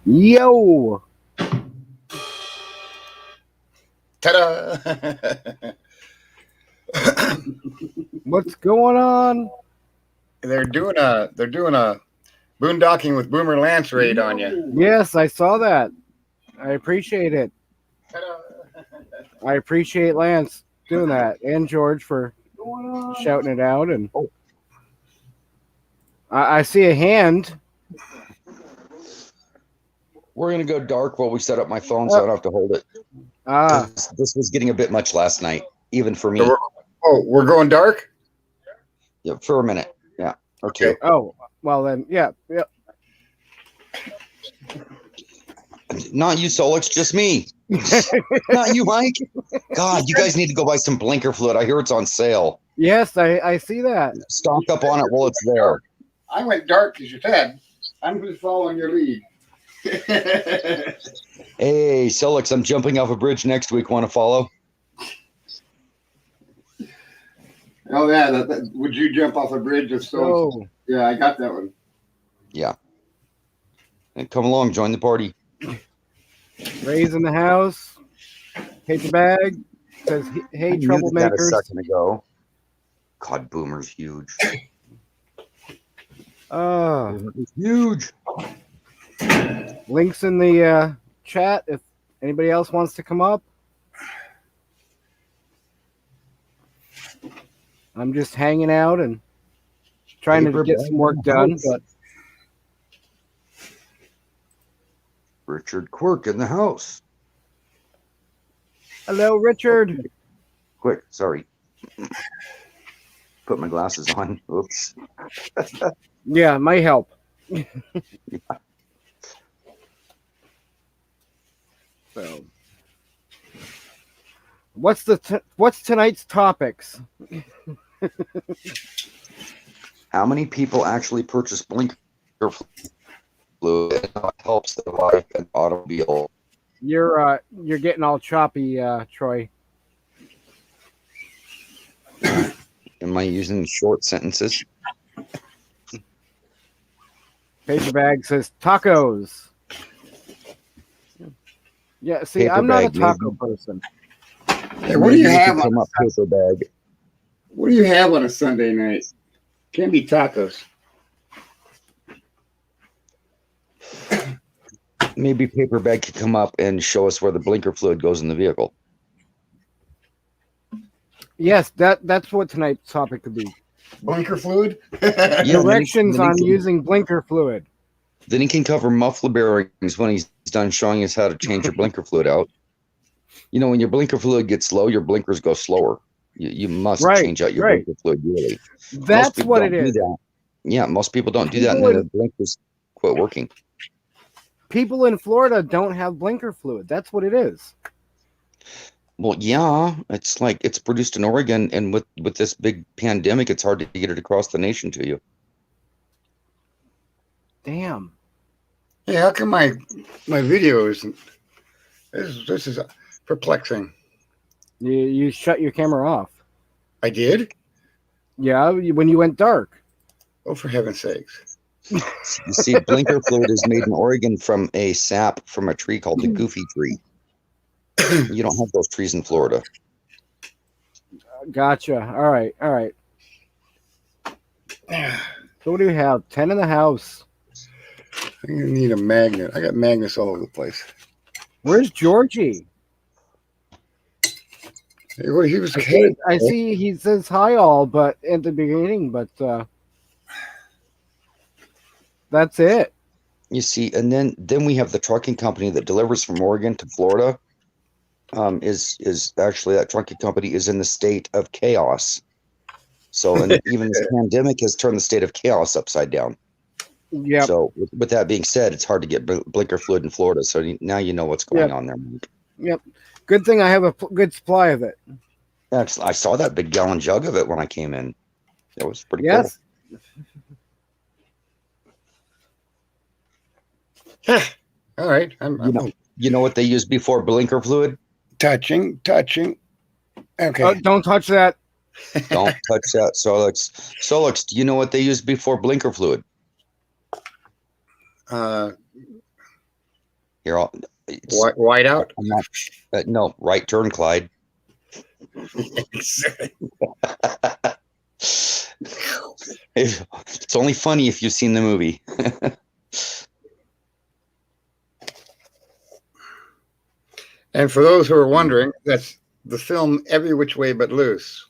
Yo! Ta-da! What's going on? They're doing a boondocking with Boomer Lance raid on you. Yes, I saw that. I appreciate it. I appreciate Lance doing that and George for shouting it out. And I see a hand. We're going to go dark while we set up my phone so I don't have to hold it. This was getting a bit much last night, even for me. So we're going dark? Yeah, for a minute. Yeah. Okay. Oh, well then, yeah. Not you, Solix, just me. Not you, Mike. God, you guys need to go buy some blinker fluid. I hear it's on sale. Yes, I see that. Stock up on it while it's there. I went dark because you said. I'm just following your lead. Hey, Solix, I'm jumping off a bridge next week. Want to follow? Oh, yeah. Would you jump off a bridge of stones? Oh. Yeah, I got that one. Yeah. And come along, join the party. Ray's in the house. Paper bag says, "Hey, troublemakers." A second ago. God, Boomer's huge. Huge. Links in the chat if anybody else wants to come up. I'm just hanging out and trying to get some work done. But Richard Quirk in the house. hello, Richard. Quick, sorry. Put my glasses on. Oops. Yeah, might help. Yeah. So, what's tonight's topics? How many people actually purchase blinker fluid and how it helps their life and automobile? You're getting all choppy, Troy. Am I using short sentences? Paper bag says tacos. Yeah, see, Paper I'm not a bag, taco maybe. person. Hey, what do you have on paper bag? What do you have on a Sunday night? Can't be tacos. Maybe paper bag could come up and show us where the blinker fluid goes in the vehicle. Yes, that's what tonight's topic could be. Blinker fluid? Directions on using blinker fluid. Then he can cover muffler bearings when he's done showing us how to change your blinker fluid out. You know, when your blinker fluid gets low, your blinkers go slower. You must change out your blinker fluid yearly. That's what it is. Yeah, most people don't do that, and then their blinkers quit working. People in Florida don't have blinker fluid. That's what it is. Well, yeah, it's like it's produced in Oregon, and with this big pandemic, it's hard to get it across the nation to you. Damn. Hey, how come my video isn't? This is perplexing. You shut your camera off. I did? Yeah, when you went dark. Oh, for heaven's sakes. You see, blinker fluid is made in Oregon from a sap from a tree called the goofy tree. You don't have those trees in Florida. Gotcha. All right. So what do we have? 10 in the house. I'm going to need a magnet. I got magnets all over the place. Where's Georgie? Hey, well, he was. I see he says hi all, but at the beginning, but that's it. You see, and then we have the trucking company that delivers from Oregon to Florida. Is actually that trucking company is in the state of chaos. So, and even this pandemic has turned the state of chaos upside down. Yeah. So, with that being said, it's hard to get blinker fluid in Florida. So now you know what's going on there. Yep. Good thing I have a good supply of it. Actually, I saw that big gallon jug of it when I came in. That was pretty cool. All right. You know what they use before blinker fluid? Touching. Okay. Don't touch that. Don't touch that Solux. Solux, do you know what they use before blinker fluid? Uh, Here, white out. I'm not, no, right turn, Clyde. It's only funny if you've seen the movie. And for those who are wondering, that's the film Every Which Way But Loose,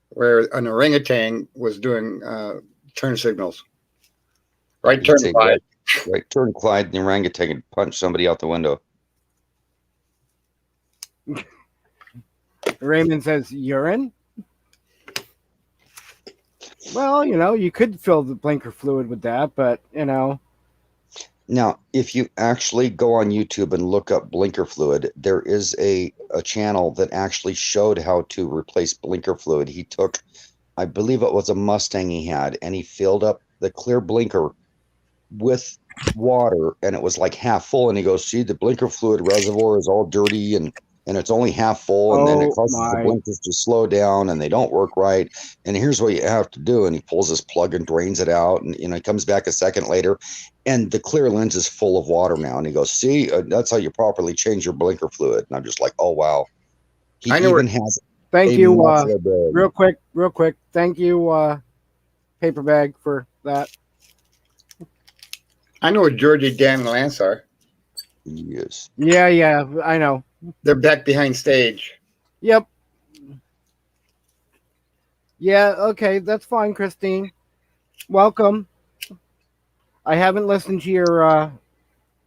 where an orangutan was doing turn signals. Right turn, Say, Clyde. right turn, Clyde. The orangutan and punch somebody out the window. Raymond says urine. Well, you could fill the blinker fluid with that, but Now, if you actually go on YouTube and look up blinker fluid, there is a channel that actually showed how to replace blinker fluid. He took, I believe it was a Mustang he had, and he filled up the clear blinker with water, and it was like half full. And he goes, see, the blinker fluid reservoir is all dirty and it's only half full, and then it causes the blinkers to slow down and they don't work right. And here's what you have to do. And he pulls his plug and drains it out, and he comes back a second later, and the clear lens is full of water now. And he goes, see, that's how you properly change your blinker fluid. And I'm just like, oh wow. He even has thank a you muffler bag. real quick, thank you paper bag for that. I know where Georgie, Dan, and Lance are. Yes. Yeah, I know. They're back behind stage. Yep. Yeah, okay, that's fine, Christine. Welcome. I haven't listened to your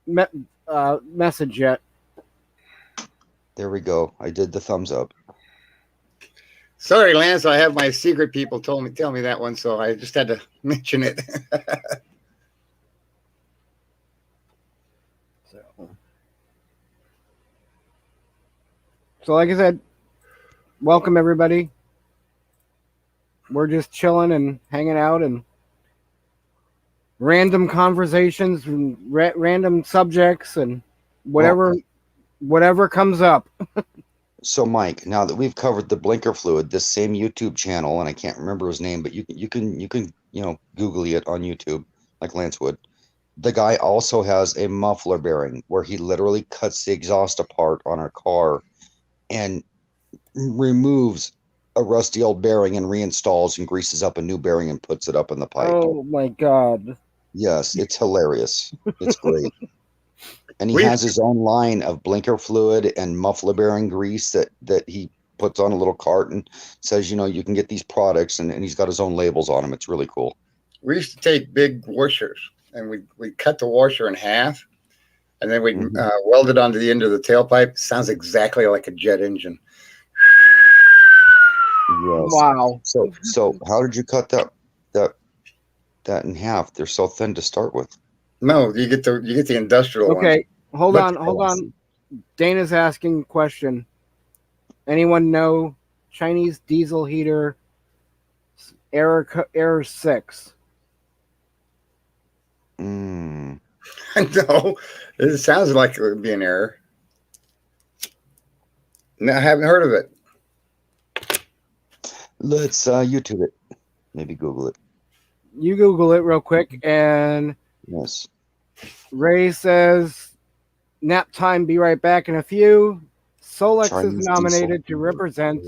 message yet. There we go. I did the thumbs up. Sorry, Lance, I have my secret people tell me that one, so I just had to mention it. So like I said, welcome everybody. We're just chilling and hanging out and random conversations and random subjects and whatever comes up. So Mike, now that we've covered the blinker fluid, this same YouTube channel, and I can't remember his name, but you can Google it on YouTube like Lance would. The guy also has a muffler bearing where he literally cuts the exhaust apart on our car and removes a rusty old bearing and reinstalls and greases up a new bearing and puts it up in the pipe. Oh my God. Yes, it's hilarious. It's great. And he has his own line of blinker fluid and muffler bearing grease that he puts on a little cart and says, you can get these products, and he's got his own labels on them. It's really cool. We used to take big washers and we cut the washer in half, and then we weld it onto the end of the tailpipe. Sounds exactly like a jet engine. Yes. Wow. So how did you cut that in half? They're so thin to start with. No, you get the industrial Okay, one. hold on. Dana's asking a question. Anyone know Chinese diesel heater error 6? No, it sounds like it would be an error. No, I haven't heard of it. Let's YouTube it. Maybe Google it. You Google it real quick, and yes. Ray says, nap time, be right back in a few. Solex Chinese is nominated to represent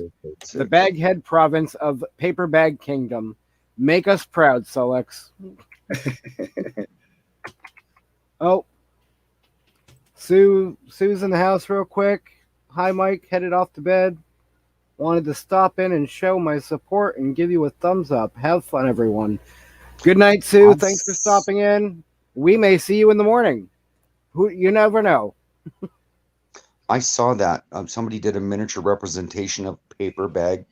the Baghead province of Paper Bag Kingdom. Make us proud, Solex. Oh, Sue's in the house real quick. Hi, Mike. Headed off to bed. Wanted to stop in and show my support and give you a thumbs up. Have fun, everyone. Good night, Sue. Thanks for stopping in. We may see you in the morning. You never know. I saw that somebody did a miniature representation of paper bag.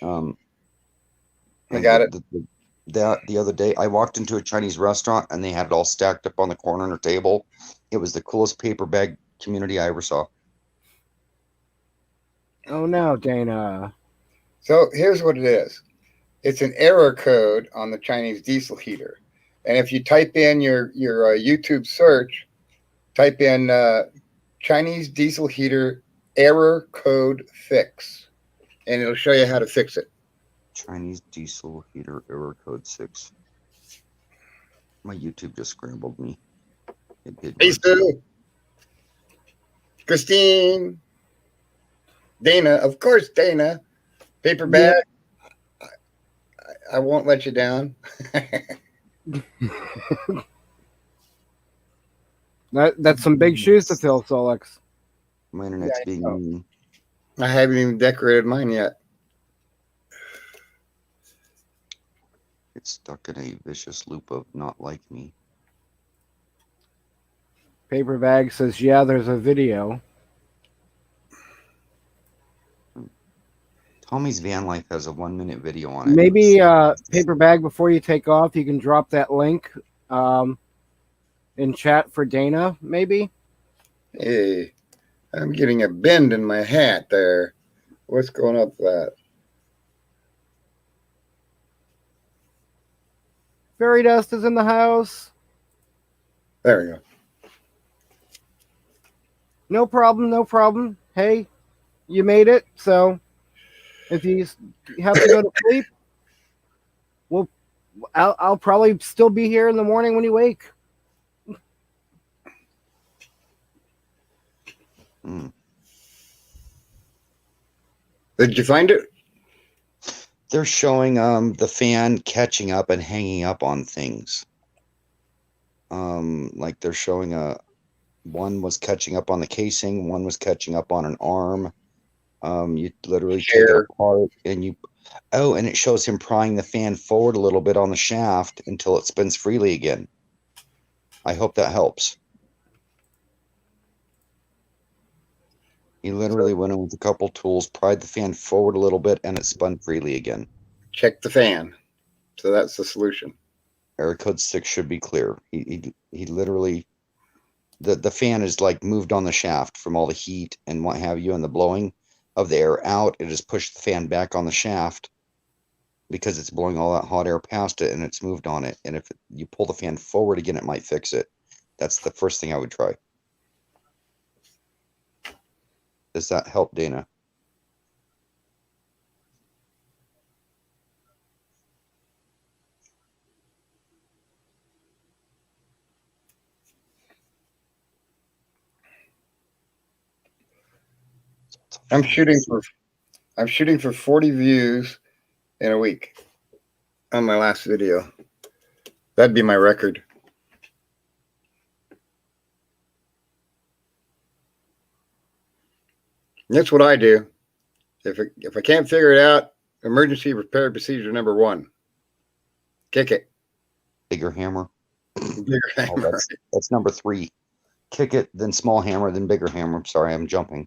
I got it. The other day, I walked into a Chinese restaurant and they had it all stacked up on the corner on a table. It was the coolest paper bag community I ever saw. Oh no, Dana. So here's what it is. It's an error code on the Chinese diesel heater. And if you type in your YouTube search, type in Chinese diesel heater error code fix. and it'll show you how to fix it. Chinese diesel heater error code 6. My YouTube just scrambled me. It did. Hey, Sue. Christine. Dana. Of course, Dana. Paper bag. I won't let you down. That's some big shoes to fill, Solix. My internet's being mean. I haven't even decorated mine yet. It's stuck in a vicious loop of not like me. Paper bag says, yeah, there's a video. Tommy's van life has a 1-minute video on it. Maybe paper bag, before you take off, you can drop that link in chat for Dana, maybe. Hey, I'm getting a bend in my hat there. What's going up with that? Fairy dust is in the house. There we go. No problem, no problem. Hey, you made it. So if you have to go to sleep, I'll probably still be here in the morning when you wake. Did you find it? They're showing the fan catching up and hanging up on things. Like they're showing one was catching up on the casing, one was catching up on an arm. You literally take it apart and and it shows him prying the fan forward a little bit on the shaft until it spins freely again. I hope that helps. He literally went in with a couple tools, pried the fan forward a little bit, and it spun freely again. Check the fan. So that's the solution. Error code 6 should be clear. He literally, the fan is like moved on the shaft from all the heat and what have you, and the blowing of the air out. It has pushed the fan back on the shaft because it's blowing all that hot air past it, and it's moved on it. And if you pull the fan forward again, it might fix it. That's the first thing I would try. Does that help, Dana? I'm shooting for 40 views in a week on my last video. That'd be my record. That's what I do. If I can't figure it out, emergency repair procedure number 1. Kick it. Bigger hammer. Bigger hammer. Oh, that's number 3. Kick it, then small hammer, then bigger hammer. Sorry, I'm jumping.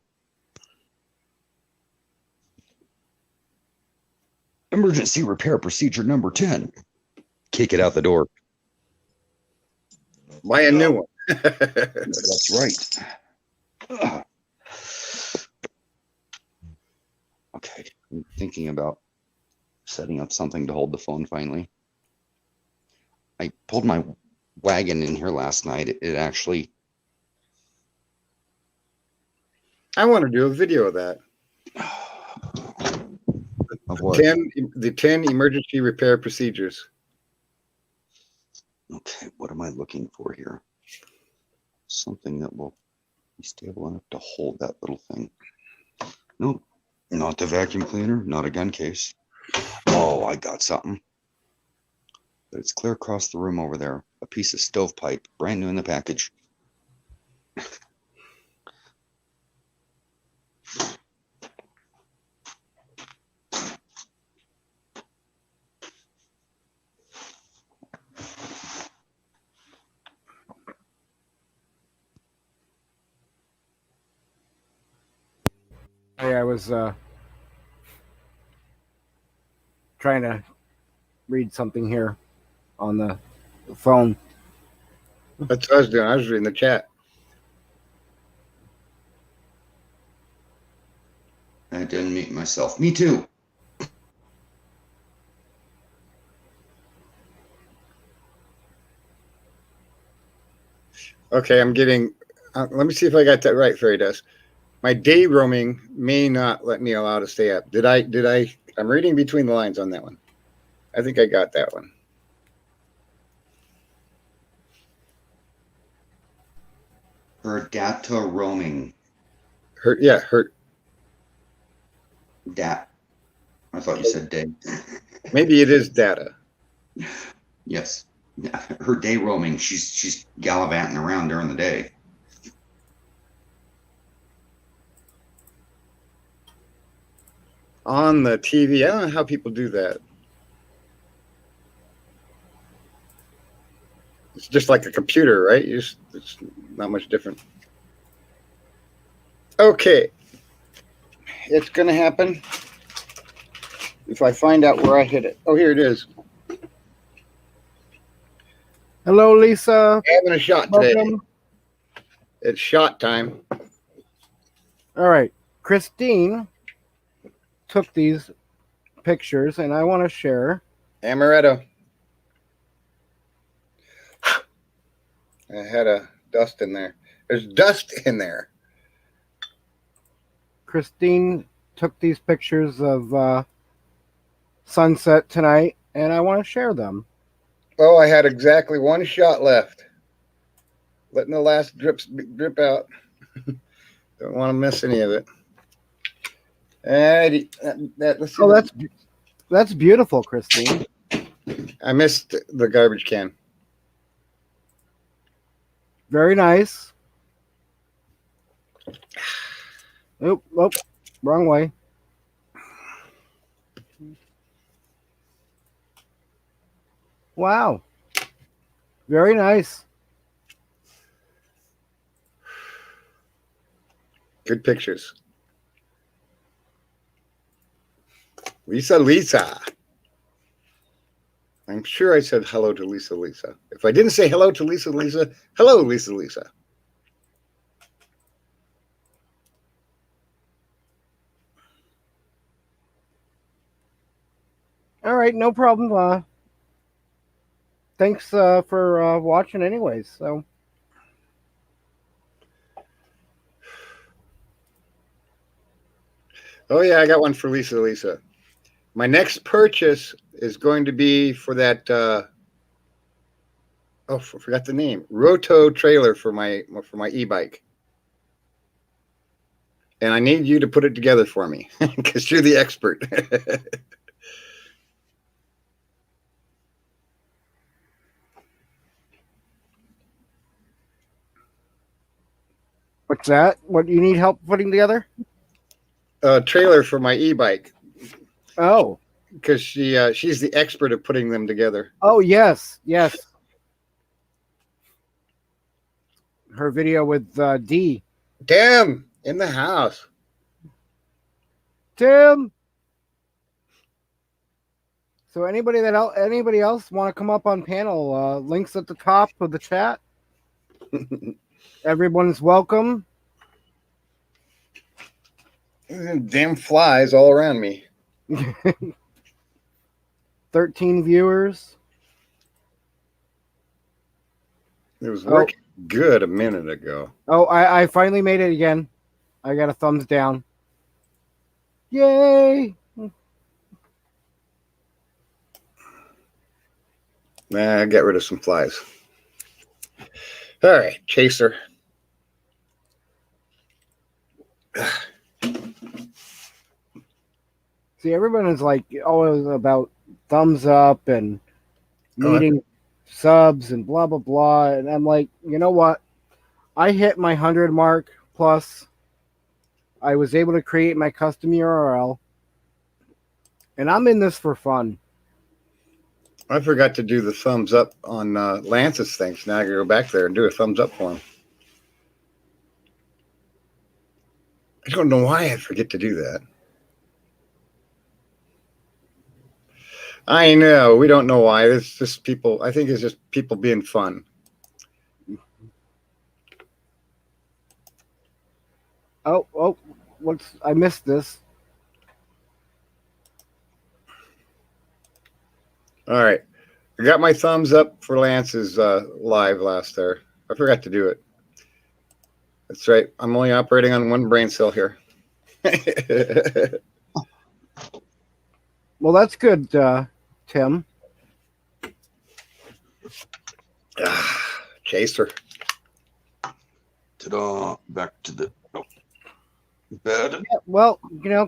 Emergency repair procedure number 10. Kick it out the door. Buy a new one. That's right. Okay, I'm thinking about setting up something to hold the phone finally. I pulled my wagon in here last night. It actually... I want to do a video of that. Of what? The 10 emergency repair procedures. Okay, what am I looking for here? Something that will be stable enough to hold that little thing. Nope, not the vacuum cleaner, not a gun case. Oh, I got something. But it's clear across the room over there. A piece of stovepipe, brand new in the package. I was trying to read something here on the phone. That's what I was doing. I was reading the chat. I didn't mute myself. Me too. Okay, I'm getting. Let me see if I got that right, Fairy Dust. My day roaming may not let me allow to stay up. Did I? I'm reading between the lines on that one. I think I got that one. Her data roaming. Hurt. Dat. I thought you said day. Maybe it is data. Yes. Yeah. Her day roaming. She's gallivanting around during the day. On the TV. I don't know how people do that. It's just like a computer, right? It's not much different. Okay. It's going to happen if I find out where I hit it. Oh, here it is. Hello, Lisa. Having a shot today. Welcome. It's shot time. All right. Christine took these pictures, and I want to share. Amaretto. I had a dust in there. There's dust in there. Christine took these pictures of sunset tonight, and I want to share them. Oh, I had exactly one shot left. Letting the last drip out. Don't want to miss any of it. Let's see. Oh, that's beautiful, Christine. I missed the garbage can. Very nice. Oop, wrong way. Wow. Very nice. Good pictures. Lisa. I'm sure I said hello to Lisa. If I didn't say hello to Lisa, hello, Lisa. All right, no problem. Thanks for watching anyways. So Oh yeah, I got one for Lisa. My next purchase is going to be for that I forgot the name. Roto trailer for my e-bike. And I need you to put it together for me because you're the expert. what's that? What you need help putting together? A trailer for my e-bike. Oh. Because she's the expert at putting them together. Oh, yes. Her video with D. Damn, in the house. Tim. So anybody else want to come up on panel? Links at the top of the chat. Everyone's welcome. Damn flies all around me. 13 viewers. It was working good a minute ago. Oh, I finally made it again. I got a thumbs down. Yay! Nah, get rid of some flies. All right, chaser. See, everyone is like always about thumbs up and needing subs and blah, blah, blah. And I'm like, you know what? I hit my 100 mark plus. I was able to create my custom URL. And I'm in this for fun. I forgot to do the thumbs up on Lance's things. Now I gotta go back there and do a thumbs up for him. I don't know why I forget to do that. I know. We don't know why. It's just people. I think it's just people being fun. Oh, I missed this. All right. I got my thumbs up for Lance's live last there. I forgot to do it. That's right. I'm only operating on one brain cell here. Well, that's good, Tim. Chaser. Ta-da! Back to the bed. Yeah, well,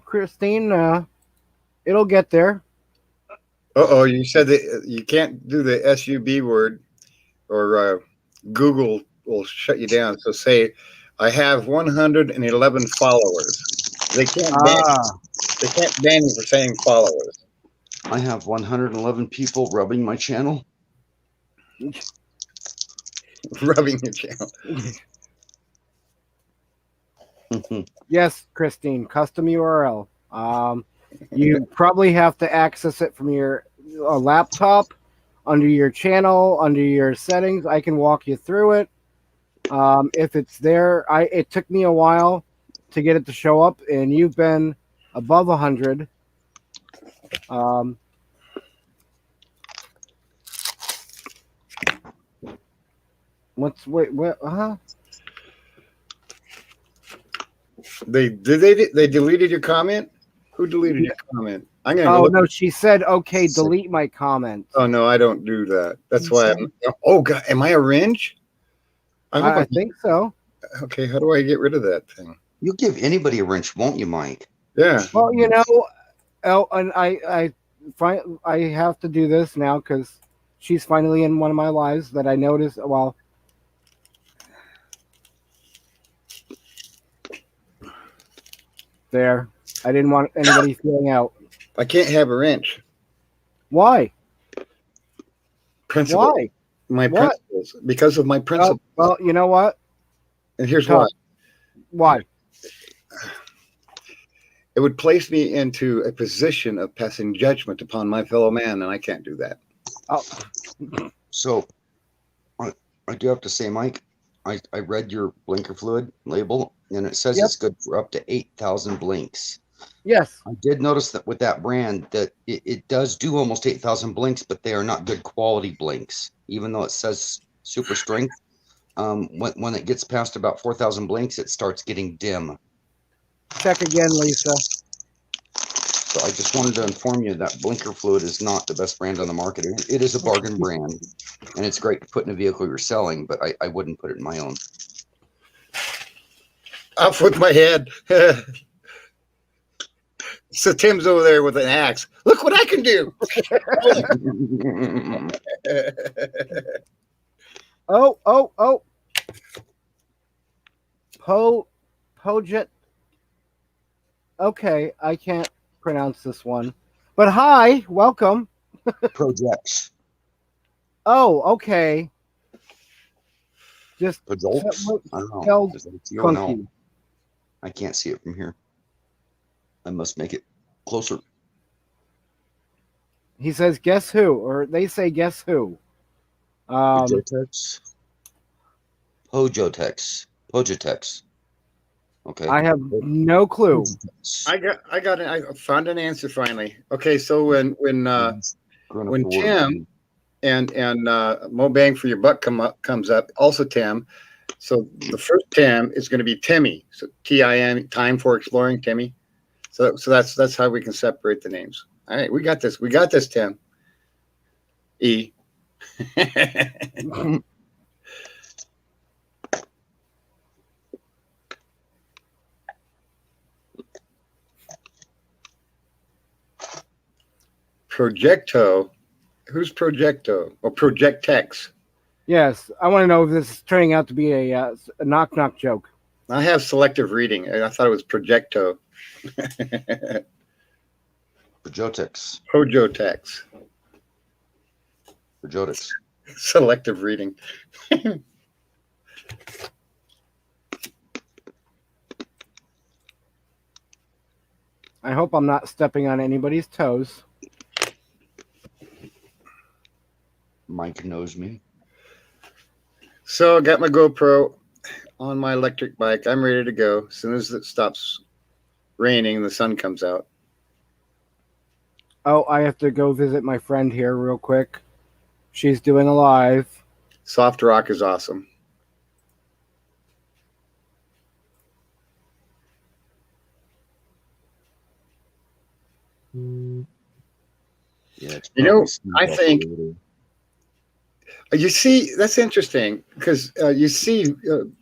Christine, it'll get there. Uh-oh, you said that you can't do the SUB word or Google will shut you down. So say, I have 111 followers. They can't ban you for saying followers. I have 111 people rubbing my channel. Rubbing your channel. Yes, Christine, custom URL. You probably have to access it from your laptop, under your channel, under your settings. I can walk you through it. If it's there, it took me a while to get it to show up, and you've been above 100. What? They deleted your comment? Who deleted your comment? I'm gonna Oh look. no, she said, "Okay, delete my comment." Oh no, I don't do that. That's why I'm. Oh God, am I a ringe? I think so. Okay, how do I get rid of that thing? You'll give anybody a wrench, won't you, Mike? Yeah. Well, and I have to do this now because she's finally in one of my lives that I noticed. Well, there. I didn't want anybody feeling out. I can't have a wrench. Why? Principle. Why? My What? principles. Because of my principles. Well, you know what? And here's why. Why? It would place me into a position of passing judgment upon my fellow man, and I can't do that. Oh, So, I do have to say, Mike, I read your blinker fluid label, and it says Yep. it's good for up to 8,000 blinks. yes. I did notice that with that brand that it does do almost 8,000 blinks, but they are not good quality blinks. Even though it says super strength, when it gets past about 4,000 blinks, it starts getting dim. Check again, Lisa. So I just wanted to inform you that blinker fluid is not the best brand on the market. It is a bargain brand, and it's great to put in a vehicle you're selling, but I wouldn't put it in my own. Off with my head. So Tim's over there with an axe. Look what I can do. Oh. Pojet. Okay, I can't pronounce this one. But hi, welcome. Projects. Oh, okay. Just Projects? I don't know. Tell Is that you or no? Funky. I can't see it from here. I must make it closer. He says, "Guess who?" Or they say, "Guess who?" Pojotex. Pojotex. Okay. I have no clue. I found an answer finally. Okay, so when Tim and Mo Bang for Your Buck comes up, also Tim. So the first Tim is going to be Timmy. So TIM, time for exploring, Timmy. So that's how we can separate the names. All right, we got this. We got this, Tim. E. Projecto. Who's Projecto? Or Projectex? Yes, I want to know if this is turning out to be a knock joke. I have selective reading. I thought it was Projecto. Pojotex. Projotex. Selective reading. I hope I'm not stepping on anybody's toes. Mike knows me. So I got my GoPro on my electric bike. I'm ready to go. As soon as it stops raining and the sun comes out. Oh, I have to go visit my friend here real quick. She's doing a live. Soft rock is awesome. Yeah, it's You know, probably sneak I up think later. you see that's interesting because you see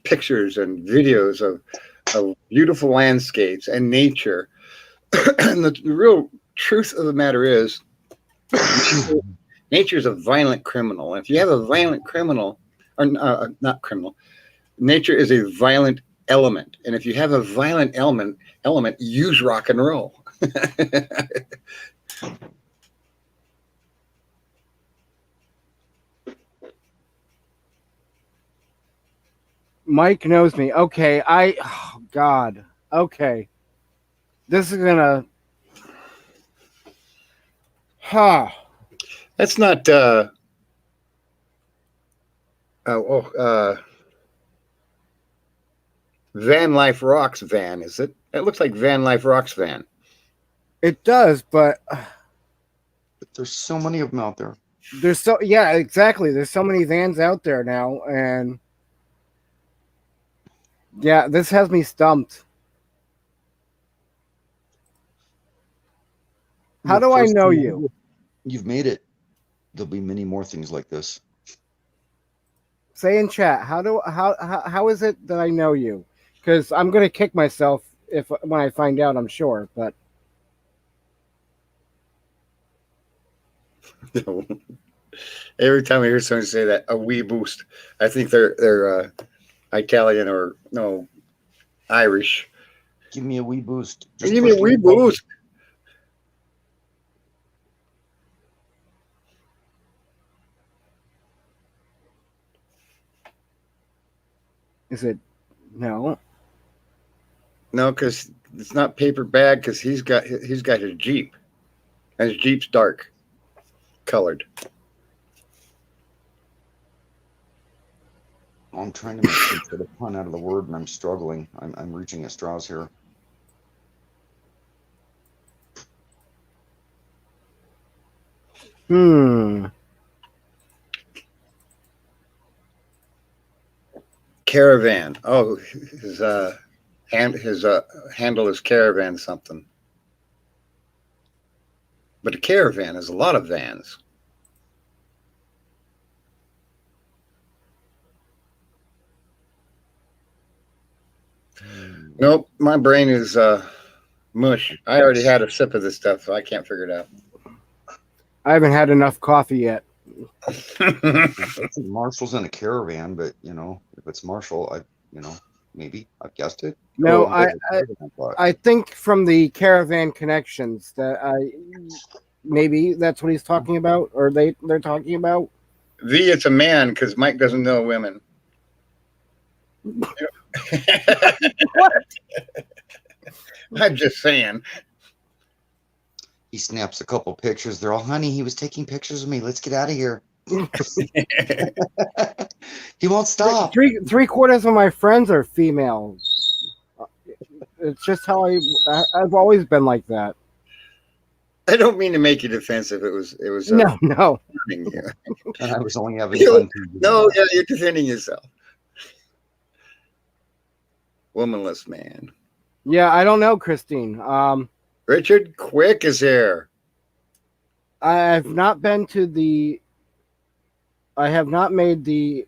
pictures and videos of beautiful landscapes and nature, and the real truth of the matter is nature is a violent criminal. And if you have a violent criminal, or not criminal, nature is a violent element. And if you have a violent element, use rock and roll. Mike knows me. Okay, oh God. Okay. This is gonna That's not Van Life Rocks van, is it? It looks like Van Life Rocks van. It does, but But there's so many of them out there. there's yeah, exactly. There's so many vans out there now, and yeah, this has me stumped. How The do I first know thing you? You've made it. There'll be many more things like this. Say in chat. How is it that I know you? Because I'm gonna kick myself when I find out. I'm sure, but Every time I hear someone say that, a wee boost, I think they're Italian or no Irish. Give me a wee boost. Just give me a wee boost. is it no? No, because it's not paper bag. Because he's got his Jeep, and his Jeep's dark colored. I'm trying to make some sort of pun out of the word, and I'm struggling. I'm reaching at straws here. Caravan. Oh, his handle is caravan something. But a caravan is a lot of vans. Nope, my brain is mush. I already had a sip of this stuff, so I can't figure it out. I haven't had enough coffee yet. Marshall's in a caravan, but if it's Marshall, maybe I've guessed it. No, Oh, I think from the caravan connections that maybe that's what he's talking about, or they're talking about. V, it's a man because Mike doesn't know women. What? I'm just saying. He snaps a couple pictures. They're all, honey, he was taking pictures of me. Let's get out of here. He won't stop. Three-quarters of my friends are female. It's just how I've always been like that. I don't mean to make you defensive. It was No. And I was only having fun. No, yeah, you're defending yourself. Womanless man. Yeah, I don't know, Christine. Richard Quick is here. I have not made the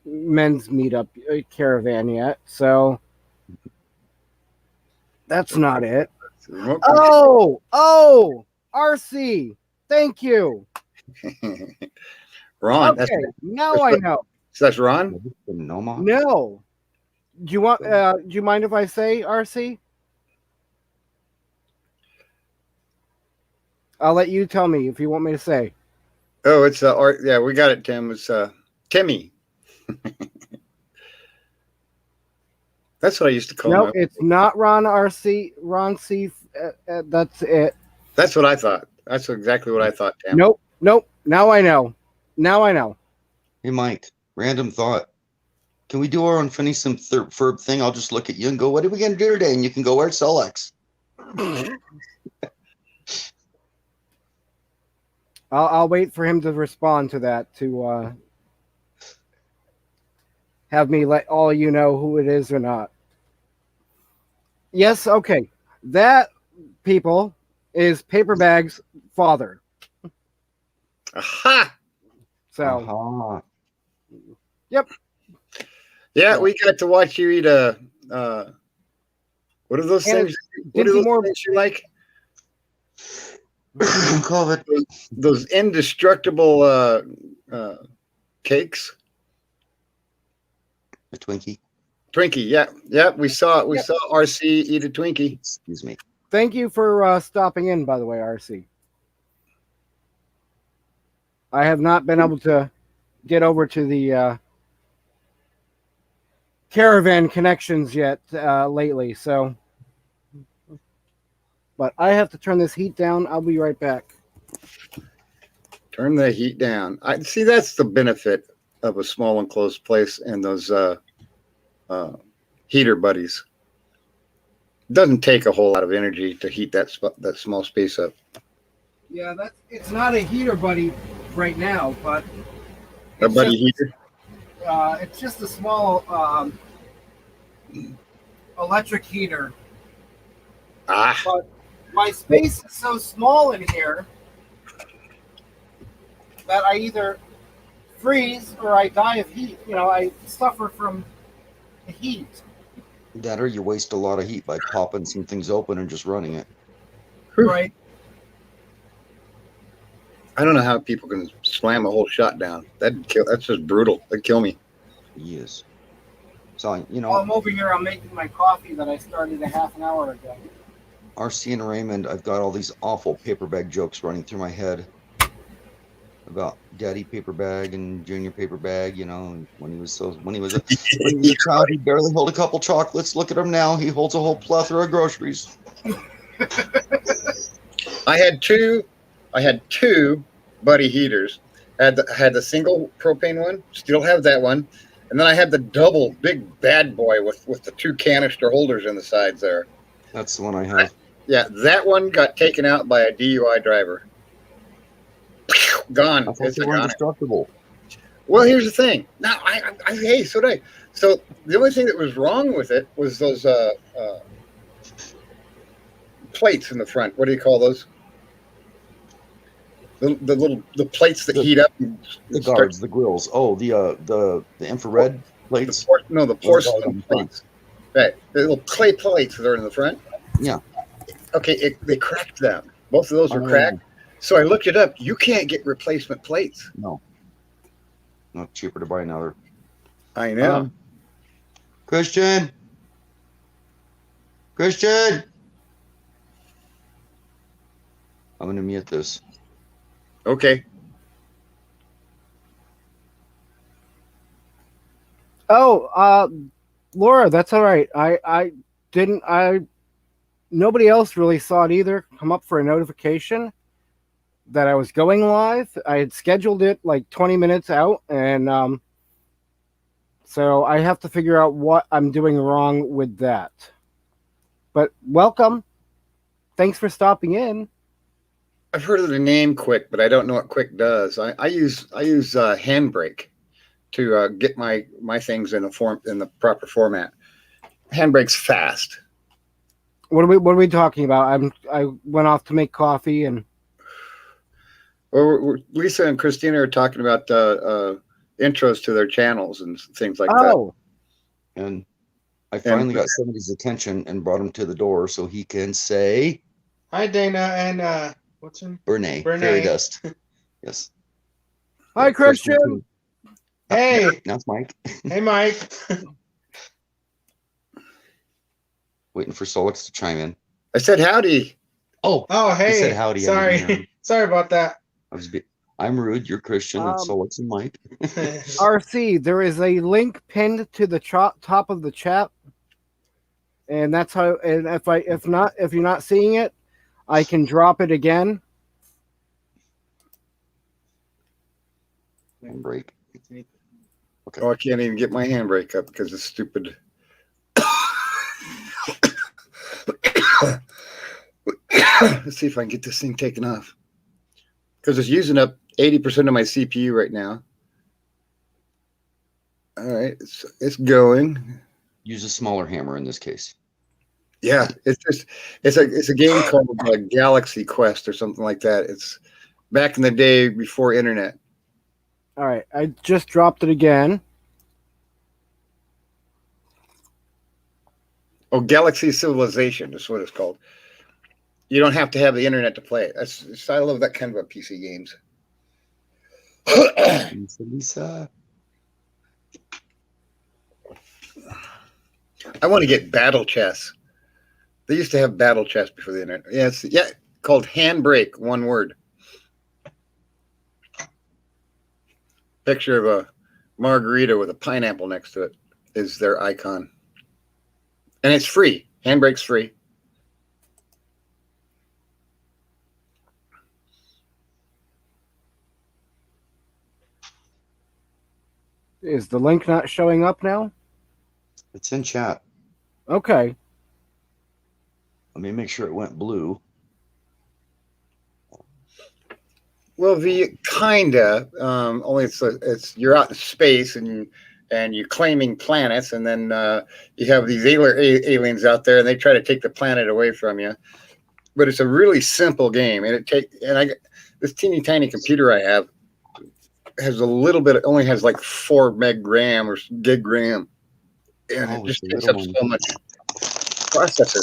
men's meetup caravan yet, so that's not it. Oh, RC. Thank you. Ron. Okay, now I know. So that's Ron? No. Do you mind if I say RC? I'll let you tell me if you want me to say. Oh, it's yeah, we got it, Tim. It's Timmy. That's what I used to call him. No, it's not Ron RC. Ron C. That's it. That's what I thought. That's exactly what I thought, Tim. Nope. Now I know. Hey, Mike, random thought. Can we do our unfinished some third thing? I'll just look at you and go, what are we going to do today? And you can go, where's Solex? I'll wait for him to respond to that to have me let all you know who it is or not. Yes, okay. That, people, is Paperbag's father. Aha! So Uh-huh. Yeah, we got to watch you eat a. What are those And things? What are Dinty those Moore, things you like? COVID. Those indestructible cakes. A Twinkie. Twinkie, yeah. We saw Yep. RC eat a Twinkie. Excuse me. thank you for stopping in, by the way, RC. I have not been able to get over to the caravan connections yet lately, so. But I have to turn this heat down. I'll be right back. Turn the heat down. I see. That's the benefit of a small enclosed place and those heater buddies. It doesn't take a whole lot of energy to heat that small space up. Yeah, it's not a heater buddy right now, but A buddy heater. it's just a small electric heater. Ah, But my space is so small in here that I either freeze or I die of heat. You know, I suffer from the heat. That or you waste a lot of heat by popping some things open and just running it. Right. I don't know how people can slam a whole shot down. That's just brutal. That'd kill me. Yes. So, you While know, I'm over here, I'm making my coffee that I started a half an hour ago. RC and Raymond, I've got all these awful paper bag jokes running through my head about Daddy paper bag and Junior paper bag. You know, and when he was a child, he barely held a couple chocolates. Look at him now; he holds a whole plethora of groceries. I had two buddy heaters. Had the single propane one. Still have that one, and then I had the double big bad boy with the two canister holders in the sides there. That's the one I have. Yeah, that one got taken out by a DUI driver. Gone. I thought It's they were gone. indestructible. Well, here's the thing. Now, hey, so did I. So the only thing that was wrong with it was those plates in the front. What do you call those? The plates that heat up. And The start- guards, the grills. Oh, the infrared plates. the porcelain plates. Right, the little clay plates that are in the front. Yeah. Okay, they cracked them. Both of those are cracked. So I looked it up. You can't get replacement plates. No. Not cheaper to buy another. I know. Christian. I'm going to mute this. Okay. Oh, Laura, that's all right. Nobody else really saw it either. Come up for a notification that I was going live. I had scheduled it like 20 minutes out, and so I have to figure out what I'm doing wrong with that. But welcome. Thanks for stopping in. I've heard of the name Quick, but I don't know what Quick does. I use Handbrake to get my things in the proper format. Handbrake's fast. What are we talking about? I went off to make coffee and. Well, Lisa and Christina are talking about intros to their channels and things like that. Oh, And I finally got somebody's attention and brought him to the door so he can say, Hi, Dana, and what's her name? Bernay, Bernay. Fairy Dust. Yes. hi, Christian. Hey, That's Mike. hey, Mike. Waiting for Solix to chime in. I said howdy. Oh, Oh, hey. said howdy, I didn't hear him. Sorry, sorry about that. I'm Rude, you're Christian, and Solix and Mike. RC, there is a link pinned to the top of the chat, and that's how. And if you're not seeing it, I can drop it again. Handbrake. Oh, I can't even get my handbrake up because it's stupid. Let's see if I can get this thing taken off. Because it's using up 80% of my CPU right now. All right, it's going. Use a smaller hammer in this case. Yeah, it's a game called Galaxy Quest or something like that. It's back in the day before internet. All right, I just dropped it again. Oh, Galaxy Civilization is what it's called. You don't have to have the internet to play it. I love that kind of a PC games. Lisa. I want to get Battle Chess. They used to have Battle Chess before the internet. Yeah, called Handbrake, one word. Picture of a margarita with a pineapple next to it is their icon. And it's free. Handbrake's free. Is the link not showing up now? It's in chat. Okay. Let me make sure it went blue. Well, the kinda only it's you're out in space and you're claiming planets, and then you have these aliens out there, and they try to take the planet away from you. But it's a really simple game, and this teeny tiny computer I have has a little bit. It only has like 4 meg RAM or gig RAM, and it just takes up so much processor.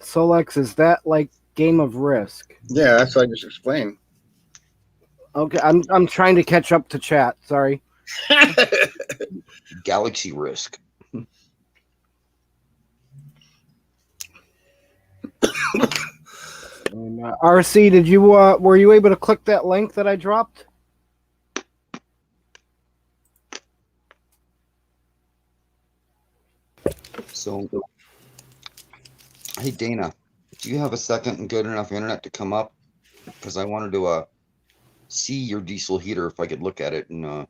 Solex, is that like Game of Risk? Yeah, that's what I just explained. Okay, I'm trying to catch up to chat. Sorry. Galaxy Risk. And, RC, did you were you able to click that link that I dropped? So, hey Dana, do you have a second and good enough internet to come up? Because I wanted to see your diesel heater if I could look at it, and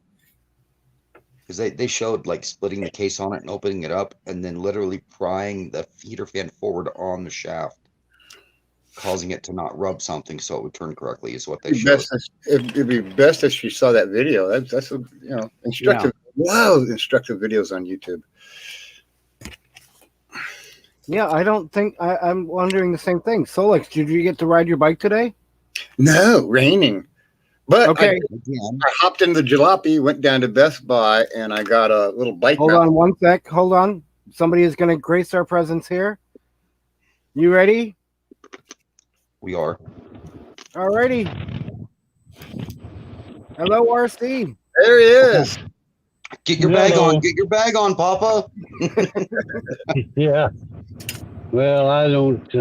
because they showed like splitting the case on it and opening it up, and then literally prying the heater fan forward on the shaft, causing it to not rub something so it would turn correctly. Is what they showed. It'd be best if she saw that video. That's instructive. Yeah. Wow, instructive videos on YouTube. Yeah, I don't think I'm wondering the same thing. Solex, did you get to ride your bike today? No, raining. But Okay. I hopped in the jalopy, went down to Best Buy, and I got a little bike Hold mount. on one sec. Hold on. Somebody is going to grace our presence here. You ready? We are. Alrighty. Hello, RC. There he is. Get your bag on. Get your bag on, Papa. Yeah. Well, I don't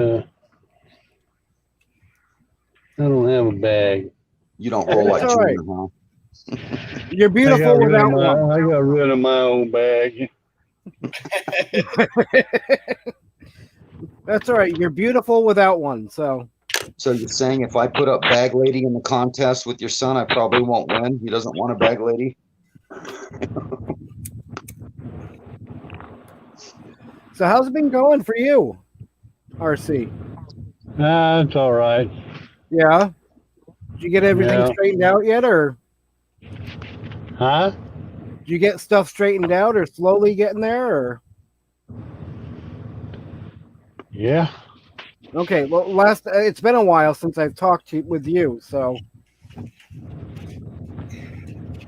have a bag. You don't roll like That's all right. Junior, huh? You're beautiful without one. I got rid of my own bag. That's all right. You're beautiful without one. So you're saying if I put up bag lady in the contest with your son, I probably won't win? He doesn't want a bag lady? So how's it been going for you, RC? It's all right. Yeah. Did you get everything Yeah. straightened out yet, or Huh? did you get stuff straightened out, or slowly getting there, or? Yeah. Okay. Well, it's been a while since I've talked with you, so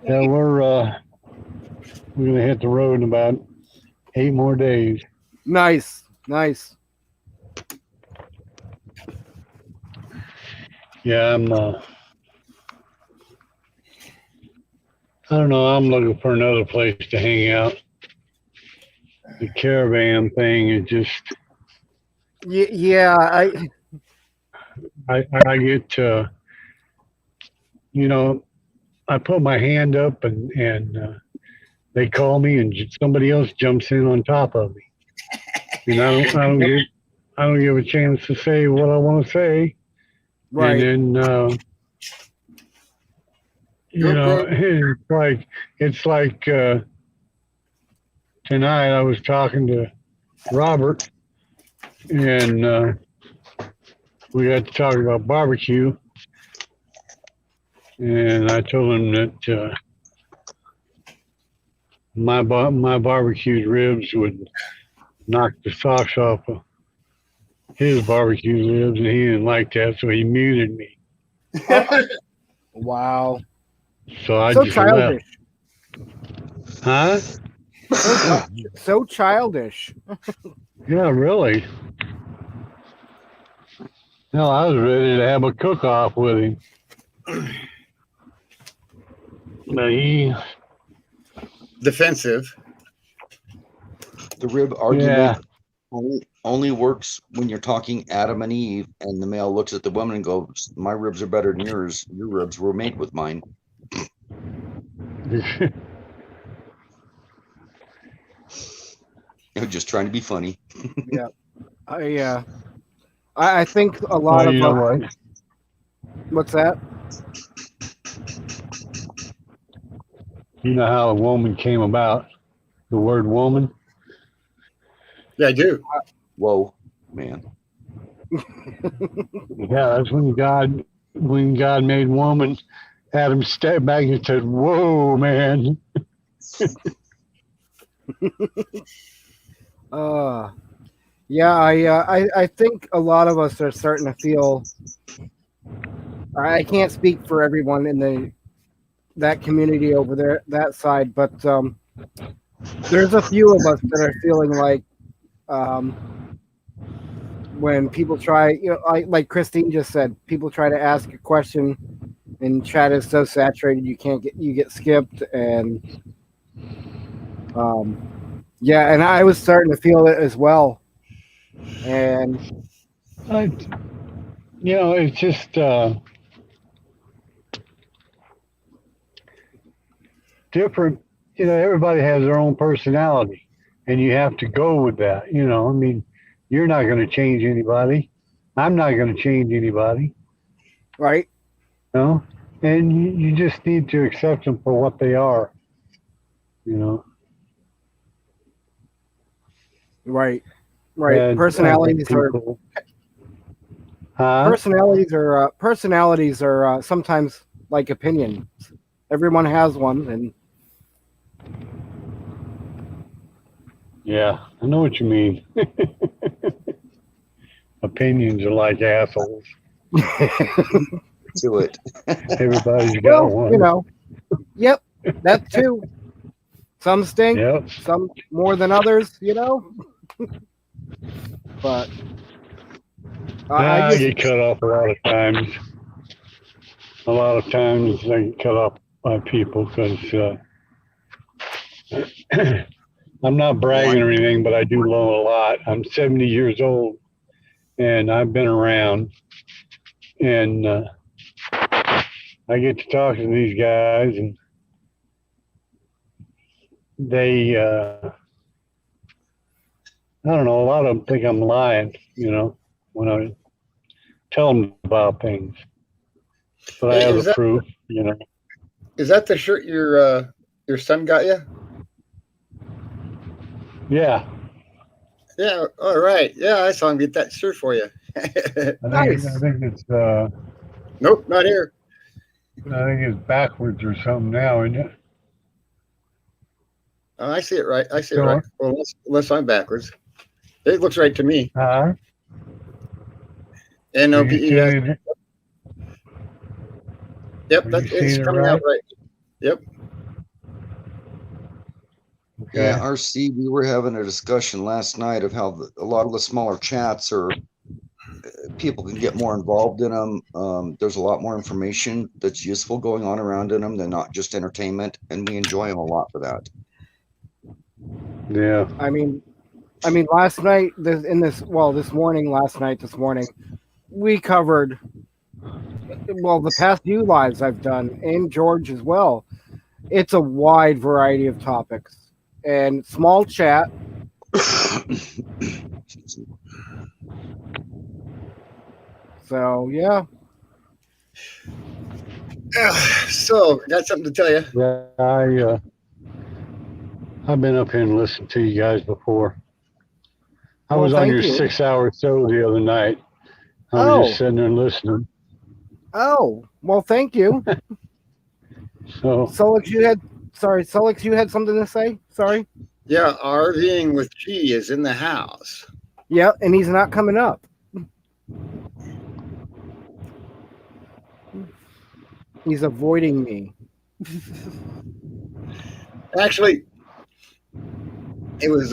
Yeah, we're gonna hit the road in about 8 more days. nice. Yeah, I don't know. I'm looking for another place to hang out. The caravan thing is just, Yeah. I get, I put my hand up and they call me and somebody else jumps in on top of me. And I don't give a chance to say what I want to say. Right. And then, it's like tonight I was talking to Robert and we got to talk about barbecue, and I told him that my barbecued ribs would knock the socks off of his barbecued ribs, and he didn't like that, so he muted me. Wow. So I So just childish. left. Huh? So childish. Yeah, really. Hell, I was ready to have a cook-off with him. But he, Defensive. The rib argument yeah, only works when you're talking Adam and Eve, and the male looks at the woman and goes, "My ribs are better than yours. Your ribs were made with mine." You're just trying to be funny. I think a lot well, of you know what? what's that? You know how a woman came about? The word woman? Yeah, I do. Whoa, man. Yeah, that's when God made woman, Adam stepped back and said, "Whoa, man." I think a lot of us are starting to feel. I can't speak for everyone in that community over there, that side, but there's a few of us that are feeling like when people try, like Christine just said, people try to ask a question, and chat is so saturated you get skipped, and yeah, and I was starting to feel it as well, and It's just different. Everybody has their own personality, and you have to go with that. I mean, you're not going to change anybody. I'm not going to change anybody. right, And you just need to accept them for what they are. right. And Personalities are people, huh? personalities are sometimes like opinions. Everyone has one, and Yeah, I know what you mean. Opinions are like assholes. To it. Everybody's got well, one. Yep, that too. Some stink, Yep. some more than others, but I get cut off a lot of times. A lot of times I get cut off by people because I'm not bragging or anything, but I do know a lot. I'm 70 years old, and I've been around, and I get to talking to these guys, and they, I don't know, a lot of them think I'm lying, when I tell them about things. But I Hey, have the proof, Is that the shirt your son got you? Yeah. Yeah. All right. Yeah, I saw him get that shirt for you. Nice. I think it's Nope, not here. backwards or something now, isn't it? Oh, I see it right. I see it Sure. right. Well, unless I'm backwards. It looks right to me. Huh? NOPES. Yep, Are you it's seeing it coming out right. Yep. Okay. Yeah, RC, we were having a discussion last night of how a lot of the smaller chats are, people can get more involved in them. There's a lot more information that's useful going on around in them. They're not just entertainment, and we enjoy them a lot for that. Yeah. I mean, last night, this morning, we covered, the past few lives I've done, and George as well. It's a wide variety of topics, and small chat. So, yeah. So, got something to tell you. Yeah, I've been up here and listened to you guys before. I Well, was on thank your you. 6-hour show the other night. I was just sitting there listening. Oh, well, thank you. So So sorry, Solix, you had something to say? Sorry. Yeah, RVing with G is in the house. Yeah, and he's not coming up. He's avoiding me. Actually, it was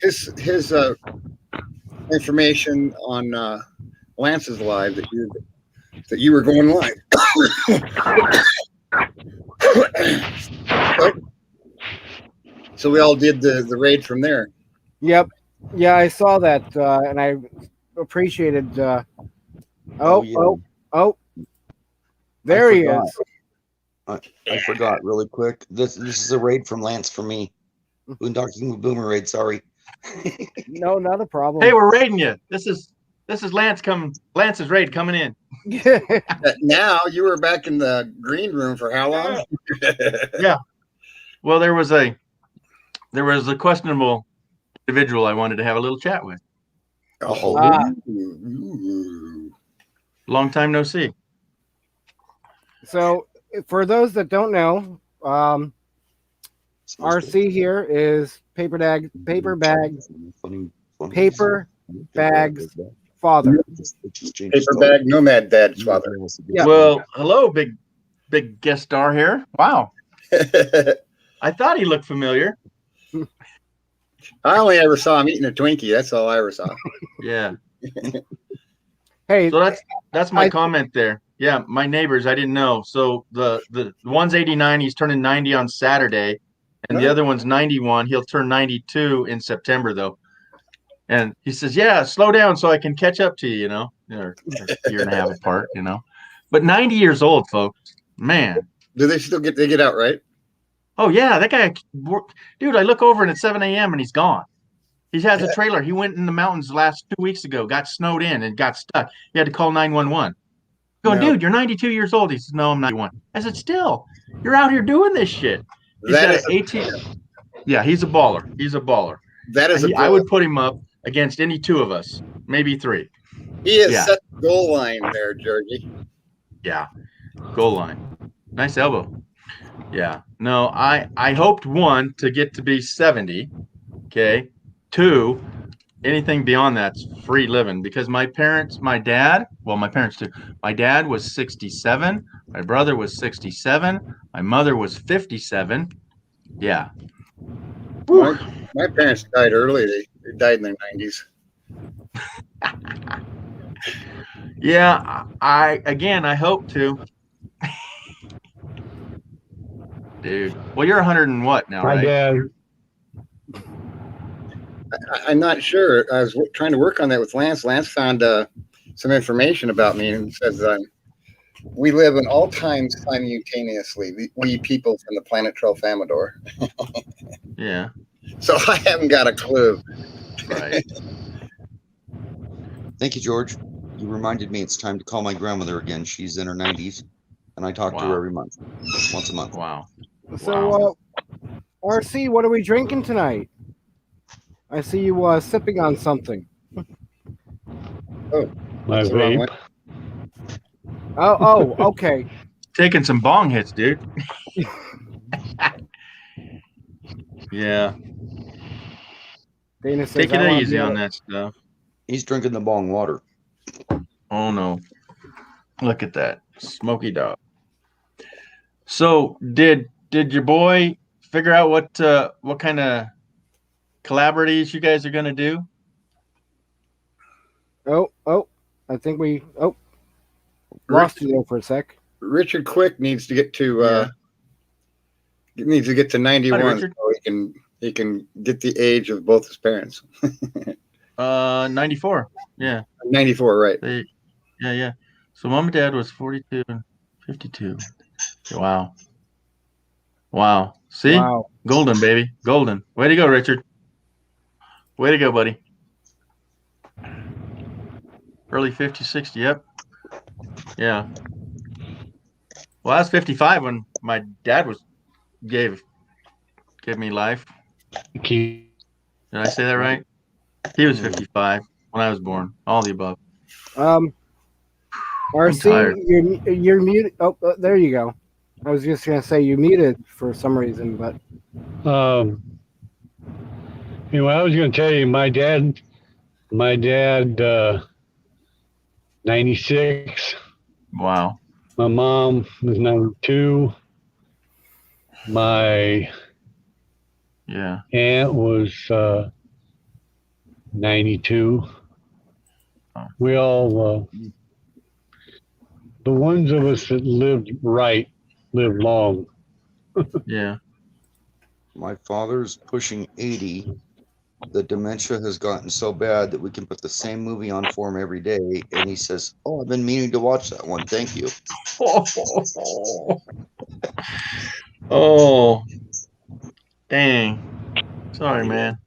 his information on Lance's live that you were going live. So we all did the raid from there. Yep. Yeah, I saw that, and I appreciated. yeah. There he forgot. is. I forgot really quick. This is a raid from Lance for me. Boondocking Boomer raid. Sorry. No, not a problem. Hey, we're raiding you. This is Lance's raid coming in. Now you were back in the green room for how long? Well, there was a questionable individual I wanted to have a little chat with. Ah. Long time no see. So, for those that don't know, RC here is Paper Bag's father. Paper bag nomad dad's father. Yeah. Well, hello, big guest star here. Wow, I thought he looked familiar. I only ever saw him eating a Twinkie. That's all I ever saw. Yeah. Hey, So that's my comment there. Yeah, my neighbors, I didn't know. So the one's 89, he's turning 90 on Saturday, and the other one's 91. He'll turn 92 in September though. And he says, "Yeah, slow down so I can catch up to you, you know." They're a year and a half apart, you know. But 90 years old, folks. Man. Do they still get out right? Oh yeah, that guy, dude. I look over and it's 7 a.m. and he's gone. He has a trailer. He went in the mountains last 2 weeks ago, got snowed in and got stuck. He had to call 911. Going, No. dude, you're 92 years old. He says, no, I'm 91. I said, still, you're out here doing this shit. He's That got is an 18. Yeah, he's a baller. He's a baller. that is a I goal. would put him up against any two of us, maybe three. He has yeah. set the goal line there, Georgie. Yeah, goal line. Nice elbow. Yeah. No, I hoped, one, to get to be 70. Okay. Two, anything beyond that's free living, because my parents too. My dad was 67. My brother was 67. My mother was 57. Yeah. My parents died early. They died in their 90s. Yeah. I hope to. Dude. Well, you're 100 and what now, My right? dad. I'm not sure. I was trying to work on that with Lance. Lance found some information about me and says we live in all times simultaneously. We people from the planet Tralfamador. Yeah. So I haven't got a clue. Right. Thank you, George. You reminded me it's time to call my grandmother again. She's in her 90s, and I talk to her Wow. every month, once a month. Wow. so RC, what are we drinking tonight? I see you sipping on something. My That's the wrong vape. way. Oh, okay. Taking some bong hits, dude. Yeah. Dana says, Take I it wanna easy be on able- that stuff. He's drinking the bong water. Oh no. Look at that. Smoky dog. So did your boy figure out what kind of collaborations you guys are gonna do? Oh, I think we lost you there for a sec. Richard Quick needs to get to 91 Richard. so he can get the age of both his parents. 94. Yeah. 94, right? Yeah. So mom and dad was 42 and 52. Wow. See? Wow. Golden, baby. Golden. Way to go, Richard. Way to go, buddy. Early 50, 60. Yep. Yeah. Well, I was 55 when my dad gave me life. Keep Did I say that right? He was 55 when I was born. All the above. RC, tired. you're muted. Oh, there you go. I was just gonna say you muted for some reason, but Anyway, I was going to tell you, my dad, 96. Wow. My mom was 92. My Yeah. aunt was 92. Oh. We all, the ones of us that lived right, lived long. Yeah. My father's pushing 80. The dementia has gotten so bad that we can put the same movie on for him every day. And he says, "Oh, I've been meaning to watch that one. Thank you." Oh, dang. Sorry, man.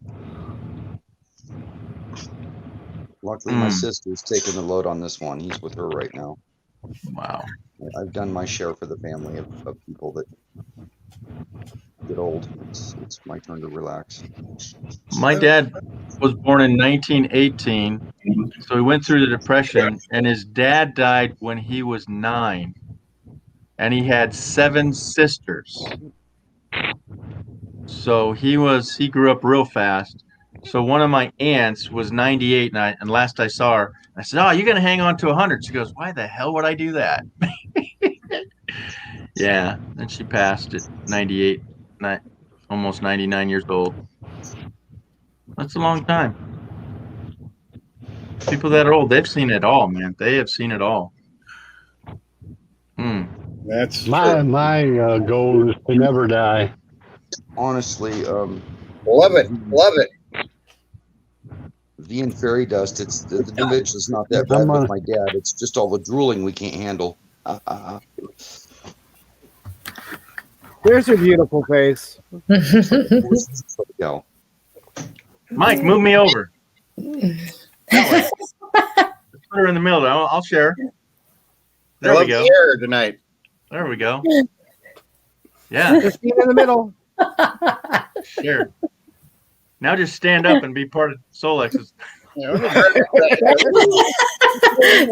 Luckily, my sister's taking the load on this one. He's with her right now. Wow. I've done my share for the family of people that get old. It's my turn to relax. My dad was born in 1918, so he went through the Depression, and his dad died when he was 9, and he had 7 sisters. So he grew up real fast. So one of my aunts was 98, and last I saw her, I said, "Oh, you're gonna hang on to 100." She goes, "Why the hell would I do that?" Yeah, and she passed at 98, almost 99 years old. That's a long time. People that are old, they've seen it all, man. They have seen it all. That's My true. goal is to never die. Honestly, Love it. Love it. V and fairy dust. It's the dementia's not that bad I'm with on- my dad. It's just all the drooling we can't handle. there's your beautiful face. Yeah. Mike, move me over. That way. Let's put her in the middle. I'll share. There I we love go. the air tonight. There we go. Yeah, Just being in the middle. share. Now just stand up and be part of Solex's. You know,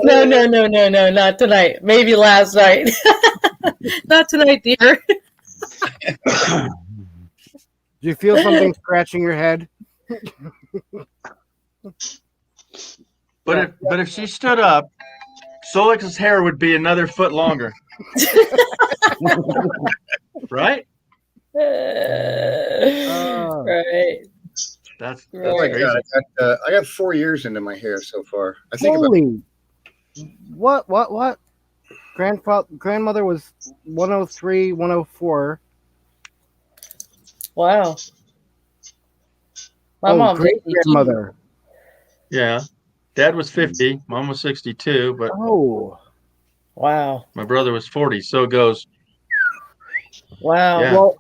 No, not tonight. Maybe last night. Not tonight, dear. Do you feel something scratching your head? But if she stood up, Solex's hair would be another foot longer. Right? Right. That's oh my crazy. God, I got 4 years into my hair so far. I think about Holy! What? Grandmother was 103, 104. Wow. My Oh, mom great grandmother. Yeah. Dad was 50. Mom was 62, but Oh, Wow. my brother was 40. So it goes. Wow. Yeah. well,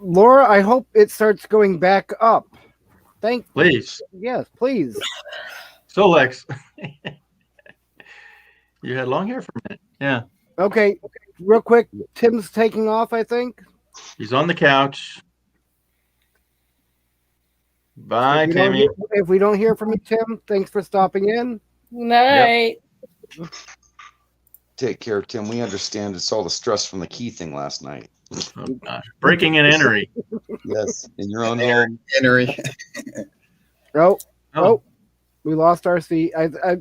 Laura, I hope it starts going back up. Please. Yes, please. Solex. You had long hair for a minute. Yeah. Okay, real quick. Tim's taking off, I think. He's on the couch. Bye, If we don't Timmy. hear- If we don't hear from you, Tim, thanks for stopping in. Night. Take care, Tim. We understand it's all the stress from the key thing last night. Oh, gosh. Breaking and entering. Yes, in your own home. Henry. Oh, we lost RC.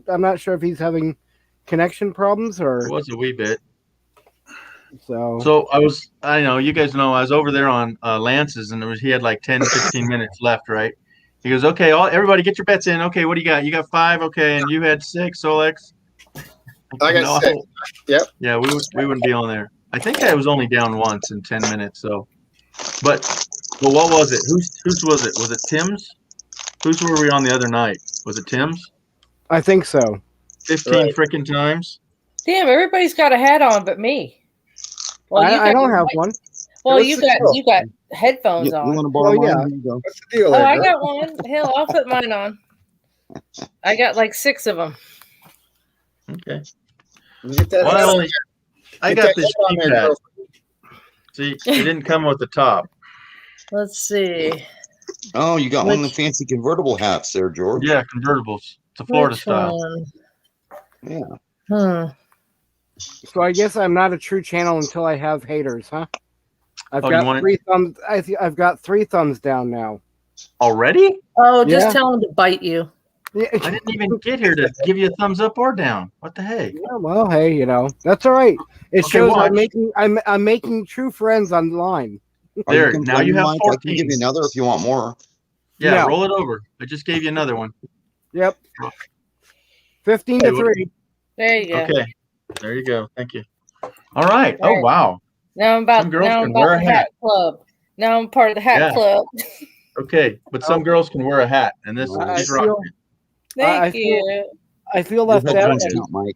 I'm not sure if he's having connection problems or It was a wee bit. so. So I know, you guys know, I was over there on Lance's, and he had like 10, 15 minutes left, right? He goes, "Okay, everybody get your bets in. Okay, what do you got? You got 5, okay, and you had 6, Solex." I got No. 6. Yep. Yeah, we wouldn't be on there. I think I was only down once in 10 minutes, so. But what was it? Whose was it? Was it Tim's? Whose were we on the other night? Was it Tim's? I think so. 15 Right. freaking times? Damn, everybody's got a hat on but me. Well, I don't have one. Well, What's you the got deal? you got headphones You on. want to borrow Oh, yeah. mine? Here you go. What's the deal Oh, there, I girl? got one. Hell, I'll put mine on. I got like 6 of them. Okay. Get that Well, head- I get got that this head on there, keypad. girl. See, it didn't come with the top. Let's see. Oh, you got one of the Which- fancy convertible hats there, George. Yeah, convertibles. It's a Florida Which style. one? Yeah. Hmm. So I guess I'm not a true channel until I have haters, huh? I've Oh, you got want it- 3 thumbs. I've got 3 thumbs down now. Already? Oh, just Yeah. tell him to bite you. Yeah, I didn't even get here to give you a thumbs up or down. What the heck? yeah, well, hey, that's all right. It Okay, shows watch. I'm making true friends online. There, can now you blame have Mike. I can give 14. you another if you want more. Yeah, No. roll it over. I just gave you another one. Yep. 15 Hey, to what- 3. There you go. Okay. There you go. Thank you. All right. All Oh, right. wow. Now I'm about, Some girls now I'm can about wear a the hat hat. club. Now I'm part of the hat Yeah. club. Okay. But some girls can wear a hat, and this I she's feel- rocking. Thank I feel- you. I feel Your left out. headphones count, Mike.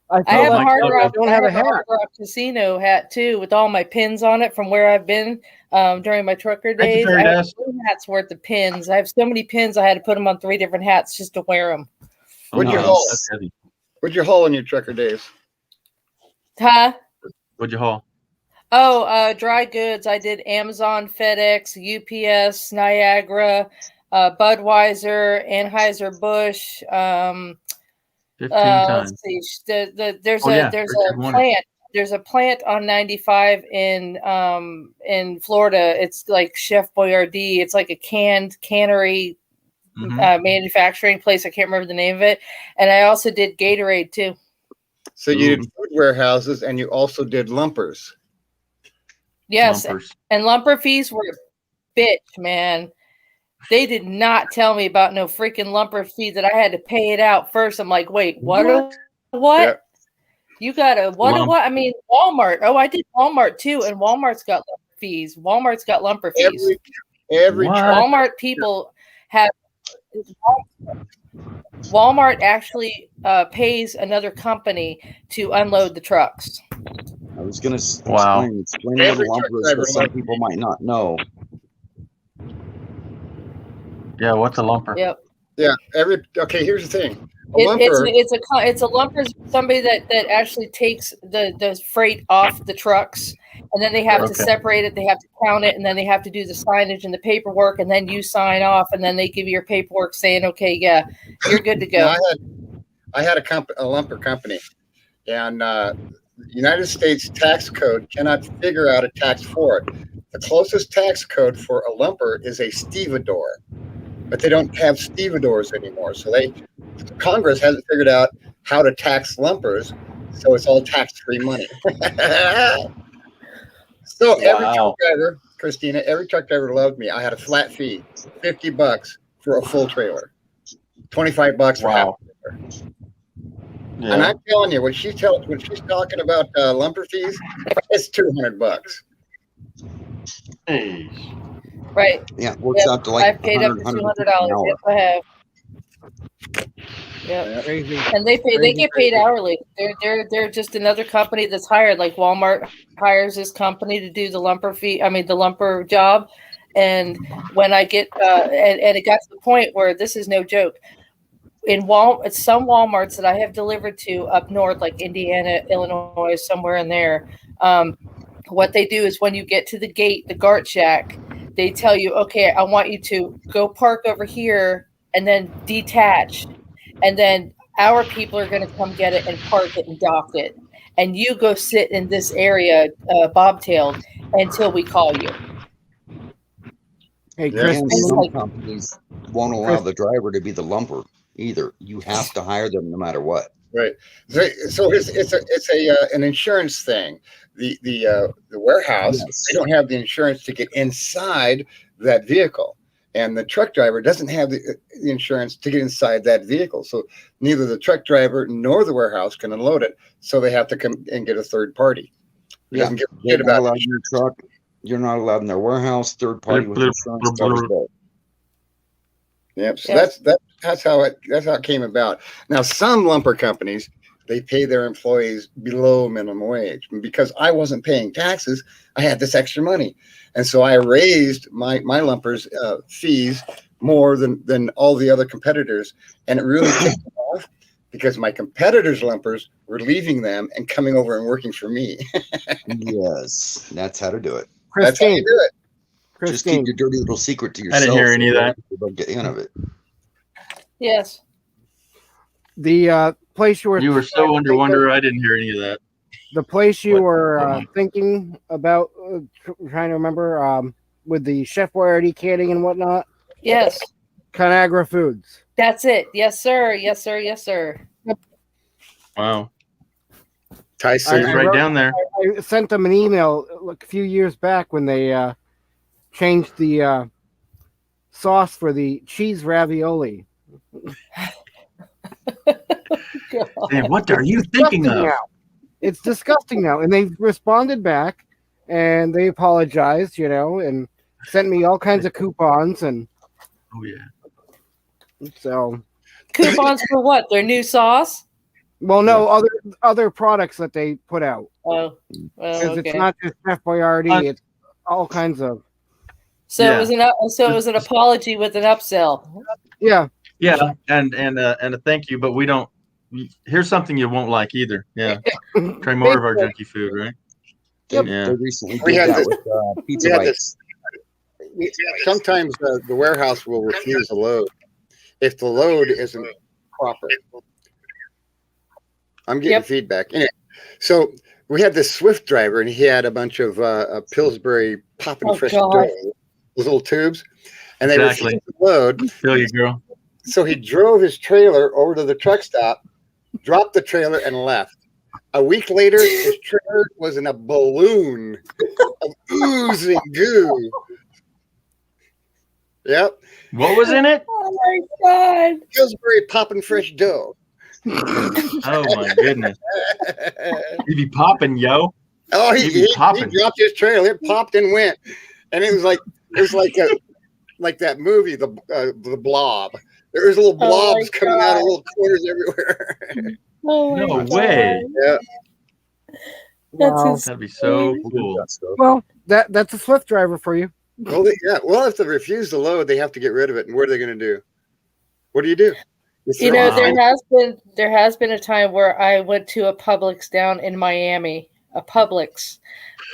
I I feel have a left Hard out. I Rock. don't I have a have a Hard hat. Rock Casino hat too, with all my pins on it from where I've been during my trucker Thank you, days. Fairy I have Dust. 3 hats worth of pins. I have so many pins. I had to put them on 3 different hats just to wear them. What'd you wow, haul? that's heavy. What'd you haul in your trucker days? Huh? What'd you haul? Oh, dry goods. I did Amazon, FedEx, UPS, Niagara, Budweiser, Anheuser-Busch. 15 times. Let's see. There's Oh, yeah, there's Richard a Warner. plant. There's a plant on 95 in Florida. It's like Chef Boyardee. It's like a cannery Mhm. manufacturing place. I can't remember the name of it. And I also did Gatorade too. So you Ooh. did food warehouses and you also did lumpers. Yes, Lumpers. and lumper fees were a bitch, man. They did not tell me about no freaking lumper fee that I had to pay it out first. I'm like, wait, what? What? Yeah. You got a what? Lump. What? I mean, Walmart. Oh, I did Walmart too, and Walmart's got lumper fees. Walmart's got lumper fees. Every What? truck, Walmart people have. Walmart actually pays another company to unload the trucks. I was going to Wow. explain what a Every lumper truck is driver because some loves people might not know. Yeah, what's a lumper? Yep. okay, here's the thing. A lumper, It's a lumper is somebody that actually takes the freight off the trucks, and then they have to Okay. separate it, they have to count it, and then they have to do the signage and the paperwork, and then you sign off, and then they give you your paperwork saying, okay, yeah, you're good to go. now I had a lumper company, and the United States tax code cannot figure out a tax for it. The closest tax code for a lumper is a stevedore, but they don't have stevedores anymore. So Congress hasn't figured out how to tax lumpers, so it's all tax-free money. So every Wow. truck driver, Christina, every truck driver loved me. I had a flat fee, $50 for a full trailer, $25 for half. Wow. And Yeah. I'm telling you, when she's talking about lumper fees, it's $200. Hey. Right. Yeah, it works Yep, out to like I've paid up to $100 $200. an hour. Yes, I have. Yep. Crazy. And they get paid hourly. They're just another company that's hired. Like Walmart hires this company to do the lumper the lumper job. And when I get and it got to the point where this is no joke. In some Walmarts that I have delivered to up north, like Indiana, Illinois, somewhere in there, what they do is when you get to the gate, the guard shack, they tell you, okay, I want you to go park over here and then detach. And then our people are going to come get it and park it and dock it. And you go sit in this area, bobtailed, until we call you. Hey, Yeah. Chris. And It's some like- companies won't allow the driver to be the lumper either. You have to hire them no matter what. Right. So it's an insurance thing. The warehouse, Yes. they don't have the insurance to get inside that vehicle, and the truck driver doesn't have the insurance to get inside that vehicle. So neither the truck driver nor the warehouse can unload it. So they have to come and get a third party. Who Yeah. doesn't give a You're shit not about allowed it. in your truck. You're not allowed in their warehouse. Third party with Blip, insurance blip, covers blip. both. Yep. So Yeah. that's how it came about. Now some lumper companies, they pay their employees below minimum wage. And because I wasn't paying taxes, I had this extra money, and so I raised my lumpers fees more than all the other competitors, and it really kicked them off because my competitors' lumpers were leaving them and coming over and working for me. Yes, that's how to do it. That's how you Christine. do it. Just Christine. keep your dirty little secret to I yourself. didn't hear any of so that. people don't get in of it. Yes. The place you were You were so under wonder. I didn't hear any of that. the place you What- were what, Mike? thinking about, trying to remember, with the Chef Boyardee canning and whatnot. Yes, Conagra Foods. that's it. Yes, sir. Yes, sir. Yes, sir. Wow. Tyson. It's I right wrote- down there. I sent them an email a few years back when they changed the sauce for the cheese ravioli. Man, what are you thinking Disgusting of? now. It's disgusting now, and they've responded back and they apologized, and sent me all kinds of coupons, and Oh yeah. so. Coupons for what? Their new sauce? Well, no, other products that they put out. Oh, Because okay. it's not just Chef Boyardee, it's all kinds of. So Yeah. it was an apology with an upsell. Yeah, Yeah, and a thank you, but we don't. Here's something you won't like either. Yeah, try more of our junky food, right? They, Yeah. they recently We did had that this- with Pizza we had Bites. Sometimes the warehouse will refuse a load if the load isn't proper. I'm getting Yep. feedback. Anyway, so we had this Swift driver, and he had a bunch of Pillsbury popping Oh, fresh God. dough, those little tubes, and they Exactly. refused to load. Feel you, girl. So he drove his trailer over to the truck stop, dropped the trailer, and left. A week later, his trailer was in a balloon of oozing goo. Yep, What was in it? Oh my god! Pillsbury popping fresh dough. Oh my goodness. You be popping, yo. Oh, He be he popping. dropped his trailer. It popped and went, and it was like like that movie, the Blob. There was little Oh, blobs my coming out of God. little corners everywhere. Oh my No God. way. Yeah, That's wow. his- That'd be so cool. Well, that's a Swift driver for you. well, if they refuse to load, they have to get rid of it. And what are they going to do? What do? You You know, throw it there has been a time where I went to a Publix down in Miami, a Publix,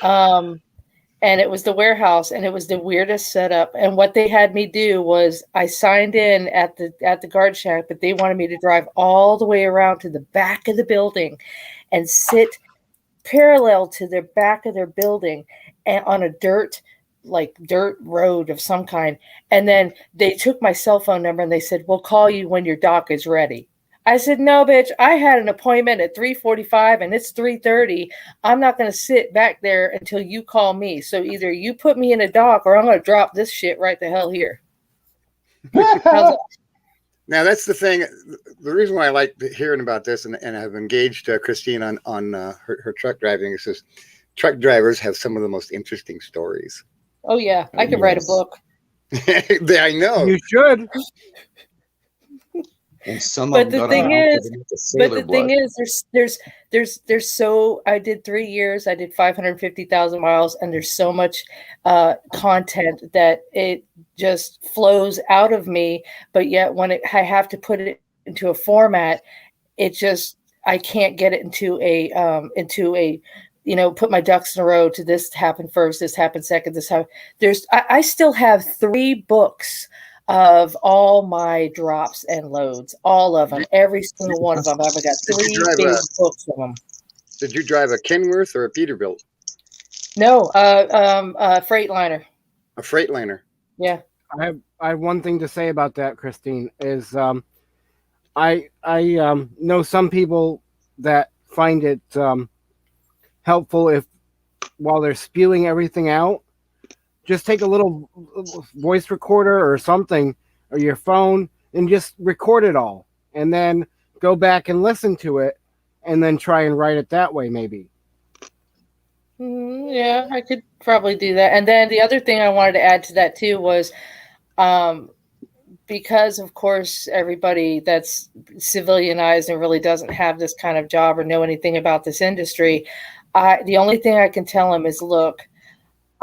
and it was the warehouse, and it was the weirdest setup. And what they had me do was I signed in at the guard shack, but they wanted me to drive all the way around to the back of the building and sit parallel to the back of their building and on a dirt road of some kind. And then they took my cell phone number and they said, "We'll call you when your dock is ready." I said, "No, bitch, I had an appointment at 3:45 and it's 3:30. I'm not going to sit back there until you call me. So either you put me in a dock or I'm going to drop this shit right the hell here." How's that? Now that's the thing. The reason why I like hearing about this, and I've engaged Christine on her truck driving, is this: truck drivers have some of the most interesting stories. Oh, yeah, I could write a Yes. book. I know. You should. And some But of the them got thing on is- with the But sailor the blood. thing is, there's so I did 3 years, I did 550,000 miles, and there's so much content that it just flows out of me. But yet, when I have to put it into a format, it just I can't get it into a put my ducks in a row to this happened first, this happened second, this happened. I still have 3 books of all my drops and loads, all of them, every single one of them. I've got Did you 3 drive big a- books of them. Did you drive a Kenworth or a Peterbilt? No, Freightliner. A Freightliner. Yeah. I have one thing to say about that, Christine, is I know some people that find it helpful if while they're spewing everything out, just take a little voice recorder or something or your phone and just record it all and then go back and listen to it and then try and write it that way maybe. Yeah, I could probably do that. And then the other thing I wanted to add to that too was because of course everybody that's civilianized and really doesn't have this kind of job or know anything about this industry, the only thing I can tell them is, look,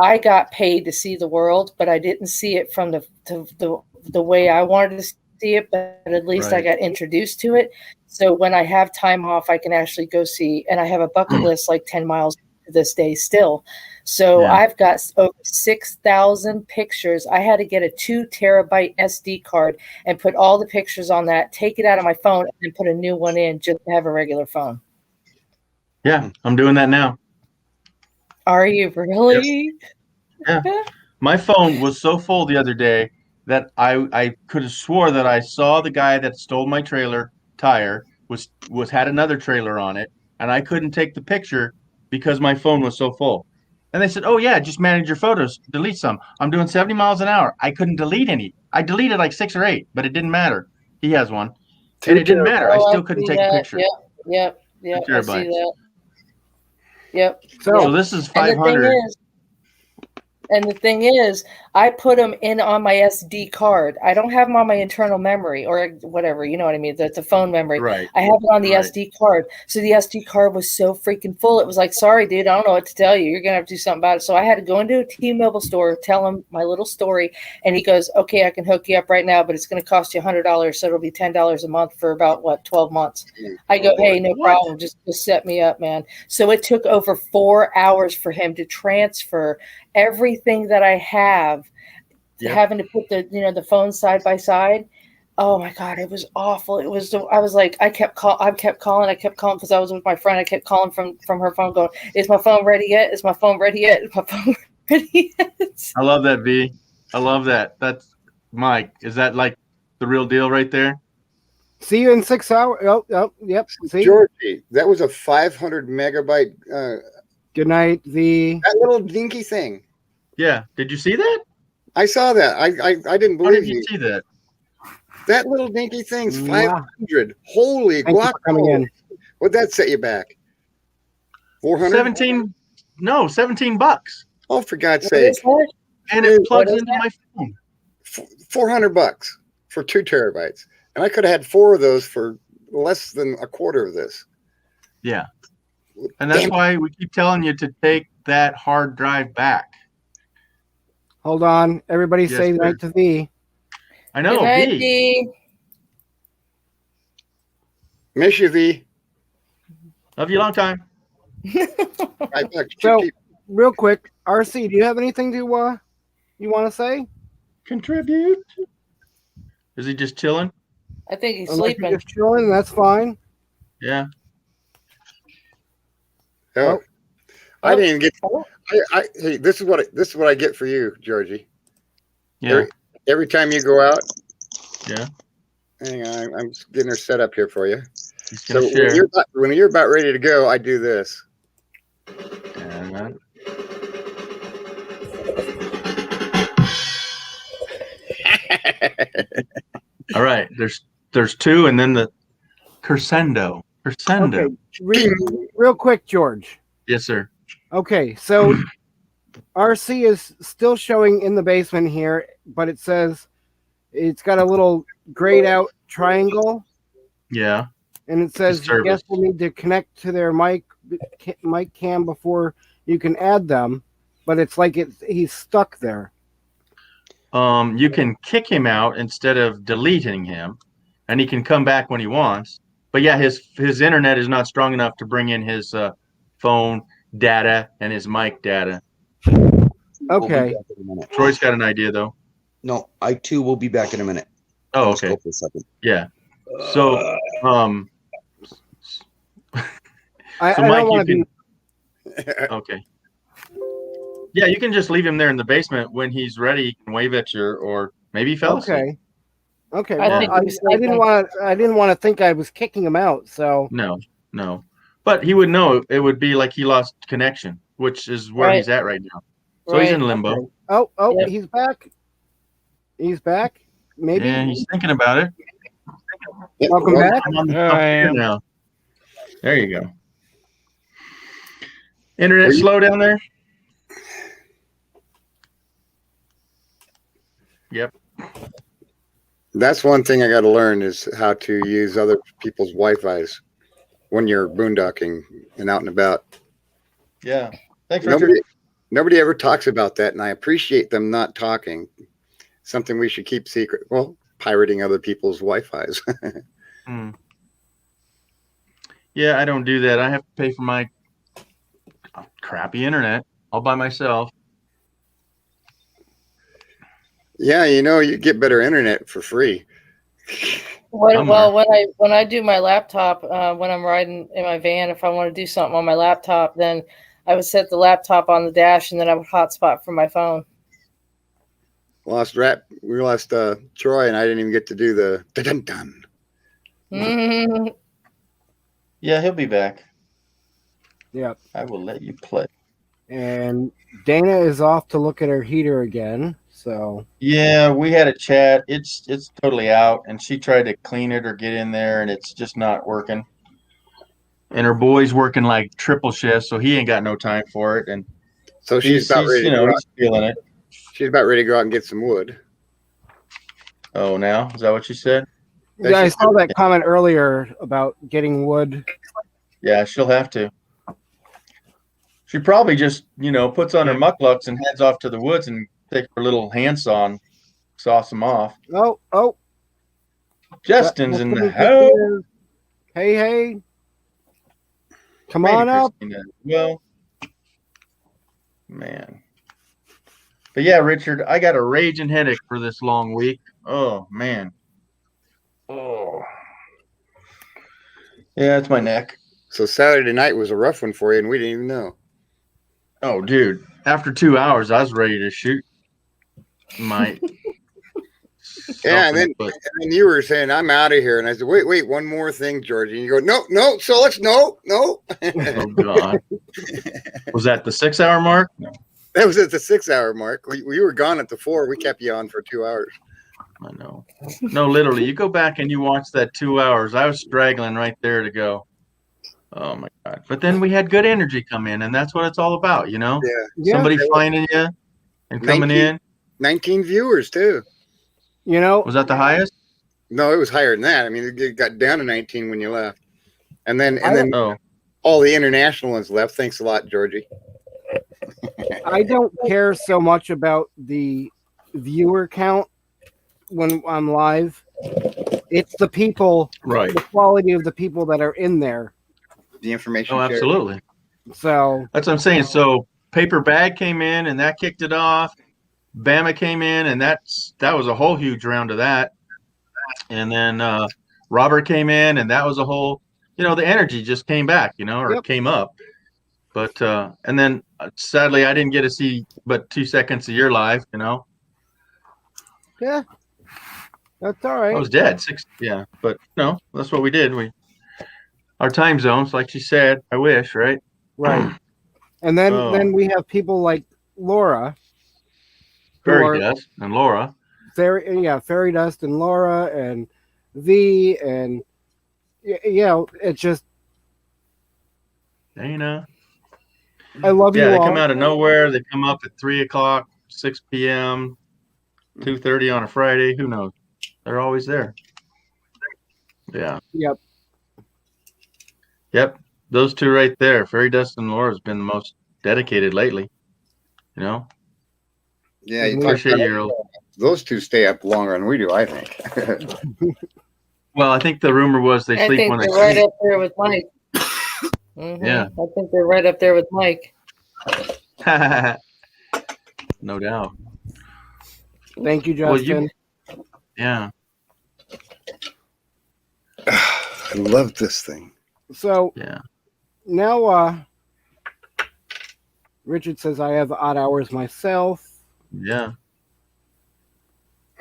I got paid to see the world, but I didn't see it from the way I wanted to see it, but at least I Right. got introduced to it. So when I have time off, I can actually go see, and I have a bucket list like 10 miles to this day still. So Yeah. I've got over 6,000 pictures. I had to get a 2 terabyte SD card and put all the pictures on that, take it out of my phone, and then put a new one in just to have a regular phone. Yeah, I'm doing that now. Are you really? My phone was so full the other day that I could have swore that I saw the guy that stole my trailer tire had another trailer on it, and I couldn't take the picture because my phone was so full. And they said, "Oh yeah, just manage your photos, delete some." I'm doing 70 miles an hour. I couldn't delete any. I deleted like 6 or 8, but it didn't matter. He has one, and it didn't matter. I Oh, still couldn't see take a that. picture. Yep. I see 2 terabytes. that. Yep. So this is And the 500. thing is, I put them in on my SD card. I don't have them on my internal memory or whatever, you know what I mean? The phone memory. Right. I have it on the Right. SD card. So the SD card was so freaking full. It was like, sorry, dude, I don't know what to tell you. You're going to have to do something about it. So I had to go into a T-Mobile store, tell him my little story. And he goes, okay, I can hook you up right now, but it's going to cost you $100. So it'll be $10 a month for about, 12 months. I go, hey, no problem. Just set me up, man. So it took over 4 hours for him to transfer everything that I have, having to put the phone side by side. Oh my God, it was awful. It was. I was like, I kept calling because I was with my friend. I kept calling from her phone, going, "Is my phone ready yet? Is my phone ready yet? Is my phone ready yet?" I love that, V. I love that. That's Mike. Is that like the real deal right there? See you in 6 hours. Oh, yep. See, Georgie, that was a 500 megabyte. good night. That little dinky thing. Yeah. Did you see that? I saw that. I didn't How did believe you you. see that? That little dinky thing's Mwah. 500. Holy Thank you for coming guac! in. What'd that set you back? 400. 17 bucks. Oh, for God's What sake! is that? And it plugs What is into my phone. $400 for 2 terabytes, and I could have had 4 of those for less than a quarter of this. Yeah. And that's Damn. why we keep telling you to take that hard drive back. Hold on. Everybody Yes, say sir. night to V. I know. Good night, V. Dee. Miss you, V. Love you a long time. Right back. So, real quick, RC, do you have anything to you want to say? Contribute. Is he just chilling? I think he's Unless you're sleeping. just chilling, that's fine. Yeah. Oh, I didn't even get. Oh. Hey, this is what I get for you, Georgie. Yeah. Every time you go out. Yeah. Hang on, I'm just getting her set up here for you. He's So gonna share. when you're about ready to go, I do this. And all right. There's 2, and then the crescendo. Crescendo. Okay. Real quick, George. Yes, sir. Okay, so RC is still showing in the basement here, but it says it's got a little grayed out triangle, Yeah. and it says Service. guests will need to connect to their mic cam before you can add them, but it's like he's stuck there. You can kick him out instead of deleting him, and he can come back when he wants. But yeah, his internet is not strong enough to bring in his phone data and his mic data. We'll be Okay. back in a minute. Troy's got an idea though. No, I too will be back in a minute. Oh, Let's okay. go for a second. Yeah. So, I So, don't Mike, want to you be. okay. Yeah, you can just leave him there in the basement. When he's ready, he can wave at you, or maybe he fell asleep. Okay. Okay. I Well, think I, he was I didn't sleeping. want to. I didn't want to think I was kicking him out. So No. But he would know. It would be like he lost connection, which is where Right. he's at right now. So he's Right. in limbo. okay. Oh, Yep. he's back. He's back. Maybe. Yeah, he's thinking about it. Welcome back. I'm on the Here top I here am. now. There you go. Internet slow down there? Yep. That's one thing I got to learn is how to use other people's Wi-Fi's when you're boondocking and out and about. Yeah. Thanks, Richard. Nobody ever talks about that, and I appreciate them not talking. Something we should keep secret. Well, pirating other people's Wi-Fi's. Hmm. Yeah, I don't do that. I have to pay for my crappy internet all by myself. Yeah, you get better internet for free. Well, when I do my laptop, when I'm riding in my van, if I want to do something on my laptop, then I would set the laptop on the dash, and then I would hotspot from my phone. We lost Troy, and I didn't even get to do the dun-dun-dun. Mhm. Yeah, he'll be back. Yep. I will let you play. And Dana is off to look at her heater again. So Yeah, we had a chat. It's totally out, and she tried to clean it or get in there, and it's just not working. And her boy's working like triple shifts, so he ain't got no time for it. And So she's about ready to go out. he's feeling it. She's about ready to go out and get some wood. Oh, now is that what you said? yeah, I saw that comment earlier about getting wood. Yeah, she'll have to. She probably just puts on her mucklucks and heads off to the woods and takes her little handsaw and saws them off. Oh, Justin's in the That's house. Hey, come Maybe on up. Christina. Well, man. But yeah, Richard, I got a raging headache for this long week. Oh man. Oh. Yeah, it's my neck. So Saturday night was a rough one for you, and we didn't even know. Oh, dude. After 2 hours, I was ready to shoot my. Yeah, and then you were saying, I'm out of here. And I said, wait, one more thing, Georgie. And you go, no, so let's, no. Oh, God. Was that the 6 hour mark? No. That was at the 6 hour mark. We were gone at the 4. We kept you on for 2 hours. I know. No, literally, you go back and you watch that 2 hours. I was straggling right there to go. Oh, my God. But then we had good energy come in, and that's what it's all about, Yeah. Somebody finding you and coming in. 19 viewers, too. Was that the highest? No, it was higher than that. I mean, it got down to 19 when you left. And then Oh. all the international ones left. Thanks a lot, Georgie. I don't care so much about the viewer count when I'm live. It's the people, Right. the quality of the people that are in there. The information. Oh, shared. absolutely. So That's what I'm saying. So Paper Bag came in and that kicked it off. Bama came in and that was a whole huge round of that. And then Robert came in and that was a whole, the energy just came back, or Yep. came up. But and then sadly I didn't get to see but 2 seconds of your live, yeah, that's all right. I was dead. But no, that's what we did. Our time zones, like she said, I wish, right? Right. And then Oh. then we have people like Laura. who Fairy are- Dust and Laura. Fairy Dust and Laura and V and it's just Dana. I love you Yeah, they all. come out of nowhere. They come up at 3 o'clock, 6 p.m., 2:30 on a Friday. Who knows? They're always there. Yeah. Yep. Those two right there, Fairy Dust and Laura, has been the most dedicated lately. Yeah, you We talk Appreciate about your. those two stay up longer than we do, I think. Well, I think the rumor was they I sleep think when they they're right sleep. up there with Mike. Mhm. Yeah. I think they're right up there with Mike. No doubt. Thank you, Well, Justin. Yeah. I love this thing. So Yeah. now Richard says I have odd hours myself. Yeah.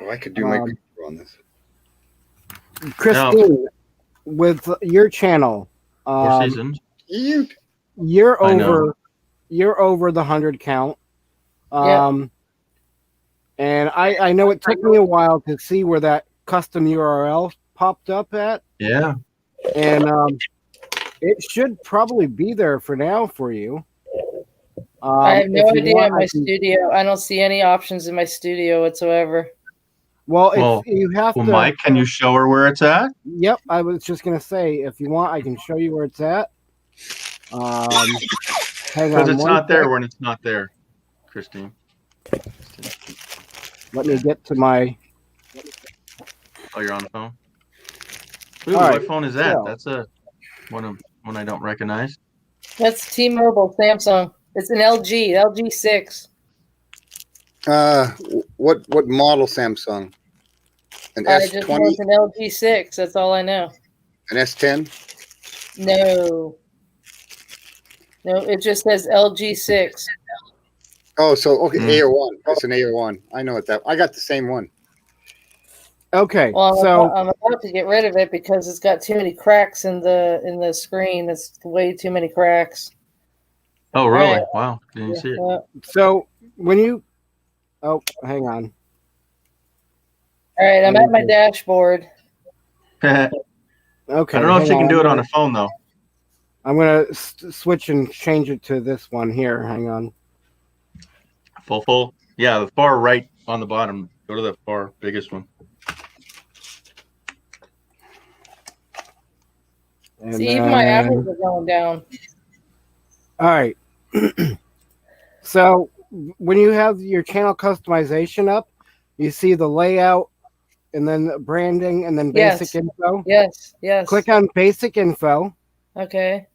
Oh, I could do my Um, picture on this. Christine, with your channel, Four seasons. You you're I know. over the 100 count. Yeah. And I know it took me a while to see where that custom URL popped up at, Yeah. and it should probably be there for now for you. I have no if you idea want, in my I can- studio. I don't see any options in my studio whatsoever. Well, Well, you have Well, to. Mike, can you show her where it's at? Yep, I was just gonna say, if you want, I can show you where it's at. Hang Because on it's one not there sec. when it's not there, Christine. Let me get to my. Oh, you're on the phone? Ooh, All what right, phone is that? so- That's one I don't recognize. That's T-Mobile, Samsung. It's an LG 6. What model Samsung? An I just know S20, it's an LG 6. That's all I know. an S10? No, it just says LG 6. Oh, so okay, Mm. AO1. It's an AO1. I know what that. I got the same one. Okay, Well, so I'm about to get rid of it because it's got too many cracks in the screen. It's way too many cracks. Oh, really? Right. Wow. Didn't see it. so when you hang on. All right, I'm at my dashboard. I Okay, don't know if hang she can on. do it on a phone though. I'm gonna switch and change it to this one here. Hang on. Full. Yeah, the far right on the bottom. Go to the far biggest one. And See, even my then- apples are going down. All right. So when you have your channel customization up, you see the layout and then the branding and then basic Yes. info. Yes. Click on basic info Okay.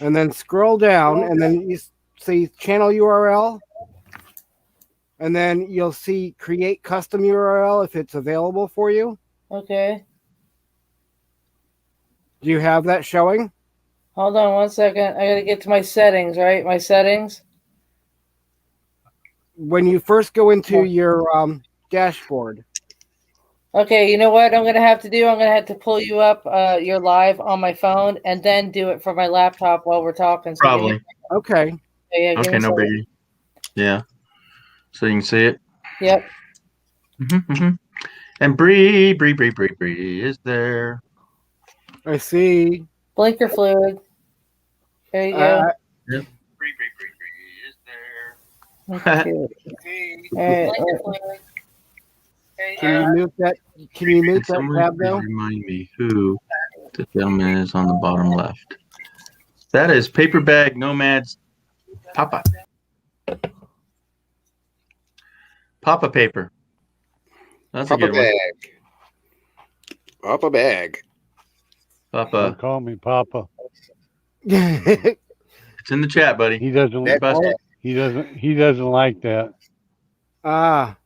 and then scroll down and then you see channel URL. And then you'll see create custom URL if it's available for you. Okay. Do you have that showing? Hold on 1 second. I gotta get to my settings, right? My settings. When you first go into your dashboard. Okay, you know what I'm gonna have to do? I'm gonna have to pull you up. You're live on my phone, and then do it for my laptop while we're talking. So give me- Probably. Okay. yeah, give Okay, me no some- biggie. Yeah. So you can see it. Yep. And Bree is there. I see. Blinker fluid. There you go. Bree is there. Okay. All right. Can you mute that? Can you mute that Someone tab please though? remind me who the gentleman is on the bottom left. That is Paper Bag Nomads Papa. Papa Paper. That's Papa a good one. bag. Papa bag. Don't Papa. call me Papa. It's in the chat, buddy. He doesn't. That- Busted. He doesn't like that. Ah,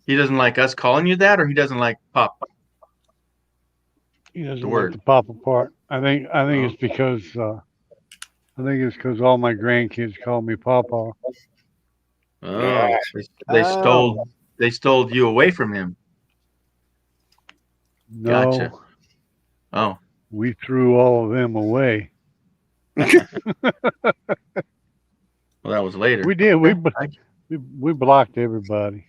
He doesn't like us calling you that, or he doesn't like Papa. He doesn't The like word. the Papa part. I think Oh. it's because all my grandkids call me Papa. Oh, Yeah. they stole you away from him. No, Gotcha. Oh, we threw all of them away. well, that was later. We did. We blocked everybody.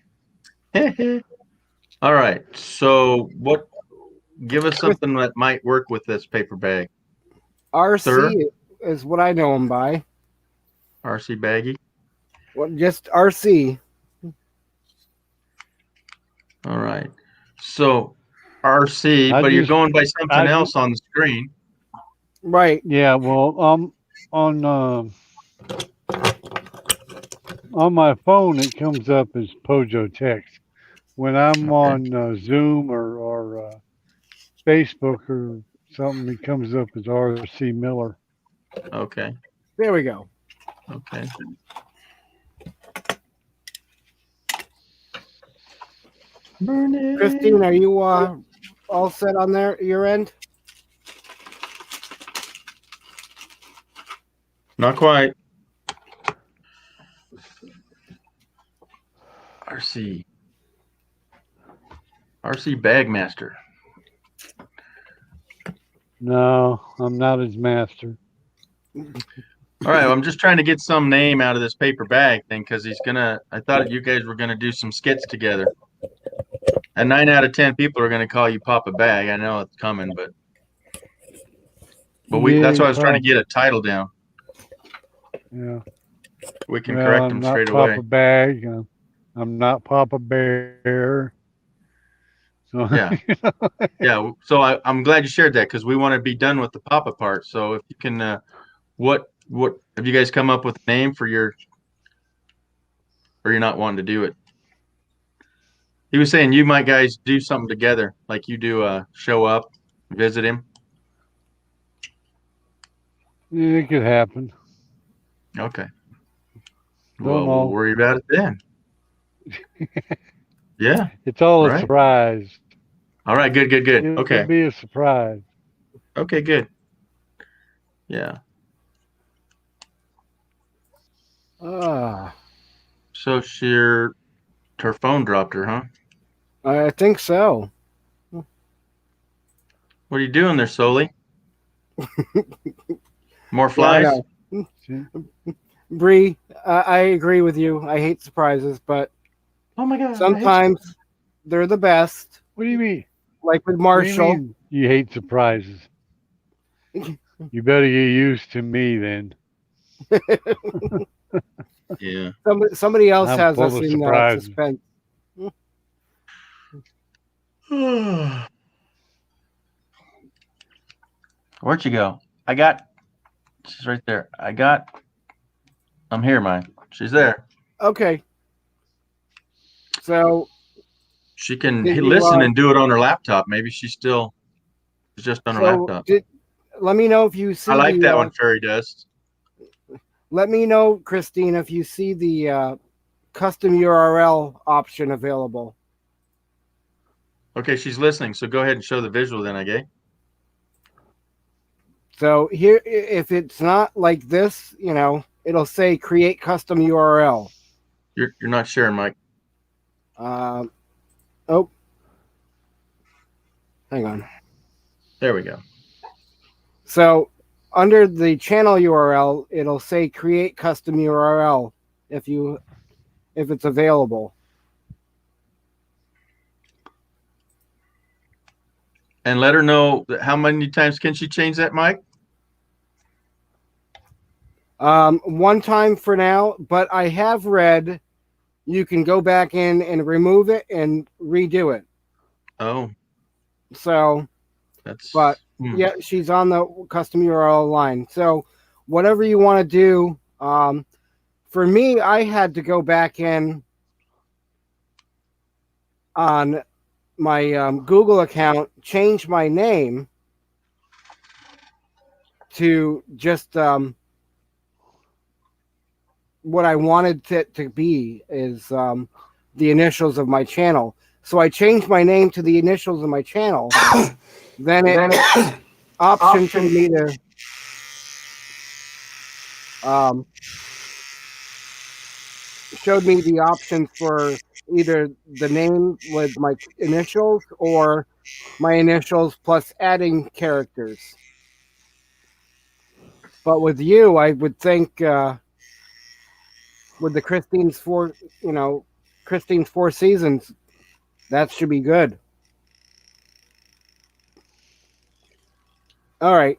All right. So, what? Give us something that might work with this paper bag. RC Sir? is what I know him by. RC baggy. Well, just RC. All right. So, RC, I but you're just- going by something I else on the screen. Right. Yeah. Well, on my phone it comes up as Pojo Text. When I'm Okay. on Zoom or Facebook or something, it comes up as RC Miller. Okay. There we go. Okay. Christine, are you all set on your end? Not quite. RC. RC Bagmaster. No, I'm not his master. All right, well, I'm just trying to get some name out of this paper bag thing because I thought you guys were gonna do some skits together. And 9 out of 10 people are gonna call you Papa Bag. I know it's coming, but that's why I was trying to get a title down. Yeah. We can Well, correct I'm them not straight Papa away. Bag. I'm not Papa Bear. So, Yeah. Yeah. So I'm glad you shared that because we want to be done with the Papa part. So if you can, what have you guys come up with a name for your, or you're not wanting to do it? He was saying you might guys do something together, like you do show up, visit him. It could happen. Okay. Don't Well, know. we'll worry about it then. Yeah. It's all a Right. surprise. All right. Good. It'll Okay. be a surprise. Okay. Good. Yeah. So her phone dropped her, huh? I think so. What are you doing there, Soli? More flies? Yeah, I know. Bree, I agree with you. I hate surprises, but Oh my God. sometimes they're the best. What do you mean? Like with What do you Marshall. mean you hate surprises? You better get used to me then. Yeah. Somebody else I'm has full us of in surprises. suspense. Where'd you go? She's right there. I'm here, Mike. She's there. Okay. So She can Did you, listen and do it on her laptop. Maybe she's just on her laptop. let me know if you see. I like that one, Fairy Dust. Let me know, Christine, if you see the custom URL option available. Okay, she's listening. So go ahead and show the visual then, I guess. So here, if it's not like this, it'll say create custom URL. You're not sharing, Mike. Oh, hang on. There we go. So under the channel URL, it'll say create custom URL if it's available. And let her know how many times can she change that, Mike? One time for now, but I have read you can go back in and remove it and redo it. Oh, So, that's. yeah, she's on the custom URL line. So, whatever you want to do. For me, I had to go back in on my Google account, change my name to just what I wanted it to be is the initials of my channel. So I changed my name to the initials of my channel. Then it optioned me to showed me the options for either the name with my initials or my initials plus adding characters. But with you, I would think with the Christine's Four Seasons, that should be good. All right.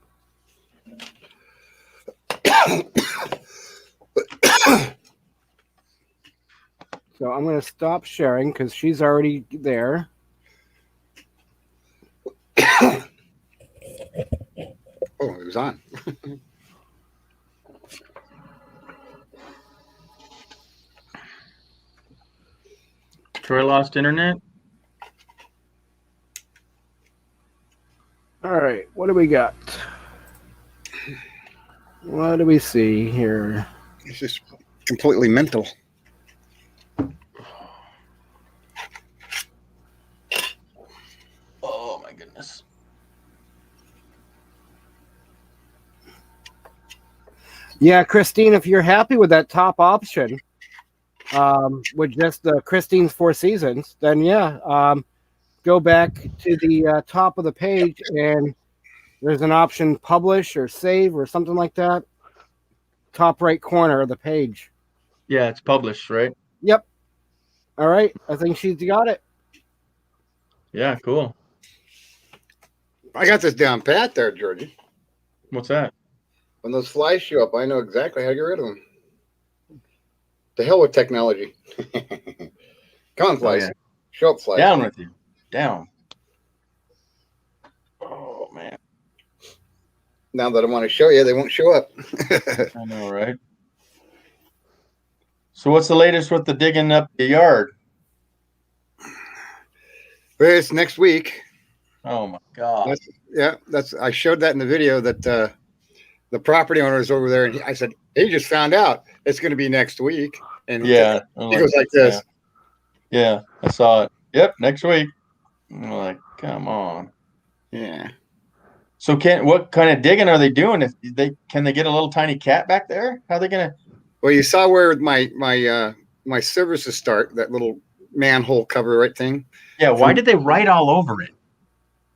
So I'm going to stop sharing because she's already there. Oh, it was on. Troy lost internet? All right. What do we got? What do we see here? It's just completely mental. Oh, my goodness. Yeah, Christine, if you're happy with that top option, with just the Christine's Four Seasons, then yeah, go back to the top of the page and there's an option publish or save or something like that. Top right corner of the page. Yeah, it's published, right? Yep. All right. I think she's got it. Yeah, cool. I got this down pat there, Georgie. What's that? When those flies show up, I know exactly how to get rid of them. The hell with technology. Come on, flies. yeah. Show up, flies. Down with you. Down. Oh, man. Now that I want to show you, they won't show up. I know, right? So what's the latest with the digging up the yard? But it's next week. Oh, my God. I showed that in the video that the property owner is over there, and I said, he just found out it's going to be next week. And Yeah. he goes like this. Yeah, I saw it. Yep, next week. I'm like, come on. Yeah. So what kind of digging are they doing? Can they get a little tiny cat back there? How are they gonna? Well, you saw where my services start, that little manhole cover right thing, Yeah, why did they write all over it?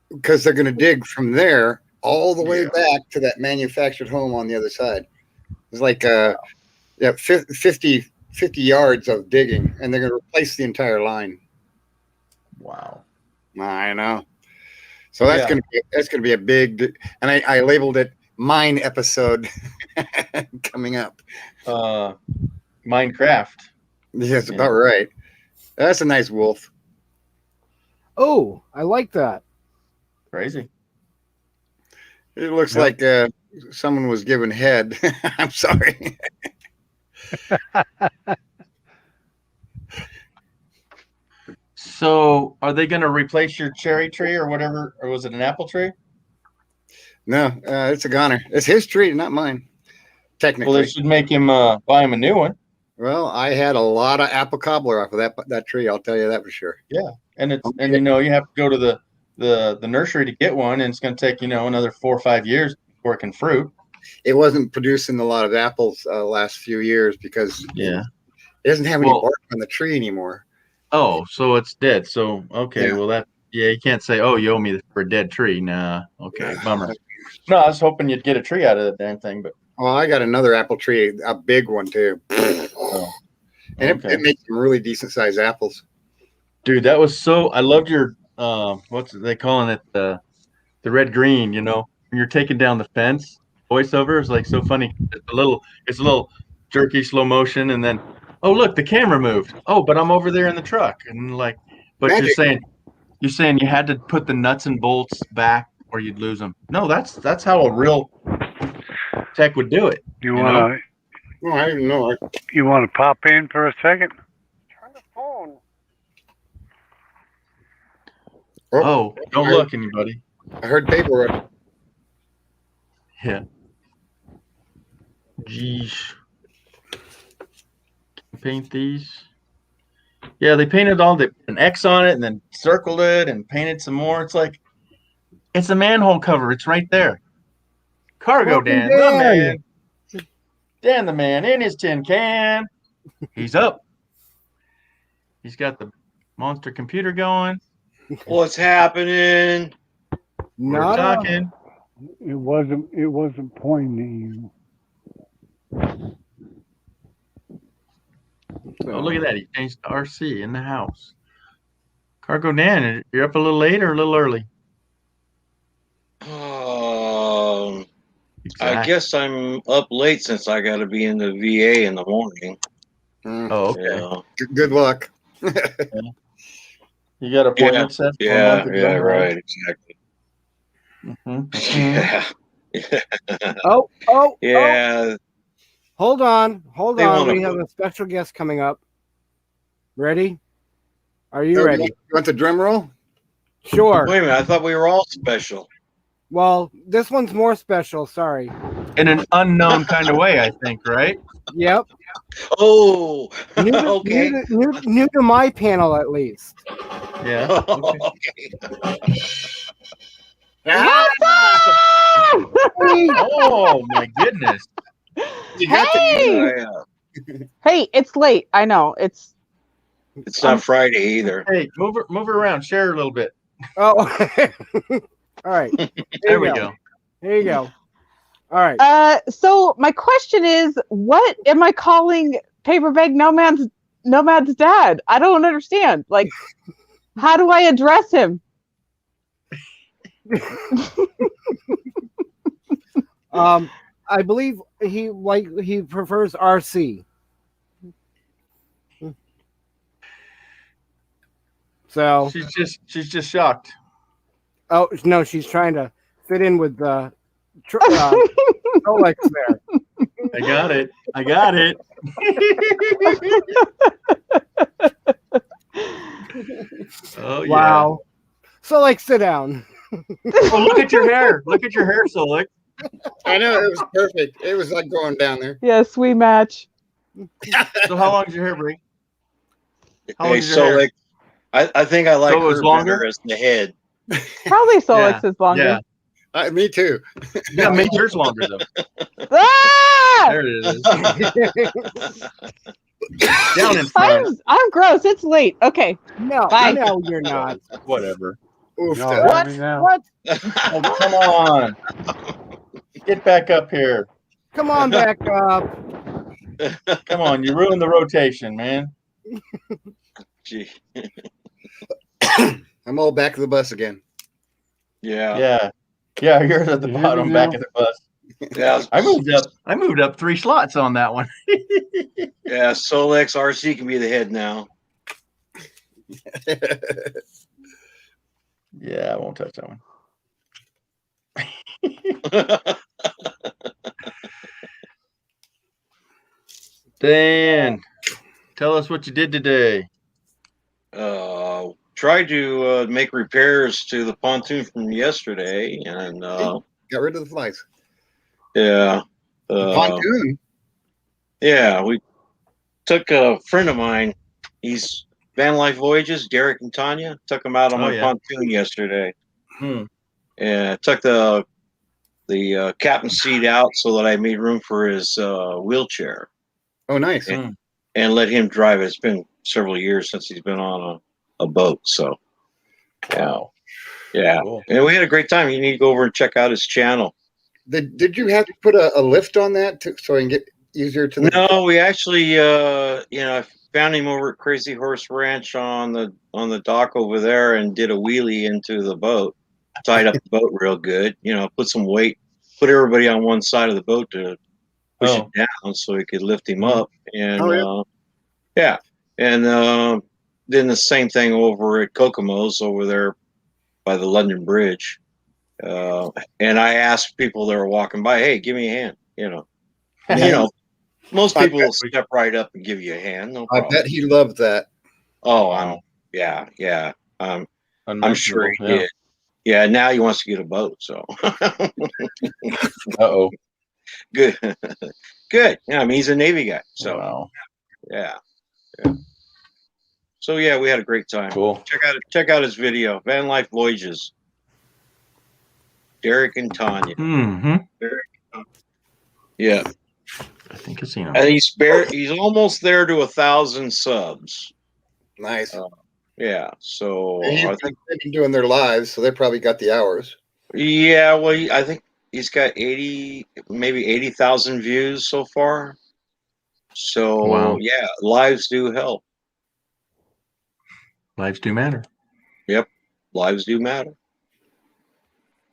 because they're going to dig from there all the way Yeah. back to that manufactured home on the other side. It's like 50 yards of digging, and they're going to replace the entire line. Wow. I know. So that's Yeah. going to be a big, and I labeled it mine episode coming up. Minecraft. That's Yeah. about right. That's a nice wolf. Oh, I like that. Crazy. It looks Yep. like someone was given head. I'm sorry. So, are they going to replace your cherry tree or whatever, or was it an apple tree? No, it's a goner. It's his tree, not mine. Well, Technically. they should make him buy him a new one. Well, I had a lot of apple cobbler off of that tree. I'll tell you that for sure. And you have to go to the nursery to get one, and it's going to take another 4 or 5 years before it can fruit. It wasn't producing a lot of apples last few years because Yeah. it doesn't have any Well- bark on the tree anymore. Oh, so it's dead. So okay, Yeah. well you can't say, oh, you owe me for a dead tree. Nah, okay, bummer. No, I was hoping you'd get a tree out of the damn thing, but Well, I got another apple tree, a big one too. And okay. it makes some really decent sized apples. Dude, that was so. I loved your what's they calling it, the red green. When you're taking down the fence, voiceover is like so funny. It's a little jerky, slow motion, and then oh look, the camera moved. Oh, but I'm over there in the truck, and but Magic. you're saying you had to put the nuts and bolts back or you'd lose them. No, that's how a real tech would do it. You You wanna No, I didn't know. you wanna pop in for a second? Oh, don't look, anybody. I heard paper. Yeah. Geez. Paint these. Yeah, they painted an X on it and then circled it and painted some more. It's like, it's a manhole cover. It's right there. Cargo Welcome, Dan, Dan. the man. Dan the man in his tin can. He's up. He's got the monster computer going. What's happening? We're Not talking. It wasn't pointing at you. Oh, look at that. He changed to RC in the house. Cargo Dan, you're up a little late or a little early? I Exactly. guess I'm up late since I got to be in the VA in the morning. Oh, okay. Yeah, Good luck. You got appointments set for a yeah, month ago, yeah, right, exactly. Mhm. Yeah, Oh, yeah. hold on. They We wanna- have a special guest coming up. Ready? Are you So ready? You want the drum roll? Sure. Wait a minute, I thought we were all special. Well, this one's more special. Sorry. In an unknown kind of way, I think, right? Yep. Oh, New to, okay. new to my panel, at least. Yeah. Okay. Okay. Oh my goodness. You got Hey! Yeah. Hey, it's late. I know. It's It's not Friday either. Hey, move her around. Share her a little bit. Oh. All right. There we go. Here you go. All right. so my question is, what am I calling Paper Bag Nomad's dad? I don't understand. Like, how do I address him? I believe he prefers RC. So, She's just shocked. oh no, she's trying to fit in with the Rolex there. I got it. I got it. Oh yeah. Wow. So, like, sit down. Oh, look at your hair. Look at your hair, Solik. I know it was perfect. It was like going down there. Yes, we match. So how long is your hair, Bree? How long Hey, is your hair? Solix, I think I like So it was her longer? better as the head. Probably Solix is longer. Yeah. Me too. Yeah, make yours longer though. Ah! There it is. Down in front. I'm gross. It's late. Okay. No, Bye. no, you're not. Whatever. Oof, No, that- let me know. What? Oh, come on. Get back up here. Come on back up. Come on. You ruined the rotation, man. Gee. I'm all back of the bus again. Yeah. Yeah. Yeah, yours at the You hear bottom, me back now? of the bus. Yeah. I moved up 3 slots on that one. Yeah. Solix RC can be the head now. Yeah, I won't touch that one. Dan, tell us what you did today. Tried to make repairs to the pontoon from yesterday, and Got rid of the flies. yeah, Pontoon. yeah, we took a friend of mine. He's Van Life Voyages, Derek and Tanya. Took him out on Oh, my yeah. pontoon yesterday. Hmm. And took the captain's seat out so that I made room for his wheelchair Oh, nice. Hmm. and let him drive it. It's been several years since he's been on a boat, so yeah. Cool. And we had a great time. You need to go over and check out his channel. Did you have to put a lift on that so I can get easier to the? No, we actually, I found him over at Crazy Horse Ranch on the dock over there and did a wheelie into the boat, tied up the boat real good. Put some weight, put everybody on one side of the boat to push it down so he could lift him up. And yeah, and then the same thing over at Kokomo's over there by the London Bridge. And I asked people that were walking by, "Hey, give me a hand." Most people will step right up and give you a hand. No I problem. bet he loved that. Oh, yeah. I'm sure he Yeah. did. Yeah, now he wants to get a boat. So Uh-oh. good, good. Yeah, I mean he's a Navy guy. So Wow. yeah. So yeah, we had a great time. Cool. Check out his video, Van Life Voyages. Derek and Tanya. Mm-hmm. Yeah, I think I've seen him. and he's almost there to 1,000 subs. Nice. Yeah, so They've been doing their lives, so they probably got the hours. yeah, well, I think he's got maybe 80,000 views so far. So Wow. yeah, lives do help. Lives do matter. Yep, lives do matter.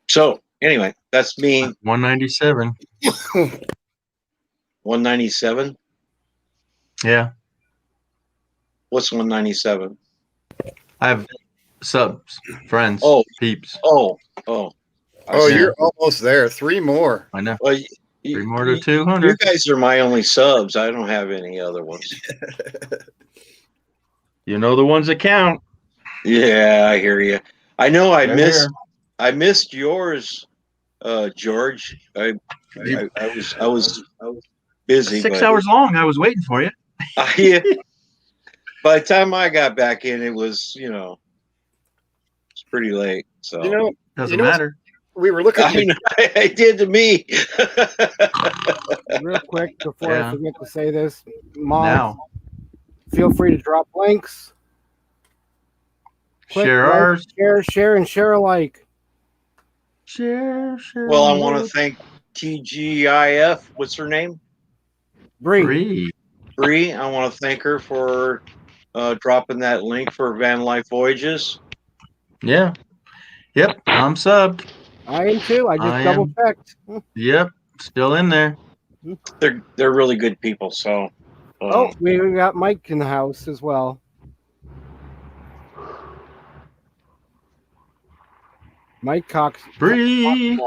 So anyway, that's me. 197. 197. Yeah. What's 197? I have subs, friends, Oh. peeps. Oh. Oh, see. you're almost there. 3 more. I know. Well, 3 more to you 200. guys are my only subs. I don't have any other ones. You know the ones that count. Yeah, I hear you. I know I They're missed yours, George. I was busy. 6 but hours long. I was waiting for you. yeah. By the time I got back in, it was it's pretty late. So Doesn't You know- matter. We were looking. I know, it did to me. Real quick before Yeah. I forget to say this, Mom, Now, feel free to drop links. Click, share like, ours. share, and share alike. Share. Well, I want to thank TGIF. What's her name? Bree. Bree. Bree. I want to thank her for dropping that link for Van Life Voyages. Yeah. Yep. I'm subbed. I am too. I just I double am. checked. Yep. Still in there. They're really good people. So Oh, we got Mike in the house as well. Mike Cox. Bree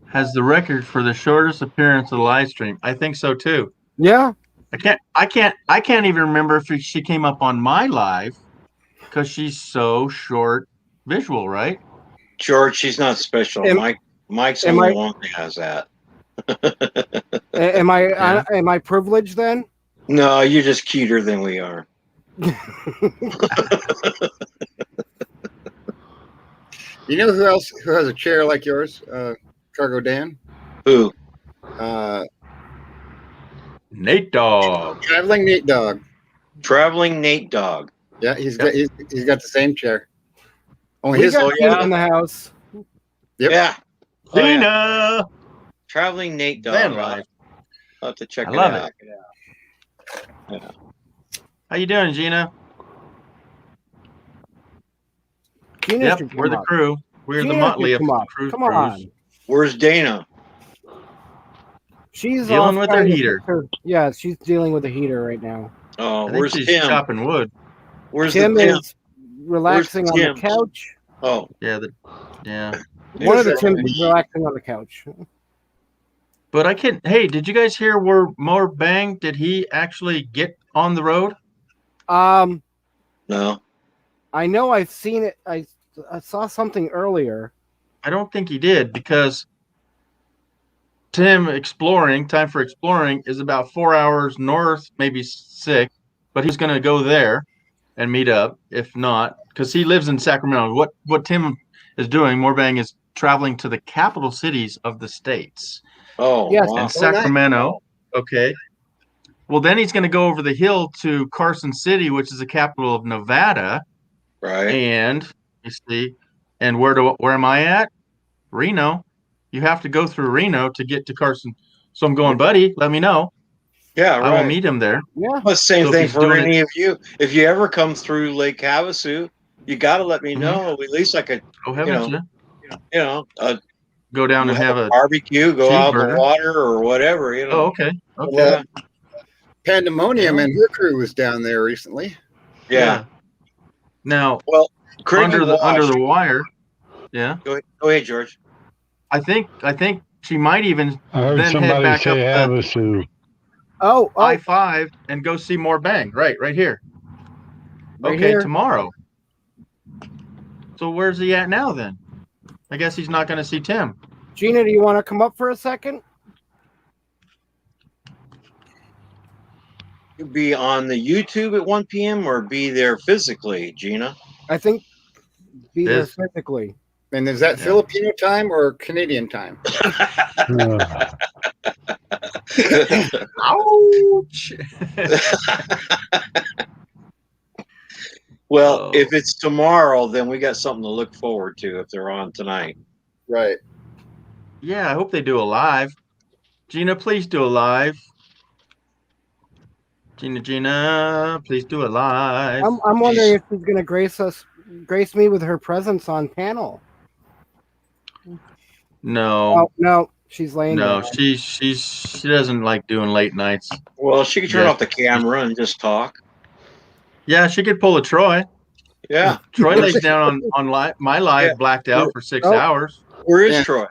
has the record for the shortest appearance of the live stream. I think so too. Yeah. I can't even remember if she came up on my live because she's so short visual, right? George, she's not special. And- Mike's the Am only I- one that has that. Am Yeah. I privileged then? No, you're just cuter than we are. You know who else who has a chair like yours, Cargo Dan? Who? Nate Dogg. Traveling Nate Dog. Traveling Nate Dog. Yeah, he's got the same chair. Only We his. got oh, Gina yeah? in the house. Yep. Yeah. Oh, yeah. Gina. Traveling Nate Dog. Van life. I'll have to check I it love out. it. How you doing, Gina? Gina Yep, should we're come the up. crew. We're Gina the motley should of come up. cruise Come on. crews. Where's Dana? She's Dealing off with her trying to heater. fix her- Yeah, she's dealing with a heater right now. Oh, I think where's she's Tim? chopping wood. Where's Tim the Tim? is relaxing on the Tim? couch. Oh, Yeah, yeah. One of the There's Tims a- is relaxing on the couch. But I can't. Hey, did you guys hear where Moore Bang? Did he actually get on the road? no. I know I've seen it. I saw something earlier. I don't think he did because Time for exploring is about 4 hours north, maybe 6. But he's going to go there and meet up. If not, because he lives in Sacramento. What Tim is doing, Moorbang, is traveling to the capital cities of the states. Oh, Yes, wow. And Sacramento. Okay. Well, then he's going to go over the hill to Carson City, which is the capital of Nevada. Right. And you see, and where am I at? Reno. You have to go through Reno to get to Carson. So I'm going, buddy, let me know. Yeah, I will right. meet him there. Yeah. Well, the same So if thing he's for doing any of you. If you ever come through Lake Havasu, you got to let me Mhm. know. At least I could, Oh, heavens, know, yeah. uh, Go down and have a. barbecue, go out in the cheeseburger. water or whatever, you know. Oh, okay. Okay. Well, Pandemonium and her crew was down there recently. Yeah. Now, Craigie under Wash. the wire. Yeah. Go ahead, George. I think she might even I heard then head somebody back say up the Havasu. Oh, I-5 and go see more Bang. Right here. Right Okay, here. tomorrow. So where's he at now then? I guess he's not going to see Tim. Gina, do you want to come up for a second? You'd be on the YouTube at 1 p.m. or be there physically, Gina? I think be there Yes. physically. And is that Yeah. Filipino time or Canadian time? Ouch! Well, Oh. if it's tomorrow, then we got something to look forward to if they're on tonight. Right. Yeah, I hope they do a live. Gina, please do a live. Gina, please do a live. I'm wondering if she's gonna grace me with her presence on panel. No, Oh no, she's laying no, down. she doesn't like doing late nights. Well, she could turn Yeah. off the camera and just talk. Yeah, she could pull a Troy. Yeah. Troy lays down on my live, Yeah. blacked out for 6 Oh. hours. Where is Yeah. Troy?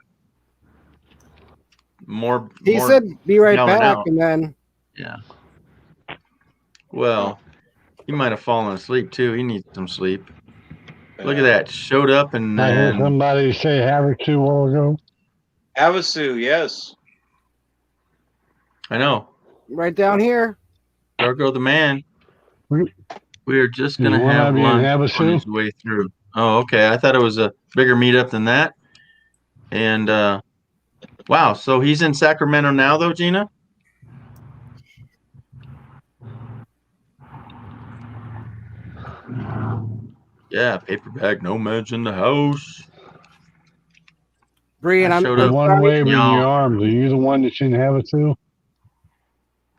He more said be right yelling back, out. and then Yeah. Well, he might have fallen asleep too. He needs some sleep. Look at that. Showed up and I heard then somebody say Havasu a while ago. Havasu, yes. I know. right down here. Darko the man. We- We are just You gonna wanna have be in lunch Havasu? on his way through. Oh, okay. I thought it was a bigger meetup than that. And wow, so he's in Sacramento now though, Gina? Yeah, paper bag nomads in the house. Brian, I I'm showed The up. one waving Y'all. your arms. Are you the one that's in Havasu?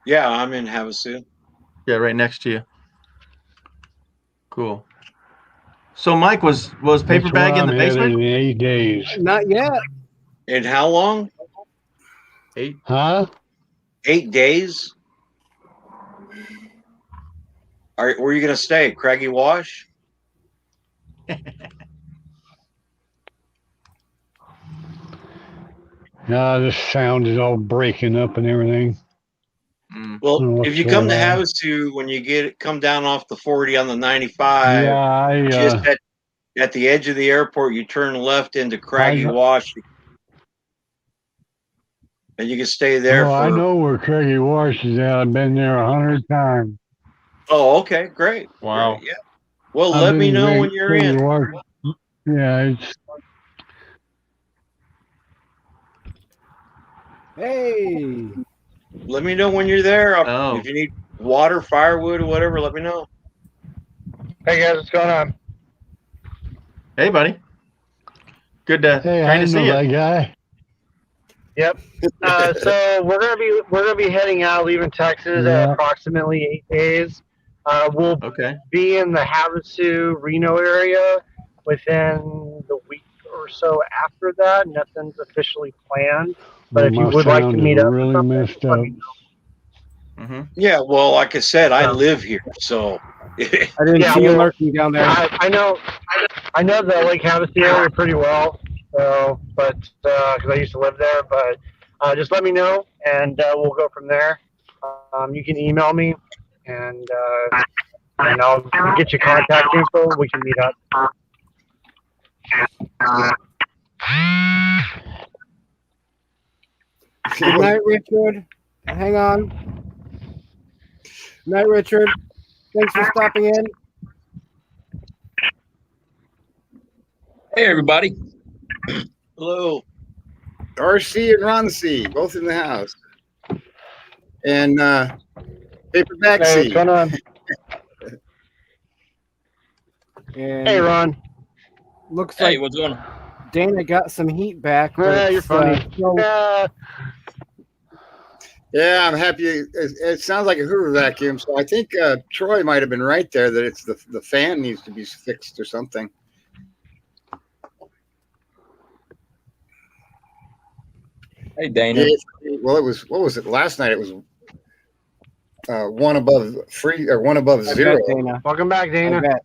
Yeah, I'm in Havasu. Yeah, right next to you. Cool. So Mike was paper That's where bag in I'm the headed basement? in 8 days. not yet. In how long? 8. Huh? 8 days? Where are you going to stay? Craggy Wash? This sound is all breaking up and everything. Mm. Oh, Well, what's if you come to going on? Havasu, when you come down off the 40 on the 95, Yeah, just at the edge of the airport, you turn left into Craggy I- Wash. and you can stay there. I know where Craigie Wash is at. I've been there 100 times. Oh, okay, great. Wow. Great, yeah. Well, I've let been me in know when you're Craigie in. Wash. Yeah, it's Hey, Let me know when you're there. Oh. If you need water, firewood, or whatever, let me know. Hey guys, what's going on? Hey, buddy. Good to hey, great I to see know you. that guy. Yep. So we're gonna be heading out, leaving Texas Yeah. at approximately 8 days. We'll Okay. be in the Havasu, Reno area within the week or so after that. Nothing's officially planned, but if you My would like to sound is meet up, for really something, messed let up. me know. Mm-hmm. Yeah, well, like I said, I Yeah. live here, so I didn't Yeah, see you well, lurking down there. I know the Lake Havasu area pretty well. So, but because I used to live there, but just let me know and we'll go from there. You can email me and I'll get you contact info. We can meet up. Good night, Richard. Hang on. Good night, Richard. Thanks for stopping in. Hey, everybody. hello. RC and Ron C, both in the house. And Paperback Hey, C. what's going on? And Hey, Ron. looks Hey, like what's going on? Dana got some heat back. But You're it's, funny. still- Yeah, I'm happy. It sounds like a Hoover vacuum. So I think Troy might have been right there that it's the fan needs to be fixed or something. Hey, Dana. Yeah, well, it was, what was it? Last night it was one above free or one above I zero. bet, Dana. Welcome back, I Dana. bet.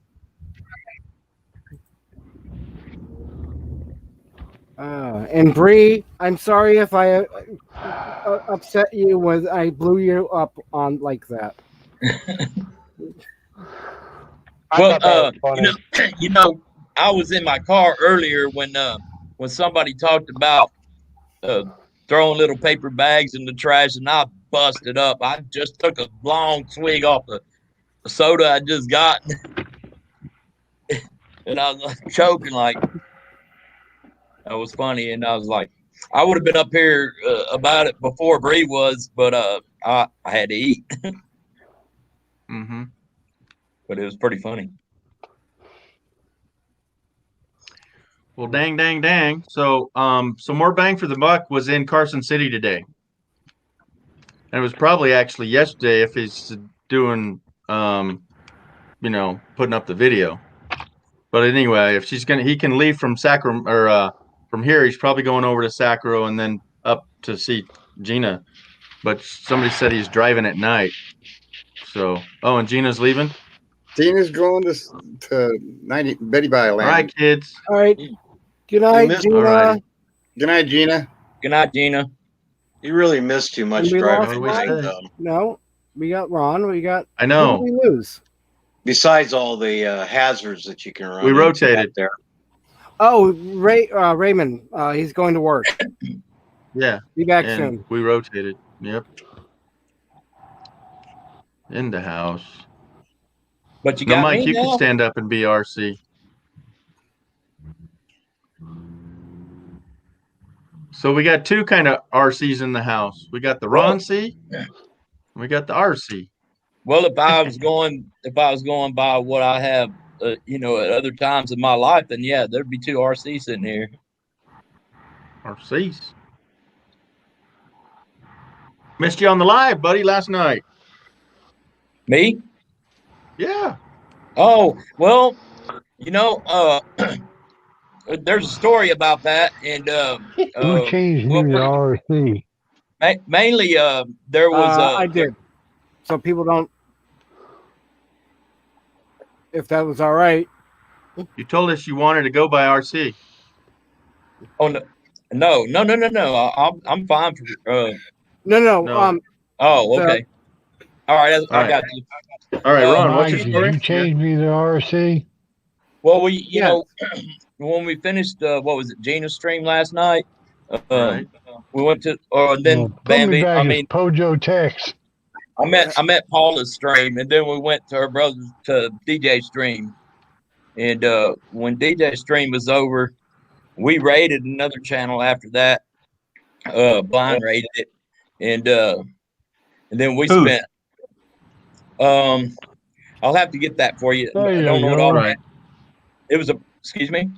And Bree, I'm sorry if I upset you when I blew you up on like that. I Well, thought that was funny. you know, I was in my car earlier when somebody talked about throwing little paper bags in the trash, and I busted up. I just took a long swig off the soda I just got, and I was like, choking like. That was funny, and I was like, I would have been up here about it before Bree was, but I had to eat. Mm-hmm. But it was pretty funny. Well, dang, dang, dang. So, some more bang for the buck was in Carson City today, and it was probably actually yesterday if he's doing, putting up the video. But anyway, if he can leave from Sacramento or from here, he's probably going over to Sacramento and then up to see Gina. But somebody said he's driving at night. So, and Gina's leaving. Gina's going to 90 Betty Bye All Land. right, kids. All right. Good night, missed- Gina. All right. Good night, Gina. Good night, Gina. You really missed too much And we driving lost at night, Ron? though. No, we got Ron. We got. I Who know. did we lose? Besides all the hazards that you can run We into rotated. out there. Oh, Raymond. He's going to work. Yeah. Be back And soon. we rotated. Yep. In the house. But you No, got Mike, me you now. can stand up and be RC. So we got two kind of RCs in the house. We got the Ron C. And we got the RC. Well, if I was going by what I have, at other times in my life, then yeah, there'd be two RCs sitting here. RCs. Missed you on the live, buddy, last night. Me? Yeah. Oh, well, there's a story about that, and Who changed me to RC? mainly there was I did. So people don't. If that was all right. You told us you wanted to go by RC. Oh no! I'm fine for. No. Oh, okay. All right, I right. got you. All right, Ron, Mike, what's your did story? you change me to RC? Well, Yeah. when we finished, what was it, Gina's stream last night? Right. We went to, or then Well, put me Bambi. back I as mean, Pojo Tex. I met Paula's stream, and then we went to her brother's to DJ stream. And when DJ stream was over, we raided another channel after that. Blind raided it, and then we Who? spent. I'll have to get that for you. There I you don't know it go. all. Right. It was a. Excuse me.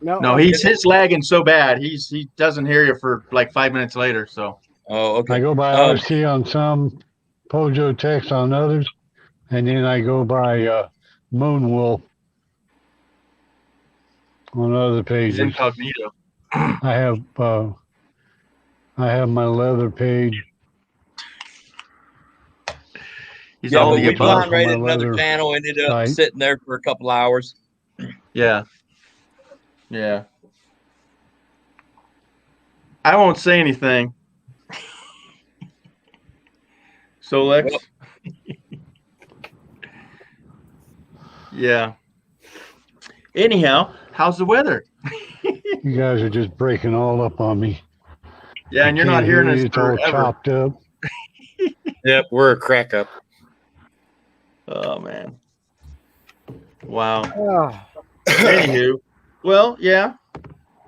No, his lagging so bad. He doesn't hear you for like 5 minutes later. So Oh, okay. I go by Um, RC on some, Pojo Tex on others, and then I go by Moonwolf on other he's pages. incognito. I have my leather page. He's yeah, all but the we above. blind on my raided another leather channel. Ended up site. sitting there for a couple hours. Yeah. Yeah. I won't say anything. So Lex. Yeah. Anyhow, how's the weather? You guys are just breaking all up on me. Yeah, and you're Can't not hearing hear us you. It's all forever. chopped up. Yep, we're a crack up. Oh man. Wow. Ah, Anywho, well, yeah.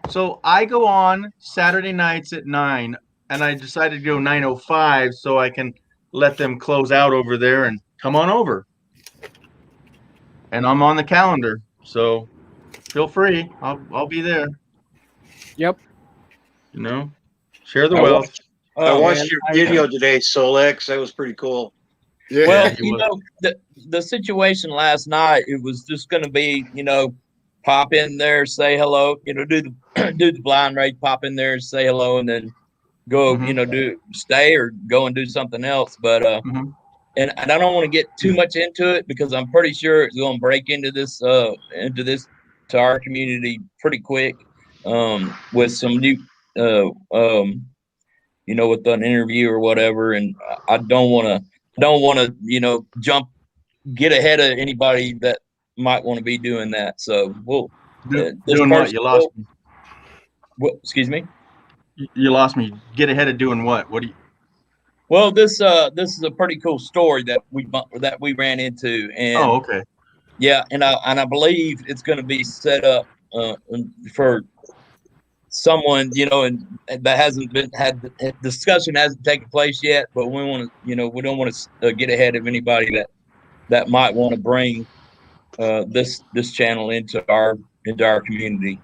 So I go on Saturday nights at 9, and I decided to go 9:05 so I can let them close out over there and come on over. And I'm on the calendar, so feel free. I'll be there. yep. You know, share the I wealth. I Oh, watched man. your video today, Solex. That was pretty cool. Yeah. Well, he you was. know, the situation last night, it was just going to be, pop in there, say hello, do the do the blind raid, pop in there, say hello, and then go, Mhm. stay or go and do something else. But Mhm. and I don't want to get too much into it because I'm pretty sure it's going to break into this to our community pretty quick, with some new with an interview or whatever, and I don't want to get ahead of anybody that might want to be doing that. So we'll this Doing what? person You lost me. excuse me. You lost me. Get ahead of doing what? What do you? Well, this is a pretty cool story that we ran into, and Oh, okay. yeah, and I believe it's going to be set up for someone, and that hasn't been had discussion hasn't taken place yet, but we want to, we don't want to get ahead of anybody that might want to bring this channel into our community,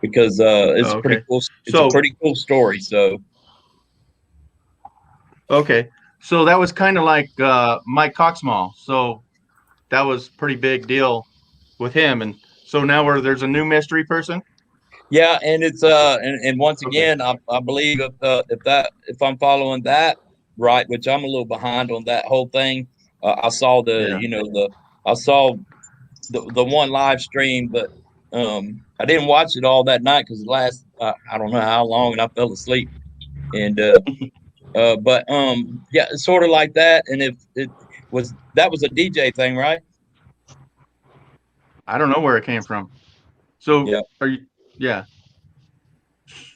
because it's Okay. pretty cool. It's So- a pretty cool story. So Okay. So that was kind of like Mike Coxmall. So that was pretty big deal with him. And so now there's a new mystery person. yeah, and it's and once Okay. again, I believe if I'm following that right, which I'm a little behind on that whole thing. I saw I saw the one live stream, but I didn't watch it all that night because I don't know how long, and I fell asleep. And but yeah, it's sort of like that. And if that was a DJ thing, right? I don't know where it came from. So Yeah. are you? Yeah.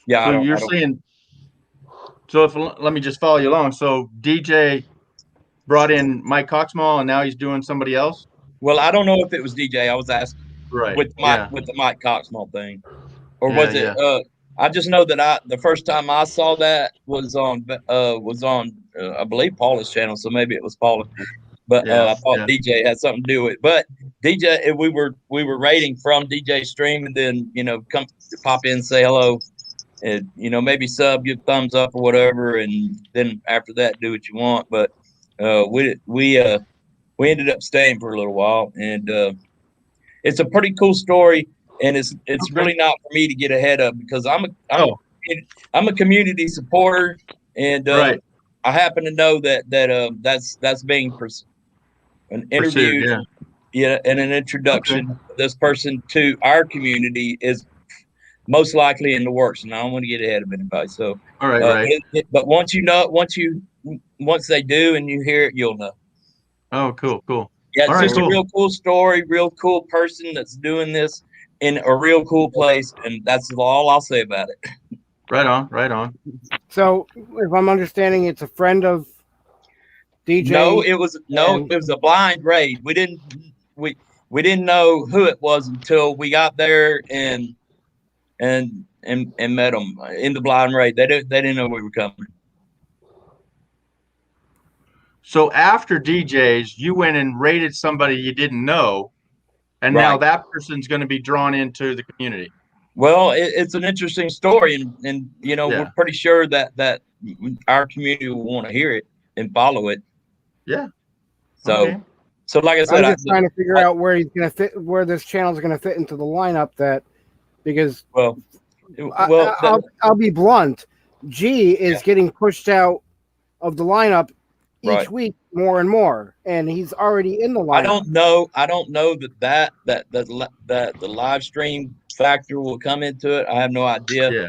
Yeah. So you're saying. So let me just follow you along. So DJ brought in Mike Coxmall, and now he's doing somebody else. Well, I don't know if it was DJ. I was asking Right. with Yeah. the Mike Coxmall thing, or Yeah, was it? I just know that the first time I saw that was on I believe Paula's channel, so maybe it was Paula. But Yeah, I thought yeah. DJ had something to do with it. But DJ, we were rating from DJ stream, and then come pop in, say hello, and maybe sub, give thumbs up or whatever, and then after that do what you want. But we ended up staying for a little while, and it's a pretty cool story. And it's Okay. really not for me to get ahead of, because I'm Oh. a community supporter, and Right. I happen to know that's being an interview, Pursued, yeah. and an introduction of this person to our community is most likely in the works, and I don't want to get ahead of anybody. So, All right. Right. but once they do and you hear it, you'll know. Oh, cool. Cool. Yeah, it's All right, just a cool. real cool story, real cool person that's doing this in a real cool place, and that's all I'll say about it. Right on, right on. So, if I'm understanding, it's a friend of DJ. No, it was a blind raid. We didn't know who it was until we got there and met them in the blind raid. They didn't know we were coming. So after DJs, you went and raided somebody you didn't know, and now Right. that person's going to be drawn into the community. Well, it's an interesting story, and you know, Yeah. we're pretty sure that our community will want to hear it and follow it. Yeah. So, Okay. so like I I said, was just trying to figure out where he's going to fit, where this channel is going to fit into the lineup. Because I'll be blunt, G is getting pushed out of the lineup each Right. week more and more, and he's already in the lineup. I don't know that the live stream factor will come into it. I have no idea. Yeah.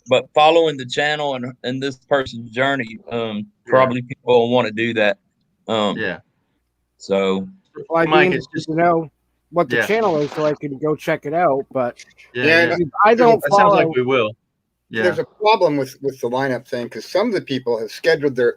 But following the channel and this person's journey, probably people will want to do that. Yeah. So, Well, I'd be Mike, interested it's to know what the Yeah. channel is so I can go check it out. But Yeah. I don't That sounds follow. like we will. Yeah. There's a problem with the lineup thing because some of the people have scheduled their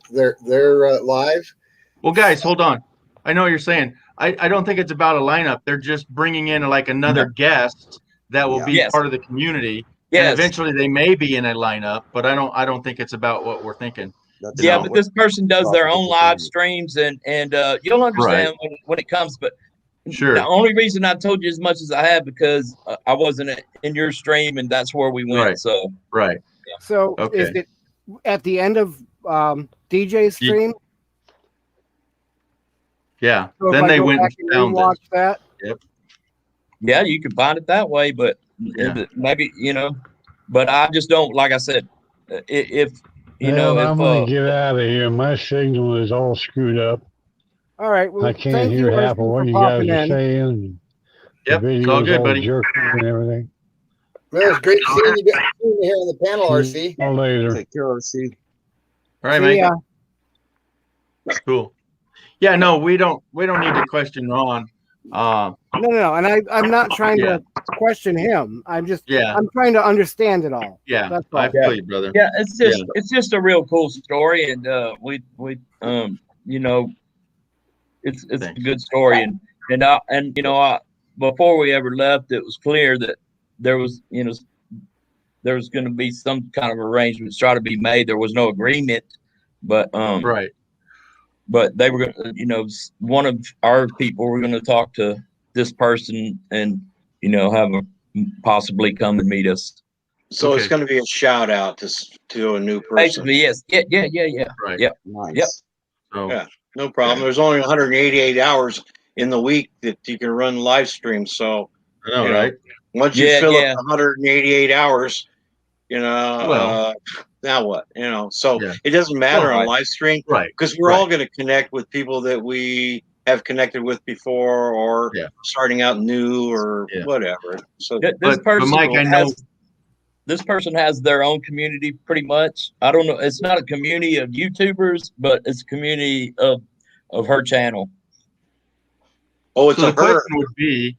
lives. Well, guys, hold on. I know what you're saying. I don't think it's about a lineup. They're just bringing in like another guest that will be Yes. part of the community. Yes. And eventually they may be in a lineup, but I don't think it's about what we're thinking. That's yeah, not but what- this person does their own live Right. streams, and you'll understand when it comes. But Sure. the only reason I told you as much as I have because I wasn't in your stream, and that's where we went. Right. So Right. So Okay. is it at the end of DJ's stream? Yeah. So if Then I they go went back and and found rewatch it. that. Yep. yeah, you can find it that way, but Yeah. maybe But I just don't like I said. If I'm gonna get out of here. My signal is all screwed up. All right. Well, I can't thank hear you, half of Erskine, what for you guys popping are in. saying. Yep. The It's all video's good, buddy. jerky and everything. Well, it's great seeing you here on the panel, RC. All later. Take care, RC. All right, See mate. ya. Cool. Yeah, no, we don't need to question Ron. No. And I'm not trying to question him. I'm trying to understand it all. Yeah, That's all. I feel you, brother. Yeah, it's just a real cool story, and we it's a good story, and before we ever left, it was clear that there was going to be some kind of arrangements try to be made. There was no agreement, but Right. but they were going to, one of our people were going to talk to this person and have them possibly come and meet us. So it's Okay. going to be a shout out to a new person. Basically, yes, yeah. Right. Yep. Nice. Yep. So, Yeah. No problem. There's only 188 hours in the week that you can run live streams. So I know, you know, right? once you Yeah, fill yeah. up 188 hours, Well. now what? So Yeah. it doesn't matter Well, on live stream Right. because we're all going to connect with people that we have connected with before or Yeah. starting out new or Yeah. whatever. So This But person Mike, I know. this person has their own community pretty much. I don't know. It's not a community of YouTubers, but it's a community of her channel. oh, it's So a the her. question would be,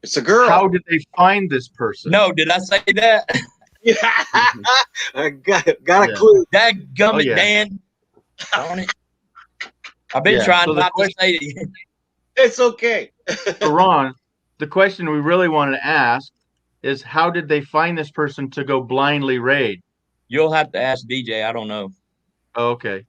It's a girl. how did they find this person? No, did I say that? Yeah. I got a Yeah. clue. That gummit, Oh, yeah. Dan. Darn it. I've been Yeah, trying so the not question- to say it. It's okay. So Ron, the question we really wanted to ask is, how did they find this person to go blindly raid? You'll have to ask DJ. I don't know. Oh, okay.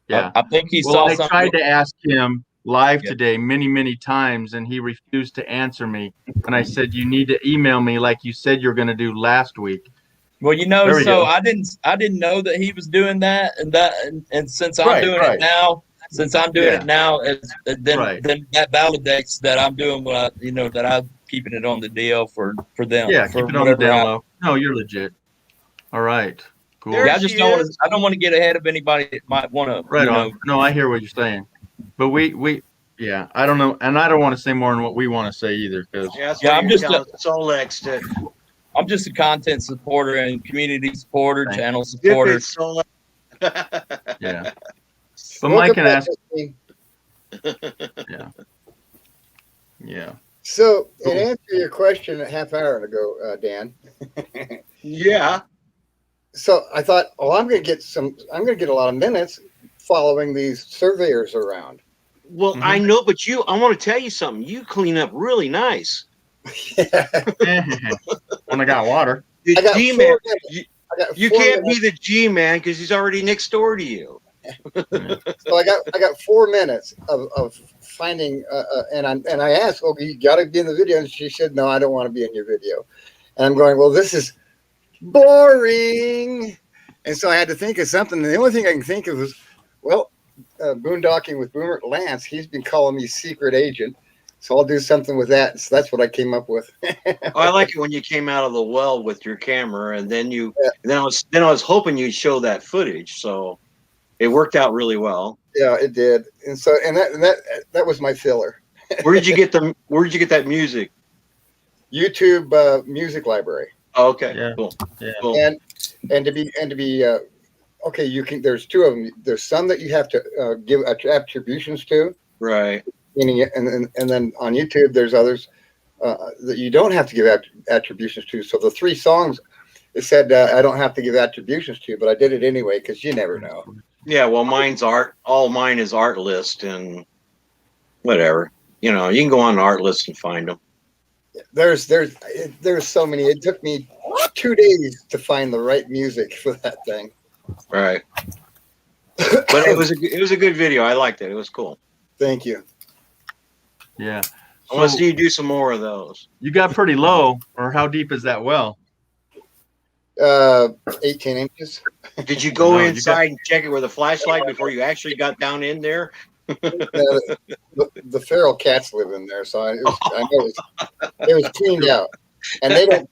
Yeah. I think he Well, saw I something. tried to ask him live Yeah. today many times, and he refused to answer me. And I said, you need to email me like you said you're going to do last week. Well, There we so go. I didn't know that he was doing that, and since I'm Right, doing right. it now, then Right. then that validates that I'm doing what that I'm keeping it on the DL for them. Yeah, for keep it on the whatever down I- low. No, you're legit. All right. Cool. There Yeah, I she just don't want is. to. I don't want to get ahead of anybody that might want to. Right on. No, I hear what you're saying. But yeah, I don't know. And I don't want to say more than what we want to say either. Because Yeah, that's Yeah, why I'm you're just telling Solex to I'm just a content supporter and community supporter, Thank channel dip supporter. it, Solex. yeah. But Mike can ask. Yeah. So, Cool. in answer to your question a half hour ago, Dan. Yeah. so I thought, oh, I'm going to get a lot of minutes following these surveyors around. Well, Mhm. I know, but I want to tell you something. You clean up really nice. When I got water. The I got G 4 man, minutes. I got you 4 can't minutes. be the G man because he's already next door to you. So I got 4 minutes of finding, and I asked, "Oh, you got to be in the video," and she said, "No, I don't want to be in your video." And I'm going, "Well, this is boring." And so I had to think of something. And the only thing I can think of was, well, boondocking with Boomer Lance. He's been calling me secret agent, so I'll do something with that. So that's what I came up with. Oh, I like it when you came out of the well with your camera, and then I was hoping you'd show that footage. So it worked out really well. Yeah, it did. And so that was my filler. Where did you get that music? YouTube Music Library. Oh, okay, Yeah. cool. Yeah. Cool. And to be okay, you can. There's 2 of them. There's some that you have to give attributions to, Right. meaning, and then on YouTube there's others that you don't have to give attributions to. So the 3 songs, it said I don't have to give attributions to, but I did it anyway because you never know. Yeah, well, mine's art. All mine is art list and whatever. You know, you can go on the art list and find them. There's so many. It took me 2 days to find the right music for that thing. Right. But it was a good video. I liked it. It was cool. Thank you. Yeah. I want to So see you do some more of those. you got pretty low, or how deep is that well? 18 inches. Did you go No, you inside and check it with a flashlight before you actually got down in there? The feral cats live in there, so I know it was cleaned out, and they don't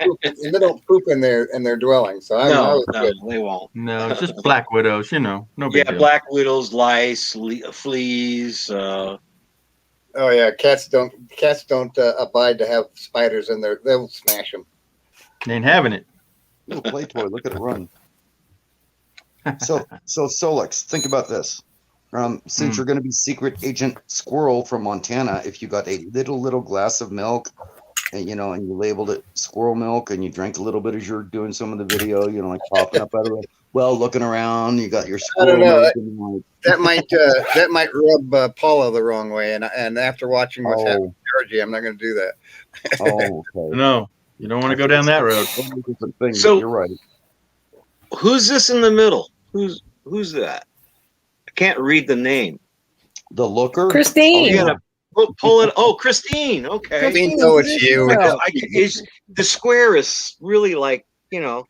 poop in their dwelling. So I No, was good. they won't. No, it's just black widows, no big Yeah, deal. black widows, lice, fleas. Oh yeah, cats don't abide to have spiders in there. They'll smash them. They ain't having it. Little play toy. Look at it run. So Solix, think about this. Since you're going to be Secret Agent Squirrel from Montana, if you got a little glass of milk, and you labeled it squirrel milk, and you drank a little bit as you're doing some of the video, like popping up out of it, looking around, you got your squirrel milk. And That might rub Paula the wrong way, and after watching what's happening to Georgie, I'm not going to do that. Okay. No, you don't want to go down that road. Different thing, So- but you're right. Who's this in the middle? Who's that? I can't read the name. The looker. Christine. You gotta pull it. Oh, Christine. Okay. We know it's you. The square is really like, We know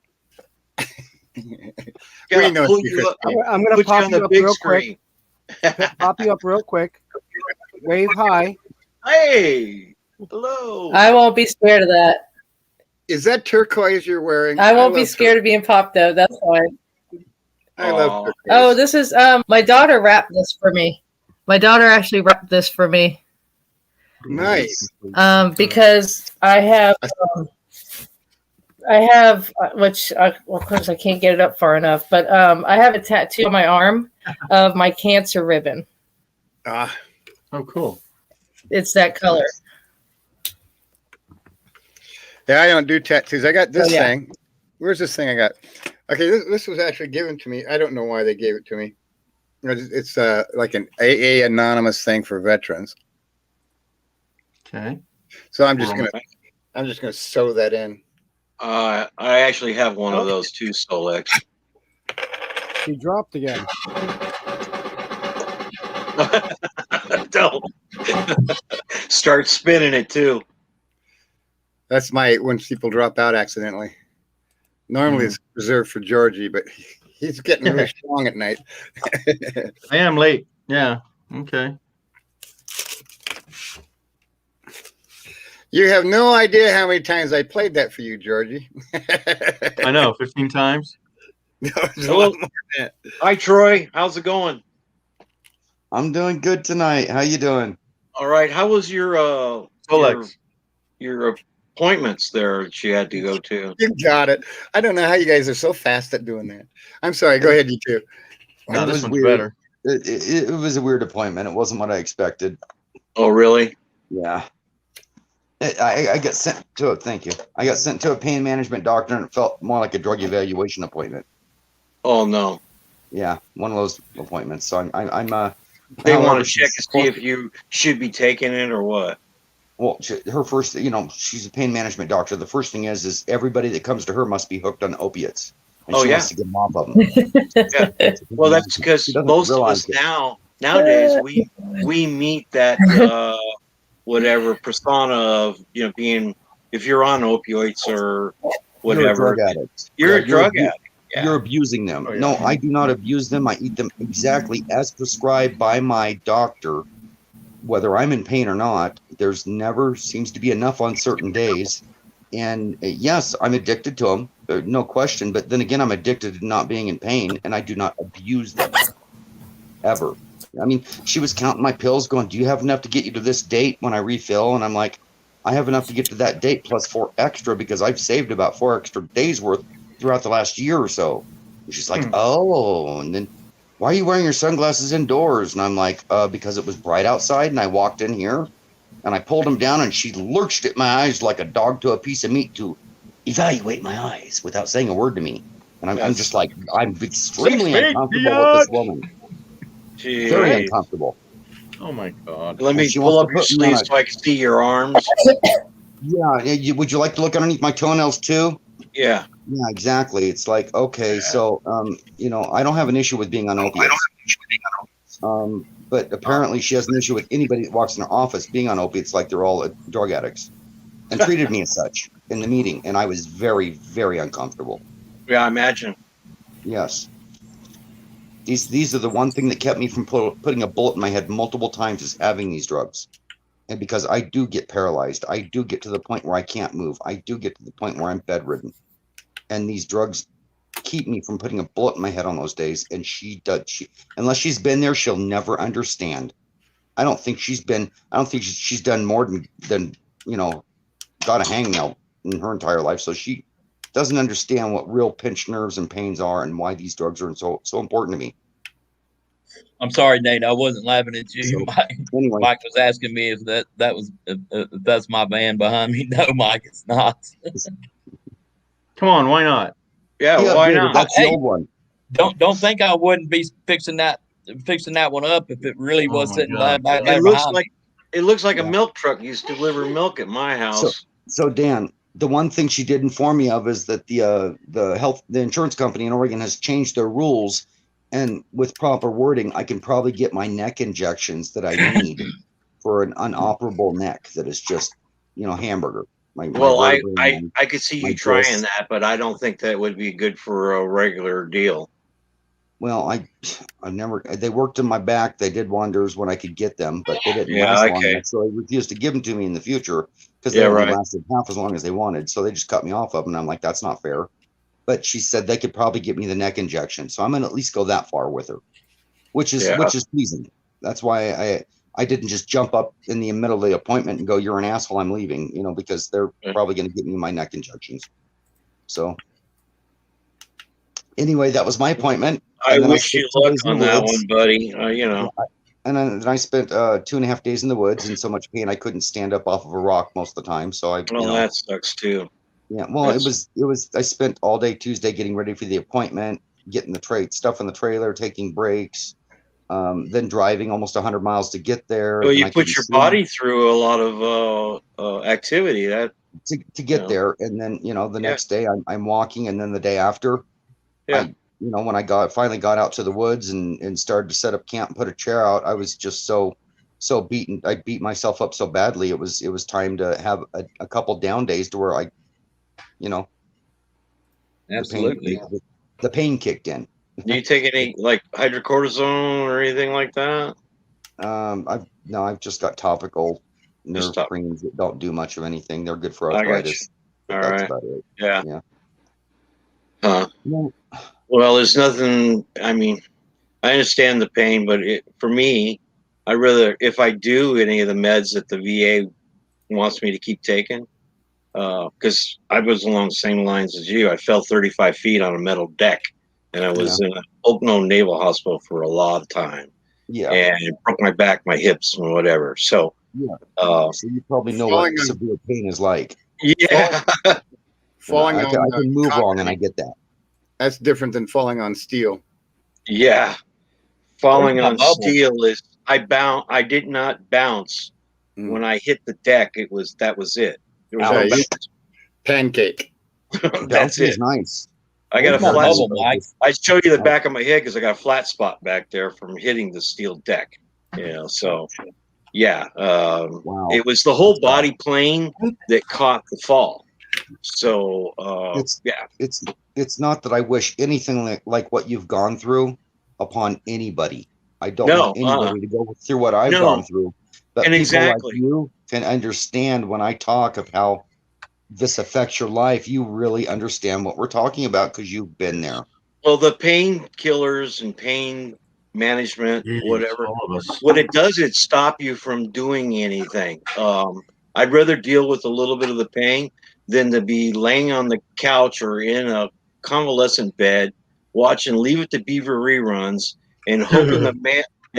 pull it's you up, I'm gonna put you pop on you the up big real screen. quick. Pop you up real quick. Wave hi. Hey, hello. I won't be scared of that. Is that turquoise you're wearing? I won't be love scared of being popped though. That's fine. I love Aw. turquoise. Oh, this is my daughter wrapped this for me. My daughter actually wrapped this for me Nice. because I have which well, of course I can't get it up far enough, but I have a tattoo on my arm of my cancer ribbon. Ah, Oh, cool. It's that color. yeah, I don't do tattoos. I got this Oh, yeah. thing. Where's this thing I got? Okay, this was actually given to me. I don't know why they gave it to me. It's like an AA anonymous thing for veterans. Okay. So I'm just gonna sew that in. I actually have one of those too, Solex. She dropped again. Don't start spinning it too. That's when people drop out accidentally. Normally it's reserved for Georgie, but he's getting really strong at night. I am late. Yeah. Okay. You have no idea how many times I played that for you, Georgie. I know. 15 times. No, it's a lot more than that. Hi, Troy. How's it going? I'm doing good tonight. How you doing? All right. How was your Solex. your appointments there that you had to go to? You got it. I don't know how you guys are so fast at doing that. I'm sorry. Go ahead, you two. No, It this was one's weird. better. It was a weird appointment. It wasn't what I expected. Oh, really? Yeah. I got sent to thank you. I got sent to a pain management doctor, and it felt more like a drug evaluation appointment. Oh no. Yeah, one of those appointments. So I'm They want however, to check she's to see if you should be taking it or what. well, her first, she's a pain management doctor. The first thing is everybody that comes to her must be hooked on opiates, and Oh, she yeah. wants to get them off of them. Yeah. Well, that's She because doesn't most of realize us it. nowadays we meet that whatever persona of being, if you're on opioids or whatever, You're a drug addict. you're Yeah, a drug addict. Yeah. You're abusing them. Oh, yeah. No, I do not abuse them. I eat them exactly as prescribed by my doctor, whether I'm in pain or not. There's never seems to be enough on certain days. And yes, I'm addicted to them, no question. But then again, I'm addicted to not being in pain, and I do not abuse them ever. I mean, she was counting my pills, going, "Do you have enough to get you to this date when I refill?" And I'm like, "I have enough to get to that date plus 4 extra because I've saved about 4 extra days worth throughout the last year or so." And she's like, "Oh," and then, "Why are you wearing your sunglasses indoors?" And I'm like, "Because it was bright outside and I walked in here and I pulled them down and she lurched at my eyes like a dog to a piece of meat to evaluate my eyes without saying a word to me." And I'm just like, I'm extremely uncomfortable with this woman. Jeez. Very uncomfortable. Oh my God. Let me And she pull wants up to your put me on sleeve so I can see your arms. Yeah, would you like to look underneath my toenails too? Yeah. Yeah, exactly. It's like, okay, so I don't have an issue with being on opiates. But apparently she has an issue with anybody that walks in her office being on opiates like they're all drug addicts, and treated me as such in the meeting, and I was very, very uncomfortable. Yeah, I imagine. Yes. These are the one thing that kept me from putting a bullet in my head multiple times is having these drugs. And because I do get paralyzed, I do get to the point where I can't move. I do get to the point where I'm bedridden. And these drugs keep me from putting a bullet in my head on those days. And unless she's been there, she'll never understand. I don't think she's done more than got a hangnail in her entire life. So she doesn't understand what real pinched nerves and pains are and why these drugs are so important to me. I'm sorry, Nate. I wasn't laughing at you. So, Mike, anyway. Mike was asking me if that's my van behind me. No, Mike, it's not. Come on, why not? Yeah, why David, not? that's the old one. Don't think I wouldn't be fixing that one up if it really was sitting back there behind me. It looks like a milk truck used to deliver milk at my house. So Dan, the one thing she did inform me of is that the insurance company in Oregon has changed their rules, and with proper wording, I can probably get my neck injections that I need for an unoperable neck that is just hamburger. I could see you trying wrist. that, but I don't think that would be good for a regular deal. Well, they worked in my back. They did wonders when I could get them, but they didn't Yeah, last long okay. enough. So they refused to give them to me in the future because they Yeah, only right. lasted half as long as they wanted. So they just cut me off of them. And I'm like, that's not fair. But she said they could probably get me the neck injection. So I'm going to at least go that far with her, which is pleasing. That's why I didn't just jump up in the middle of the appointment and go, "You're an asshole, I'm leaving," because they're probably going to get me my neck injections. So anyway, that was my appointment. I And wish spent you 2 luck days in on the that woods. one, buddy. And then I spent 2.5 days in the woods in so much pain I couldn't stand up off of a rock most of the time. So That sucks too. yeah. Well, it was. I spent all day Tuesday getting ready for the appointment, getting the stuff in the trailer, taking breaks, then driving almost 100 miles to get there. Well, and you I put couldn't your sleep body through a lot of activity. That to get there, and then the next day I'm walking, and then the day after, when I finally got out to the woods and started to set up camp and put a chair out, I was just so beaten. I beat myself up so badly. It was time to have a couple down days to where Absolutely. the pain kicked in. Do you take any like hydrocortisone or anything like that? I've just got topical nerve creams that don't do much of anything. They're good for I got you. arthritis. All That's right. about it. Yeah. Huh. Well, there's nothing. I mean, I understand the pain, but for me, I rather if I do any of the meds that the VA wants me to keep taking, because I was along the same lines as you. I fell 35 feet on a metal deck, and I was in an Okno Naval Hospital for a lot of time. Yeah, and it broke my back, my hips, and whatever. So, so you probably know what severe pain is like. Yeah, falling I on can move wrong, and I get that. That's different than falling on steel. Yeah, falling Where's my on bubble? steel is I did not bounce Mm. when I hit the deck. That was it. There was Yeah, no you- bounce. Pancake. That's Bouncing it. is nice. I got a Where's my flat. bubble, Mike? I show you the back of my head because I got a flat spot back there from hitting the steel deck. You know, so yeah, Wow. it was the whole body plane that caught the fall. So It's- yeah, It's not that I wish anything like what you've gone through upon anybody. I don't No, want anybody to go through what I've No. gone through. But And people exactly. like you can understand when I talk of how this affects your life. You really understand what we're talking about because you've been there. Well, the painkillers and pain management, Jeez, whatever, all of us. what it does, it stop you from doing anything. I'd rather deal with a little bit of the pain than to be laying on the couch or in a convalescent bed watching Leave It to Beaver reruns and hoping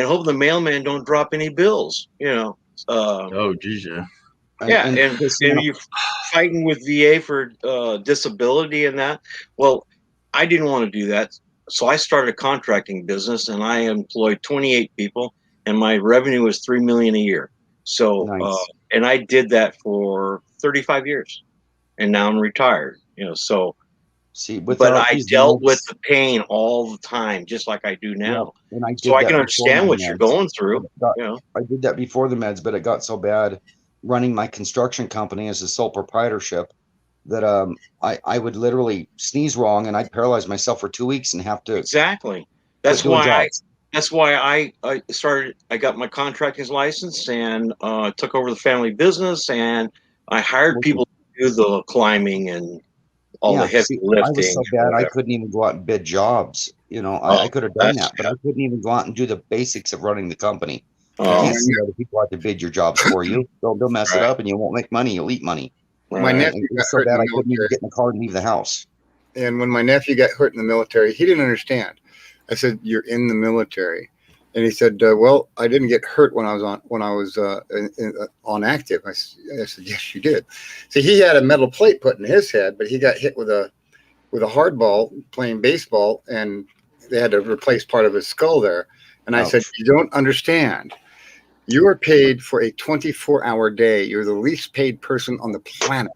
hope the mailman don't drop any bills. You know, Oh, geez, yeah. yeah, and this, you know, you fighting with VA for disability and that. Well, I didn't want to do that, so I started a contracting business, and I employed 28 people, and my revenue was $3 million a year. So, Nice. and I did that for 35 years, and now I'm retired. You know, so see, but without I these dealt with meds- the pain all the time, just like I do now. and I did So I that can before understand my what you're meds. going through. It got- You know, I did that before the meds, but it got so bad running my construction company as a sole proprietorship that I would literally sneeze wrong and I'd paralyze myself for 2 weeks and have to exactly. That's quit doing why jobs. That's why I started. I got my contracting license and took over the family business, and I hired people to do the climbing and all the heavy see, lifting. I was so and bad I whatever. couldn't even go out and bid jobs. You know, Oh, I could have done that's that, but I couldn't even go out and do the basics of running the company. You Oh, can't see other people out to bid your jobs for you. They'll mess it Right. up and you won't make money. You'll eat money. My right. nephew It got was so hurt in bad the I couldn't even military. get in the car and leave the house. And when my nephew got hurt in the military, he didn't understand. I said, "You're in the military," and he said, "Well, I didn't get hurt when I was on active." I said, "Yes, you did." See, he had a metal plate put in his head, but he got hit with a hardball playing baseball, and they had to replace part of his skull there. And I said, "You don't understand. You are paid for a 24-hour day. You're the least paid person on the planet.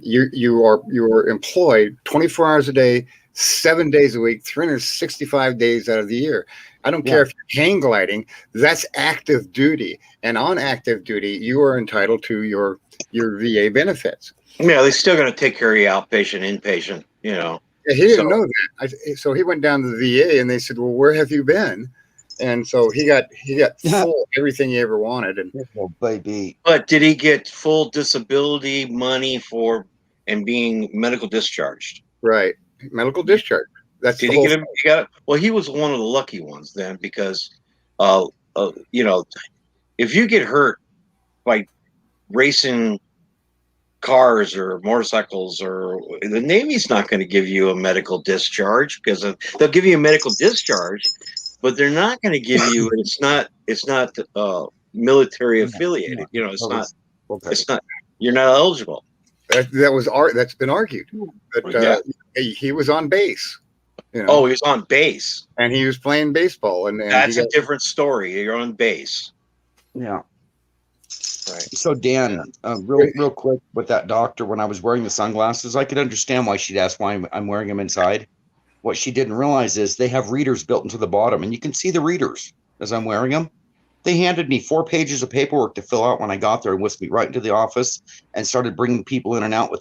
You are employed 24 hours a day, 7 days a week, 365 days out of the year. I don't care if you're hang gliding. That's active duty, and on active duty, you are entitled to your VA benefits." Yeah, they're still going to take care of you outpatient, inpatient. You know, Yeah, he didn't So- know that. So he went down to the VA, and they said, "Well, where have you been?" And so he got full everything he ever wanted. And Oh, baby. but did he get full disability money for and being medical discharged? right, medical discharge. That's Did the he whole. get him? He got, well, he was one of the lucky ones then, because, you know, if you get hurt by racing cars or motorcycles, or the Navy's not going to give you a medical discharge, because they'll give you a medical discharge, but they're not going to give you. It's not military affiliated. You know, it's not. You're not eligible. That's been argued. That he was on base. You know, Oh, he was on base. and he was playing baseball, and That's he a different story. You're on base. Yeah. Right. So Dan, real quick with that doctor, when I was wearing the sunglasses, I could understand why she'd ask why I'm wearing them inside. What she didn't realize is they have readers built into the bottom, and you can see the readers as I'm wearing them. They handed me 4 pages of paperwork to fill out when I got there and whisked me right into the office and started bringing people in and out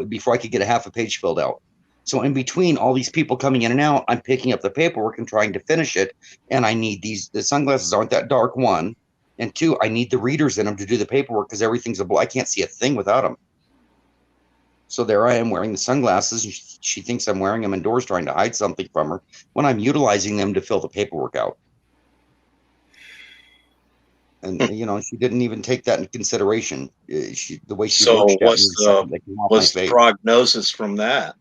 before I could get a half a page filled out. So in between all these people coming in and out, I'm picking up the paperwork and trying to finish it. And I need the sunglasses aren't that dark, 1. And 2, I need the readers in them to do the paperwork because everything's I can't see a thing without them. So there I am wearing the sunglasses, and she thinks I'm wearing them indoors trying to hide something from her when I'm utilizing them to fill the paperwork out. And, you know, she didn't even take that into consideration. The way she So looked at me what's was something that came off my What's the face. prognosis from that?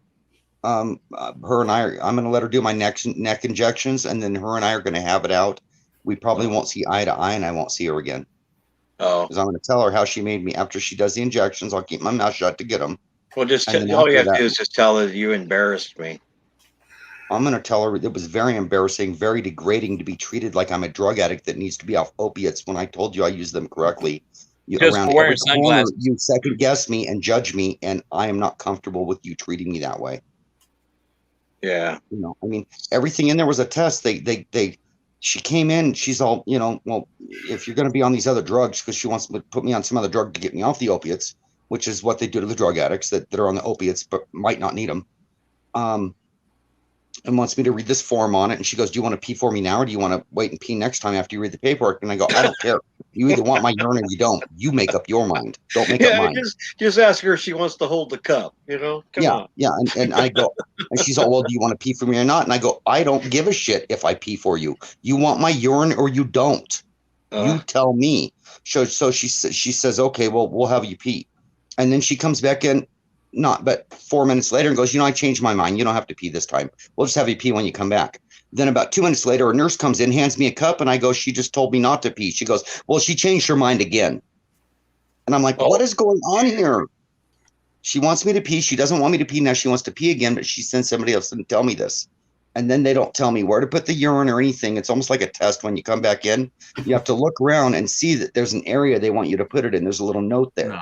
Her and I'm going to let her do my neck injections, and then her and I are going to have it out. We probably won't see eye to eye, and I won't see her again. Oh, Because I'm going to tell her how she made me. After she does the injections, I'll keep my mouth shut to get them. well, just And then all you after have to that- do is just tell her you embarrassed me. I'm going to tell her it was very embarrassing, very degrading to be treated like I'm a drug addict that needs to be off opiates when I told you I use them correctly. Just Around for wearing every corner, sunglasses. you second guess me and judge me, and I am not comfortable with you treating me that way. Yeah. You know, I mean, everything in there was a test. She came in, she's all, you know, well, if you're going to be on these other drugs, because she wants to put me on some other drug to get me off the opiates, which is what they do to the drug addicts that are on the opiates but might not need them. And wants me to read this form on it. And she goes, do you want to pee for me now, or do you want to wait and pee next time after you read the paperwork? And I go, I don't care. You either want my urine or you don't. You make up your mind. Don't make up Yeah, mine. just ask her if she wants to hold the cup, you know? Come on. Yeah. And I go, and she's all, well, do you want to pee for me or not? And I go, I don't give a shit if I pee for you. You want my urine or you don't. You tell me. So she says, okay, well, we'll have you pee. And then she comes back in, not but 4 minutes later, and goes, you know, I changed my mind. You don't have to pee this time. We'll just have you pee when you come back. Then about 2 minutes later, a nurse comes in, hands me a cup, and I go, she just told me not to pee. She goes, well, she changed her mind again. And I'm like, what is going on here? She wants me to pee. She doesn't want me to pee now. She wants to pee again, but she sends somebody else to tell me this. And then they don't tell me where to put the urine or anything. It's almost like a test when you come back in. You have to look around and see that there's an area they want you to put it in. There's a little note there.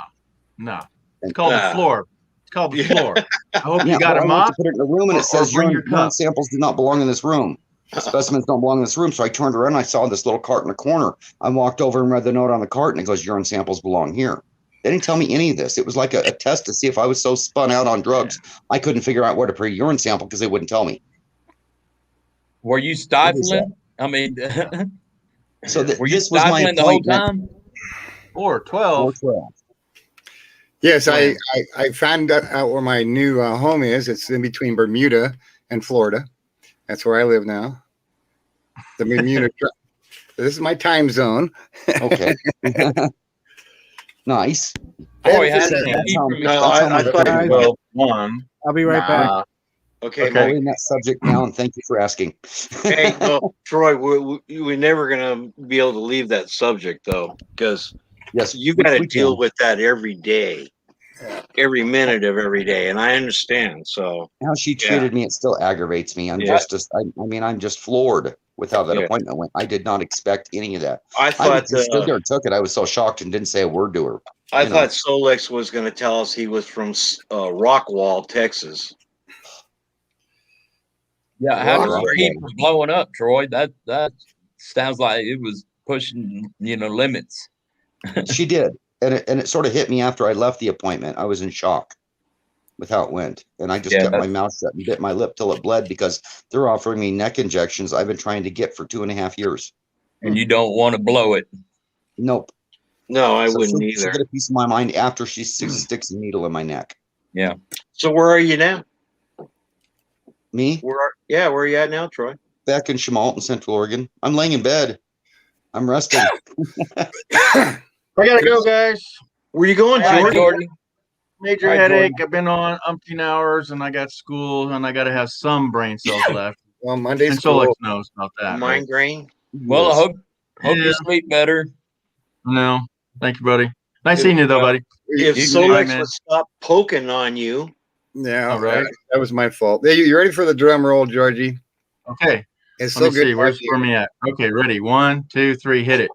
No. It's called the floor. It's called the floor. I hope you got but a I went mop. to put it in a room, and it says bring urine, your cup. samples do not belong in this room. Specimens don't belong in this room. So I turned around and I saw this little cart in the corner. I walked over and read the note on the cart, and it goes, urine samples belong here. They didn't tell me any of this. It was like a test to see if I was so spun out on drugs, I couldn't figure out where to put a urine sample because they wouldn't tell me. Were you stifling? I mean, So were you this was my stifling the whole appointment. time? 412. 412. Yes, I found out where my new home is. It's in between Bermuda and Florida. That's where I live now. The Bermuda. This is my time zone. Okay. Nice. Boy, That's how did how- you how- keep that's how my I thought appointment it went. was 1. I'll be right back. Okay. I'm in that subject now, and thank you for asking. Hey, no, Troy, we're never going to be able to leave that subject, though, because Yes, you got to we deal can. with that every day, every minute of every day. And I understand. So, How she treated me, it still aggravates me. I'm I'm just floored with how that Yeah. appointment went. I did not expect any of that. I I thought just stood there and took it. I was so shocked and didn't say a word to her. I you know. thought Solex was going to tell us he was from Rockwall, Texas. Yeah, how Rock did you on. keep from blowing up, Troy? That sounds like it was pushing, limits. She did. And it sort of hit me after I left the appointment. I was in shock with how it went. And I just Yeah, kept my that's- mouth shut and bit my lip till it bled because they're offering me neck injections I've been trying to get for 2.5 years. And you don't want to blow it. Nope. No, I So wouldn't she'll either. get a piece of my mind after she sticks a needle in my neck. Yeah. So where are you now? Me? Where are you at now, Troy? Back in Chemalton, Central Oregon. I'm laying in bed. I'm resting. I gotta go, guys. Where you going, All right, Jordan? Jordan. Major All right, headache. Jordan. I've been on umpteen hours, and I got school, and I got to have some brain cells left. Well, Monday's And Solex cool. knows about that. Right? Migraine. Well, I Yes. hope Yeah. you sleep better. No, thank you, buddy. Nice seeing you, though, buddy. If You- Solex man. would stop poking on you, Yeah, All right. that was my fault. Hey, you ready for the drum roll, Georgie? Okay. It's Let so me good. see. to Where's have you. where me at? Okay, ready. 1, 2, 3. Hit it.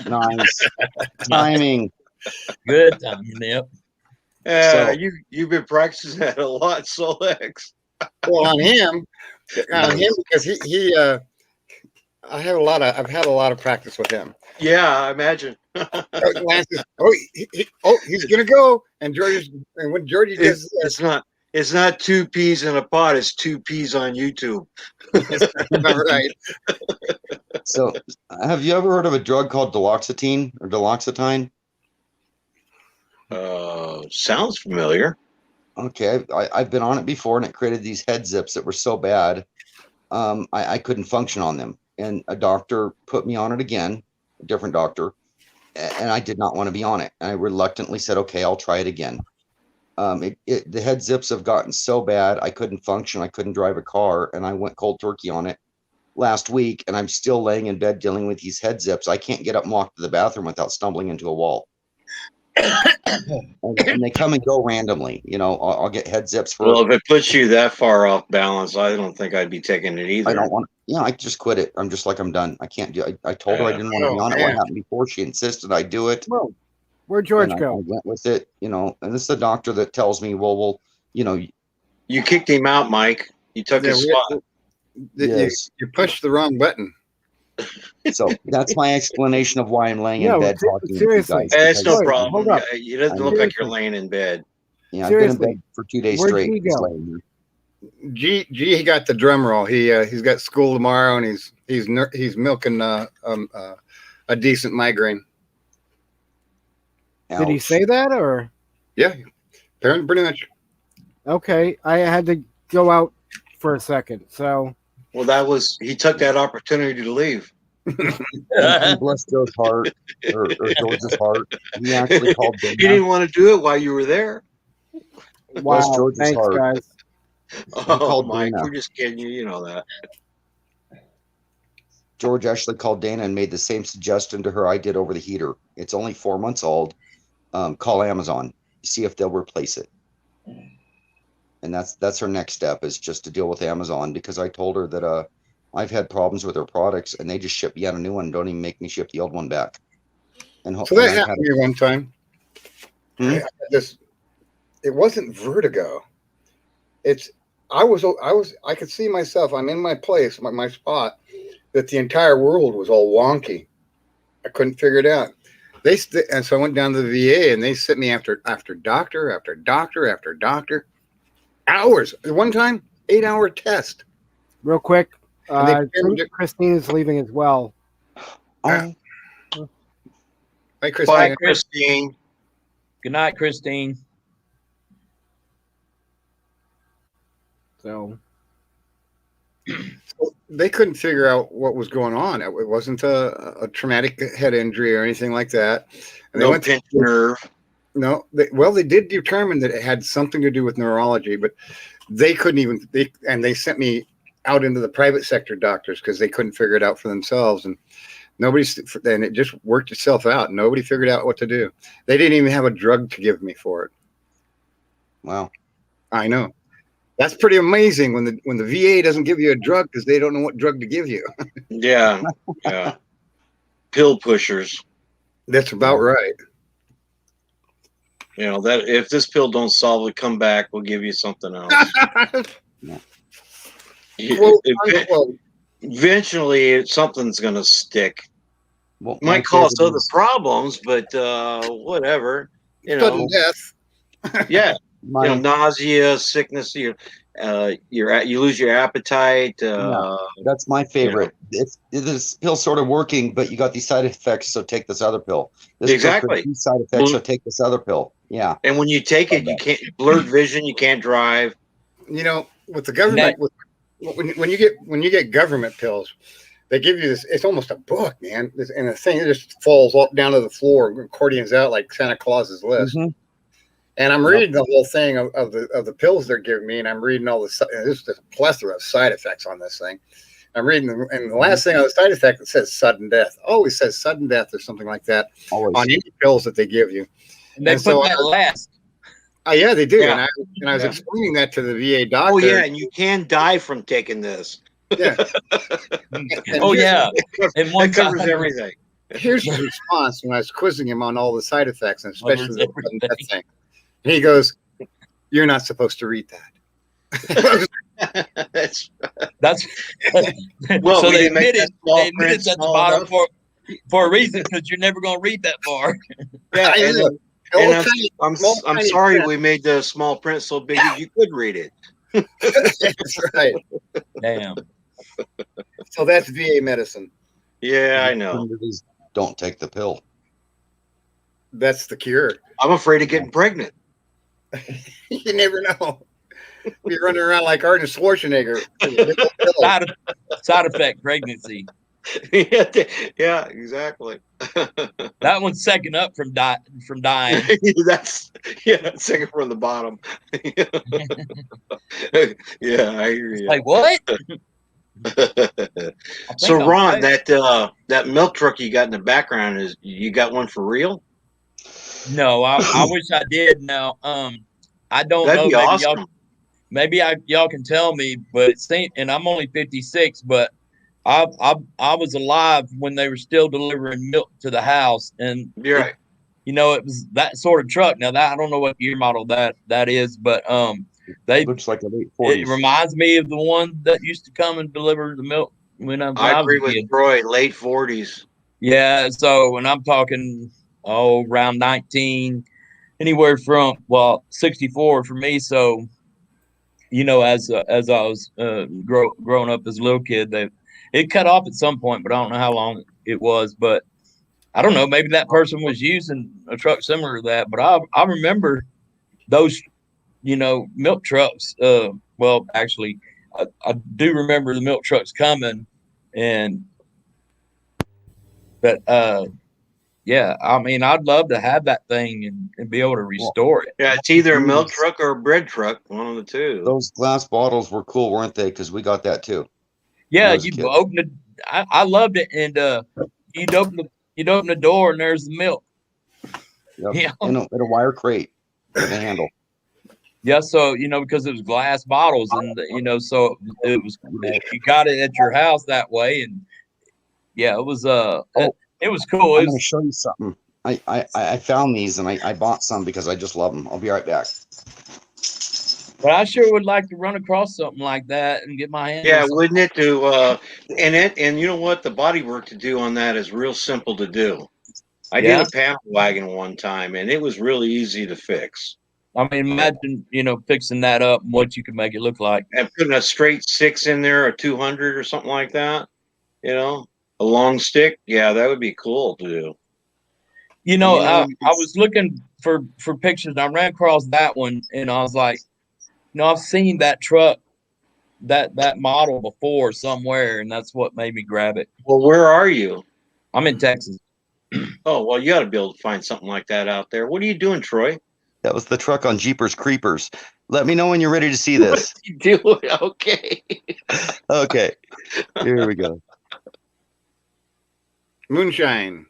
Nice. Timing. Good time, Nip. So- you've been practicing that a lot, Solex. Well, on him because he I've had a lot of practice with him. Yeah, I imagine. Lance is, he's gonna go, and when Georgie does this, It's not 2 peas in a pot. It's 2 peas on YouTube. all right. So, have you ever heard of a drug called duloxetine or duloxetine? Sounds familiar. Okay, I've been on it before, and it created these head zips that were so bad, I couldn't function on them. And a doctor put me on it again, a different doctor, and I did not want to be on it. And I reluctantly said, "Okay, I'll try it again." The head zips have gotten so bad, I couldn't function. I couldn't drive a car, and I went cold turkey on it last week, and I'm still laying in bed dealing with these head zips. I can't get up and walk to the bathroom without stumbling into a wall. and they come and go randomly. You know, I'll get head zips for. Well, if it puts you that far off balance, I don't think I'd be taking it either. I don't want. Yeah, I just quit it. I'm just like, I'm done. I can't do. I told her I didn't want to be on it. What happened before? She insisted I do it. Well, where'd George and go? I went with it. You know, and this is the doctor that tells me, well, you know, You kicked him out, Mike. You took his spot. Yes. You pushed the wrong button. So that's my explanation of why I'm laying in No, bed talking seriously. with you guys. It's no Hold problem. up. It doesn't look like you're laying in bed. Yeah, I've been in Seriously. bed for 2 days Where'd straight. he just go? laying here. He got the drum roll. He's got school tomorrow, and he's milking a decent migraine. Did he Ouch. say that or? Yeah, apparently pretty much. Okay, I had to go out for a second. So Well, he took that opportunity to leave. And bless Joe's heart, or George's heart. He actually called He Dana. didn't want to do it while you were there. wow, George's thanks heart. guys. Oh, called Mike, Dana. we're just kidding you. You know that. George actually called Dana and made the same suggestion to her I did over the heater. It's only 4 months old. Call Amazon, see if they'll replace it. And that's her next step, is just to deal with Amazon, because I told her that I've had problems with their products and they just ship me out a new one, don't even make me ship the old one back. And So that happened to me one time. Hmm? I had this. It wasn't vertigo. I could see myself. I'm in my place, my spot. That the entire world was all wonky. I couldn't figure it out. And so I went down to the VA, and they sent me after doctor after doctor after doctor. Hours. One time, 8-hour test. Real quick, And they I think Christine is leaving as well. Oh, Hi, Christine. Bye, Christine. Good night, Christine. So They couldn't figure out what was going on. It wasn't a traumatic head injury or anything like that. And No pinched nerve. No, they did determine that it had something to do with neurology, but they couldn't even. They sent me out into the private sector doctors because they couldn't figure it out for themselves, and it just worked itself out. Nobody figured out what to do. They didn't even have a drug to give me for it. wow. I know. That's pretty amazing when the VA doesn't give you a drug because they don't know what drug to give you. Yeah, yeah. Pill pushers. That's about right. You know that if this pill don't solve it, come back. We'll give you something else. Eventually, something's gonna stick. Well, Might cause other problems, but whatever. You know, Sudden death. yeah. My, Nausea, sickness. You lose your appetite. that's my favorite. This pill's sort of working, but you got these side effects, so take this other pill. This Exactly. These side effects, so take this other pill. Yeah. And when you take it, you can't blurred vision. You can't drive. You know, with the government, when you get government pills, they give you this. It's almost a book, man. And the thing just falls down to the floor, accordions out like Santa Claus's list. Mhm. And I'm reading the whole thing of the pills they're giving me, and I'm reading all there's a plethora of side effects on this thing. I'm reading and the last thing on the side effect, it says sudden death. Always says sudden death or something like that Always. on any pills that they give you. And they And put so that last. Oh yeah, they do. Yeah. And I was explaining that to the VA doctor. Oh yeah, and you can die from taking this. Yeah. Oh yeah. And one It covers time- everything. Here's his response when I was quizzing him on all the side effects, and especially Covers the sudden death everything. thing. And he goes, "You're not supposed to read that." That's That's Well, so we they didn't make admitted that small they admitted print at the small bottom enough. for a reason, because you're never going to read that far. yeah, I and, know. and Old tiny- I'm small I'm tiny sorry print. we made the small print so big that you could read it. That's right. Damn. So that's VA medicine. Yeah, I know. Don't take the pill. That's the cure. I'm afraid of getting pregnant. You never know. You're running around like Arnold Schwarzenegger. Side effect pregnancy. Yeah, exactly. That one's second up from dying. That's second from the bottom. Yeah, I hear you. Like what? So I'm Ron, that milk truck you got in the background, is you got one for real? No, I wish I did. Now, I don't That'd know. be Maybe awesome. y'all can tell me, but it seemed, and I'm only 56, but I was alive when they were still delivering milk to the house, and You're right. it was that sort of truck. Now that I don't know what year model that is, but they Looks like a late it 40s. reminds me of the one that used to come and deliver the milk when I I was agree a with kid. Troy. Late 40s. Yeah, so when I'm talking around 19, anywhere from 64 for me. So as I was growing up as a little kid, it cut off at some point, but I don't know how long it was. But I don't know, maybe that person was using a truck similar to that. But I remember those milk trucks. Well, actually, I do remember the milk trucks coming, and but yeah, I mean, I'd love to have that thing and be able to restore it. Yeah, it's either a milk truck or a bread truck, one of the two. Those glass bottles were cool, weren't they? Because we got that too. Yeah, I was a you kid. open it. I loved it, and you'd open the door, and there's the milk. Yep. Yeah. In a wire crate with a handle. Yeah, so because it was glass bottles, and so it was you got it at your house that way, and yeah, it was it was cool. I'm It going to was, show you something. I found these and I bought some because I just love them. I'll be right back. but I sure would like to run across something like that and get my hands. Yeah, on wouldn't it? And you know what? The body work to do on that is real simple to do. I Yeah. did a panel wagon one time, and it was really easy to fix. I mean, imagine fixing that up and what you could make it look like. And putting a straight 6 in there, a 200 or something like that. A long stick. Yeah, that would be cool to do. I was looking for pictures and I ran across that one and I was like, I've seen that truck, that model before somewhere, and that's what made me grab it. Well, where are you? I'm in Texas. Oh, well, you ought to be able to find something like that out there. What are you doing, Troy? That was the truck on Jeepers Creepers. Let me know when you're ready to see this. What are you doing? Okay. Okay. Here we go. Moonshine.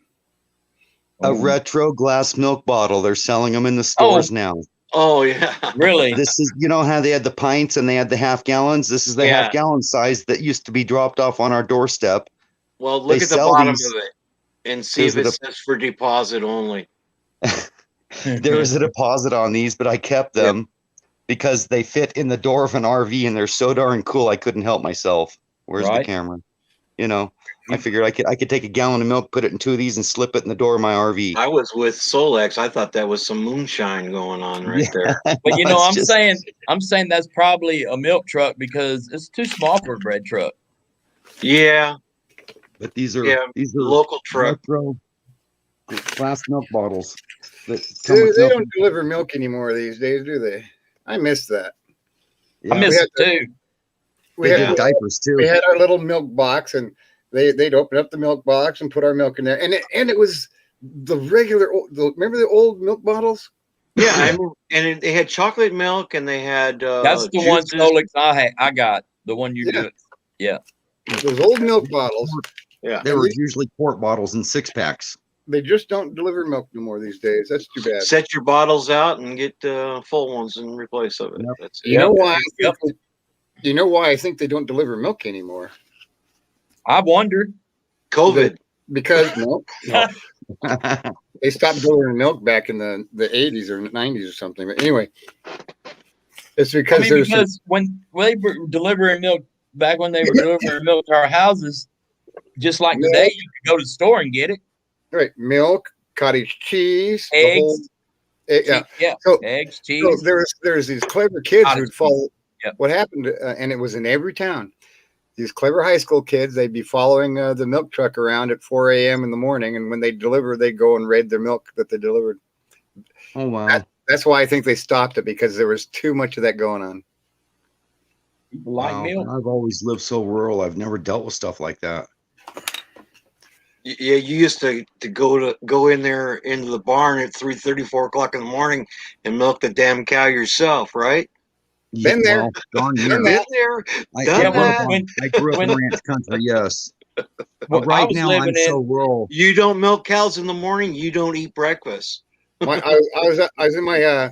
A retro glass milk bottle. They're selling them in the stores now. Oh, yeah. Really? This is, how they had the pints and they had the half gallons. This is the half gallon size that used to be dropped off on our doorstep. Well, look They at the sell bottom these- of it and see if There's it says for deposit only. There was a deposit on these, but I kept them because they fit in the door of an RV and they're so darn cool. I couldn't help myself. Where's the Right. camera? I figured I could take a gallon of milk, put it in 2 of these, and slip it in the door of my RV. I was with Solex. I thought that was some moonshine going on right there. But It's I'm saying that's probably a milk truck because it's too small for a bread truck. Yeah, But these are local truck. retro glass milk bottles that They, come with they milk. don't deliver milk anymore these days, do they? I miss that. Yeah, I miss we it too. We they had did diapers too. we had our little milk box, and they'd open up the milk box and put our milk in there, and it was the regular. Remember the old milk bottles? Yeah, they had chocolate milk and they had That's the one juices. Solex I got. The one you do. Yeah. Those old milk bottles. Yeah, They were usually quart bottles and 6-packs. They just don't deliver milk no more these days. That's too bad. set your bottles out and get full ones in replace of it. Yep. That's it. You know why? Yep. You know why I think they don't deliver milk anymore? I wondered. COVID. Because no, they stopped delivering milk back in the 80s or 90s or something. But anyway, it's because there's because when they were delivering milk back when they were delivering milk to our houses, just like Milk. today, you could go to the store and get it. right milk, cottage cheese, Eggs. yeah. Yeah. So- Eggs, cheese. So there's these clever kids Cottage who'd follow. Yep. What happened, and it was in every town. These clever high school kids, they'd be following the milk truck around at 4 a.m. in the morning, and when they deliver, they go and raid their milk that they delivered. Oh wow! That's why I think they stopped it, because there was too much of that going on. People like Wow. milk. I've always lived so rural. I've never dealt with stuff like that. Yeah, you used to go in there into the barn at 3:30, 4 o'clock in the morning and milk the damn cow yourself, right? Been there. Well, darn Been near. there. Been there. I, Done I grew up, that. I grew up in when- ranch country. Yes. Well, But right I was now, living I'm so rural. You don't milk cows in the morning. You don't eat breakfast. I was in my a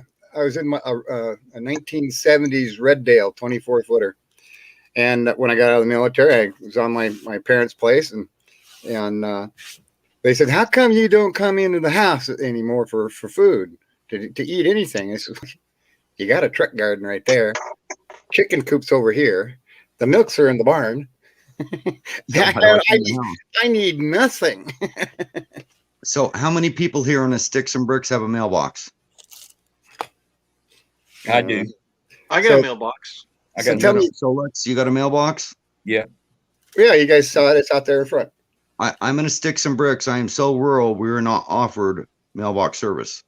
1970s Red Dale 24 footer, and when I got out of the military, I was on my parents' place, and they said, "How come you don't come into the house anymore for food to eat anything?" I said, "You got a truck garden right there, chicken coops over here, the milks are in the barn. I need nothing." So, how many people here on a Sticks and Bricks have a mailbox? I do. I got a mailbox. I got Tell me, you got a mailbox? Yeah. Yeah, you guys saw it. It's out there in front. I'm in a Sticks and Bricks. I am so rural. We are not offered mailbox service.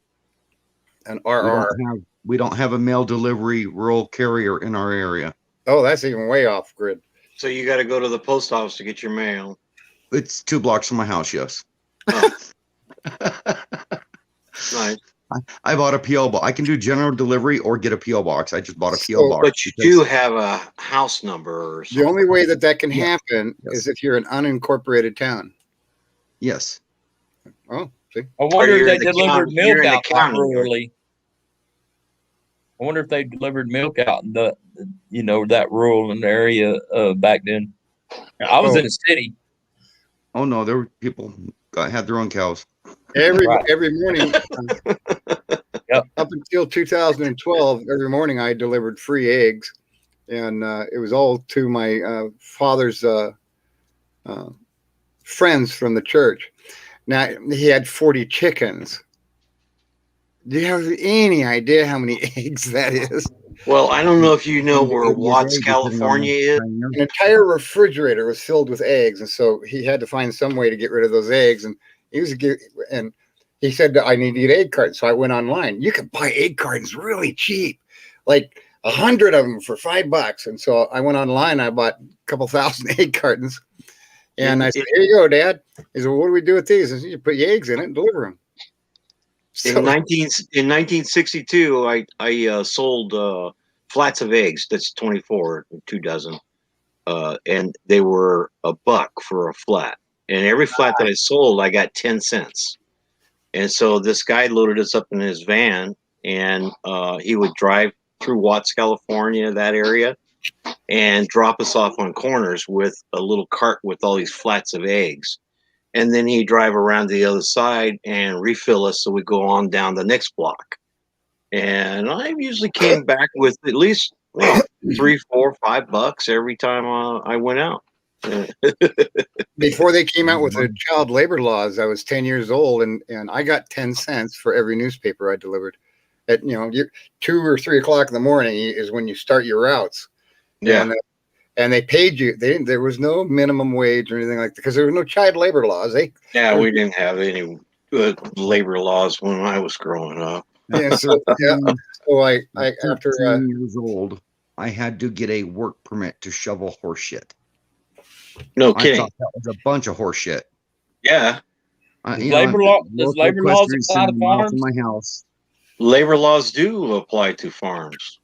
An RR. We don't have a mail delivery rural carrier in our area. Oh, that's even way off grid. So you got to go to the post office to get your mail. It's 2 blocks from my house. Yes. Oh. Nice. I bought a PO box. I can do general delivery or get a PO box. I just bought a PO box. But you do have a house number or something. The only way that can happen is if you're an unincorporated town. Yes. Oh, see. I wonder if you're they in the delivered county- you're milk in the out county. rurally. I wonder if they delivered milk out in the, that rural area back then. I was in the city. Oh no, there were people had their own cows. Every Right. morning, Yep. up until 2012, every morning I delivered free eggs, and it was all to my father's friends from the church. Now he had 40 chickens. Do you have any idea how many eggs that is? Well, I don't know if you know where Watts, California is. An entire refrigerator was filled with eggs, and so he had to find some way to get rid of those eggs. And he said, "I need to get egg cartons." So I went online. You can buy egg cartons really cheap, like 100 of them for $5. And so I went online. I bought a couple thousand egg cartons, and I said, "Here you go, Dad." He said, "Well, what do we do with these?" I said, "You put your eggs in it and deliver them." In 1962, I sold flats of eggs. That's 24, 2 dozen, and they were $1 for a flat. And every flat that I sold, I got 10 cents. And so this guy loaded us up in his van, and he would drive through Watts, California, that area, and drop us off on corners with a little cart with all these flats of eggs. And then he'd drive around the other side and refill us, so we go on down the next block. And I usually came back with at least $3, $4, $5 every time I went out. Before they came out with the child labor laws, I was 10 years old, and I got 10 cents for every newspaper I delivered. At 2 or 3 o'clock in the morning is when you start your routes. Yeah. And they paid you. There was no minimum wage or anything like that because there were no child labor laws. We didn't have any good labor laws when I was growing up. Yeah, so I after 13 years old, I had to get a work permit to shovel horse shit. No I kidding. thought that was a bunch of horse shit. Yeah. Does labor laws apply to farms? In my house. Labor laws do apply to farms.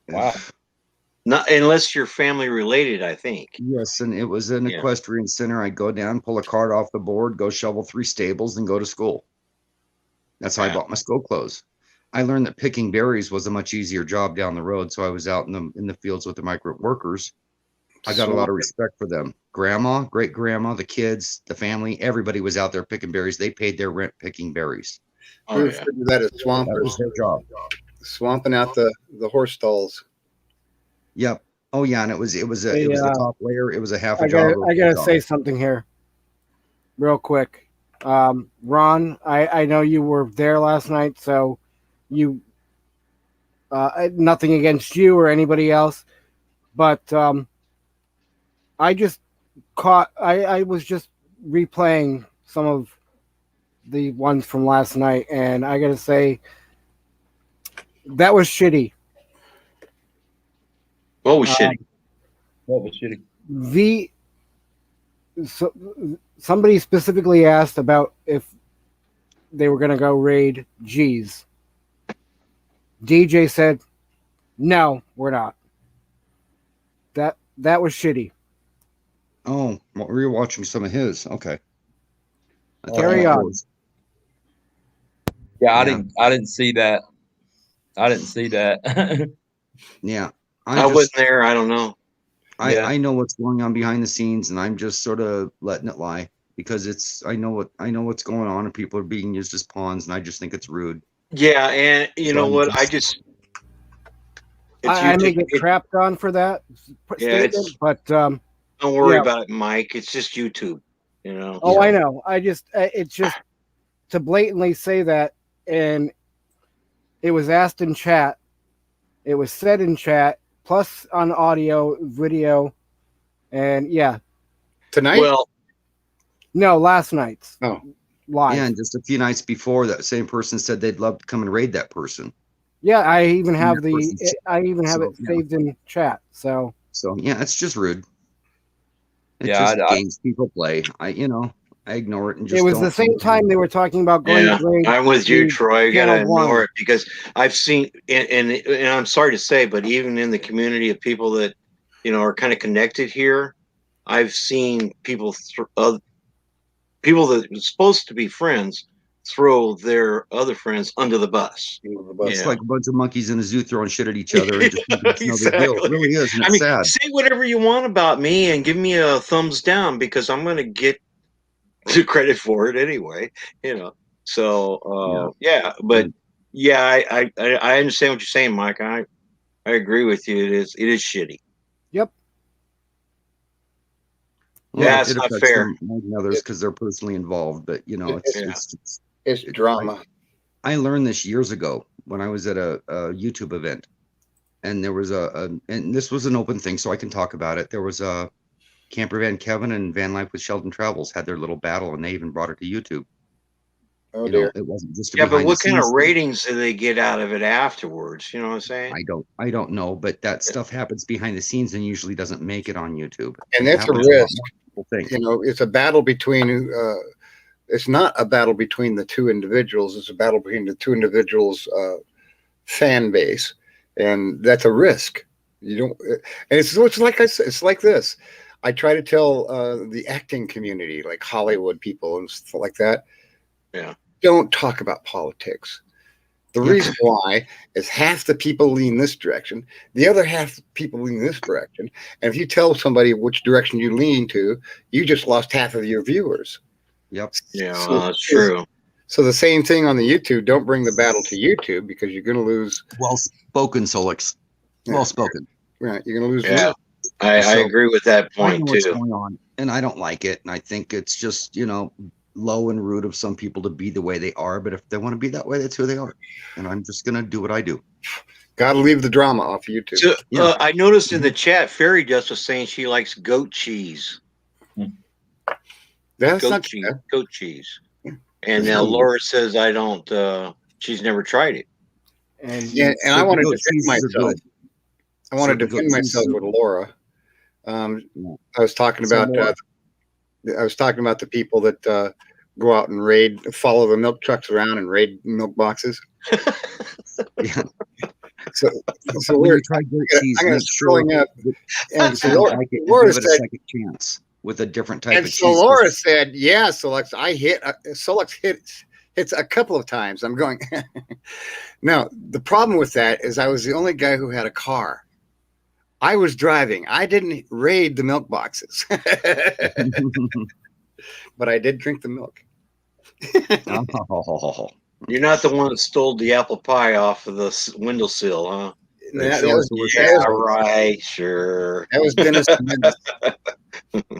Wow. Not unless you're family related, I think. Yes, and it was an equestrian center. I'd go down, pull a cart off the board, go shovel 3 stables, and go to school. That's how I bought my school clothes. I learned that picking berries was a much easier job down the road, so I was out in the fields with the migrant workers. I got a lot of respect for them. Grandma, great grandma, the kids, the family, everybody was out there picking berries. They paid their rent picking berries. We refer to that as swampers. That was their job. Swamping out the horse stalls. Yep. Oh yeah, and it was the top layer. It was a half a I job. gotta say something here, real quick. Ron, I know you were there last night, so you nothing against you or anybody else, but I just I was just replaying some of the ones from last night, and I gotta say that was shitty. What was shitty? What was shitty? Somebody specifically asked about if they were going to go raid G's. DJ said, "No, we're not." That was shitty. Oh, well, we were watching some of his. Okay. Carry on. Yeah, I Yeah. didn't see that. I didn't see that. Yeah. I wasn't there. I don't know. Yeah. I know what's going on behind the scenes, and I'm just sort of letting it lie because I know what's going on, and people are being used as pawns, and I just think it's rude. Yeah, and you So know I'm what? I may get crapped on for that statement, but don't worry yeah. about it, Mike. It's just YouTube. You know. Oh, I know. It's just to blatantly say that, and it was asked in chat. It was said in chat, plus on audio, video, and yeah. Tonight? Well, no, last night's. Oh, live. Yeah, and just a few nights before, that same person said they'd love to come and raid that person. Yeah, I even have And that person's- it saved in chat. So yeah, it's just rude. It's Yeah, just games people play. I ignore it and just. it was don't the same time they were talking about going yeah, to raid. I'm with you, the Troy. You gotta Channel 1. ignore it because I've seen, and I'm sorry to say, but even in the community of people that are kind of connected here, I've seen people people that are supposed to be friends throw their other friends under the bus. It's like a bunch of monkeys in a zoo throwing shit at each other and just thinking it's no big deal. It really is, and it's sad. Say whatever you want about me and give me a thumbs down because I'm going to get the credit for it anyway. So yeah, but yeah, I understand what you're saying, Mike. I agree with you. It is shitty. Yep. Well, Yeah, it's it not affects fair. them more than others because they're personally involved. But it's drama. I learned this years ago when I was at a YouTube event, and there was and this was an open thing, so I can talk about it. There was a Camper Van Kevin and Van Life with Sheldon Travels had their little battle, and they even brought it to YouTube. Oh dear. It wasn't just But what kind of ratings do they get out of it afterwards? You know what I'm saying? I don't know, but that stuff happens behind the scenes and usually doesn't make it on YouTube. And It that's a happens lot risk. more than people think. It's a battle between. It's not a battle between the two individuals. It's a battle between the two individuals' fan base, and that's a risk. You don't. And it's like I said. It's like this. I try to tell the acting community, like Hollywood people and stuff like that. Yeah. Don't talk about politics. The reason why is half the people lean this direction, the other half the people lean this direction. And if you tell somebody which direction you lean to, you just lost half of your viewers. Yep. Yeah, So- that's true. So the same thing on the YouTube. Don't bring the battle to YouTube because you're going to lose. Well spoken, Solix. Well spoken. Right, you're going to lose. Yeah, I So, agree with that I know point what's too. going on, and I don't like it. And I think it's just low and rude of some people to be the way they are. But if they want to be that way, that's who they are. And I'm just gonna do what I do. Got to leave the drama off YouTube. So, I noticed in the chat, Fairy Dust was saying she likes goat cheese. That's goat not cheese. bad. Goat cheese. And now Laura says I don't. She's never tried it. And Yeah, and I want to Goat defend cheeses are myself. good. I want to Certain defend goat myself cheeses with are- Laura. I was talking So about. Laura. I was talking about the people that go out and follow the milk trucks around and raid milk boxes. Yeah. So when we're. you try goat cheese, I'm going make to sure scrolling up. that And you so don't Laura, like it, and Laura give it a said, second chance with a different type and of so cheese. Laura said, "Yeah, Solux, I hit Solux hits a couple of times." I'm going. Now the problem with that is I was the only guy who had a car. I was driving. I didn't raid the milk boxes, but I did drink the milk. Oh, You're not the one that stole the apple pie off of the windowsill, huh? That sure was, was Yeah, that was- right. Sure. that was Dennis. the Menace.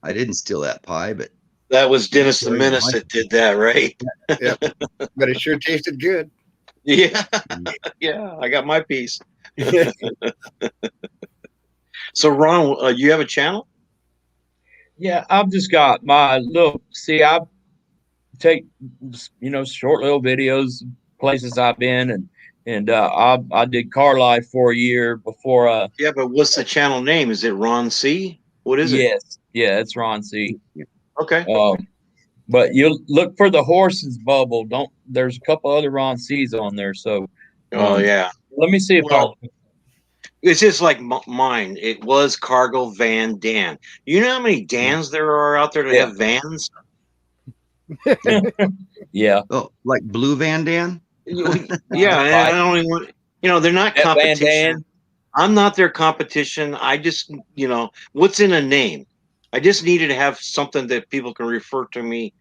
I didn't steal that pie, but That was Dennis the Very Menace nice. that did that, right? But it sure tasted good. Yeah. Yeah. I got my piece. So, Ron, you have a channel? Yeah, I've just got my look. See, I take short little videos, places I've been, and I did car life for a year before. Yeah, but what's the channel name? Is it Ron C? What is it? Yes, yeah, it's Ron C. Okay. But you look for the horses bubble. There's a couple other Ron C's on there. So, Oh, yeah. let me see if Well, it's just like mine. It was Cargo Van Dan. You know how many Dans there are out there that Yeah. have vans? Yeah. Oh, like Blue Van Dan? Yeah, and I don't even want. They're not That Van competition. Dan. I'm not their competition. I just, what's in a name? I just needed to have something that people can refer to me.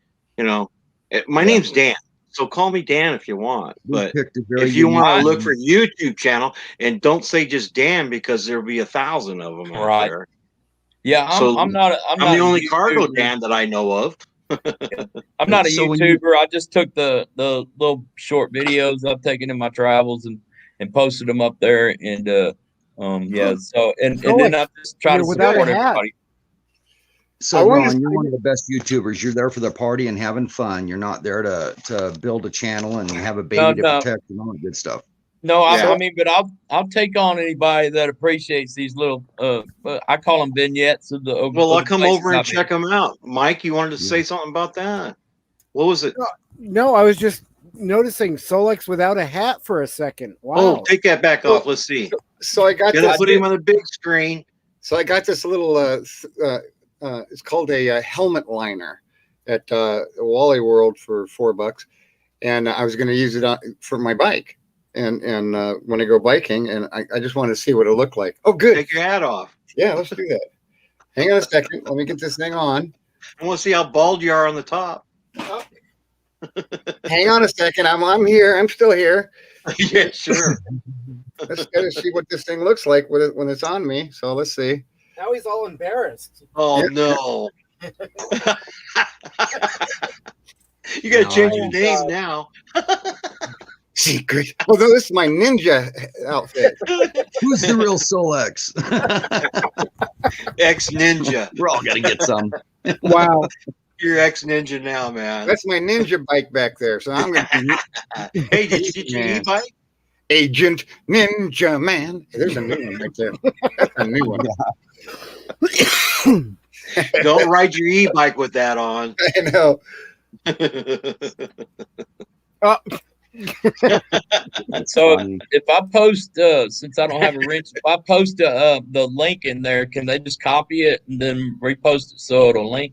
My name's Dan, so call me Dan if you want. We But picked a very if you want to unique look name. for YouTube channel, and don't say just Dan, because there'll be 1,000 of them out Right. there. Yeah, So I'm not I'm a the only cargo YouTuber. Dan that I know of. I'm not a So when you- YouTuber. I just took the little short videos I've taken in my travels and posted them up there. And yeah. So and then like, I just try to you're without a support hat. everybody. So I want to Ron, you're one of the best YouTubers. You're there for the party and having fun. You're not there to build a channel and have a baby to No. protect and all that good stuff. No, Yeah. I mean, but I'll take on anybody that appreciates these little I call them vignettes of the. Well, of I'll the come places over and I've been. check them out. Mike, you wanted to say something about that? What was it? No, I was just noticing Solex without a hat for a second. Wow. Oh, take that back off. Let's see. So I got Gotta this. put him on the big screen. So I got this little. It's called a helmet liner at Wally World for $4, and I was going to use it for my bike. And when I go biking, and I just wanted to see what it looked like. Oh, good. Take your hat off. Yeah, let's do that. Hang on a second. Let me get this thing on. I want to see how bald you are on the top. Hang on a second. I'm here. I'm still here. Yeah, sure. Let's gotta see what this thing looks like when it's on me. So let's see. Now he's all embarrassed. Oh no. You gotta change your name now. Secret. Although this is my ninja outfit. Who's the real Solex? Ex ninja. We're all gonna get some. Wow. You're ex ninja now, man. That's my ninja bike back there. So I'm gonna. Hey, did you get your Man. e-bike? Agent Ninja Man. Hey, there's a new one right there. That's a new one. Don't ride your e-bike with that on. I know. So funny. if I post, since I don't have a wrench, if I post the link in there, can they just copy it and then repost it so it'll link?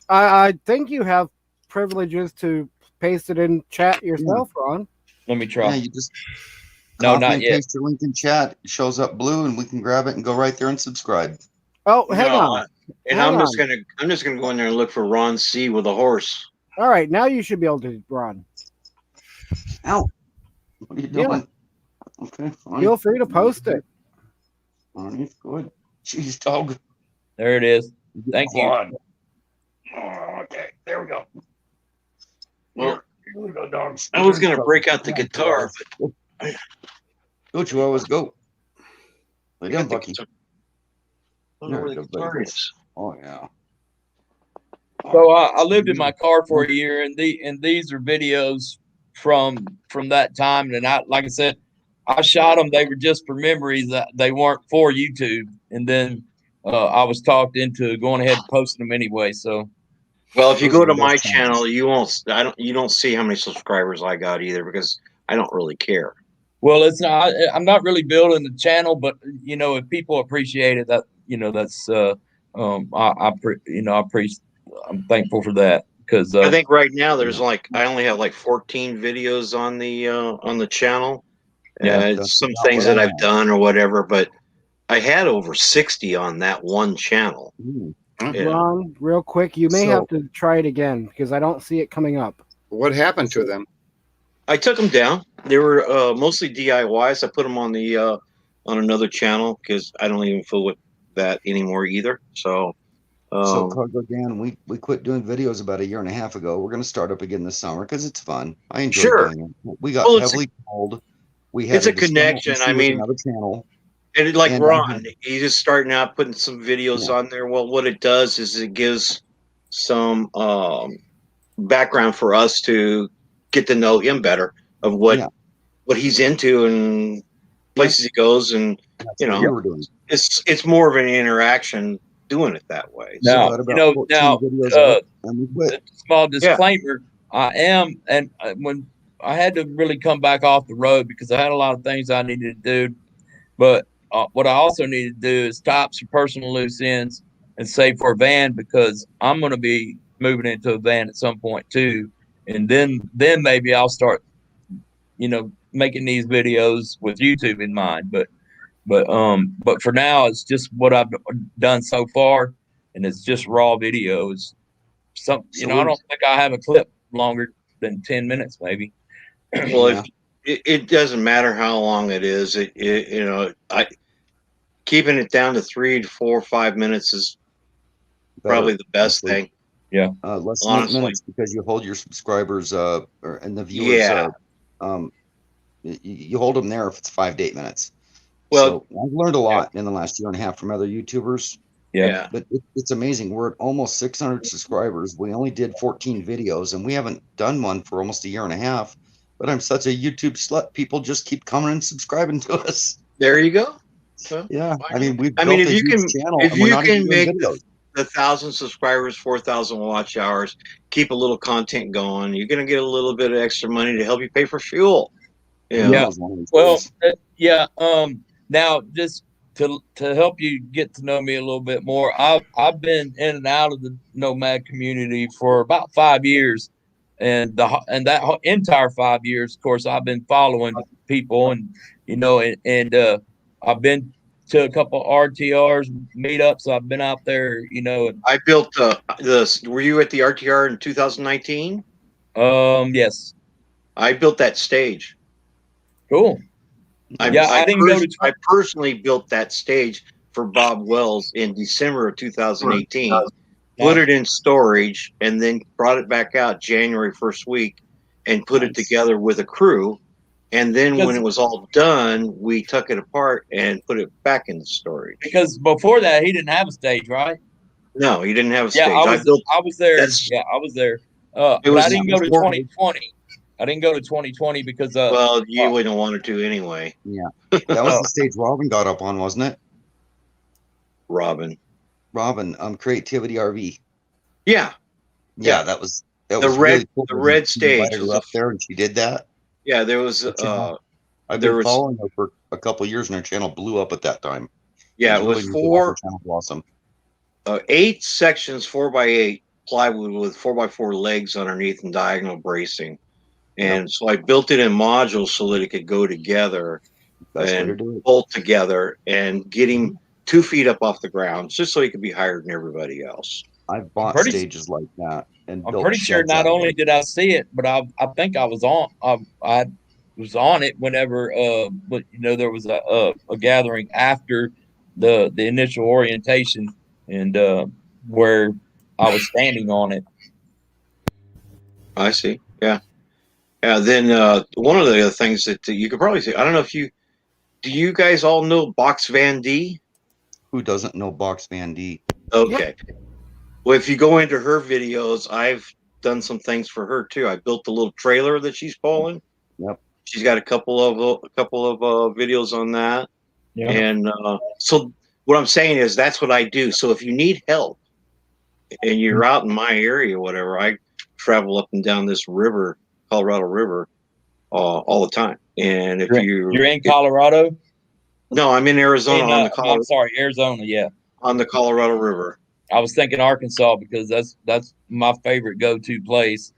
I think you have privileges to paste it in chat yourself, Ron. Let me try. Yeah, you just No, copy not and yet. paste your link in chat. It shows up blue, and we can grab it and go right there and subscribe. Oh, hang No, on. And Hang I'm just gonna go in there and look for Ron C with a horse. All right, now you should be able to run. Ow! What are you Yeah. doing? Okay, fine. Feel free to post it. Fine, good. Jeez, dog. There it is. Thank you. Quad. Oh, okay, there we go. Well, Here we go, dogs. I was gonna break out the guitar, but Go, Chihuahuas, go. Lay I down, got the Bucky. guitar. I don't know where the guitar is. Oh yeah. So I lived in my car for a year, and these are videos from that time. And like I said, I shot them. They were just for memories. That they weren't for YouTube. And then I was talked into going ahead and posting them anyway. So Well, if you Those go are to the my best times. channel, you don't see how many subscribers I got either, because I don't really care. well, it's not. I'm not really building the channel, but if people appreciate it, that's I'm thankful for that because I think right now there's I only have like 14 videos on the channel. Yeah, that's Some about things what that I I've have. done or whatever, but I had over 60 on that one channel. Ooh. Yeah. Ron, real quick, you may So- have to try it again because I don't see it coming up. What happened to them? I took them down. They were mostly DIYs. I put them on the on another channel because I don't even fool with that anymore either. So, So Cargo Dan, we quit doing videos about a year and a half ago. We're going to start up again this summer because it's fun. I enjoy Sure. doing it. We got Well, it's heavily told. We had it's a distinct connection. issue I with mean, another channel. and like And, Ron, he's just starting out putting some videos Yeah. on there. Well, what it does is it gives some background for us to get to know him better of what Yeah. he's into and places he goes, and That's you what know, you were doing. it's more of an interaction doing it that way. So Now, we had about 14 videos of it, and we quit. small disclaimer, I am, and when I had to really come back off the road because I had a lot of things I needed to do, but what I also needed to do is stop some personal loose ends and save for a van because I'm going to be moving into a van at some point too, and then maybe I'll start, making these videos with YouTube in mind. But for now, it's just what I've done so far, and it's just raw videos. I don't think I have a clip longer than 10 minutes, maybe. Well, it doesn't matter how long it is. Keeping it down to 3 to 4 or 5 minutes is probably the best thing. Yeah. Less than 8 Honestly. minutes, because you hold your subscribers and the viewers. You hold them there if it's 5 to 8 minutes. Well, so I've learned a lot in the last year and a half from other YouTubers. Yeah. But it's amazing. We're at almost 600 subscribers. We only did 14 videos, and we haven't done one for almost a year and a half. But I'm such a YouTube slut. People just keep coming and subscribing to us. There you go. So, Yeah, I mean, we've I built mean, a huge channel, if and we're you not can even doing make videos. the 1,000 subscribers, 4,000 watch hours, keep a little content going, you're going to get a little bit of extra money to help you pay for fuel. You know? Yeah. Well, yeah. Now, just to help you get to know me a little bit more, I've been in and out of the Nomad community for about 5 years, and that entire 5 years, of course, I've been following people, and I've been to a couple of RTRs meetups. I've been out there, I built were you at the RTR in 2019? Yes. I built that stage. Cool. I didn't go to. I personally built that stage for Bob Wells in December of 2018. Put it in storage, and then brought it back out January first week, and put it together with a crew. And then when it was all done, we took it apart and put it back in the storage. Because before that, he didn't have a stage, right? No, he didn't have a stage. Yeah, I was there. Yeah, I was there. But I didn't go to 2020. I didn't go to 2020 because well, you wouldn't want it to anyway. Yeah, that was the stage Robin got up on, wasn't it? Robin, Creativity RV. Yeah, that was the was red really cool. the red You stage invited was her up there, and she did that. Yeah, there was. I've there been was. following her for a couple of years, and her channel blew up at that time. Yeah, it was really 4. Channel blossom. 8 sections, 4x8 plywood with 4x4 legs underneath and diagonal bracing, and so I built it in modules so that it could go together and bolt together and get him 2 feet up off the ground, just so he could be higher than everybody else. I've bought stages like that, and I'm pretty sure not only did I see it, but I think I was on. I was on it whenever, but there was a gathering after the initial orientation, and where I was standing on it. I see. Yeah. Then one of the other things that you could probably see. I don't know if do you guys all know Box Van D? Who doesn't know Box Van D? Okay. Well, if you go into her videos, I've done some things for her too. I built the little trailer that she's pulling. Yep. She's got a couple of videos on that. Yeah. And so what I'm saying is that's what I do. So if you need help and you're out in my area, whatever, I travel up and down this river, Colorado River, all the time. And if you're in Colorado? No, I'm in Arizona on the Colorado. I'm sorry, Arizona. Yeah, on the Colorado River. I was thinking Arkansas because that's my favorite go-to place.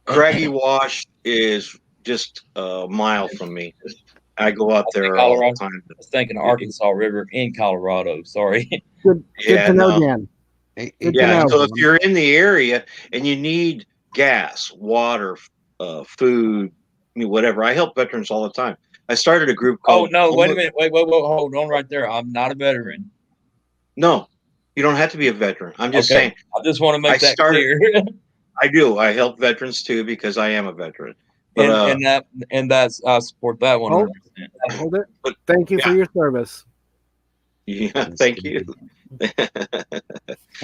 Craggy Wash is just a mile from me. I go out there all the time. I was thinking Arkansas River in Colorado. Sorry. Good to know, Dan. Yeah. So if you're in the area and you need gas, water, food, whatever, I help veterans all the time. I started a group called. Oh no! Wait a minute! Wait! Hold on right there. I'm not a veteran. No, you don't have to be a veteran. I'm just saying. I just want to make that clear. I do. I help veterans too because I am a veteran. But, and that's I support that 100%. Hold it. But thank you for your service. Yeah, thank you.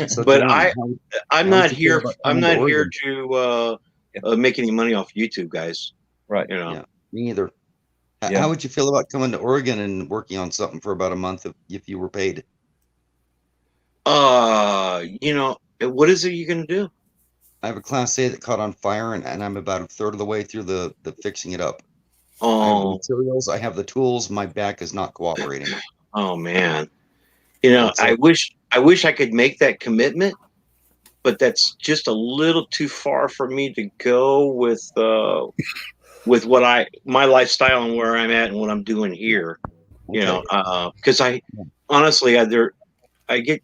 So but Dan, I'm not here. I'm not here to make any money off YouTube, guys. Right. Yeah, me either. How would you feel about coming to Oregon and working on something for about a month if you were paid? What is it you're gonna do? I have a Class A that caught on fire, and I'm about a third of the way through the fixing it up. Oh, I have the materials, I have the tools. My back is not cooperating. Oh man, I wish I could make that commitment, but that's just a little too far for me to go with what my lifestyle and where I'm at and what I'm doing here. You know, because I honestly, I get,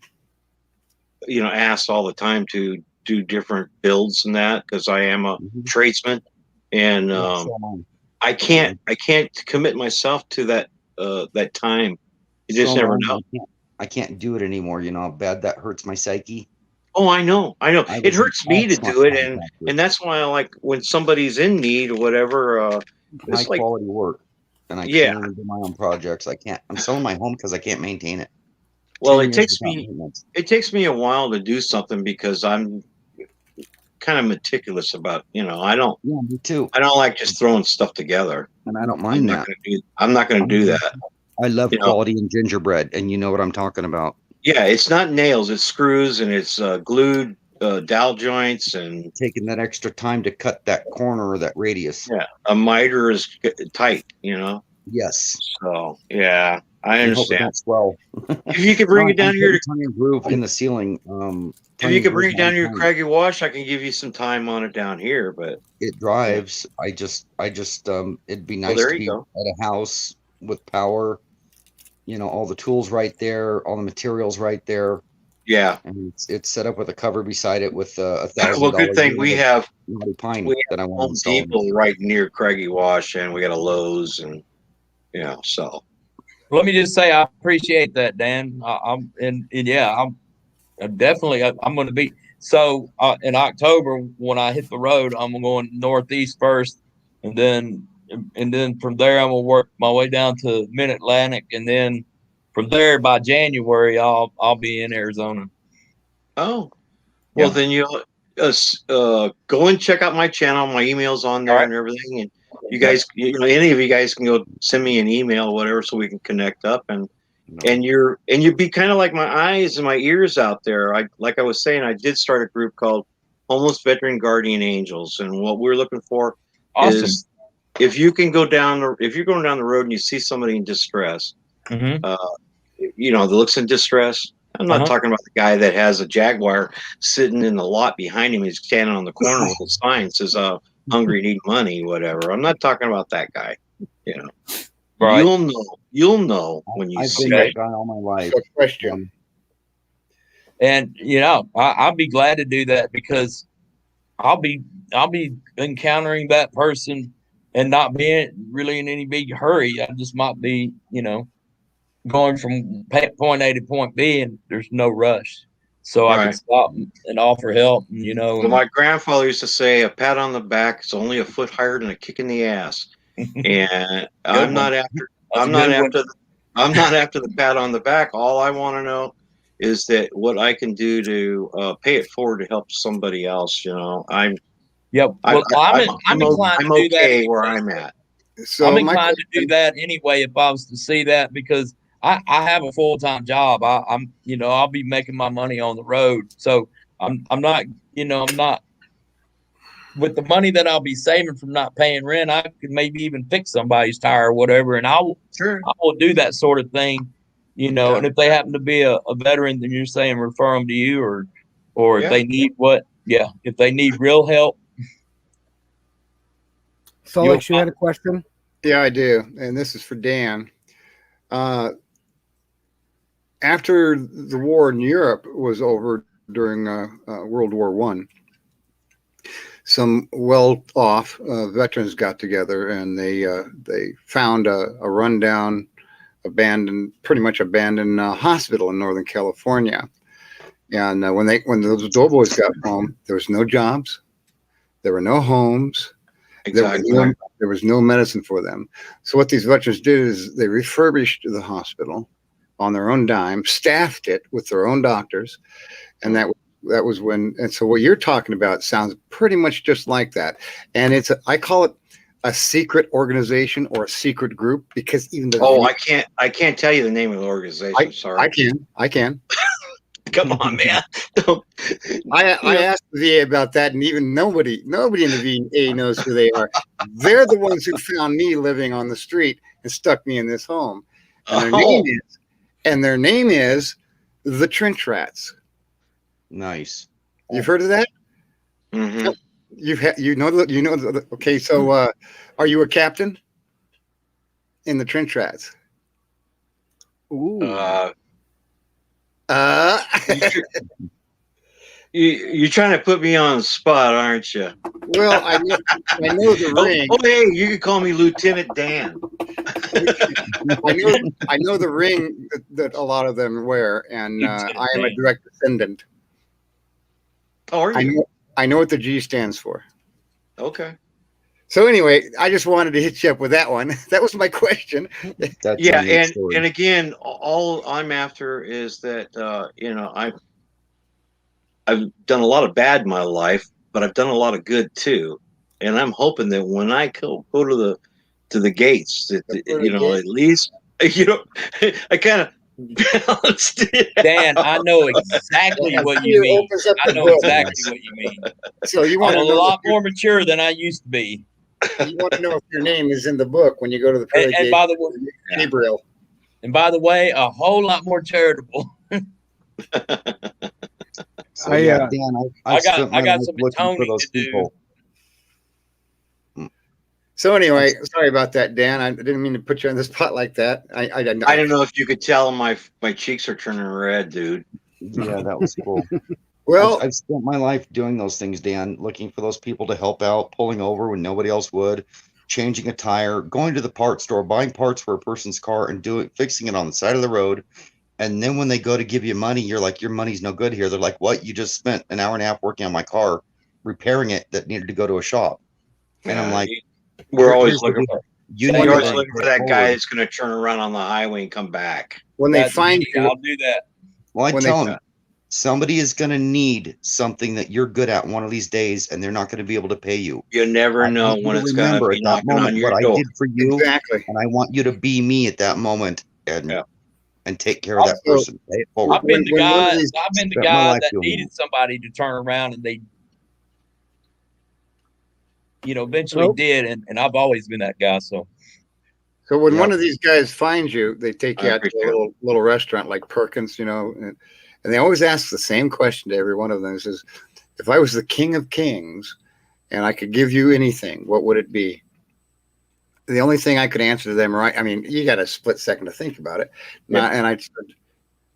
asked all the time to do different builds and that, because I am a tradesman, and I can't commit myself to that time. You just never know. I can't do it anymore. You know how bad that hurts my psyche. Oh, I know. It hurts me to do it, and that's why I like when somebody's in need or whatever. High It's like, quality work, and I can't even do my own projects. I can't. I'm selling my home because I can't maintain it. well, 10 it years takes without me maintenance. it takes me a while to do something because I'm kind of meticulous about. I don't Yeah, me too. like just throwing stuff together. And I don't I'm mind not that. gonna do that. I love You know. quality in gingerbread, and you know what I'm talking about. Yeah, it's not nails; it's screws, and it's glued dowel joints, and Taking that extra time to cut that corner or that radius. yeah, a miter is tight. Yes. So yeah, I And hope it understand. don't swell. If you could bring it down here, tongue and groove in the ceiling. if you could bring it down here to Craggy Wash, I can give you some time on it down here. But It drives. I just it'd be nice there to you be go. at a house with power. All the tools right there, all the materials right there, yeah, and it's set up with a cover beside it with $1,000. well, good thing we have pine we that I have want to Home install. Depot right near Craggy Wash, and we got a Lowe's, and so Let me just say I appreciate that, Dan. I'm definitely I'm going to be in October when I hit the road. I'm going northeast first, and then from there I'm gonna work my way down to Mid Atlantic, and then from there by January I'll be in Arizona. well, then you'll go and check out my channel. My email's on there and everything, and you guys, any of you guys can go send me an email, or whatever, so we can connect up, and you'd be kind of like my eyes and my ears out there. Like I was saying, I did start a group called Homeless Veteran Guardian Angels, and what we're looking for is if you're going down the road and you see somebody in distress, that looks in distress. I'm not talking about the guy that has a Jaguar sitting in the lot behind him. He's standing on the corner with a sign that says, hungry, need money, whatever. I'm not talking about that guy. Right. You'll know when you I've see been it. that guy all my life. Good question. And I'll be glad to do that, because I'll be encountering that person and not being really in any big hurry. I just might be, going from point A to point B, and there's no rush, so I can stop and offer help. Well, my grandfather used to say, "A pat on the back is only a foot higher than a kick in the ass." And I'm not after the pat on the back. All I want to know is that what I can do to pay it forward to help somebody else. I'm inclined to do that where I'm at. So I'm inclined to do that anyway if I was to see that, because I have a full-time job. I'll be making my money on the road, so I'm not with the money that I'll be saving from not paying rent. I could maybe even fix somebody's tire or whatever, and I will do that sort of thing. And if they happen to be a veteran, then you're saying refer them to you, or if they need if they need real help. So, Alex, you had a question? Yeah, I do, and this is for Dan. After the war in Europe was over during World War I, some well-off veterans got together, and they found a rundown, pretty much abandoned hospital in Northern California. And when those doughboys got home, there was no jobs, there were no homes. Exactly. There was no medicine for them. So what these veterans did is they refurbished the hospital on their own dime, staffed it with their own doctors, and that was when. And so what you're talking about sounds pretty much just like that. And I call it a secret organization or a secret group, because even I can't tell you the name of the organization. Sorry, I can. Come on, man. I asked the VA about that, and even nobody in the VA knows who they are. They're the ones who found me living on the street and stuck me in this home. And their name is the Trench Rats. Nice. You've heard of that? hmm Okay, so are you a captain in the trench rats? Ooh. You're trying to put me on the spot, aren't you? Well, I know the ring. Oh, hey, you can call me Lieutenant Dan. I know the ring that a lot of them wear, and I am a direct descendant. Oh, are you? I know what the G stands for. Okay. So anyway, I just wanted to hit you up with that one. That was my question. That's Yeah, a neat story. and again, all I'm after is that I've done a lot of bad in my life, but I've done a lot of good too. And I'm hoping that when I go to the gates, that at least I kind of balanced it. Dan, I know exactly what you mean. I know exactly what you mean. So you I'm want a to know lot more mature than I used to be. you want to know if your name is in the book when you go to the pearly And gate. by the way, Gabriel. and by the way, a whole lot more charitable. So yeah, Dan, I got spent my life some looking for atoning those to do. people. So anyway, sorry about that, Dan. I didn't mean to put you on the spot like that. I don't know if you could tell my cheeks are turning red, dude. Yeah, that was cool. Well, I've spent my life doing those things, Dan, looking for those people to help out, pulling over when nobody else would, changing a tire, going to the parts store, buying parts for a person's car and fixing it on the side of the road. And then when they go to give you money, you're like, your money's no good here. They're like, what? You just spent an hour and a half working on my car, repairing it that needed to go to a shop. And I'm like, we're always looking for you're always looking for that guy that's going to turn around on the highway and come back. When they find you, I'll do that. Well, I tell them somebody is going to need something that you're good at one of these days, and they're not going to be able to pay you. You never know when it's going to be knocking on your what door. I did for you, exactly, and I want you to be me at that moment, and take care of that person. Pay it forward. I've been the guy that doing needed somebody to turn around, and they, eventually did, and I've always been that guy. So when one of these guys finds you, they take you out to a little restaurant like Perkins, and they always ask the same question to every one of them. It says, if I was the king of kings and I could give you anything, what would it be? The only thing I could answer to them, right? I mean, you got a split second to think about it. And I said,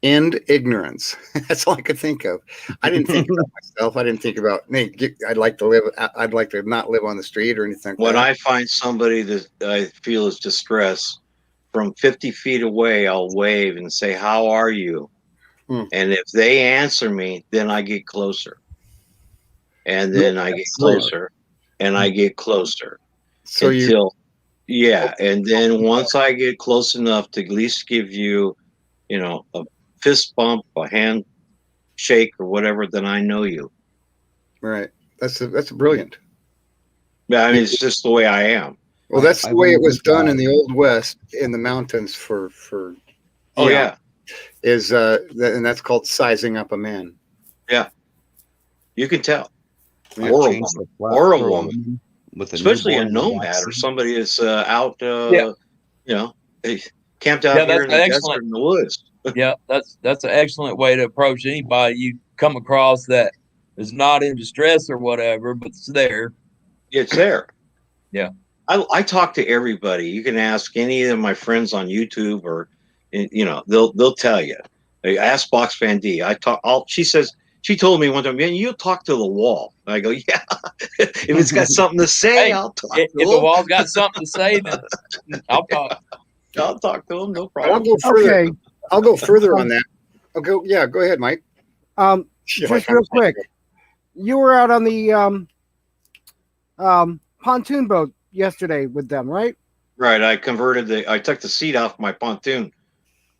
end ignorance. That's all I could think of. I didn't think about myself. I didn't think about, hey, I'd like to not live on the street or anything like when that. I find somebody that I feel is distressed, from 50 feet away, I'll wave and say, how are you? And if they answer me, then I get closer. And then I get closer. And I get closer. So and then once I get close enough to at least give you, a fist bump, a hand shake, or whatever, then I know you. Right. That's brilliant. Yeah, I mean, it's just the way I am. Well, that's the way it was done in the Old West in the mountains for. Is and that's called sizing up a man. Yeah, you can tell. Yeah, or a woman, especially a nomad or somebody that's out. Camped out here in the desert in the woods. Yeah, that's an excellent way to approach anybody you come across that is not in distress or whatever, but it's there. It's there. Yeah. I talk to everybody. You can ask any of my friends on YouTube, or they'll tell you. Ask Box Fan D. She told me one time, man, you talk to the wall. I go, yeah. If it's got something to say, I'll talk to If the wall's got something to say, then I'll talk. I'll talk to them, no problem. I'll go further on that. Go ahead, Mike. Just real quick. You were out on the pontoon boat yesterday with them, right? Right. I took the seat off my pontoon.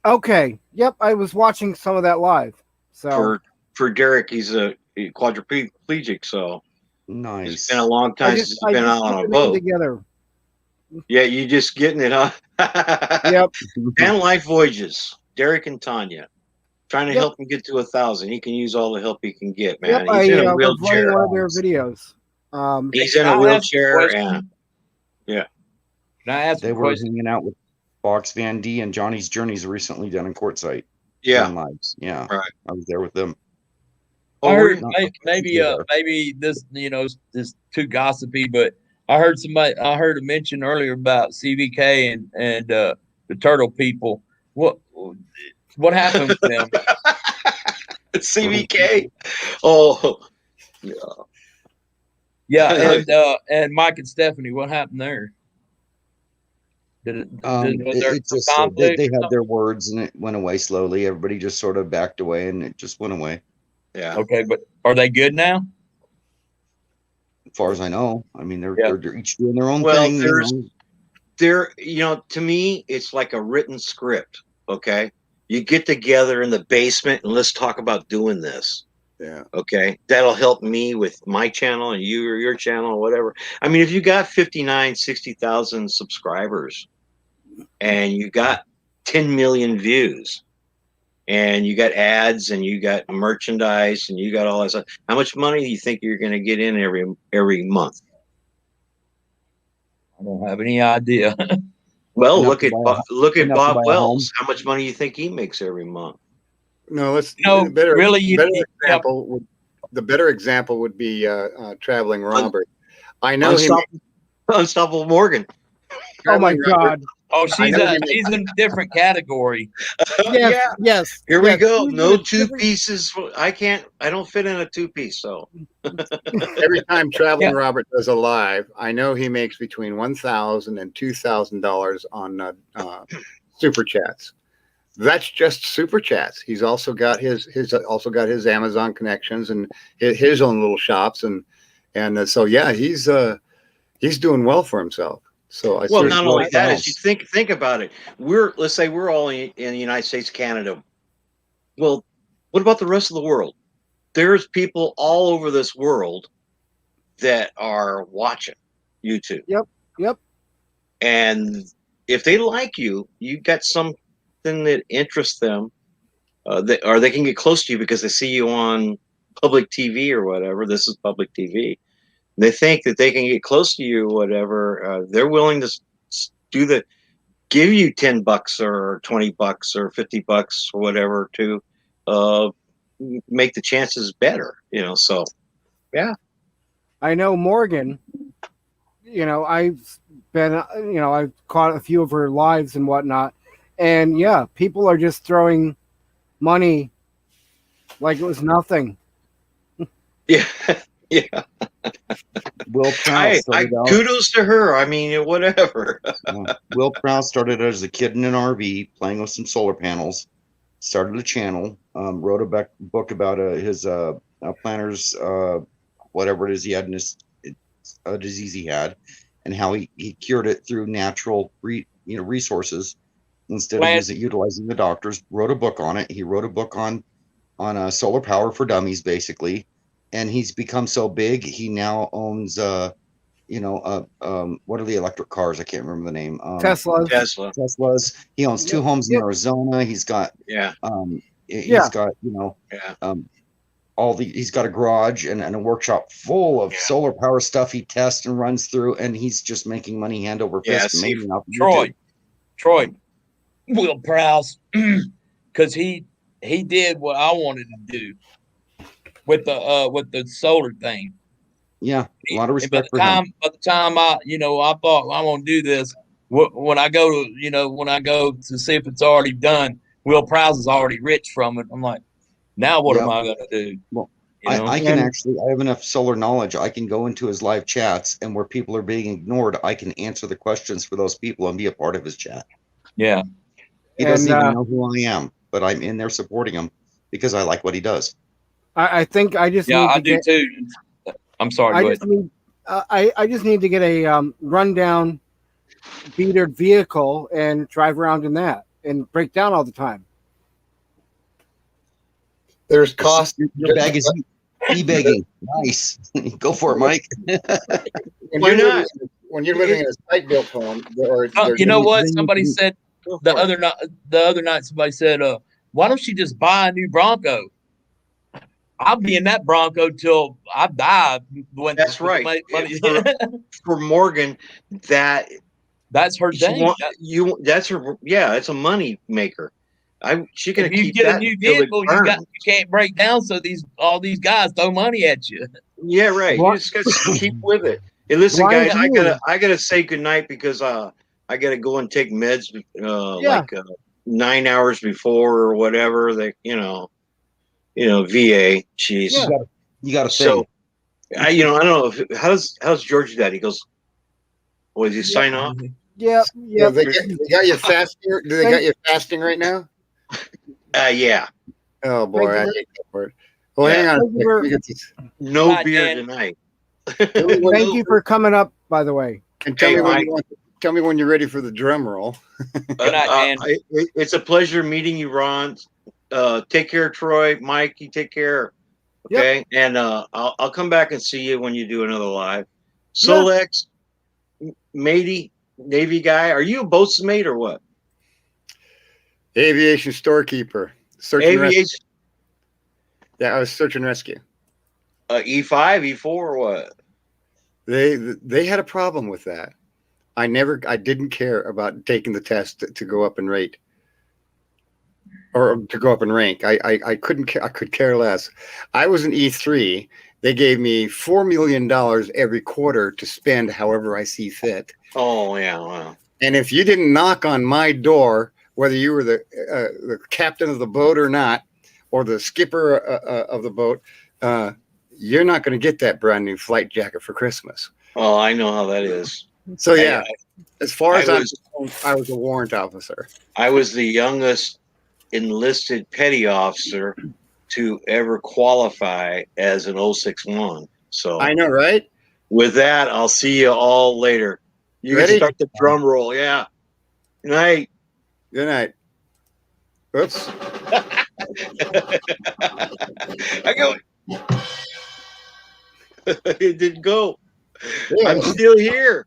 Okay. Yep. I was watching some of that live. So for Derek, he's a quadriplegic, so nice. It's been a long time since he's been out on a boat. Together. Yeah, you just getting it, huh? Yep. And Life Voyages, Derek and Tanya, trying to help him get to 1,000. He can use all the help he can get, man. Yep, He's in a wheelchair. One of their videos. He's in a wheelchair, and Can I ask they were hanging out with Box Van D and Johnny's Journeys recently down in Quartzsite. Yeah. Lives. Yeah. Right. I was there with them. Oh, I were heard you? maybe this is too gossipy, but I heard a mention earlier about CVK and the turtle people. What happened with them? CVK. Oh, yeah. Yeah, and Mike and Stephanie, what happened there? Was there It some just conflict? they or had something? their words and it went away slowly. Everybody just sort of backed away and it just went away. Yeah. Okay, but are they good now? As far as I know, I mean, Yeah. they're each doing their own Well, thing. to me, it's like a written script. Okay, you get together in the basement and let's talk about doing this. Yeah. Okay, that'll help me with my channel and you or your channel or whatever. I mean, if you got 60,000 subscribers and you got 10 million views and you got ads and you got merchandise and you got all that stuff, how much money do you think you're going to get in every month? I don't have any idea. Well, Enough look to at buy enough to Bob buy a Wells. How much money do you think he makes every month? No, let's No, better. really, you better need- example. The better example would be Traveling Robert. I know him. Unstoppable Morgan. Oh my Traveling Robert. God. Oh, I know he she's in a different category. Yes, Yeah. yes. Here we yes. go. Who's No in a two different- pieces. I don't fit in a two piece. So Every time Traveling Yeah. Robert does a live, I know he makes between $1,000 and $2,000 on super chats. That's just super chats. He's also got his Amazon connections and his own little shops and so yeah, he's doing well for himself. So well, There's not Will only that, Prowse. is you think about it. Let's say we're all in the United States, Canada. Well, what about the rest of the world? There's people all over this world that are watching YouTube. Yep. And if they like you, you got something that interests them, or they can get close to you because they see you on public TV or whatever. This is public TV. They think that they can get close to you, or whatever. They're willing to give you $10 or $20 or $50 or whatever to make the chances better. So yeah. I know Morgan. I've been, I've caught a few of her lives and whatnot, and yeah, people are just throwing money like it was nothing. Yeah. Yeah. Will Prowse started out. Kudos to her. I mean, whatever. Will Prowse started as a kid in an RV playing with some solar panels. Started a channel. Wrote a book about his planner's whatever it is he had in his disease he had, and how he cured it through natural resources instead of utilizing the doctors. Wrote a book on it. He wrote a book on solar power for dummies, basically. And he's become so big, he now owns, what are the electric cars? I can't remember the name. Teslas. He owns two homes in Arizona. He's got, he's got, he's got a garage and a workshop full of solar power stuff he tests and runs through, and he's just making money hand over fist. Troy, Will Prowse, because he did what I wanted to do with the solar thing. Yeah, a lot of respect for him. By the time I thought I want to do this, when I go to see if it's already done, Will Prowse is already rich from it. I'm like, now what am I going to do? Well, I can actually, I have enough solar knowledge. I can go into his live chats, and where people are being ignored, I can answer the questions for those people and be a part of his chat. Yeah. He doesn't even know who I am, but I'm in there supporting him because I like what he does. I think I just I do too. I'm sorry. I just need to get a rundown beatered vehicle and drive around in that and break down all the time. There's cost. Your bag is e-bagging. Nice. Go for it, Mike. Why not? When you're living in a site-built home, you know what? Somebody said the other night. Somebody said, "Why don't you just buy a new Bronco?" I'll be in that Bronco till I die. That's right. For Morgan, that's her thing. That's her. Yeah, it's a money maker. She gonna If you keep get that a new until it vehicle, you burns. can't break down. So all these guys throw money at you. Yeah, right. What- You just gotta keep with it. Hey, listen, Why guys, you? I gotta say goodnight because I gotta go and take meds Yeah. 9 hours before or whatever. They VA. Jeez. Yeah. You got to So think. I don't know how's George Dad? He goes, "Does he sign off?" Yeah. Yeah, Yeah. they got you fasting. Do they got you fasting right now? Yeah. Oh boy, I Thank hate that word. Well, Yeah. hang on. Thank you for- Let me get this. No Bye, beer Dan. tonight. Thank you for coming up, by the way. And tell Hey, me when Mike. you want. Tell me when you're ready for the drum roll. Good night, Dan. It's a pleasure meeting you, Ron. Take care, Troy. Mike, you take care. Yep. Okay, and I'll come back and see you when you do another live. Solex, matey, Navy guy. Are you a boatswain or what? Aviation storekeeper. Search and rescue. Aviation Yeah, I was search and rescue. E5, E4, or what? They had a problem with that. I didn't care about taking the test to go up in rate or to go up in rank. I couldn't care. I could care less. I was an E3. They gave me $4 million every quarter to spend however I see fit. Oh yeah, wow. And if you didn't knock on my door, whether you were the captain of the boat or not, or the skipper of the boat, you're not going to get that brand new flight jacket for Christmas. Oh, I know how that is. So yeah, as far as I I was a warrant officer. I was the youngest enlisted petty officer to ever qualify as an 061. So I know, right? with that, I'll see you all later. You Ready? can start the drum roll. Yeah. Good night. Good night. Oops. I go. It didn't go. Yeah. I'm still here.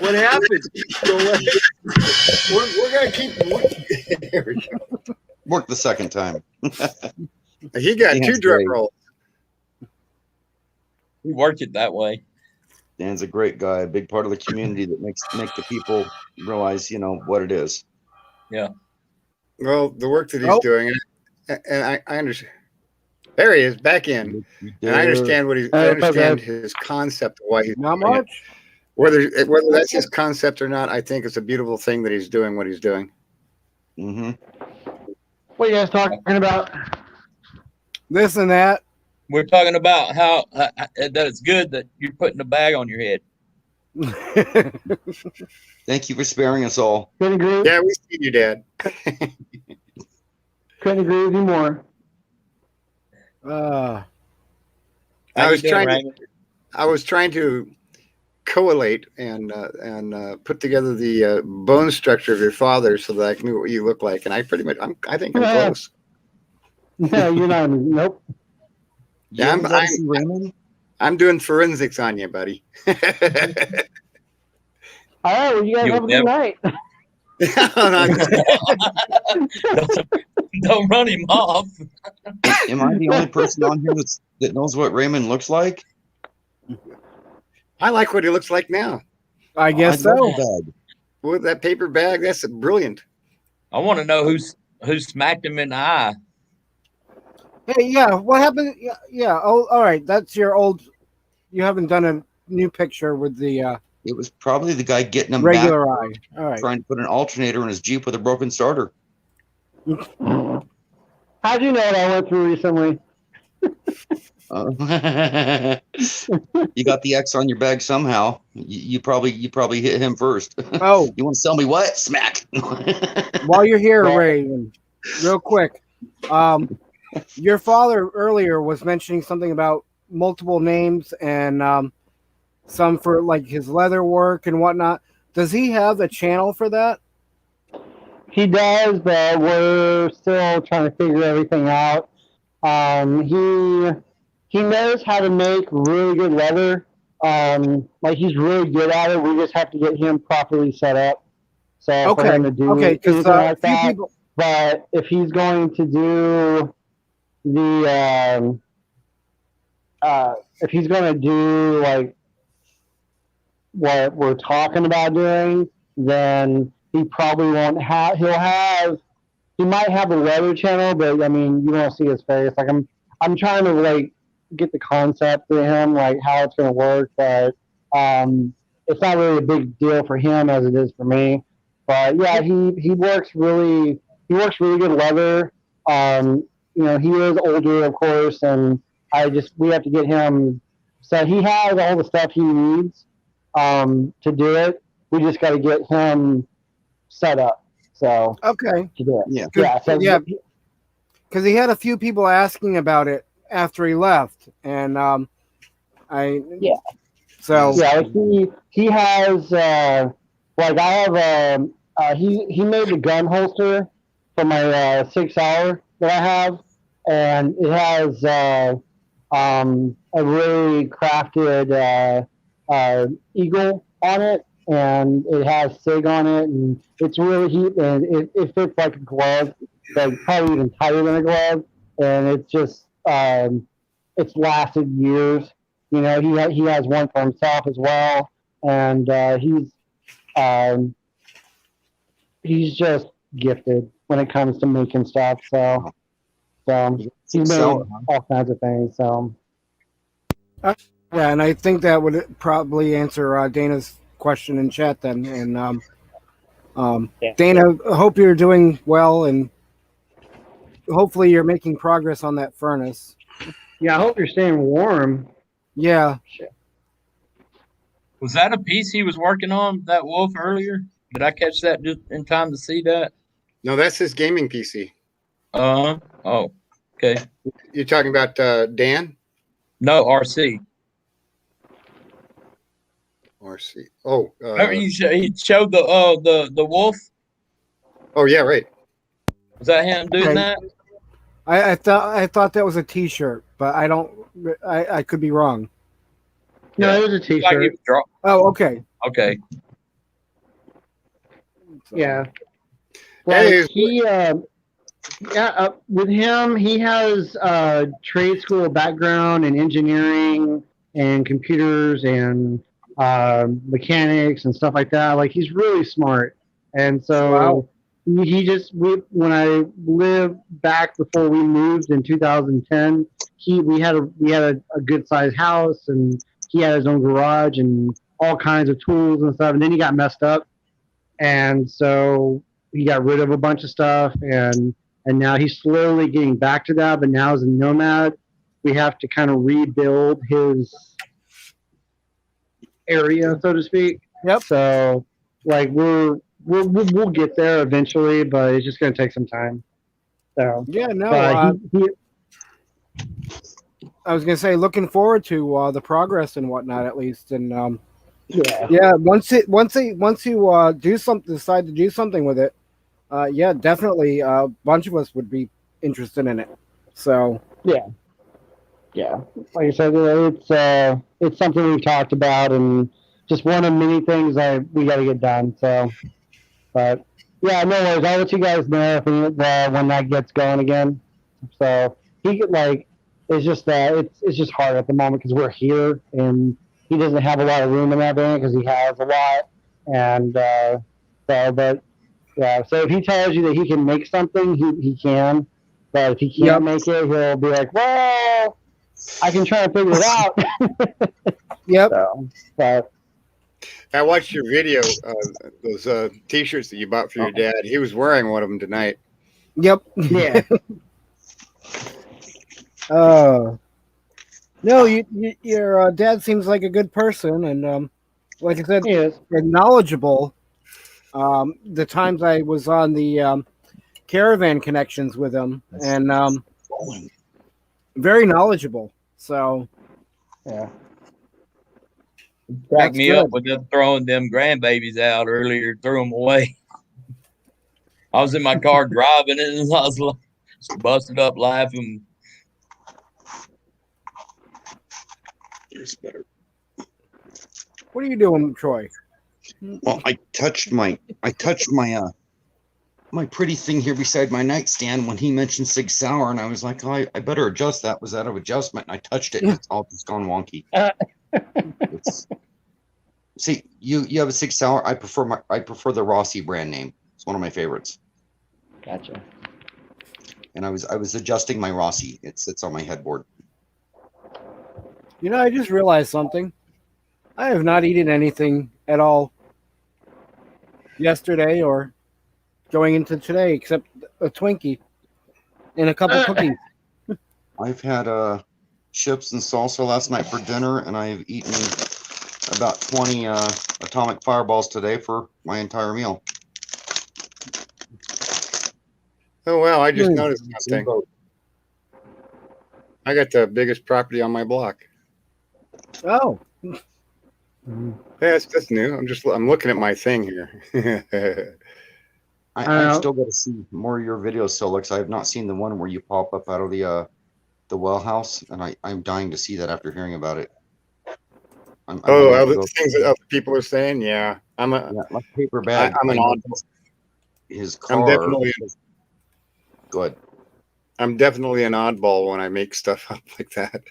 What happened? We're gonna keep. There we go. Work the second time. He got Dan's two drum great. rolls. We work it that way. Dan's a great guy, a big part of the community that make the people realize, what it is. Well, the work that he's Oh. doing, and I understand. There he is, back in. And I understand I understand his concept of why he's Not doing it. much. Whether that's his concept or not, I think it's a beautiful thing that he's doing what he's doing. Mm-hmm. What are you guys talking about? This and that. We're talking about how that it's good that you're putting a bag on your head. Thank you for sparing us all. Couldn't agree. Yeah, we see you, Dad. Couldn't agree with you more. uh, I was you doing, trying to collate and put together the bone structure of your father so that I knew what you look like, and I think I'm close. No, you're not. Nope. Yeah, You haven't seen Raymond? I'm doing forensics on you, buddy. All right. Well, you guys You'll have a good night. Don't run him off. Am I the only person on here that knows what Raymond looks like? I like what he looks like now. I guess I love so. the bag. With that paper bag, that's brilliant. I want to know who smacked him in the eye. Hey, yeah. What happened? Yeah, yeah. Oh, all right. That's your old. You haven't done a new picture with the It was probably the guy getting him regular back, eye. All right. trying to put an alternator in his Jeep with a broken starter. How'd you know what I went through recently? You got the X on your bag somehow. You probably hit him first. Oh, You want to sell me what? Smack. while you're here, Ray, real quick, your father earlier was mentioning something about multiple names and some for like his leather work and whatnot. Does he have a channel for that? He does, but we're still trying to figure everything out. He knows how to make really good leather. Like he's really good at it. We just have to get him properly set up. So for him to do because anything like a few that. people. But if he's going to do the if he's going to do like what we're talking about doing, then he probably won't have. He'll have he might have a weather channel, but I mean, you won't see his face. Like I'm trying to like get the concept to him, like how it's going to work, but it's not really a big deal for him as it is for me. But yeah, he works really good leather. He is older, of course, and we have to get him. So he has all the stuff he needs to do it. We just got to get him set up. So Okay. to do it. Yeah. Yeah. So Yeah. Because he had a few people asking about it after he left, and Yeah. So yeah, like he has like I have he made the gun holster for my 6 hour that I have, and it has a really crafted eagle on it, and it has SIG on it, and it's really heat, and it fits like a glove, like probably even tighter than a glove, and it's just it's lasted years. You know, he has one for himself as well, and he's just gifted when it comes to making stuff. So he's made all kinds of things. So yeah, and I think that would probably answer Dana's question in chat then. And Dana, I hope you're doing well, and hopefully you're making progress on that furnace. yeah, I hope you're staying warm. Yeah. Was that a piece he was working on, that Wolf, earlier? Did I catch that just in time to see that? No, that's his gaming PC. Oh, okay. You're talking about Dan? No, RC. RC. Oh. Remember he showed the Wolf? Oh yeah, right. Was that him doing Okay. that? I thought that was a T-shirt, but I could be wrong. No, it was a Like he T-shirt. was Oh, okay. Okay. Yeah. Hey, Like with him, he has trade school background in engineering and computers and mechanics and stuff like that. Like he's really smart, and so when I lived back before we moved in 2010, we had a good sized house, and he had his own garage and all kinds of tools and stuff. And then he got messed up, and so he got rid of a bunch of stuff, and now he's slowly getting back to that. But now as a nomad, we have to kind of rebuild his area, so to speak. Yep. So like we'll get there eventually, but it's just going to take some time. So Yeah, no. but I was gonna say, looking forward to the progress and whatnot, at least. And yeah, once you decide to do something with it, yeah, definitely, a bunch of us would be interested in it. So yeah. Like I said, it's something we've talked about, and just one of many things we got to get done. So, but yeah, no worries. I'll let you guys know when that gets going again. So he could it's just it's just hard at the moment because we're here and he doesn't have a lot of room in that van because he has a lot, and but yeah. So if he tells you that he can make something, he can. But if he can't make it, he'll be like, well, I can try and figure it out. Yep. So, but I watched your video, those T-shirts that you bought for your dad. He was wearing one of them tonight. Yep. yeah. No, your dad seems like a good person, and like I said, He is. knowledgeable. The times I was on the caravan connections with him, and very knowledgeable. So Yeah. Cracked That's me good. up with them throwing them grandbabies out earlier, threw them away. I was in my car driving it, and I was just busted up laughing. Here's better. what are you doing, Troy? Well, I touched my my pretty thing here beside my nightstand when he mentioned Sig Sauer, and I was like, oh, I better adjust that. Was out of adjustment, and I touched it, and it's all just gone wonky. See, you have a Sig Sauer. I prefer the Rossi brand name. It's one of my favorites. Gotcha. and I was adjusting my Rossi. It sits on my headboard. You know, I just realized something. I have not eaten anything at all yesterday or going into today except a Twinkie and a couple cookies. I've had chips and salsa last night for dinner, and I've eaten about 20 atomic fireballs today for my entire meal. Oh well, I just noticed something. I got the biggest property on my block. Oh. Yeah, that's new. I'm looking at my thing here. I still got to see more of your videos, still, because I have not seen the one where you pop up out of the well house, and I'm dying to see that after hearing about it. Other things that other people are saying. Yeah, like paper bag. I'm an oddball. His car. Go ahead. I'm definitely an oddball when I make stuff up like that.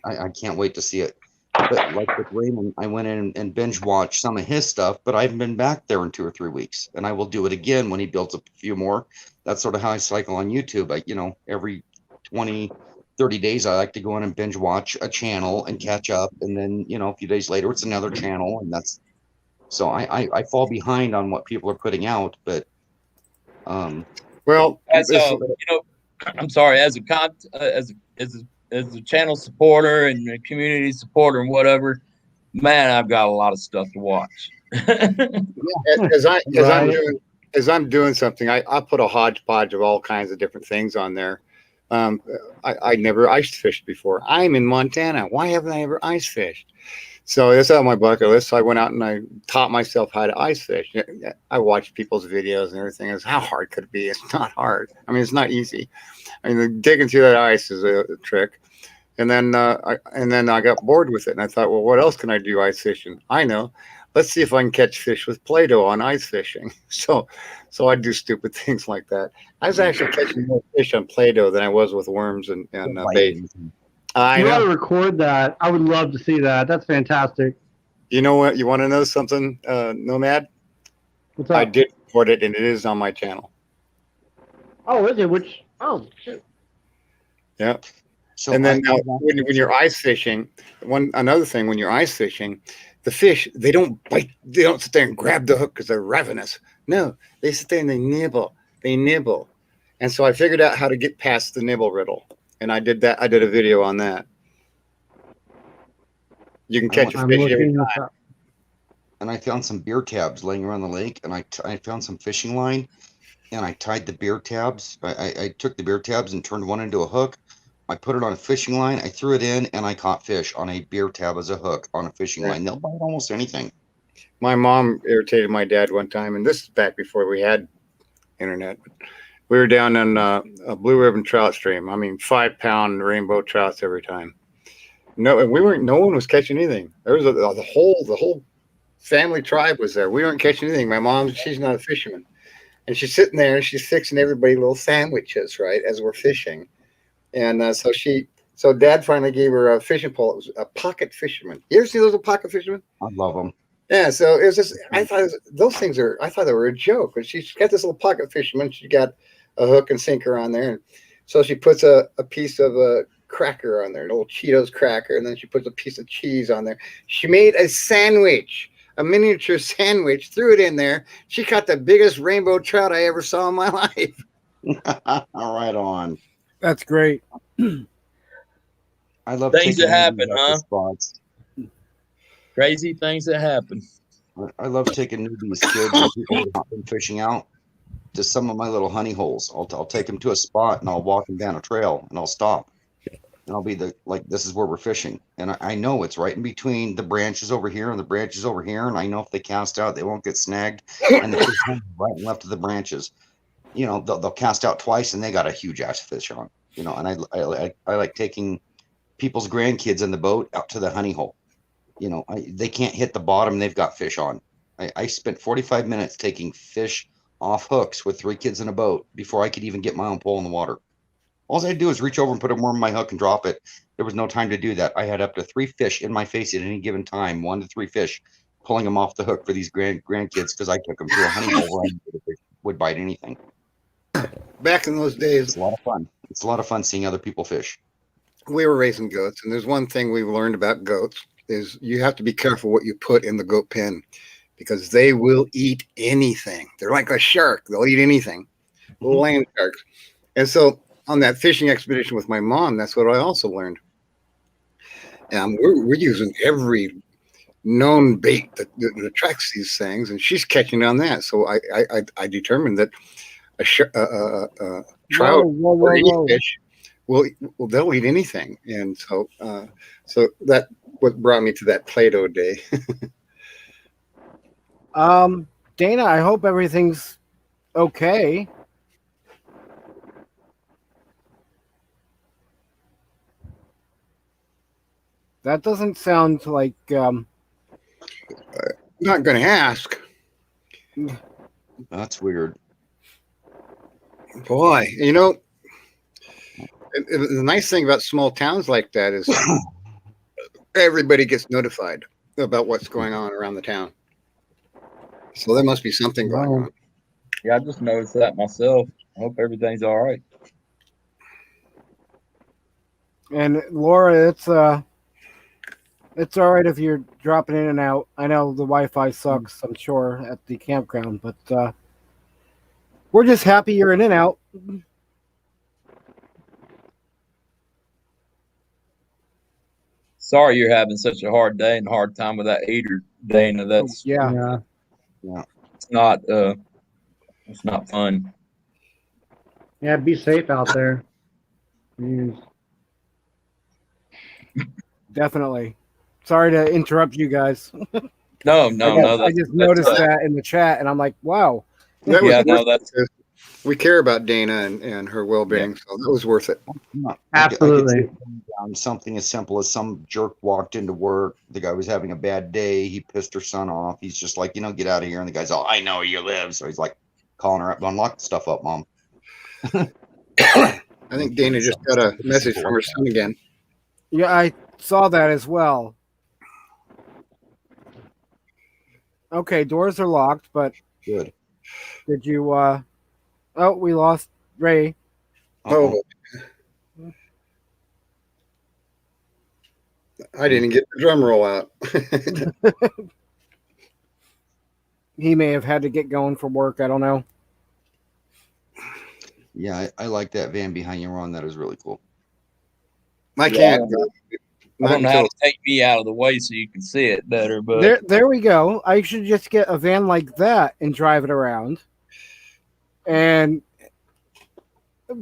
I can't wait to see it. But like with Raymond, I went in and binge watched some of his stuff, but I haven't been back there in 2 or 3 weeks, and I will do it again when he builds up a few more. That's sort of how I cycle on YouTube. Every 20, 30 days, I like to go in and binge watch a channel and catch up, and then a few days later, it's another channel, and that's so I fall behind on what people are putting out, but well, as I'm sorry, as a channel supporter and a community supporter and whatever, man, I've got a lot of stuff to watch. As I'm doing something, I put a hodgepodge of all kinds of different things on there. I never ice fished before. I'm in Montana. Why haven't I ever ice fished? So that's on my bucket list. So I went out and I taught myself how to ice fish. I watched people's videos and everything. It's how hard could it be? It's not hard. I mean, it's not easy. I mean, digging through that ice is a trick. And then I got bored with it, and I thought, well, what else can I do ice fishing? I know. Let's see if I can catch fish with Play-Doh on ice fishing. So I do stupid things like that. I was actually catching more fish on Play-Doh than I was with worms and bait. I You know. ought to record that. I would love to see that. That's fantastic. You know what? You want to know something, Nomad? What's up? I did record it, and it is on my channel. Oh, is it? Oh, shit. Yeah. So and then when you're ice fishing, another thing, when you're ice fishing, the fish, they don't bite. They don't sit there and grab the hook because they're ravenous. No, they sit there and they nibble. And so I figured out how to get past the nibble riddle. And I did that. I did a video on that. You can catch a fish every time. And I found some beer tabs laying around the lake, and I found some fishing line, and I tied the beer tabs. I took the beer tabs and turned one into a hook. I put it on a fishing line. I threw it in, and I caught fish on a beer tab as a hook on a fishing line. They'll bite almost anything. My mom irritated my dad one time, and this is back before we had internet. We were down in a blue ribbon trout stream. I mean, 5-pound rainbow trouts every time. No one was catching anything. There was the whole family tribe was there. We weren't catching anything. My mom, she's not a fisherman, and she's sitting there and she's fixing everybody little sandwiches, right, as we're fishing. And so Dad finally gave her a fishing pole. It was a pocket fisherman. You ever see those pocket fishermen? I love them. Yeah. So it was just, I thought they were a joke. But she's got this little pocket fisherman. She got a hook and sinker on there. And so she puts a piece of a cracker on there, an old Cheetos cracker. And then she puts a piece of cheese on there. She made a sandwich, a miniature sandwich, threw it in there. She caught the biggest rainbow trout I ever saw in my life. All right on. That's great. I love things that taking happen, newbies out to spots. Crazy things that happen. I love taking newbies, kids, and people who have not been fishing out to some of my little honey holes. I'll take them to a spot and I'll walk them down a trail and I'll stop. And I'll be this is where we're fishing. And I know it's right in between the branches over here and the branches over here. And I know if they cast out, they won't get snagged. And the fish right and left of the branches. They'll cast out twice and they got a huge ass fish on. And I like taking people's grandkids in the boat out to the honey hole. They can't hit the bottom. They've got fish on. I spent 45 minutes taking fish off hooks with 3 kids in a boat before I could even get my own pole in the water. All I had to do is reach over and put a worm in my hook and drop it. There was no time to do that. I had up to 3 fish in my face at any given time, 1 to 3 fish, pulling them off the hook for these grandkids because I took them to a honey hole where I would bite anything. back in those It's days, a lot of fun. It's a lot of fun seeing other people fish. we were raising goats, and there's one thing we've learned about goats is you have to be careful what you put in the goat pen because they will eat anything. They're like a shark. They'll eat anything. Little land sharks. And so on that fishing expedition with my mom, that's what I also learned. We're using every known bait that attracts these things, and she's catching on that. So I determined that a trout or any fish will they'll eat anything, and so that what brought me to that Play-Doh day. Dana, I hope everything's okay. That doesn't sound like Not going to ask. That's weird. Boy, the nice thing about small towns like that is everybody gets notified about what's going on around the town. So there must be something going on. Yeah, I just noticed that myself. I hope everything's all right. And Laura, it's all right if you're dropping in and out. I know the Wi-Fi sucks, I'm sure, at the campground, but we're just happy you're in and out. Sorry you're having such a hard day and hard time with that heater, Dana. That's Yeah. it's not fun. Yeah, be safe out there. Jeez. Definitely. Sorry to interrupt you guys. No, I just noticed that in the chat, and I'm like, wow. We care about Dana and her well-being, so that was worth it. Absolutely. I could see something as simple as some jerk walked into work. The guy was having a bad day. He pissed her son off. He's just like, get out of here. And the guy's all, I know where you live. So he's like calling her up, unlock the stuff up, Mom. I think Dana just got a message from her son again. Yeah, I saw that as well. Okay, doors are locked, but good. Did you oh, we lost Ray. Oh. I didn't get the drum roll out. He may have had to get going for work. I don't know. Yeah, I like that van behind you, Ron. That is really cool. I can't. I don't know how to take me out of the way so you can see it better, but there we go. I should just get a van like that and drive it around. And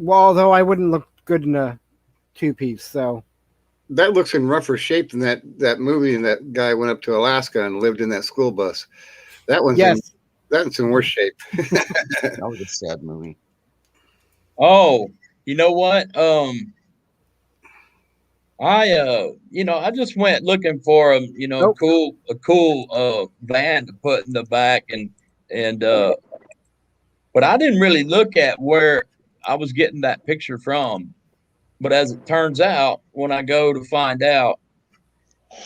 although I wouldn't look good in a two-piece, so that looks in rougher shape than that movie, and that guy went up to Alaska and lived in that school bus. That one's that's in worse shape. That was a sad movie. Oh, you know what? I just went looking for a cool van to put in the back and but I didn't really look at where I was getting that picture from. But as it turns out, when I go to find out,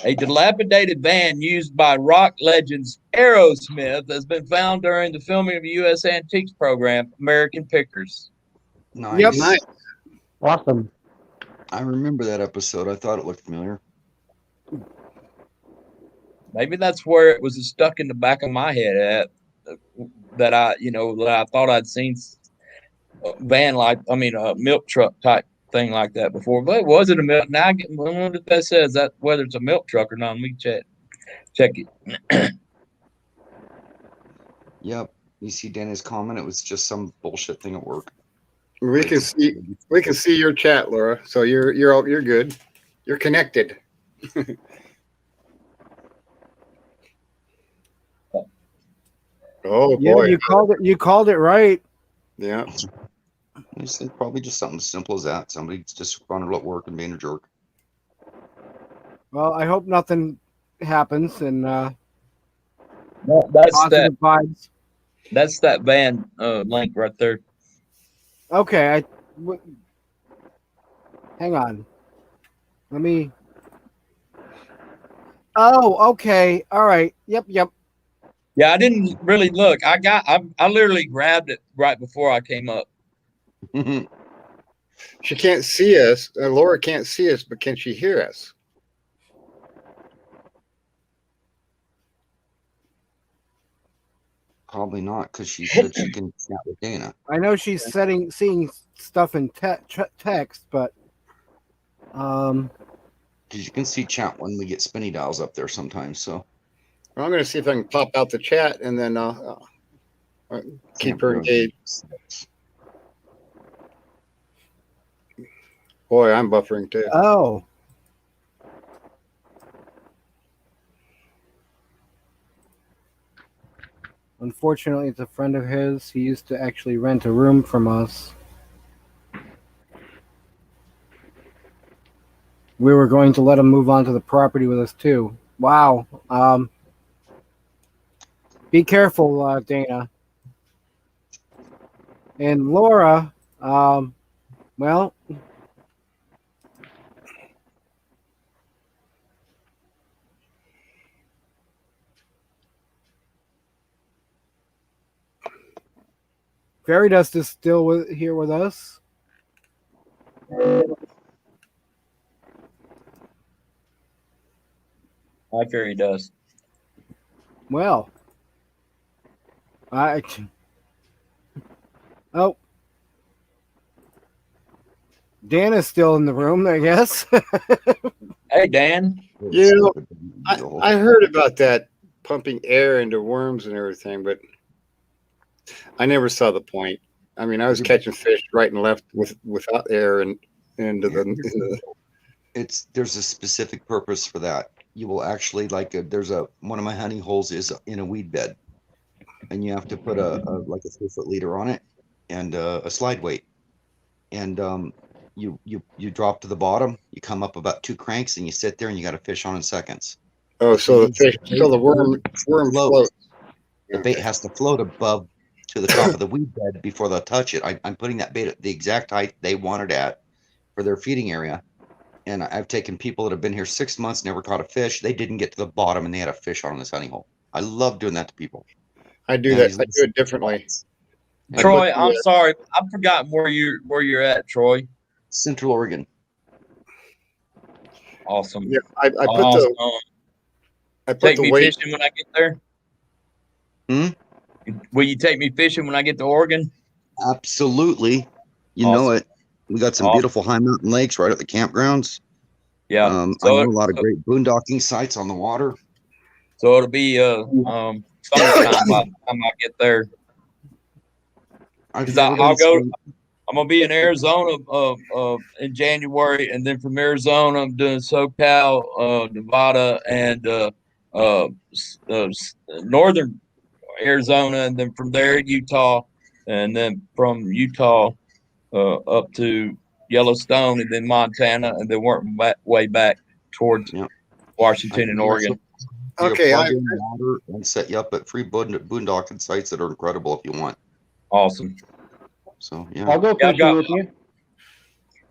a dilapidated van used by rock legends Aerosmith has been found during the filming of the U.S. Antiques program, American Pickers. Nice. Yep. Nice. Awesome. I remember that episode. I thought it looked familiar. Maybe that's where it was stuck in the back of my head at that I thought I'd seen a milk truck type thing like that before. But was it a milk? Now I wonder if that says that whether it's a milk truck or not. Let me check it. Yep. You see Dana's comment? It was just some bullshit thing at work. We can see your chat, Laura. So you're good. You're connected. Oh boy! You called it right. Yeah. It's probably just something as simple as that. Somebody's just running at work and being a jerk. Well, I hope nothing happens and that's positive vibes. That's that van link right there. Okay, hang on. Let me. Oh, okay. All right. Yep. Yeah, I didn't really look. I literally grabbed it right before I came up. She can't see us. Laura can't see us, but can she hear us? Probably not, because she said she can chat with Dana. I know she's seeing stuff in text, but because you can see chat when we get spinny dials up there sometimes. So Well, I'm going to see if I can pop out the chat and then keep her engaged. Boy, I'm buffering too. oh, unfortunately, it's a friend of his. He used to actually rent a room from us. We were going to let him move on to the property with us too. Wow. Be careful, Dana. And Laura, well, Fairy Dust is still here with us. Hi, Fairy Dust. Well, oh, Dan is still in the room, I guess. Hey, Dan. You know, I heard about that pumping air into worms and everything, but I never saw the point. I mean, I was catching fish right and left without air and into the. There's a specific purpose for that. You will actually one of my honey holes is in a weed bed, and you have to put a 3-foot leader on it and a slide weight, and you drop to the bottom, you come up about 2 cranks, and you sit there and you got a fish on in seconds. Oh, so the fish, so the worm floats. The bait has to float above to the top of the weed bed before they'll touch it. I'm putting that bait at the exact height they want it at for their feeding area. And I've taken people that have been here 6 months, never caught a fish. They didn't get to the bottom, and they had a fish on this honey hole. I love doing that to people. I do that. I do it differently. Troy, I'm sorry, I've forgotten where you're at, Troy. Central Oregon. Awesome. Yeah, I put awesome. Take the me weight. fishing when I get there. Will you take me fishing when I get to Oregon? Absolutely. You know it. We got some beautiful high mountain lakes right at the campgrounds. Yeah. I know a lot of great boondocking sites on the water. So it'll be summertime by the time I get there. I'm gonna be in Arizona in January, and then from Arizona I'm doing SoCal, Nevada, and northern Arizona, and then from there Utah, and then from Utah up to Yellowstone, and then Montana, and then work way back towards Washington and Oregon. Okay, water and set you up at free boondocking sites that are incredible if you want. Awesome. So yeah, I'll go fishing with you.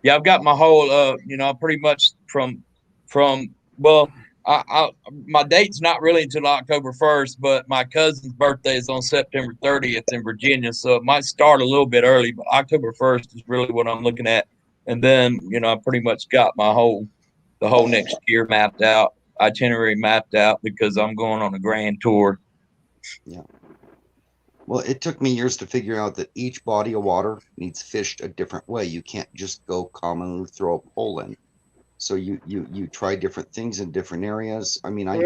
Yeah, I've got my whole, pretty much from my date's not really until October 1st, but my cousin's birthday is on September 30th in Virginia, so it might start a little bit early, but October 1st is really what I'm looking at. And then, I pretty much got the whole next year mapped out, itinerary mapped out, because I'm going on a grand tour. Yeah. Well, it took me years to figure out that each body of water needs fished a different way. You can't just go commonly throw a pole in. So you try different things in different areas. I mean, I've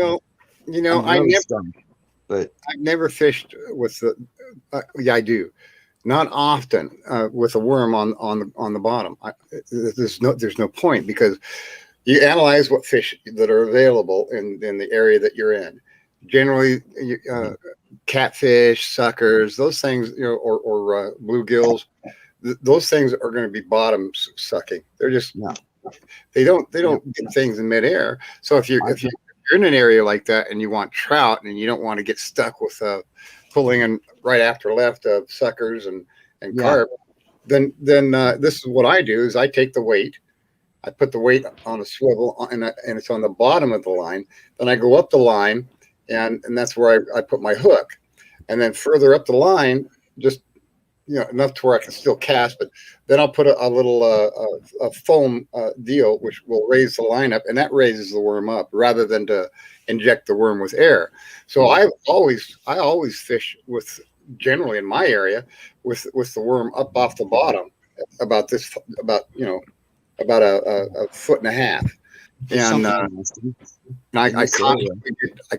never fished with the. Yeah, I do, not often with a worm on the bottom. There's no point, because you analyze what fish that are available in the area that you're in. Generally, catfish, suckers, those things, or bluegills, those things are going to be bottom sucking. They're just they don't get things in midair. So if you're in an area like that and you want trout and you don't want to get stuck with pulling in right after left of suckers and carp, then this is what I do: is I take the weight. I put the weight on a swivel and it's on the bottom of the line. Then I go up the line, and that's where I put my hook. And then further up the line, just enough to where I can still cast, but then I'll put a little a foam deal, which will raise the line up, and that raises the worm up rather than to inject the worm with air. So I always fish with, generally in my area, with the worm up off the bottom, about a foot and a half. And I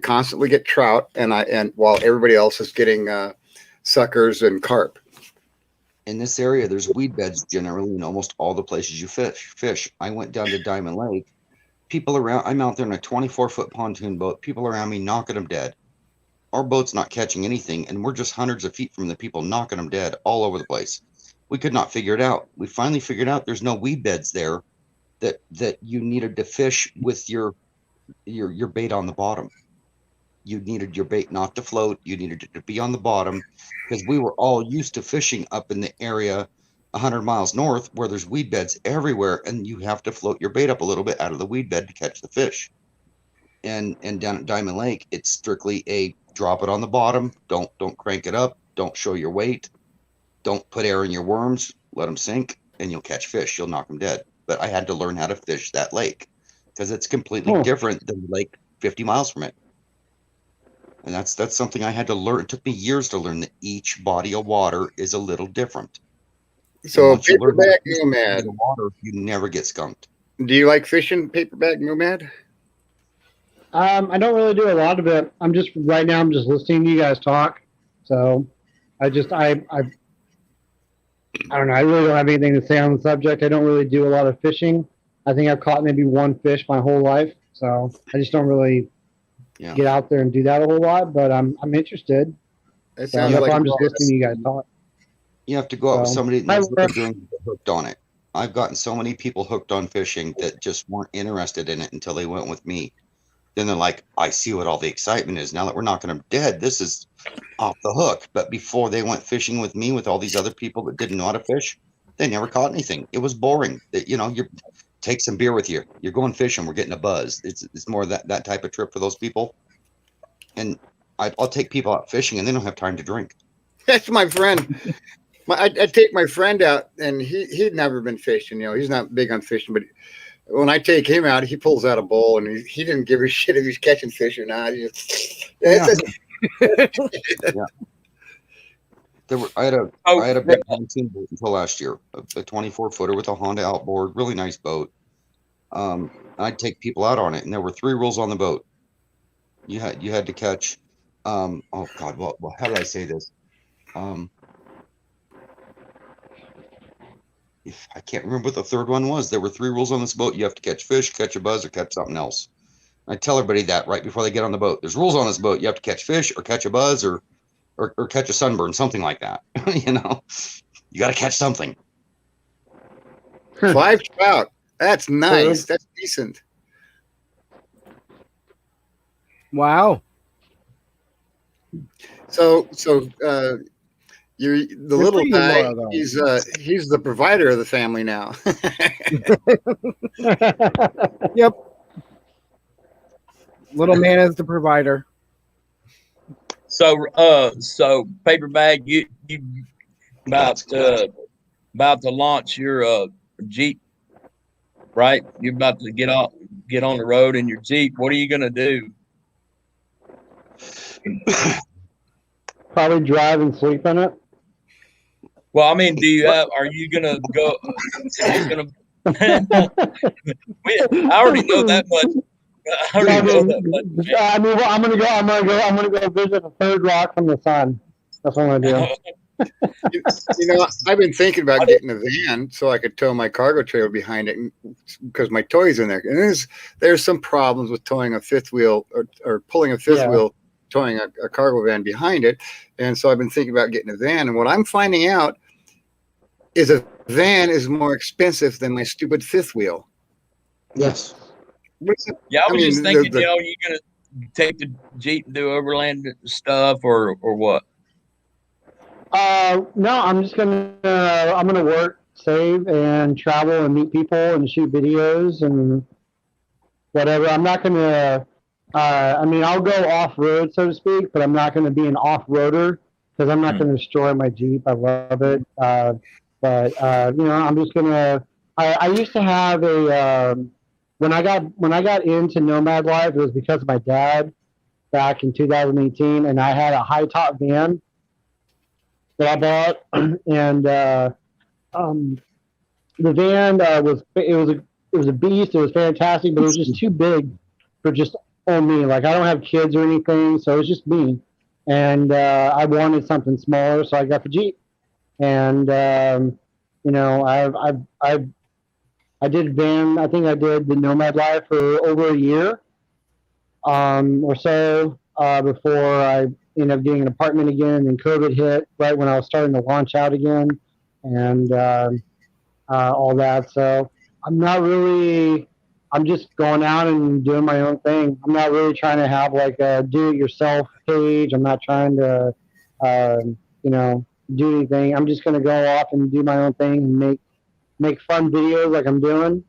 constantly get trout, and while everybody else is getting suckers and carp. In this area, there's weed beds generally in almost all the places you fish. I went down to Diamond Lake. People around, I'm out there in a 24-foot pontoon boat. People around me knocking them dead. Our boat's not catching anything, and we're just hundreds of feet from the people knocking them dead all over the place. We could not figure it out. We finally figured out there's no weed beds there, that you needed to fish with your bait on the bottom. You needed your bait not to float. You needed it to be on the bottom, because we were all used to fishing up in the area 100 miles north where there's weed beds everywhere, and you have to float your bait up a little bit out of the weed bed to catch the fish. And down at Diamond Lake, it's strictly a drop it on the bottom. Don't crank it up. Don't show your weight. Don't put air in your worms. Let them sink, and you'll catch fish. You'll knock them dead. But I had to learn how to fish that lake, because it's completely different than the lake 50 miles from it. And that's something I had to learn. It took me years to learn that each body of water is a little different. So Paperback Nomad, water, you never get skunked. Do you like fishing, Paperback Nomad? I don't really do a lot of it. I'm just listening to you guys talk. So I don't know. I really don't have anything to say on the subject. I don't really do a lot of fishing. I think I've caught maybe one fish my whole life. So I just don't really get out there and do that a whole lot. But I'm interested. It sounds like I'm just listening to you guys talk. You have to go out with somebody that knows what they're doing to get hooked on it. I've gotten so many people hooked on fishing that just weren't interested in it until they went with me. Then they're like, I see what all the excitement is. Now that we're knocking them dead, this is off the hook. But before they went fishing with me, with all these other people that didn't know how to fish, they never caught anything. It was boring. You take some beer with you. You're going fishing. We're getting a buzz. It's more that type of trip for those people. And I'll take people out fishing, and they don't have time to drink. That's my friend. I take my friend out, and he'd never been fishing. He's not big on fishing, but when I take him out, he pulls out a bowl, and he didn't give a shit if he's catching fish or not. I had a big pontoon boat until last year, a 24-footer with a Honda outboard, really nice boat. I'd take people out on it, and there were 3 rules on the boat. You had to catch. Oh God, well, how did I say this? I can't remember what the third one was. There were 3 rules on this boat. You have to catch fish, catch a buzz, or catch something else. I tell everybody that right before they get on the boat. There's rules on this boat. You have to catch fish, or catch a buzz, or catch a sunburn, something like that. You got to catch something. 5 trout. That's nice. That's decent. Wow. So you're the little guy. He's the provider of the family now. Yep. Little man is the provider. So Paperbag, you about to launch your Jeep, right? You're about to get on the road in your Jeep. What are you gonna do? Probably drive and sleep in it. Well, I mean, are you gonna go? I already know that much. I'm gonna go visit the third rock from the sun. That's what I'm gonna do. I've been thinking about getting a van so I could tow my cargo trailer behind it, because my toys in there. And there's some problems with towing a fifth wheel or pulling a fifth wheel, towing a cargo van behind it. And so I've been thinking about getting a van. And what I'm finding out is a van is more expensive than my stupid fifth wheel. Yes. Yeah, I was just thinking, you're gonna take the Jeep and do overland stuff, or what? No, I'm gonna work, save, and travel and meet people and shoot videos and whatever. I'm not gonna. I'll go off road, so to speak, but I'm not gonna be an off roader, because I'm not going to destroy my Jeep. I love it. But I'm just gonna. I used to have a when I got into Nomad Life, it was because of my dad back in 2018, and I had a high top van that I bought, and the van was a beast. It was fantastic, but it was just too big for just me. Like, I don't have kids or anything, so it's just me, and I wanted something smaller, so I got the Jeep. And I did van. I think I did the Nomad Life for over a year or so before I ended up getting an apartment again, and COVID hit right when I was starting to launch out again, and all that. So I'm just going out and doing my own thing. I'm not really trying to have like a do-it-yourself page. I'm not trying to, do anything. I'm just going to go off and do my own thing and make fun videos like I'm doing,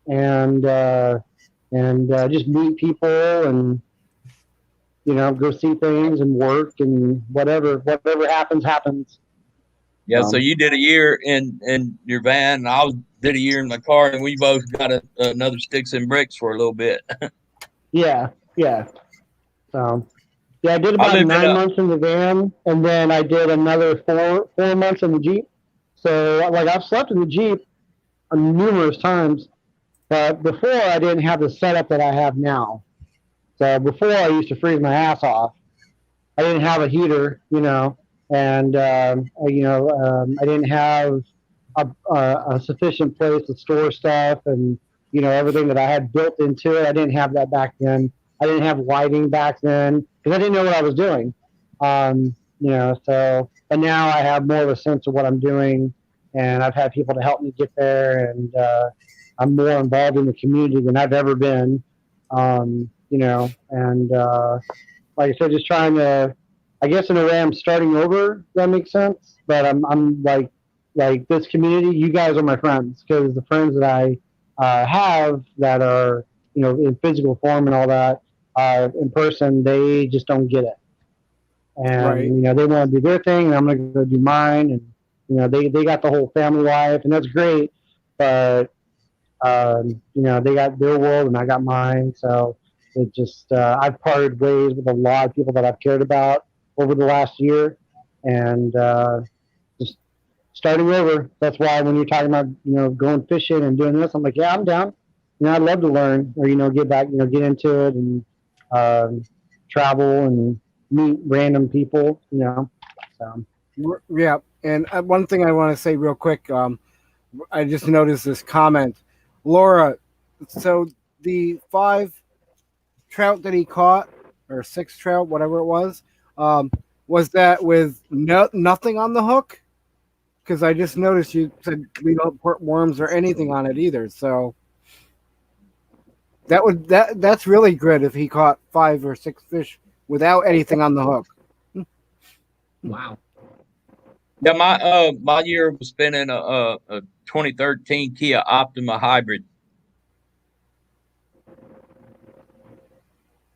and just meet people and go see things and work and whatever happens. Yeah. So you did a year in your van, and I did a year in my car, and we both got another Sticks and Bricks for a little bit. Yeah. So. Yeah, I did about 9 months in the van, and then I did another four months in the Jeep. So, like, I've slept in the Jeep numerous times, but before I didn't have the setup that I have now. So before I used to freeze my ass off. I didn't have a heater, and I didn't have a sufficient place to store stuff, and everything that I had built into it. I didn't have that back then. I didn't have lighting back then because I didn't know what I was doing. But now I have more of a sense of what I'm doing, and I've had people to help me get there, and I'm more involved in the community than I've ever been. Like I said, just trying to, I guess in a way I'm starting over, if that makes sense. But I'm like this community, you guys are my friends, because the friends that I have that are, in physical form and all that, in person, they just don't get it. And, Right. they want to do their thing, and I'm going to go do mine. And, they got the whole family life, and that's great. But, they got their world, and I got mine. So it just, I've parted ways with a lot of people that I've cared about over the last year. And just starting over. That's why when you're talking about, going fishing and doing this, I'm like, yeah, I'm down. I'd love to learn or, get back, get into it and travel and meet random people, So. Yeah, and one thing I want to say real quick, I just noticed this comment, Laura. So the 5 trout that he caught, or 6 trout, whatever it was that with nothing on the hook? Because I just noticed you said we don't put worms or anything on it either. So that's really good if he caught 5 or 6 fish without anything on the hook. Wow. Yeah, my year was spent in a 2013 Kia Optima hybrid.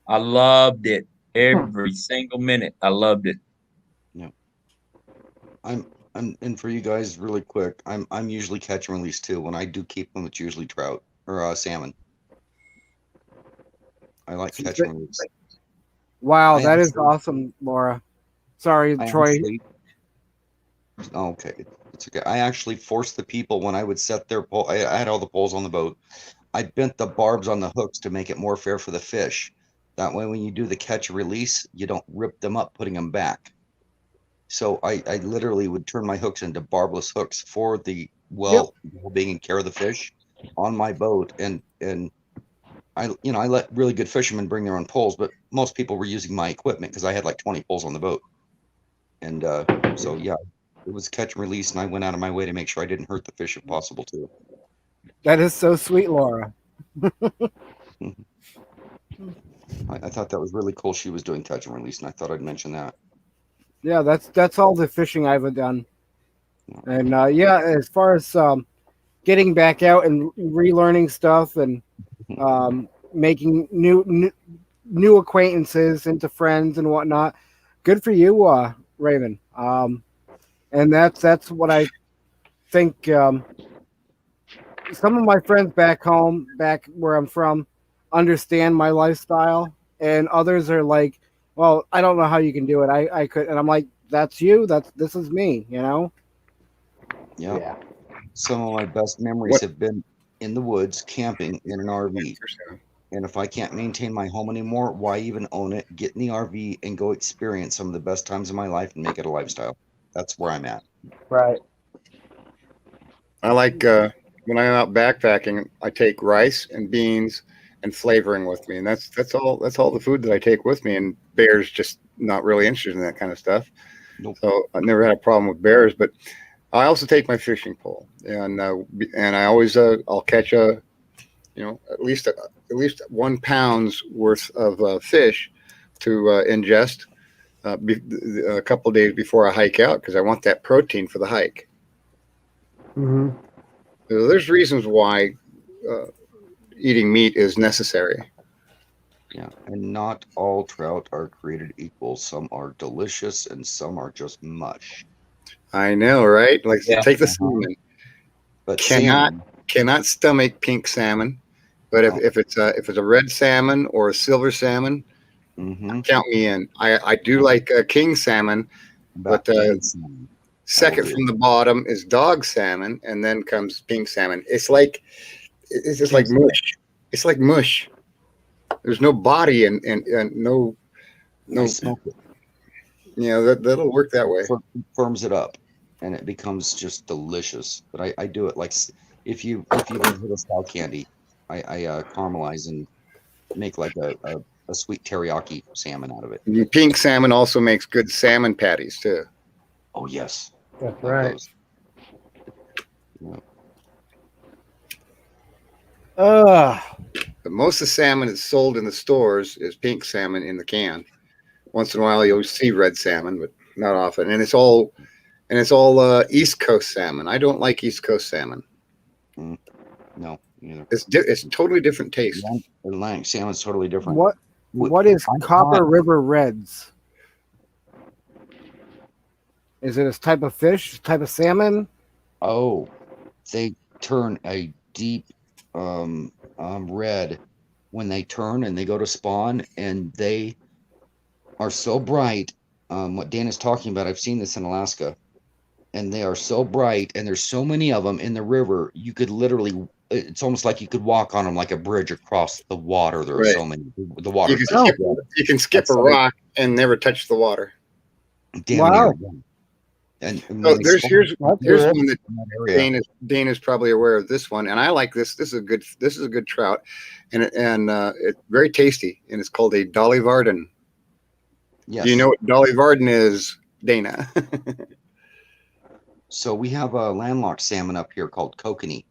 I loved it every single minute. I loved it. Yeah. And for you guys, really quick, I'm usually catch and release too. When I do keep them, it's usually trout or salmon. I like catch and release. Wow, that is awesome, Laura. Sorry, Troy. Okay, it's okay. I actually forced the people when I would set their pole. I had all the poles on the boat. I bent the barbs on the hooks to make it more fair for the fish. That way, when you do the catch and release, you don't rip them up putting them back. So I literally would turn my hooks into barbless hooks for the being in care of the fish on my boat, and I let really good fishermen bring their own poles, but most people were using my equipment because I had like 20 poles on the boat. And so yeah, it was catch and release, and I went out of my way to make sure I didn't hurt the fish if possible too. That is so sweet, Laura. I thought that was really cool. She was doing catch and release, and I thought I'd mention that. Yeah, that's all the fishing I've done. And as far as getting back out and relearning stuff and making new acquaintances into friends and whatnot, good for you. Raven. And that's what I think. Some of my friends back home, back where I'm from, understand my lifestyle, and others are like, "Well, I don't know how you can do it. I could," and I'm like, "That's you. This is me." You know? Yeah. Some of my best memories have been in the woods, camping in an RV. And if I can't maintain my home anymore, why even own it? Get in the RV and go experience some of the best times of my life and make it a lifestyle. That's where I'm at. Right. I like when I'm out backpacking, I take rice and beans and flavoring with me, and that's all the food that I take with me. And bears just not really interested in that kind of stuff. Nope. So I've never had a problem with bears, but I also take my fishing pole, and I always I'll catch at least 1 pound's worth of fish to ingest a couple of days before I hike out, because I want that protein for the hike. Mm-hmm. So there's reasons why eating meat is necessary. Yeah, and not all trout are created equal. Some are delicious and some are just mush. I know, right? Like, take the Uh-huh. salmon. But Cannot stomach pink salmon, but if it's a red salmon or a silver salmon, count me in. I do like king salmon, but second from the bottom is dog salmon, and then comes pink salmon. It's just like mush. It's like mush. There's no body and no. Smoke it. Yeah, that'll work that way. Firms it up, and it becomes just delicious. But I do it like if you've ever heard of sour candy, I caramelize and make like a sweet teriyaki salmon out of it. And pink salmon also makes good salmon patties too. Oh yes, that's right. Yeah. But most of the salmon that's sold in the stores is pink salmon in the can. Once in a while, you'll see red salmon, but not often. And it's all East Coast salmon. I don't like East Coast salmon. No, neither. It's a totally different taste. Atlantic salmon's totally different. What is Copper River Reds? Is it a type of fish, type of salmon? Oh, they turn a deep red when they turn and they go to spawn, and they are so bright. What Dana's talking about, I've seen this in Alaska, and they are so bright, and there's so many of them in the river. You could literally, it's almost like you could walk on them like a bridge across the water. There are so many. The water. You can skip a rock and never touch the water. Damn near. And here's one that Dana's probably aware of this one, and I like this. This is a good trout, and it's very tasty, and it's called a Dolly Varden. Yes. Do you know what Dolly Varden is, Dana? So we have a landlocked salmon up here called kokanee,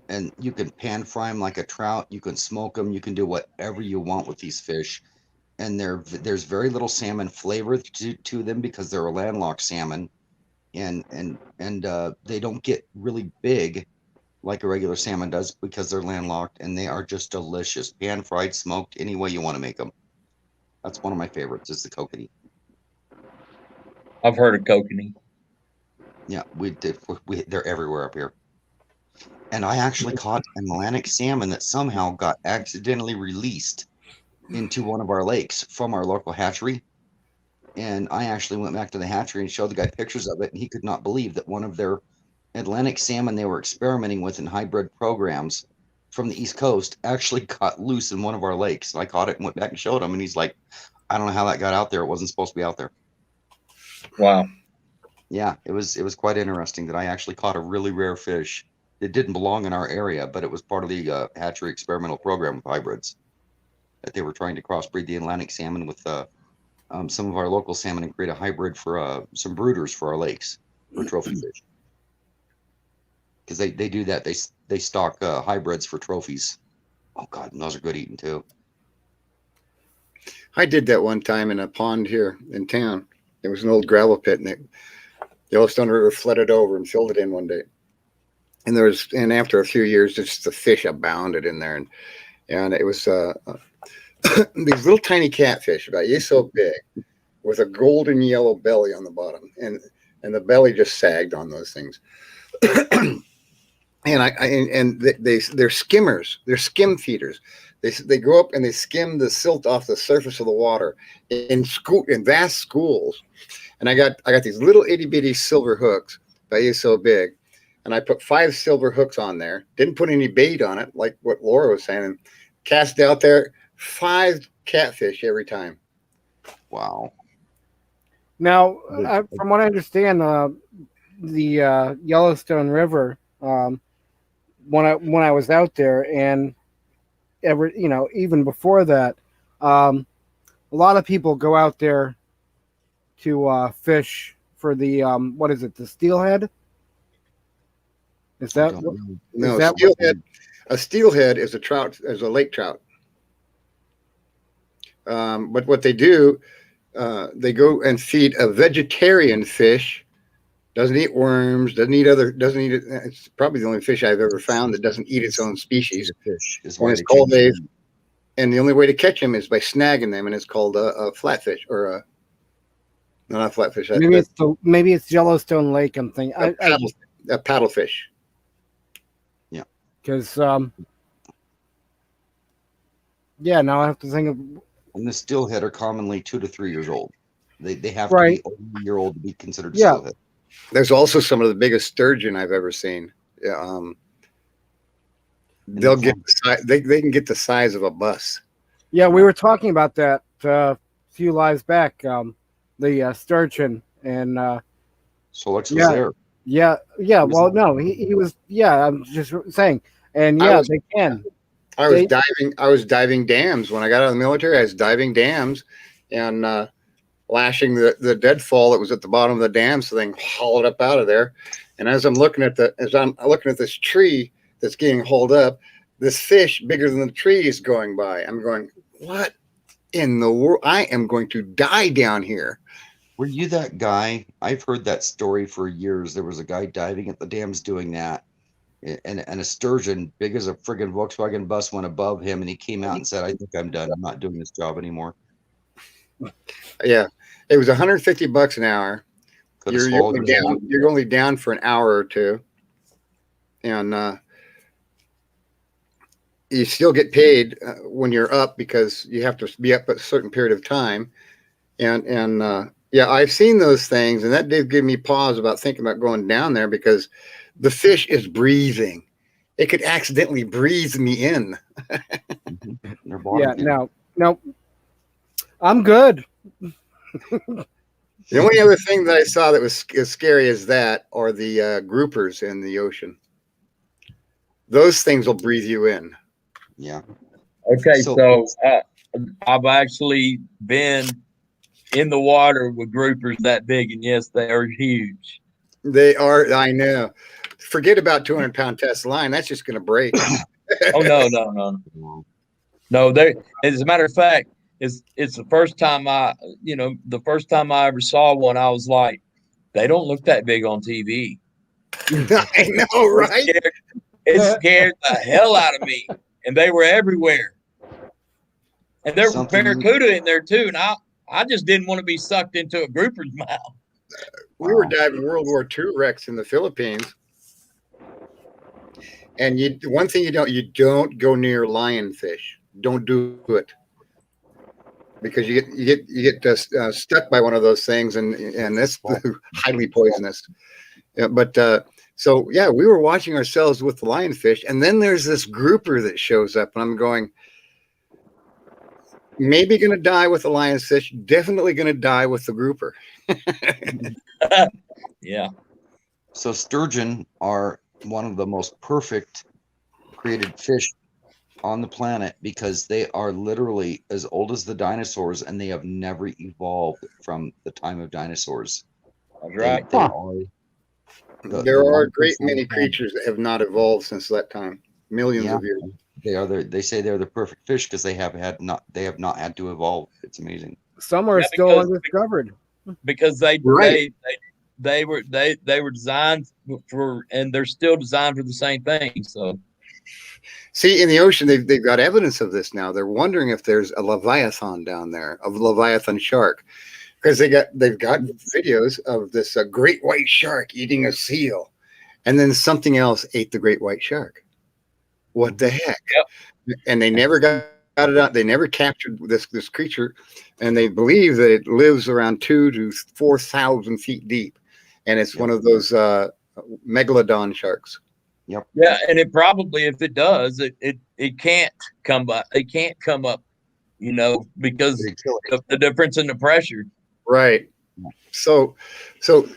and you can pan fry them like a trout. You can smoke them. You can do whatever you want with these fish. And there's very little salmon flavor to them because they're a landlocked salmon, and they don't get really big like a regular salmon does because they're landlocked, and they are just delicious, pan fried, smoked, any way you want to make them. That's one of my favorites is the kokanee. I've heard of kokanee. Yeah, they're everywhere up here. And I actually caught an Atlantic salmon that somehow got accidentally released into one of our lakes from our local hatchery. And I actually went back to the hatchery and showed the guy pictures of it, and he could not believe that one of their Atlantic salmon they were experimenting with in hybrid programs from the East Coast actually got loose in one of our lakes. And I caught it and went back and showed him, and he's like, I don't know how that got out there. It wasn't supposed to be out there. Wow. Yeah, it was quite interesting that I actually caught a really rare fish. It didn't belong in our area, but it was part of the hatchery experimental program with hybrids that they were trying to crossbreed the Atlantic salmon with some of our local salmon and create a hybrid for some brooders for our lakes for trophy fish. Because they do that. They stock hybrids for trophies. Oh God, and those are good eating too. I did that one time in a pond here in town. It was an old gravel pit, and the Yellowstone River flooded over and filled it in one day. And after a few years, just the fish abounded in there, and it was these little tiny catfish, about yay so big, with a golden yellow belly on the bottom, and the belly just sagged on those things. They're skimmers. They're skim feeders. They go up and they skim the silt off the surface of the water in vast schools. And I got these little itty bitty silver hooks, about so big, and I put 5 silver hooks on there. Didn't put any bait on it, like what Laura was saying. And cast out there 5 catfish every time. Wow. Now, from what I understand, the Yellowstone River, when I was out there, and even before that, a lot of people go out there to fish for the what is it, the steelhead? Is that no steelhead? A steelhead is a trout, is a lake trout. But what they do, they go and feed a vegetarian fish. Doesn't eat worms. Doesn't eat. It's probably the only fish I've ever found that doesn't eat its own species. Fish is and why it's they called change a. And the only way to catch them is by snagging them, and it's called a flatfish or a. No, not flatfish. Maybe it's Yellowstone Lake. I'm thinking a paddlefish. Yeah. Because yeah, now I have to think of. And the steelhead are commonly 2 to 3 years old. They have Right. to be over a year old to be considered Yeah. steelhead. There's also some of the biggest sturgeon I've ever seen. They'll get they can get the size of a bus. Yeah, we were talking about that a few lives back. The sturgeon and So Lex was yeah, there. yeah. was Well, no, he was. Yeah, I'm just saying, and I yeah, was- they can. I was diving dams when I got out of the military. I was diving dams and lashing the deadfall that was at the bottom of the dam, so they can haul it up out of there. And as I'm looking at this tree that's getting hauled up, this fish bigger than the tree is going by. I'm going, what in the world? I am going to die down here. Were you that guy? I've heard that story for years. There was a guy diving at the dams doing that, and a sturgeon big as a friggin' Volkswagen bus went above him, and he came out and said, "I think I'm done. I'm not doing this job anymore." Yeah, it was $150 an hour. Could have You're swallowed only his down. food. You're only down for an hour or two, and you still get paid when you're up because you have to be up a certain period of time. And yeah, I've seen those things, and that did give me pause about thinking about going down there because the fish is breathing. It could accidentally breathe me in. Their bottom Yeah, end. no, I'm good. The only other thing that I saw that was as scary as that are the groupers in the ocean. Those things will breathe you in. Yeah. Okay, So- so I've actually been in the water with groupers that big, and yes, they are huge. They are, I know. Forget about 200-pound test line. That's just going to break. Oh no! They, as a matter of fact, it's the first time the first time I ever saw one, I was like, they don't look that big on TV. I know, right? It scared the hell out of me, and they were everywhere. And there were Something- barracuda in there too, and I just didn't want to be sucked into a grouper's mouth. We were diving World War II wrecks in the Philippines. And one thing you don't go near lionfish. Don't do it. Because you get stuck by one of those things, and that's highly poisonous. Yeah, but so yeah, we were watching ourselves with the lionfish, and then there's this grouper that shows up, and I'm going, maybe going to die with the lionfish, definitely going to die with the grouper. Yeah. So sturgeon are one of the most perfect created fish on the planet because they are literally as old as the dinosaurs, and they have never evolved from the time of dinosaurs. That's right. They are There are a longest great on the many planet. creatures that have not evolved since that time, millions Yeah. of years. They say they're the perfect fish because they have not had to evolve. It's amazing. Some are Yeah, still because- undiscovered. Because they Right. they were designed for, and they're still designed for the same thing. So See, in the ocean, they've got evidence of this now. They're wondering if there's a leviathan down there, a leviathan shark, because they've got videos of this great white shark eating a seal, and then something else ate the great white shark. What the heck? Yep. And they never got it out. They never captured this creature, and they believe that it lives around 2,000 to 4,000 feet deep, and it's one of those megalodon sharks. Yep. Yeah, and it probably, if it does, it can't come up. It can't come up, because of the difference in the pressure. Right. So,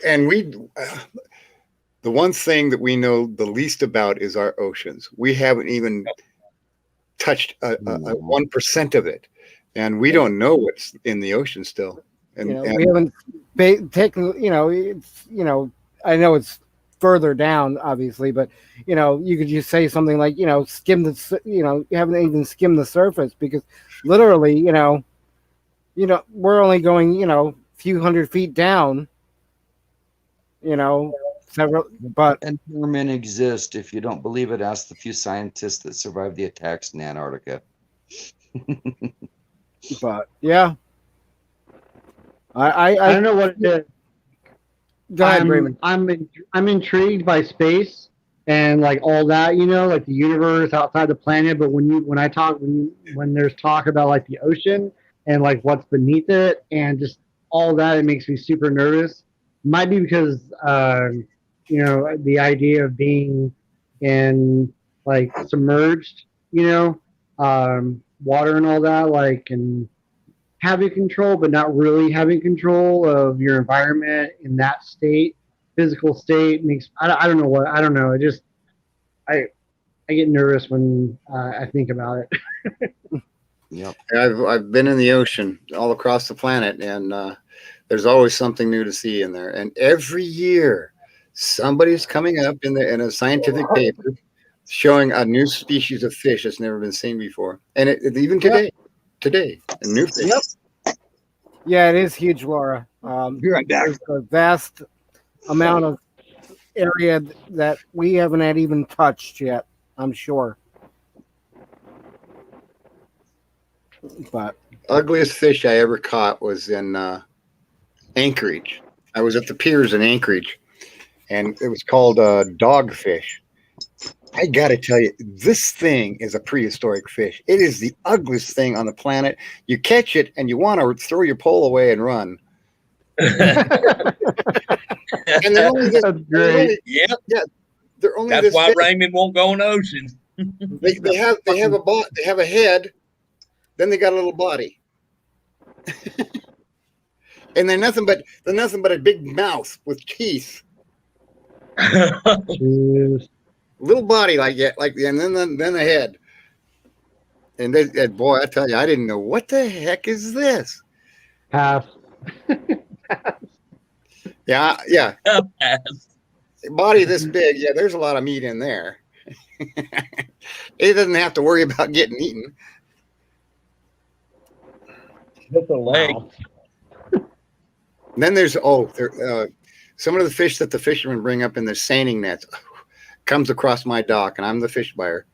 and the one thing that we know the least about is our oceans. We haven't even touched a 1% of it, and we don't know what's in the ocean still. And, we haven't taken. It's I know it's further down, obviously, but you could just say something like skim the. You haven't even skimmed the surface, because literally, we're only going few hundred feet down. Several, but and mermen exist. If you don't believe it, ask the few scientists that survived the attacks in Antarctica. But yeah, I don't know what it is. Go ahead, Raymond. I'm intrigued by space and like all that, like the universe outside the planet. But when there's talk about like the ocean and like what's beneath it and just all that, it makes me super nervous. Might be because the idea of being in like submerged, water and all that, like, and having control, but not really having control of your environment in that state, physical state makes, I don't know. It just, I get nervous when I think about it. Yep. I've been in the ocean all across the planet, and there's always something new to see in there. And every year, somebody's coming up in a scientific paper showing a new species of fish that's never been seen before. And even today, a new fish. Yep. Yeah, it is huge, Laura. There's a vast amount of area that we haven't had even touched yet, I'm sure. But ugliest fish I ever caught was in Anchorage. I was at the piers in Anchorage, and it was called dogfish. I got to tell you, this thing is a prehistoric fish. It is the ugliest thing on the planet. You catch it, and you want to throw your pole away and run. And they're only this, That's great. Yeah, they're only. That's this why big. Raymond won't go in the ocean. They have a head, then they got a little body, and they're nothing but a big mouth with teeth. Little body and then the head. And boy, I tell you, I didn't know what the heck is this. Pass. Yeah. Body this big, yeah. There's a lot of meat in there. It doesn't have to worry about getting eaten. Just a leg. Then there's some of the fish that the fishermen bring up in their seining nets comes across my dock, and I'm the fish buyer.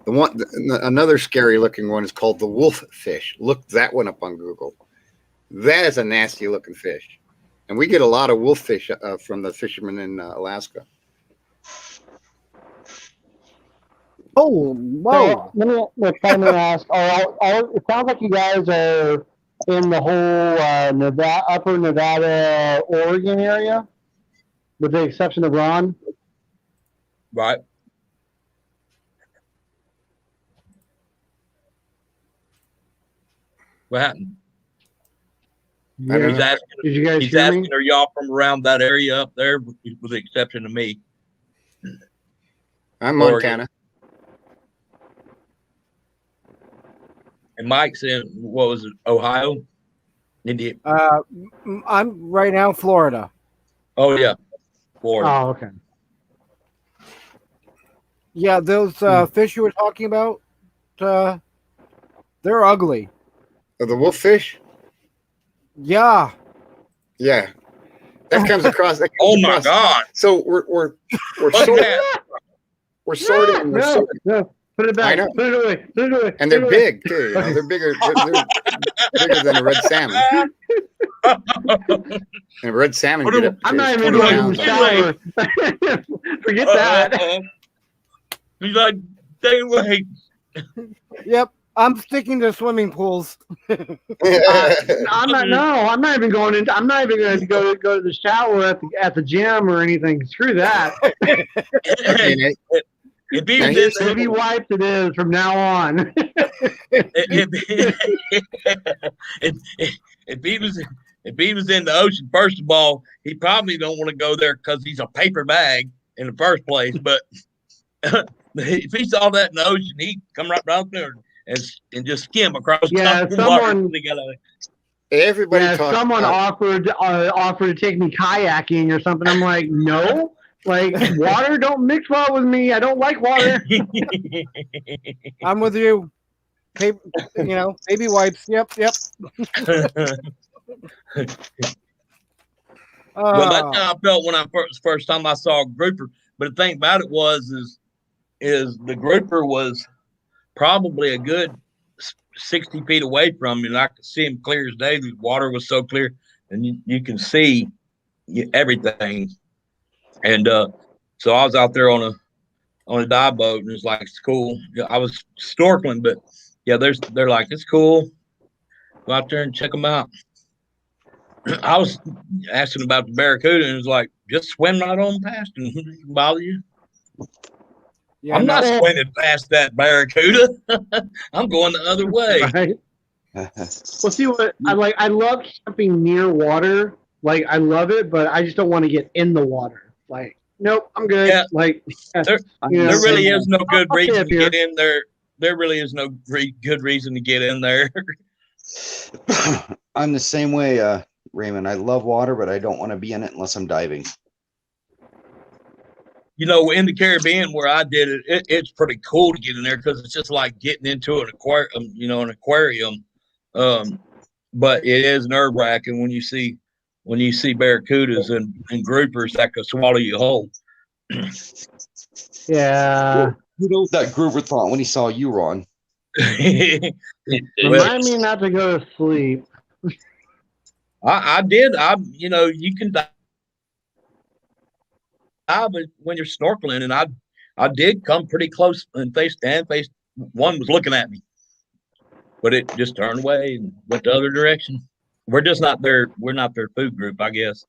Another scary looking one is called the wolf fish. Look that one up on Google. That is a nasty looking fish, and we get a lot of wolf fish from the fishermen in Alaska. Oh, wow! So, let me ask. It sounds like you guys are in the whole upper Nevada, Oregon area, with the exception of Ron. Right. What happened? Yeah. Did you guys He's hear asking, me? are y'all from around that area up there, with the exception of me? I'm Montana. And Mike's in, what was it, Ohio? India. I'm right now Florida. Oh, yeah. Florida. Oh, okay. Yeah, those fish you were talking about, they're ugly. The wolf fish? Yeah. Yeah. That comes across. Oh my God. So we're sorting. No, Put it I back. know. Put it away. Put it away. And put it they're away. big too. You know, they're bigger. They're bigger than a red salmon. And a red salmon What get do- up I'm to not even 20 going in the pounds on it. shower. Forget that. He's like, stay away. Yep. I'm sticking to swimming pools. I'm not. No, I'm not even going into. I'm not even going to go to the shower at the gym or anything. Screw that. Okay, Nate. If he Now was here's in Baby wipes it is from now on. if he was in the ocean, first of all, he probably don't want to go there because he's a paper bag in the first place. But if he saw that in the ocean, he'd come right down there and just skim across Yeah, the water. someone- Everybody Yeah, talks someone about, offered to take me kayaking or something. I'm like, no. Like, water don't mix well with me. I don't like water. I'm with you. Paper, baby wipes. Yep. Well, that's how I felt when I first time I saw a grouper. But the thing about it is the grouper was probably a good 60 feet away from me, and I could see him clear as day. The water was so clear, and you can see everything. And so I was out there on a dive boat, and it's like, it's cool. I was snorkeling, but yeah, they're like, it's cool. Go out there and check them out. I was asking about the barracuda, and it was like, just swim right on past and it doesn't bother you. Yeah, I'm not swimming past that barracuda. I'm going the other way. Right? Well, see what I like. I love camping near water. Like, I love it, but I just don't want to get in the water. Like, nope, I'm good. Yeah. Like, There you know, really is no good I'll stay reason up to here. get in there. There really is no good reason to get in there. I'm the same way, Raymond. I love water, but I don't want to be in it unless I'm diving. You know, in the Caribbean where I did it, it's pretty cool to get in there because it's just like getting into an aquarium. But it is nerve wracking when you see barracudas and groupers that could swallow you whole. Yeah. Who knows that Groover thought when he saw you, Ron? Remind me not to go to sleep. I did. You can dive when you're snorkeling, and I did come pretty close and face one was looking at me, but it just turned away and went the other direction. We're just not their food group, I guess.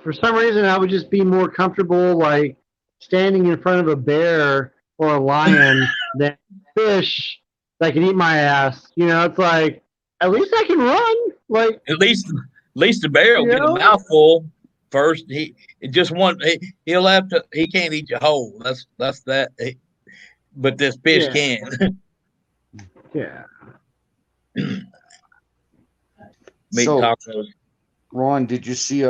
For some reason, I would just be more comfortable like standing in front of a bear or a lion than fish that can eat my ass. You know, it's like at least I can run. Like At least the bear will get a mouthful first. He can't eat you whole. That's that. But this fish can. Yeah. Meat So- tacos. Ron, did you see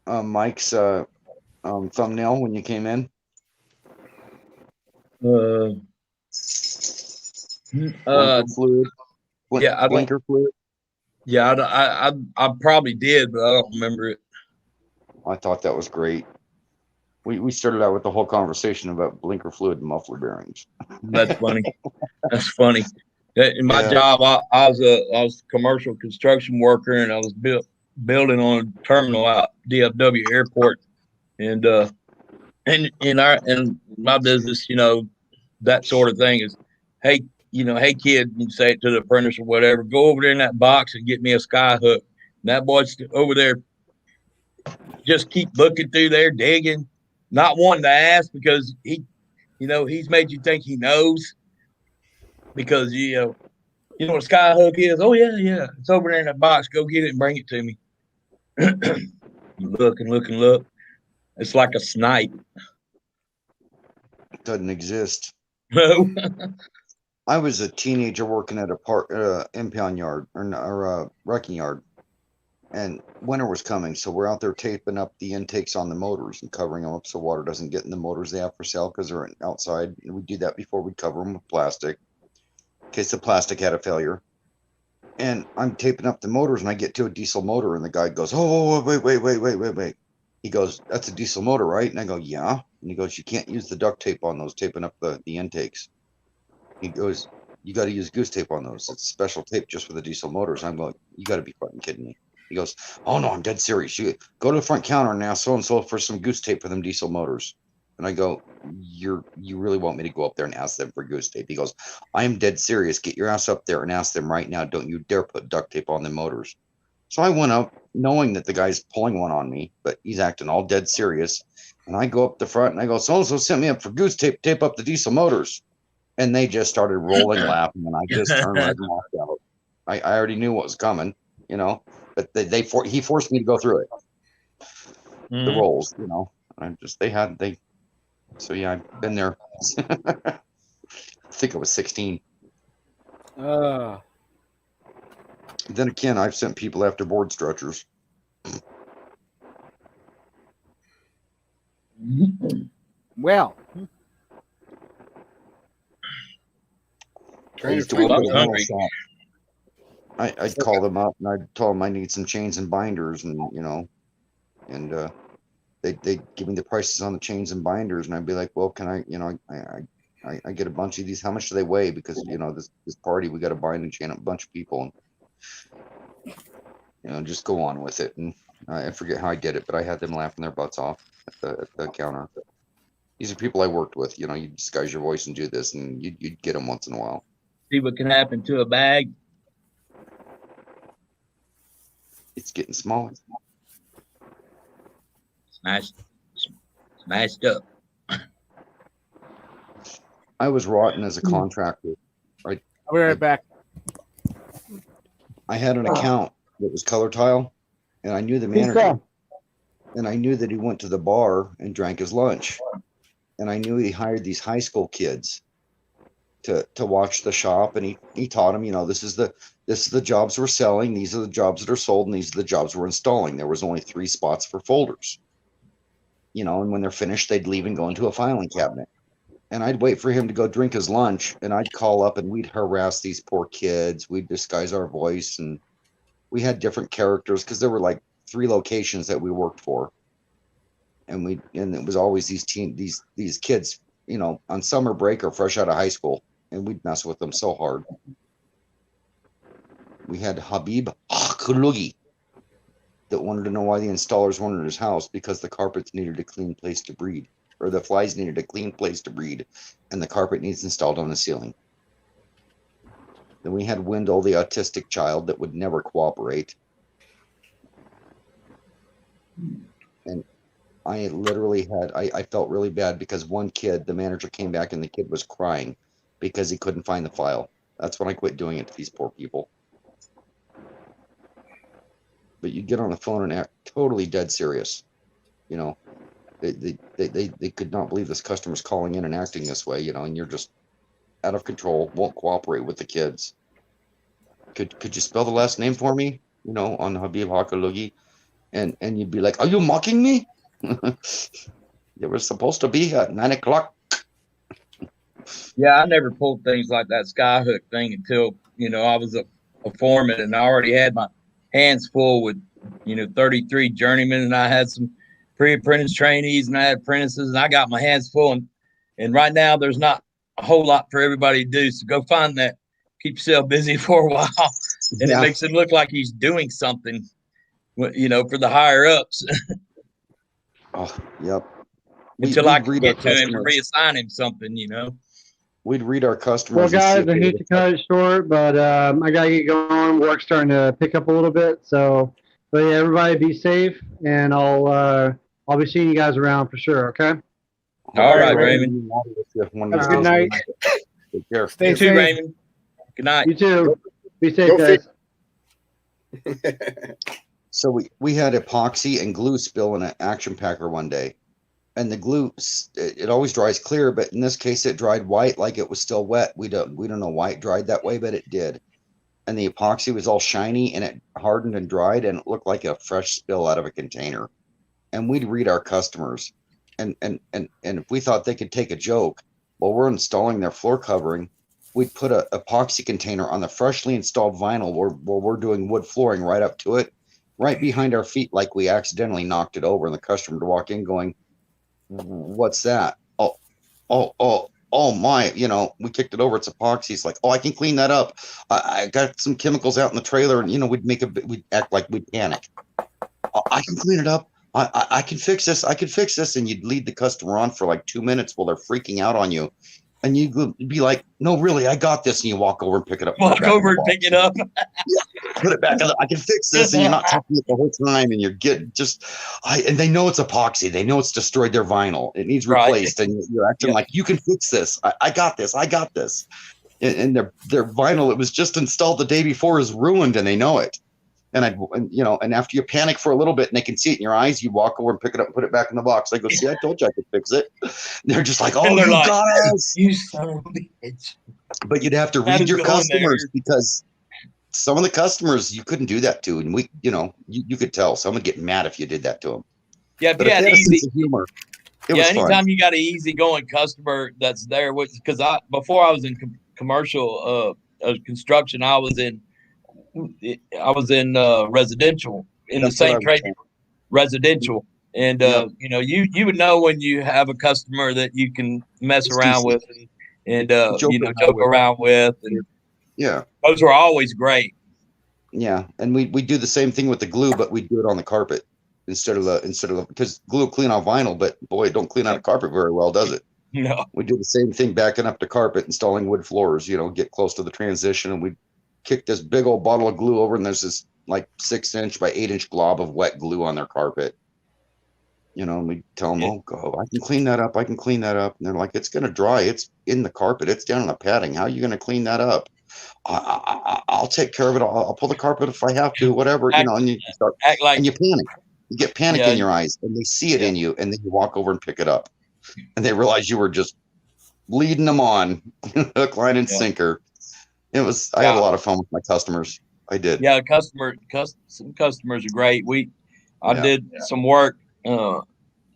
Mike's thumbnail when you came in? Blinker fluid. Yeah, I don't- Blinker fluid. Yeah, I probably did, but I don't remember it. I thought that was great. We started out with the whole conversation about blinker fluid and muffler bearings. That's funny. That's funny. In my Yeah. job, I was a commercial construction worker, and I was building on a terminal out DFW Airport, and in my business, that sort of thing is, hey kid, you say it to the apprentice or whatever, go over there in that box and get me a sky hook. And that boy's over there, just keep looking through there, digging, not wanting to ask because he's made you think he knows. Because you know what a sky hook is? Oh yeah, it's over there in that box. Go get it and bring it to me. Look and look and look. It's like a snipe. It doesn't exist. No. I was a teenager working at a impound yard or a wrecking yard, and winter was coming, so we're out there taping up the intakes on the motors and covering them up so water doesn't get in the motors they have for sale because they're outside. And we do that before we cover them with plastic in case the plastic had a failure. And I'm taping up the motors, and I get to a diesel motor, and the guy goes, "Oh, wait. He goes, "That's a diesel motor, right?" And I go, "Yeah." And he goes, you can't use the duct tape on those, taping up the intakes. He goes, you got to use goose tape on those. It's special tape just for the diesel motors. I'm going, you got to be fucking kidding me. He goes, oh no, I'm dead serious. You go to the front counter and ask so-and-so for some goose tape for them diesel motors. And I go, you really want me to go up there and ask them for goose tape? He goes, I am dead serious. Get your ass up there and ask them right now. Don't you dare put duct tape on the motors. So I went up knowing that the guy's pulling one on me, but he's acting all dead serious. And I go up the front and I go, so-and-so sent me up for goose tape, tape up the diesel motors. And they just started rolling laughing, and I just turned right and walked out. I already knew what was coming, you know, but he forced me to go through it. The rolls, you know, so yeah, I've been there. I think I was 16. Then again, I've sent people after board stretchers. Well, I'd call them up and I'd tell them I need some chains and binders, and you know, and they'd give me the prices on the chains and binders, and I'd be like, well, can I, you know, I get a bunch of these. How much do they weigh? Because you know, this party, we got to bind and chain up a bunch of people, and you know, just go on with it. And I forget how I did it, but I had them laughing their butts off at the counter. These are people I worked with. You know, you disguise your voice and do this, and you'd get them once in a while. See what can happen to a bag. It's getting smaller. Smashed up. I was rotten as a contractor. Right. I'll be right back. I had an account that was Color Tile, and I knew the manager. And I knew that he went to the bar and drank his lunch. And I knew he hired these high school kids to watch the shop, and he taught them, you know, this is the jobs we're selling, these are the jobs that are sold, and these are the jobs we're installing. There was only 3 spots for folders, you know, and when they're finished, they'd leave and go into a filing cabinet. And I'd wait for him to go drink his lunch, and I'd call up and we'd harass these poor kids. We'd disguise our voice, and we had different characters because there were like 3 locations that we worked for. And it was always these kids, you know, on summer break or fresh out of high school, and we'd mess with them so hard. We had Habib Khulugi that wanted to know why the installers wanted his house, because the carpets needed a clean place to breed, or the flies needed a clean place to breed, and the carpet needs installed on the ceiling. Then we had Wendell, the autistic child that would never cooperate. And I literally I felt really bad because one kid, the manager came back and the kid was crying because he couldn't find the file. That's when I quit doing it to these poor people. But you get on the phone and act totally dead serious. You know, they could not believe this customer's calling in and acting this way, you know, and you're just out of control, won't cooperate with the kids. Could you spell the last name for me? You know, on Habib Hakalugi. And you'd be like, are you mocking me? They were supposed to be at 9 o'clock. Yeah, I never pulled things like that skyhook thing until, you know, I was a foreman, and I already had my hands full with, you know, 33 journeymen, and I had some pre-apprentice trainees, and I had apprentices, and I got my hands full. And right now there's not a whole lot for everybody to do. So go find that, keep yourself busy for a while. And it makes him look like he's doing something, you know, for the higher ups. Oh, yep. Until I can get to him and reassign him something, you know. We'd read our customers. Well, guys, I hate to cut it short, but I gotta get going. Work's starting to pick up a little bit, so but yeah, everybody be safe, and I'll be seeing you guys around for sure. Okay. All right, Raymond. Have a good night. Take care. Stay You too, safe. Raymond. Good night. You too. Be safe, guys. So we had epoxy and glue spill in an action packer one day, and the glue, it always dries clear, but in this case it dried white like it was still wet. We don't know why it dried that way, but it did. And the epoxy was all shiny, and it hardened and dried, and it looked like a fresh spill out of a container. And we'd read our customers, and if we thought they could take a joke while we're installing their floor covering, we'd put a epoxy container on the freshly installed vinyl where we're doing wood flooring right up to it, right behind our feet, like we accidentally knocked it over, and the customer to walk in going, what's that? Oh my, we kicked it over. It's epoxy. It's like, oh, I can clean that up. I got some chemicals out in the trailer, and we'd act like we'd panic. Oh, I can clean it up. I can fix this. I can fix this. And you'd lead the customer on for like 2 minutes while they're freaking out on you. And you'd be like, no, really, I got this. And you walk over and pick it up. Walk over and pick it up. Put it back. I can fix this. And you're not touching it the whole time. And you're getting and they know it's epoxy. They know it's destroyed their vinyl. It needs replaced. Right. And you're acting like, you can fix this. I got this. I got this. And their vinyl, it was just installed the day before, is ruined, and they know it. And and after you panic for a little bit and they can see it in your eyes, you walk over and pick it up and put it back in the box. I go, see, I told you I could fix it. And they're just like, oh, you got us. You son of a bitch. But you'd have to read your customers, because some of the customers you couldn't do that to. And you could tell someone would get mad if you did that to them. Yeah, but if you had a sense of humor, it was anytime fun. You got an easygoing customer that's there, because before I was in commercial construction, I was in residential in the same trade, residential. And, you would know when you have a customer that you can mess around with and joke around with. And yeah, those were always great. Yeah. And we do the same thing with the glue, but we do it on the carpet instead of because glue will clean off vinyl, but boy, it don't clean out a carpet very well, does it? No. We do the same thing, backing up to carpet, installing wood floors, get close to the transition, and we kick this big old bottle of glue over, and there's this like 6-inch by 8-inch glob of wet glue on their carpet. And we tell them, oh, go, I can clean that up. I can clean that up. And they're like, it's going to dry. It's in the carpet. It's down in the padding. How are you going to clean that up? I'll take care of it. I'll pull the carpet if I have to, whatever, and you start, and you panic. You get panic in your eyes, and they see it in you, and then you walk over and pick it up, and they realize you were just leading them on hook, line, and sinker. It was. I had a lot of fun with my customers. I did. Yeah, some customers are great. I did some work out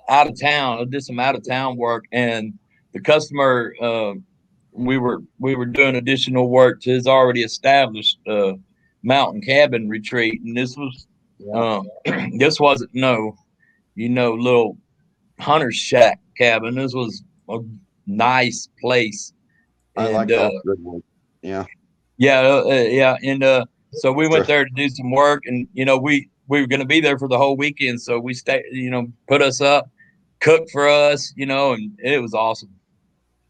of town. I did some out of town work, and the customer, we were doing additional work to his already established mountain cabin retreat, and this was this wasn't little hunter's shack cabin. This was a nice place. I like that. Good one. Yeah. Yeah. And so we went there to do some work, and we were going to be there for the whole weekend. So we stayed, put us up, cooked for us, and it was awesome.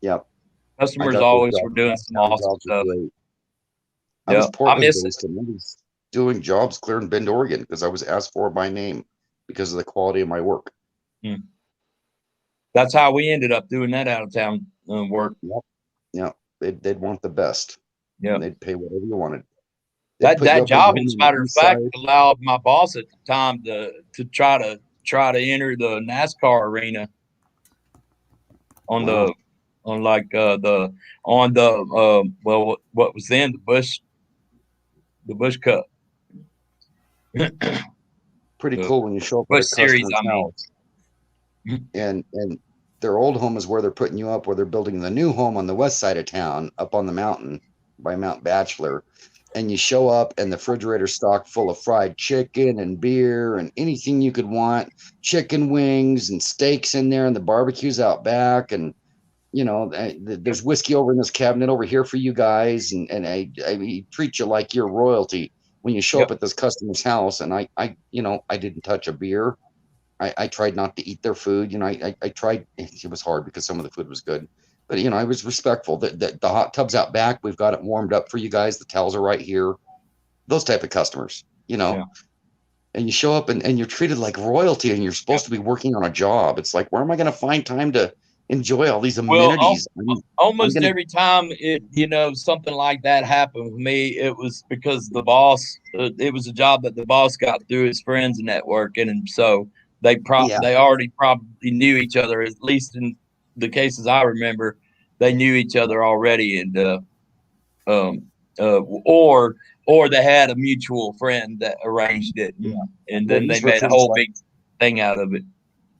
Yep. Customers always were doing some awesome stuff. I was Portland-based, and I was doing jobs clear in Bend, Oregon, because I was asked for by name because of the quality of my work. That's how we ended up doing that out of town work. Yep. They'd want the best. Yeah. They'd pay whatever you wanted. That job, as a matter of fact, allowed my boss at the time to try to enter the NASCAR arena what was then the Busch Cup. Pretty cool when you show up Busch at a Series, house. And their old home is where they're putting you up, where they're building the new home on the west side of town, up on the mountain by Mount Bachelor. And you show up, and the refrigerator's stocked full of fried chicken and beer and anything you could want, chicken wings and steaks in there, and the barbecue's out back, and there's whiskey over in this cabinet over here for you guys, and I treat you like you're royalty when you show up at this customer's house. And I didn't touch a beer. I tried not to eat their food. I tried. It was hard because some of the food was good. But, I was respectful. The hot tub's out back. We've got it warmed up for you guys. The towels are right here. Those type of customers, And you show up and you're treated like royalty, and you're supposed to be working on a job. It's like, where am I going to find time to enjoy all these amenities? Almost every time something like that happened with me, it was because the boss, it was a job that the boss got through his friends and networking. And so they already probably knew each other, at least in the cases I remember. They knew each other already, and or they had a mutual friend that arranged it, and then they made a whole big thing out of it.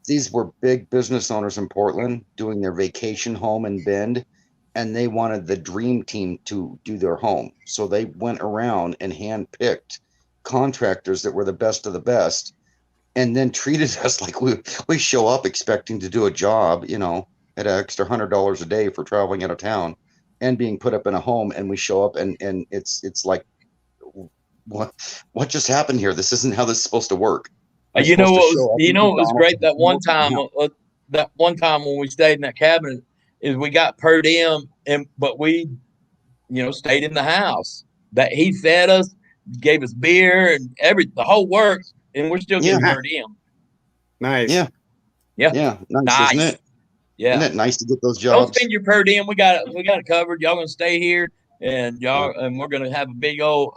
These were big business owners in Portland doing their vacation home in Bend, and they wanted the dream team to do their home. So they went around and handpicked contractors that were the best of the best, and then treated us like we show up expecting to do a job, you know, at an extra $100 a day for traveling out of town and being put up in a home, and we show up and it's like, what just happened here? This isn't how this is supposed to work. You know what was great that one time when we stayed in that cabin is we got per diem, but we, you know, stayed in the house. That he fed us, gave us beer and the whole works, and we're still getting per diem. Nice. Yeah. Nice, isn't it? Yeah. Isn't it nice to get those jobs? Don't spend your per diem. We got it covered. Y'all gonna stay here, and and we're gonna have a big old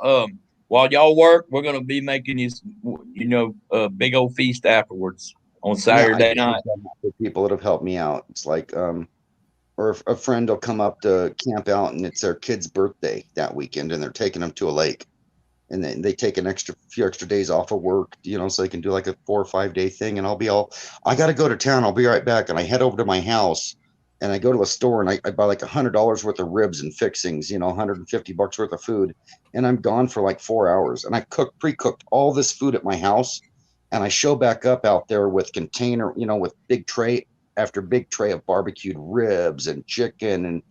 while y'all work, we're gonna be making you, you know, a big old feast afterwards on Saturday night. For people that have helped me out, it's like or a friend will come up to camp out, and it's their kid's birthday that weekend, and they're taking them to a lake, and then they take a few extra days off of work, you know, so they can do like a 4 or 5 day thing. And I got to go to town. I'll be right back. And I head over to my house, and I go to a store, and I buy like $100 worth of ribs and fixings, you know, $150 worth of food. And I'm gone for like 4 hours, and I pre-cooked all this food at my house. And I show back up out there with container, you know, with big tray after big tray of barbecued ribs and chicken. And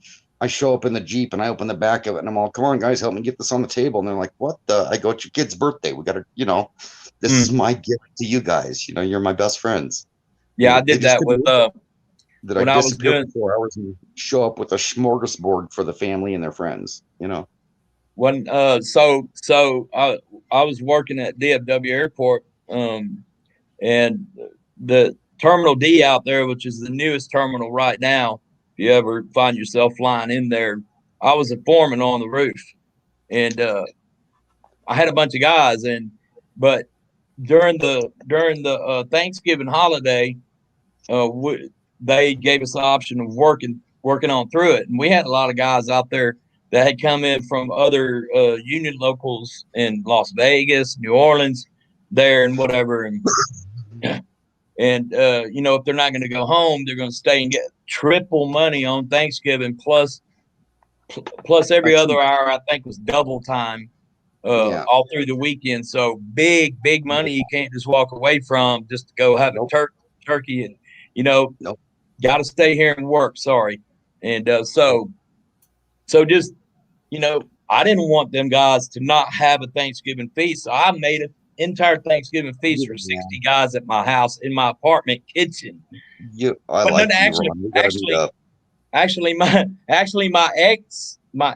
I show up in the Jeep, and I open the back of it, and I'm all, come on, guys, help me get this on the table. And they're like, what the? I go, it's your kid's birthday. We got to, you know, this is my gift to you guys. You know, you're my best friends. Yeah, I did that with when I was doing 4 hours and show up with a smorgasbord for the family and their friends, you know. When so I was working at DFW Airport, and the Terminal D out there, which is the newest terminal right now, if you ever find yourself flying in there, I was a foreman on the roof, and I had a bunch of guys, but during the Thanksgiving holiday, they gave us the option of working on through it, and we had a lot of guys out there that had come in from other union locals in Las Vegas, New Orleans, there and whatever, and you know, if they're not going to go home, they're going to stay and get triple money on Thanksgiving plus every other hour. I think was double time all through the weekend. So big money you can't just walk away from just to go have a turkey, and you know, got to stay here and work. Sorry, and so just, you know, I didn't want them guys to not have a Thanksgiving feast, so I made an entire Thanksgiving feast for 60 guys at my house in my apartment kitchen. Actually, my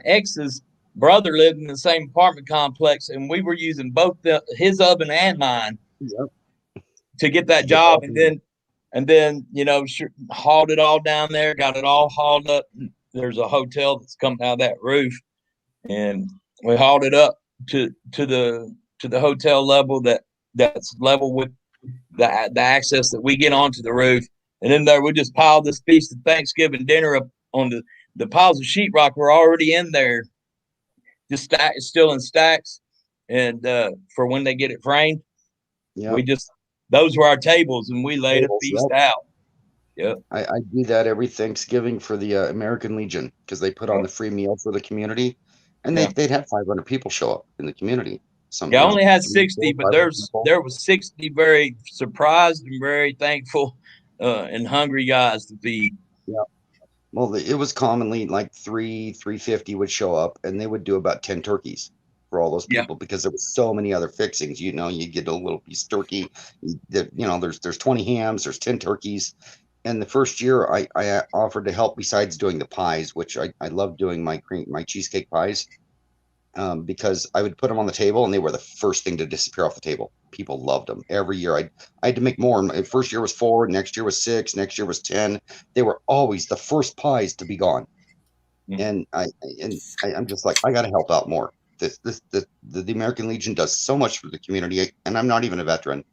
ex's brother lived in the same apartment complex, and we were using both his oven and mine to get that job, and then you know, hauled it all down there, got it all hauled up. There's a hotel that's coming out of that roof, and we hauled it up to the hotel level that's level with the access that we get onto the roof. And then there we just piled this piece of Thanksgiving dinner up on the piles of sheetrock were already in there, just still in stacks, and for when they get it framed, those were our tables, and we laid a feast out. Yeah, I do that every Thanksgiving for the American Legion, because they put on the free meal for the community, and they'd have 500 people show up in the community. I only had 60, but there was 60 very surprised and very thankful and hungry guys to feed. Yeah. Well, it was commonly like 350 would show up, and they would do about 10 turkeys for all those people, because there was so many other fixings. You know, you get a little piece of turkey, you know, there's 20 hams, there's 10 turkeys. And the first year I offered to help, besides doing the pies, which I love doing my cheesecake pies, because I would put them on the table, and they were the first thing to disappear off the table. People loved them. Every year I had to make more. My first year was 4, next year was 6, next year was 10. They were always the first pies to be gone. And I'm just like, I got to help out more. The American Legion does so much for the community, and I'm not even a veteran.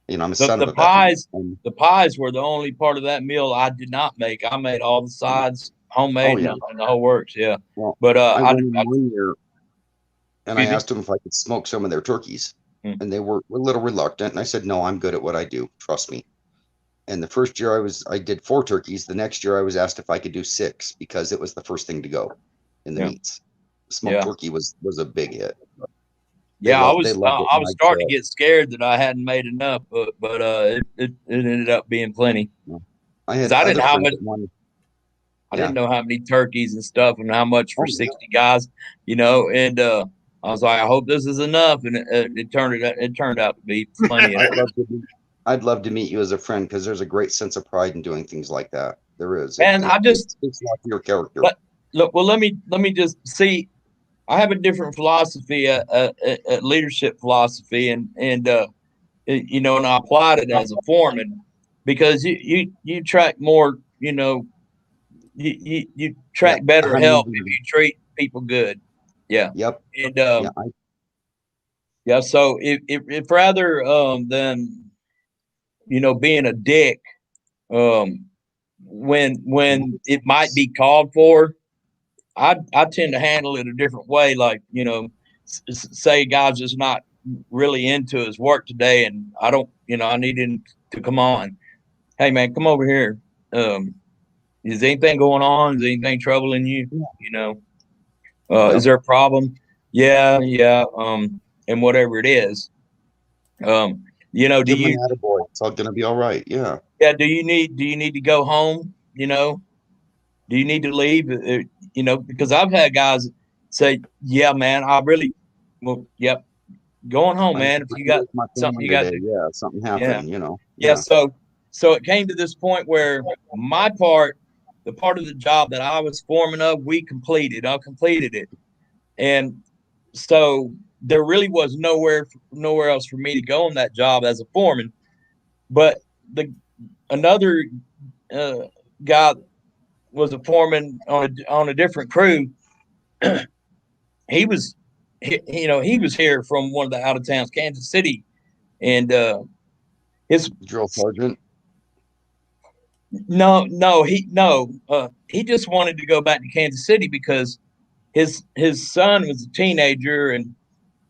You know, I'm a son of a veteran. The pies were the only part of that meal I did not make. I made all the sides homemade and the whole works. Yeah. Well, but I went in one year, and I asked them if I could smoke some of their turkeys, and they were a little reluctant. And I said, no, I'm good at what I do. Trust me. And the first year I did 4 turkeys. The next year I was asked if I could do 6, because it was the first thing to go in the meats. Smoked turkey was a big hit. Yeah, I They was loved it. I was starting to get scared that I hadn't made enough, but it ended up being plenty. I had 'Cause I other didn't know how friends much. that wanted. I Yeah. didn't know how many turkeys and stuff and how much for Oh, yeah. 60 guys, you know. And I was like, I hope this is enough, and it turned out to be plenty. I'd love to meet you as a friend because there's a great sense of pride in doing things like that. There is. And I it just speaks a lot to your character. look. Well, let me just see. I have a different philosophy, a leadership philosophy, and you know, and I applied it as a foreman because you track more, you know, you track better help if you treat people good. Yeah. Yep. And Yeah, yeah. So if rather than, you know, being a dick, when it might be called for, I tend to handle it a different way. Like, you know, say a guy's just not really into his work today, and I don't, you know, I need him to come on. Hey man, come over here. Is anything going on? Is anything troubling you? You know, is there a problem? Yeah. And whatever it is, you know, do give him you? an attaboy. It's all gonna be all right. Yeah. Yeah. Do you need to go home? You know, do you need to leave? You know, because I've had guys say, "Yeah, man, I really, well, yep, going home, man. If you got something you got to do, yeah, something happened. yeah, You know. yeah." So it came to this point where my part, the part of the job that I was foreman of, I completed it, and so there really was nowhere else for me to go on that job as a foreman. But another guy was a foreman on a different crew. He was here from one of the out of towns, Kansas City, and his drill sergeant. He just wanted to go back to Kansas City because his son was a teenager and,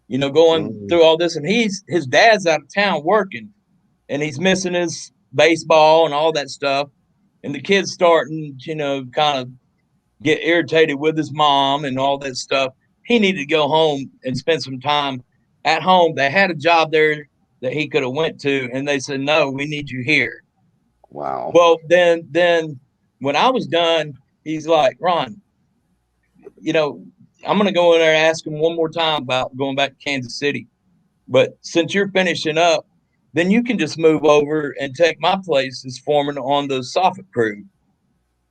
you know, going through all this, and his dad's out of town working, and he's missing his baseball and all that stuff, and the kid's starting, you know, kind of get irritated with his mom and all that stuff. He needed to go home and spend some time at home. They had a job there that he could have went to, and they said, "No, we need you here." Wow. Well, then when I was done, he's like, "Ron, you know, I'm going to go in there and ask him one more time about going back to Kansas City. But since you're finishing up, then you can just move over and take my place as foreman on the soffit crew."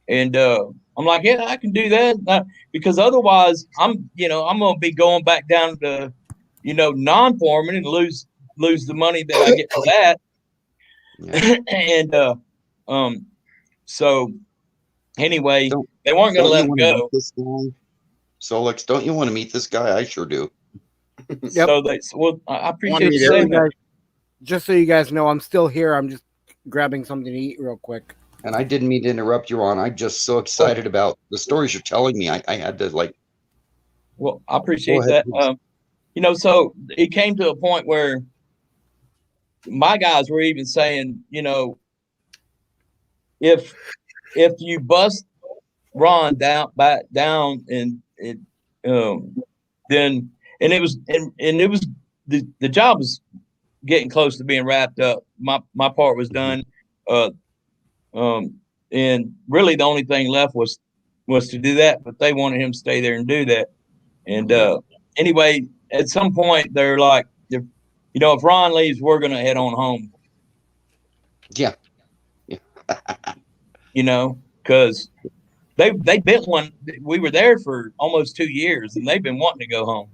And I'm like, "Yeah, I can do that." Because otherwise I'm going to be going back down to, you know, non-foreman and lose the money that I get for that. Yeah. And so anyway, they weren't going to let him go. Solix, don't you want to meet this guy? I sure do. Yep. So I appreciate you saying that. Just so you guys know, I'm still here. I'm just grabbing something to eat real quick. And I didn't mean to interrupt you, Ron. I'm just so excited about the stories you're telling me. I had to like. Well, I appreciate that. You know, so it came to a point where my guys were even saying, you know, if you bust Ron down and then it was the job was getting close to being wrapped up. My part was done. And really the only thing left was to do that, but they wanted him to stay there and do that. And anyway, at some point they're like, you know, if Ron leaves, we're going to head on home. Yeah. You know, because they been one. We were there for almost 2 years, and they've been wanting to go home.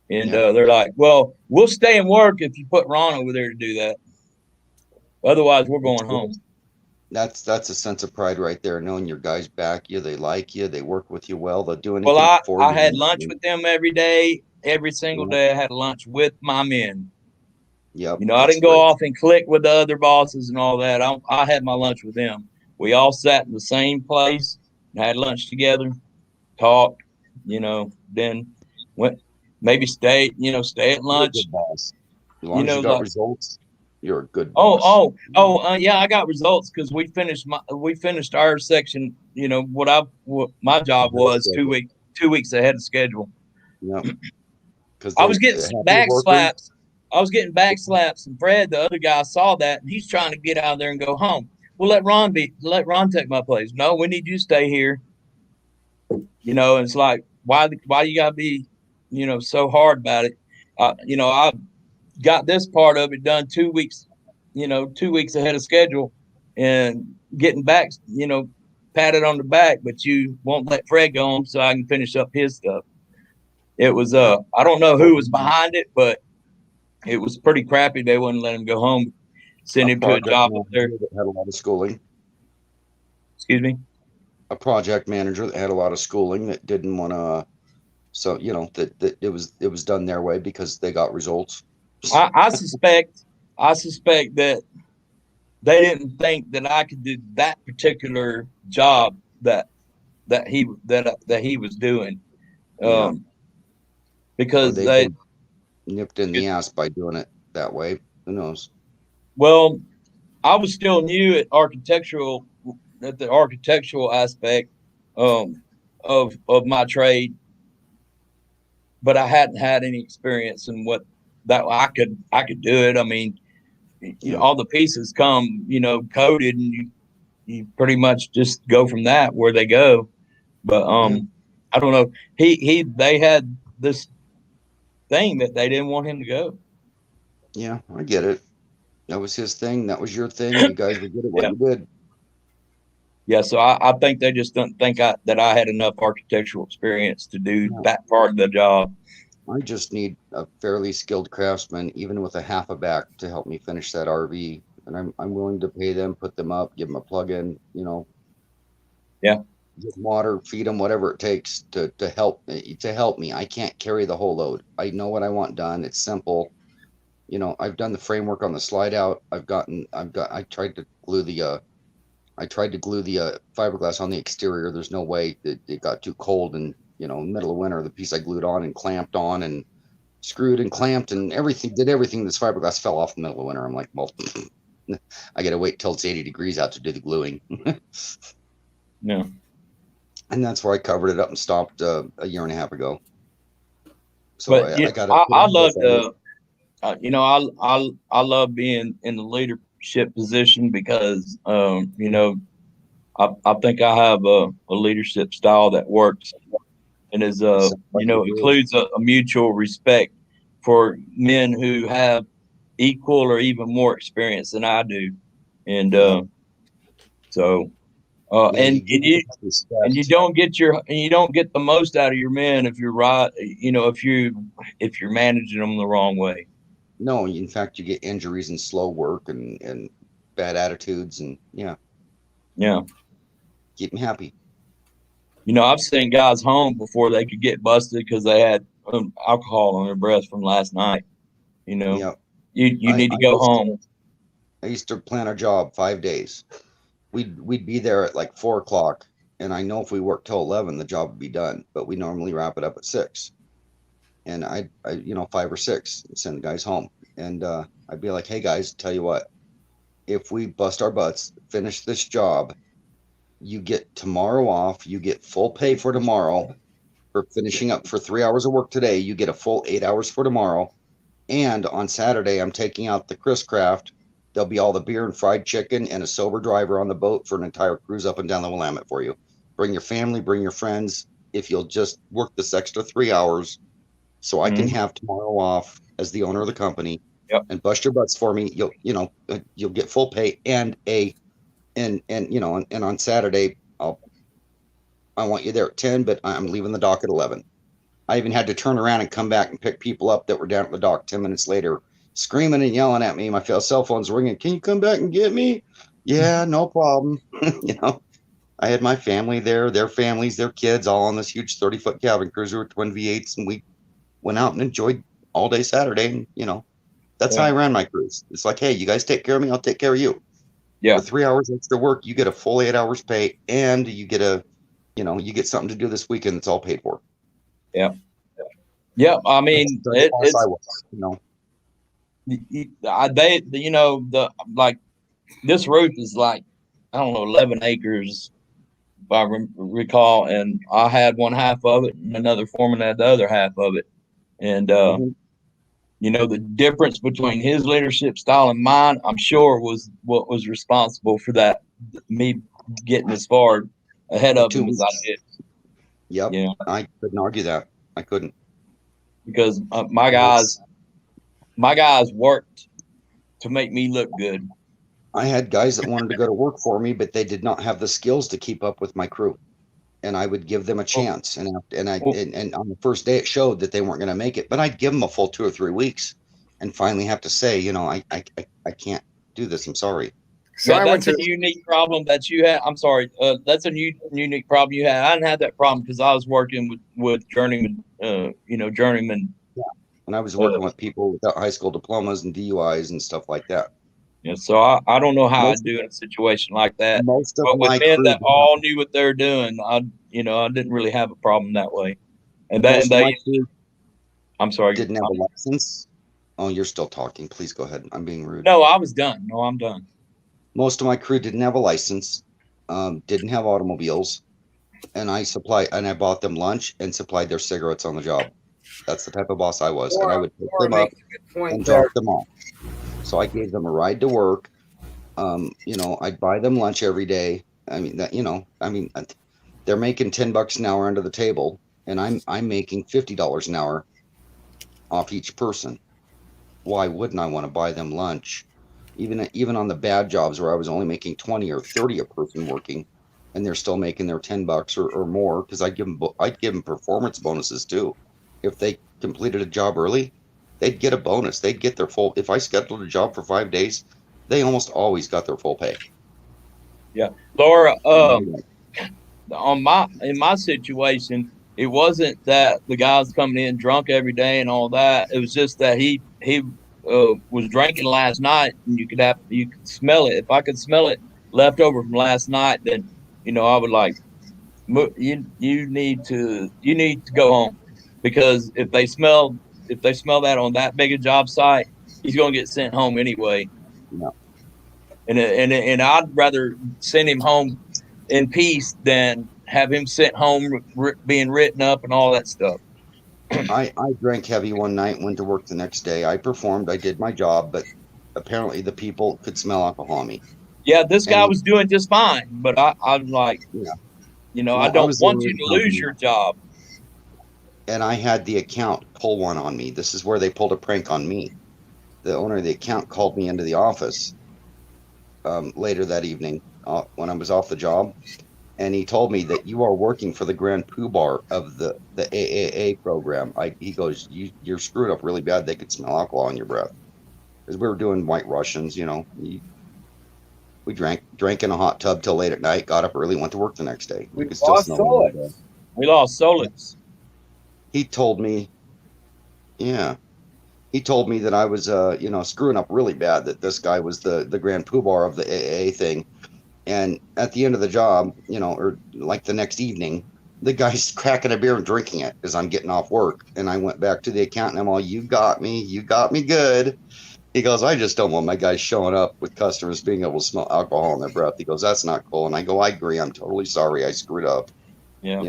And they're like, "Well, we'll stay and work if you put Ron over there to do that. Otherwise, we're going home." That's a sense of pride right there, knowing your guys back you, they like you, they work with you well, they'll do anything for you. I had lunch with them every day, every single day. I had lunch with my men. Yep. You know, I didn't go off and click with the other bosses and all that. I had my lunch with them. We all sat in the same place, had lunch together, talked, you know, then went maybe stay at lunch. As long as you got results, you're a good boss. Yeah, I got results because we finished our section, you know, what my job was 2 weeks ahead of schedule. Yep. Because I was getting back slaps. I was getting back slaps, and Fred, the other guy, saw that, and he's trying to get out of there and go home. Well, let Ron take my place. No, we need you to stay here. You know, and it's like, why you gotta be, so hard about it? I got this part of it done 2 weeks, 2 weeks ahead of schedule, and getting back, patted on the back, but you won't let Fred go home so I can finish up his stuff. It was I don't know who was behind it, but it was pretty crappy. They wouldn't let him go home, send him to a job up there. That had a lot of schooling. Excuse me? A project manager that had a lot of schooling that didn't want to. So that it was done their way because they got results. I suspect that they didn't think that I could do that particular job that he was doing, because they nipped in the ass by doing it that way. Who knows? Well, I was still new at the architectural aspect of my trade, but I hadn't had any experience in what that I could do it. I mean, all the pieces come, coded, and you pretty much just go from that where they go. But I don't know. They had this thing that they didn't want him to go. Yeah, I get it. That was his thing. That was your thing. You guys were good at what you did. Yeah, so I think they just don't think that I had enough architectural experience to do that part of the job. I just need a fairly skilled craftsman, even with a half a back, to help me finish that RV. And I'm willing to pay them, put them up, give them a plug-in, Yeah. Give water, feed them, whatever it takes to help me. I can't carry the whole load. I know what I want done. It's simple. I've done the framework on the slide out. I tried to glue the fiberglass on the exterior. There's no way that it got too cold, and middle of winter, the piece I glued on and clamped on and screwed and clamped and did everything. This fiberglass fell off in the middle of winter. I'm like, well, I got to wait till it's 80 degrees out to do the gluing. Yeah. And that's where I covered it up and stopped a year and a half ago. So but I love being in the leadership position because, I think I have a leadership style that works, and is includes a mutual respect for men who have equal or even more experience than I do, and you don't get the most out of your men if you're right, if you're managing them the wrong way. No, in fact, you get injuries and slow work and bad attitudes, and yeah. Keep them happy. I've seen guys home before they could get busted because they had alcohol on their breath from last night. You need to go home. I used to plan a job 5 days. We'd be there at like 4:00, and I know if we worked till 11, the job would be done. But we normally wrap it up at 6, and I 5 or 6, send the guys home, and I'd be like, hey guys, tell you what, if we bust our butts, finish this job, you get tomorrow off. You get full pay for tomorrow for finishing up for 3 hours of work today. You get a full 8 hours for tomorrow. And on Saturday, I'm taking out the Chris Craft. There'll be all the beer and fried chicken and a sober driver on the boat for an entire cruise up and down the Willamette for you. Bring your family, bring your friends. If you'll just work this extra 3 hours so I can have tomorrow off as the owner of the company and bust your butts for me, you'll get full pay and And on Saturday, I want you there at 10, but I'm leaving the dock at 11. I even had to turn around and come back and pick people up that were down at the dock 10 minutes later, screaming and yelling at me. My cell phone's ringing. Can you come back and get me? Yeah, no problem. I had my family there, their families, their kids, all on this huge 30-foot cabin cruiser with twin V8s, and we went out and enjoyed all day Saturday. And that's how I ran my cruise. It's like, hey, you guys take care of me, I'll take care of you. Yeah. For 3 hours extra work, you get a full 8 hours pay, and you get you get something to do this weekend that's all paid for. Yeah. Yeah. I mean, this roof is like, I don't know, 11 acres, if I recall. And I had one half of it, and another foreman had the other half of it. And Mhm. you know, the difference between his leadership style and mine, I'm sure, was what was responsible for that, me getting as far ahead The of him as I 2 weeks. did. Yep. You know, I couldn't argue that. I couldn't. because Yes. my guys worked to make me look good. I had guys that wanted to go to work for me, but they did not have the skills to keep up with my crew. And I would give them a chance. And on the first day, it showed that they weren't going to make it. But I'd give them a full 2 or 3 weeks, and finally have to say, you know, I can't do this. I'm sorry. So Yeah, I went that's to a unique problem that you had. I'm sorry. That's a unique problem you had. I didn't have that problem because I was working with journeyman, journeyman. Yeah. And I was Uh, working with people without high school diplomas and DUIs and stuff like that. Yeah, so I don't know how I'd Most do in a situation like that. most of But with my men crew that all knew what they're doing, I didn't really have a problem that way. And most of my crew I'm sorry. didn't have a license. Oh, you're still talking. Please go ahead. I'm being rude. No, I was done. No, I'm done. Most of my crew didn't have a license, didn't have automobiles, and I bought them lunch and supplied their cigarettes on the job. That's the type of boss I was, and I would pick them up and drop them off. So I gave them a ride to work. I'd buy them lunch every day. I mean they're making $10 an hour under the table, and I'm making $50 an hour off each person. Why wouldn't I want to buy them lunch? Even on the bad jobs where I was only making 20 or 30 a person working, and they're still making their $10 or more, because I'd give them performance bonuses too. If they completed a job early, they'd get a bonus. They'd get their full. If I scheduled a job for 5 days, they almost always got their full pay. Yeah, Laura. In my situation, it wasn't that the guy was coming in drunk every day and all that. It was just that he was drinking last night, and you could smell it. If I could smell it left over from last night, then I would like you need to go home, because if they smell that on that big a job site, he's going to get sent home anyway. No. And I'd rather send him home in peace than have him sent home being written up and all that stuff. I drank heavy one night, went to work the next day. I performed, I did my job, but apparently the people could smell alcohol on me. Yeah, this guy was doing just fine, but I'm like, I don't want you to lose your job. And I had the account pull one on me. This is where they pulled a prank on me. The owner of the account called me into the office later that evening when I was off the job, and he told me that you are working for the Grand Poobah of the AAA program. He goes, you're screwed up really bad. They could smell alcohol in your breath. Because we were doing White Russians, we drank in a hot tub till late at night, got up early, went to work the next day. We lost Solix. We lost Solix. He told me, he told me that I was, screwing up really bad, that this guy was the Grand Poobah of the AA thing. And at the end of the job, or like the next evening, the guy's cracking a beer and drinking it as I'm getting off work. And I went back to the account and I'm all, you got me good. He goes, I just don't want my guys showing up with customers being able to smell alcohol in their breath. He goes, that's not cool. And I go, I agree. I'm totally sorry. I screwed up. Yeah.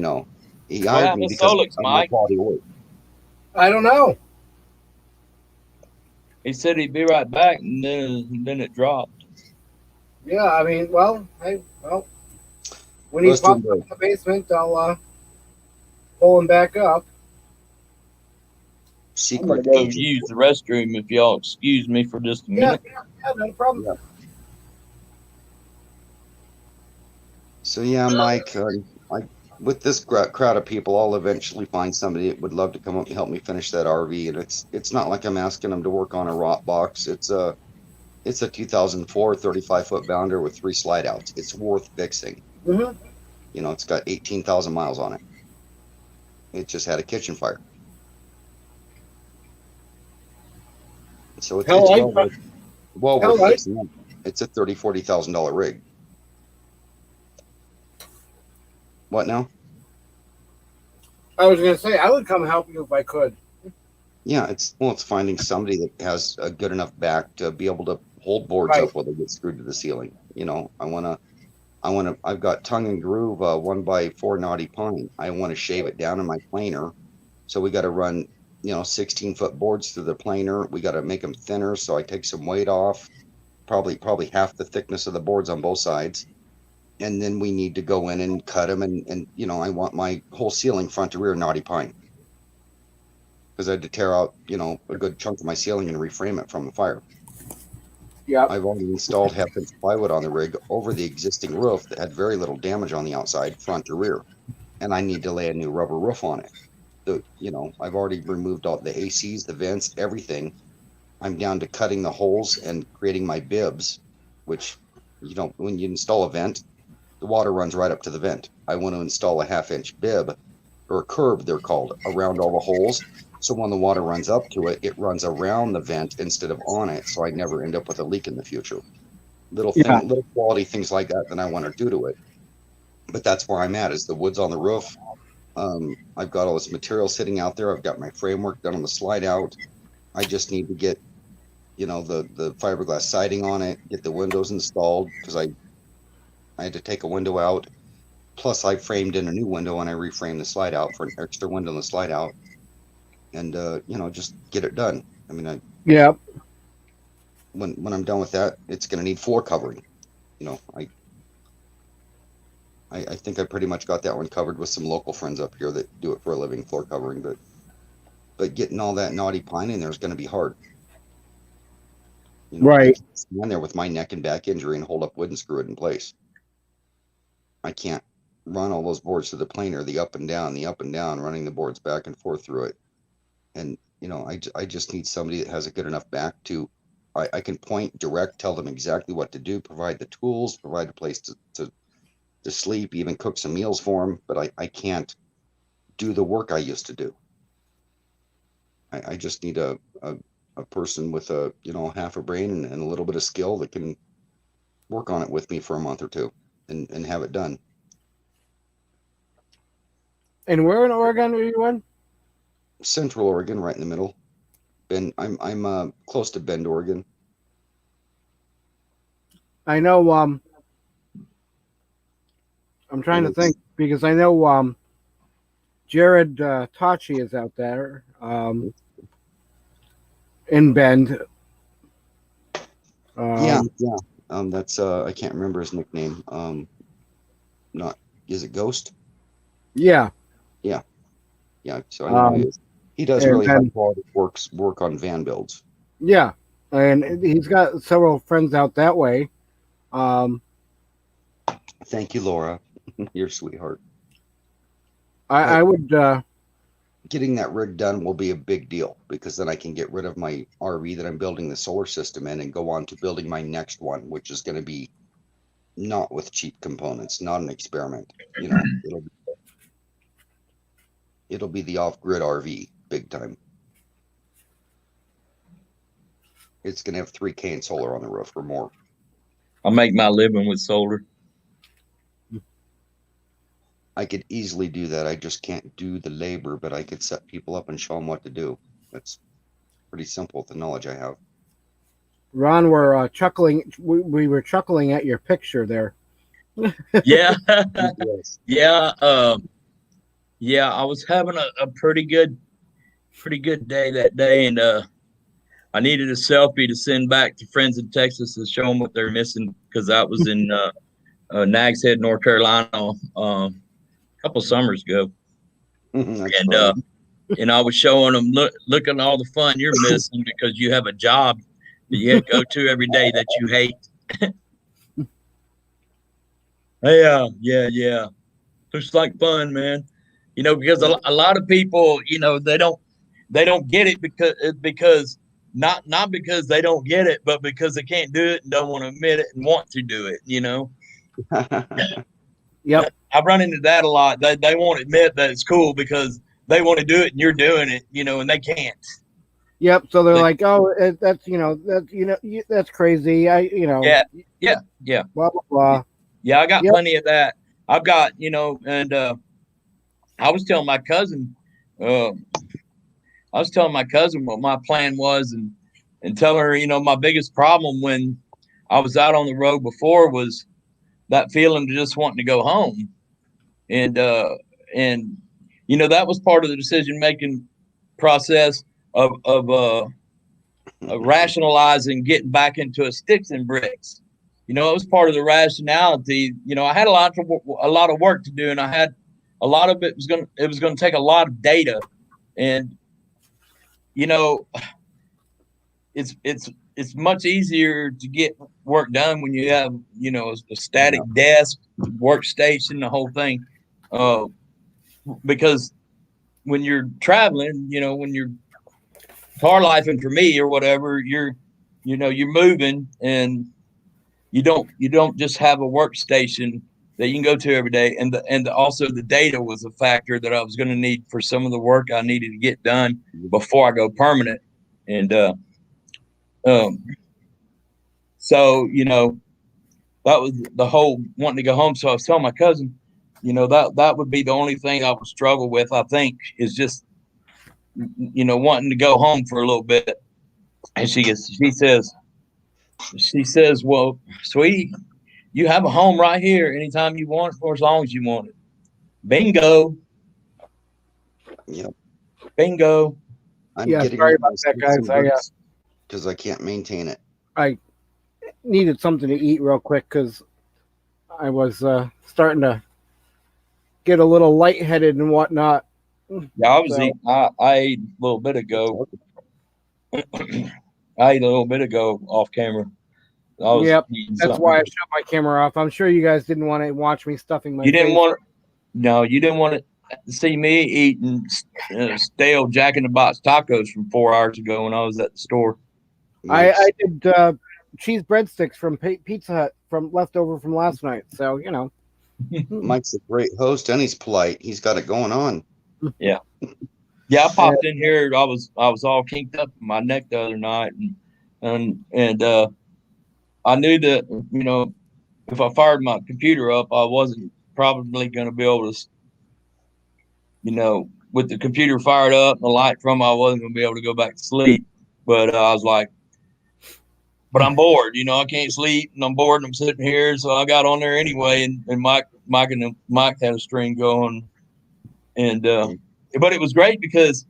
He hired me because of my quality work. I don't know. He said he'd be right back, and then it dropped. Yeah, I mean, when he pops up in the basement, I'll pull him back up. I'm gonna go use the restroom if y'all excuse me for just a minute. Yeah, no problem. Yeah. So Mike, with this crowd of people, I'll eventually find somebody that would love to come up and help me finish that RV. And it's not like I'm asking them to work on a rot box. It's a 2004 35-foot bounder with 3 slide outs. It's worth fixing. Mm-hmm. It's got 18,000 miles on it. It just had a kitchen fire. So it's well worth fixing. It's a $30,000-$40,000 rig. What now? I was going to say, I would come help you if I could. Yeah, it's finding somebody that has a good enough back to be able to hold boards up while they get screwed to the ceiling. I've got tongue and groove 1x4 knotty pine. I want to shave it down in my planer. So we got to run, 16-foot boards through the planer. We got to make them thinner, so I take some weight off, probably half the thickness of the boards on both sides. And then we need to go in and cut them. And I want my whole ceiling front to rear knotty pine, because I had to tear out, a good chunk of my ceiling and reframe it from the fire. Yeah. I've already installed half-inch plywood on the rig over the existing roof that had very little damage on the outside, front to rear. And I need to lay a new rubber roof on it. I've already removed all the ACs, the vents, everything. I'm down to cutting the holes and creating my bibs, which, when you install a vent, the water runs right up to the vent. I want to install a half-inch bib, or a curb, they're called, around all the holes. So when the water runs up to it, it runs around the vent instead of on it, so I never end up with a leak in the future. Little quality things like that I want to do to it. But that's where I'm at, is the wood's on the roof. I've got all this material sitting out there. I've got my framework done on the slide out. I just need to get, the fiberglass siding on it, get the windows installed, because I had to take a window out. Plus, I framed in a new window and I reframed the slide out for an extra window in the slide out. And, just get it done. I mean, when I'm done with that, it's going to need floor covering. I think I pretty much got that one covered with some local friends up here that do it for a living, floor covering. But getting all that knotty pine in there is going to be hard. Right. I can't stand there with my neck and back injury and hold up wood and screw it in place. I can't run all those boards to the planer, the up and down, running the boards back and forth through it. And, I just need somebody that has a good enough back to, I can point, direct, tell them exactly what to do, provide the tools, provide a place to sleep, even cook some meals for them. But I can't do the work I used to do. I just need a person with half a brain and a little bit of skill that can work on it with me for a month or two and have it done. And where in Oregon are you in? Central Oregon, right in the middle. Bend. I'm close to Bend, Oregon. I know. I'm trying to think, because I know Jared Tachi is out there in Bend. Yeah. That's I can't remember his nickname. Is it Ghost? Yeah. So I know he does really high quality work on van builds. Yeah, and he's got several friends out that way. Thank you, Laura. You're a sweetheart. I would. Getting that rig done will be a big deal, because then I can get rid of my RV that I'm building the solar system in and go on to building my next one, which is going to be not with cheap components, not an experiment. It'll be the off-grid RV, big time. It's going to have 3K in solar on the roof or more. I'll make my living with solar. I could easily do that. I just can't do the labor, but I could set people up and show them what to do. That's pretty simple with the knowledge I have. Ron, we're chuckling. We were chuckling at your picture there. Yeah. Yes. Yeah. I was having a pretty good day that day, and I needed a selfie to send back to friends in Texas to show them what they're missing, because I was in Nags Head, North Carolina, a couple summers ago, and I was showing them, look at all the fun you're missing because you have a job that you go to every day that you hate. Yeah. Looks like fun, man. Because a lot of people, they don't get it because not because they don't get it, but because they can't do it and don't want to admit it and want to do it. Yep. I've run into that a lot. They won't admit that it's cool because they want to do it and you're doing it, and they can't. Yep. So they're like, oh, that's that's crazy. Yeah. Blah blah blah. Yeah, I got plenty of that. I've got, and I was telling my cousin, what my plan was, and tell her, my biggest problem when I was out on the road before was that feeling of just wanting to go home. And that was part of the decision making process of rationalizing getting back into a sticks and bricks. You know, it was part of the rationality. You know, I had a lot of work to do, and I had a lot of it was going to take a lot of data, and you know, it's much easier to get work done when you have, you know, a static desk, workstation, the whole thing, because when you're traveling, you know, when you're car lifing for me or whatever, you're moving, and you don't just have a workstation that you can go to every day. And also the data was a factor that I was going to need for some of the work I needed to get done before I go permanent. And so, you know, that was the whole wanting to go home. So I was telling my cousin, you know, that would be the only thing I would struggle with, I think, is just, you know, wanting to go home for a little bit. And she says, well, sweetie, you have a home right here anytime you want it for as long as you want it. Bingo. Yep. Bingo. I'm Yeah, getting sorry about that, guys. Because I can't maintain it. I needed something to eat real quick because I was starting to get a little lightheaded and whatnot. Yeah, I was eating. I ate a little bit ago. I ate a little bit ago off camera. Yep, that's why I shut my camera off. I'm sure you guys didn't want to watch me stuffing my. You didn't face. want to. You didn't want to see me eating stale Jack in the Box tacos from 4 hours ago when I was at the store. I did cheese breadsticks from Pizza Hut from leftover from last night. So you know, Mike's a great host and he's polite. He's got it going on. Yeah. Yeah, I popped in here. I was all kinked up in my neck the other night, and I knew that, you know, if I fired my computer up, I wasn't probably going to be able to, you know, with the computer fired up and the light from it, I wasn't going to be able to go back to sleep. But I was like, but I'm bored, you know, I can't sleep and I'm bored and I'm sitting here, so I got on there anyway. And Mike had a stream going, and but it was great because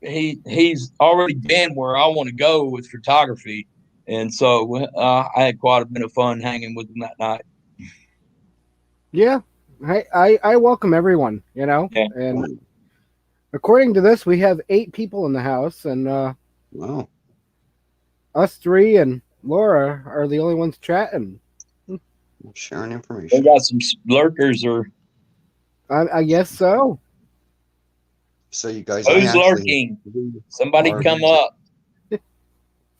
he's already been where I want to go with photography. And so I had quite a bit of fun hanging with him that night. Yeah, I welcome everyone, you know. Yeah. And according to this, we have 8 people in the house, and wow, us 3 and Laura are the only ones chatting. Sharing information. We got some lurkers, or I guess so. So you guys, who's lurking? Somebody come up.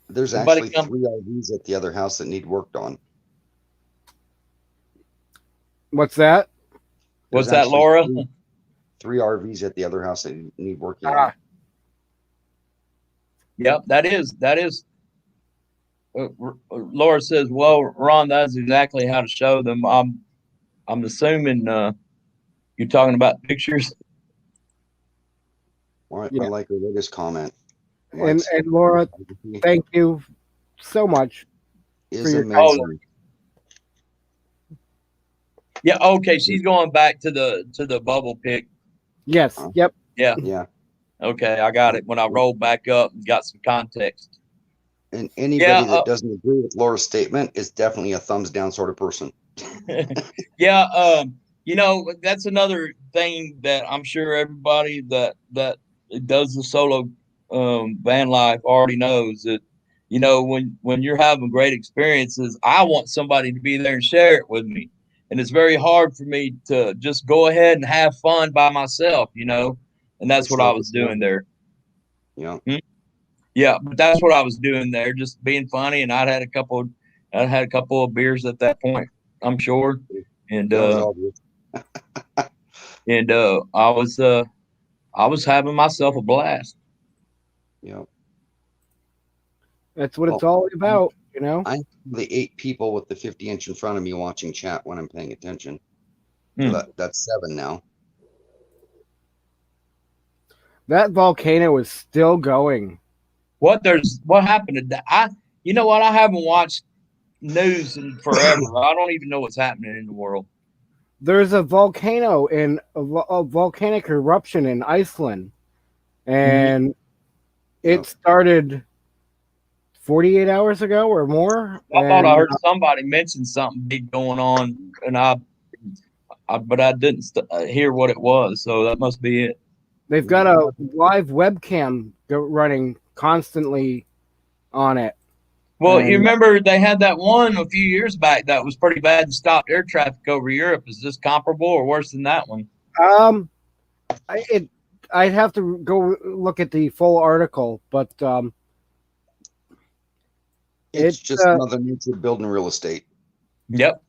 There's Somebody actually 3 RVs at the other house that need worked on. What's that? What's that, Laura? 3 RVs at the other house that need working on. Yep, that is. Laura says, "Well, Ron, that's exactly how to show them." I'm assuming you're talking about pictures. Well, I like her latest comment. And Laura, thank you so much. Is amazing. Yeah. Okay. She's going back to the bubble pic. Yes. Yep. Yeah. Yeah. Okay, I got it. When I rolled back up and got some context. And anybody that doesn't agree with Laura's statement is definitely a thumbs down sort of person. Yeah. You know, that's another thing that I'm sure everybody that does the solo van life already knows, that, you know, when you're having great experiences, I want somebody to be there and share it with me. And it's very hard for me to just go ahead and have fun by myself, you know, and that's what I was doing there. Yeah. Yeah, but that's what I was doing there, just being funny. And I had a couple of beers at that point, I'm sure. And and I was having myself a blast. Yeah. That's what it's all about, you know. I have the 8 people with the 50-inch in front of me watching chat when I'm paying attention. So that's 7 now. That volcano is still going. What happened to that? You know what? I haven't watched news in forever. I don't even know what's happening in the world. There's a volcano in a volcanic eruption in Iceland, and it started 48 hours ago or more. I thought I and, heard somebody mention something big going on, and but I didn't hear what it was. So that must be it. they've got a live webcam running constantly on it. Well, And- you remember they had that one a few years back that was pretty bad and stopped air traffic over Europe. Is this comparable or worse than that one? I'd have to go look at the full article, but It's just Mother Nature building real estate. Yep,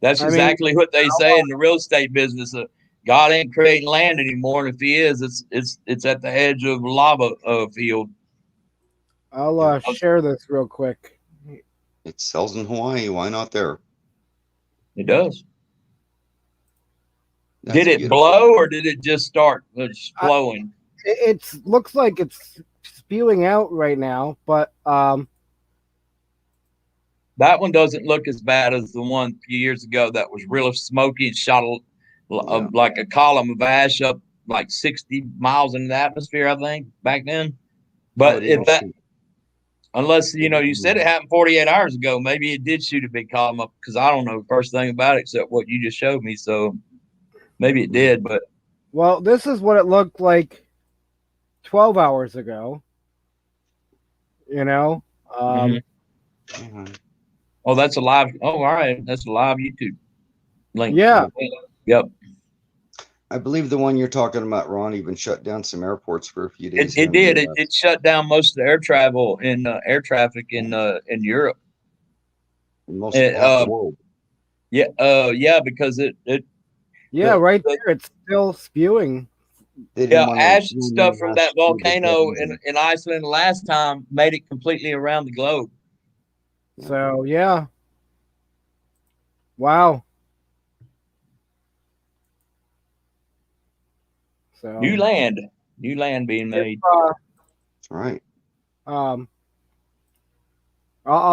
that's exactly what they say in the real estate business. God ain't creating land anymore, and if He is, it's at the edge of a lava field. I'll share this real quick. It sells in Hawaii. Why not there? It does. That's did it beautiful. blow or did it just start flowing? It looks like it's spewing out right now, but that one doesn't look as bad as the one a few years ago that was real smoky and shot like a column of ash up like 60 miles in the atmosphere, I think, back then. But unless, you said it happened 48 hours ago, maybe it did shoot a big column up, because I don't know the first thing about it except what you just showed me. So maybe it did, but. Well, this is what it looked like 12 hours ago. Oh, that's a live. Oh, all right. That's a live YouTube link. Yeah. Yep. I believe the one you're talking about, Ron, even shut down some airports for a few days. It did. It shut down most of the air travel in air traffic in Europe. Most of the world. Yeah. Yeah, because it. Yeah, right there. It's still spewing. Yeah, ash and stuff from that volcano in Iceland last time made it completely around the globe. So, yeah. Wow. So New land being made. That's right. I'll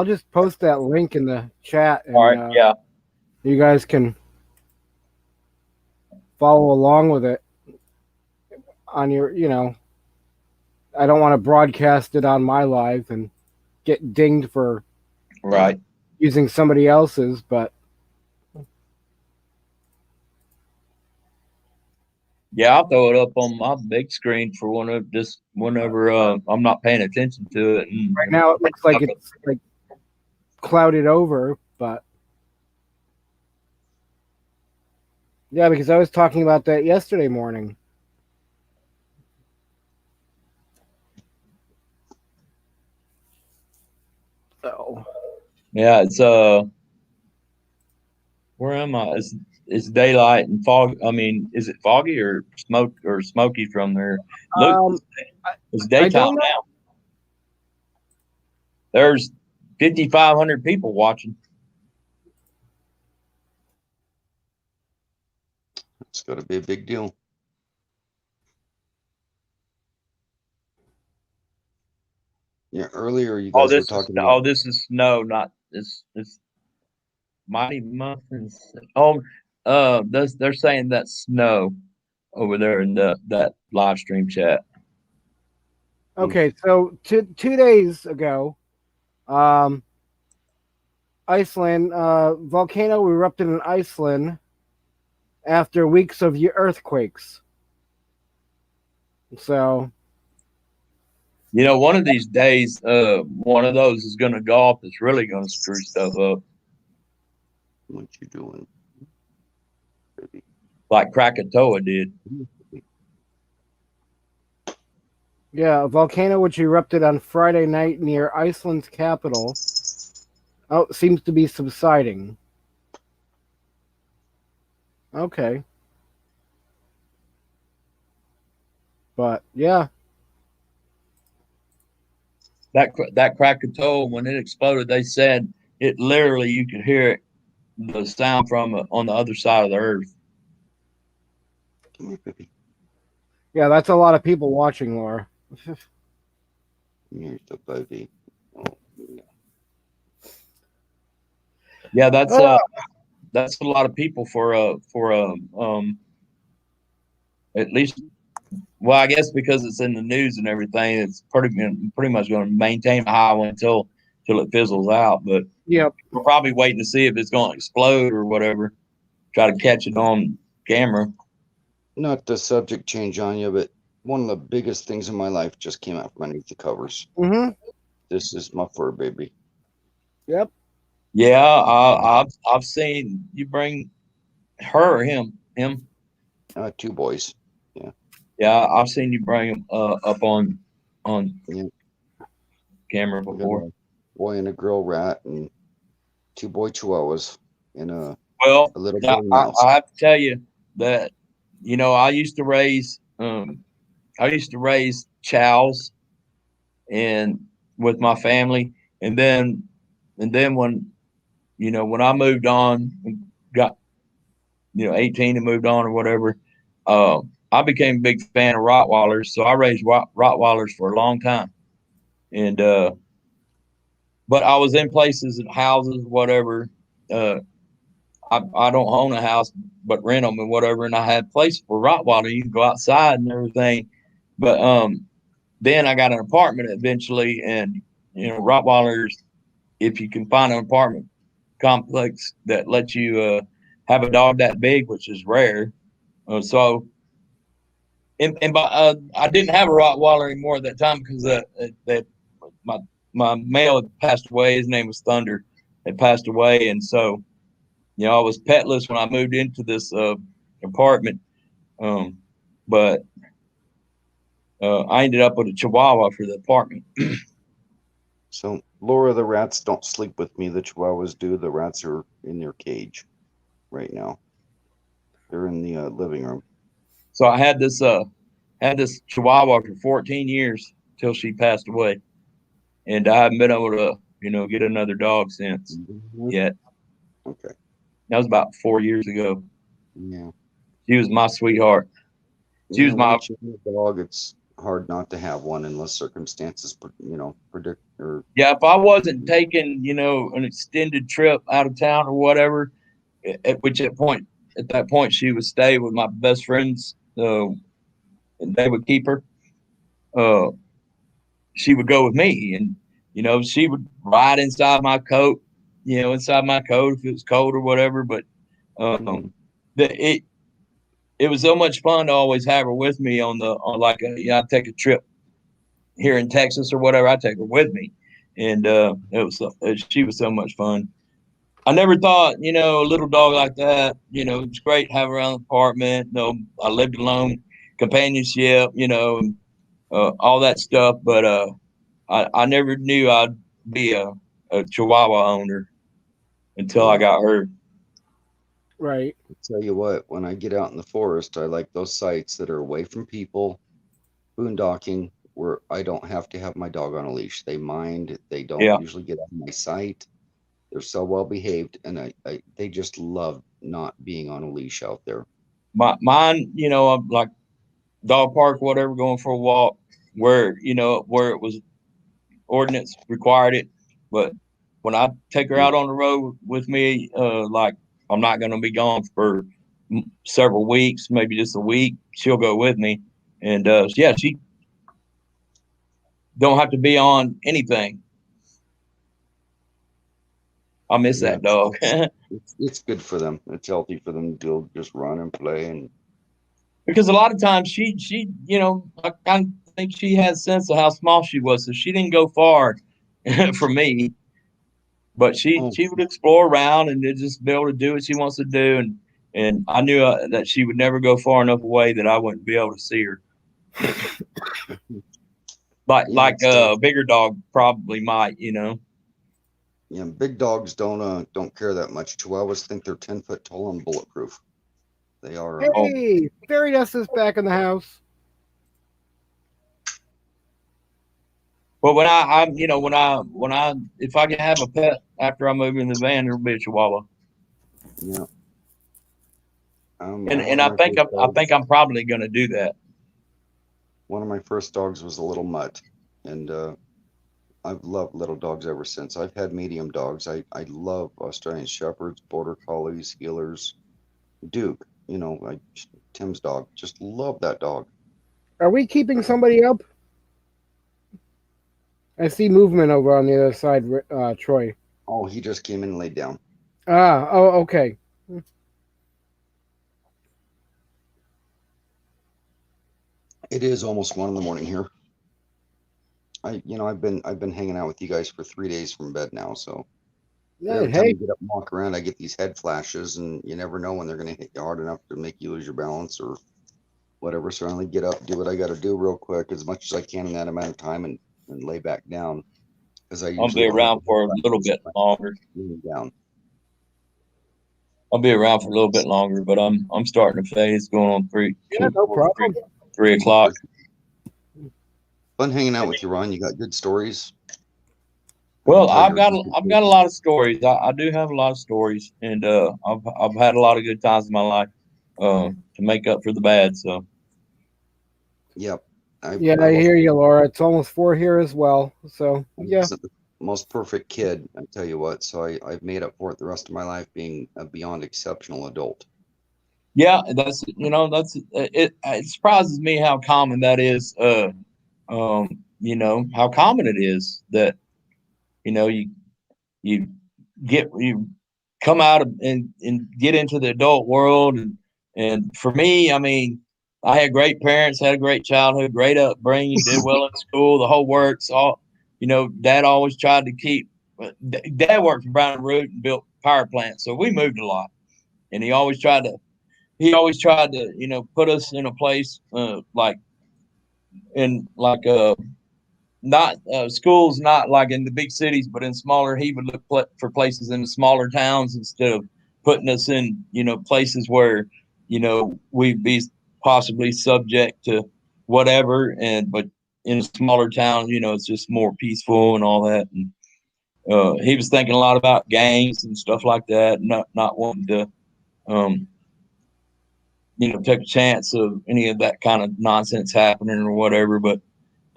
just post that link in the chat. And, all right. Yeah. You guys can follow along with it on your, I don't want to broadcast it on my live and get dinged for using somebody else's, but yeah, I'll throw it up on my big screen for whenever I'm not paying attention to it. And right now it looks like it's like clouded over, but yeah, because I was talking about that yesterday morning. So yeah, it's where am I? It's daylight and fog. I mean, is it foggy or smoky from there? Look, it's daytime now. There's 5,500 people watching. It's got to be a big deal. Yeah, earlier you guys were talking about. Oh, this is snow, not this. It's Mighty Muffins. Oh, they're saying that's snow over there in that live stream chat. okay, so 2 days ago, Iceland volcano erupted in Iceland after weeks of earthquakes. So, one of these days, one of those is going to go off. That's really going to screw stuff up. What you doing? Like Krakatoa did. Yeah, a volcano which erupted on Friday night near Iceland's capital. Oh, it seems to be subsiding. Okay. But yeah. That Krakatoa, when it exploded, they said it literally, you could hear it, the sound from on the other side of the earth. Come here, baby. Yeah, that's a lot of people watching, Laura. Here's the baby. Oh, yeah. Yeah, that's a lot of people for at least well, I guess because it's in the news and everything, it's pretty much going to maintain a high one until it fizzles out. But Yep. we're probably waiting to see if it's going to explode or whatever. Try to catch it on camera. Not the subject change on you, but one of the biggest things in my life just came out from underneath the covers. Mm-hmm. This is my fur baby. Yep. Yeah, I've seen you bring her or him. 2 boys. Yeah, I've seen you bring him up on Yeah. camera We got before. a boy and a girl rat and 2 boy chihuahuas and a Well, little now, boy mouse. I have to tell you that I used to raise chows and with my family, and then when when I moved on, got 18 and moved on or whatever, I became a big fan of Rottweilers, so I raised Rottweilers for a long time, and but I was in places and houses, whatever. I don't own a house, but rent them and whatever. And I had places for Rottweiler. You can go outside and everything. But then I got an apartment eventually, and Rottweilers, if you can find an apartment complex that lets you have a dog that big, which is rare. I didn't have a Rottweiler anymore at that time because that my male had passed away. His name was Thunder. Had passed away, and so I was petless when I moved into this apartment. But I ended up with a Chihuahua for the apartment. So Laura, the rats don't sleep with me. The chihuahuas do. The rats are in their cage right now. They're in the living room. So I had this Chihuahua for 14 years till she passed away, and I haven't been able to get another dog since yet. Okay. That was about 4 years ago. Yeah. She was my sweetheart. She was my once you have a dog. It's hard not to have one unless circumstances, predict or. Yeah, if I wasn't taking, an extended trip out of town or whatever, at that point she would stay with my best friends, and they would keep her. She would go with me, and she would ride inside my coat, if it was cold or whatever. But it was so much fun to always have her with me I'd take a trip here in Texas or whatever. I'd take her with me, and she was so much fun. I never thought, a little dog like that, it's great to have around the apartment. I lived alone, companionship, all that stuff. But I never knew I'd be a Chihuahua owner until I got her. Right. I'll tell you what, when I get out in the forest, I like those sites that are away from people, boondocking, where I don't have to have my dog on a leash. They mind. They don't usually get out of my sight. They're so well behaved, and they just love not being on a leash out there. Mine, I'm like dog park, whatever, going for a walk, where it was ordinance required it, but when I take her out on the road with me, I'm not going to be gone for several weeks, maybe just a week. She'll go with me, and she don't have to be on anything. I miss that dog. It's good for them. It's healthy for them to just run and play, and because a lot of times she I kind of think she had a sense of how small she was, so she didn't go far for me. But she would explore around and just be able to do what she wants to do, and I knew that she would never go far enough away that I wouldn't be able to see her. Like a bigger dog probably might, Yeah, big dogs don't care that much. Chihuahuas think they're 10 foot tall and bulletproof. They are. Hey, Fairy Dust is back in the house. But when if I can have a pet after I move in the van, it'll be a Chihuahua. Yeah. And I think I'm probably going to do that. One of my first dogs was a little mutt, and I've loved little dogs ever since. I've had medium dogs. I love Australian Shepherds, Border Collies, Heelers, Duke. Tim's dog. Just love that dog. Are we keeping somebody up? I see movement over on the other side, Troy. Oh, he just came in and laid down. Oh, okay. It is almost 1 a.m. here. I've been hanging out with you guys for 3 days from bed now, so Yeah, every time hey, I get up and walk around, I get these head flashes, and you never know when they're going to hit you hard enough to make you lose your balance or whatever. So I only get up, do what I got to do real quick as much as I can in that amount of time, and lay back down because I I'll usually be don't have around for a little bit longer. laying down. I'll be around for a little bit longer, but I'm starting to phase going on yeah, no problem. 3 o'clock. Fun hanging out with you, Ron. You got good stories. Well, I've got a lot of stories. I do have a lot of stories, and I've had a lot of good times in my life to make up for the bad. So Yep. I hear you, Laura. It's almost 4 here as well. So I yeah, wasn't the most perfect kid, I tell you what. So I've made up for it the rest of my life being a beyond exceptional adult. yeah, that's it. It surprises me how common that is. How common it is that you come out and get into the adult world, and for me, I mean, I had great parents, had a great childhood, great upbringing, did well in school, the whole works. All Dad always tried to keep. Dad worked for Brown and Root and built power plants, so we moved a lot, and he always tried to put us in a place not schools, not like in the big cities, but in smaller. He would look for places in the smaller towns instead of putting us in, places where, we'd be possibly subject to whatever. But in a smaller town, it's just more peaceful and all that. And he was thinking a lot about gangs and stuff like that, not wanting to, take a chance of any of that kind of nonsense happening or whatever. But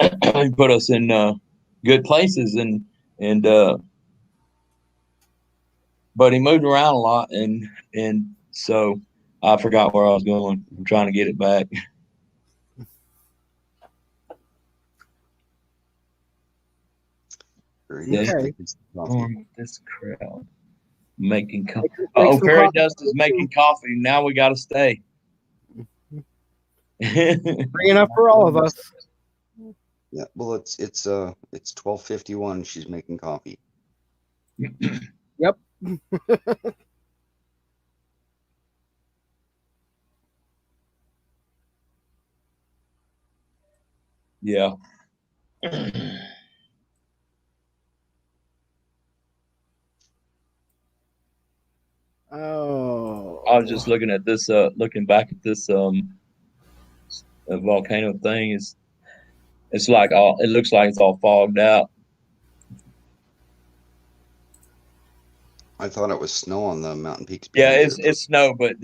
he put us in good places, and but he moved around a lot, and so I forgot where I was going. I'm trying to get it back. okay. This crowd making coffee. Oh, Fairy Dust is making coffee. Now we got to stay. Bring enough for all of us. Yeah, well, it's 12:51. She's making coffee. Yep. Yeah. Oh. I was just looking at this, looking back at this volcano thing. It looks like it's all fogged out. I thought it was snow on the mountain peaks. Yeah, it's snow, but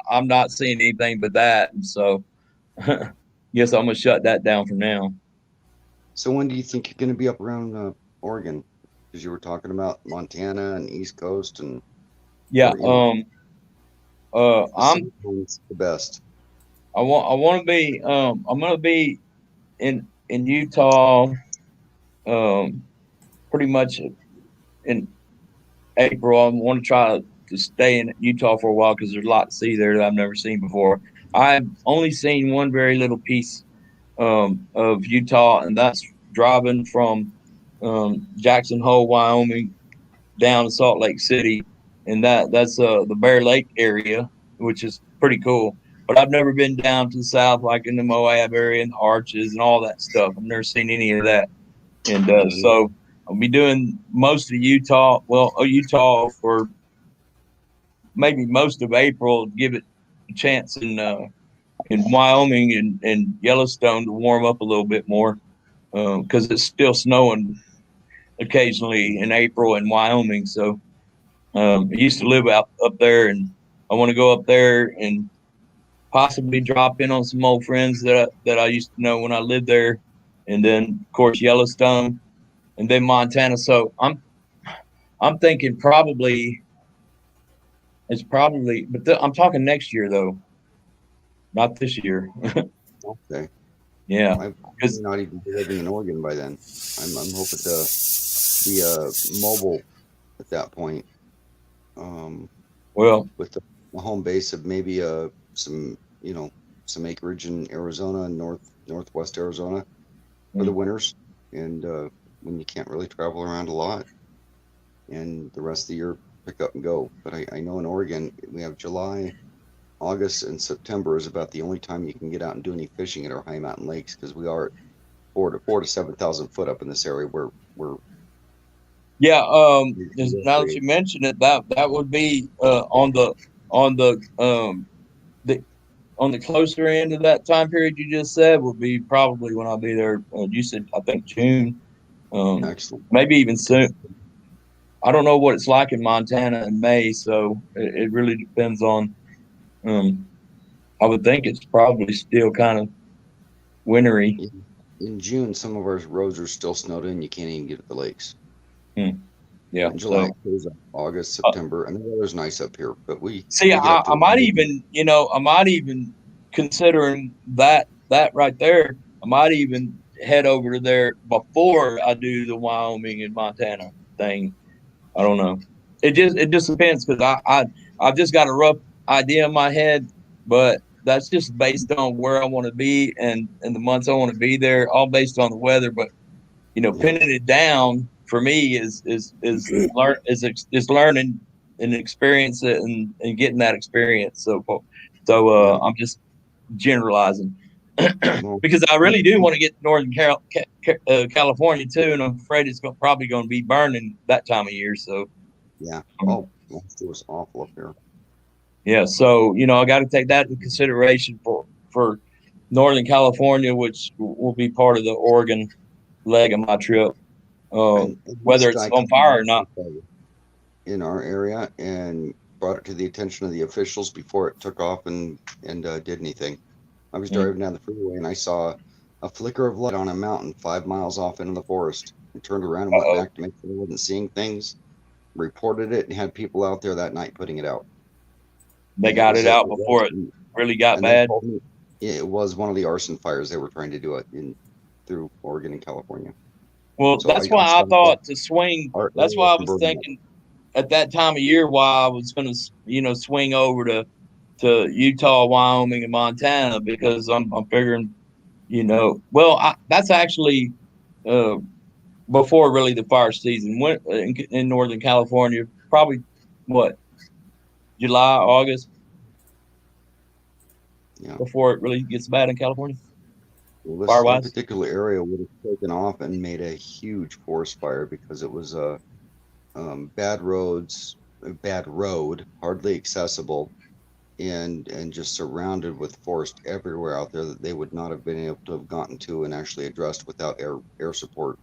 I'm not seeing anything but that, and so guess I'm gonna shut that down for now. So when do you think you're going to be up around Oregon? Because you were talking about Montana and East Coast and yeah. I'm the best. I want to be. I'm gonna be in Utah. Pretty much in April. I want to try to stay in Utah for a while because there's a lot to see there that I've never seen before. I've only seen one very little piece of Utah, and that's driving from Jackson Hole, Wyoming, down to Salt Lake City, and that's the Bear Lake area, which is pretty cool. But I've never been down to the south, like in the Moab area and the Arches and all that stuff. I've never seen any of that, and so I'll be doing most of Utah. Well, Utah for maybe most of April. Give it a chance in Wyoming and Yellowstone to warm up a little bit more because it's still snowing occasionally in April in Wyoming. So I used to live up there, and I want to go up there and possibly drop in on some old friends that I used to know when I lived there, and then of course Yellowstone, and then Montana. So I'm thinking probably but I'm talking next year though, not this year. Okay. Yeah, I may because not even be living in Oregon by then. I'm hoping to be mobile at that point. well, With the home base of maybe some some acreage in Arizona and northwest Arizona for the winters, and when you can't really travel around a lot, and the rest of the year pick up and go. But I know in Oregon we have July, August, and September is about the only time you can get out and do any fishing at our high mountain lakes because we are at 4 to 7,000 foot up in this area where we're yeah. Now that recreate. you mention it, that would be on the on the closer end of that time period you just said would be probably when I'll be there. You said I think June, Excellent. maybe even soon. I don't know what it's like in Montana in May, so it really depends on. I would think it's probably still kind of wintry. In June, some of our roads are still snowed in. You can't even get at the lakes. Yeah. In July, So clears up. August, September, and the weather's nice up here. But we see, get up to I might even, considering that right there, I might even head over to there before I do the Wyoming and Montana thing. I don't know. It just depends because I've just got a rough idea in my head, but that's just based on where I want to be and the months I want to be there, all based on the weather. But pinning it down for me is learning and experience it and getting that experience. So I'm just generalizing because I really do want to get to Northern California too, and I'm afraid it's probably going to be burning that time of year. So yeah. Oh, it was awful up here. yeah, so I got to take that into consideration for Northern California, which will be part of the Oregon leg of my trip, whether it's on fire or not. In our area, and brought it to the attention of the officials before it took off and did anything. I was driving down the freeway and I saw a flicker of light on a mountain 5 miles off into the forest, and turned around and went back to make sure I wasn't seeing things. Reported it and had people out there that night putting it out. They got it out before it really got bad. It was one of the arson fires they were trying to do it through Oregon and California. Well, so that's why I thought to swing. That's why I was thinking at that time of year why I was going to, swing over to Utah, Wyoming, and Montana because I'm figuring, that's actually before really the fire season went in Northern California. Probably what, July, August. Yeah. Before it really gets bad in California. Well, this particular area would have taken off and made a huge forest fire because it was bad roads, bad road, hardly accessible, and just surrounded with forest everywhere out there that they would not have been able to have gotten to and actually addressed without air support.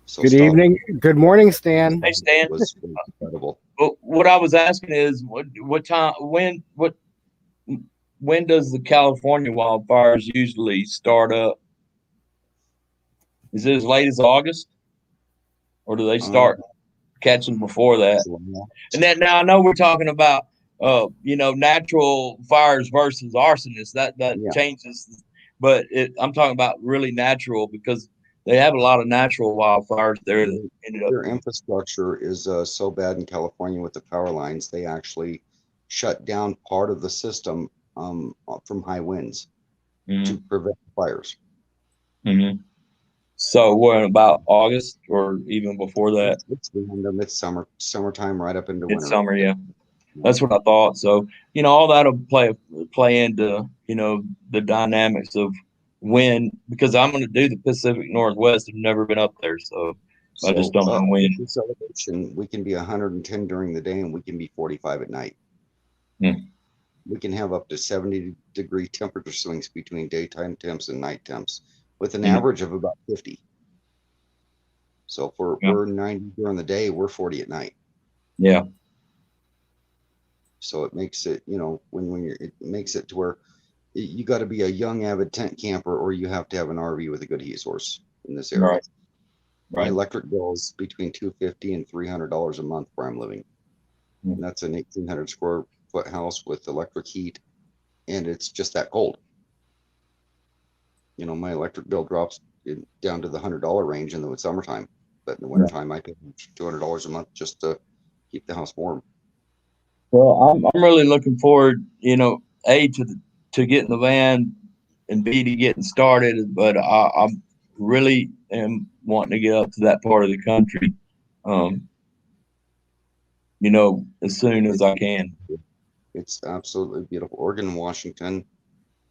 So good evening. Good morning, Stan. Hey, Stan. It was incredible. Well, what I was asking is what time, when does the California wildfires usually start up? Is it as late as August, or do they start catching before that? And then now I know we're talking about natural fires versus arsonists. That changes, but I'm talking about really natural because they have a lot of natural wildfires there. Their infrastructure is so bad in California with the power lines, they actually shut down part of the system from high winds to prevent fires. Mm-hmm. So what about August or even before that? It's the summertime, right up into winter. Summer, yeah. That's what I thought. So all that'll play into the dynamics of when, because I'm going to do the Pacific Northwest. I've never been up there, so I just don't know when. This elevation, we can be 110 during the day and we can be 45 at night. We can have up to 70-degree temperature swings between daytime temps and night temps, with an average of about 50. So if we're 90 during the day, we're 40 at night. Yeah. So it makes it, it makes it to where you got to be a young avid tent camper, or you have to have an RV with a good heat source in this area. Right. My electric bill is between $250 and $300 a month where I'm living. And that's an 1,800 square foot house with electric heat, and it's just that cold. My electric bill drops down to the $100 range in the summertime, but in the wintertime I pay $200 a month just to keep the house warm. Well, I'm really looking forward, A, to getting the van, and B, to getting started. But I'm really am wanting to get up to that part of the country, as soon as I can. It's absolutely beautiful. Oregon and Washington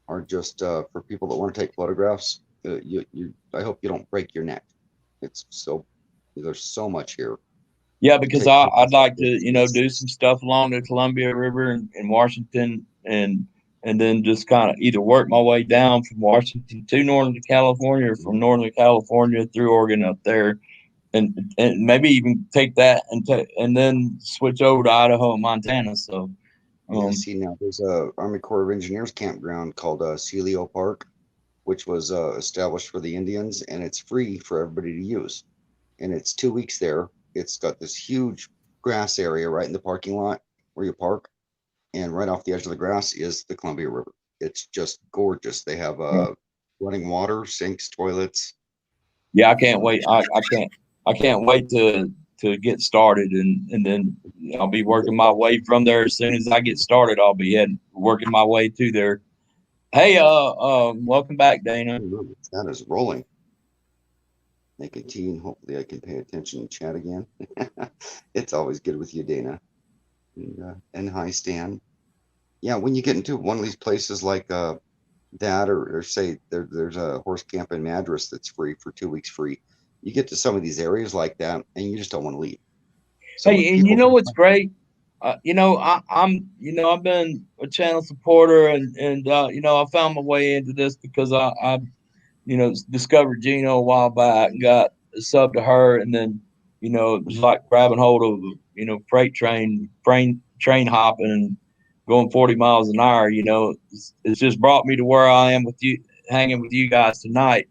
are just for people that want to take photographs. I hope you don't break your neck. There's so much here. Yeah, because I'd like to, do some stuff along the Columbia River in Washington, and then just kind of either work my way down from Washington to Northern California, or from Northern California through Oregon up there, and maybe even take that and then switch over to Idaho and Montana. So, see, now there's a Army Corps of Engineers campground called Celio Park, which was established for the Indians, and it's free for everybody to use. And it's 2 weeks there. It's got this huge grass area right in the parking lot where you park, and right off the edge of the grass is the Columbia River. It's just gorgeous. They have running water, sinks, toilets. Yeah, I can't wait. I can't wait to get started, and then I'll be working my way from there. As soon as I get started, I'll be working my way to there. Hey, welcome back, Dana. That is rolling. Nicotine. Hopefully I can pay attention and chat again. It's always good with you, Dana. And hi, Stan. Yeah, when you get into one of these places like that, or say there's a horse camp in Madras that's free for 2 weeks free, you get to some of these areas like that and you just don't want to leave. So hey, and you know what's great? I've been a channel supporter, and I found my way into this because I discovered Gino a while back and got a sub to her, and then it was like grabbing hold of freight train hopping and going 40 miles an hour. It's just brought me to where I am with you, hanging with you guys tonight.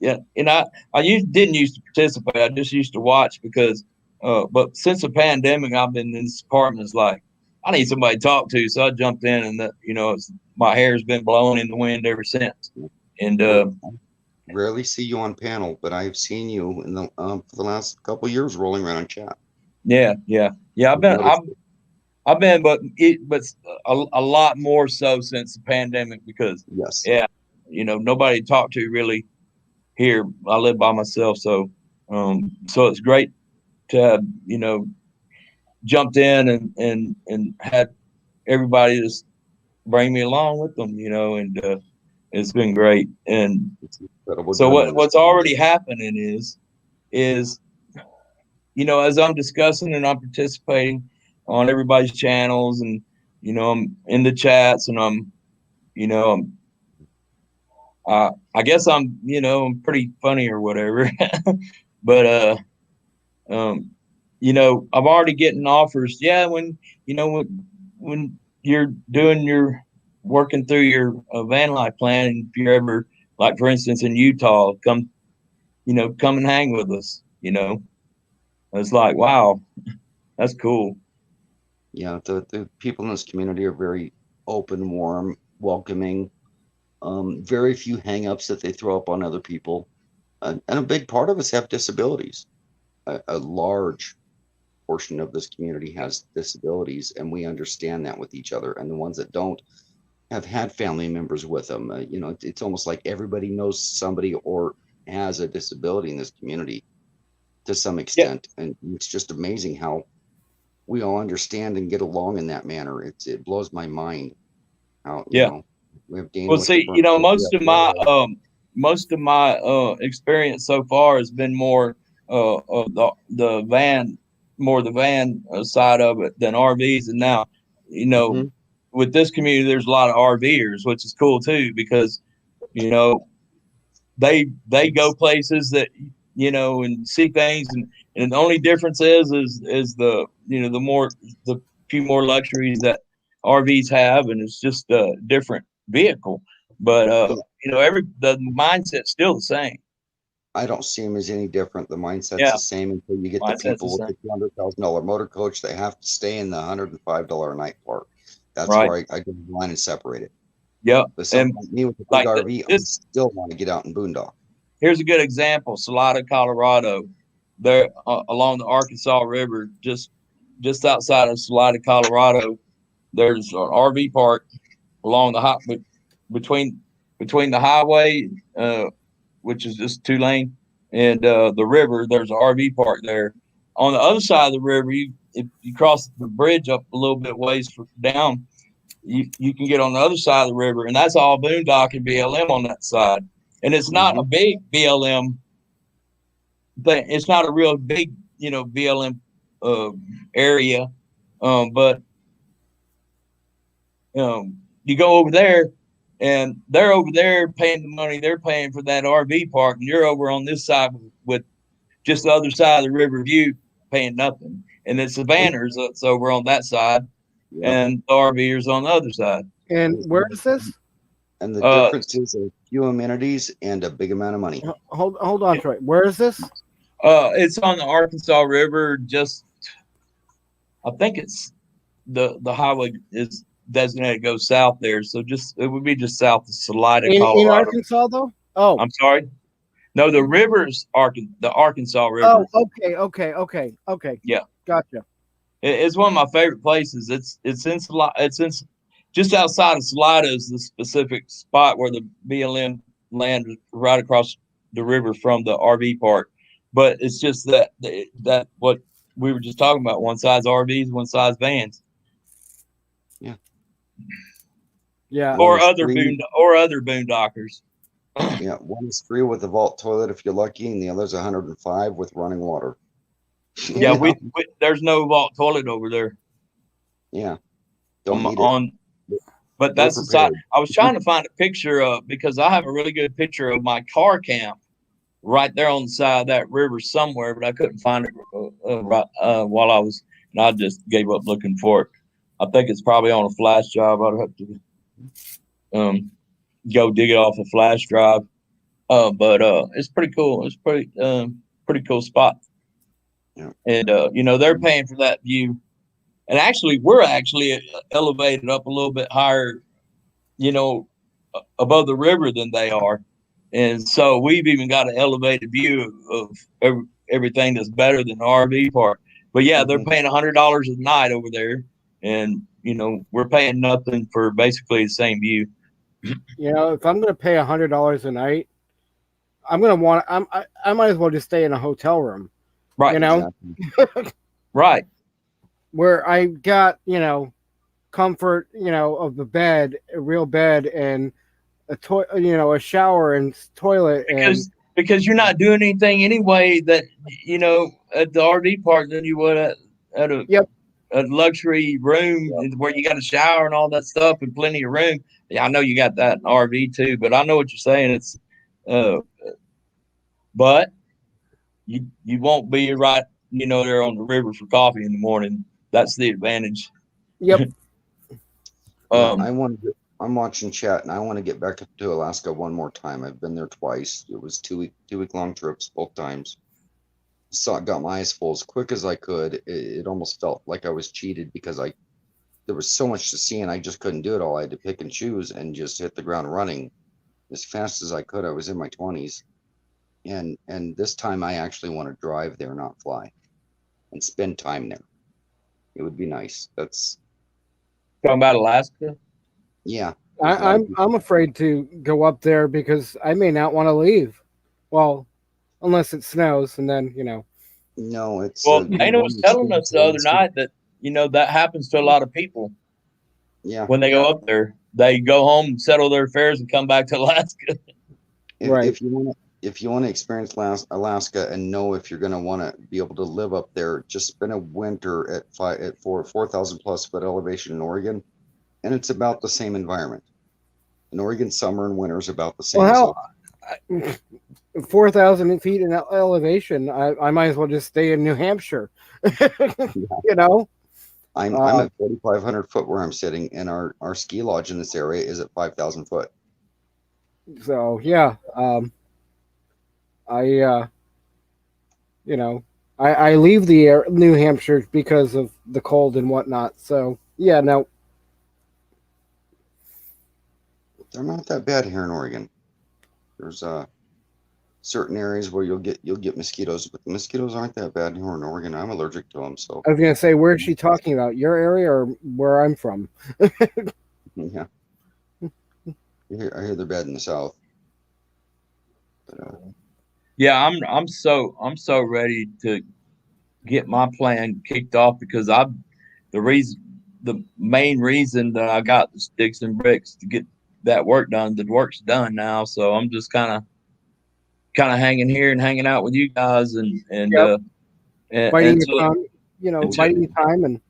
Yeah, and I didn't used to participate. I just used to watch because. But since the pandemic, I've been in this apartment. It's like I need somebody to talk to, so I jumped in, and my hair's been blowing in the wind ever since. And rarely see you on panel, but I've seen you in the for the last couple of years rolling around in chat. Yeah. I've been, but a lot more so since the pandemic because nobody to talk to really here. I live by myself, so it's great to have jumped in and had everybody just bring me along with them, and it's been great. And so what's already happening is as I'm discussing and I'm participating on everybody's channels, and I'm in the chats, and I guess I'm pretty funny or whatever, but I'm already getting offers. Yeah, when you're working through your van life plan, and if you're ever, like for instance in Utah, come and hang with us. It's like, wow, that's cool. Yeah, the people in this community are very open, warm, welcoming. Very few hang-ups that they throw up on other people, and a big part of us have disabilities. A large portion of this community has disabilities, and we understand that with each other. And the ones that don't have had family members with them. It's almost like everybody knows somebody or has a disability in this community to some extent. Yeah. And it's just amazing how we all understand and get along in that manner. It blows my mind how we have Dana. Well, see, most of my experience so far has been more the van side of it than RVs. And now, with this community, there's a lot of RVers, which is cool too, because, they go places that, and see things. And the only difference is the few more luxuries that RVs have. And it's just a different vehicle, but, the mindset's still the same. I don't see them as any different. The mindset's the same until you get the people with the $200,000 motor coach. They have to stay in the $105 a night park. That's where I go the line and separate it. Yep. But someone And like me with a big like RV, I this, still want to get out and boondock. here's a good example: Salida, Colorado. There along the Arkansas River, just outside of Salida, Colorado. There's an RV park along the between the highway, which is just 2-lane, and the river. There's an RV park there. On the other side of the river, if you cross the bridge up a little bit ways down, you can get on the other side of the river, and that's all boondock and BLM on that side. And it's not a big BLM thing. It's not a real big, BLM area, but you go over there, and they're over there paying the money they're paying for that RV park, and you're over on this side with just the other side of the River View paying nothing. And then Savannah's that's over on that side, and the RVers on the other side. And where is this? And the difference is a few amenities and a big amount of money. Hold on, Troy. Where is this? It's on the Arkansas River. I think it's the highway is designated to go south there. So it would be just south of Salida, Colorado. In Arkansas, though? Oh, I'm sorry. No, the river's the Arkansas River. Oh, okay. Yeah, gotcha. It's one of my favorite places. It's in just outside of Salida is the specific spot where the BLM land is right across the river from the RV park. But it's just that what we were just talking about: one side's RVs, one side's vans. Yeah. Or other boondockers. Yeah, one is free with a vault toilet if you're lucky, and the other's 105 with running water. Yeah, there's no vault toilet over there. Yeah, don't need it. But that's the side. I was trying to find a picture of, because I have a really good picture of my car camp right there on the side of that river somewhere, but I couldn't find it while I was, and I just gave up looking for it. I think it's probably on a flash drive. I'd have to go dig it off a flash drive. But it's pretty cool. It's pretty cool spot. Yeah. And they're paying for that view. And actually, we're actually elevated up a little bit higher, above the river than they are. And so we've even got an elevated view of everything that's better than the RV park. But yeah, they're paying $100 a night over there. And, we're paying nothing for basically the same view. If I'm going to pay $100 a night, I'm going to I might as well just stay in a hotel room. Right. Right. Where I got, comfort, of the bed, a real bed, and a shower and toilet. Because you're not doing anything anyway that, at the RV park than you would at a luxury room where you got a shower and all that stuff and plenty of room. Yeah, I know you got that in RV too, but I know what you're saying. It's, but you won't be right, there on the river for coffee in the morning. That's the advantage. Yep. I'm watching chat, and I want to get back to Alaska one more time. I've been there twice. It was two week long trips both times. Got my eyes full as quick as I could. It almost felt like I was cheated because there was so much to see, and I just couldn't do it all. I had to pick and choose and just hit the ground running as fast as I could. I was in my 20s, and this time I actually want to drive there, not fly, and spend time there. It would be nice. That's talking about Alaska. Yeah, I'm afraid to go up there because I may not want to leave. Well, unless it snows, and then No, it's Dana was telling us the other night that that happens to a lot of people. Yeah, when they go up there, they go home and settle their affairs and come back to Alaska. If you want to experience Alaska and know if you're going to want to be able to live up there, just spend a winter at 4,000 plus foot elevation in Oregon, and it's about the same environment. In Oregon, summer and winter is about the same. Well, 4,000 feet in elevation, I might as well just stay in New Hampshire. I'm at 4,500 foot where I'm sitting, and our ski lodge in this area is at 5,000 foot. So yeah, I leave the New Hampshire because of the cold and whatnot. So yeah, no. they're not that bad here in Oregon. There's certain areas where you'll get mosquitoes, but the mosquitoes aren't that bad here in Oregon. I'm allergic to them, so I was gonna say, where's she talking about? Your area or where I'm from? yeah. I hear they're bad in the south. But, Yeah, I'm so ready to get my plan kicked off because the main reason that I got the sticks and bricks to get that work done. The work's done now, so I'm just kind of hanging here and hanging out with you guys and Yep. Biding until- your time, until- biding your time, and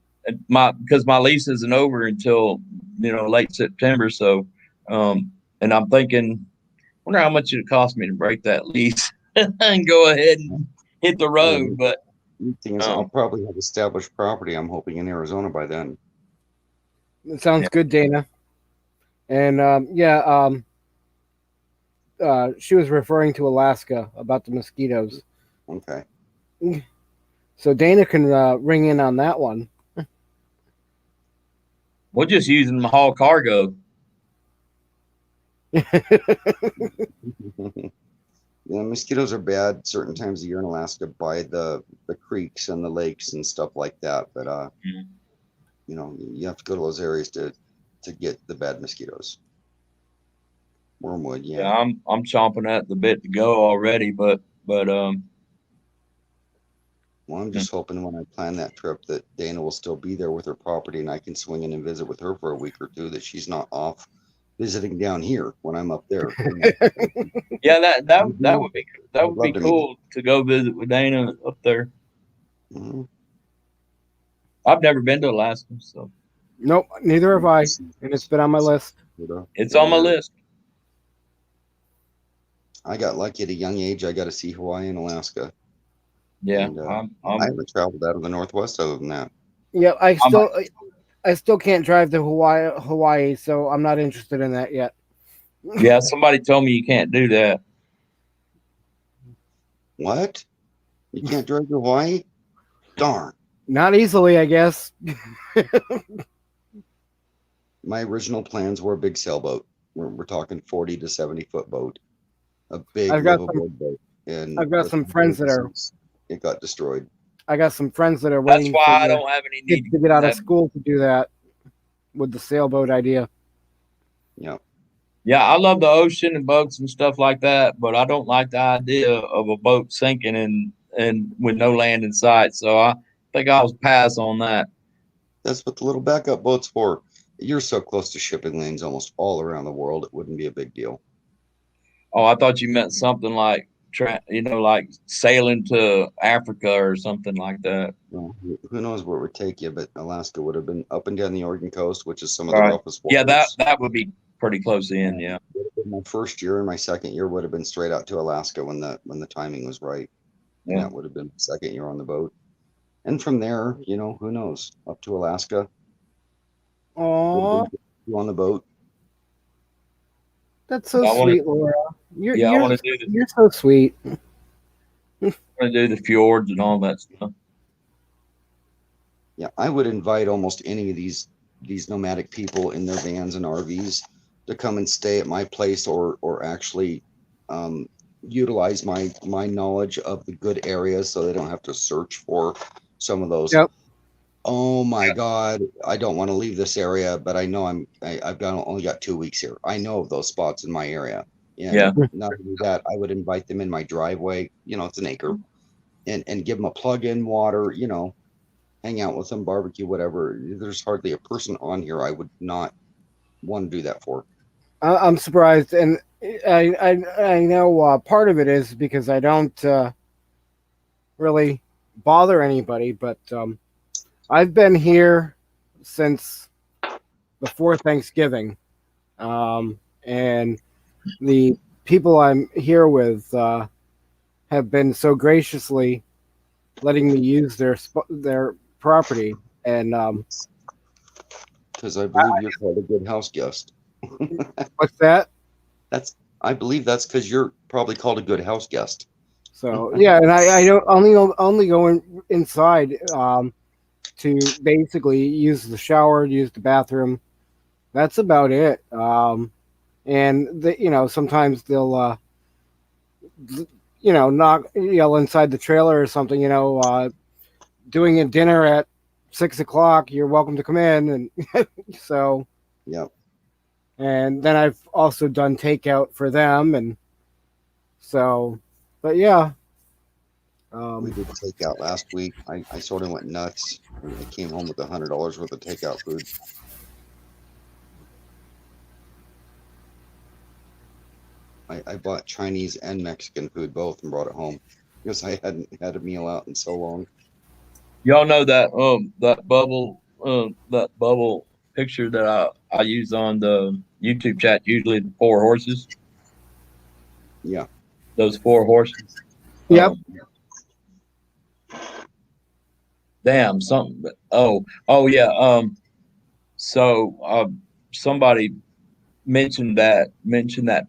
because my lease isn't over until late September. So, and I'm thinking, wonder how much it cost me to break that lease and go ahead and hit the road. But the thing is, I'll probably have established property. I'm hoping in Arizona by then. it sounds good, Dana. And she was referring to Alaska about the mosquitoes. Okay. So Dana can ring in on that one. we're just using the haul cargo. Yeah, mosquitoes are bad certain times of year in Alaska by the creeks and the lakes and stuff like that. But you have to go to those areas to get the bad mosquitoes. Wormwood, Yeah, I'm chomping at the bit to go already, but Well, I'm just hoping when I plan that trip that Dana will still be there with her property and I can swing in and visit with her for a week or two, that she's not off visiting down here when I'm up there. yeah, that would be love to meet cool to go visit with Dana up there. Mhm. I've never been to Alaska, so Nope, neither have I, and it's been on my list. it's on my list. I got lucky at a young age. I got to see Hawaii and Alaska. Yeah, And, I'm I haven't traveled out of the Northwest other than that. Yeah, I still can't drive to Hawaii, so I'm not interested in that yet. yeah. Somebody told me you can't do that. What? You can't drive to Hawaii? Darn. Not easily, I guess. My original plans were a big sailboat. We're talking 40 to 70 foot boat, a big I've got livable boat. And I've got with some friends that are. it got destroyed. I got some friends that are That's waiting why for I the don't have any kids need to get out of that. school to do that with the sailboat idea. Yeah. Yeah, I love the ocean and boats and stuff like that, but I don't like the idea of a boat sinking and with no land in sight. So I think I'll pass on that. That's what the little backup boat's for. You're so close to shipping lanes almost all around the world, it wouldn't be a big deal. Oh, I thought you meant something like like sailing to Africa or something like that. Well, who knows where it would take you, but Alaska would have been up and down the Oregon coast, which is some of the Right. roughest Yeah, waters. that would be pretty close in. Yeah. My first year and my second year would have been straight out to Alaska when the timing was right. And Yeah. that would have been the second year on the boat. And from there, who knows, up to Alaska. Aw, You on the boat. that's so I wanna- sweet, Laura. You're, Yeah, I you're, want to do the you're so sweet. fjords and all that stuff. Yeah, I would invite almost any of these nomadic people in their vans and RVs to come and stay at my place or actually utilize my knowledge of the good areas so they don't have to search for some of those. Yep. Oh my God, I don't want to leave this area, but I know I've only got 2 weeks here. I know of those spots in my area. And Yeah. not only that, I would invite them in my driveway, it's an acre, and give them a plug-in water, hang out with them, barbecue, whatever. There's hardly a person on here I would not want to do that for. I'm surprised, and I know part of it is because I don't really bother anybody, but I've been here since before Thanksgiving, and the people I'm here with have been so graciously letting me use their property, and Because I believe you're called a good house guest. what's that? I believe that's because you're probably called a good house guest. So yeah, and I don't only go inside to basically use the shower, use the bathroom. That's about it. and sometimes they'll knock inside the trailer or something, doing a dinner at 6 o'clock, you're welcome to come in. And so, Yep. and then I've also done takeout for them. And so, but yeah. We did takeout last week. I sort of went nuts. I came home with $100 worth of takeout food. I bought Chinese and Mexican food both and brought it home because I hadn't had a meal out in so long. Y'all know that that bubble picture that I use on the YouTube chat, usually the 4 horses. Yeah. Those 4 horses. Yep. Damn, something. Oh yeah. So somebody mentioned that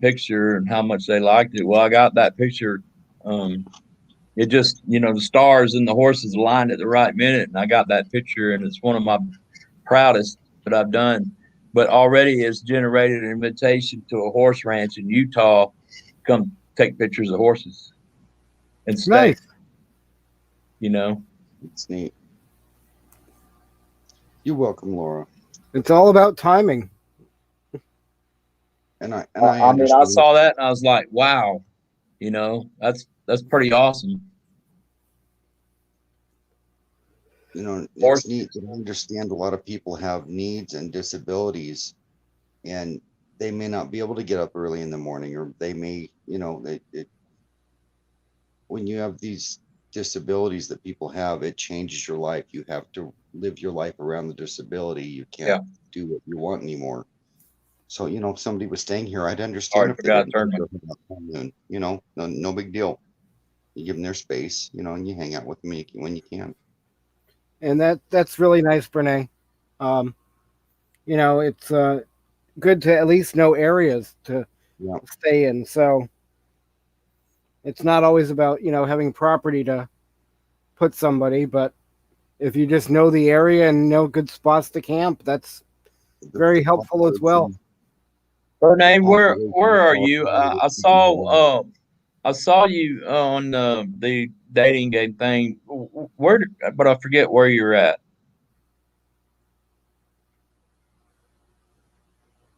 picture and how much they liked it. Well, I got that picture. It just, the stars and the horses aligned at the right minute, and I got that picture, and it's one of my proudest that I've done. But already it's generated an invitation to a horse ranch in Utah. Come take pictures of horses and stay. Nice. It's neat. You're welcome, Laura. It's all about timing. And I mean, I saw that and I was like, wow, that's pretty awesome. It's neat to understand a lot of people have needs and disabilities, and they may not be able to get up early in the morning, or they may, when you have these disabilities that people have, it changes your life. You have to live your life around the disability. You can't do what you want anymore. So, if somebody was staying here, I'd understand if they didn't no big deal. You give them their space, and you hang out with them when you can. And that's really nice, Brene. It's good to at least know areas to stay in. So it's not always about, having property to put somebody, but if you just know the area and know good spots to camp, that's very helpful as well. Brene, where are you? I saw you on the dating game thing. But I forget where you're at.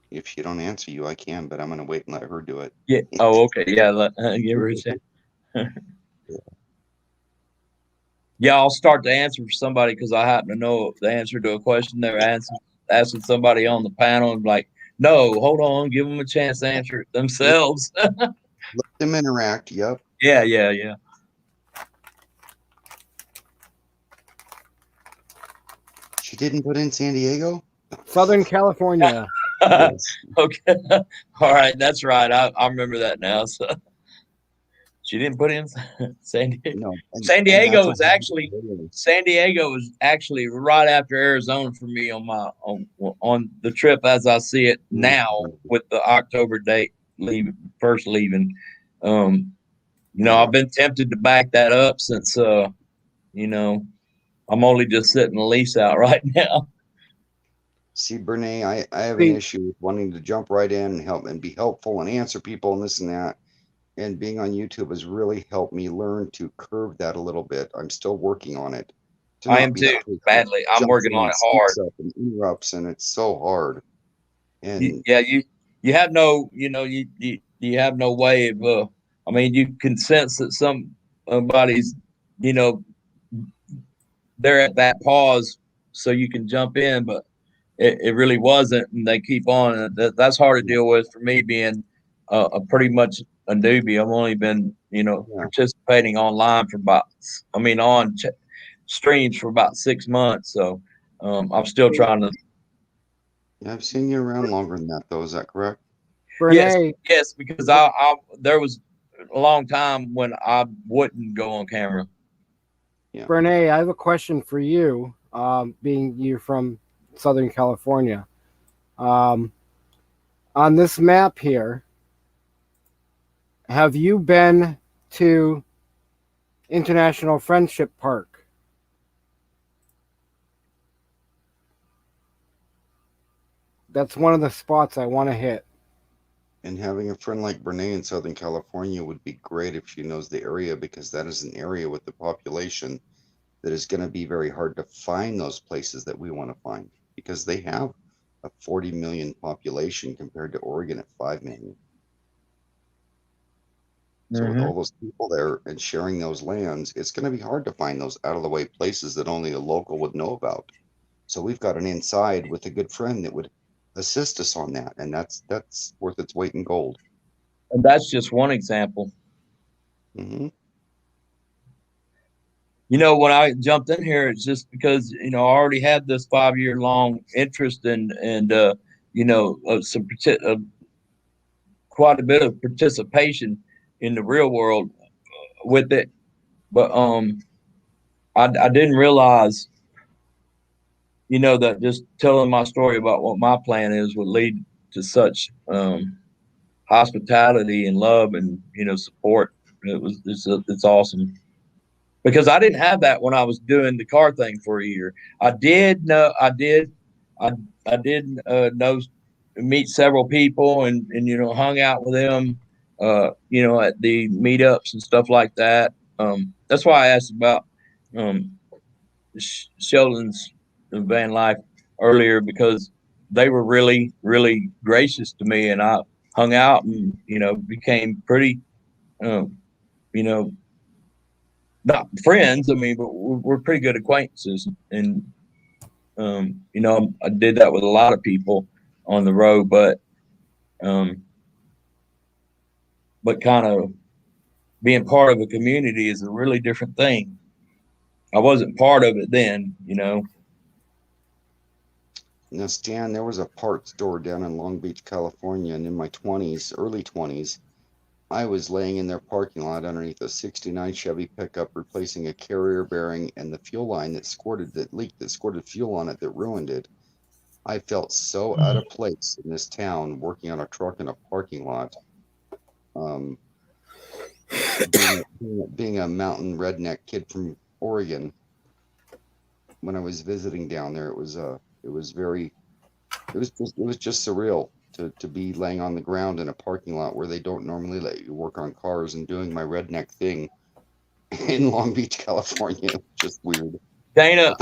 If she don't answer you, I can, but I'm gonna wait and let her do it. Yeah. Oh, okay. Yeah. Give her a chance. Yeah, I'll start to answer for somebody because I happen to know the answer to a question they're asking somebody on the panel, and like, no, hold on, give them a chance to answer it themselves. Let them interact. Yep. Yeah. She didn't put in San Diego? Southern California. Yes. Okay. All right, that's right. I remember that now. So she didn't put in San Diego. No, San Diego was actually right after Arizona for me on the trip as I see it now with the October date leaving. I've been tempted to back that up since I'm only just sitting the lease out right now. See, Brene, I have an issue with wanting to jump right in and help and be helpful and answer people and this and that. And being on YouTube has really helped me learn to curve that a little bit. I'm still working on it. I am too, badly. I'm working on it hard. And interrupts, and it's so hard. And you have no, you have no way of. I mean, you can sense that somebody's, they're at that pause, so you can jump in, but it really wasn't, and they keep on. That's hard to deal with for me, being a pretty much a newbie. I've only been, participating online for on streams for about 6 months. So I'm still trying to. Yeah, I've seen you around longer than that, though. Is that correct? Yes, because there was a long time when I wouldn't go on camera. Yeah. Brene, I have a question for you, being you're from Southern California. On this map here, have you been to International Friendship Park? That's one of the spots I want to hit. And having a friend like Brene in Southern California would be great if she knows the area, because that is an area with the population that is going to be very hard to find those places that we want to find, because they have a 40 million population compared to Oregon at 5 million. So with all those people there and sharing those lands, it's going to be hard to find those out of the way places that only a local would know about. So we've got an inside with a good friend that would assist us on that, and that's worth its weight in gold. And that's just one example. Mm-hmm. You know, when I jumped in here, it's just because, you know, I already had this 5-year long interest and you know, quite a bit of participation in the real world with it. But I didn't realize, you know, that just telling my story about what my plan is would lead to such hospitality and love and, you know, support. It's awesome. Because I didn't have that when I was doing the car thing for a year. I did meet several people and you know, hung out with them, you know, at the meetups and stuff like that. That's why I asked about Sheldon's van life earlier, because they were really, really gracious to me, and I hung out and, you know, became pretty, you know, not friends. I mean, but we're pretty good acquaintances. And, you know, I did that with a lot of people on the road, but kind of being part of a community is a really different thing. I wasn't part of it then, you know. Now, Stan, there was a parts store down in Long Beach, California, and in my 20s, early 20s, I was laying in their parking lot underneath a 69 Chevy pickup, replacing a carrier bearing and the fuel line that leaked, that squirted fuel on it, that ruined it. I felt so out of place in this town working on a truck in a parking lot. Being a mountain redneck kid from Oregon, when I was visiting down there, it was just surreal to be laying on the ground in a parking lot where they don't normally let you work on cars, and doing my redneck thing in Long Beach, California. Just weird. Dana,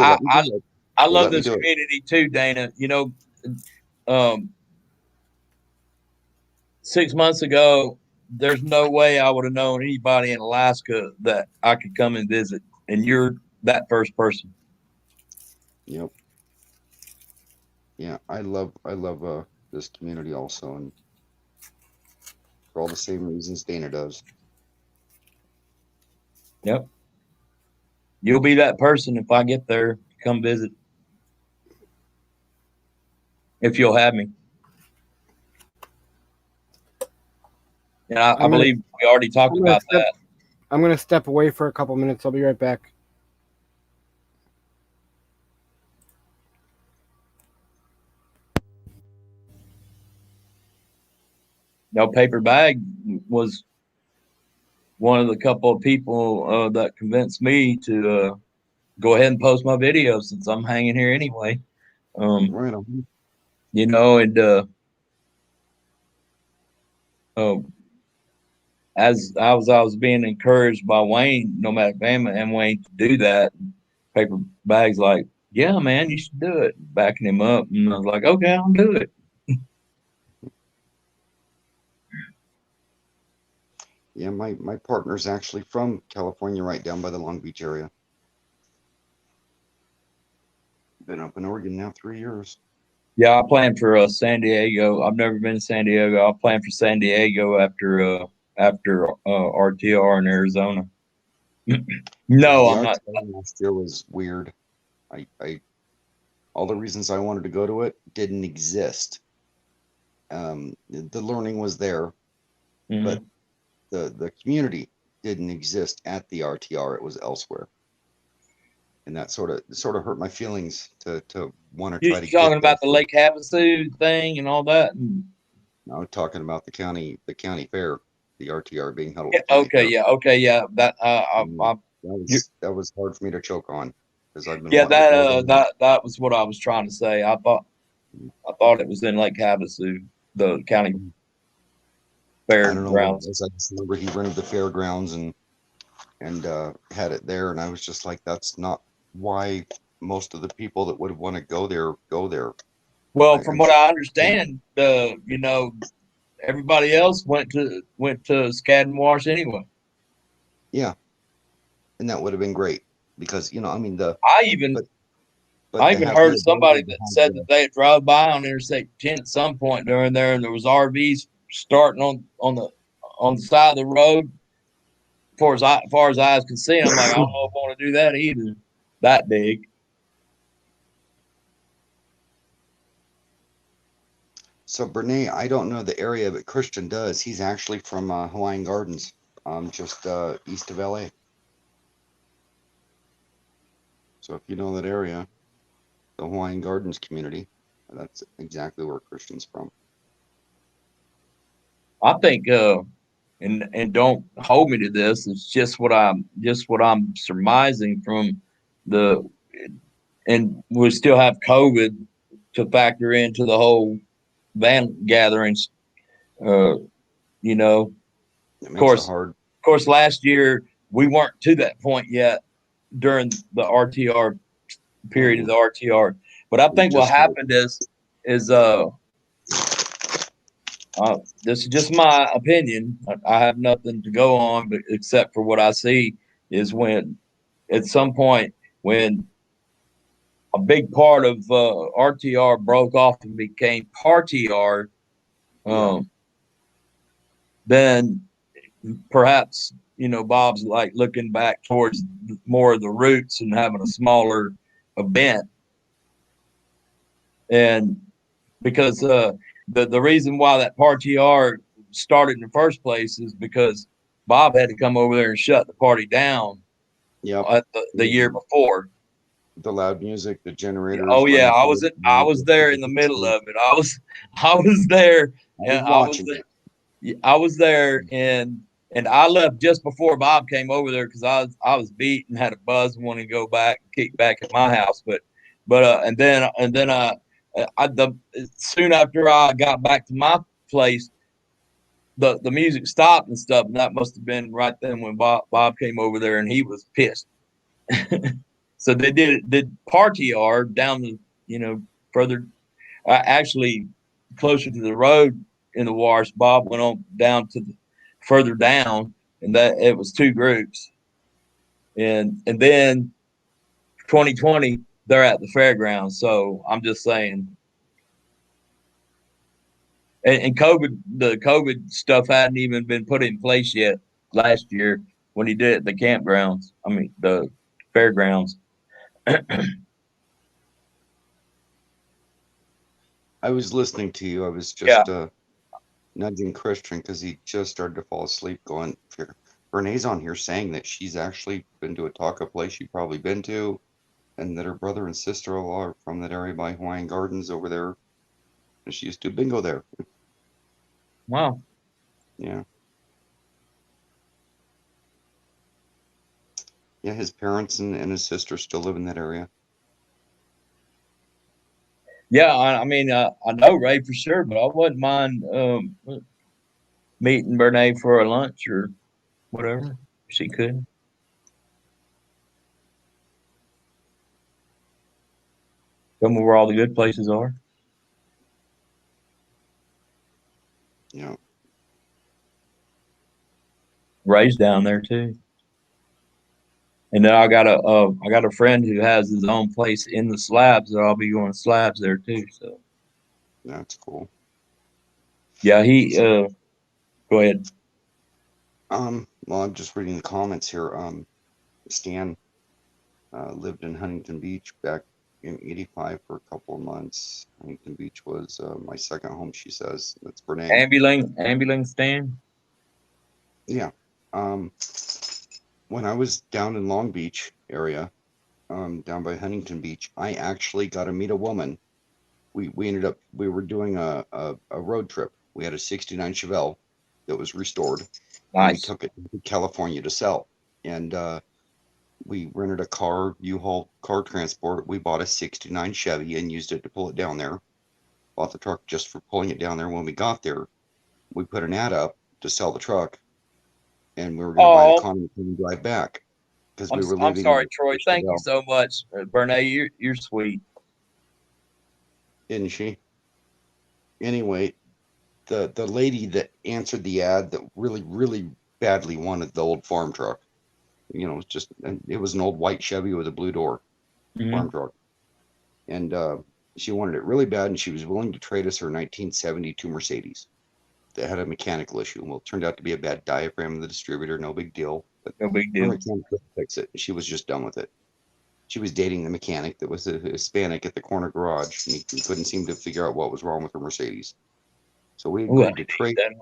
I love this community too, Dana. You know, 6 months ago, there's no way I would have known anybody in Alaska that I could come and visit, and you're that first person. Yep. Yeah, I love this community also, and for all the same reasons Dana does. Yep. You'll be that person if I get there. Come visit. If you'll have me. And I believe we already talked about that. I'm going to step away for a couple minutes. I'll be right back. No, Paper Bag was one of the couple of people that convinced me to go ahead and post my video, since I'm hanging here anyway. Right on. You know, and as I was being encouraged by Wayne, Nomadic Bama and Wayne, to do that, Paper Bag's like, yeah, man, you should do it. Backing him up. And I was like, okay, I'll do it. Yeah, my partner's actually from California, right down by the Long Beach area. Been up in Oregon now 3 years. Yeah, I plan for San Diego. I've never been to San Diego. I'll plan for San Diego after RTR in Arizona. No, I'm not. Last year was weird. I all the reasons I wanted to go to it didn't exist. The learning was there, but the community didn't exist at the RTR. It was elsewhere, and that sort of hurt my feelings to want to try to. You talking about the Lake Havasu thing and all that? No, I'm talking about the county fair, the RTR being held. Yeah, okay, yeah. That that was hard for me to choke on, because I've been. Yeah, that was what I was trying to say. I thought it was in Lake Havasu, the county. I don't know what it fairgrounds. was. I just remember he rented the fairgrounds and had it there, and I was just like, that's not why most of the people that would want to go there go there. Well, I, from I'm what sure. I understand, you know, everybody else went to Skadden Wash anyway. Yeah, and that would have been great because I mean I even but to have the heard ability somebody to that have said that they had drove by on Interstate 10 at some point during there, and there was RVs starting on the side of the road. Far as eyes can see, I'm like, I don't know if I want to do that either. That big. So Brene, I don't know the area, but Christian does. He's actually from Hawaiian Gardens, just east of LA. So if you know that area, the Hawaiian Gardens community, that's exactly where Christian's from. I think, and don't hold me to this. It's just what I'm surmising from the, and we still have COVID to factor into the whole van gatherings. Uh, you know, It of makes it course, hard. last year we weren't to that point yet during the RTR period of the RTR. But I We think what just started. happened is this is just my opinion. I have nothing to go on, but except for what I see is when at some point when a big part of RTR broke off and became ParTR, then perhaps Bob's like looking back towards more of the roots and having a smaller event, and because the reason why that ParTR started in the first place is because Bob had to come over there and shut the party down. Yep. At the year before. The loud music, the generators. Oh yeah, I was there in the middle of it. I was there. I was there, and I left just before Bob came over there because I was beat and had a buzz and wanted to go back and kick back at my house. But soon after I got back to my place, the music stopped and stuff, and that must have been right then when Bob came over there, and he was pissed. So they did ParTR down the further, actually closer to the road in the wash. Bob went on down to further down, and that it was two groups, and then 2020 they're at the fairgrounds. So I'm just saying. And the COVID stuff hadn't even been put in place yet last year when he did it at the campgrounds. I mean, the fairgrounds. I was listening to you. I was just nudging Christian because he just started to fall asleep going, Renee's on here saying that she's actually been to a taco place you've probably been to, and that her brother and sister-in-law are from that area by Hawaiian Gardens over there, and she used to do bingo there. Wow. Yeah. Yeah, his parents and his sister still live in that area. Yeah, I mean, I know Ray for sure, but I wouldn't mind meeting Brene for a lunch or whatever she could. Tell me where all the good places are. Yeah. Ray's down there too. And then I got a friend who has his own place in the slabs, so I'll be going to slabs there too. So that's cool. Yeah, go ahead. Well, I'm just reading the comments here. Stan lived in Huntington Beach back in '85 for a couple of months. Huntington Beach was my second home, she says. That's Brene. Ambulance Stan. Yeah. When I was down in Long Beach area, down by Huntington Beach, I actually got to meet a woman. We were doing a road trip. We had a '69 Chevelle that was restored. Nice. And we took it to California to sell. And we rented a car, U-Haul car transport. We bought a '69 Chevy and used it to pull it down there. Bought the truck just for pulling it down there. When we got there, we put an ad up to sell the truck, and we were going to buy the Oh, Connie and drive back because we were I'm leaving. sorry, Troy. Thank you Chevelle, so much, Bernae. You're sweet. Isn't she? Anyway, the lady that answered the ad that really badly wanted the old farm truck, you know, it was an old white Chevy with a blue door farm truck, and she wanted it really bad, and she was willing to trade us her 1972 Mercedes that had a mechanical issue. Well, it turned out to be a bad diaphragm of the distributor. No big deal. But No big her deal. mechanic couldn't fix it. She was just done with it. She was dating the mechanic that was a Hispanic at the corner garage, and he couldn't seem to figure out what was wrong with her Mercedes. So we Ooh, I agreed to hate trade. that.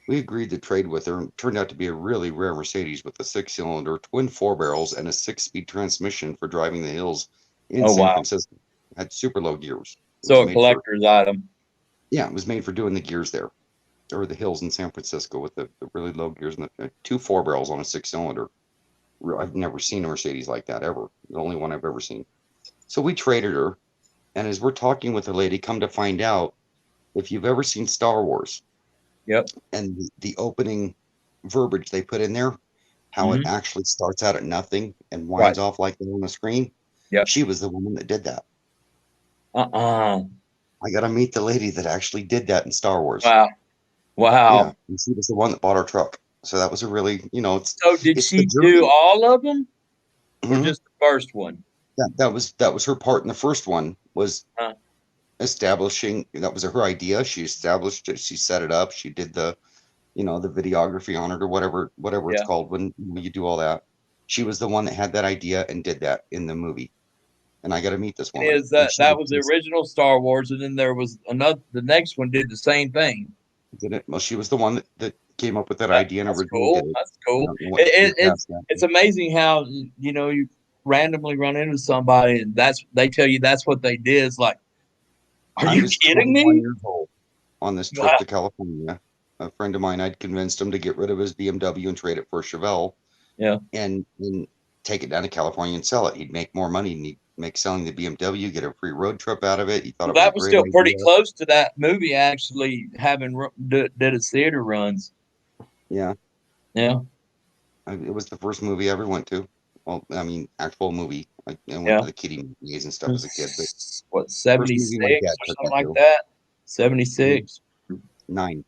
We agreed to trade with her, and it turned out to be a really rare Mercedes with a 6-cylinder, twin 4 barrels, and a 6-speed transmission for driving the hills in Oh, San wow. Francisco. It had super low gears. It So was a made for, collector's item. yeah, it was made for doing the gears there, or the hills in San Francisco with the really low gears and the 2 4 barrels on a 6-cylinder. I've never seen a Mercedes like that ever. The only one I've ever seen. So we traded her, and as we're talking with the lady, come to find out, if you've ever seen Star Wars, Yep. and the opening verbiage they put in there, how it actually starts out at nothing and winds off like that on the screen. Yep. She was the woman that did that. Uh-uh. I got to meet the lady that actually did that in Star Wars. Wow. Wow. Yeah, and she was the one that bought our truck. So that was a really, you know, So did it's she the journey. do all of them, or Mhm. just the first one? That was her part in the first one, was Huh. establishing. That was her idea. She established it. She set it up. She did the, you know, the videography on it, or whatever it's Yeah. called when you do all that. She was the one that had that idea and did that in the movie. And I got to meet this woman. Is And that she that was the just original Star Wars, and then there was another. The next one did the same thing. did it. Well, she was the one that came up with that idea and That's originally cool. did it. That's I cool. don't know what she did past that. It's amazing how you know you randomly run into somebody and they tell you that's what they did. It's like, are I you was kidding 21 me? years old on this trip Wow. to California. A friend of mine, I'd convinced him to get rid of his BMW and trade it for a Chevelle. Yeah. And take it down to California and sell it. He'd make more money, and he'd make selling the BMW, get a free road trip out of it. He thought Well, it was that a was great still pretty idea. close to that movie actually having did its theater runs. Yeah. Yeah. It was the first movie I ever went to. Well, I mean, actual movie. I went Yeah. to the kiddie movies and stuff as a kid, but What, first 76 movie my or dad took something me like to. that? 76, 9,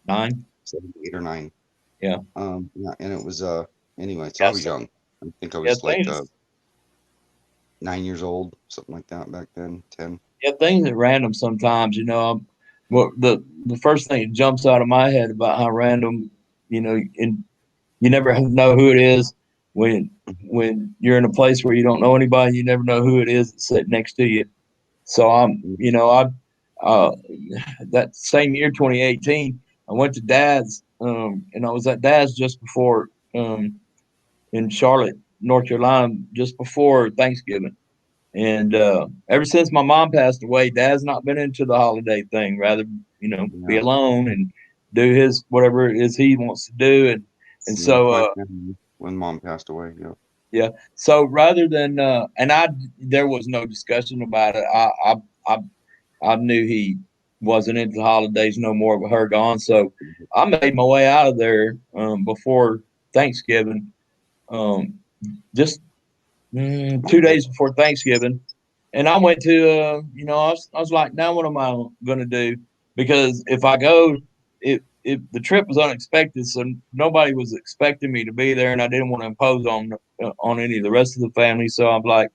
9. 7, 8 or 9. Yeah. Yeah, and it was anyway, so Yeah, I was young. I think I Yeah, was like things 9 years old, something like that back then, 10. yeah, things at random sometimes, you know. Well, the first thing that jumps out of my head about how random, you know, and you never know who it is when you're in a place where you don't know anybody. You never know who it is that's sitting next to you. So you know, that same year, 2018, I went to Dad's, and I was at Dad's just before, in Charlotte, North Carolina, just before Thanksgiving. And ever since my mom passed away, Dad's not been into the holiday thing. Rather, you know, be Yeah. alone and do his whatever it is he wants to do. And Same so with my family when Mom passed away. Yeah. yeah. So rather than there was no discussion about it. I knew he wasn't into the holidays no more with her gone. So I made my way out of there before Thanksgiving. Just 2 days before Thanksgiving, and I went to you know, I was like, now what am I going to do? Because if I go, if the trip was unexpected, so nobody was expecting me to be there, and I didn't want to impose on any of the rest of the family. So I'm like,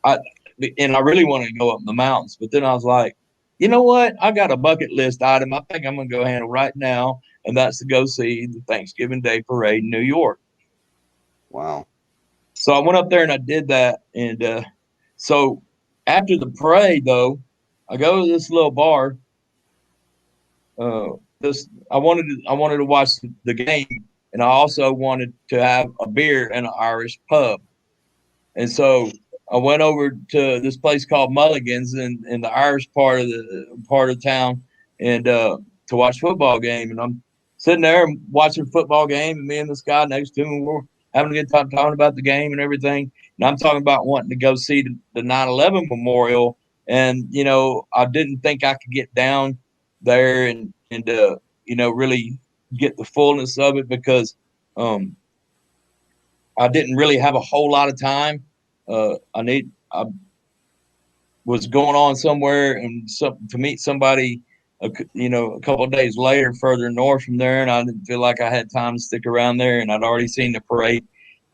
I really wanted to go up in the mountains, but then I was like, you know what? I got a bucket list item I think I'm going to go handle right now, and that's to go see the Thanksgiving Day Parade in New York. Wow. So I went up there and I did that. And so after the parade, though, I go to this little bar. I wanted to watch the game, and I also wanted to have a beer in an Irish pub. And so I went over to this place called Mulligan's in the Irish part of town, and to watch a football game. And I'm sitting there watching a football game, and me and this guy next to me were having a good time talking about the game and everything. And I'm talking about wanting to go see the 9/11 memorial. And, you know, I didn't think I could get down there and you know, really get the fullness of it because I didn't really have a whole lot of time. I was going on somewhere and to meet somebody, a couple of days later further north from there, and I didn't feel like I had time to stick around there, and I'd already seen the parade.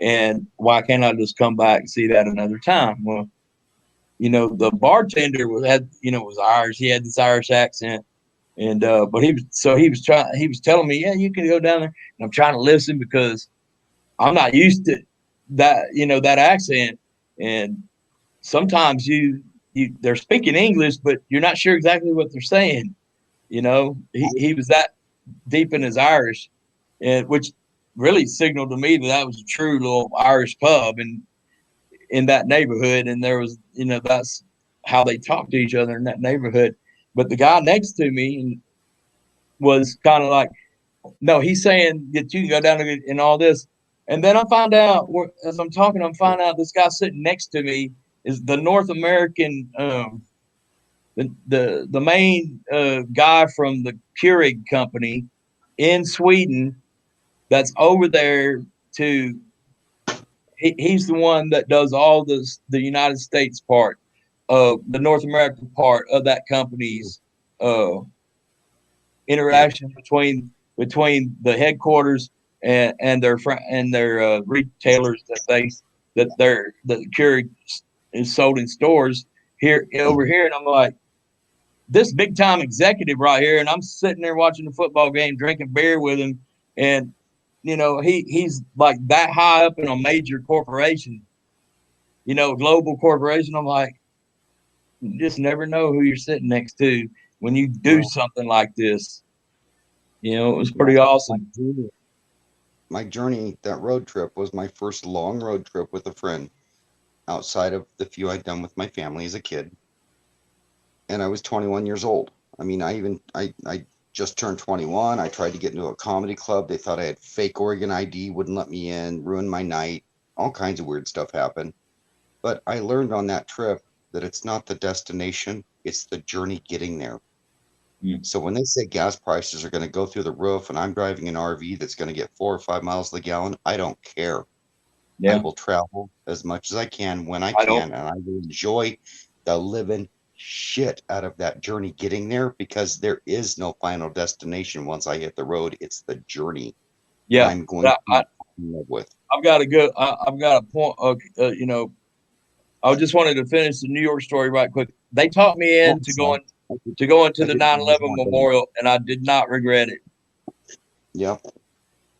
And why can't I just come back and see that another time? Well, the bartender was Irish. He had this Irish accent, and but he was telling me, yeah, you can go down there. And I'm trying to listen because I'm not used to that, that accent. And sometimes they're speaking English, but you're not sure exactly what they're saying. He was that deep in his Irish, and which really signaled to me that was a true little Irish pub in that neighborhood. And there was, that's how they talk to each other in that neighborhood. But the guy next to me was kind of like, no, he's saying that you can go down and all this. And then I find out, as I'm talking, this guy sitting next to me is the North American, the main guy from the Keurig company in Sweden that's over there he's the one that does all the United States part of the North American part of that company's interaction between the headquarters and their retailers that Keurig is sold in stores over here. And I'm like, this big time executive right here, and I'm sitting there watching the football game, drinking beer with him, and he's like that high up in a major corporation, global corporation. I'm like, you just never know who you're sitting next to when you do something like this. It was pretty awesome. My journey, that road trip, was my first long road trip with a friend outside of the few I'd done with my family as a kid. And I was 21 years old. I mean, I just turned 21. I tried to get into a comedy club. They thought I had fake Oregon ID, wouldn't let me in, ruined my night. All kinds of weird stuff happened. But I learned on that trip that it's not the destination, it's the journey getting there. So when they say gas prices are going to go through the roof and I'm driving an RV that's going to get 4 or 5 miles to the gallon, I don't care. I will travel as much as I can when I can, and I will enjoy the living shit out of that journey getting there, because there is no final destination once I hit the road. It's the journey. I'm going to live with. I've got a point. I just wanted to finish the New York story right quick. They talked me into going to the 9/11 memorial, and I did not regret it. Yep.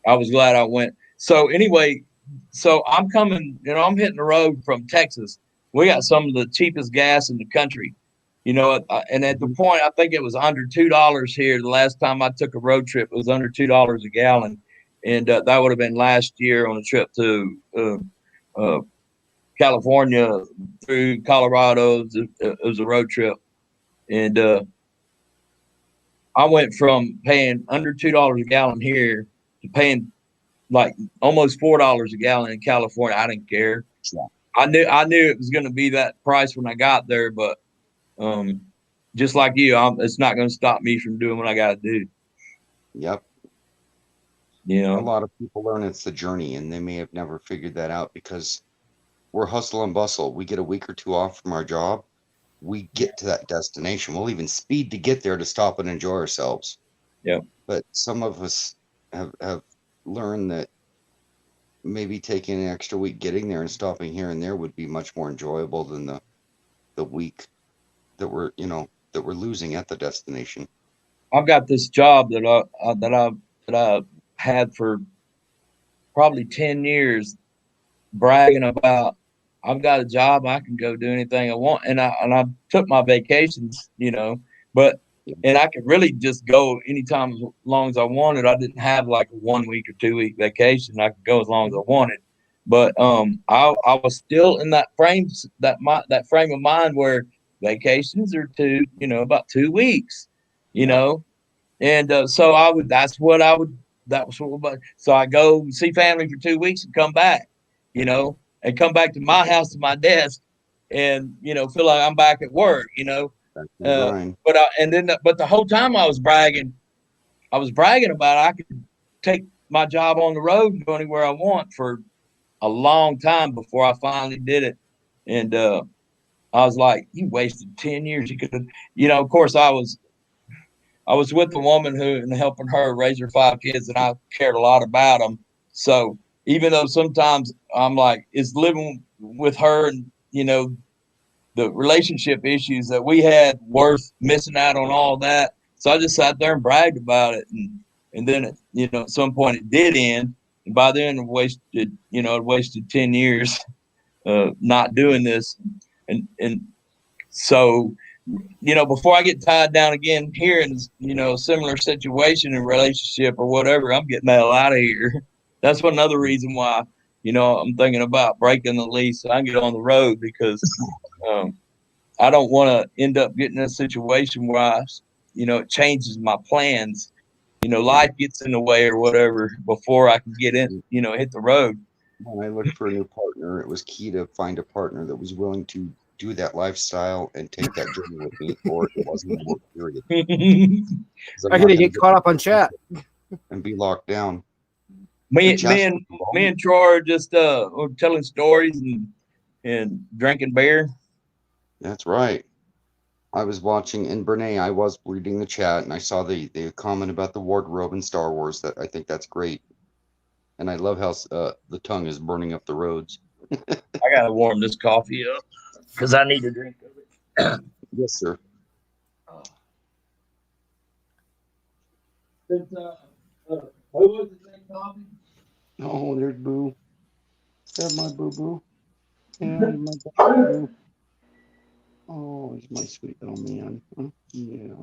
I was glad I went. So anyway, I'm coming, I'm hitting the road from Texas. We got some of the cheapest gas in the country, and at the point, I think it was under $2 here. The last time I took a road trip, it was under $2 a gallon. And that would have been last year on a trip to California through Colorado. It was a road trip. And I went from paying under $2 a gallon here to paying like almost $4 a gallon in California. I didn't care. Yeah. I knew it was going to be that price when I got there, but just like you, it's not going to stop me from doing what I got to do. Yep. A lot of people learn it's the journey, and they may have never figured that out because we're hustle and bustle. We get a week or two off from our job. We get to that destination. We'll even speed to get there to stop and enjoy ourselves. Yeah. But some of us have learned that maybe taking an extra week getting there and stopping here and there would be much more enjoyable than the week that we're losing at the destination. I've got this job that I had for probably 10 years, bragging about, I've got a job, I can go do anything I want. And I took my vacations, and I could really just go anytime as long as I wanted. I didn't have like a 1 week or 2 week vacation. I could go as long as I wanted. But I was still in that frame of mind where vacations are about 2 weeks, And so so I go see family for 2 weeks and come back, and come back to my house, to my desk, and feel like I'm back at work, But the whole time I was bragging about I could take my job on the road and go anywhere I want for a long time before I finally did it. And I was like, you wasted 10 years. You could have, of course I was with a woman who and helping her raise her 5 kids, and I cared a lot about them. So even though sometimes I'm like, it's living with her and, the relationship issues that we had worth missing out on all that. So I just sat there and bragged about it. And then, at some point it did end. And by then it wasted 10 years not doing this. And so, before I get tied down again here in, a similar situation in relationship or whatever, I'm getting the hell out of here. That's another reason why, I'm thinking about breaking the lease so I can get on the road, because I don't want to end up getting in a situation where it changes my plans. Life gets in the way or whatever before I can get in, hit the road. When I looked for a new partner, it was key to find a partner that was willing to do that lifestyle and take that journey with me, or it wasn't a work period. I'm gonna get caught up on chat and be locked down. Me and Troy are just telling stories and drinking beer. That's right. I was watching, and Brene, I was reading the chat, and I saw the comment about the wardrobe in Star Wars. That I think that's great, and I love how the tongue is burning up the roads. I gotta warm this coffee up because I need to drink of it. Yes, sir. Who was it that coffee? Oh, there's Boo. There's my boo-boo. Yeah, my boo-boo. Oh, it's my sweet little man. Yeah.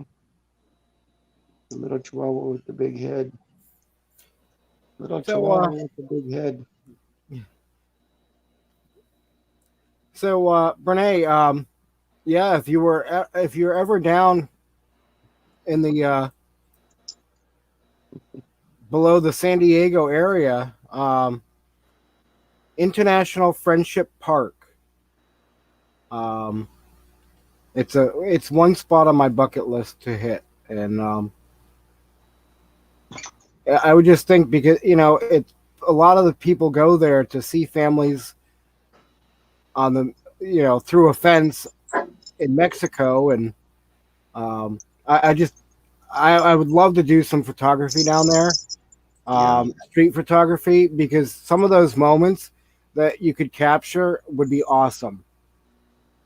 The little chihuahua with the big head. Little chihuahua with the big head. So, Brene, yeah, if you're ever down in the below the San Diego area, International Friendship Park. It's one spot on my bucket list to hit, and I would just think, because it's a lot of the people go there to see families on the through a fence in Mexico, and I would love to do some photography down there, street photography, because some of those moments that you could capture would be awesome.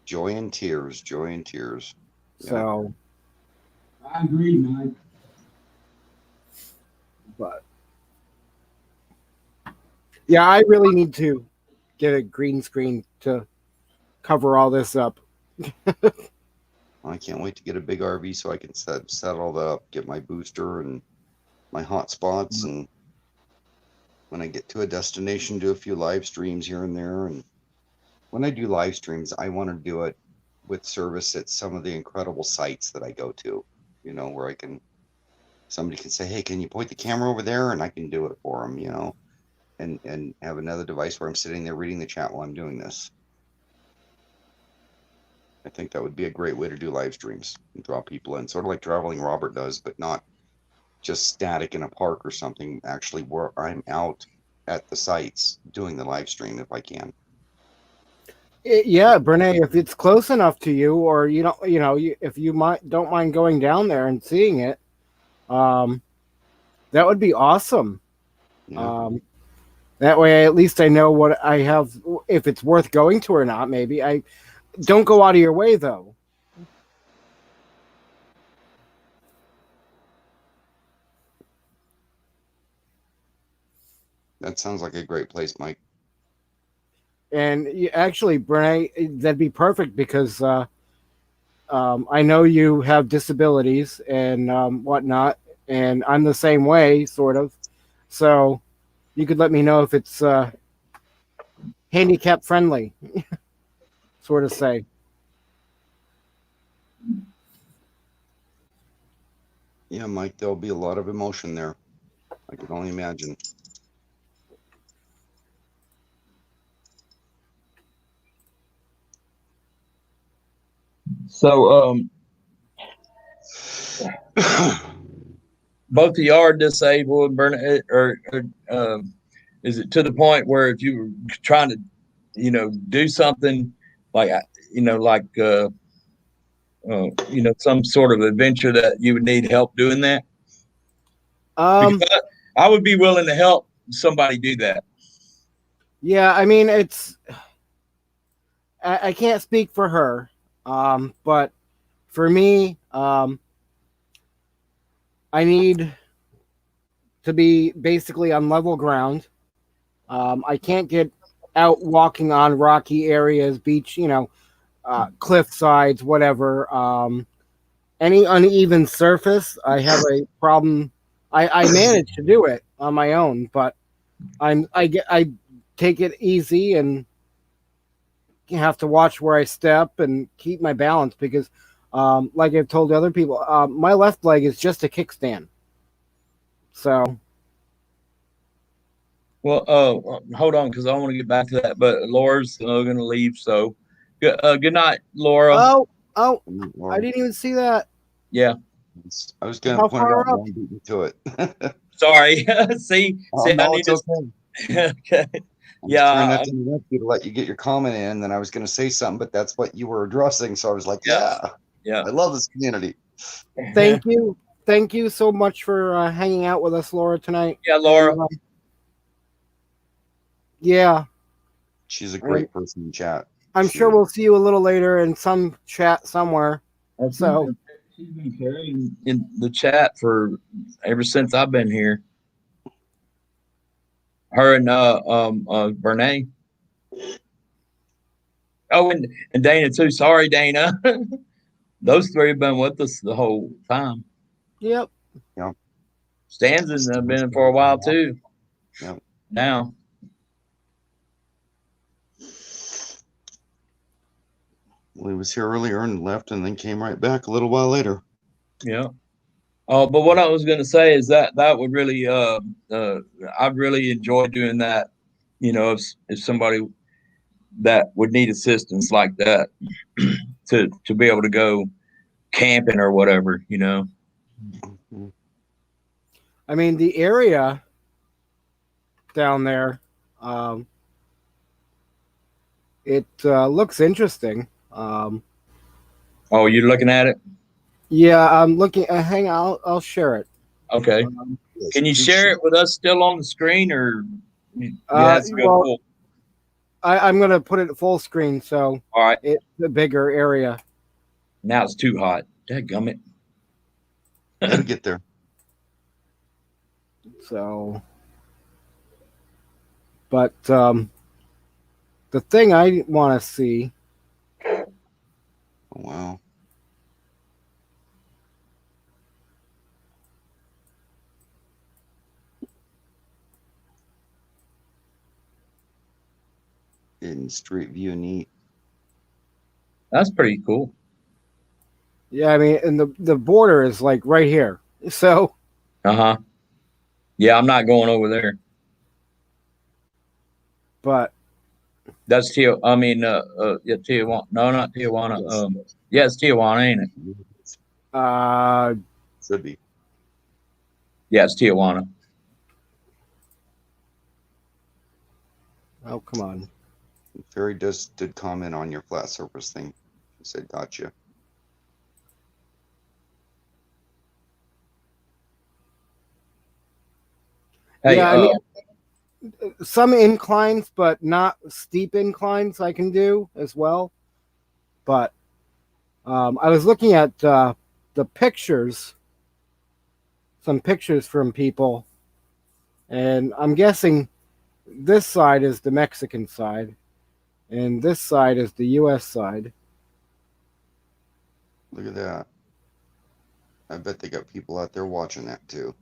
Joy and tears. Yeah. So I agree, Mike. But yeah, I really need to get a green screen to cover all this up. I can't wait to get a big RV so I can set all that up, get my booster and my hot spots, and when I get to a destination, do a few live streams here and there. And when I do live streams, I want to do it with service at some of the incredible sites that I go to, where somebody can say, hey, can you point the camera over there? And I can do it for them, and have another device where I'm sitting there reading the chat while I'm doing this. I think that would be a great way to do live streams and draw people in, sort of like Traveling Robert does, but not just static in a park or something, actually where I'm out at the sites doing the live stream if I can. Yeah, Brene, if it's close enough to you, or if you don't mind going down there and seeing it, that would be awesome. Yeah. That way, at least I know what I have, if it's worth going to or not. Maybe I don't go out of your way, though. That sounds like a great place, Mike. And actually, Brene, that'd be perfect, because I know you have disabilities and whatnot, and I'm the same way, sort of. So you could let me know if it's handicap friendly, sort of say. Yeah, Mike, there'll be a lot of emotion there. I can only imagine. So, both of y'all are disabled, or is it to the point where if you were trying to, do something like, some sort of adventure that you would need help doing that? Because I would be willing to help somebody do that. Yeah, I mean, I can't speak for her, but for me, I need to be basically on level ground. I can't get out walking on rocky areas, beach, cliff sides, whatever. Any uneven surface, I have a problem. I manage to do it on my own, but I take it easy and have to watch where I step and keep my balance because, like I've told other people, my left leg is just a kickstand. So. Well, hold on, because I want to get back to that. But Laura's going to leave, so good night, Laura. Oh, I didn't even see that. Yeah, I was going to point it out. And beat me to it. Sorry. see, no, I need it's to. okay. Okay. Trying not to interrupt you to let you get your comment in, and then I was going to say something, but that's what you were addressing. So I was like, yeah, I love this community. Thank you so much for hanging out with us, Laura, tonight. Yeah, Laura. Yeah, she's a great person in chat. I'm sure we'll see you a little later in some chat somewhere. So she's been carrying in the chat for ever since I've been here. Her and Bernae. Oh, and Dana too. Sorry, Dana. Those three have been with us the whole time. Yep. Stan's been for a while too. Yep. Now. Well, he was here earlier and left, and then came right back a little while later. Yeah. But what I was going to say is that would really, I'd really enjoy doing that. If somebody that would need assistance like that to be able to go camping or whatever, I mean, the area down there, it looks interesting. Oh, you're looking at it? Yeah, I'm looking. Hang on, I'll share it. Okay. Can you share it with us still on the screen, or you have to go full? I'm going to put it full screen, so all right, it's a bigger area. Now it's too hot. Dadgummit. It'll get there. So, but the thing I want to see. Oh, wow. In Street View, neat. That's pretty cool. Yeah, I mean, and the border is like right here. So. Yeah, I'm not going over there. But. That's Tijuana. I mean, yeah, Tijuana. No, not Tijuana. Yeah, it's Tijuana, ain't it? Should be. Yeah, it's Tijuana. Oh, come on. Ferry did comment on your flat surface thing. He said, gotcha. Hey, yeah, I mean, some inclines, but not steep inclines I can do as well. But I was looking at the pictures, some pictures from people, and I'm guessing this side is the Mexican side, and this side is the U.S. side. Look at that. I bet they got people out there watching that too.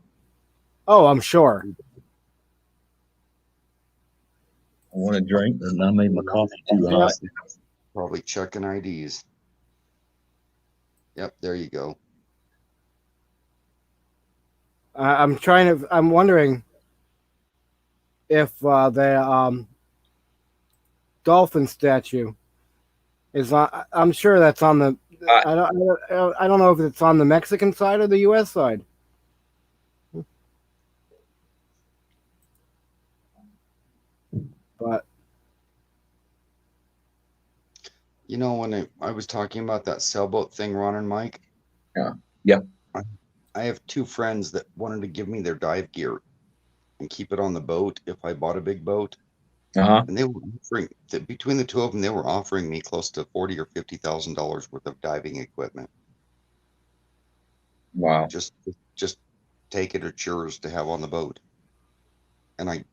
Oh, I'm sure. I want a drink, and I made my coffee too hot. Probably checking IDs. Yep, there you go. I'm wondering if the dolphin statue is on. I'm sure that's on the. I don't know if it's on the Mexican side or the U.S. side. But You know, when I was talking about that sailboat thing, Ron and Mike. Yeah. I have two friends that wanted to give me their dive gear and keep it on the boat if I bought a big boat. Uh-huh. And they were offering, between the two of them, they were offering me close to $40,000 or $50,000 worth of diving equipment. Wow. Just take it, it's yours to have on the boat. And I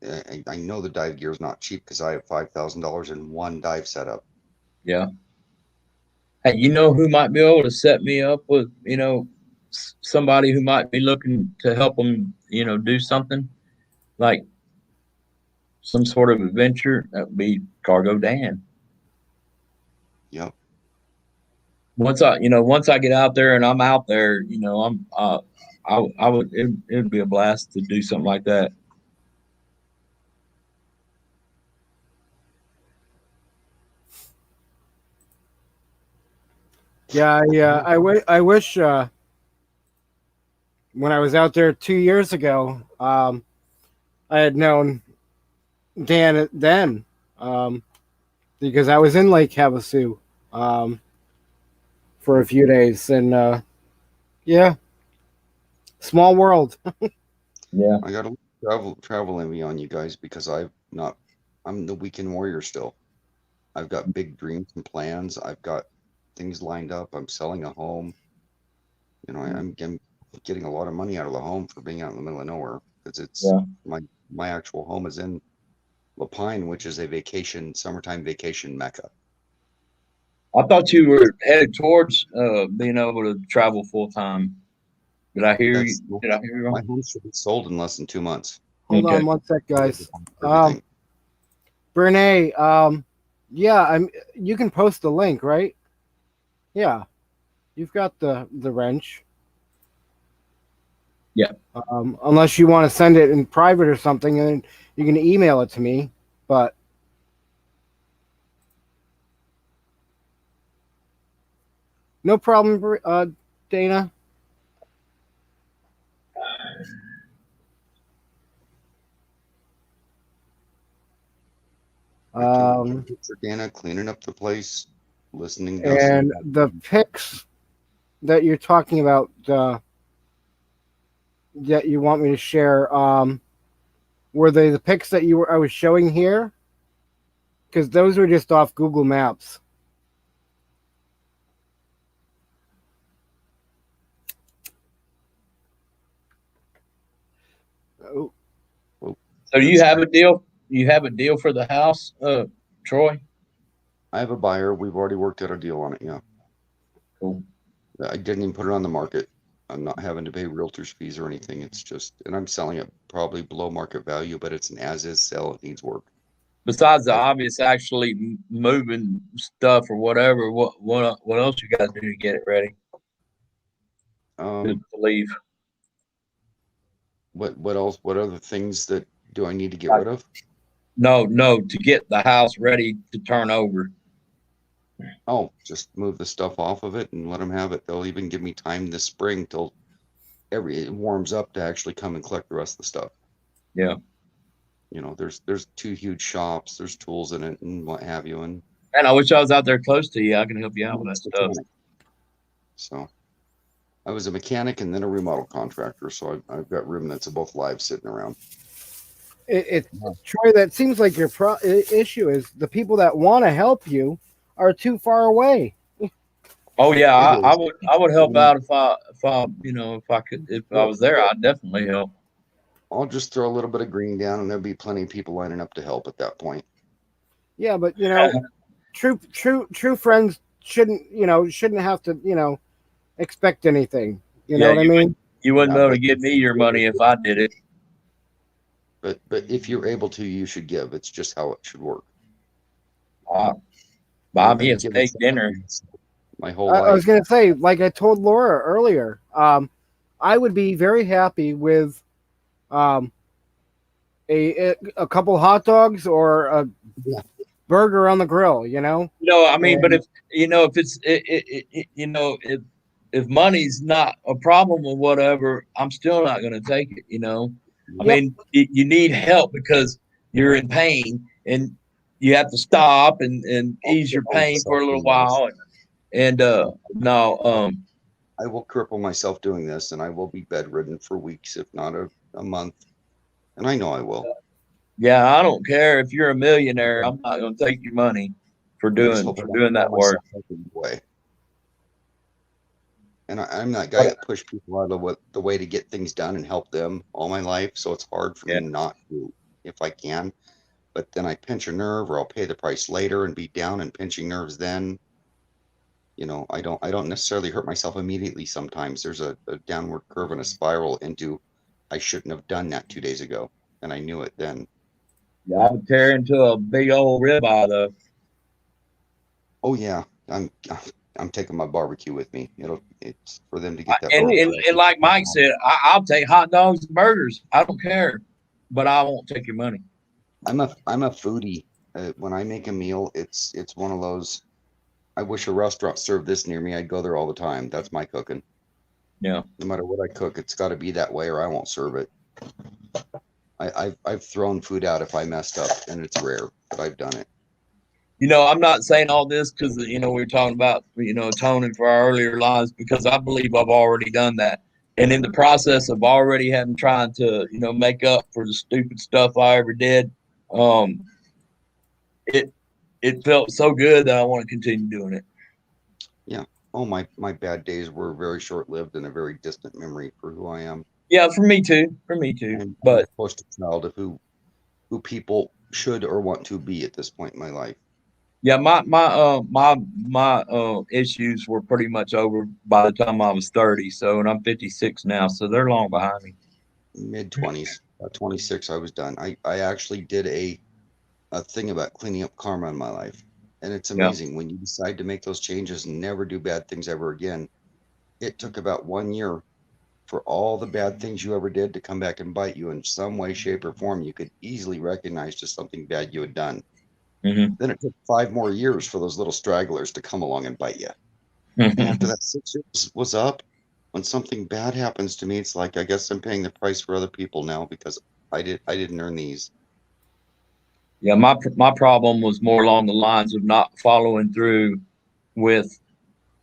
know the dive gear is not cheap because I have $5,000 in one dive setup. Yeah. Hey, you know who might be able to set me up with, somebody who might be looking to help them, do something like some sort of adventure? That would be Cargo Dan. Yep. Once I get out there and I'm out there, I would, it'd be a blast to do something like that. yeah, I wish when I was out there 2 years ago, I had known Dan then, because I was in Lake Havasu for a few days, and yeah, small world. Yeah. I got a travel envy on you guys because I'm the weekend warrior still. I've got big dreams and plans. I've got things lined up. I'm selling a home. I'm getting a lot of money out of the home for being out in the middle of nowhere because it's my actual home is in Lapine, which is a summertime vacation mecca. I thought you were headed towards being able to travel full time. Did I hear you? Did I hear you wrong? My home should be sold in less than 2 months. Hold Okay. on one sec, guys. Everything. Brene, yeah, you can post the link, right? Yeah, you've got the wrench. Yeah. Unless you want to send it in private or something, and you can email it to me. But no problem, Dana. Dana cleaning up the place, listening. And the pics that you're talking about, that you want me to share, were they the pics that I was showing here? Because those were just off Google Maps. Oh. So do you have a deal? You have a deal for the house, Troy? I have a buyer. We've already worked out a deal on it. Yeah. Cool. I didn't even put it on the market. I'm not having to pay realtor's fees or anything. It's just, and I'm selling it probably below market value, but it's an as-is sale. It needs work. Besides the obvious, actually moving stuff or whatever, what else you got to do to get it ready to leave? What else? What other things that do I need to get rid of? No, to get the house ready to turn over. Oh, just move the stuff off of it and let them have it. They'll even give me time this spring till it warms up to actually come and collect the rest of the stuff. Yeah. There's 2 huge shops. There's tools in it and what have you. And I wish I was out there close to you. I can help you out with that stuff. So I was a mechanic and then a remodel contractor. So I've got room that's both live sitting around. Troy, that seems like your issue is the people that want to help you are too far away. Oh yeah, I would help out if I was there, I'd definitely help. I'll just throw a little bit of green down and there'll be plenty of people lining up to help at that point. Yeah, but true friends shouldn't have to, expect anything. You know what I mean? You wouldn't be able to give me your money if I did it. But if you're able to, you should give. It's just how it should work. Buy me a steak dinner. My whole life. I was going to say, like I told Laura earlier, I would be very happy with a couple hot dogs or a burger on the grill. But if money's not a problem or whatever, I'm still not going to take it. I mean, you need help because you're in pain and you have to stop and ease your pain for a little while. And no, I will cripple myself doing this, and I will be bedridden for weeks, if not a month. And I know I will. yeah, I don't care if you're a millionaire. I'm not going to take your money for doing that work. Way. And I'm that guy that pushed people out of the way to get things done and help them all my life. So it's hard for me not to, if I can. But then I pinch a nerve, or I'll pay the price later and be down and pinching nerves then. You know, I don't necessarily hurt myself immediately. Sometimes there's a downward curve and a spiral into, I shouldn't have done that 2 days ago, and I knew it then. Yeah, I would tear into a big old ribeye though. Oh yeah, I'm taking my barbecue with me. It's for them to get that. And like Mike said, I'll take hot dogs and burgers. I don't care, but I won't take your money. I'm a foodie. When I make a meal, it's one of those. I wish a restaurant served this near me. I'd go there all the time. That's my cooking. Yeah. No matter what I cook, it's got to be that way, or I won't serve it. I've thrown food out if I messed up, and it's rare, but I've done it. You know, I'm not saying all this because, you know, we were talking about, you know, atoning for our earlier lives, because I believe I've already done that. And in the process of already having trying to, you know, make up for the stupid stuff I ever did, it felt so good that I want to continue doing it. Yeah. Oh, my bad days were very short-lived and a very distant memory for who I am. Yeah, for me too. And but I'm a poster child of who people should or want to be at this point in my life. Yeah, my issues were pretty much over by the time I was 30. So, and I'm 56 now, so they're long behind me. Mid-20s, 26, I was done. I actually did a thing about cleaning up karma in my life, and it's amazing when you decide to make those changes and never do bad things ever again. It took about 1 year for all the bad things you ever did to come back and bite you in some way, shape, or form you could easily recognize just something bad you had done. Mm-hmm. Then it took 5 more years for those little stragglers to come along and bite you. And after that 6 years was up, when something bad happens to me, it's like, I guess I'm paying the price for other people now because I didn't earn these. Yeah, my problem was more along the lines of not following through with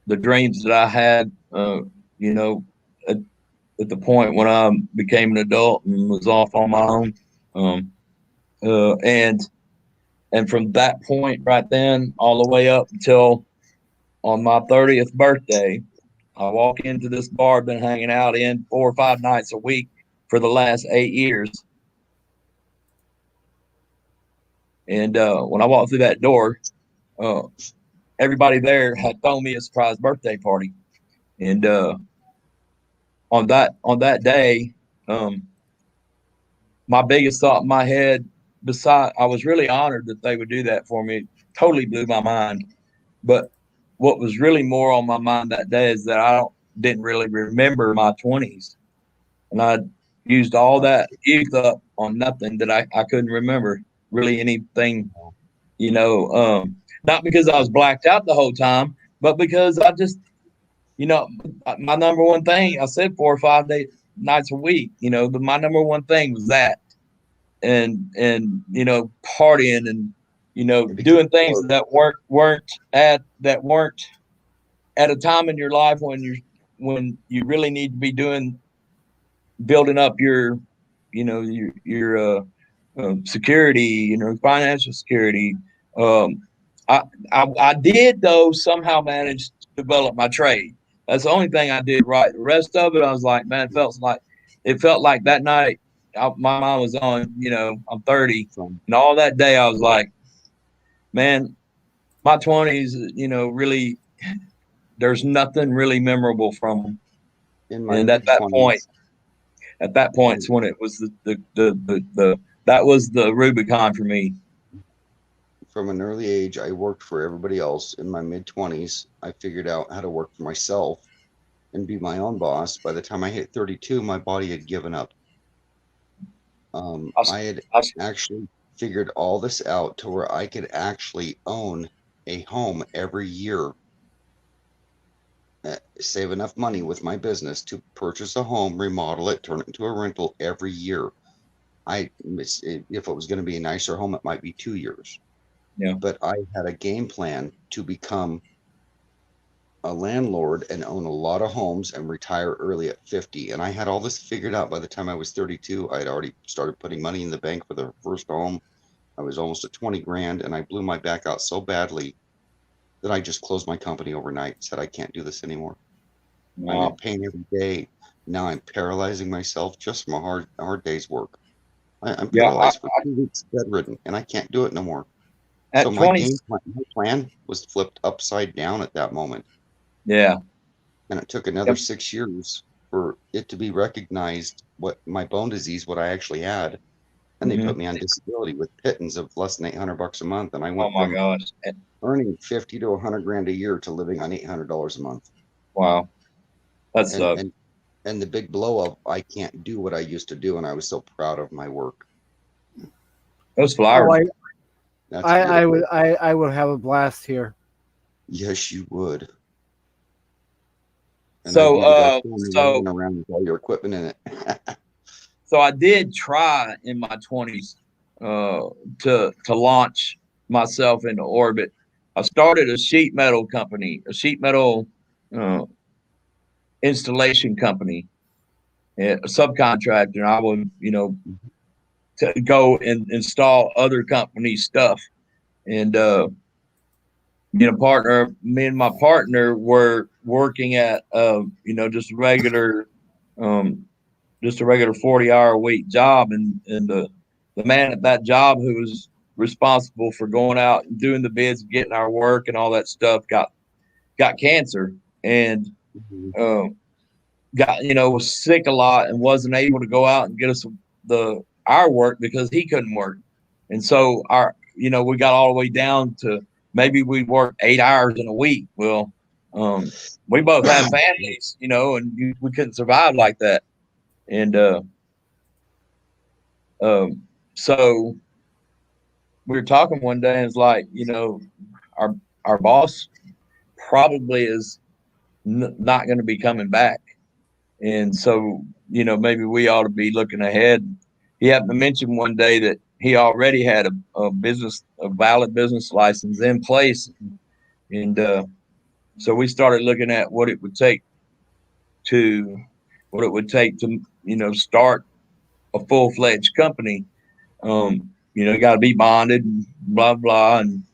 the dreams that I had, you know, at the point when I became an adult and was off on my own. And from that point right then all the way up until on my 30th birthday, I walk into this bar I've been hanging out in 4 or 5 nights a week for the last 8 years. And when I walked through that door, everybody there had thrown me a surprise birthday party. And on that day, my biggest thought in my head, I was really honored that they would do that for me. It totally blew my mind. But what was really more on my mind that day is that I didn't really remember my 20s. And I used all that youth up on nothing that I couldn't remember really anything, you know, not because I was blacked out the whole time, but because I just, you know, my number one thing, I said 4 or 5 nights a week, you know, my number one thing was that. And you know, partying and, you know, doing things that weren't at a time in your life when you really need to be building up your, you know, your security, you know, financial security. I did though somehow manage to develop my trade. That's the only thing I did right. The rest of it, I was like, man, it felt like that night my mind was on, you know, I'm 30, and all that day I was like, man, my 20s, you know, really, there's nothing really memorable from them. And at that point is when it was that was the Rubicon for me. From an early age, I worked for everybody else. In my mid-20s, I figured out how to work for myself and be my own boss. By the time I hit 32, my body had given up. I had actually figured all this out to where I could actually own a home every year, save enough money with my business to purchase a home, remodel it, turn it into a rental every year. if it was going to be a nicer home, it might be 2 years. Yeah. But I had a game plan to become a landlord and own a lot of homes and retire early at 50. And I had all this figured out by the time I was 32. I had already started putting money in the bank for the first home. I was almost at 20 grand, and I blew my back out so badly that I just closed my company overnight and said, I can't do this anymore. I'm in pain every day. Now I'm paralyzing myself just from a hard day's work. I'm paralyzed for 2 weeks, bedridden, and I can't do it no more. At So 20, my plan was flipped upside down at that moment. yeah. And it took another 6 years for it to be recognized what my bone disease, what I actually had. And they put me on disability with pittance of less than $800 a month. And I went from earning 50 to 100 grand a year to living on $800 a month. Wow. That's and the big blow up, I can't do what I used to do. And I was so proud of my work. Those flowers. I would have a blast here. Yes, you would. And so around with all your equipment in it. So I did try in my 20s to launch myself into orbit. I started a sheet metal company, a sheet metal installation company, a subcontractor. I would, to go and install other companies' stuff. And me and my partner were working at just a regular 40-hour a week job, and the man at that job who was responsible for going out and doing the bids, getting our work and all that stuff, got cancer, and was sick a lot and wasn't able to go out and get us our work because he couldn't work. And so we got all the way down to maybe we worked 8 hours in a week. Well, we both have families, and we couldn't survive like that. And so we were talking one day, and it's like, our boss probably is not going to be coming back. And so, maybe we ought to be looking ahead. He happened to mention one day that he already had a valid business license in place. And so we started looking at what it would take to start a full-fledged company. You got to be bonded, and blah blah, and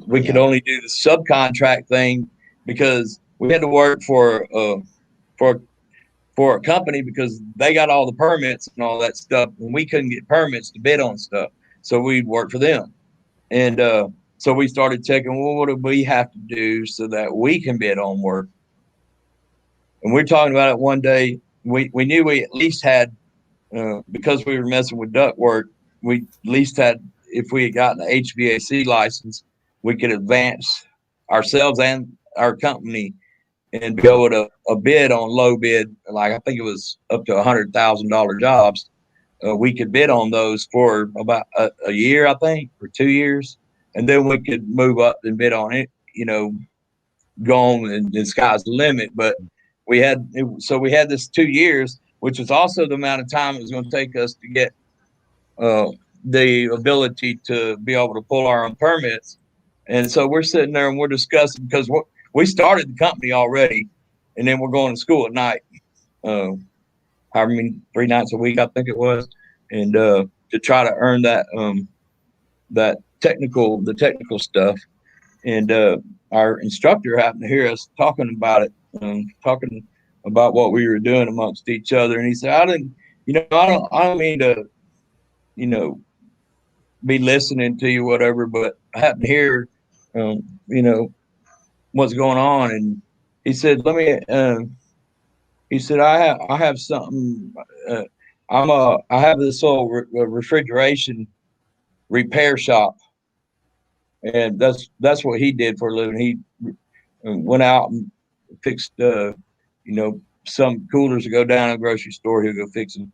we could only do the subcontract thing because we had to work for a company because they got all the permits and all that stuff, and we couldn't get permits to bid on stuff, so we'd work for them. And so we started checking, well, what do we have to do so that we can bid on work? And we're talking about it one day. We knew we at least had, because we were messing with ductwork, we at least had, if we had gotten an HVAC license, we could advance ourselves and our company and be able to bid on low bid, like I think it was up to $100,000 jobs. We could bid on those for about a year, I think, or 2 years. And then we could move up and bid on it, go on, and the sky's the limit. But we had this 2 years, which was also the amount of time it was going to take us to get the ability to be able to pull our own permits. And so we're sitting there and we're discussing, because we started the company already, and then we're going to school at night, 3 nights a week, I think it was, and to try to earn the technical stuff. And our instructor happened to hear us talking about it, talking about what we were doing amongst each other, and he said, I don't mean to, be listening to you, whatever, but I happened to hear, what's going on. And he said, I have something, I have this little refrigeration repair shop. And that's what he did for a living. He went out and fixed, some coolers to go down to a grocery store. He'll go fix them,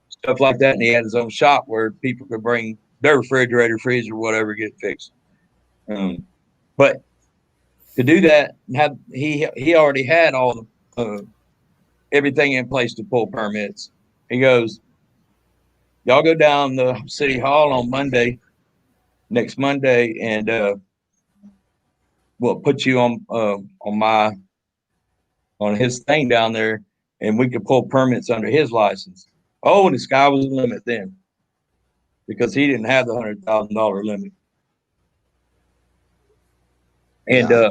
stuff like that. And he had his own shop where people could bring their refrigerator, freezer, whatever, get it fixed. But to do that, he already had all the everything in place to pull permits. he goes, y'all go down the city hall on next Monday, and we'll put you on his thing down there, and we could pull permits under his license. Oh, and the sky was the limit then, because he didn't have the $100,000 limit. And Yeah,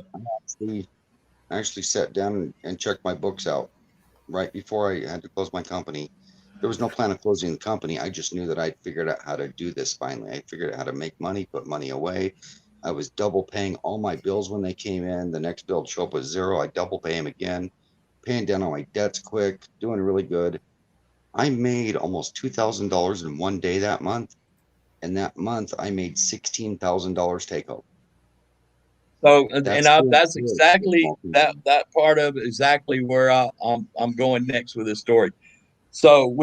I actually sat down and checked my books out right before I had to close my company. There was no plan of closing the company. I just knew that I'd figured out how to do this finally. I figured out how to make money, put money away. I was double paying all my bills when they came in. The next bill would show up with zero. I double pay them again, paying down all my debts quick, doing really good. I made almost $2,000 in one day that month. And that month I made $16,000 take home. so, That's that's good. exactly that part of it, exactly where I'm going next with this story. So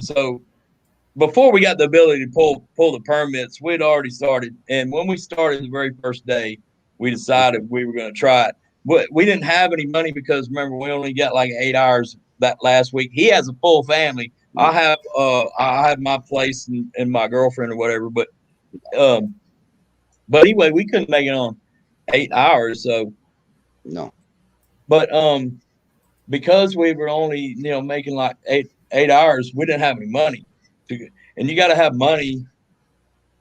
so before we got the ability to pull the permits, we'd already started. And when we started the very first day, we decided we were going to try it. But we didn't have any money because, remember, we only got like 8 hours that last week. He has a full family. I have my place and my girlfriend or whatever. But anyway, we couldn't make it on 8 hours. So no. But because we were only making like eight hours, we didn't have any money. And you got to have money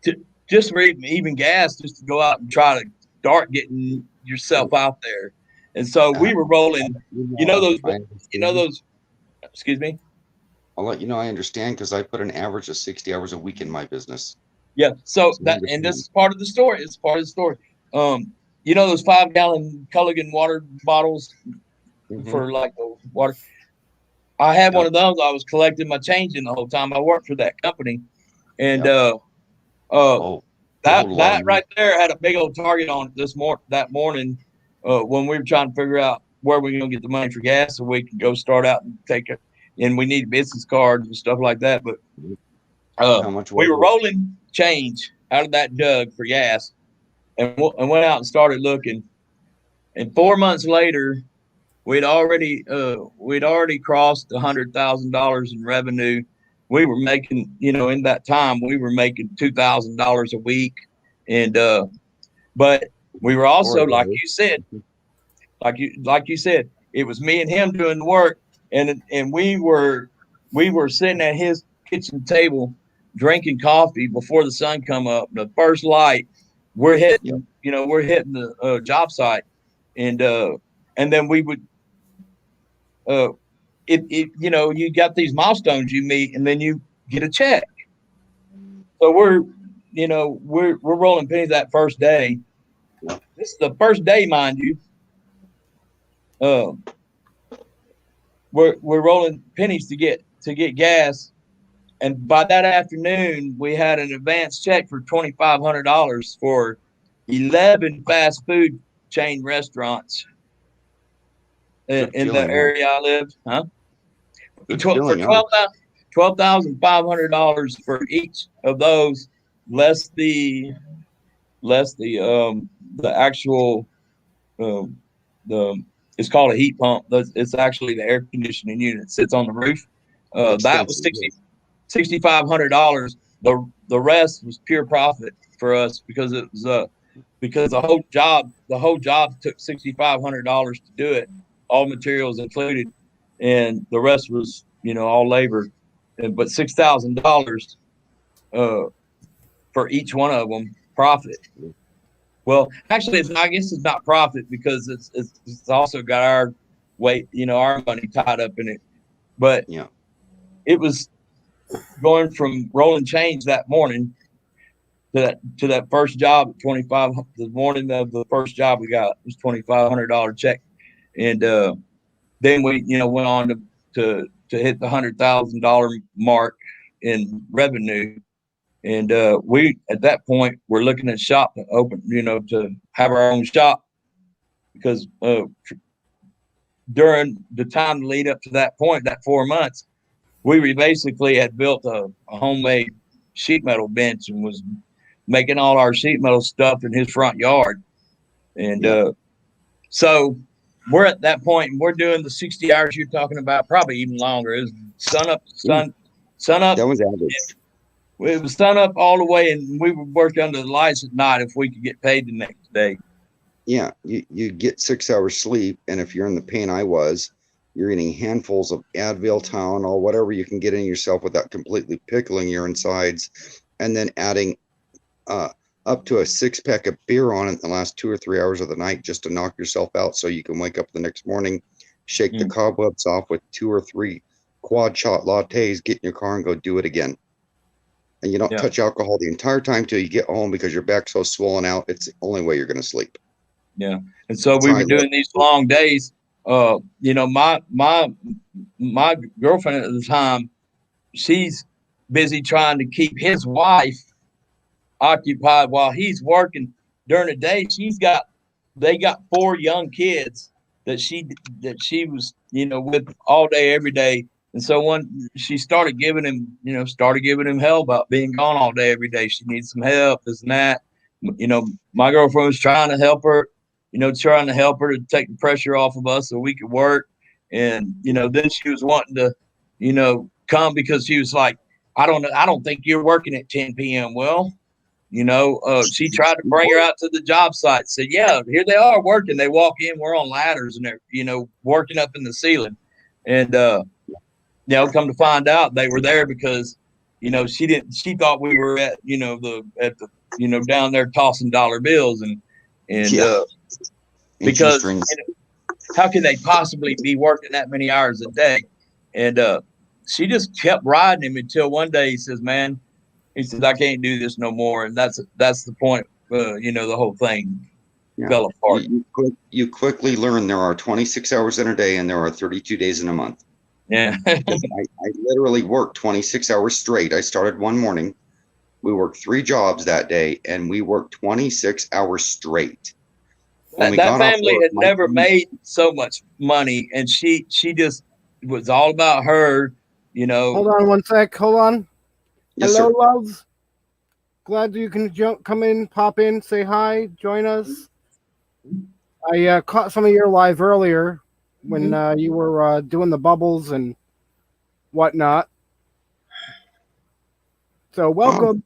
to just for even gas, just to go out and try to start getting yourself out there. And so we were rolling, those, excuse me. I'll let you know I understand because I put an average of 60 hours a week in my business. Yeah. So and this is part of the story. It's part of the story. Those 5-gallon Culligan water bottles for like the water. I had one of those. I was collecting my change in the whole time I worked for that company. And that right there had a big old target on it that morning when we were trying to figure out where we're going to get the money for gas so we could go start out and take it. And we needed business cards and stuff like that. But we were rolling change out of that jug for gas and went out and started looking. And 4 months later, we'd already crossed $100,000 in revenue. We were making, in that time, we were making $2,000 a week. And, but we were also, like you said, it was me and him doing the work. And we were sitting at his kitchen table drinking coffee before the sun come up. The first light, we're hitting the job site. And then we would, you got these milestones you meet and then you get a check. So we're rolling pennies that first day. This is the first day, mind you. We're rolling pennies to get gas. And by that afternoon, we had an advance check for $2,500 for 11 fast food chain restaurants in the area I lived. Huh? $12,500 for each of those, less the actual it's called a heat pump. It's actually the air conditioning unit that sits on the roof. That was $6,500. The rest was pure profit for us because it was because the whole job took $6,500 to do it, all materials included, and the rest was all labor. But $6,000 for each one of them profit. Well, actually, I guess it's not profit because it's also got our weight, our money tied up in it. But it was going from rolling change that morning to that first job at 25. The morning of the first job we got was $2,500 check, and then we went on to hit the $100,000 mark in revenue. And we, at that point, were looking at shop to open, to have our own shop, because during the time to lead up to that point, that 4 months, we basically had built a homemade sheet metal bench and was making all our sheet metal stuff in his front yard. And so we're at that point, and we're doing the 60 hours you're talking about, probably even longer. It was sun up. That was average. It was sun up all the way, and we would work under the lights at night if we could get paid the next day. Yeah, you get 6 hours sleep, and if you're in the pain I was, you're eating handfuls of Advil, Tylenol, whatever you can get in yourself without completely pickling your insides, and then adding up to a 6-pack of beer on it in the last 2 or 3 hours of the night just to knock yourself out so you can wake up the next morning, shake the cobwebs off with 2 or 3 quad shot lattes, get in your car and go do it again. And you don't touch alcohol the entire time till you get home because your back's so swollen out. It's the only way you're going to sleep. Yeah. And so we were doing these long days. You know, my girlfriend at the time, she's busy trying to keep his wife occupied while he's working during the day. They got 4 young kids that she was, you know, with all day, every day. And so when she started giving him hell about being gone all day, every day, she needs some help, this and that. You know, my girlfriend was trying to help her, to take the pressure off of us so we could work. And, you know, then she was wanting to, you know, come because she was like, I don't think you're working at 10 p.m. Well, you know, she tried to bring her out to the job site, said, yeah, here they are working. They walk in, we're on ladders and they're, you know, working up in the ceiling. And, you know, come to find out they were there because, you know, she thought we were at, you know, down there tossing dollar bills and because you know, how could they possibly be working that many hours a day? And she just kept riding him until one day he says, man, he says, I can't do this no more. And that's the point, you know, the whole thing fell apart. You quickly learn there are 26 hours in a day and there are 32 days in a month. Yeah. I literally worked 26 hours straight. I started one morning. We worked 3 jobs that day and we worked 26 hours straight. That family had never made so much money, and she just was all about her, you know. Hold on one sec. Hold on. Yes, Hello, sir. loves. Glad you can come in, pop in, say hi, join us. I caught some of your live earlier when you were doing the bubbles and whatnot. So welcome.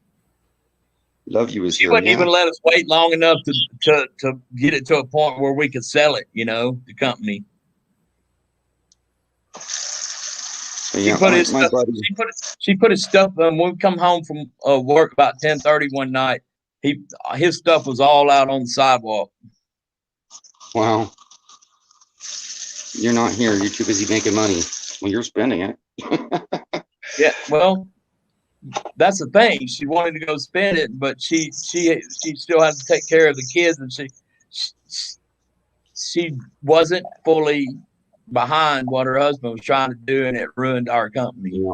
Love you is She here. wouldn't even let us wait long enough to get it to a point where we could sell it, you know, the company. Yeah, she put his stuff when we come home from work about 10:30 one night. His stuff was all out on the sidewalk. Wow. You're not here. You're too busy making money. Well, you're spending it. Yeah, well, that's the thing. She wanted to go spend it, but she still had to take care of the kids, and she wasn't fully behind what her husband was trying to do, and it ruined our company. Yeah.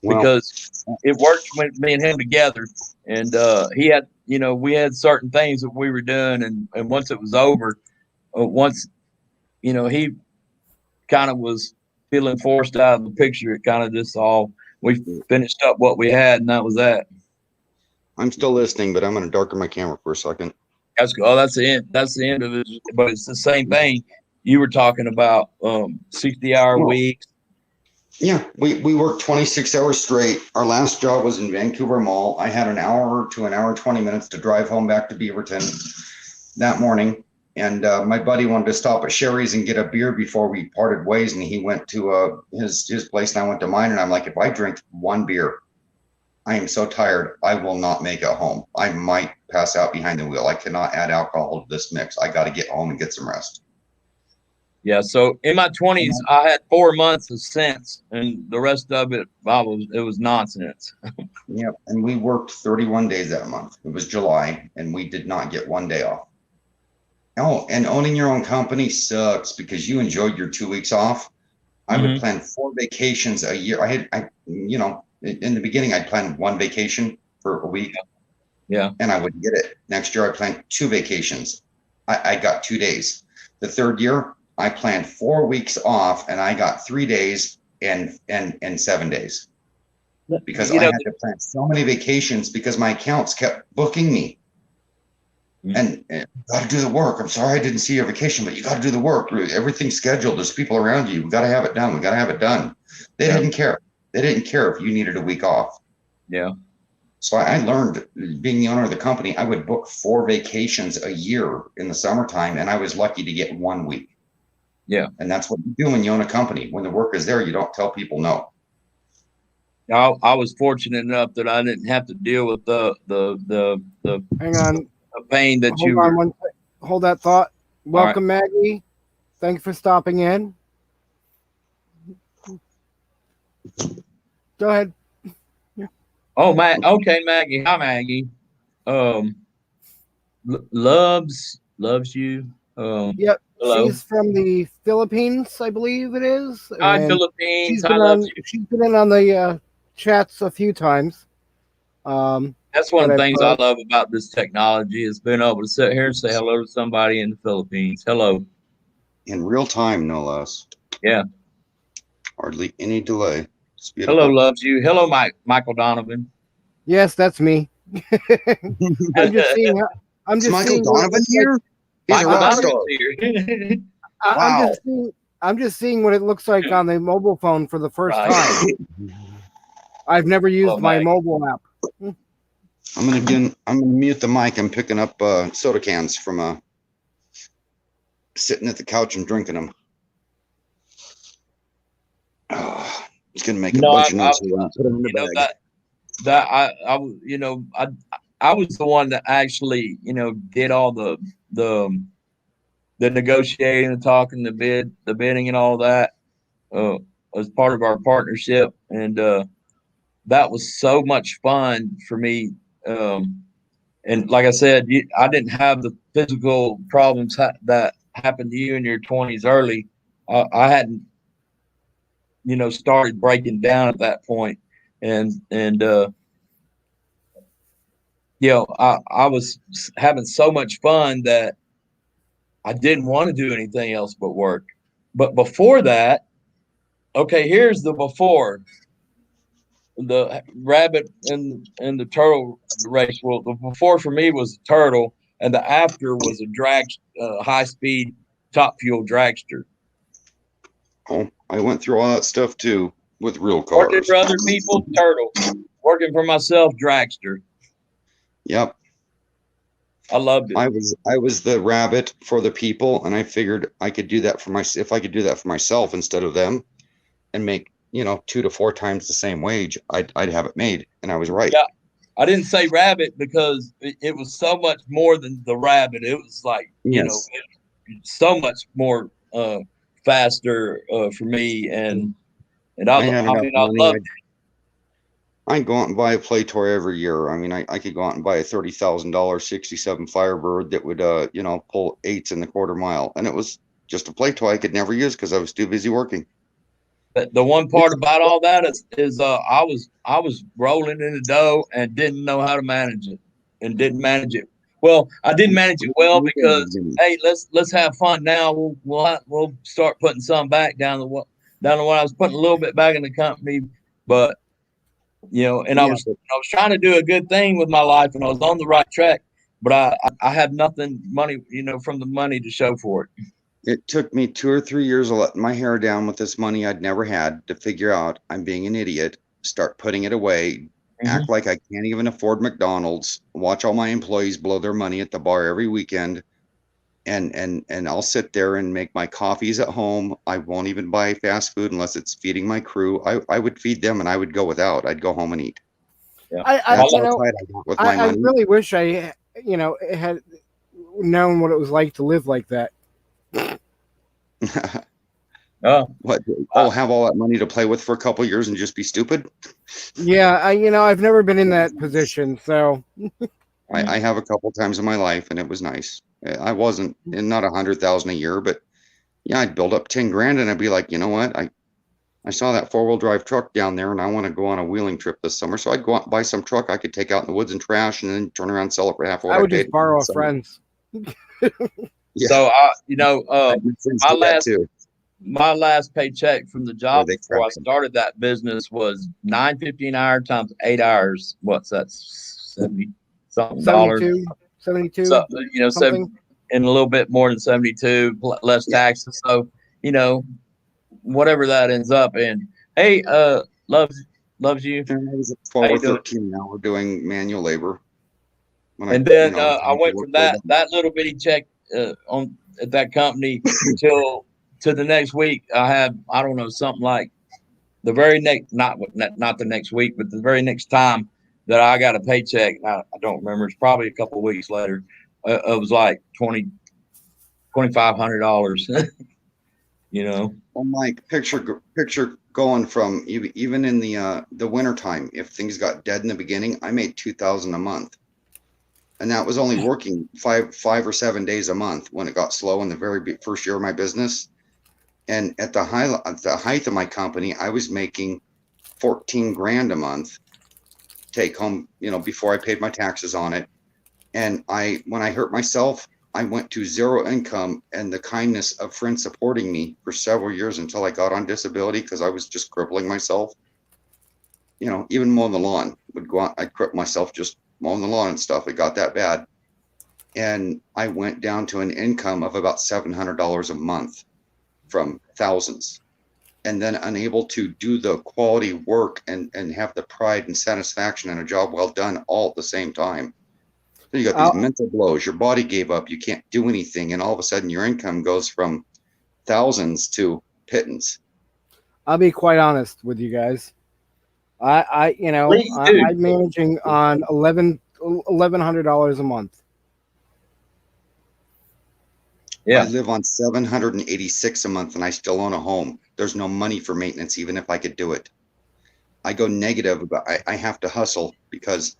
Because it worked with me and him together, and he had, you know, we had certain things that we were doing, and once it was over, once, you know, he kind of was feeling forced out of the picture, it kind of just we finished up what we had, and that was that. I'm still listening, but I'm going to darken my camera for a second. That's the end. That's the end of it. But it's the same thing you were talking about, 60-hour weeks. Yeah, we worked 26 hours straight. Our last job was in Vancouver Mall. I had an hour to an hour 20 minutes to drive home back to Beaverton that morning. And my buddy wanted to stop at Sherry's and get a beer before we parted ways. And he went to his place and I went to mine. And I'm like, if I drink one beer, I am so tired, I will not make it home. I might pass out behind the wheel. I cannot add alcohol to this mix. I got to get home and get some rest. Yeah, so in my 20s, I had 4 months of sense, and the rest of it, it was nonsense. Yep, and we worked 31 days that month. It was July, and we did not get one day off. Oh, and owning your own company sucks because you enjoyed your 2 weeks off. I would plan 4 vacations a year. You know, in the beginning, I'd plan 1 vacation for a week. Yeah. And I wouldn't get it. Next year, I planned 2 vacations. I got 2 days. The third year, I planned 4 weeks off and I got 3 days and 7 days because I had to plan so many vacations because my accounts kept booking me. And you got to do the work. I'm sorry I didn't see your vacation, but you got to do the work. Everything's scheduled. There's people around you. We got to have it done. We got to have it done. They didn't care. They didn't care if you needed a week off. Yeah. So I learned, being the owner of the company, I would book 4 vacations a year in the summertime, and I was lucky to get 1 week. Yeah. And that's what you do when you own a company. When the work is there, you don't tell people no. I was fortunate enough that I didn't have to deal with the Hang on. pain that Hold you on were. one sec. Hold that thought. Welcome, Maggie. Thanks for stopping in. Go ahead. Oh, okay, Maggie. Hi, Maggie. Loves you. Yep. Hello. She's from the Philippines, I believe it is. Hi, and Philippines. She's been in on the chats a few times. That's one of the things I love about this technology is being able to sit here and say hello to somebody in the Philippines. Hello. In real time, no less. Yeah. Hardly any delay. Hello, loves you. Hello, Michael Donovan. Yes, that's me. I'm just seeing. I'm just Michael seeing Donovan here. He's a rock star. Here. Wow. I'm just seeing what it looks like on the mobile phone for the first time. I've never used my mobile app. I'm gonna mute the mic. I'm picking up soda cans from sitting at the couch and drinking them. It's gonna make a bunch of noise. Put them in the bag. I was the one that actually, did all the negotiating, the talking, the bidding, and all that as part of our partnership, and that was so much fun for me. And like I said, I didn't have the physical problems that happened to you in your 20s early. I hadn't, started breaking down at that point. I was having so much fun that I didn't want to do anything else but work. But before that, okay, here's the before. The rabbit and the turtle race. Well, the before for me was the turtle, and the after was a high speed top fuel dragster. Oh, I went through all that stuff too with real cars. Working for other people, turtle. Working for myself, dragster. Yep. I loved it. I was the rabbit for the people, and I figured I could do that if I could do that for myself instead of them, and make 2 to 4 times the same wage, I'd have it made, and I was right. Yeah, I didn't say rabbit because it was so much more than the rabbit. It was like so much more faster for me, and I loved it. I go out and buy a play toy every year. I mean, I could go out and buy a $30,000 '67 Firebird that would pull 8s in the quarter mile, and it was just a play toy I could never use because I was too busy working. The one part about all that is I was rolling in the dough and didn't know how to manage it, and didn't manage it well. I didn't manage it well because hey, let's have fun now. We'll start putting some back down the one I was putting a little bit back in the company, but I was trying to do a good thing with my life, and I was on the right track, but I had nothing money from the money to show for it. It took me 2 or 3 years of letting my hair down with this money I'd never had to figure out I'm being an idiot, start putting it away, act like I can't even afford McDonald's, watch all my employees blow their money at the bar every weekend, and I'll sit there and make my coffees at home. I won't even buy fast food unless it's feeding my crew. I would feed them, and I would go without. I'd go home and eat. Yeah. I really wish I had known what it was like to live like that. What? Have all that money to play with for a couple of years and just be stupid? Yeah, I've never been in that position, so I have a couple times in my life, and it was nice. I wasn't not 100,000 a year, but yeah, I'd build up 10 grand, and I'd be like, you know what? I saw that 4-wheel drive truck down there, and I want to go on a wheeling trip this summer, so I'd go out and buy some truck I could take out in the woods and trash, and then turn around and sell it for half what I would just borrow a friend's. Yeah. So my last paycheck from the job before I started that business was $9.50 an hour times 8 hours. What's that? $70 something dollars. 72. So, something. and a little bit more than 72, less taxes. So, whatever that ends up in. Hey, loves you. And I was at How 12 or you doing? 13 an hour doing manual labor. And then I went from that little bitty check on at that company to the next week. I had, I don't know, something like the very next, not the next week, but the very next time that I got a paycheck. I don't remember. It's probably a couple of weeks later. It was like $2,500. Well, Mike, picture going from even in the winter time, if things got dead in the beginning, I made $2,000 a month, and that was only working 5 or 7 days a month when it got slow in the very first year of my business. And at the height of my company, I was making 14 grand a month take home, before I paid my taxes on it. And when I hurt myself, I went to zero income, and the kindness of friends supporting me for several years until I got on disability because I was just crippling myself. Even mowing the lawn would go on. I'd cripple myself just mowing the lawn and stuff. It got that bad. And I went down to an income of about $700 a month from thousands, and then unable to do the quality work and have the pride and satisfaction in a job well done all at the same time. So you got these mental blows. Your body gave up. You can't do anything, and all of a sudden, your income goes from thousands to pittance. I'll be quite honest with you guys. I'm managing on $1,100 a month. Yeah. I live on $786 a month, and I still own a home. There's no money for maintenance, even if I could do it. I go negative, but I have to hustle because.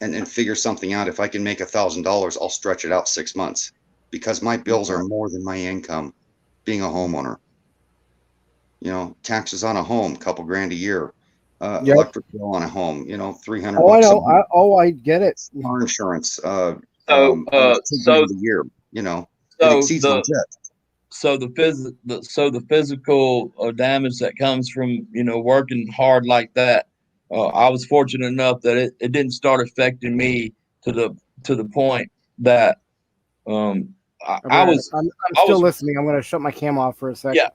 And figure something out. If I can make $1,000, I'll stretch it out 6 months because my bills are more than my income being a homeowner. Taxes on a home, couple grand a year, electric bill on a home, $300. Oh, I know. I get it. Car insurance, so a year, it exceeds my debt. So the physical damage that comes from, working hard like that, I was fortunate enough that it didn't start affecting me to the point that I'm still listening. I'm going to shut my cam off for a second.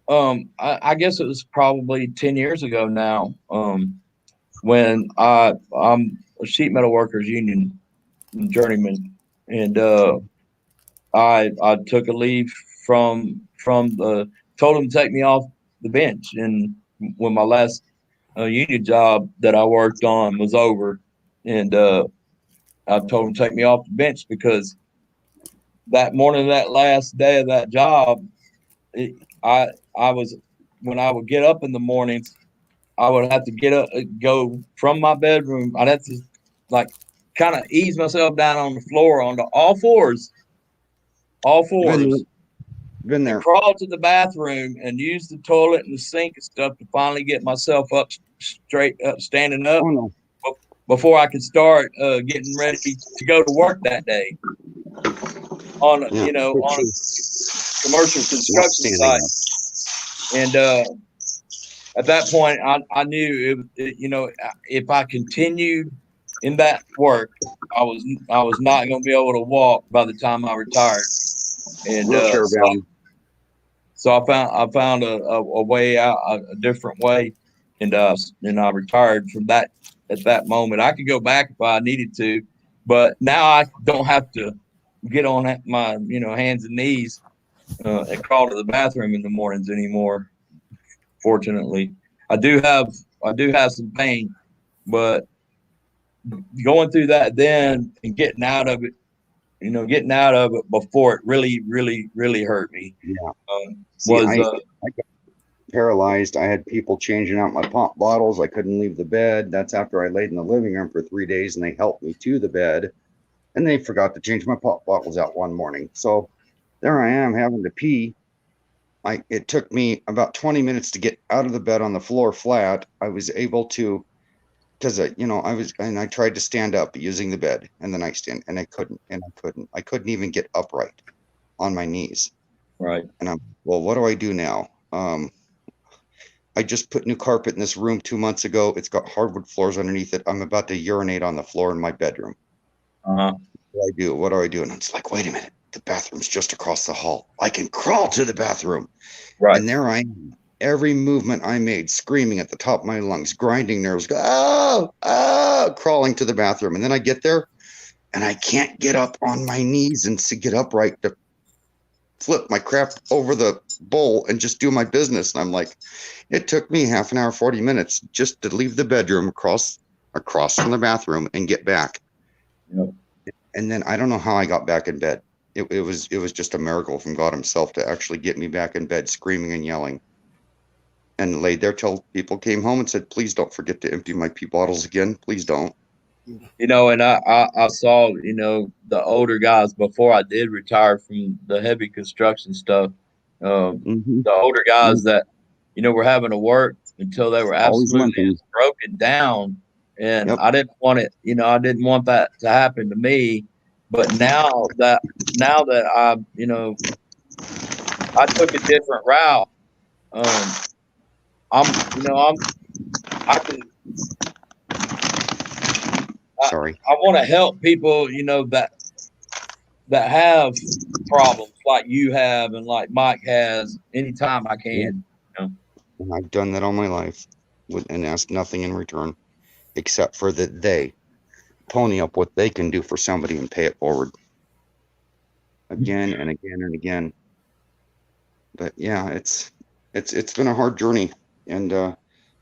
Yeah. I guess it was probably 10 years ago now, when I'm a sheet metal workers union journeyman, and I took a leave from the told them to take me off the bench, and when my last union job that I worked on was over, and I told him to take me off the bench because that morning, that last day of that job, I was, when I would get up in the mornings, I would have to go from my bedroom. I'd have to kind of ease myself down on the floor onto all fours, Been there. Crawl to the bathroom and use the toilet and the sink and stuff to finally get myself up straight up, standing up before I could start getting ready to go to work that day on on a commercial construction site. And at that point, I knew if I continued in that work, I was not going to be able to walk by the time I retired. And so I found a way out, a different way, and I retired from that. At that moment, I could go back if I needed to, but now I don't have to get on my hands and knees and crawl to the bathroom in the mornings anymore. Fortunately, I do have some pain, but going through that then and getting out of it before it really hurt me. Yeah. I got paralyzed. I had people changing out my pop bottles. I couldn't leave the bed. That's after I laid in the living room for 3 days, and they helped me to the bed, and they forgot to change my pop bottles out one morning. So there I am having to pee. It took me about 20 minutes to get out of the bed on the floor flat. I was able to, because I tried to stand up using the bed and the nightstand, and I couldn't even get upright on my knees. Right. And what do I do now? I just put new carpet in this room 2 months ago. It's got hardwood floors underneath it. I'm about to urinate on the floor in my bedroom. Uh-huh. What do I do? And it's like, wait a minute, the bathroom's just across the hall. I can crawl to the bathroom. Right. And there I am. Every movement I made, screaming at the top of my lungs, grinding nerves, crawling to the bathroom. And then I get there and I can't get up on my knees and to get upright to flip my crap over the bowl and just do my business. And I'm like, it took me half an hour, 40 minutes just to leave the bedroom across from the bathroom and get back. Yep. And then I don't know how I got back in bed. It was just a miracle from God himself to actually get me back in bed, screaming and yelling. And laid there till people came home and said, please don't forget to empty my pee bottles again. Please don't. You know, and I saw, you know, the older guys before I did retire from the heavy construction stuff. The older guys that, you know, were having to work until they were absolutely broken down. And I didn't want it, you know, I didn't want that to happen to me. But now that I, you know, I took a different route. Sorry. I want to help people, you know, that have problems like you have and like Mike has anytime I can. You know? And I've done that all my life and asked nothing in return except for that they pony up what they can do for somebody and pay it forward again and again and again. But yeah, it's been a hard journey, and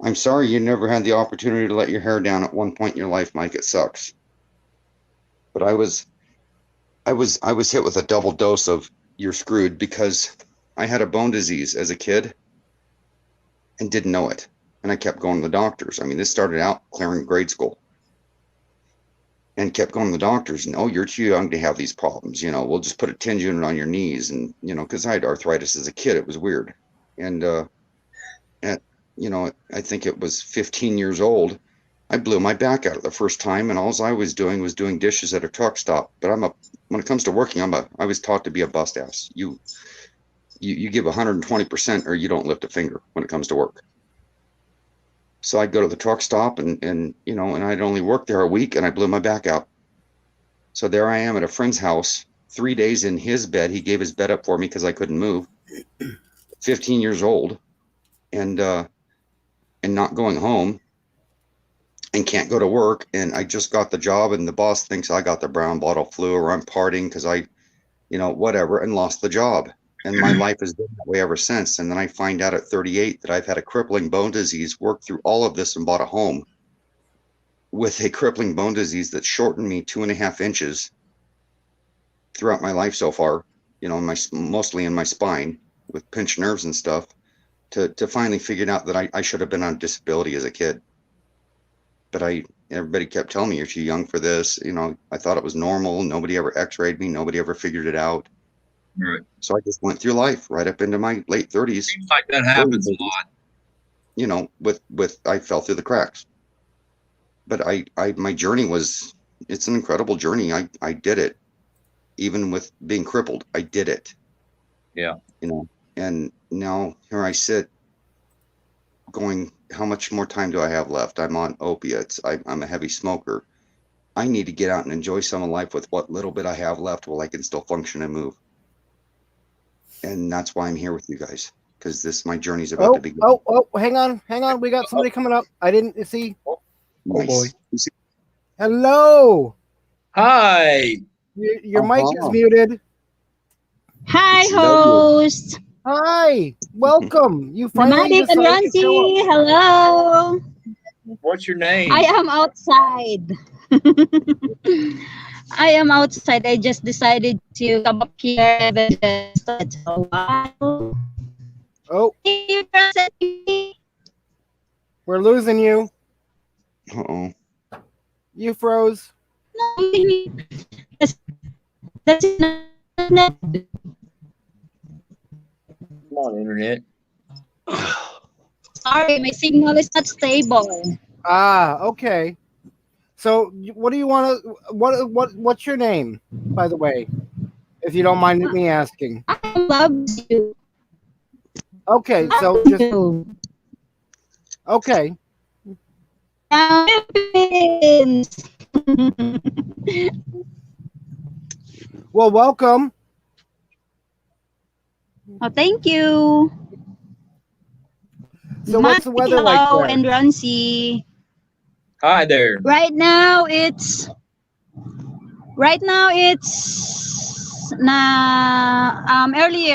I'm sorry you never had the opportunity to let your hair down at one point in your life, Mike. It sucks. But I was hit with a double dose of you're screwed because I had a bone disease as a kid and didn't know it. And I kept going to the doctors. I mean, this started out clearing grade school and kept going to the doctors. And, oh, you're too young to have these problems. You know, we'll just put a tinge unit on your knees. And, you know, because I had arthritis as a kid, it was weird. And, you know, I think it was 15 years old. I blew my back out the first time. And all I was doing dishes at a truck stop. But when it comes to working, I was taught to be a bust ass. You give 120% or you don't lift a finger when it comes to work. So I'd go to the truck stop and you know, and I'd only work there a week and I blew my back out. So there I am at a friend's house, 3 days in his bed. He gave his bed up for me because I couldn't move. 15 years old and not going home and can't go to work. And I just got the job and the boss thinks I got the brown bottle flu or I'm partying because I, you know, whatever, and lost the job. And my life has been that way ever since. And then I find out at 38 that I've had a crippling bone disease, worked through all of this and bought a home with a crippling bone disease that shortened me 2.5 inches throughout my life so far, you know, mostly in my spine with pinched nerves and stuff, to finally figure out that I should have been on disability as a kid. But everybody kept telling me, you're too young for this. You know, I thought it was normal. Nobody ever x-rayed me. Nobody ever figured it out. Right. So I just went through life right up into my late 30s. Seems like that happens a lot. You know, with I fell through the cracks. But my journey it's an incredible journey. I did it. Even with being crippled, I did it. Yeah. You know, and now here I sit going, how much more time do I have left? I'm on opiates. I'm a heavy smoker. I need to get out and enjoy some of life with what little bit I have left while I can still function and move. And that's why I'm here with you guys, because my journey's about to begin. Oh, hang on. We got somebody coming up. I didn't see. Nice. Oh, boy. Hello. Hi. Your mic is muted. Hi, host. Hi. Welcome. You finally Matic and Rancy. Hello. What's your name? I am outside. I am outside. I just decided to come up here just a while. Oh. We're losing you. Uh-oh. You froze. That's not. Come on, internet. Sorry, my signal is not stable. Ah, okay. So, what do you want to? What's your name, by the way, if you don't mind me asking? I love you. Okay, so just okay. Well, welcome. Oh, thank you. So what's the weather like Hello, there? and Rancy. Hi there. Right now it's earlier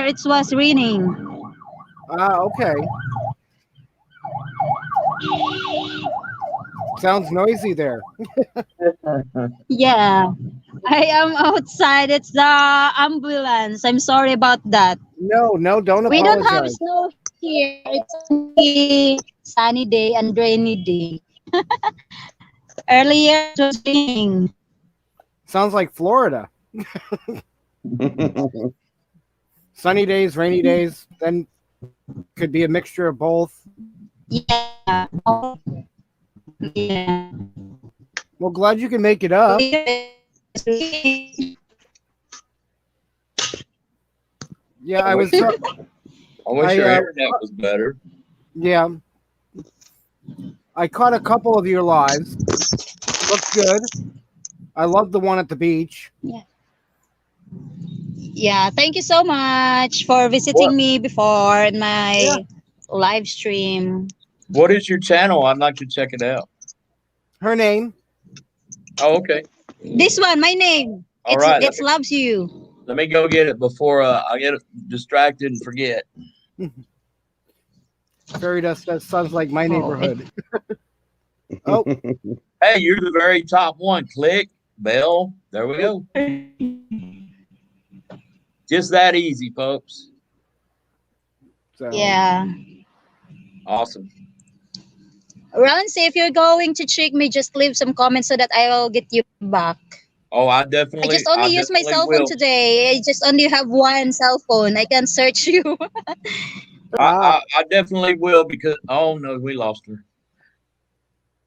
it was raining. Okay. Sounds noisy there. Yeah. I am outside. It's the ambulance. I'm sorry about that. No, don't We don't have apologize. snow here. It's only sunny day and rainy day. Earlier it was raining. Sounds like Florida. Sunny days, rainy days, then could be a mixture of both. Yeah. Yeah. Well, glad you can make it up. Yeah, I was. I wish your I, internet was better. Yeah. I caught a couple of your lives. Looks good. I love the one at the beach. Yeah, thank you so much for visiting me before in my live stream. What is your channel? I'd like to check it out. Her name? Oh, okay. This one, my name. All right. It loves you. Let me go get it before I get distracted and forget. Fairy Dust says sounds like my neighborhood. Oh. Hey, you're the very top one. Click, bell. There we go. Just that easy, folks. So. Yeah. Awesome. Rancy, if you're going to trick me, just leave some comments so that I will get you back. Oh, I definitely. I just only use my cell phone today. I just only have one cell phone. I can search you. I definitely will because no, we lost her.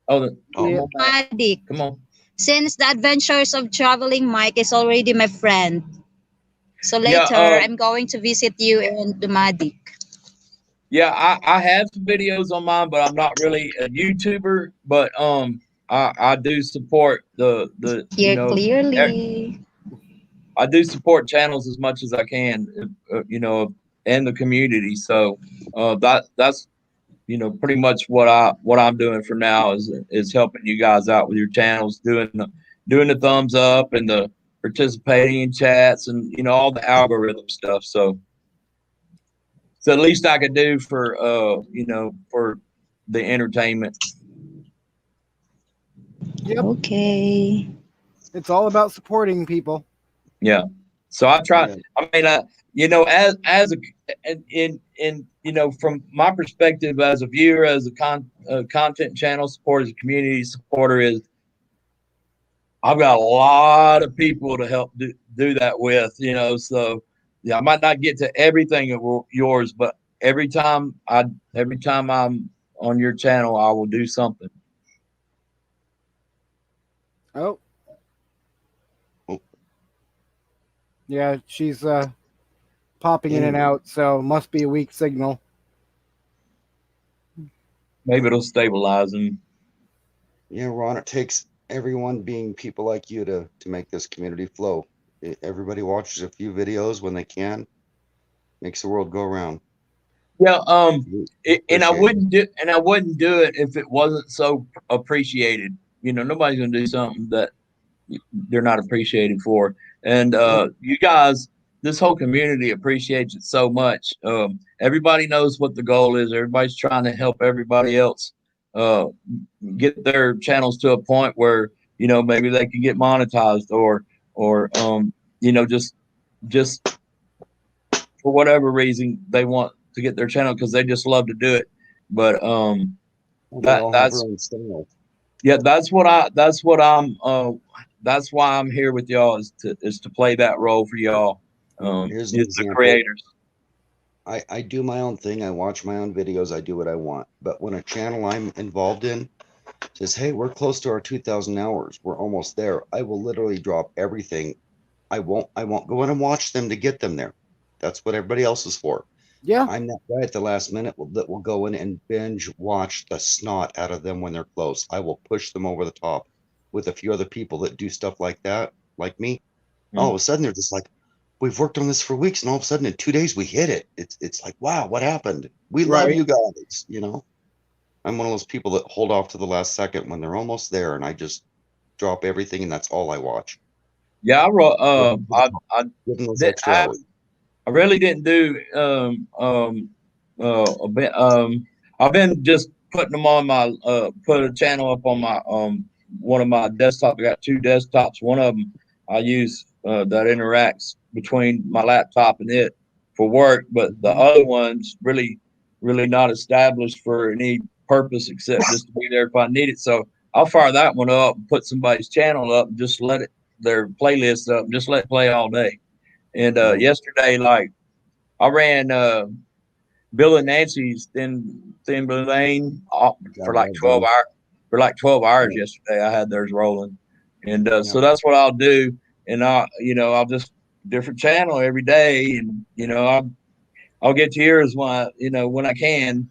Madik. Come on. Since the adventures of traveling Mike is already my friend. So later I'm going to visit you in Madik. Yeah, I have some videos on mine, but I'm not really a YouTuber. But I do support the clearly. I do support channels as much as I can, and the community. So that's pretty much what I'm doing for now is helping you guys out with your channels, doing the thumbs up and the participating in chats and all the algorithm stuff. So the least I could do for for the entertainment. Yep. Okay. It's all about supporting people. Yeah. So I try. I mean, as from my perspective as a viewer, as a content channel supporter, as a community supporter, is I've got a lot of people to help do that with. So yeah, I might not get to everything of yours, but every time I'm on your channel, I will do something. Oh. Yeah, she's popping in and out, so must be a weak signal. Maybe it'll stabilize him. Yeah, Ron, it takes everyone being people like you to make this community flow. Everybody watches a few videos when they can. Makes the world go around. Yeah, and I wouldn't do it if it wasn't so appreciated. Nobody's gonna do something that they're not appreciated for. And you guys, this whole community appreciates it so much. Everybody knows what the goal is. Everybody's trying to help everybody else get their channels to a point where maybe they can get monetized or just for whatever reason they want to get their channel because they just love to do it. But that's why I'm here with y'all is to play that role for y'all. Here's an example. The creators. I do my own thing. I watch my own videos. I do what I want. But when a channel I'm involved in says, hey, we're close to our 2,000 hours, we're almost there, I will literally drop everything. I won't go in and watch them to get them there. That's what everybody else is for. Yeah. I'm that guy at the last minute that will go in and binge watch the snot out of them when they're close. I will push them over the top. with a few other people that do stuff like that, like me. All of a sudden they're just like, we've worked on this for weeks, and all of a sudden in 2 days we hit it. It's like, wow, what happened? We love Right. you guys. I'm one of those people that hold off to the last second when they're almost there, and I just drop everything, and that's all I watch. Yeah, I Give them those did, extra hours. I really didn't do a bit. I've been just putting them on my put a channel up on my one of my desktops. I got 2 desktops. One of them I use that interacts between my laptop and it for work, but the other one's really not established for any purpose except just to be there if I need it. So I'll fire that one up and put somebody's channel up and just let it their playlist up and just let it play all day. And yesterday, like I ran Bill and Nancy's Thin Blue Lane for like 12 hours. For like 12 hours yesterday, I had theirs rolling, and so that's what I'll do. And I'll just different channel every day, and I'll get to yours when I can.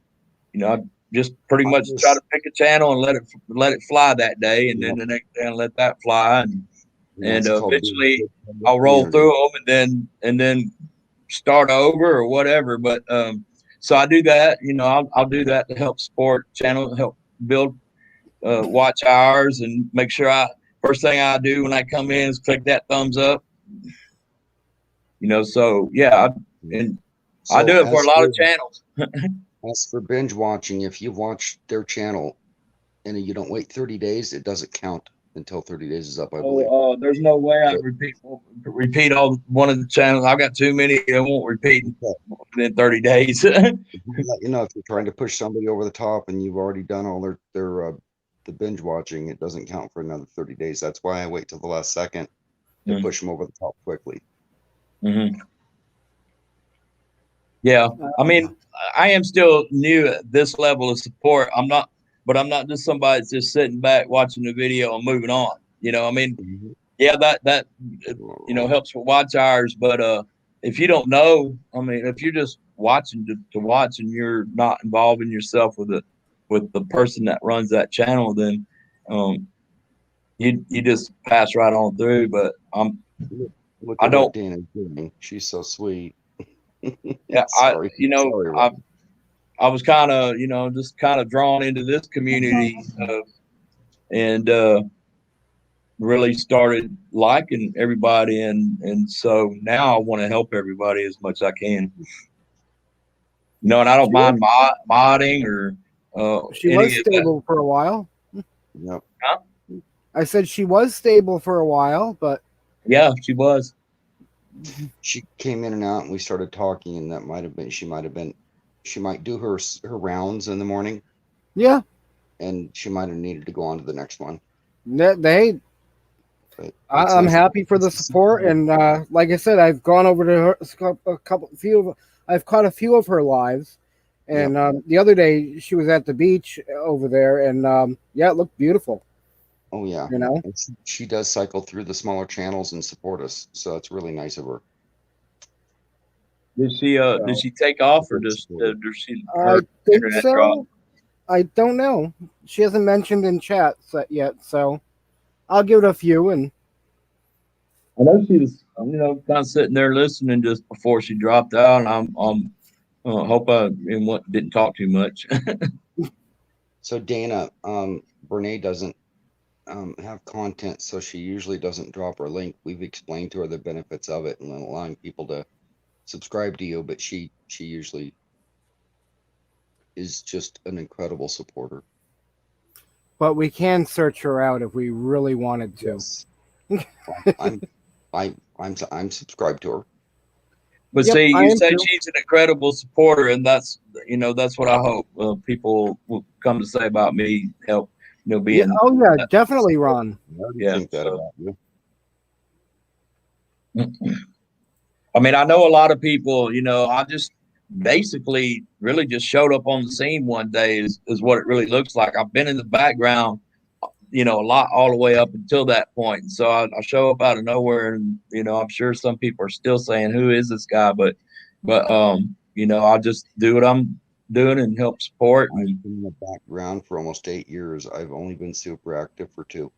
I just pretty much try to pick a channel and let it fly that day, and then the next day I'll let that fly, and eventually I'll roll through them and then start over or whatever. But so I do that. I'll do that to help support channel, help build watch hours, and make sure first thing I do when I come in is click that thumbs up. So yeah, I do it for a lot of channels. As for binge watching, if you watch their channel and you don't wait 30 days, it doesn't count until 30 days is up, I believe. There's no way I repeat all one of the channels. I've got too many. I won't repeat within 30 days. Let you know if you're trying to push somebody over the top and you've already done all their the binge watching, it doesn't count for another 30 days. That's why I wait till the last second to push them over the top quickly. Mm-hmm. Yeah, I mean, I am still new at this level of support. I'm not just somebody that's just sitting back watching the video and moving on. I mean, yeah, that helps with watch hours. But if you don't know, I mean, if you're just watching to watch and you're not involving yourself with the person that runs that channel, then you just pass right on through. But Look I at don't. what Dana's doing. She's so sweet. Yeah, Sorry. I was kind of, just kind of drawn into this community and really started liking everybody. And so now I want to help everybody as much as I can. And I don't mind modding or she was stable for a while. Yep. Huh? I said she was stable for a while, but yeah, she was. She came in and out, and we started talking, and that she might do her rounds in the morning. Yeah. And she might have needed to go on to the next one. I'm happy for the support, and like I said, I've gone over to her I've caught a few of her lives, and the other day she was at the beach over there, and it looked beautiful. Oh yeah, she does cycle through the smaller channels and support us, so it's really nice of her. Did she take off, or does she? I think so. Drop? I don't know. She hasn't mentioned in chat yet, so I'll give it a few. And I know she was, kind of sitting there listening just before she dropped out. And I'm hope I didn't talk too much. So Dana, Brene doesn't have content, so she usually doesn't drop her link. We've explained to her the benefits of it and allowing people to subscribe to you, but she usually is just an incredible supporter. But we can search her out if we really wanted to. Yes. I'm subscribed to her. But see, you said she's an incredible supporter, and that's what I hope people will come to say about me. Help, being. Yeah, definitely, Ron. I think that about you. I mean, I know a lot of people. I just basically really just showed up on the scene one day is what it really looks like. I've been in the background, a lot all the way up until that point. So I show up out of nowhere, and I'm sure some people are still saying, "Who is this guy?" But I just do what I'm doing and help support. I've been in the background for almost 8 years. I've only been super active for 2.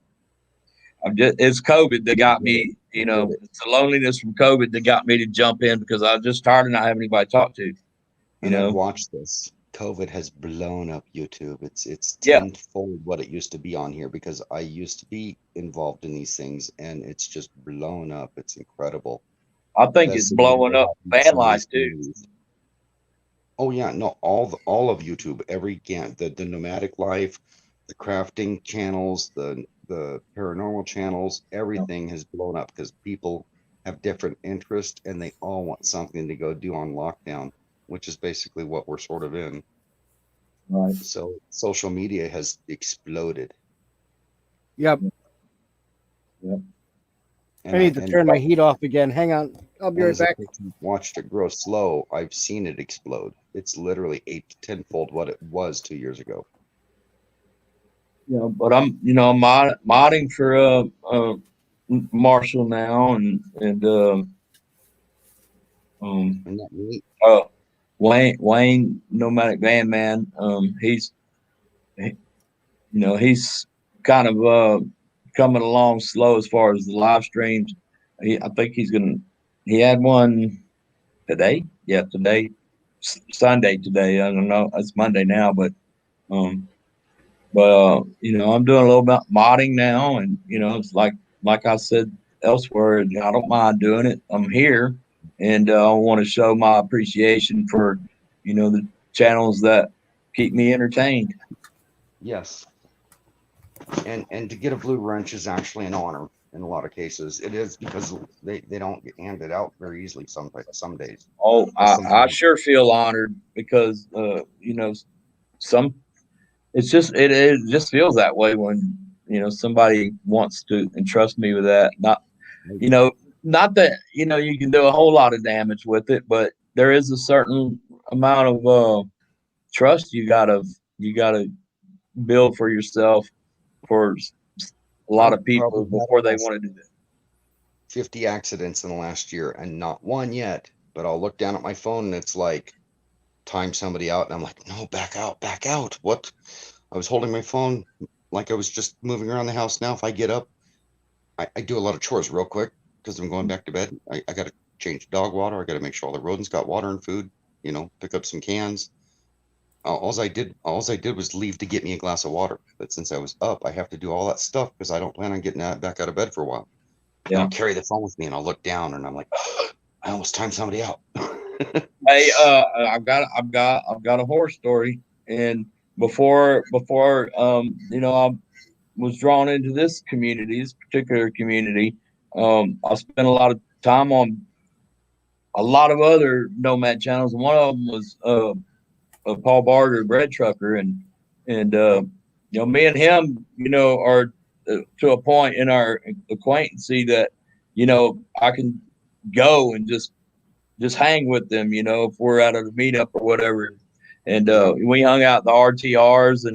it's COVID that got me. You know, it's the loneliness from COVID that got me to jump in because I was just tired and not having anybody to talk to. You And know, I've watched this. COVID has blown up YouTube. It's Yeah. tenfold what it used to be on here because I used to be involved in these things, and it's just blown up. It's incredible. I think That's it's the blowing way up it van happens in life these too. communities. Oh yeah, no, all of YouTube, the nomadic life, the crafting channels, the paranormal channels, everything has blown up because people have different interests and they all want something to go do on lockdown, which is basically what we're sort of in. Right. So social media has exploded. Yep. Yep. I need to turn my heat off again. Hang on. I'll be and right as a back. person who watched it grow slow, I've seen it explode. It's literally 8 to 10-fold what it was 2 years ago. Yeah, but I'm modding for Marshall now and Isn't that neat? Wayne Nomadic Van Man. He's kind of coming along slow as far as the live streams. I think he had one today. Yeah, today, Sunday today. I don't know. It's Monday now, but I'm doing a little bit modding now, and it's like I said elsewhere, I don't mind doing it. I'm here, and I want to show my appreciation for the channels that keep me entertained. Yes. And to get a blue wrench is actually an honor in a lot of cases. It is because they don't get handed out very easily some days. Oh, I sure feel honored because it just feels that way when somebody wants to entrust me with that. Not that you can do a whole lot of damage with it, but there is a certain amount of trust you gotta build for yourself for a lot of people before they want to do that. 50 accidents in the last year and not one yet, but I'll look down at my phone and it's like time somebody out and I'm like, no, back out. What? I was holding my phone like I was just moving around the house. Now if I get up, I do a lot of chores real quick because I'm going back to bed. I got to change dog water. I got to make sure all the rodents got water and food, pick up some cans. All I did was leave to get me a glass of water. But since I was up, I have to do all that stuff because I don't plan on getting back out of bed for a while. Yeah. I'll carry the phone with me and I'll look down and I'm like, oh, I almost timed somebody out. Hey, I've got a horror story. And before I was drawn into this particular community, I spent a lot of time on a lot of other nomad channels. And one of them was Paul Barger, Bread Trucker, and me and him, are to a point in our acquaintancy that I can go and just hang with them, if we're at a meetup or whatever. And we hung out in the RTRs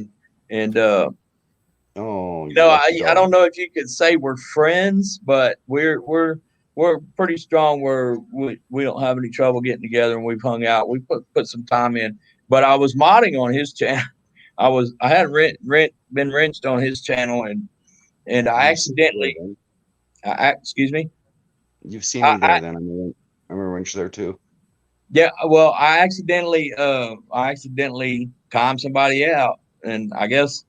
and I don't know if you could say we're friends, but we're pretty strong where we don't have any trouble getting together, and we've hung out. We put some time in. But I was modding on his channel. I had been wrenched on his channel, and I accidentally. Excuse me. You've seen me there, then I'm a wrench there too. Yeah, well, I accidentally timed somebody out, and I guess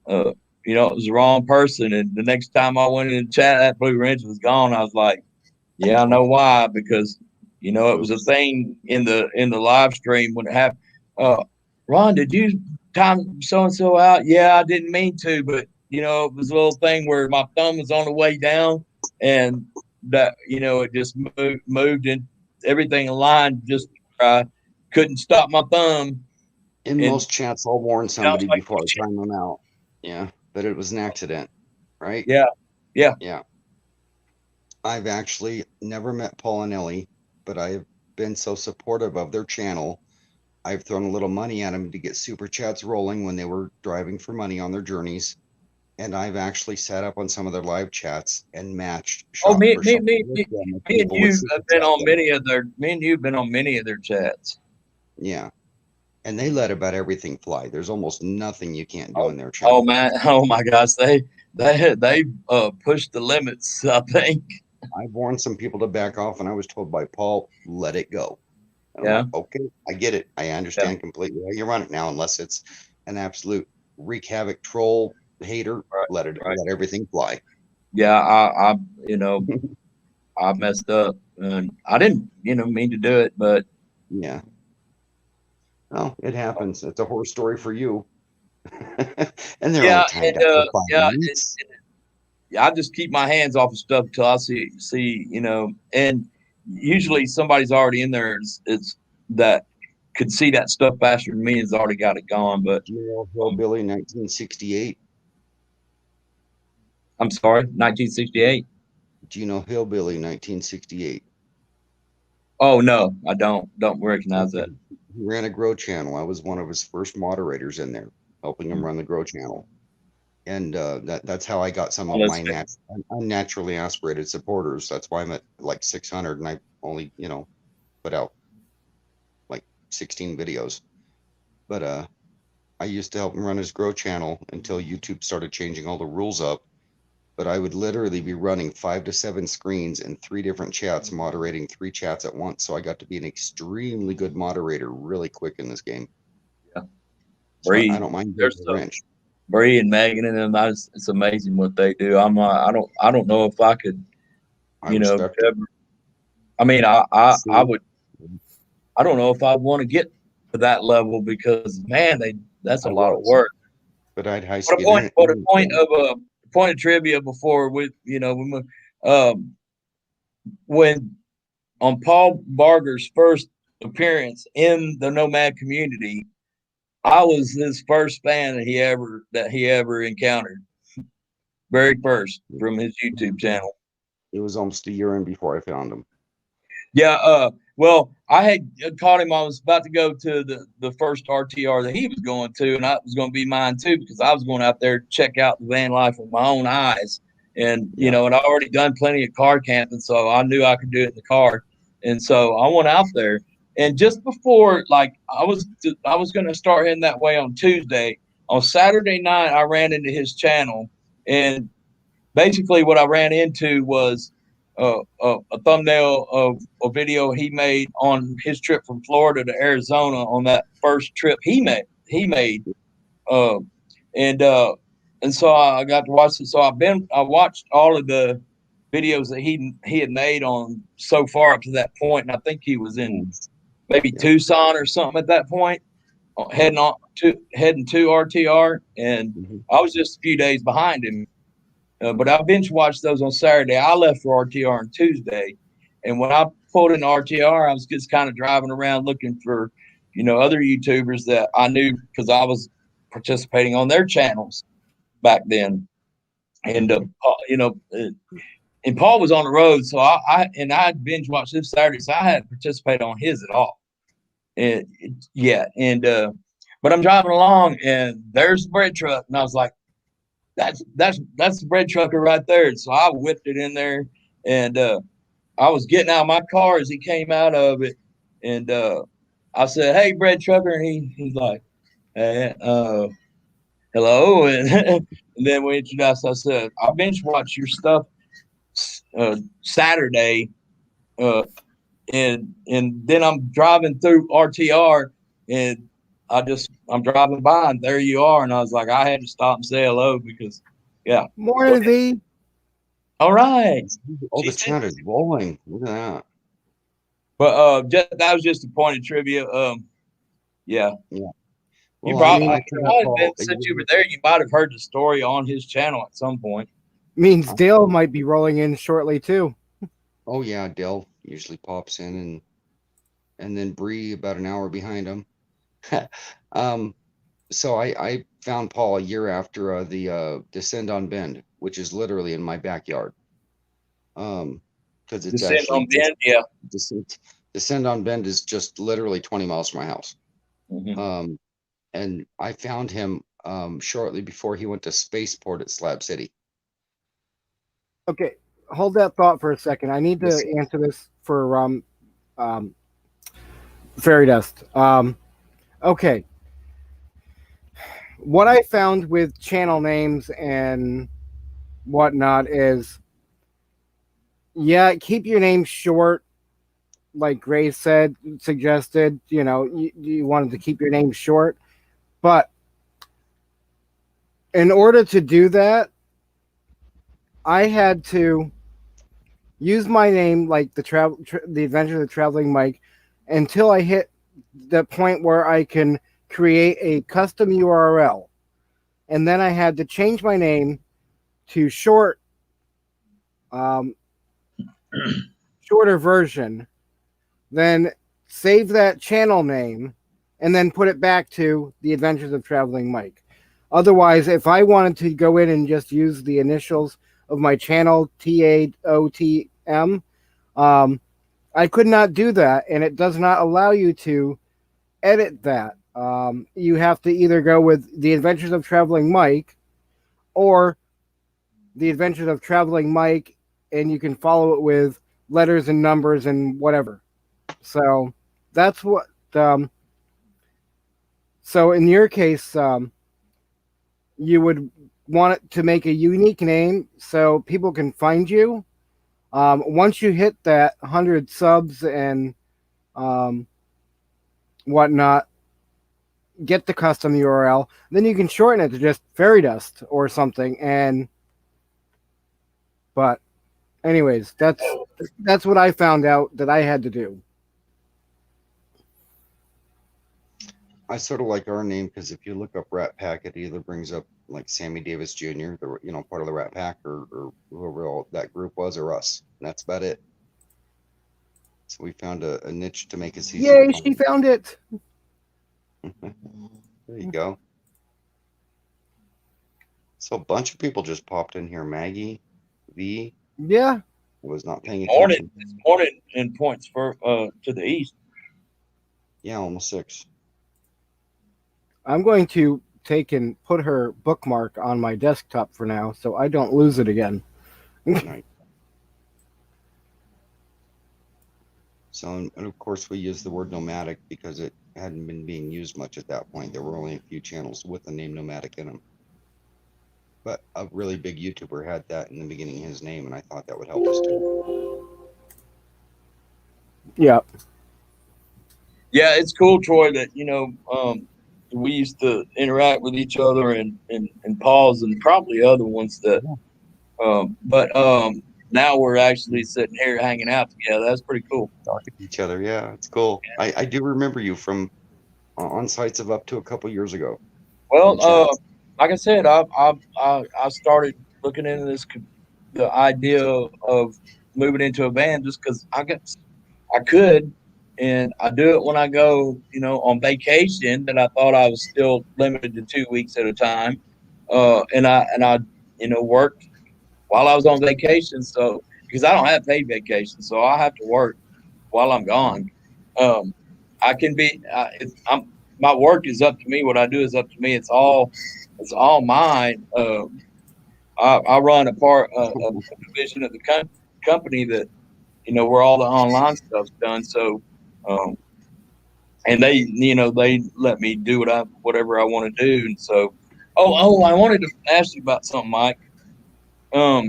it was the wrong person. And the next time I went in the chat, that blue wrench was gone. I was like, yeah, I know why, because it was a thing in the live stream when it happened. Ron, did you time so and so out? Yeah, I didn't mean to, but it was a little thing where my thumb was on the way down, and that it just moved and everything aligned. Just couldn't stop my thumb. In most chats, I'll warn somebody before I time them out. Yeah, but it was an accident, right? Yeah. I've actually never met Paul and Ellie, but I've been so supportive of their channel. I've thrown a little money at them to get super chats rolling when they were driving for money on their journeys. And I've actually sat up on some of their live chats and matched. Me and you have been on many of their chats. Yeah. and they let about everything fly. There's almost nothing you can't do in their channel. Oh man, oh my gosh, they pushed the limits, I think. I've warned some people to back off, and I was told by Paul, let it go. And I'm Yeah. like, okay, I get it. I understand completely how you run it now, unless it's an absolute wreak havoc troll hater. Let everything fly. Yeah, I I messed up, and I didn't mean to do it, but yeah. Well, it happens. It's a horror story for you. And they're only timed up for 5 minutes. I just keep my hands off of stuff until I see, and usually somebody's already in there it's that could see that stuff faster than me, has already got it gone. But Do you know Hillbilly 1968? I'm sorry, 1968. Do you know Hillbilly 1968? Oh no, I don't recognize that. He ran a Grow channel. I was one of his first moderators in there, helping him run the Grow channel. And that's how I got some of my unnaturally aspirated supporters. That's why I'm at like 600, and I only, put out like 16 videos. But I used to help him run his Grow channel until YouTube started changing all the rules up. But I would literally be running 5 to 7 screens and 3 different chats, moderating 3 chats at once. So I got to be an extremely good moderator really quick in this game. Yeah, so I don't mind being a wrench. Bree and Megan and them, it's amazing what they do. I don't know if I could, ever, I mean, I would, I don't know if I want to get to that level because man, that's a lot of work. But I'd high What a point of trivia before with when on Paul Barger's first appearance in the Nomad community, I was his first fan that he ever encountered. Very first from his YouTube channel. It was almost a year in before I found him. Yeah, well, I had caught him. I was about to go to the first RTR that he was going to, and that was going to be mine too, because I was going out there to check out the van life with my own eyes. And, and I already done plenty of car camping, so I knew I could do it in the car. And so I went out there. And just before, like, I was going to start heading that way on Tuesday. On Saturday night, I ran into his channel. And basically what I ran into was a thumbnail of a video he made on his trip from Florida to Arizona on that first trip he made. And so I got to watch it. So I watched all of the videos that he had made on so far up to that point. And I think he was in maybe Tucson or something at that point, heading to RTR. And I was just a few days behind him. But I binge watched those on Saturday. I left for RTR on Tuesday. And when I pulled in RTR, I was just kind of driving around looking for, other YouTubers that I knew because I was participating on their channels back then. And, and Paul was on the road. So I binge watched this Saturday. So I hadn't participated on his at all. But I'm driving along and there's the bread truck. And I was like, that's the bread trucker right there. And so I whipped it in there, and I was getting out of my car as he came out of it, and I said, "Hey, bread trucker," and he's like, "Hey, hello," and then we introduced. I said, "I binge watched your stuff Saturday, and then I'm driving through RTR, and I'm driving by and there you are." And I was like, I had to stop and say hello because, yeah. Morning, V. All right. Oh, the chat is rolling. Look at that. But that was just a point of trivia. Yeah. Yeah. You Well, probably since you were there, you might have heard the story on his channel at some point. Means Dale might be rolling in shortly too. Oh yeah, Dale usually pops in, and then Bree about an hour behind him. So I found Paul a year after the Descend on Bend, which is literally in my backyard. Because it's Descend actually on Bend, yeah. Descend on Bend is just literally 20 miles from my house. Mm-hmm. And I found him shortly before he went to Spaceport at Slab City. Okay, hold that thought for a second. I need to answer this for Fairy Dust. Okay. What I found with channel names and whatnot is, yeah, keep your name short. Like Grace suggested, you wanted to keep your name short. But in order to do that, I had to use my name, like the Adventures of Traveling Mike, until I hit the point where I can create a custom URL. And then I had to change my name to shorter version, then save that channel name, and then put it back to the Adventures of Traveling Mike. Otherwise, if I wanted to go in and just use the initials of my channel, TAOTM, I could not do that, and it does not allow you to edit that. You have to either go with the Adventures of Traveling Mike or the Adventures of Traveling Mike, and you can follow it with letters and numbers and whatever. So that's what. So in your case, you would want it to make a unique name so people can find you. Once you hit that 100 subs and whatnot, get the custom URL, then you can shorten it to just Fairy Dust or something. But anyways, that's what I found out that I had to do. I sort of like our name because if you look up Rat Pack, it either brings up like Sammy Davis Jr., part of the Rat Pack, or whoever all that group was, or us. And that's about it. So we found a niche to make us easy. Yay, she found it. There you go. So a bunch of people just popped in here. Maggie, V. Yeah. Was not paying attention. It's morning in points for to the east. Yeah, almost 6. I'm going to take and put her bookmark on my desktop for now so I don't lose it again. Right. So, and of course, we use the word nomadic because it hadn't been being used much at that point. There were only a few channels with the name nomadic in them. But a really big YouTuber had that in the beginning of his name, and I thought that would help us too. Yeah. Yeah, it's cool, Troy, that, we used to interact with each other and Paul's and probably other ones that, but now we're actually sitting here hanging out together. That's pretty cool. Talking to each other, yeah, it's cool. Yeah. I do remember you from on sites of up to a couple years ago. Well, like I said, I started looking into the idea of moving into a van just because I could. And I do it when I go, on vacation. That I thought I was still limited to 2 weeks at a time, and I worked while I was on vacation. So because I don't have paid vacation, so I have to work while I'm gone. I can be. My work is up to me. What I do is up to me. It's all mine. I run a division of the company that where all the online stuff's done. So. And they let me do whatever I want to do. And so, I wanted to ask you about something, Mike. I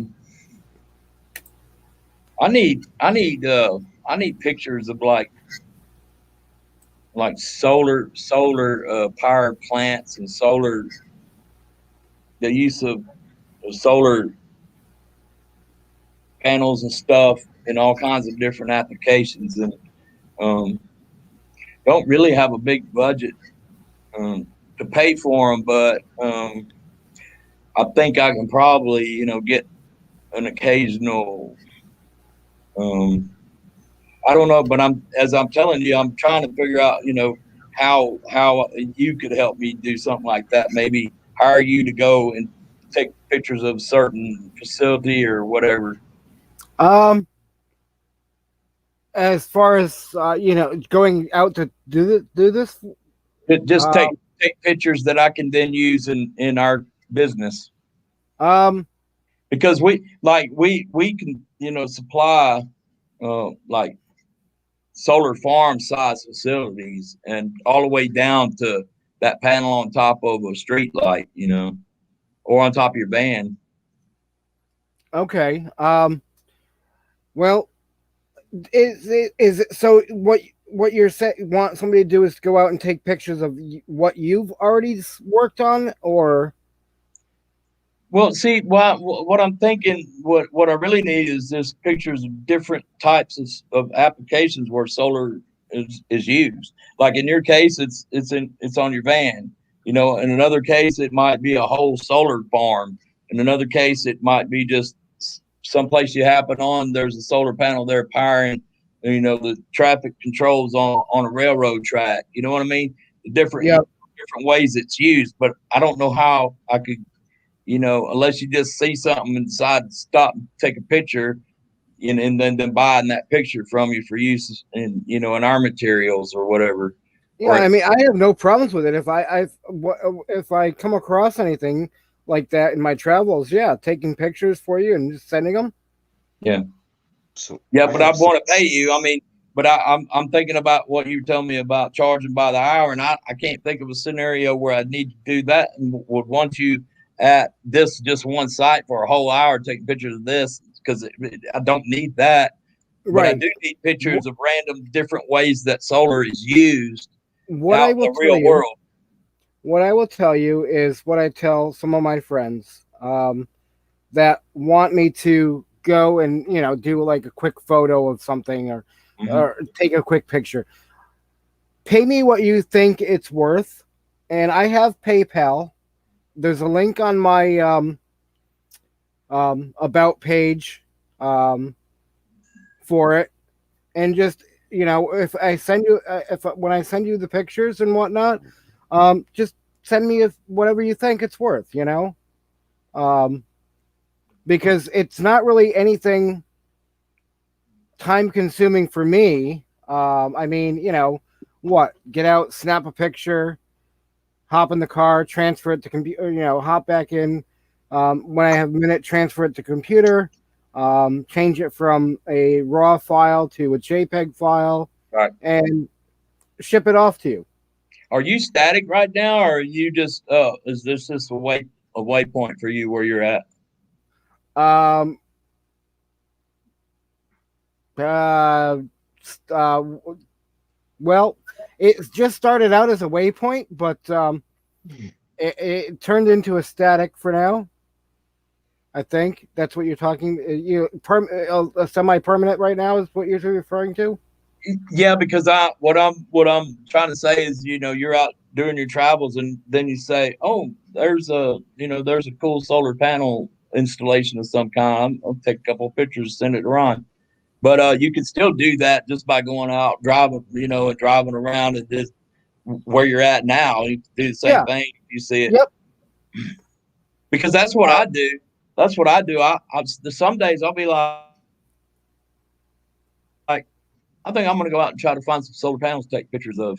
need pictures of like solar powered plants and the use of solar panels and stuff in all kinds of different applications. And don't really have a big budget to pay for them, but I think I can probably get an occasional. I don't know, but as I'm telling you, I'm trying to figure out how you could help me do something like that. Maybe hire you to go and take pictures of a certain facility or whatever. As far as going out to do this, just take pictures that I can then use in our business. Because we can supply like solar farm size facilities, and all the way down to that panel on top of a street light, or on top of your van. Okay. Well, is it so? What you're want somebody to do is go out and take pictures of what you've already worked on, or? Well, see, what I'm thinking, what I really need is just pictures of different types of applications where solar is used. Like in your case, it's on your van. In another case, it might be a whole solar farm. In another case, it might be just someplace you happen on. There's a solar panel there powering, the traffic controls on a railroad track. You know what I mean? Different ways it's used, but I don't know how I could. Unless you just see something and decide to stop and take a picture, and then buying that picture from you for use in our materials or whatever. Yeah, I mean, I have no problems with it. If I come across anything like that in my travels, taking pictures for you and just sending them. Yeah. But I want to pay you. I mean, but I'm thinking about what you tell me about charging by the hour, and I can't think of a scenario where I need to do that and would want you at this just one site for a whole hour taking pictures of this, because I don't need that. Right. But I do need pictures of random different ways that solar is used out in the real world. What I will tell you is what I tell some of my friends that want me to go and do like a quick photo of something or take a quick picture. Pay me what you think it's worth, and I have PayPal. There's a link on my about page for it, and just if I send you when I send you the pictures and whatnot, just send me whatever you think it's worth, because it's not really anything time consuming for me. I mean, get out, snap a picture, hop in the car, transfer it to computer, hop back in. When I have a minute, transfer it to computer, change it from a RAW file to a JPEG file, right, and ship it off to you. Are you static right now, or are you just is this just a waypoint for you where you're at? Well, it just started out as a waypoint, but it turned into a static for now. I think that's what you're talking. A semi-permanent right now is what you're referring to. Yeah, because what I'm trying to say is, you're out doing your travels, and then you say, oh, there's a cool solar panel installation of some kind. I'll take a couple of pictures, send it to Ron. But you can still do that just by going out driving, and driving around and just where you're at now. You can do the same thing if you see it. Yep. Because that's what I do. That's what I do. Some days I'll be like, I think I'm going to go out and try to find some solar panels to take pictures of.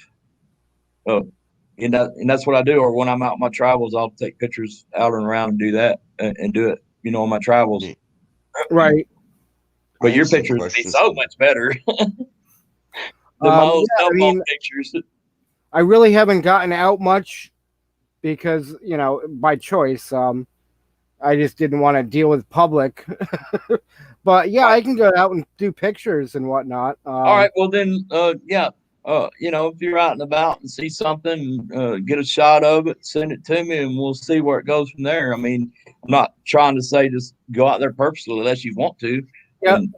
And that's what I do. Or when I'm out on my travels, I'll take pictures out and around and do that and do it, on my travels. Right. But your pictures would be so much better than my old cell phone pictures. I really haven't gotten out much because, by choice. I just didn't want to deal with public. But yeah, I can go out and do pictures and whatnot. All right. Well, then, if you're out and about and see something, get a shot of it, send it to me, and we'll see where it goes from there. I mean, I'm not trying to say just go out there purposely unless you want to. And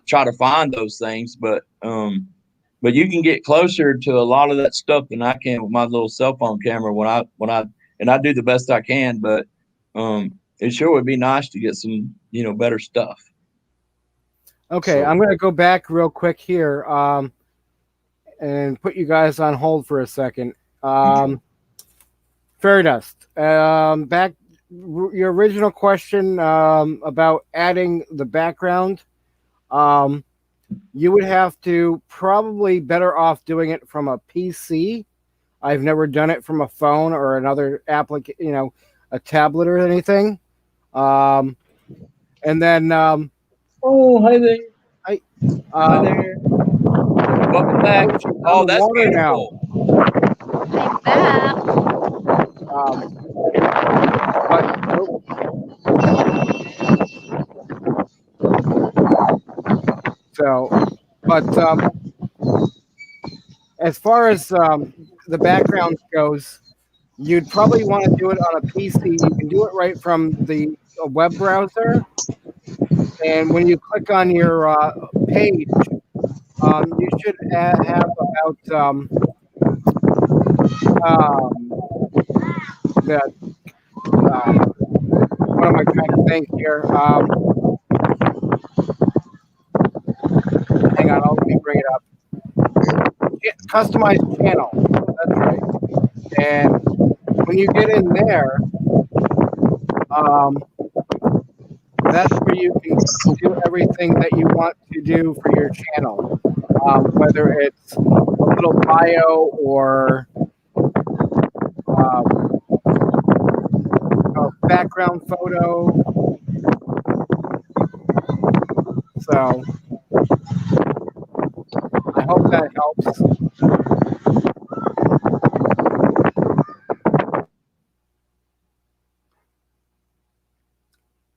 try to find those things, but you can get closer to a lot of that stuff than I can with my little cell phone camera when I do the best I can, but it sure would be nice to get some better stuff. Okay, I'm going to go back real quick here and put you guys on hold for a second. Fairy Dust, back your original question about adding the background. You would have to probably better off doing it from a PC. I've never done it from a phone or another application, a tablet or anything. And then oh, hi there. Hi. Hi there. Welcome back. Oh, that's water now. beautiful. I'm back. But as far as the background goes, you'd probably want to do it on a PC. You can do it right from the web browser, and when you click on your page, you should have about the what am I trying to think here? Hang on, let me bring it up. Customized channel. That's right. And when you get in there, that's where you can do everything that you want to do for your channel. Whether it's a little bio or a background photo. So I hope that helps.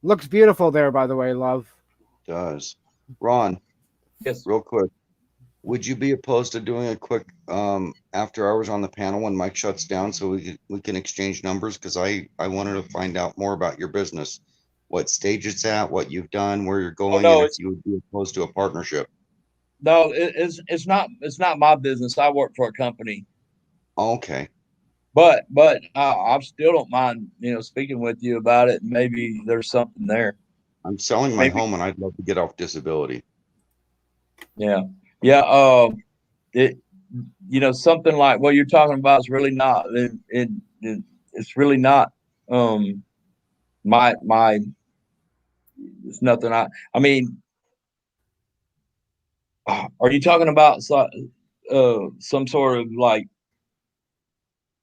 Looks beautiful there, by the way, love. Does. Ron, Yes. real quick, would you be opposed to doing a quick after hours on the panel when Mike shuts down so we can exchange numbers? Because I wanted to find out more about your business, what stage it's at, what you've done, where you're going, no, and if you would be opposed to a partnership. No, it's not my business. I work for a company. Okay. But I still don't mind, speaking with you about it. Maybe there's something there. I'm selling my home and I'd love to get off disability. Yeah. Yeah. Something like what you're talking about is really not, it's really not, it's nothing. I mean, are you talking about some sort of like,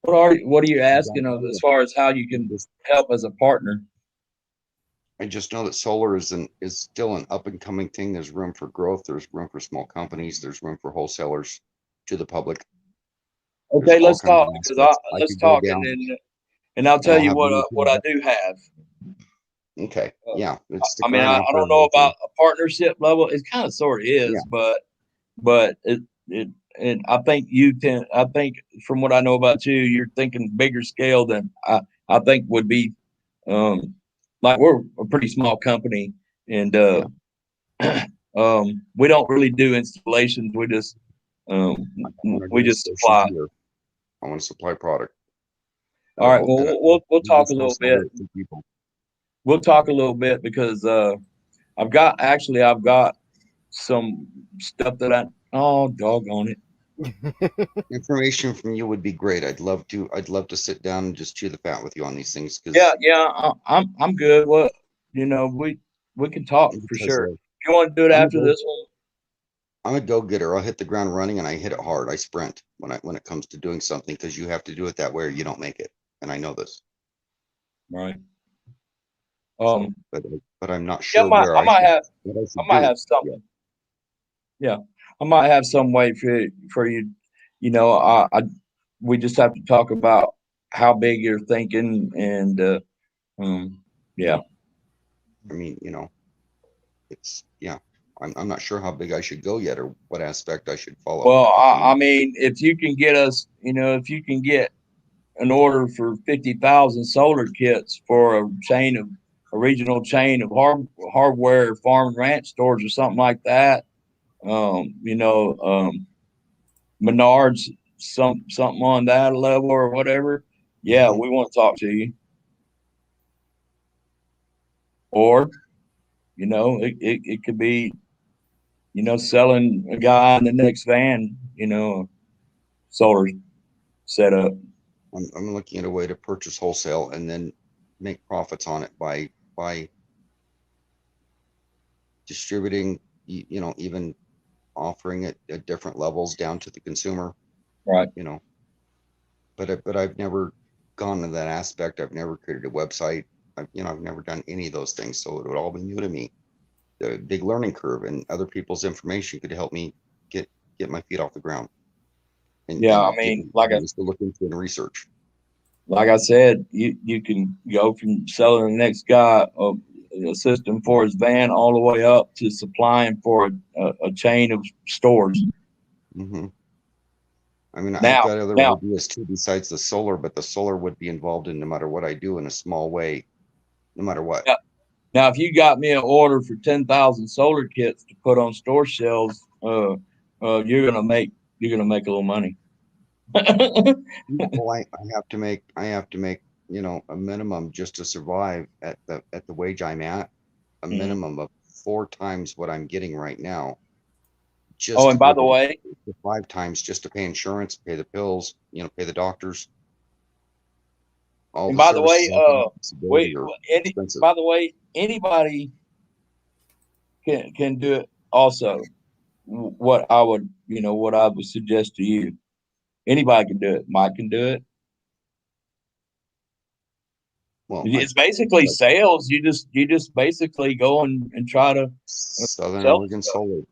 what are you asking of as far as how you can help as a partner? I just know that solar is still an up and coming thing. There's room for growth. There's room for small companies. There's room for wholesalers to the public. Okay, let's talk. Let's talk, and I'll tell you what I do have. Okay. Yeah. I mean, I don't know about a partnership level. It kind of sort of is, yeah. but and I think I think from what I know about you, you're thinking bigger scale than I think would be, like we're a pretty small company and, we don't really do installations. We just supply. I want to supply product. All right. Well, we'll talk a little bit. We'll talk a little bit because, I've got some stuff that oh, doggone it. Information from you would be great. I'd love to sit down and just chew the fat with you on these things. Yeah, I'm good. What, we can talk for sure. If you want to do it after this one, I'm a go-getter. I'll hit the ground running and I hit it hard. I sprint when it comes to doing something because you have to do it that way or you don't make it. And I know this. Right. But I'm not sure where I might have something. Yeah, I might have some way for you. We just have to talk about how big you're thinking, and yeah. I mean, it's I'm not sure how big I should go yet, or what aspect I should follow. Well, I mean, if you can get us, if you can get an order for 50,000 solar kits for a regional chain of hardware farm and ranch stores or something like that. Menards, something on that level or whatever. Yeah, we want to talk to you. Or, it could be, selling a guy in the next van, solar setup. I'm looking at a way to purchase wholesale and then make profits on it by distributing, even offering it at different levels down to the consumer. Right. But I've never gone to that aspect. I've never created a website. I've never done any of those things. So it would all be new to me. a big learning curve, and other people's information could help me get my feet off the ground. And, Yeah, and I mean, give me like I things to look into and research. like I said, you can go from selling the next guy a system for his van all the way up to supplying for a chain of stores. Mm-hmm. I mean, I've Now, got other now, ideas too besides the solar, but the solar would be involved in no matter what I do in a small way, no matter what. yeah. Now, if you got me an order for 10,000 solar kits to put on store shelves, you're gonna make a little money. Well, I have to make a minimum just to survive at the wage I'm at, a Mhm. minimum of 4 times what I'm getting right now. Just Oh, to and be by the able way, to 5 times just to pay insurance, pay the pills, pay the doctors. All and the by the way, services I can disability are expensive. by the way, anybody can do it. Also, what I would suggest to you, anybody can do it. Mike can do it. Well, It's basically sales. You just basically go and try to Southern sell Oregon stuff. Solar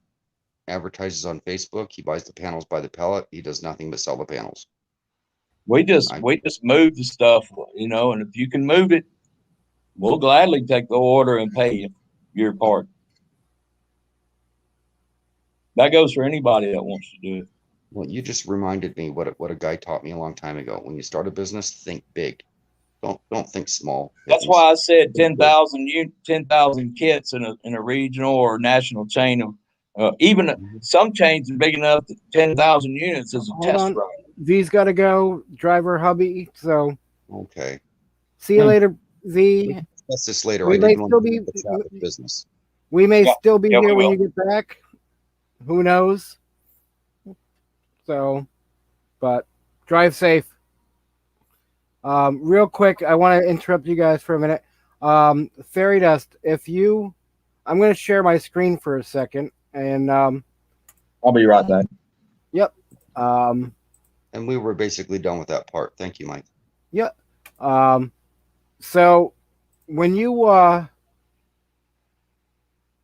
advertises on Facebook. He buys the panels by the pallet. He does nothing but sell the panels. We just move the stuff, and if you can move it, we'll gladly take the order and pay you your part. That goes for anybody that wants to do it. Well, you just reminded me what a guy taught me a long time ago. When you start a business, think big. Don't think small. That's why I said 10,000 kits in a regional or national chain of even some chains are big enough that 10,000 units is a Hold test on. run. V's got to go. Driver hubby. So okay. See you later, V. We'll discuss this later. We I may didn't still want to be. get the chat with business. We may Yeah. still be Yeah, we here when will. you get back. Who knows? So, but drive safe. Real quick, I want to interrupt you guys for a minute. Fairy Dust, I'm going to share my screen for a second, and I'll be right back. Yep. And we were basically done with that part. Thank you, Mike. Yep. So when you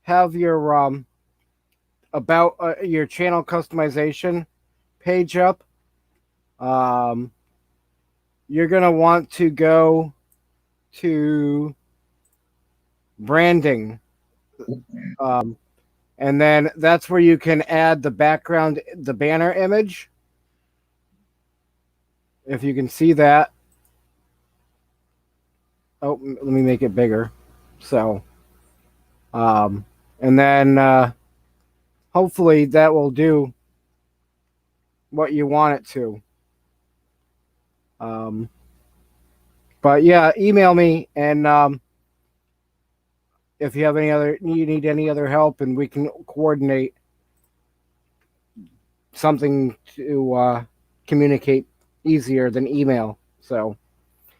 have your about your channel customization page up, you're going to want to go to branding. And then that's where you can add the background, the banner image. If you can see that. Oh, let me make it bigger. So, and then hopefully that will do what you want it to. But yeah, email me, and if you have you need any other help, and we can coordinate something to communicate easier than email. So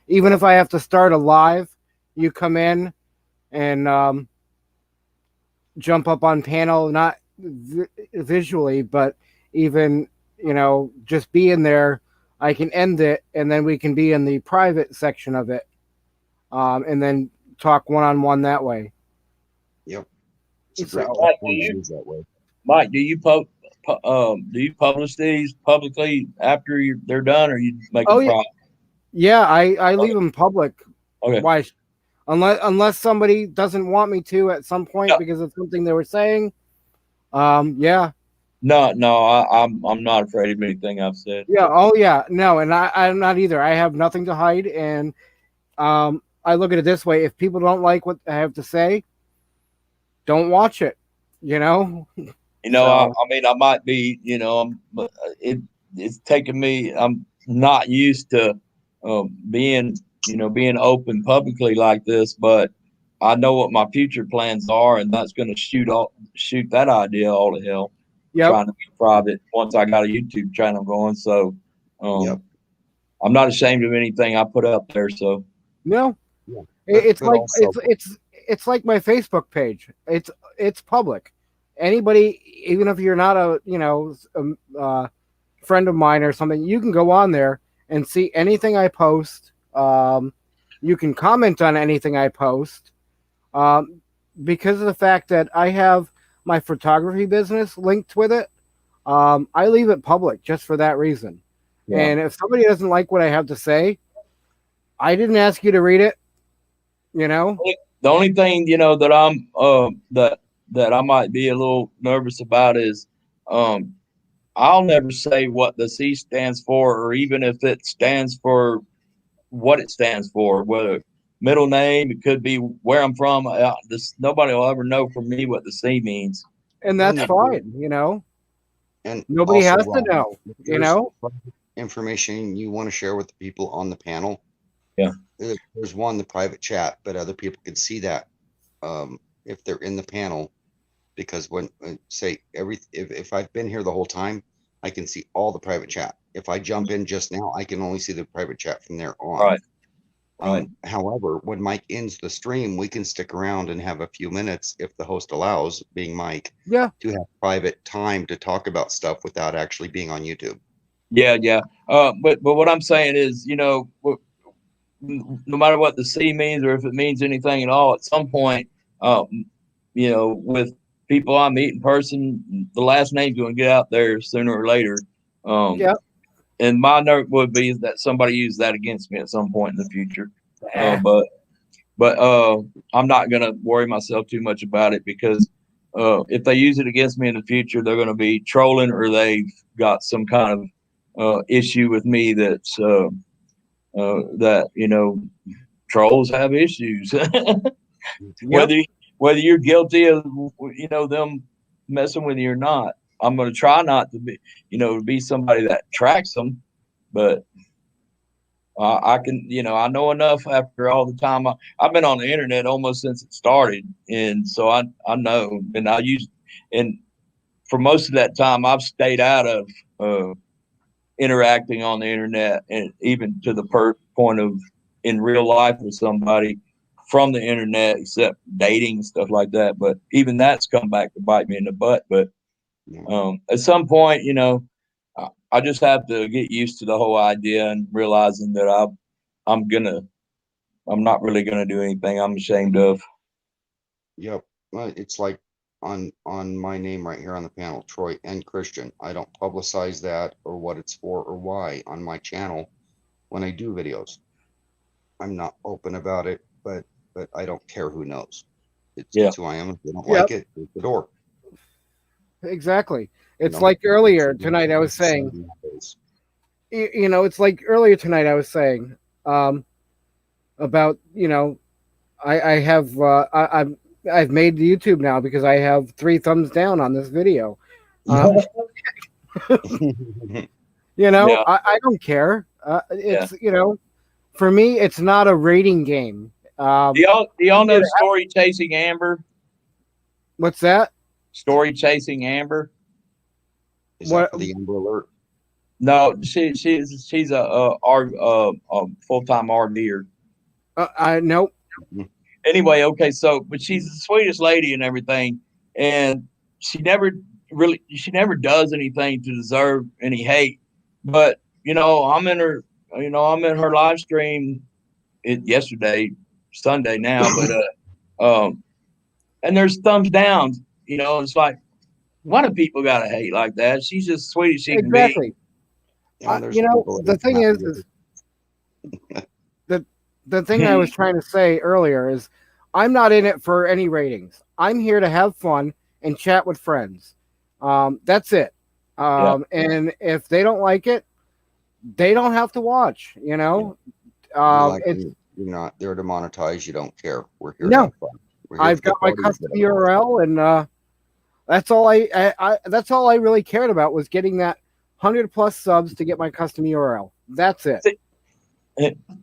even if I have to start a live, you come in and jump up on panel, not visually, but even, just be in there. I can end it, and then we can be in the private section of it, and then talk one-on-one that way. Yep. Mike, do you publish these publicly after they're done, or you make them private? Yeah, I leave them public. Okay. Why? Unless somebody doesn't want me to at some point because of something they were saying. Yeah. No, I'm not afraid of anything I've said. Yeah. Oh, yeah. No, and I'm not either. I have nothing to hide, and I look at it this way: if people don't like what I have to say, don't watch it. I mean, I might be. It's taken me. I'm not used to being open publicly like this, but I know what my future plans are, and that's going to shoot that idea all to hell. Yep. Trying to be private once I got a YouTube channel going. So I'm not ashamed of anything I put up there. So no, yeah. It's like it's like my Facebook page. It's public. Anybody, even if you're not a friend of mine or something, you can go on there and see anything I post. You can comment on anything I post. because of the fact that I have my photography business linked with it, I leave it public just for that reason. Yeah. And if somebody doesn't like what I have to say, I didn't ask you to read it. You know, The only thing that I'm that I might be a little nervous about is I'll never say what the C stands for, or even if it stands for what it stands for, whether middle name, it could be where I'm from. Nobody will ever know from me what the C means. and that's fine. You know, And nobody also, has to Ron, know. if You there's know, information you want to share with the people on the panel. Yeah. There's the private chat, but other people can see that if they're in the panel, because when if I've been here the whole time, I can see all the private chat. If I jump in just now, I can only see the private chat from there on. Right. Right. However, when Mike ends the stream, we can stick around and have a few minutes, if the host allows, being Mike, yeah. to have private time to talk about stuff without actually being on YouTube. Yeah. But what I'm saying is, no matter what the C means, or if it means anything at all, at some point, with people I meet in person, the last name's going to get out there sooner or later. Yeah. And my nerve would be that somebody used that against me at some point in the future. But I'm not going to worry myself too much about it, because if they use it against me in the future, they're going to be trolling, or they've got some kind of issue with me that's that trolls have issues. Whether you're guilty of them messing with you or not, I'm going to try not to be to be somebody that tracks them, but I can I know enough after all the time I've been on the internet almost since it started, and so I know, and for most of that time I've stayed out of interacting on the internet, and even to the point of in real life with somebody from the internet, except dating and stuff like that. But even that's come back to bite me in the butt. But at some point, I just have to get used to the whole idea and realizing that I'm not really gonna do anything I'm ashamed of. Yep. Well, it's like on my name right here on the panel, Troy and Christian. I don't publicize that or what it's for or why on my channel when I do videos. I'm not open about it, but I don't care who knows. It's who I am. If they don't like it, it's the door. Exactly. It's like earlier tonight I was saying, it's like earlier tonight I was saying about, I've made YouTube now because I have 3 thumbs down on this video. I don't care. It's, for me, it's not a rating game. Do y'all know Story Chasing Amber? What's that? Story Chasing Amber. Is that for the Amber Alert? No, she's a full-time RDer. Nope. Anyway, okay, but she's the sweetest lady and everything, and she never does anything to deserve any hate. But I'm in her live stream yesterday, Sunday now, but and there's thumbs down. It's like, why do people gotta hate like that? She's just sweet as she can be. Exactly. The thing is the thing I was trying to say earlier is I'm not in it for any ratings. I'm here to have fun and chat with friends. That's it. And if they don't like it, they don't have to watch. You're not there to monetize. You don't care. We're here. No, I've got my custom URL, and that's all that's all I really cared about was getting that 100+ subs to get my custom URL. That's it.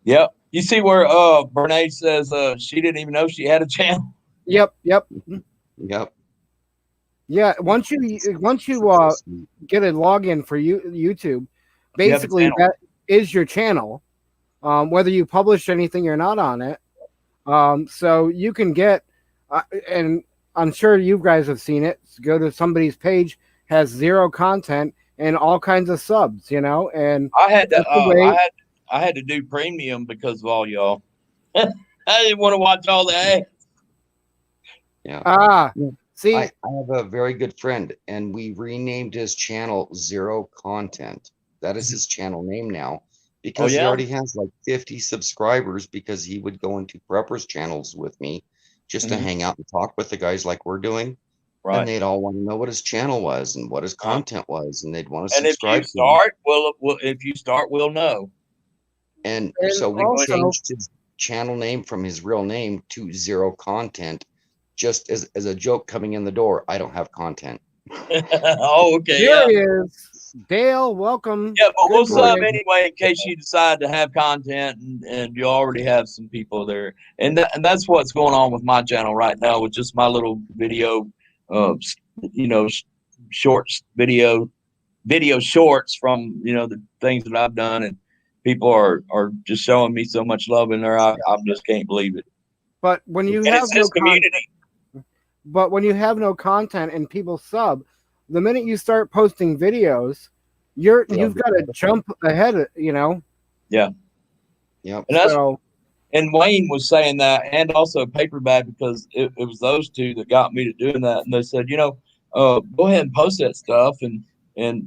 Yep. You see where Bernays says she didn't even know she had a channel. Yep. Yep. Yeah. Once you get a login for YouTube, basically that is your channel, whether you publish anything or not on it. So you can get, and I'm sure you guys have seen it. Go to somebody's page, has 0 content and all kinds of subs, and I had to do premium because of all y'all. I didn't want to watch all the ads. Yeah. Ah, see, I have a very good friend, and we renamed his channel Zero Content. That is his channel name now, because he yeah? already has like 50 subscribers, because he would go into preppers channels with me just to Mhm. hang out and talk with the guys like we're doing. And Right. they'd all want to know what his channel was and what his content was, and they'd want to And if you subscribe to him. start, if you start, we'll know. And and so we also, changed his channel name from his real name to Zero Content, just as a joke coming in the door. I don't have content. Oh, okay, here yeah. he is. Dale, welcome. Yeah, but we'll Good sub morning. anyway in case you decide to have content and you already have some people there. And that's what's going on with my channel right now with just my little video, shorts, video shorts from, the things that I've done. And people are just showing me so much love in there. I just can't believe it. But when you And have it's no this community. but when you have no content and people sub, the minute you start posting videos, you've got to jump ahead. Yeah. Yep. And that's So and Wayne was saying that, and also Paperback, because it was those two that got me to doing that. And they said, go ahead and post that stuff, and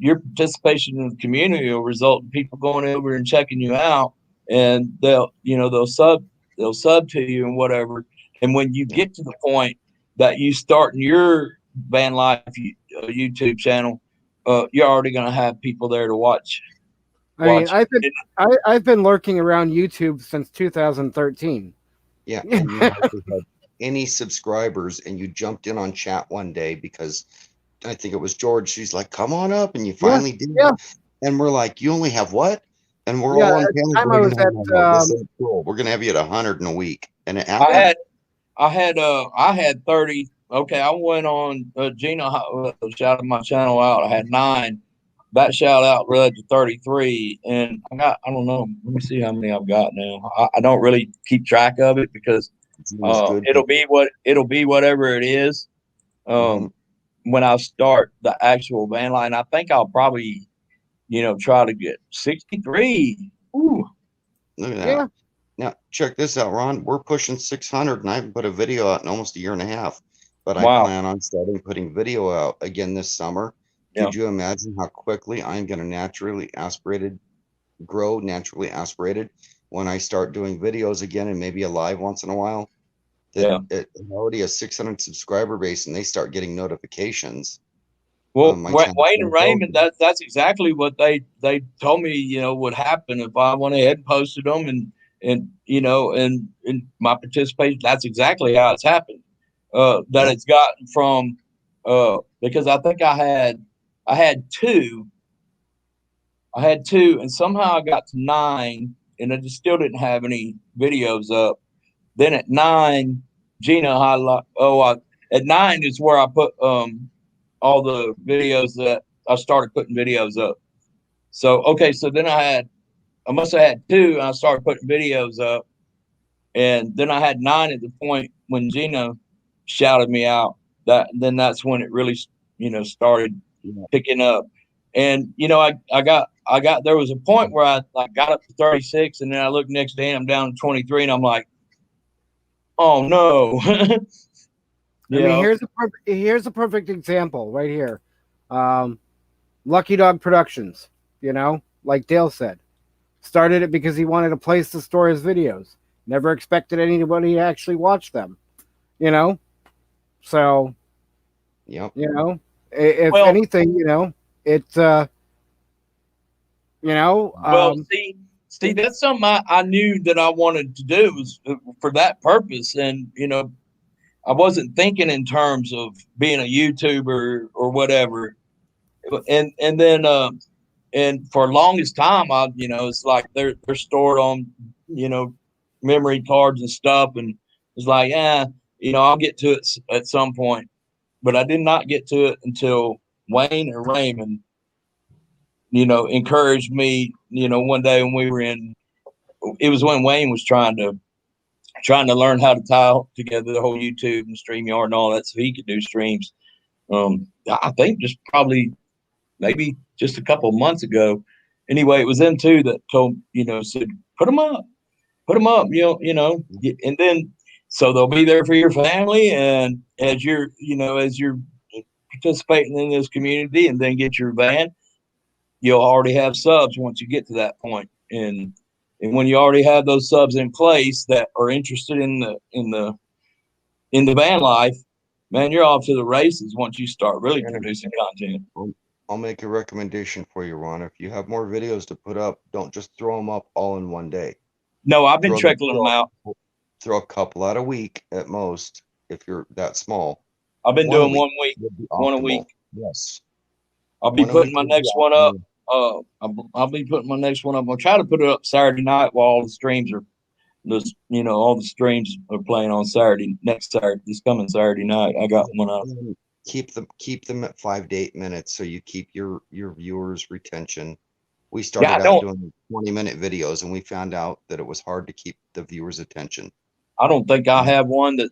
your participation in the community will result in people going over and checking you out, and they'll sub to you and whatever. And when you get to the point that you start in your van life YouTube channel, you're already going to have people there to watch. I mean, I've been lurking around YouTube since 2013. Yeah, and you hardly had any subscribers, and you jumped in on chat one day because I think it was George. She's like, "Come on up," and you finally did. Yeah. And we're like, "You only have what?" And we're Yeah, all on at the panel. time I was This ain't cool. We're gonna have you at 100 in a week, and it happened. I had 30. Okay, I went on Gina shouted my channel out. I had 9. That shout out led to 33, and I don't know. Let me see how many I've got now. I don't really keep track of it because it'll be whatever it is. When I start the actual van line, I think I'll probably, try to get 63. Ooh. Look at that. Yeah. Now check this out, Ron. We're pushing 600, and I haven't put a video out in almost a year and a half. But Wow. I plan on starting putting video out again this summer. Yeah. Could you imagine how quickly I'm going to grow naturally aspirated when I start doing videos again and maybe a live once in a while? It already a 600 subscriber base, and they start getting notifications. Well, Wayne and Raymond, that's exactly what they told me, would happen if I went ahead and posted them and my participation. That's exactly how it's happened. That it's gotten from because I think I had 2, and somehow I got to 9, and I just still didn't have any videos up. Then at 9, Gina at 9 is where I put all the videos that I started putting videos up. So then I must have had 2, and I started putting videos up, and then I had 9 at the point when Gina shouted me out. That's when it really started picking up. And I got there was a point where I got up to 36, and then I looked next day and I'm down to 23, and I'm like, oh no. I mean, here's a perfect example right here. Lucky Dog Productions, like Dale said, started it because he wanted a place to store his videos. Never expected anybody to actually watch them, So, yep. If anything, it's see, that's something I knew that I wanted to do was for that purpose, and I wasn't thinking in terms of being a YouTuber or whatever, and then and for longest time, it's like they're stored on memory cards and stuff, and it's like I'll get to it at some point, but I did not get to it until Wayne and Raymond encouraged me. One day when we were it was when Wayne was trying to learn how to tie together the whole YouTube and StreamYard and all that so he could do streams. I think just probably maybe just a couple of months ago. Anyway, it was them two that told, said, put them up, and then So they'll be there for your family, and as you're participating in this community, and then get your van, you'll already have subs once you get to that point. And when you already have those subs in place that are interested in the van life, man, you're off to the races once you start really producing content. I'll make a recommendation for you, Ron. If you have more videos to put up, don't just throw them up all in one day. No, I've been trickling them out. Throw a couple out a week at most, if you're that small. I've been doing 1 week. One a week. Yes. I'll be putting my next one up. I'll be putting my next one up. I'll try to put it up Saturday night while all the streams are all the streams are playing on Saturday, this coming Saturday night. I got one up. Keep them at 5 to 8 minutes so you keep your viewers' retention. We started out doing 20-minute videos, and we found out that it was hard to keep the viewers' attention. I don't think I have a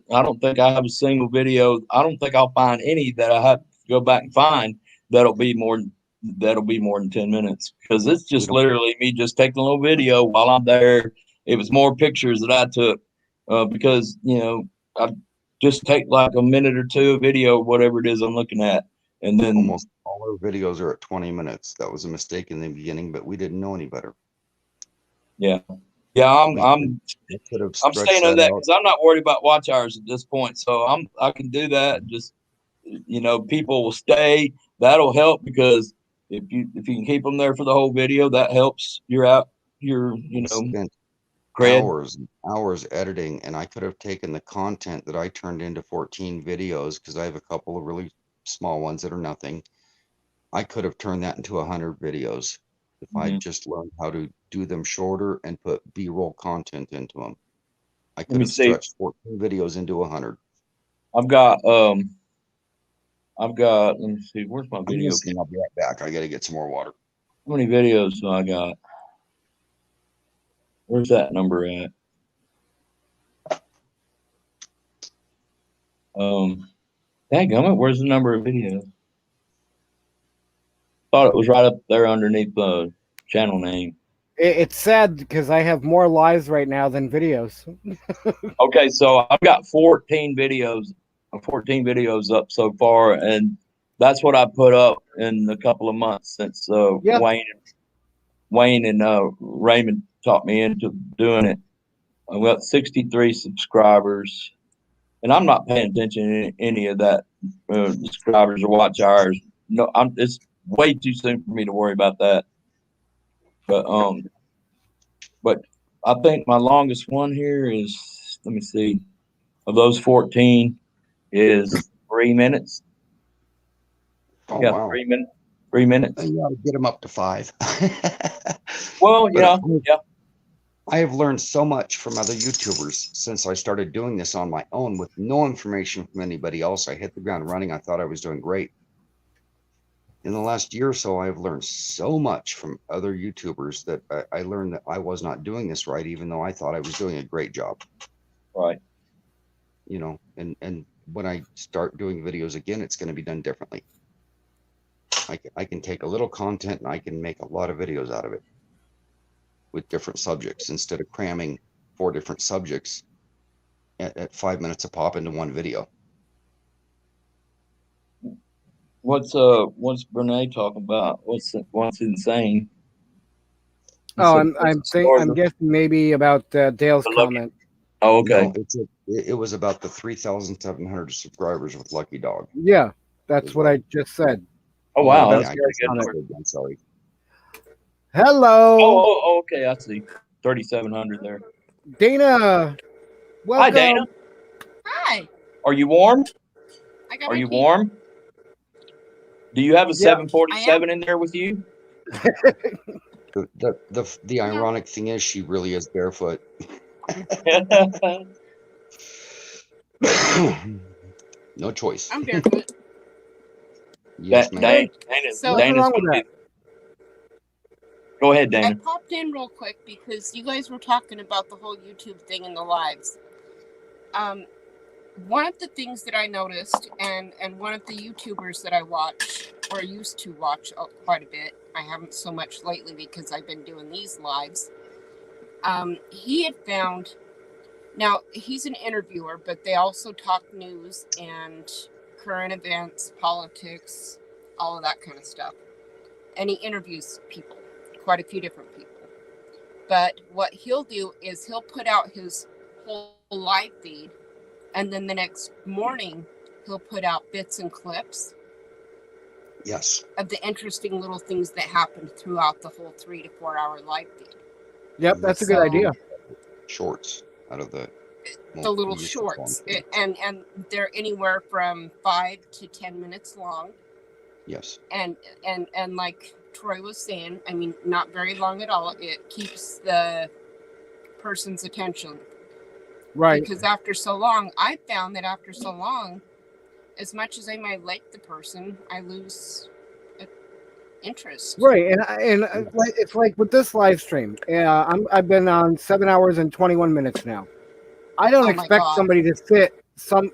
single video. I don't think I'll find any that I have to go back and find that'll be more than 10 minutes, because it's just literally me just taking a little video while I'm there. It was more pictures that I took because I just take like a minute or two of video, whatever it is I'm looking at, and then almost all our videos are at 20 minutes. That was a mistake in the beginning, but we didn't know any better. Yeah, I'm staying on that because I'm not worried about watch hours at this point. So I can do that. Just people will stay. That'll help, because if you can keep them there for the whole video, that helps hours editing, and I could have taken the content that I turned into 14 videos, because I have a couple of really small ones that are nothing. I could have turned that into 100 videos if I just learned how to do them shorter and put B-roll content into them. I could have stretched 14 videos into 100. I've got let me see, where's my video? I'll be right back. I got to get some more water. How many videos do I got? Where's that number at? Dadgummit, where's the number of videos? Thought it was right up there underneath the channel name. It's sad because I have more lives right now than videos. Okay, so I've got 14 videos up so far, and that's what I put up in a couple of months since Wayne and Raymond taught me into doing it. I've got 63 subscribers, and I'm not paying attention to any of that subscribers or watch hours. No, it's way too soon for me to worry about that. But I think my longest one here is, let me see, of those 14 is 3 minutes. Oh, yeah, wow. 3 minutes. 3 minutes. You ought to get them up to 5. Well, yeah. I have learned so much from other YouTubers since I started doing this on my own with no information from anybody else. I hit the ground running. I thought I was doing great. In the last year or so, I've learned so much from other YouTubers that I learned that I was not doing this right, even though I thought I was doing a great job. Right. And when I start doing videos again, it's going to be done differently. I can take a little content and I can make a lot of videos out of it with different subjects instead of cramming 4 different subjects at 5 minutes a pop into one video. What's Brene talking about? What's insane? Oh, I'm guessing maybe about Dale's comment. Oh, okay. No, it was about the 3,700 subscribers with Lucky Dog. Yeah, that's what I just said. Oh wow, Yeah, that's very good. I'm sorry. Hello. Oh, okay, I see. 3,700 there. Dana, welcome. Hi, Dana. Hi. Are you warm? Are you warm? Do you have a 747 in there with you? The ironic thing is, she really is barefoot. No choice. I'm barefoot. Yes, ma'am. Go ahead, Dana. I popped in real quick because you guys were talking about the whole YouTube thing in the lives. One of the things that I noticed, and one of the YouTubers that I watch, or used to watch quite a bit, I haven't so much lately because I've been doing these lives, he had found Now, he's an interviewer, but they also talk news and current events, politics, all of that kind of stuff. And he interviews people, quite a few different people. But what he'll do is he'll put out his whole live feed, and then the next morning he'll put out bits and clips Yes. of the interesting little things that happened throughout the whole 3 to 4 hour live feed. Yep, that's a good idea. Shorts out of the Little shorts, and they're anywhere from 5 to 10 minutes long. Yes. And like Troy was saying, I mean, not very long at all. It keeps the person's attention. Right. Because after so long, I found that after so long, as much as I might like the person, I lose interest. Right, and it's like with this live stream. I've been on 7 hours and 21 minutes now. I don't Oh my expect God. somebody to sit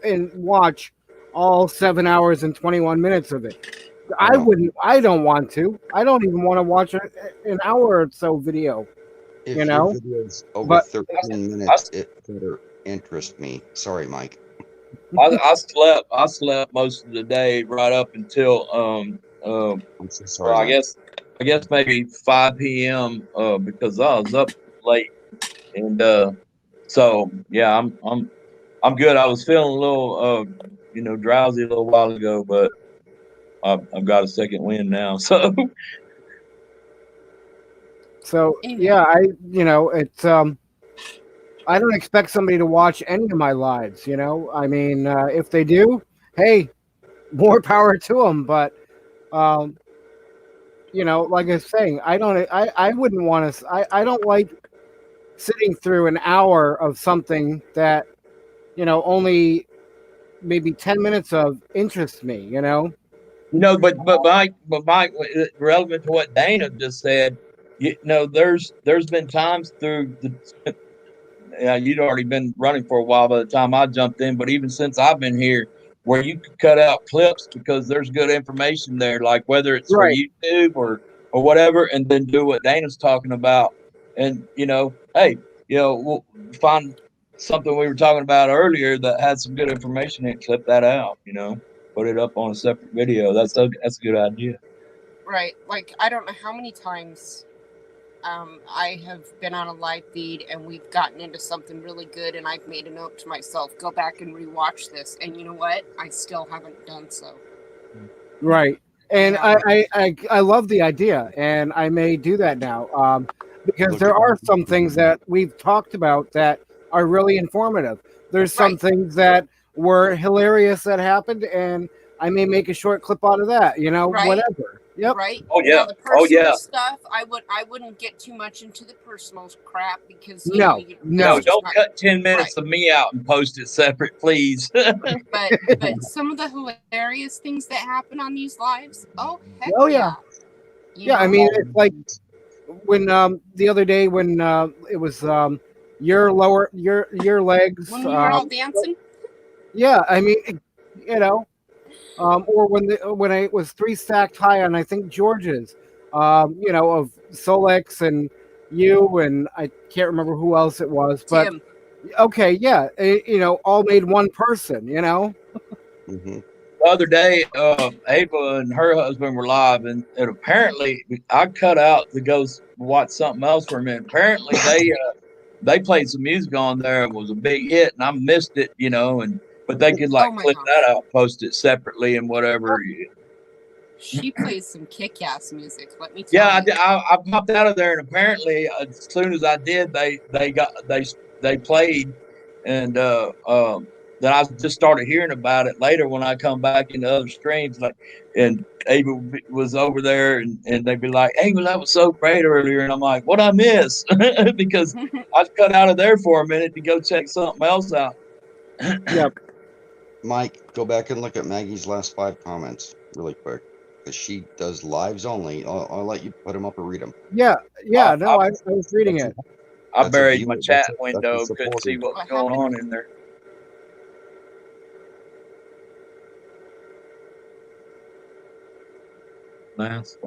and watch all 7 hours and 21 minutes of it. I wouldn't. I don't want to. I don't even want to watch an hour or so video. If you know, your video's over but 13 minutes, it better interest me. Sorry, Mike. I slept most of the day right up until I'm so sorry. well, I Mike. guess maybe 5 p.m. Because I was up late, and so yeah, I'm good. I was feeling a little drowsy a little while ago, but I've got a second wind now. So yeah, it's I don't expect somebody to watch any of my lives. I mean, if they do, hey, more power to them. But like I was saying, I wouldn't want to. I don't like sitting through an hour of something that only maybe 10 minutes of interests me. but Mike, relevant to what Dana just said, there's been times through the. Yeah, you'd already been running for a while by the time I jumped in, but even since I've been here, where you could cut out clips because there's good information there, like whether it's for YouTube or whatever, and then do what Dana's talking about. And hey, we'll find something we were talking about earlier that had some good information and clip that out. Put it up on a separate video. That's a good idea. Right. Like, I don't know how many times I have been on a live feed and we've gotten into something really good, and I've made a note to myself, go back and rewatch this. And you know what? I still haven't done so. Right. And I love the idea, and I may do that now because there are some things that we've talked about that are really informative. There's some things that were hilarious that happened, and I may make a short clip out of that, whatever. Yep. Right. Oh yeah. Now, the personal stuff, I wouldn't get too much into the personal crap because No, don't cut 10 minutes of me out and post it separate, please. but some of the hilarious things that happen on these lives, heck yeah. I mean, it's like when the other day when it was your legs when we were all dancing. Yeah, I mean, or when it was 3 stacked high on I think George's, of Solex and you and I can't remember who else it was, but Tim. Okay, yeah, all made one person, Mm-hmm. The other day, Ava and her husband were live, and apparently I cut out to go watch something else for a minute. Apparently they played some music on there. It was a big hit, and I missed it, but they could clip that out, post it separately, and whatever. She plays some kick-ass music. Let me tell you. I popped out of there, and apparently, as soon as I did, they played, and then I just started hearing about it later when I come back into other streams. And Ava was over there, and they'd be like, "Ava, that was so great earlier," and I'm like, "What I miss?" Because I cut out of there for a minute to go check something else out. Yep. Mike, go back and look at Maggie's last 5 comments really quick, because she does lives only. I'll let you put them up or read them. Yeah. I was reading it. I buried my chat window, couldn't see what was going on in there. Nice.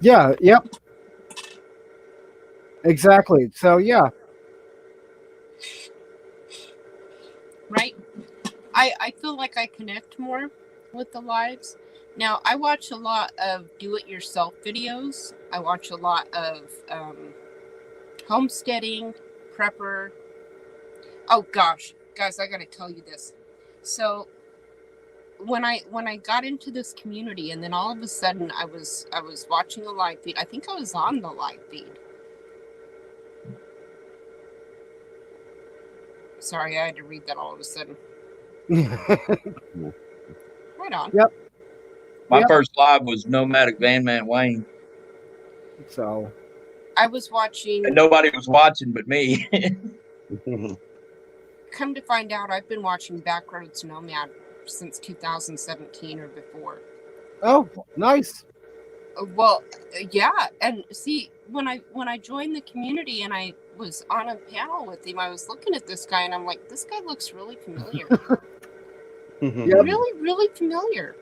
Yeah. Yep. Exactly. So yeah. Right? I feel like I connect more with the lives. Now, I watch a lot of do-it-yourself videos. I watch a lot of homesteading, prepper. Oh gosh, guys, I gotta tell you this. So when I got into this community, and then all of a sudden I was watching a live feed. I think I was on the live feed. Sorry, I had to read that all of a sudden. Right on. Yep. My first live was Nomadic Van Man Wayne. So I was watching. And nobody was watching but me. Come to find out, I've been watching Backroads Nomad since 2017 or before. Oh, nice. Well, yeah, and see, when I joined the community and I was on a panel with him, I was looking at this guy and I'm like, this guy looks really familiar. Really, really familiar.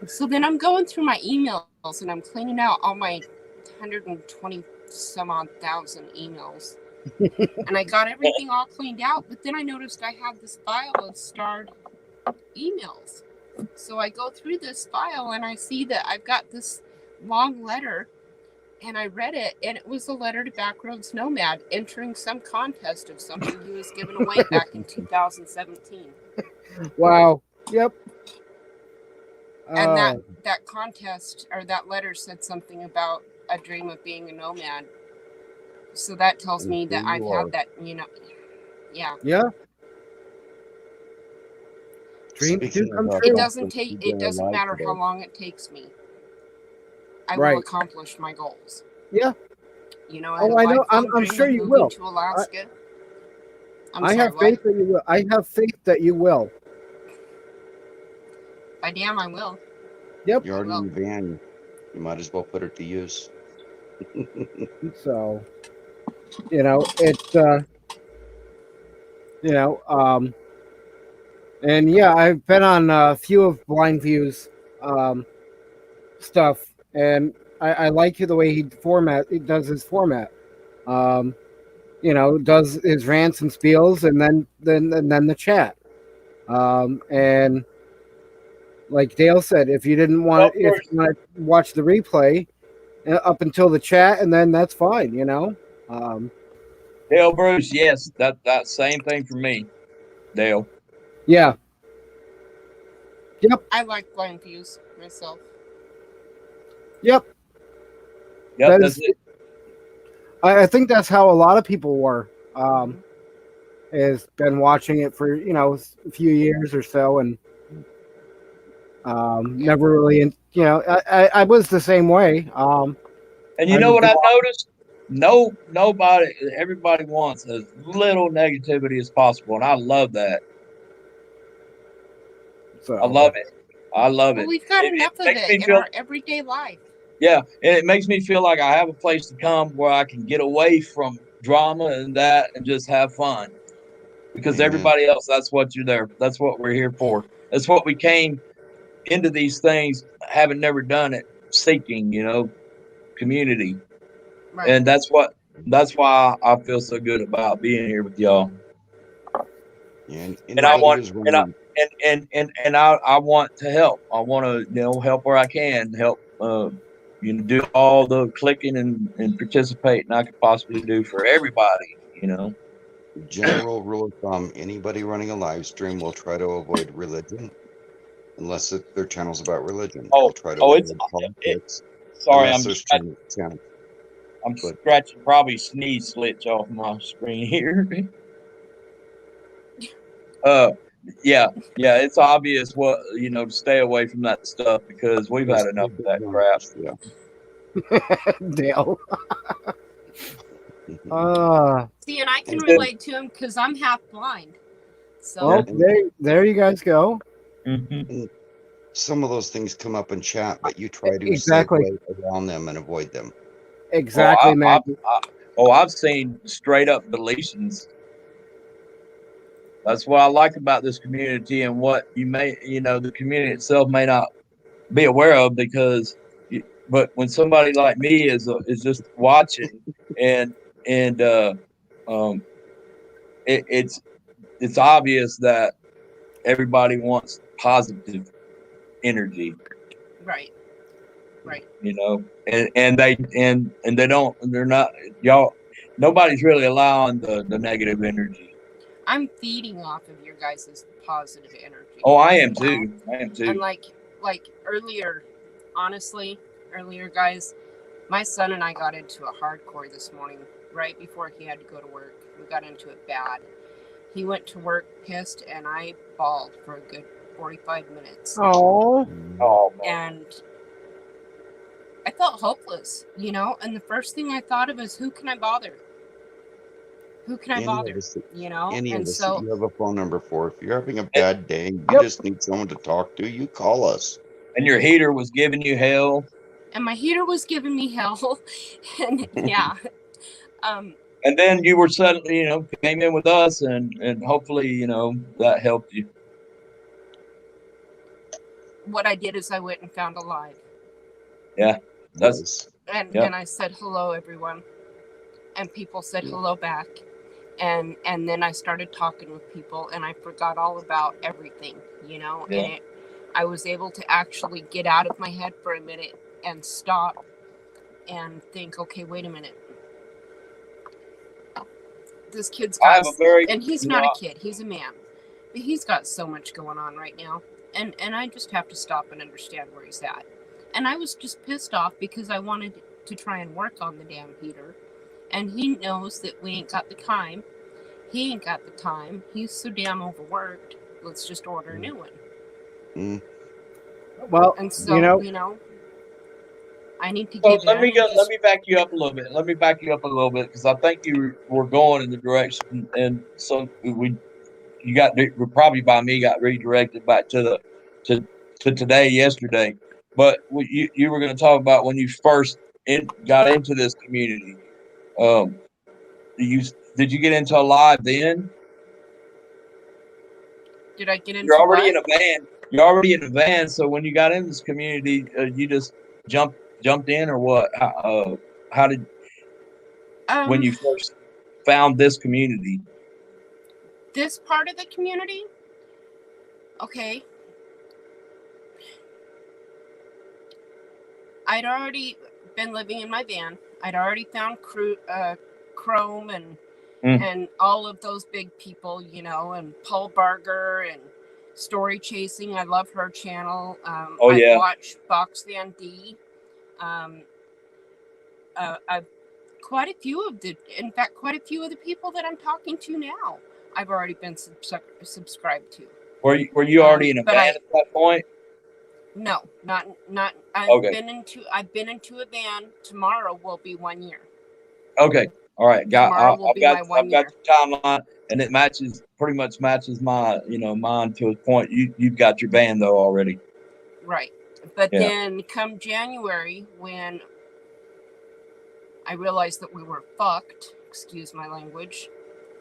So then I'm going through my emails and I'm cleaning out all my 120 some odd thousand emails. And I got everything all cleaned out, but then I noticed I had this file of starred emails. So I go through this file and I see that I've got this long letter, and I read it, and it was a letter to Backroads Nomad entering some contest of something he was giving away back in 2017. Wow. Yep. And that contest, or that letter, said something about a dream of being a nomad. So that tells me that I've had that, yeah. Yeah. Dreams do come true. It doesn't matter how long it takes me. I will accomplish my goals. Yeah. Oh, I know. I'm sure you will. To Alaska. I have faith that you will. I have faith that you will. By damn, I will. Yep. You're already in the van. You might as well put it to use. So, and yeah, I've been on a few of Blind View's stuff, and I like the way he does his format. Does his rants and spiels, and then the chat. And like Dale said, if you didn't want to watch the replay up until the chat, and then that's fine, Dale Bruce, yes, that same thing for me, Dale. Yeah. Yep. I like Blind Views myself. Yep. Yep, that's it. I think that's how a lot of people were. Has been watching it for a few years or so, and never really, I was the same way. And you know what I've noticed? Everybody wants as little negativity as possible, and I love that. So, I love it. Well, we've got enough of it in our everyday life. Yeah, and it makes me feel like I have a place to come where I can get away from drama and that and just have fun. Because everybody else, that's what you're there. That's what we're here for. That's what we came into these things, having never done it, seeking, community. Right. And that's why I feel so good about being here with y'all. Yeah, and I want I want to help. I want to help where I can help. Do all the clicking and participating I could possibly do for everybody. General rule of thumb: anybody running a live stream will try to avoid religion, unless their channel's about religion. Oh, try to avoid politics. Sorry, I'm scratching probably sneeze slits off my screen here. Yeah, it's obvious what to stay away from that stuff because we've had enough of that crap. Dale. See, and I can relate to him because I'm half blind. So there you guys go. Mm-hmm. Some of those things come up in chat, but you try to segue around them and avoid them. Exactly, man. I've seen straight up deletions. That's what I like about this community and what the community itself may not be aware of but when somebody like me is just watching and and it's obvious that everybody wants positive energy, Right. Right. you know, and they don't, they're not, y'all, nobody's really allowing the negative energy. I'm feeding off of your guys' positive energy. Oh, I am you too. know? I am And too. like earlier, honestly, guys, my son and I got into a hardcore this morning, right before he had to go to work. We got into it bad. He went to work pissed, and I bawled for a good 45 minutes. Oh. Oh, man. And I felt hopeless, you know? And the first thing I thought of is, who can I bother? Who can I Any bother? of us, You know? any And of us that so, you have a phone number for. If you're having a bad day, you Yep. just need someone to talk to, you call us. And your heater was giving you hell. and my heater was giving me hell. And yeah. And then you were suddenly, you know, came in with us, and hopefully, you know, that helped you. What I did is I went and found a live. Yeah, that's And Yep. and I said hello, everyone, and people said hello back, and then I started talking with people, and I forgot all about everything, you know. Yeah. And I was able to actually get out of my head for a minute and stop and think, okay, wait a minute. This kid's I got, have a very, and he's you not know, a kid, he's a man, but he's got so much going on right now, and I just have to stop and understand where he's at. And I was just pissed off because I wanted to try and work on the damn heater, and he knows that we ain't got the time. He ain't got the time. He's so damn overworked. Let's just order a new one. Mm. Well, And so, you know, I need to So give in. let me and let me back you up a little bit. Let me back you up a little bit, because I think you were going in the direction, and so you got probably by me got redirected back to today, yesterday. But you were going to talk about when you first got into this community. Did you get into a live then? Did I get into You're already what? in a van. You're already in a van. So when you got in this community, you just jumped in, or what? How did when you first found this community? This part of the community? Okay. I'd already been living in my van. I'd already found Chrome and all of those big people, you know, and Paul Barger and Story Chasing. I love her channel. Oh, yeah. I watch Box Van D. I've quite a few of the people that I'm talking to now, I've already been subscribed to. Were you already in a but van at that point? No, not. I've Okay. been into a van. Tomorrow will be 1 year. Okay. All right. I've got year. the timeline, and it pretty much matches my, mine to a point. You've got your van though already. Right. But Yeah. then come January, when I realized that we were fucked, excuse my language.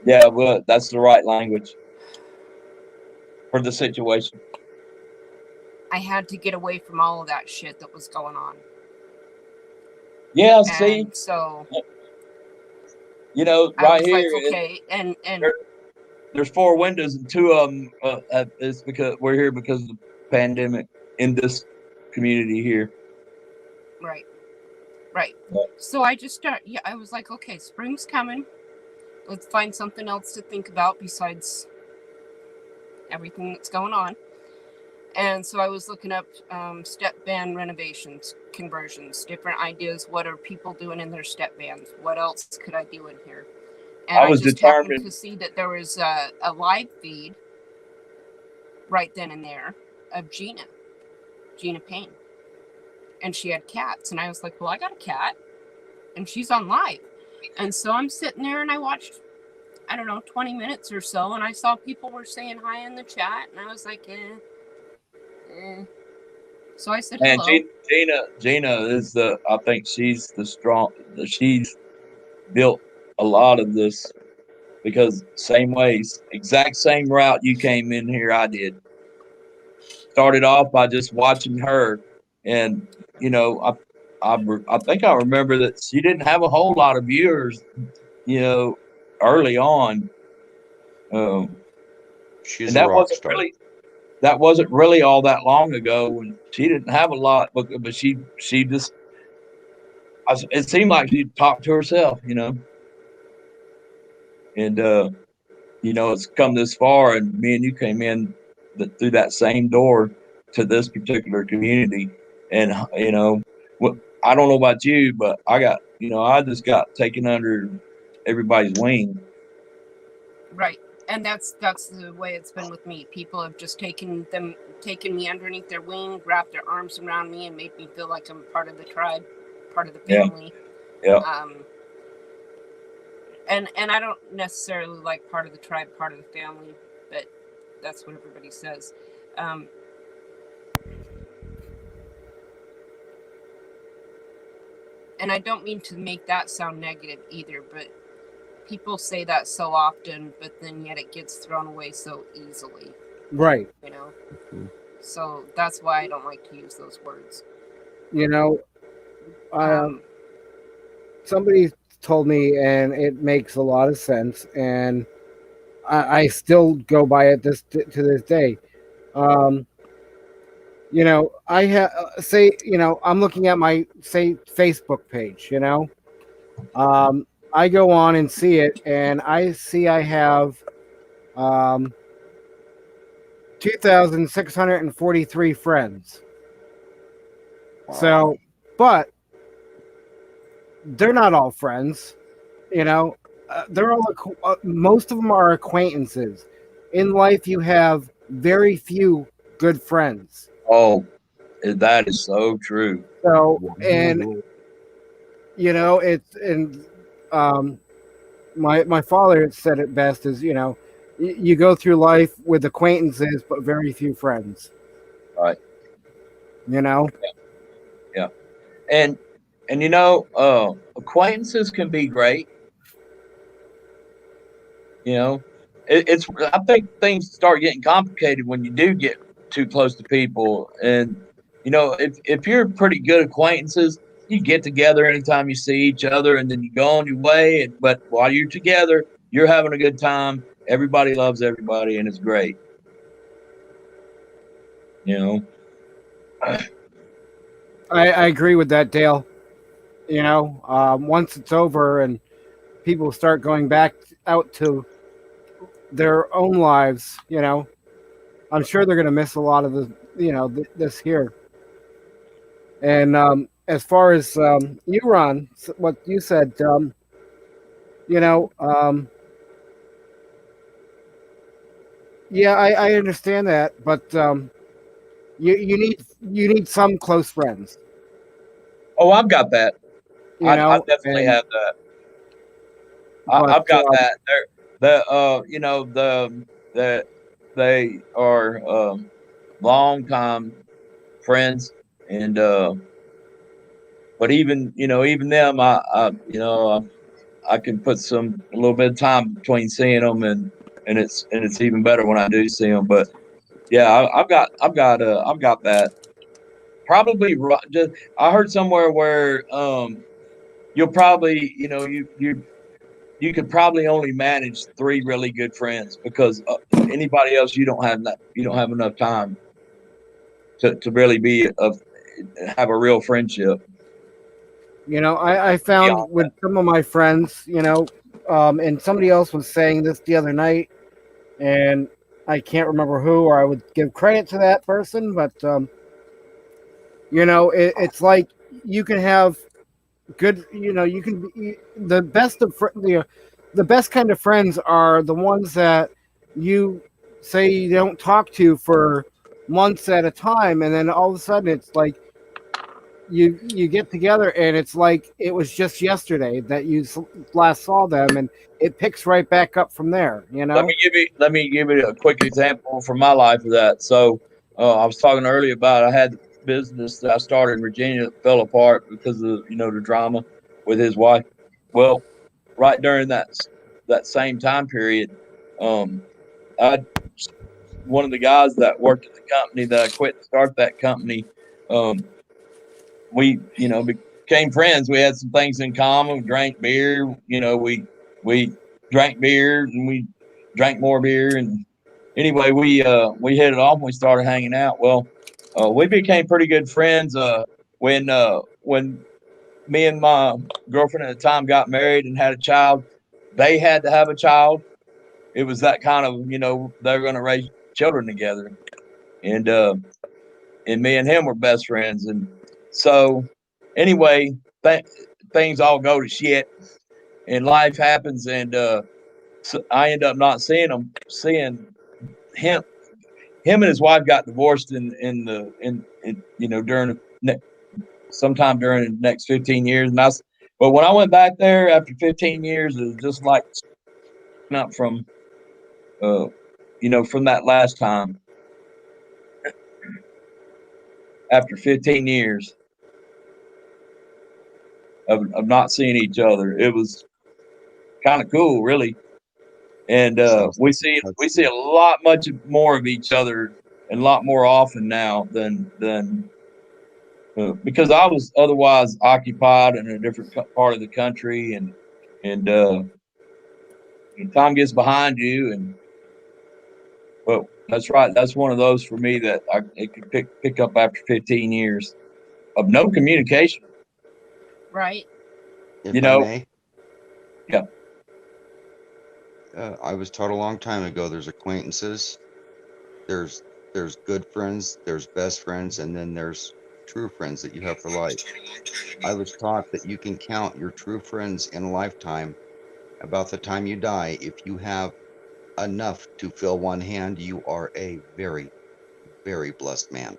Yeah, well, that's the right language for the situation. I had to get away from all of that shit that was going on. Yeah, see, And so right I was here, like, okay, and there's 4 windows, and 2 of them is because we're here because of the pandemic in this community here. right. Yeah. So I just I was like, okay, spring's coming. Let's find something else to think about besides everything that's going on. And so I was looking up step van renovations, conversions, different ideas. What are people doing in their step vans? What else could I do in here? And I was just determined happened to see that there was a live feed right then and there of Gina Payne. And she had cats. And I was like, well, I got a cat. And she's on live. And so I'm sitting there and I watched, 20 minutes or so. And I saw people were saying hi in the chat. And I was like, So I said and hello. Gina is I think she's she's built a lot of this, because exact same route you came in here, I did. Started off by just watching her, and I think I remember that she didn't have a whole lot of viewers you know, early on. She's And a that rock wasn't star. really all that long ago when she didn't have a lot, but she just, it seemed like she talked to herself, you know. And you know, it's come this far, and me and you came in through that same door to this particular community. And you know, I don't know about you, but I just got taken under everybody's wing. Right. And that's the way it's been with me. People have just taken me underneath their wing, wrapped their arms around me, and made me feel like I'm part of the tribe, part of the family. Yeah. And I don't necessarily like part of the tribe, part of the family, but that's what everybody says. And I don't mean to make that sound negative either, but people say that so often, but then yet it gets thrown away so easily. Right. You know? So that's why I don't like to use those words. You know, somebody told me, and it makes a lot of sense, and I still go by it to this day. You know, I have I'm looking at my Facebook page. You know, I go on and see it, and I see I have 2,643 friends. Wow. So, but they're not all friends. You know, they're all most of them are acquaintances. In life, you have very few good friends. Oh, that is so true. So, and you know, my father said it best is, you know, you go through life with acquaintances but very few friends. Right. You know. Yeah. And you know, acquaintances can be great. You know, I think things start getting complicated when you do get too close to people. And you know, if you're pretty good acquaintances, you get together anytime you see each other, and then you go on your way. But while you're together, you're having a good time. Everybody loves everybody, and it's great. You know, I agree with that, Dale. You know, once it's over and people start going back out to their own lives, you know, I'm sure they're going to miss a lot of the, you know, this here. And as far as you, Ron, what you said, you know, yeah, I understand that, but you need some close friends. Oh, I've got that. You know, I definitely have that. I've got that. You know, they are longtime friends, and but even them, I can put a little bit of time between seeing them, and it's even better when I do see them. But yeah, I've got that. Probably just, I heard somewhere where you'll probably, you know, you could probably only manage 3 really good friends, because anybody else you don't have enough time to really have a real friendship. You know, I found with some of my friends, you know, and somebody else was saying this the other night, and I can't remember who, or I would give credit to that person, but you know, it's like you can have good, you know, you can be the best of the best kind of friends are the ones that you say you don't talk to for months at a time, and then all of a sudden it's like you get together and it's like it was just yesterday that you last saw them, and it picks right back up from there. You know. Let me give you a quick example from my life of that. So I was talking earlier about I had business that I started in Virginia that fell apart because of, you know, the drama with his wife. Well, right during that same time period, one of the guys that worked at the company that I quit to start that company, we, you know, became friends. We had some things in common. We drank beer. You know, we we drank beer and we drank more beer. And anyway, we hit it off and we started hanging out. Well, we became pretty good friends when me and my girlfriend at the time got married and had a child. They had to have a child. It was that kind of, they're going to raise children together. And me and him were best friends. And so anyway, things all go to shit and life happens. And so I end up not seeing him. Him and his wife got divorced during sometime during the next 15 years. But when I went back there after 15 years, it was just like up from from that last time. After 15 years of not seeing each other, it was kind of cool, really. And we see a lot much more of each other and a lot more often now than because I was otherwise occupied in a different part of the country, and time gets behind you, and well, that's right. That's one of those for me that it could pick up after 15 years of no communication. Right. If I may, yeah. I was taught a long time ago. There's acquaintances, there's good friends, there's best friends, and then there's true friends that you have for life. I was taught that you can count your true friends in a lifetime. About the time you die, if you have enough to fill one hand, you are a very, very blessed man.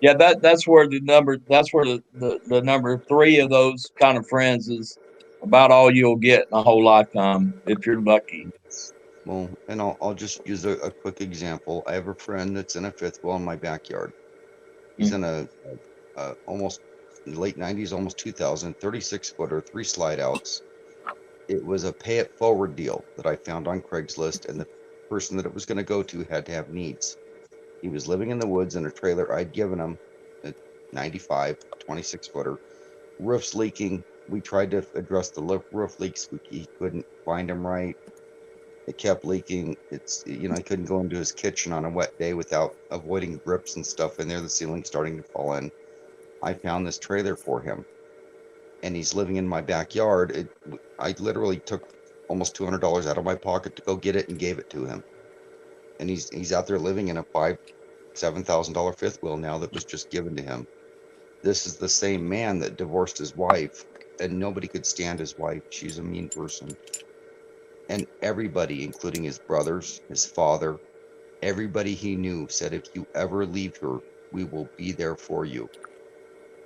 Yeah, that's where the number 3 of those kind of friends is about all you'll get in a whole lifetime if you're lucky. Well, and I'll just use a quick example. I have a friend that's in a fifth wheel in my backyard. He's in a almost late 90s, almost 2000, 36-footer, 3 slide outs. It was a pay it forward deal that I found on Craigslist, and the person that it was going to go to had to have needs. He was living in the woods in a trailer I'd given him, a 95, 26-footer. Roof's leaking. We tried to address the roof leaks. He couldn't find them right. It kept leaking. I couldn't go into his kitchen on a wet day without avoiding drips and stuff in there. The ceiling's starting to fall in. I found this trailer for him, and he's living in my backyard. I literally took almost $200 out of my pocket to go get it and gave it to him. And he's out there living in a $7,000 fifth wheel now that was just given to him. This is the same man that divorced his wife, and nobody could stand his wife. She's a mean person. And everybody, including his brothers, his father, everybody he knew said, if you ever leave her, we will be there for you.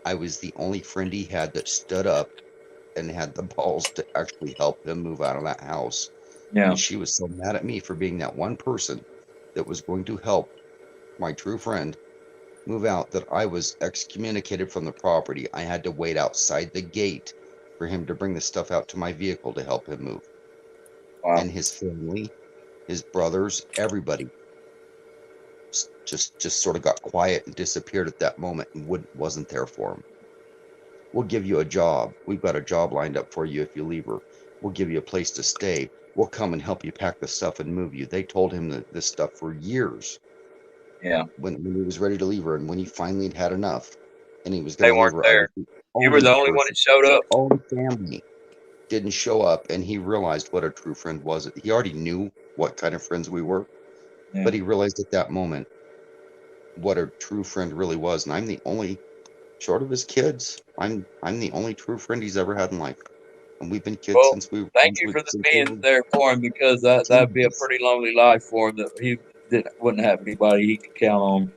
I was the only friend he had that stood up and had the balls to actually help him move out of that house. Yeah. And she was so mad at me for being that one person that was going to help my true friend move out that I was excommunicated from the property. I had to wait outside the gate for him to bring the stuff out to my vehicle to help him move. Wow. And his family, his brothers, everybody just sort of got quiet and disappeared at that moment and wasn't there for him. We'll give you a job. We've got a job lined up for you if you leave her. We'll give you a place to stay. We'll come and help you pack the stuff and move you. They told him this stuff for years. Yeah. When he was ready to leave her, and when he finally had enough, and he was they going to weren't there. You were the only one that showed up. All the family didn't show up, and he realized what a true friend was. He already knew what kind of friends we were, but he realized at that moment what a true friend really was. And I'm the only, short of his kids, I'm the only true friend he's ever had in life. And we've been kids since we were. Thank you for being there for him, because that'd be a pretty lonely life for him. That he wouldn't have anybody he could count on.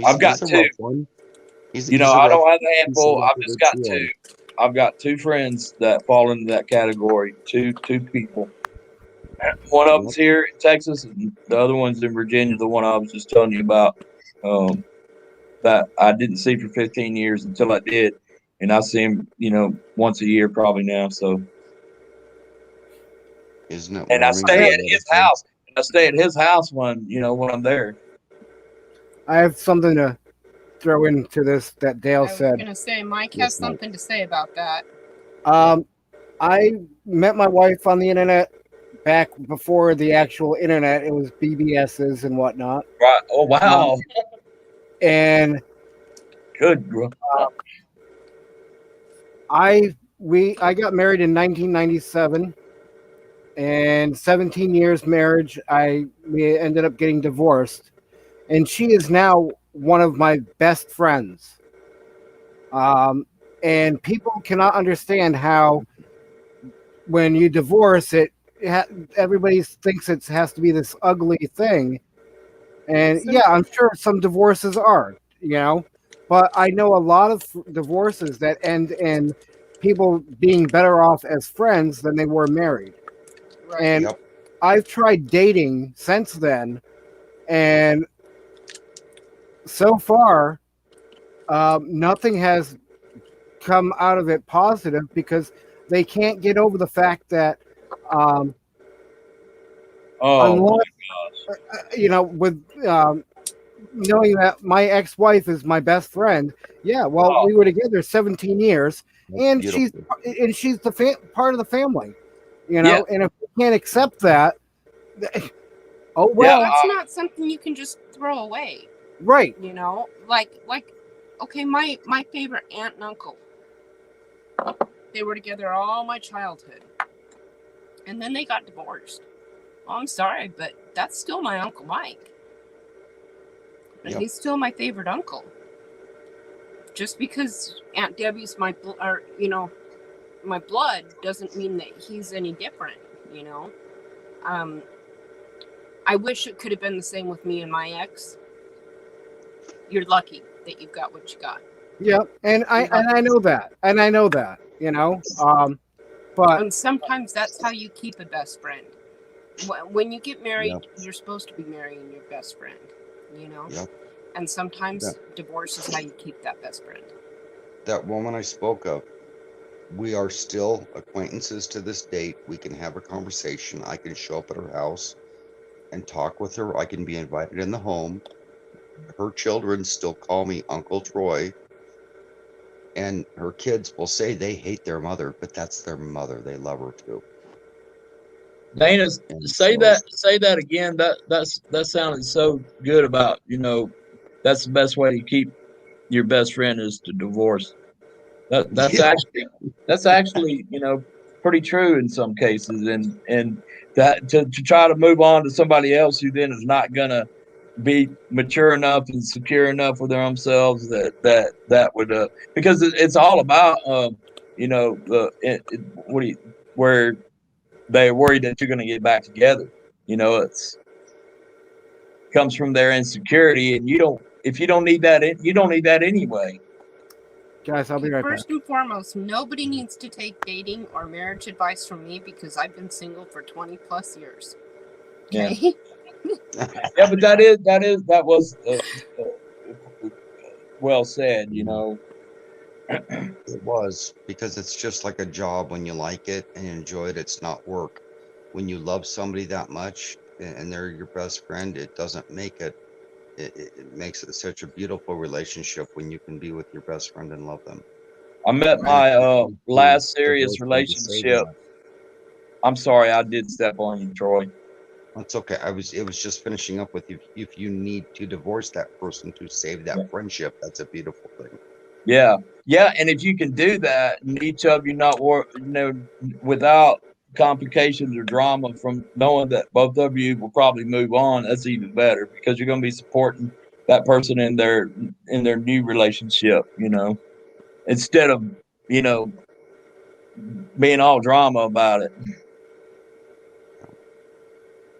I've got 2. I don't have a handful. I've just got 2. I've got 2 friends that fall into that category. Two people. One of them's here in Texas, and the other one's in Virginia. The one I was just telling you about, that I didn't see for 15 years until I did, and I see him, once a year probably now. So, isn't it? And I stay at his house. I stay at his house when I'm there. I have something to throw into this that Dale said. I was going to say, Mike has something to say about that. I met my wife on the internet back before the actual internet. It was BBSs and whatnot. Right. Oh wow. And Good, bro. I got married in 1997, and 17 years marriage. We ended up getting divorced, and she is now one of my best friends. And people cannot understand how when you divorce everybody thinks it has to be this ugly thing. And yeah, I'm sure some divorces are, but I know a lot of divorces that end in people being better off as friends than they were married. Right. And Yep. I've tried dating since then, and so far, nothing has come out of it positive because they can't get over the fact that, Oh unless, my gosh. with knowing that my ex-wife is my best friend, yeah, well, Oh. we were together 17 years, That's and beautiful. she's the part of the family, Yeah. and if we can't accept that, oh Yeah. well, That's not something you can just throw away. right, Like okay, my favorite aunt and uncle, they were together all my childhood, and then they got divorced. Oh, I'm sorry, but that's still my Uncle Mike, and Yep. he's still my favorite uncle. Just because Aunt Debbie's my blood doesn't mean that he's any different. I wish it could have been the same with me and my ex. You're lucky that you've got what you got. yeah, and I know that, but And sometimes that's how you keep a best friend. When you get married, Yep. you're supposed to be marrying your best friend, Yep. And sometimes Yeah. divorce is how you keep that best friend. That woman I spoke of, we are still acquaintances to this date. We can have a conversation. I can show up at her house and talk with her. I can be invited in the home. Her children still call me Uncle Troy. And her kids will say they hate their mother, but that's their mother. They love her too. Dana, And say so, that again. That sounded so good about, that's the best way to keep your best friend is to divorce. That's yeah, actually, pretty true in some cases, and that to try to move on to somebody else who then is not gonna be mature enough and secure enough with their own selves that would because it's all about where they're worried that you're going to get back together. It's comes from their insecurity, and if you don't need that, you don't need that anyway. guys, I'll be right back. First and foremost, nobody needs to take dating or marriage advice from me because I've been single for 20 plus years. Yeah. Okay. Yeah, but that was well said. it was because it's just like a job. When you like it and enjoy it, it's not work. When you love somebody that much and they're your best friend, it doesn't make it. It makes it such a beautiful relationship when you can be with your best friend and love them. I met my last serious relationship. I'm sorry, I did step on you, Troy. That's okay. It was just finishing up with you. If you need to divorce that person to save that friendship, that's a beautiful thing. Yeah, and if you can do that, and each of you not without complications or drama from knowing that both of you will probably move on, that's even better because you're going to be supporting that person in their new relationship. Instead of being all drama about it.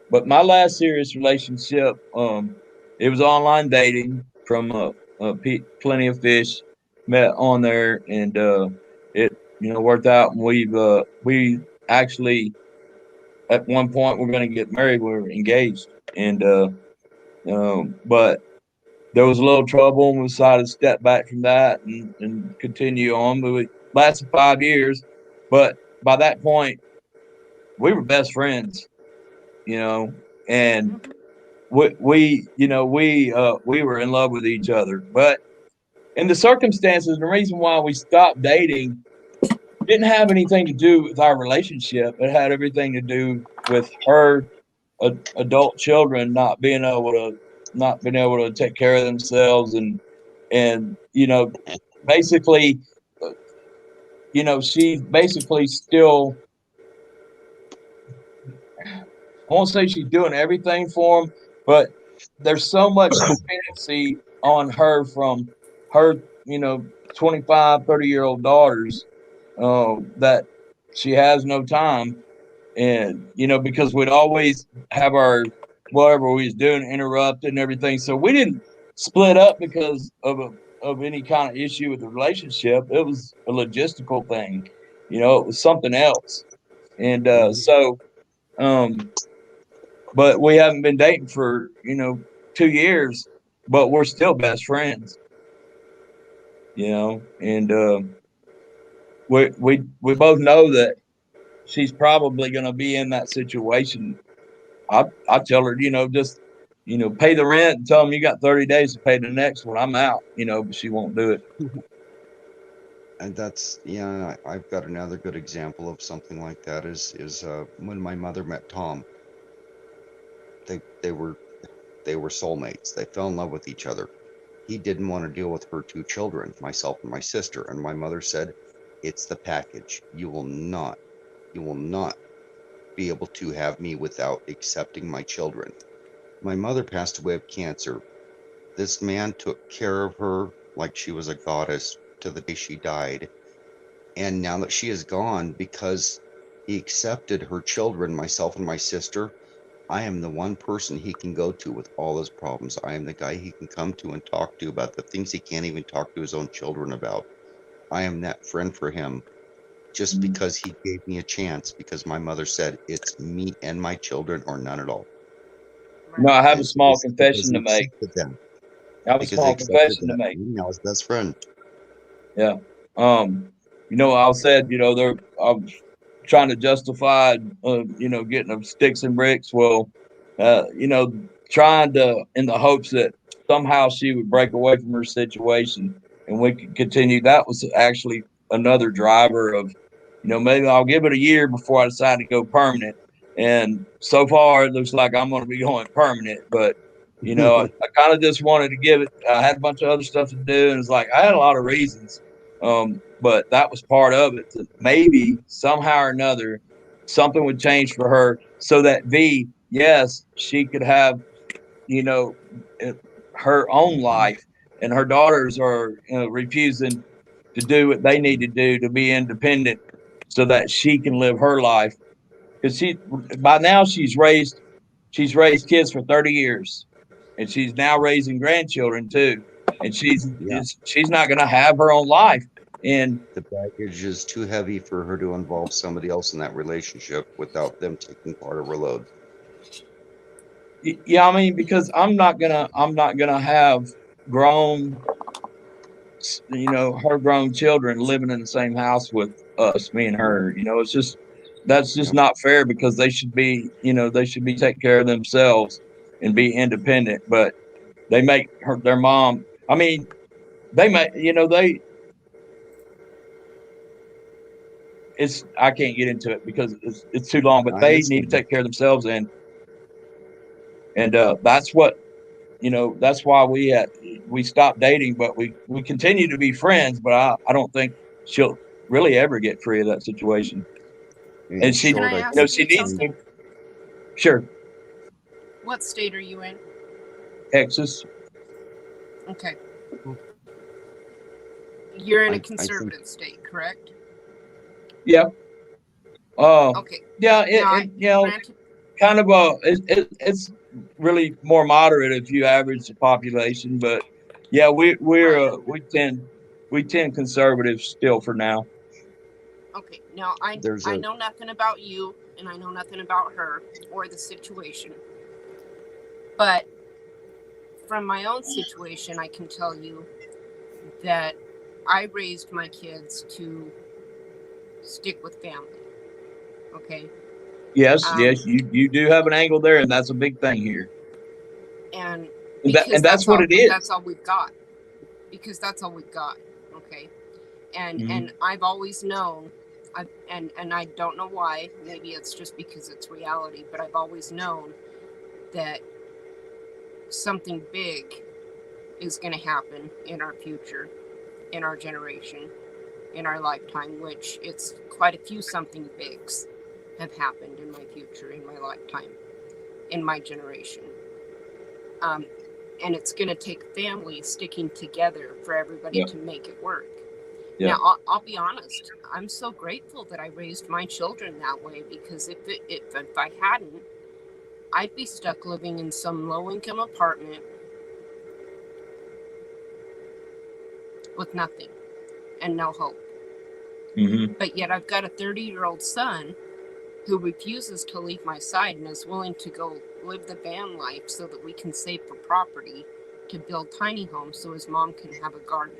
But my last serious relationship, it was online dating from Plenty of Fish. Met on there, and it worked out. And we actually at one point we're going to get married. We were engaged, and but there was a little trouble, and we decided to step back from that and continue on. But it lasted 5 years, but by that point, we were best friends. And we were in love with each other. But in the circumstances, the reason why we stopped dating didn't have anything to do with our relationship. It had everything to do with her adult children not being able to take care of themselves, and basically, she's basically still. I won't say she's doing everything for them, but there's so much dependency on her from her, 25, 30-year-old daughters that she has no time. And, because we'd always have our whatever we was doing interrupted and everything. So we didn't split up because of any kind of issue with the relationship. It was a logistical thing. It was something else. And but we haven't been dating for 2 years, but we're still best friends. And we both know that she's probably going to be in that situation. I tell her, just pay the rent and tell them you got 30 days to pay the next one. I'm out. But she won't do it. And that's I've got another good example of something like that is when my mother met Tom. They were soulmates. They fell in love with each other. He didn't want to deal with her 2 children, myself and my sister, and my mother said, "It's the package. You will not be able to have me without accepting my children." My mother passed away of cancer. This man took care of her like she was a goddess to the day she died. And now that she is gone, because he accepted her children, myself and my sister, I am the one person he can go to with all his problems. I am the guy he can come to and talk to about the things he can't even talk to his own children about. I am that friend for him just because he gave me a chance, because my mother said, "It's me and my children or none at all." No, I have And a small because confession he to make. accepted them. I have a Because he small accepted confession to that. make. Now his best friend. Yeah. I said, I'm trying to justify, getting them sticks and bricks. Well, trying to, in the hopes that somehow she would break away from her situation and we could continue. That was actually another driver of, maybe I'll give it a year before I decide to go permanent. And so far, it looks like I'm going to be going permanent. But, I kind of just wanted to give it. I had a bunch of other stuff to do. And it's like I had a lot of reasons. But that was part of it. That maybe somehow or another, something would change for her so that yes, she could have, her own life, and her daughters are refusing to do what they need to do to be independent so that she can live her life. Because by now she's raised kids for 30 years, and she's now raising grandchildren too. And she's not going to have her own life. And the baggage is too heavy for her to involve somebody else in that relationship without them taking part of her load. Yeah, I mean, because I'm not gonna have grown, her grown children living in the same house with us, me and her. That's just not fair, because they should be taking care of themselves and be independent. But they make their mom. I mean, they make I can't get into it because it's too long. But they need to take care of themselves, and that's what. That's why we stopped dating, but we continue to be friends. But I don't think she'll really ever get free of that situation. And she, Can I ask she you needs something? to. Sure. What state are you in? Texas. Okay. You're in a conservative state, correct? Yeah. Okay. Yeah. Kind of it's really more moderate if you average the population, but yeah, we tend conservative still for now. Okay. Now I know nothing about you, and I know nothing about her or the situation. But from my own situation, I can tell you that I raised my kids to stick with family. Okay. Yes, you do have an angle there, and that's a big thing here. And that's what it is. That's all we've got. Because that's all we've got. Okay. And I've always known and I don't know why. Maybe it's just because it's reality, but I've always known that something big is going to happen in our future, in our generation, in our lifetime, which it's quite a few something bigs have happened in my future, in my lifetime, in my generation. And it's going to take families sticking together for everybody to make it work. Yeah. Now, I'll be honest. I'm so grateful that I raised my children that way, because if I hadn't, I'd be stuck living in some low-income apartment with nothing and no hope. Mm-hmm. But yet I've got a 30-year-old son who refuses to leave my side and is willing to go live the van life so that we can save for property to build tiny homes so his mom can have a garden.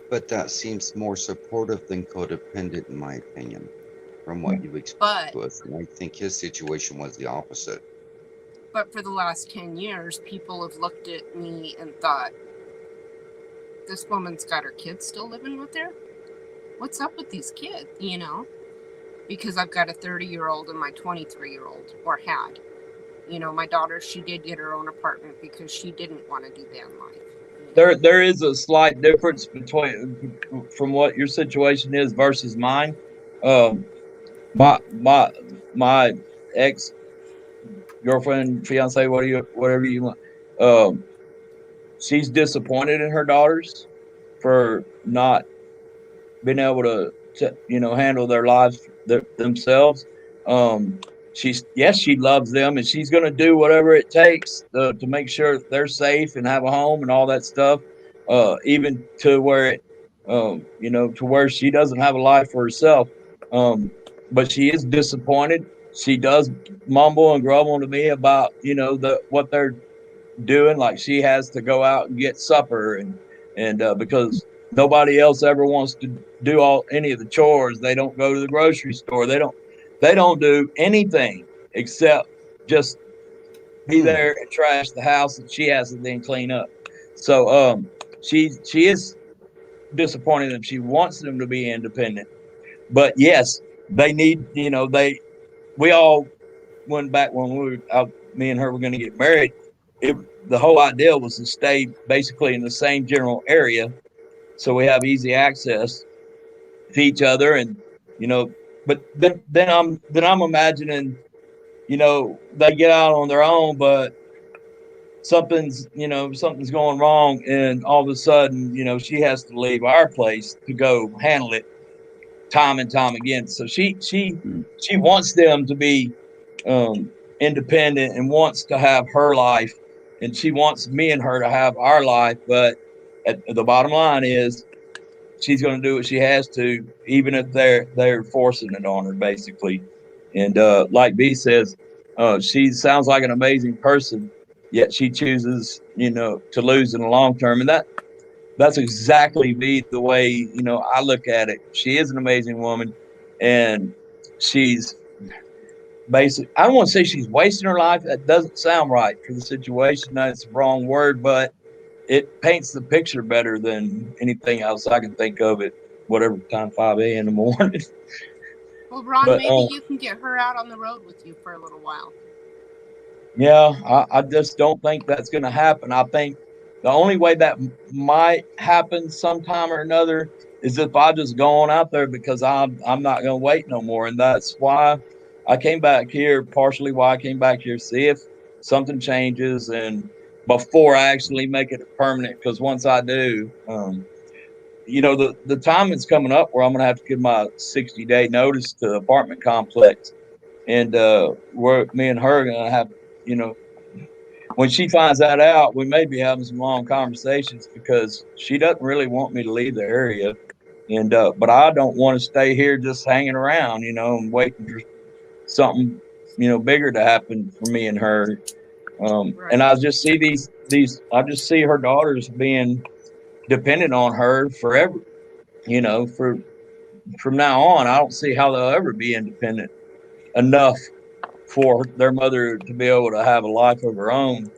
But that seems more supportive than codependent, in my opinion, from what you've explained to us. And I think his situation was the opposite. But for the last 10 years, people have looked at me and thought, this woman's got her kids still living with her? What's up with these kids, you know? Because I've got a 30-year-old and my 23-year-old, or had. You know, my daughter, she did get her own apartment because she didn't want to do van life. There is a slight difference from what your situation is versus mine. My ex girlfriend, fiance, whatever you want. She's disappointed in her daughters for not being able to handle their lives themselves. She loves them, and she's going to do whatever it takes to make sure they're safe and have a home and all that stuff. Even to where to where she doesn't have a life for herself. But she is disappointed. She does mumble and grumble to me about what they're doing. Like, she has to go out and get supper and because nobody else ever wants to do any of the chores. They don't go to the grocery store. They don't do anything except just be there and trash the house that she has to then clean up. So she is disappointed and she wants them to be independent. But yes, they need, we all went back when me and her were going to get married. The whole idea was to stay basically in the same general area, so we have easy access to each other. And but then I'm imagining, they get out on their own, but something's going wrong, and all of a sudden, she has to leave our place to go handle it time and time again. So she wants them to be independent and wants to have her life, and she wants me and her to have our life. But the bottom line is, she's going to do what she has to, even if they're forcing it on her, basically. And like B says, she sounds like an amazing person, yet she chooses, to lose in the long term. And that's exactly the way, I look at it. She is an amazing woman, and she's basically, I don't want to say she's wasting her life. That doesn't sound right for the situation. That's the wrong word, but it paints the picture better than anything else I can think of at whatever time, 5 a.m. in the morning. Well, Ron, maybe you can get her out on the road with you for a little while. Yeah, I just don't think that's going to happen. I think the only way that might happen sometime or another is if I just go on out there, because I'm not going to wait no more. And that's why I came back here, partially why I came back here, see if something changes and before I actually make it permanent. Because once I do, the time is coming up where I'm going to have to give my 60-day notice to the apartment complex. And where me and her are going to have, when she finds that out, we may be having some long conversations, because she doesn't really want me to leave the area. And but I don't want to stay here just hanging around, and waiting for something, bigger to happen for me and her. And I just see I just see her daughters being dependent on her forever, from now on. I don't see how they'll ever be independent enough for their mother to be able to have a life of her own.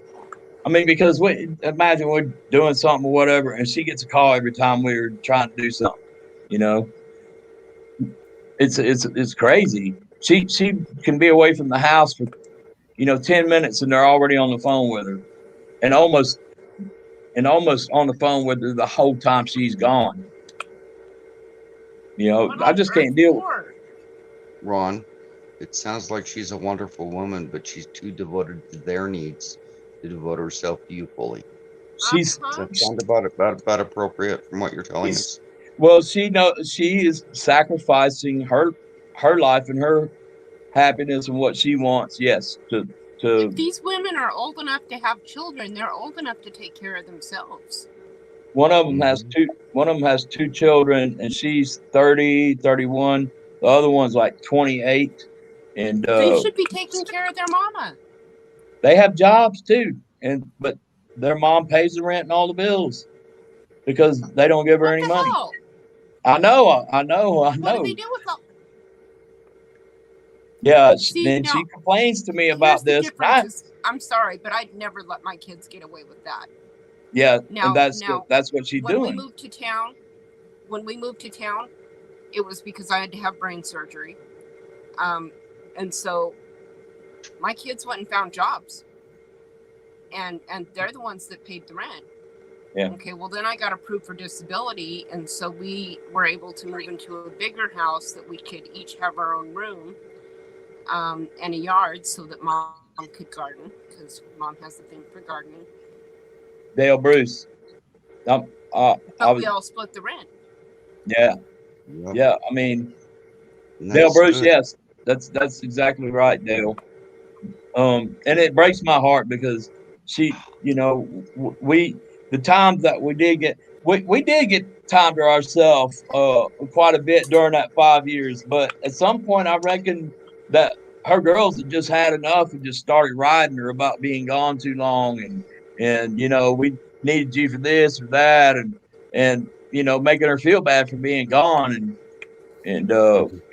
I mean, because imagine we're doing something or whatever, and she gets a call every time we're trying to do something, it's crazy. She can be away from the house for 10 minutes and they're already on the phone with her, and almost on the phone with her the whole time she's gone. I just can't deal with it. Ron, it sounds like she's a wonderful woman, but she's too devoted to their needs to devote herself to you fully. Does that sound about appropriate from what you're telling us? Well, she is sacrificing her life and her happiness and what she wants. Yes, If these women are old enough to have children, they're old enough to take care of themselves. One of them has two. One of them has 2 children, and she's 30, 31. The other one's like 28, and They should be taking care of their mama. they have jobs too. But their mom pays the rent and all the bills because they don't give her any money. Hell? I know. What do they do with all? Yeah, See, then now, she complains to me about Here's this. the difference is, I'm sorry, but I'd never let my kids get away with that. Yeah, Now, and that's what she's when doing. we moved to town, it was because I had to have brain surgery, and so my kids went and found jobs, and they're the ones that paid the rent. Yeah. Okay. Well, then I got approved for disability, and so we were able to move into a bigger house that we could each have our own room, and a yard, so that mom could garden because mom has a thing for gardening. Dale Bruce. But we all split the rent. Yeah. Yeah. I mean, Dale Bruce. good. Yes, that's exactly right, Dale. And it breaks my heart because she, the times that we did get time to ourselves quite a bit during that 5 years. But at some point, I reckon that her girls had just had enough and just started riding her about being gone too long, and we needed you for this or that, and making her feel bad for being gone, and it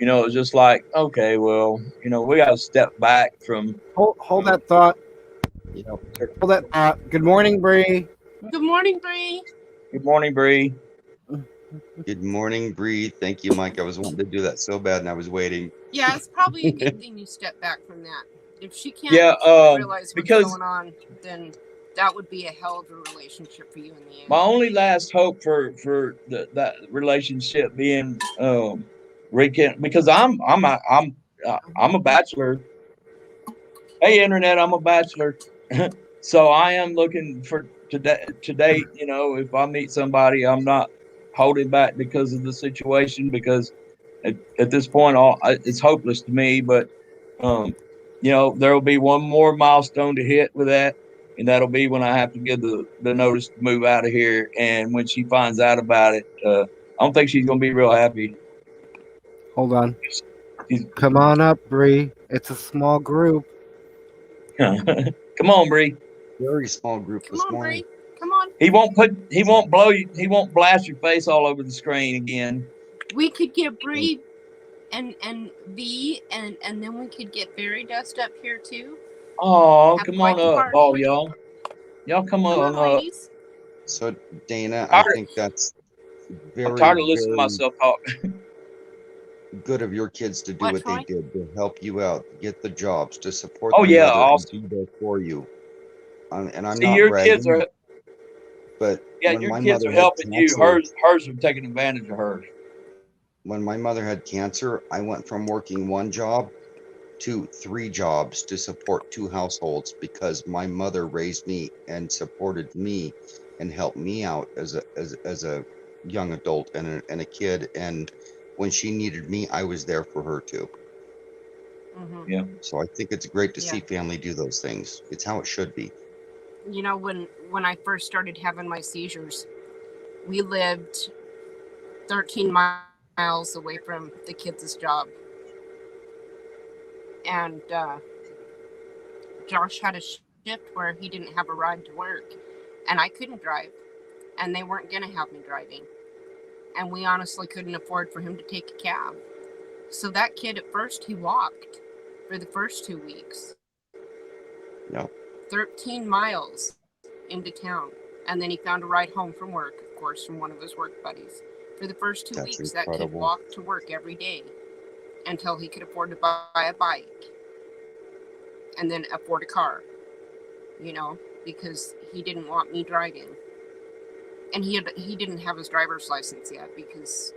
was just like, okay, well, we got to step back from. Hold that thought. Hold that thought. Good morning, Bree. Good morning, Bree. Good morning, Bree. Good morning, Bree. Thank you, Mike. I was wanting to do that so bad, and I was waiting. Yeah, it's probably a good thing you step back from that. If she can't realize what's going on, then that would be a hell of a relationship for you in the end. My only last hope for that relationship being rekindled, because I'm a bachelor. Hey, internet, I'm a bachelor, so I am looking for to date. If I meet somebody, I'm not holding back because of the situation, because at this point, it's hopeless to me. But there will be one more milestone to hit with that, and that'll be when I have to give the notice to move out of here. And when she finds out about it, I don't think she's going to be real happy. Hold on. Come on up, Bree. It's a small group. Come on, Bree. Very small group this morning. Bree. Come on. He won't blow you. He won't blast your face all over the screen again. We could get Bree and V, and then we could get Fairy Dust up here too. Oh, come on up, all y'all. Y'all come on up. Ladies. So, Dana, I think that's very, I'm tired of listening to myself talk. good of your kids to do what they did, to help you out, get the jobs, to support Oh, the yeah, mother awesome. and be there for you. And I'm See, not your bragging, kids are, but yeah, when your my kids mother are had helping you. cancer- Hers are taking advantage of hers. When my mother had cancer, I went from working one job to 3 jobs to support 2 households because my mother raised me and supported me and helped me out as a young adult and a kid. And when she needed me, I was there for her too. Mm-hmm. Yeah. So I think it's great to see family do those things. It's how it should be. When I first started having my seizures, we lived 13 miles away from the kids' job. And Josh had a shift where he didn't have a ride to work, and I couldn't drive, and they weren't going to have me driving. And we honestly couldn't afford for him to take a cab. So that kid, at first, he walked for the first 2 weeks. Yep. 13 miles into town. And then he found a ride home from work, of course, from one of his work buddies. For the first 2 That's weeks, that kid incredible. walked to work every day. until he could afford to buy a bike and then afford a car, you know, because he didn't want me driving. And he didn't have his driver's license yet because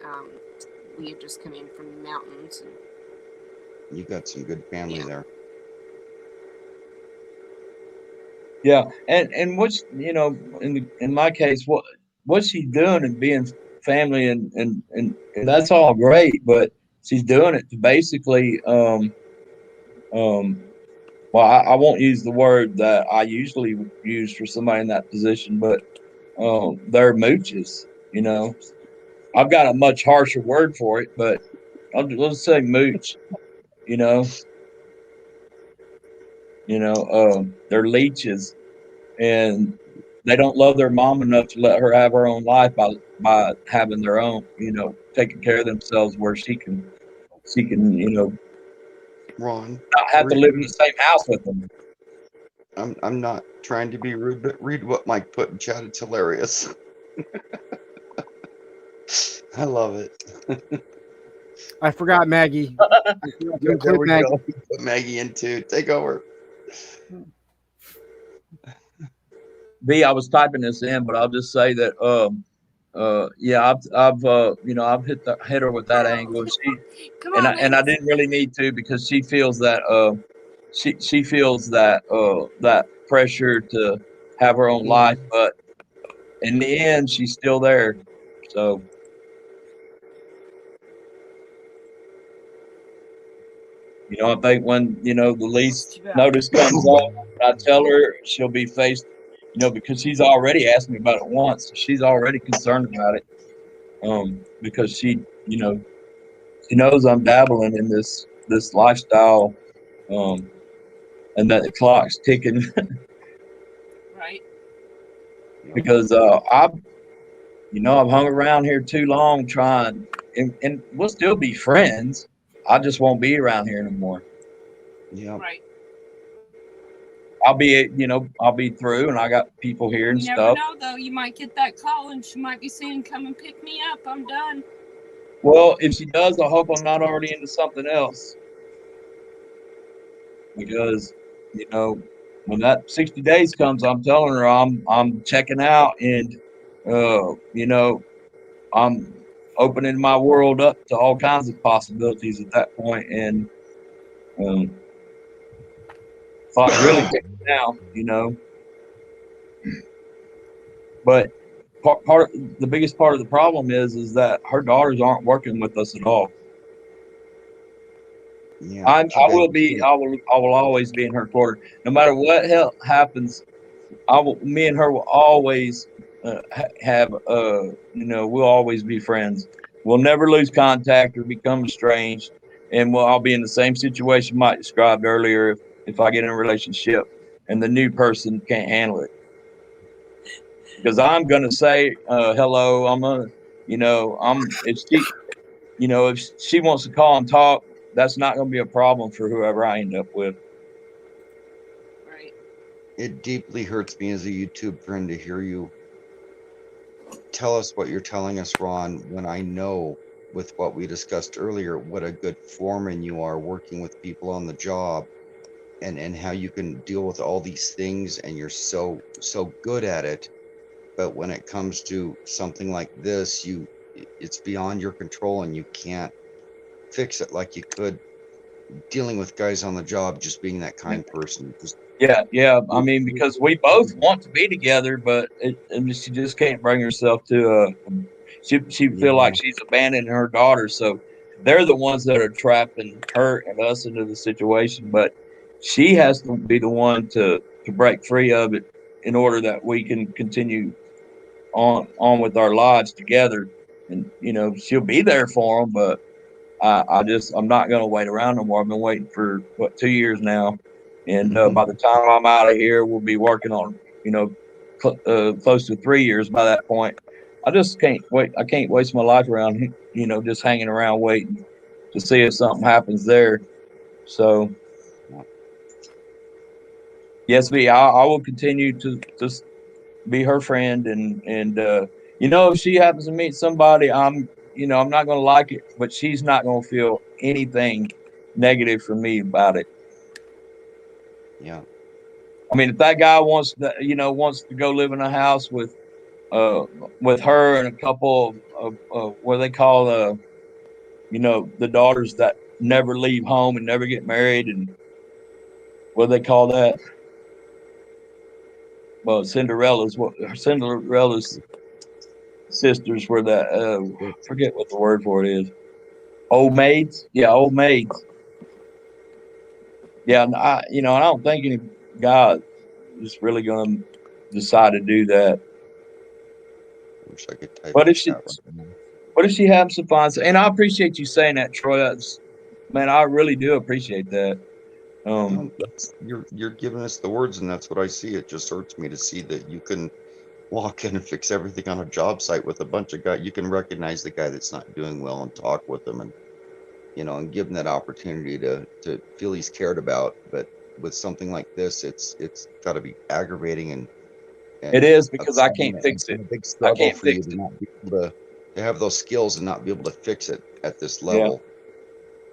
we had just come in from the mountains. And You got some good family Yeah. there. Yeah, and what's, you know, in my case, what's she doing and being family and that's all great, but she's doing it to basically well, I won't use the word that I usually would use for somebody in that position, but they're mooches, you know. I've got a much harsher word for it, but let's say mooch, you know. They're leeches, and they don't love their mom enough to let her have her own life by having their own, you know, taking care of themselves where she can, you know, Ron, not have to live in the same house with them. I'm not trying to be rude, but read what Mike put in chat. It's hilarious. I love it. I forgot Maggie. I forgot to There include we Maggie. go. Put Maggie in too. Take over. B, I was typing this in, but I'll just say that yeah, I've you know, I've hit her with that angle. come on, I didn't really need to, because she feels that she feels that that pressure to have her own life, but in the end she's still there. So you know, I think when, you know, the least notice comes up, I tell her, she'll be faced, you know, because she's already asked me about it once. So she's already concerned about it. Because she, you know, she knows I'm dabbling in this lifestyle, and that the clock's ticking. right? Because I've hung around here too long trying, and we'll still be friends. I just won't be around here anymore. Yeah. Right. I'll be through, and I got people here and You stuff. never know, though. You might get that call, and she might be saying, "Come and pick me up. I'm done." Well, if she does, I hope I'm not already into something else. Because, you know, when that 60 days comes, I'm telling her I'm checking out, and you know, I'm opening my world up to all kinds of possibilities at that point, and clock really ticking now, you know. But the biggest part of the problem is that her daughters aren't working with us at all. Yeah. I will always be in her corner, no matter what hell happens. Me and her will always have you know, we'll always be friends. We'll never lose contact or become estranged, and I'll be in the same situation Mike described earlier if I get in a relationship and the new person can't handle it. Because I'm gonna say hello. I'm gonna, you know, if she wants to call and talk, that's not gonna be a problem for whoever I end up with. Right. It deeply hurts me as a YouTube friend to hear you tell us what you're telling us, Ron, when I know, with what we discussed earlier, what a good foreman you are working with people on the job, and how you can deal with all these things, and you're so good at it. But when it comes to something like this, it's beyond your control, and you can't fix it like you could dealing with guys on the job, just being that kind person. Yeah. I mean, because we both want to be together, but she just can't bring herself to. She feel like she's abandoning her daughter, so they're the ones that are trapping her and us into the situation. But she has to be the one to break free of it in order that we can continue on with our lives together. And you know, she'll be there for them, but I'm not going to wait around no more. I've been waiting for 2 years now. And by the time I'm out of here, we'll be working on, you know, close to 3 years by that point. I just can't wait. I can't waste my life around, you know, just hanging around waiting to see if something happens there. So, yes, I will continue to just be her friend. And you know, if she happens to meet somebody, I'm I'm not going to like it, but she's not going to feel anything negative from me about it. Yeah. I mean, if that guy wants to go live in a house with her and a couple of what they call the daughters that never leave home and never get married, and what do they call that? Well, Cinderella's sisters were that forget what the word for it is. Old maids, yeah, old maids. Yeah, and I don't think any guy is really going to decide to do that. I wish I could type But in if she, chat right now. what if she has some fun? And I appreciate you saying that, Troy. Man, I really do appreciate that. You're giving us the words, and that's what I see. It just hurts me to see that you can walk in and fix everything on a job site with a bunch of guys. You can recognize the guy that's not doing well and talk with them, and and give him that opportunity to feel he's cared about. But with something like this, it's got to be aggravating and it is, because I upsetting, can't fix and it. a big I struggle can't for you fix to it. not be able to have those skills and not be able to fix it at this Yeah. level.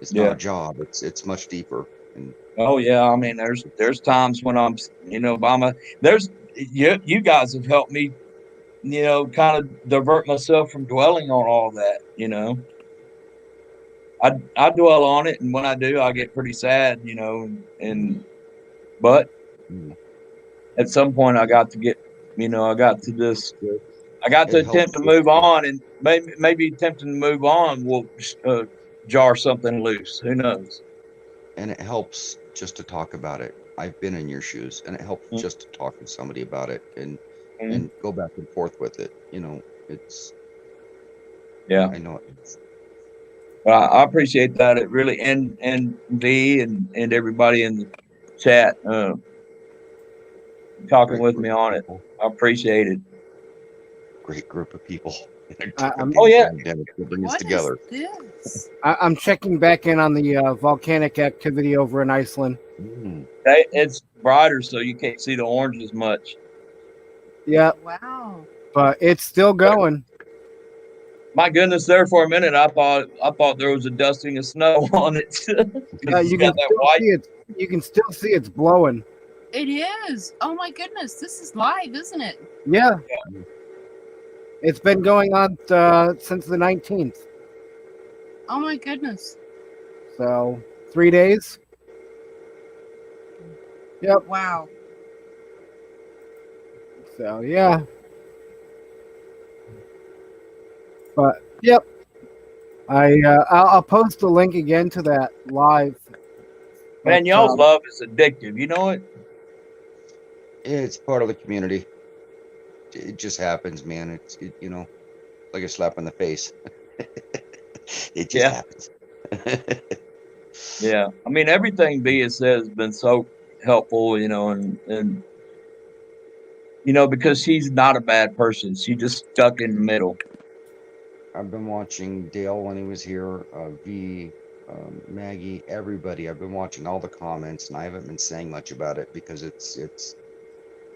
It's not Yeah. a job. It's much deeper. And Oh yeah, I mean, there's times when I'm, you guys have helped me, kind of divert myself from dwelling on all that. I dwell on it, and when I do, I get pretty sad. But at some point, I got to get, I got to just, I got to it attempt helps to move on, and maybe attempting to move on will jar something loose. Who knows? and it helps just to talk about it. I've been in your shoes, and it helps just to talk to somebody about it and go back and forth with it. It's Yeah. I know it. Well, I appreciate that. It really, and V and everybody in the chat talking Great with group me of on it. people. I appreciate it. Great group of people. Oh yeah, To bring us What together. is this? I'm checking back in on the volcanic activity over in Iceland. It's brighter, so you can't see the orange as much. Yeah, Wow. but it's still going. My goodness, there for a minute, I thought there was a dusting of snow on it. 'Cause it's You got can that still white. see it. You can still see it's blowing. It is. Oh my goodness. This is live, isn't it? Yeah. It's been going on since the 19th. Oh my goodness. So 3 days. Yep. Wow. So yeah. But yep. I'll post the link again to that live. Man, y'all's love is addictive. You know it? It's part of the community. It just happens, man. It's like a slap in the face. It just happens. Yeah. I mean, everything V has said has been so helpful, and because she's not a bad person. She just stuck in the middle. I've been watching Dale when he was here, V, Maggie, everybody. I've been watching all the comments, and I haven't been saying much about it because it's.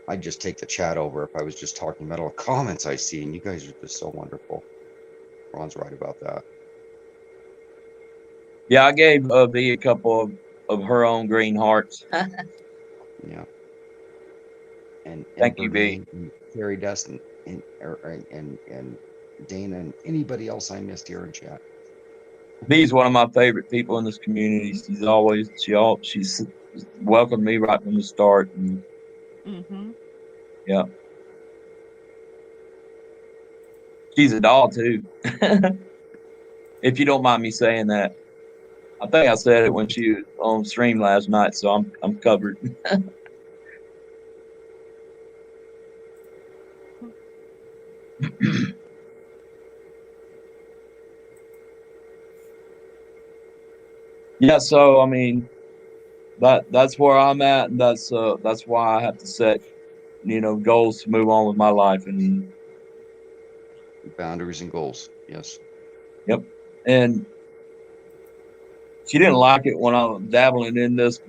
I'd just take the chat over if I was just talking about all the comments I see, and you guys are just so wonderful. Ron's right about that. Yeah, I gave V a couple of her own green hearts. Yeah. And Thank you, V. And Carrie Dustin and Dana and anybody else I missed here in chat. V's one of my favorite people in this community. She's welcomed me right from the start. And, yeah. She's a doll too. If you don't mind me saying that. I think I said it when she was on stream last night, so I'm covered. Yeah, so I mean, that's where I'm at, and that's why I have to set, goals to move on with my life, and boundaries and goals. Yes. Yep. And she didn't like it when I was dabbling in this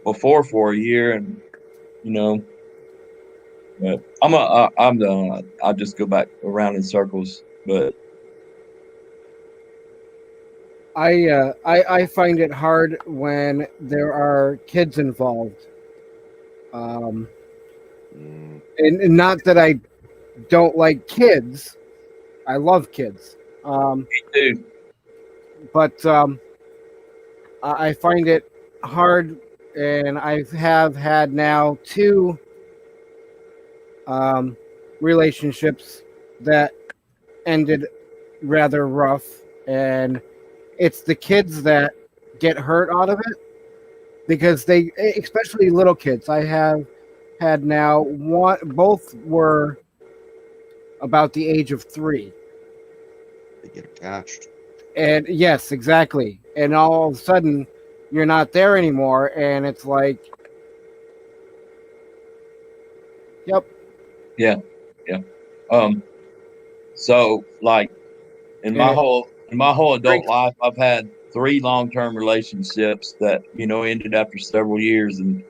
before for a year, and but I'm done. I just go back around in circles, but I find it hard when there are kids involved. And not that I don't like kids. I love kids. Me too. But I find it hard, and I have had now 2 relationships that ended rather rough, and it's the kids that get hurt out of it because they, especially little kids. I have had now both were about the age of 3. They get attached. And yes, exactly. And all of a sudden, you're not there anymore, and it's like, yep. Yeah. So like in my whole adult life, I've had 3 long-term relationships that ended after several years, and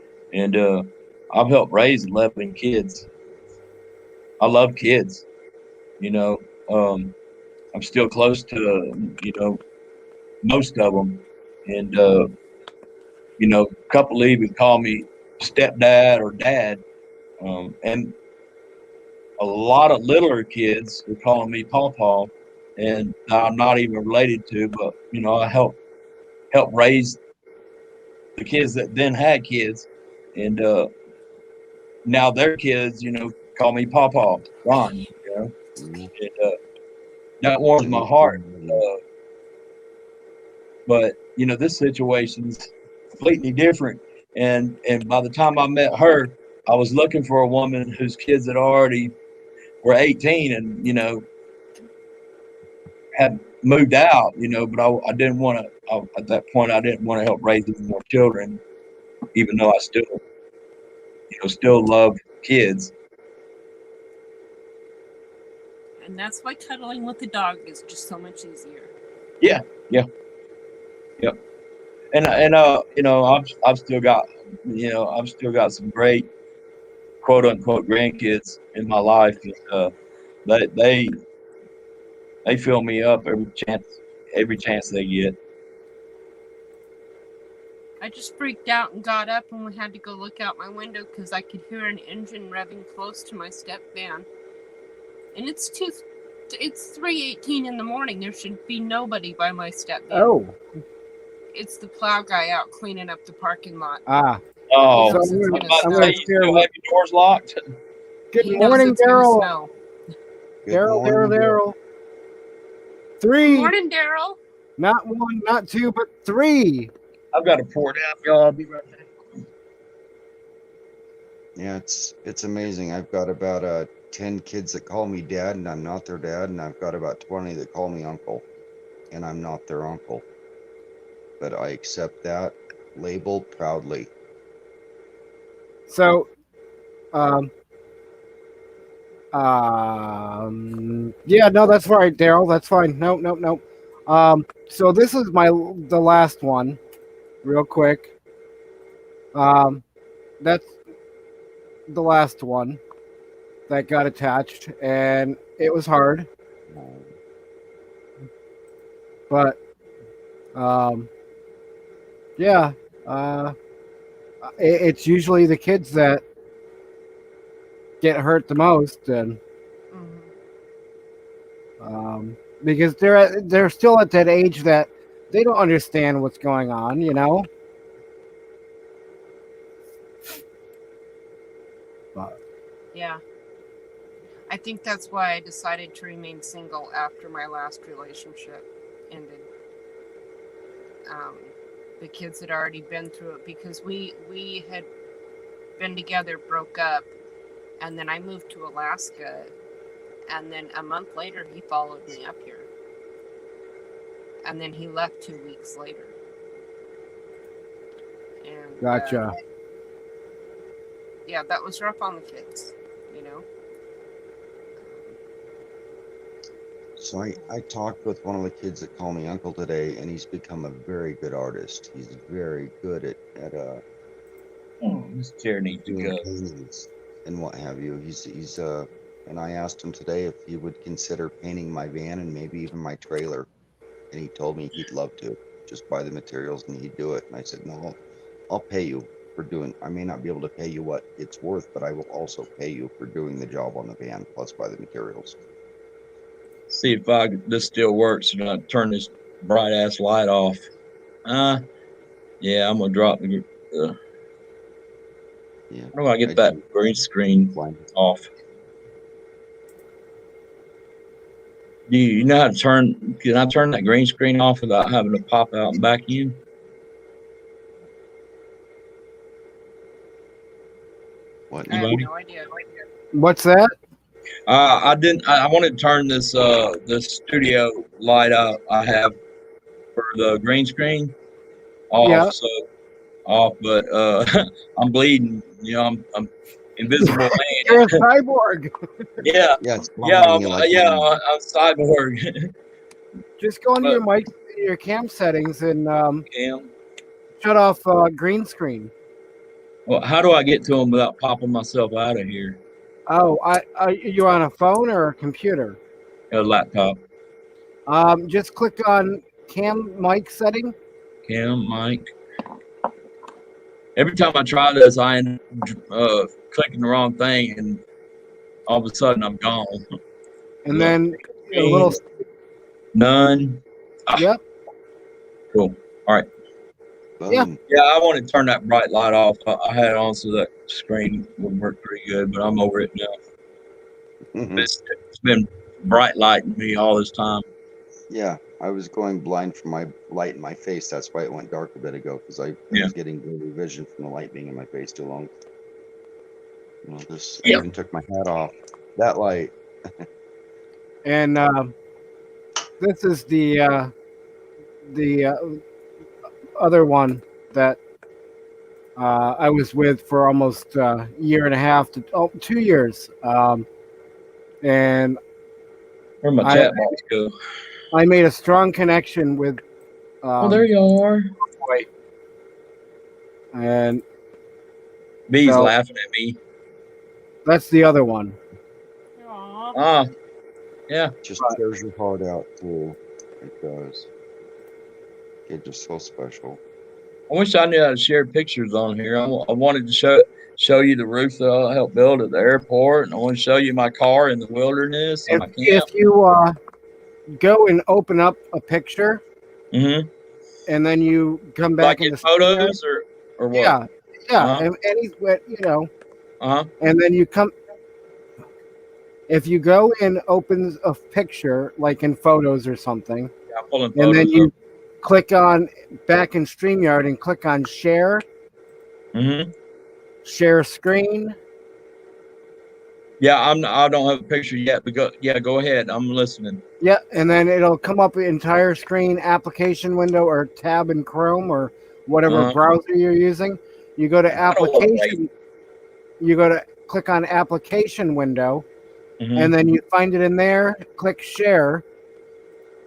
I've helped raise 11 kids. I love kids. I'm still close to most of them, and a couple even call me stepdad or dad, and a lot of littler kids are calling me pawpaw, and I'm not even related to, but I help raise the kids that then had kids, and now their kids call me pawpaw Ron, and that warms my heart. But this situation's completely different, and by the time I met her, I was looking for a woman whose kids had already were 18 and had moved out, but I didn't want to. At that point, I didn't want to help raise any more children, even though I still love kids. And that's why cuddling with a dog is just so much easier. Yeah. And I've still got some great quote unquote grandkids in my life. They fill me up every chance they get. I just freaked out and got up and we had to go look out my window because I could hear an engine revving close to my step van. And it's 3:18 in the morning. There should be nobody by my step van. Oh. It's the plow guy out cleaning up the parking lot. Ah. Oh, So you still have your doors locked? Good He knows morning, it's gonna Daryl. snow. Daryl. 3. Morning, Daryl. Not 1, not 2, but 3. I've got to pour it out, y'all. I'll be right back. Yeah, it's amazing. I've got about 10 kids that call me dad, and I'm not their dad, and I've got about 20 that call me uncle, and I'm not their uncle. But I accept that label proudly. So, yeah, no, that's right, Daryl. That's fine. No. So this is the last one, real quick. That's the last one that got attached, and it was hard. But, yeah, it's usually the kids that get hurt the most, and because they're still at that age that they don't understand what's going on, But Yeah. I think that's why I decided to remain single after my last relationship ended. The kids had already been through it because we had been together, broke up, and then I moved to Alaska, and then a month later he followed me up here, and then he left 2 weeks later. And gotcha. Yeah, that was rough on the kids, So I talked with one of the kids that call me uncle today, and he's become a very good artist. He's very good at This chair needs to doing go. paintings and what have you. He's and I asked him today if he would consider painting my van and maybe even my trailer. and he told me he'd love to just buy the materials and he'd do it. And I said, no, I'll pay you for doing. I may not be able to pay you what it's worth, but I will also pay you for doing the job on the van plus buy the materials. See if this still works and I turn this bright ass light off. Yeah, I'm gonna drop the. Yeah. How do I get that green screen off? Do you know how to turn? Can I turn that green screen off without having to pop out and back in? What? I have Anybody? no idea. What's that? I didn't. I wanted to turn this this studio light out I have for the green screen off. Yeah. So off, but I'm bleeding. You know, I'm invisible man. You're a cyborg. Yeah, Yeah, it's yeah, blinding you like I'm cyborg. Just go into your mic, your cam settings, and Cam. shut off green screen. Well, how do I get to them without popping myself out of here? Oh, you on a phone or a computer? A laptop. Just click on cam mic setting. Cam, mic. Every time I try this, I end up clicking the wrong thing, and all of a sudden I'm gone. And then a little. None. Yep. Cool. All right. Yeah. Yeah, I want to turn that bright light off. I had it on so that screen would work pretty good, but I'm over it now. It's been bright lighting me all this time. Yeah, I was going blind from my light in my face. That's why it went dark a bit ago, because I was getting blurry vision from the light being in my face too long. You know, this. I even took my hat off. That light. And this is the other one that I was with for almost a year and a half to 2 years. And where'd my chat box go? I made a strong connection with. Oh, there you are. And B's so laughing at me. that's the other one. Yeah. Just tears your heart out too. It does. Kids are so special. I wish I knew how to share pictures on here. I wanted to show you the roof that I helped build at the airport, and I want to show you my car in the wilderness and my camp. If you go and open up a picture, and then you come back like into in photos or what? Yeah, and any, you know, and then you come. If you go and opens a picture, like in photos or something, Yeah, I'm pulling and then photos you up. click on back in StreamYard and click on share, share screen. Yeah, I don't have a picture yet, but go ahead. I'm listening. Yeah, and then it'll come up entire screen application window or tab in Chrome or whatever browser you're using. You go to application. You go to click on application window, and then you find it in there. Click share.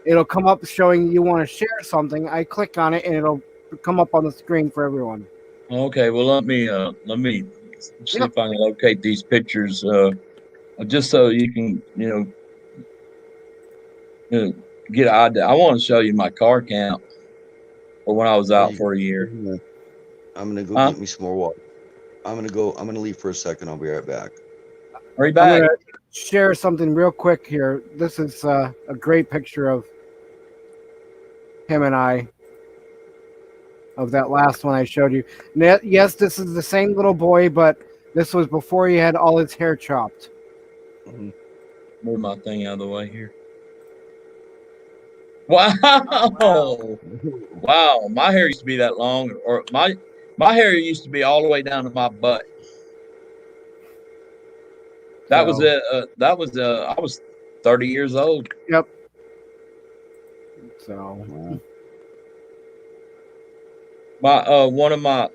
It'll come up showing you want to share something. I click on it, and it'll come up on the screen for everyone. Okay, well let me see if I can locate these pictures, just so you can get an idea. I want to show you my car count for when I was out for a year. I'm gonna go get me some more water. I'm gonna leave for a second. I'll be right back. Hurry back. I'm gonna share something real quick here. This is a great picture of him and I. Of that last one I showed you. Yes, this is the same little boy, but this was before he had all his hair chopped. Move my thing out of the way here. Wow. Wow. My hair used to be that long, or my hair used to be all the way down to my butt. That was it. I was 30 years old. Yep. So my one of my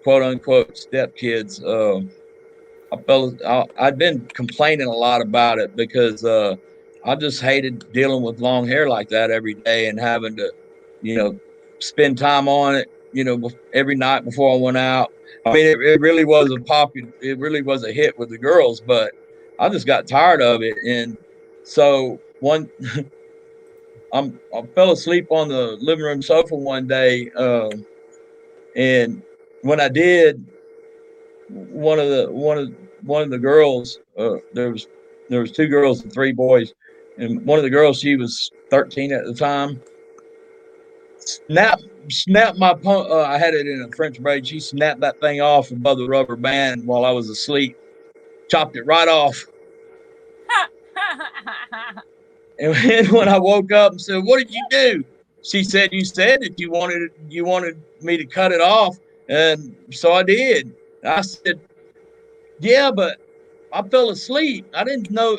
quote unquote stepkids, I'd been complaining a lot about it because I just hated dealing with long hair like that every day and having to, spend time on it, every night before I went out. I mean, it really was it really was a hit with the girls, but I just got tired of it. And so I fell asleep on the living room sofa one day, and when I did, one of the girls, there was 2 girls and 3 boys, and one of the girls, she was 13 at the time. Snapped my I had it in a French braid. She snapped that thing off above the rubber band while I was asleep, chopped it right off. And when I woke up and said, "What did you do?" She said, "You said that you wanted me to cut it off, and so I did." And I said, "Yeah, but I fell asleep. I didn't know,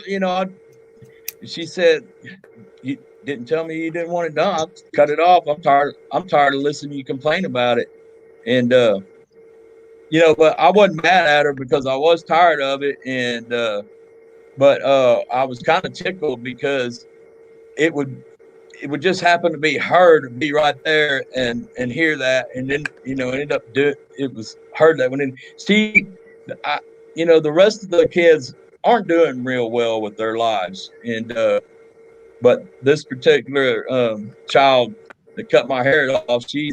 She said, "You didn't tell me you didn't want it done. I cut it off. I'm tired of listening to you complain about it." And but I wasn't mad at her because I was tired of it, and but I was kind of tickled because it would just happen to be her to be right there and hear that, and then ended up it was her that went in. See, the rest of the kids aren't doing real well with their lives, and but this particular child that cut my hair off, she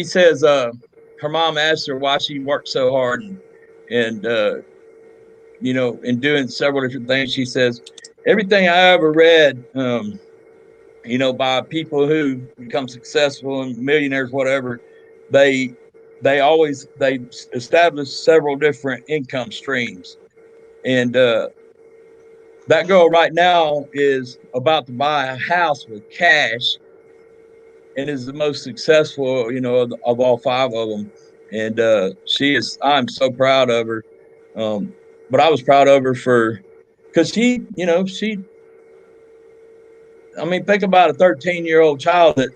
says her mom asked her why she worked so hard, and in doing several different things. She says everything I ever read, by people who become successful and millionaires, whatever, they establish several different income streams. And that girl right now is about to buy a house with cash and is the most successful, of all 5 of them. And I'm so proud of her. But I was proud of her because think about a 13-year-old child that,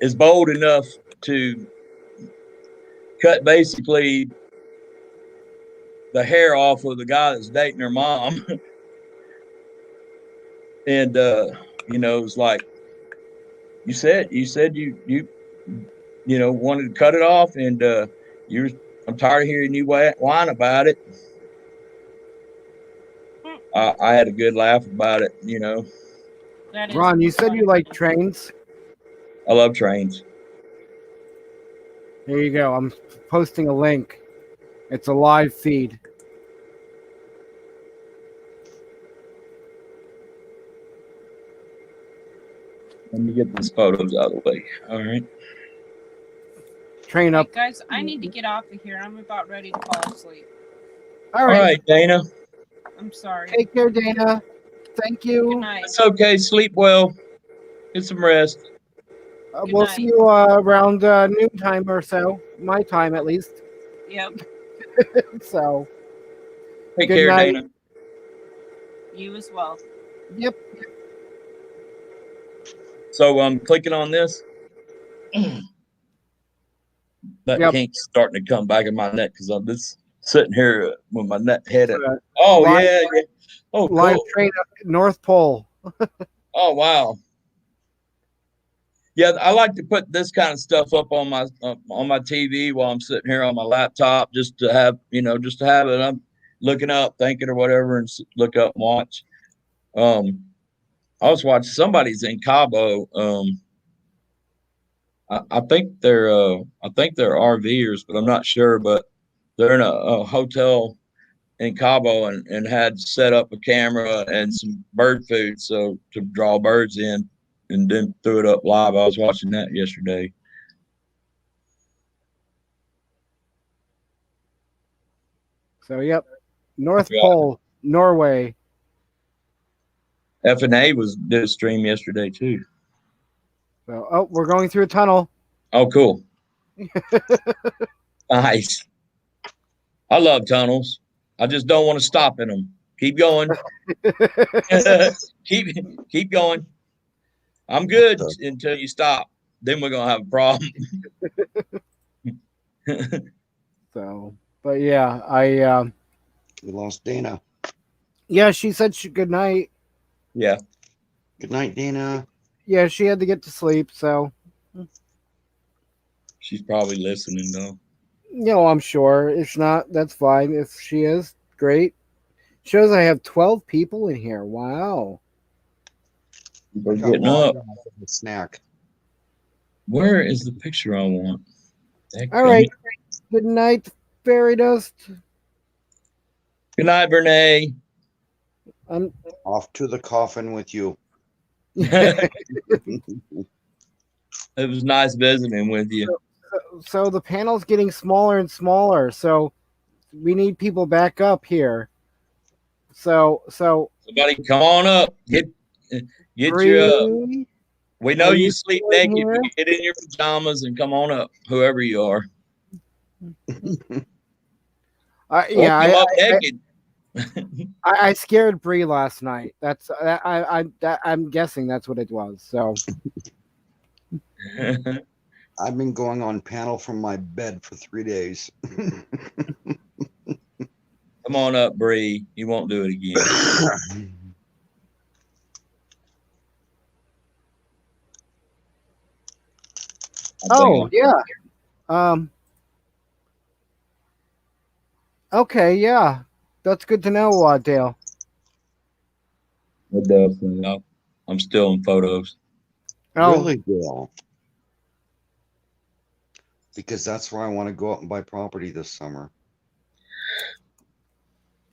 is bold enough to cut basically the hair off of the guy that's dating her mom. And, it's like, you said you wanted to cut it off, and I'm tired of hearing you whine about it. I had a good laugh about it, Ron, you said you like trains? I love trains. There you go. I'm posting a link. It's a live feed. Let me get these photos out of the way. All right. Train up. Hey guys, I need to get off of here. I'm about ready to fall asleep. All All right, Dana. I'm sorry. Take care, Dana. Thank you. Good night. It's okay. Sleep well. Get some rest. We'll see you around noontime or so. My time, at least. Yep. So. Take good care, night. Dana. You as well. Yep. So I'm clicking on this. That Yep. kink's starting to come back in my neck because I'm just sitting here with my head. Live- Yeah. Oh, Live cool. train up North Pole. Oh, wow. Yeah, I like to put this kind of stuff up on my TV while I'm sitting here on my laptop, just to have it. I'm looking up, thinking or whatever, and look up and watch. I was watching somebody's in Cabo. I think they're RVers, but I'm not sure. But they're in a hotel in Cabo and had set up a camera and some bird food to draw birds in, and then threw it up live. I was watching that yesterday. So, yep. North Pole, Norway. FNA did a stream yesterday too. So, we're going through a tunnel. Oh, cool. Nice. I love tunnels. I just don't want to stop in them. Keep going. keep going. I'm good until you stop. Then we're gonna have a problem. So, but yeah, we lost Dana. Yeah, she said good night. Yeah. Good night, Dana. Yeah, she had to get to sleep, so. She's probably listening though. I'm sure. If not, that's fine. If she is, great. Shows I have 12 people in here. Wow. We're Got getting water up. and a snack. Where is the picture I want? All right. Good night, fairy dust. Good night, Brene. I'm Off to the coffin with you. It was nice visiting with you. So the panel's getting smaller and smaller. So we need people back up here. So Somebody come on up. Get your Bree, we know are you you sleep still naked, here? but get in your pajamas and come on up, whoever you are. Or yeah, come up naked. I scared Bree last night. That's I'm guessing that's what it was. So I've been going on panel from my bed for 3 days. Come on up, Bree. You won't do it again. oh yeah. Okay, yeah. That's good to know, Dale. No, I'm still in photos. Oh. Really, Dale? Because that's where I want to go out and buy property this summer.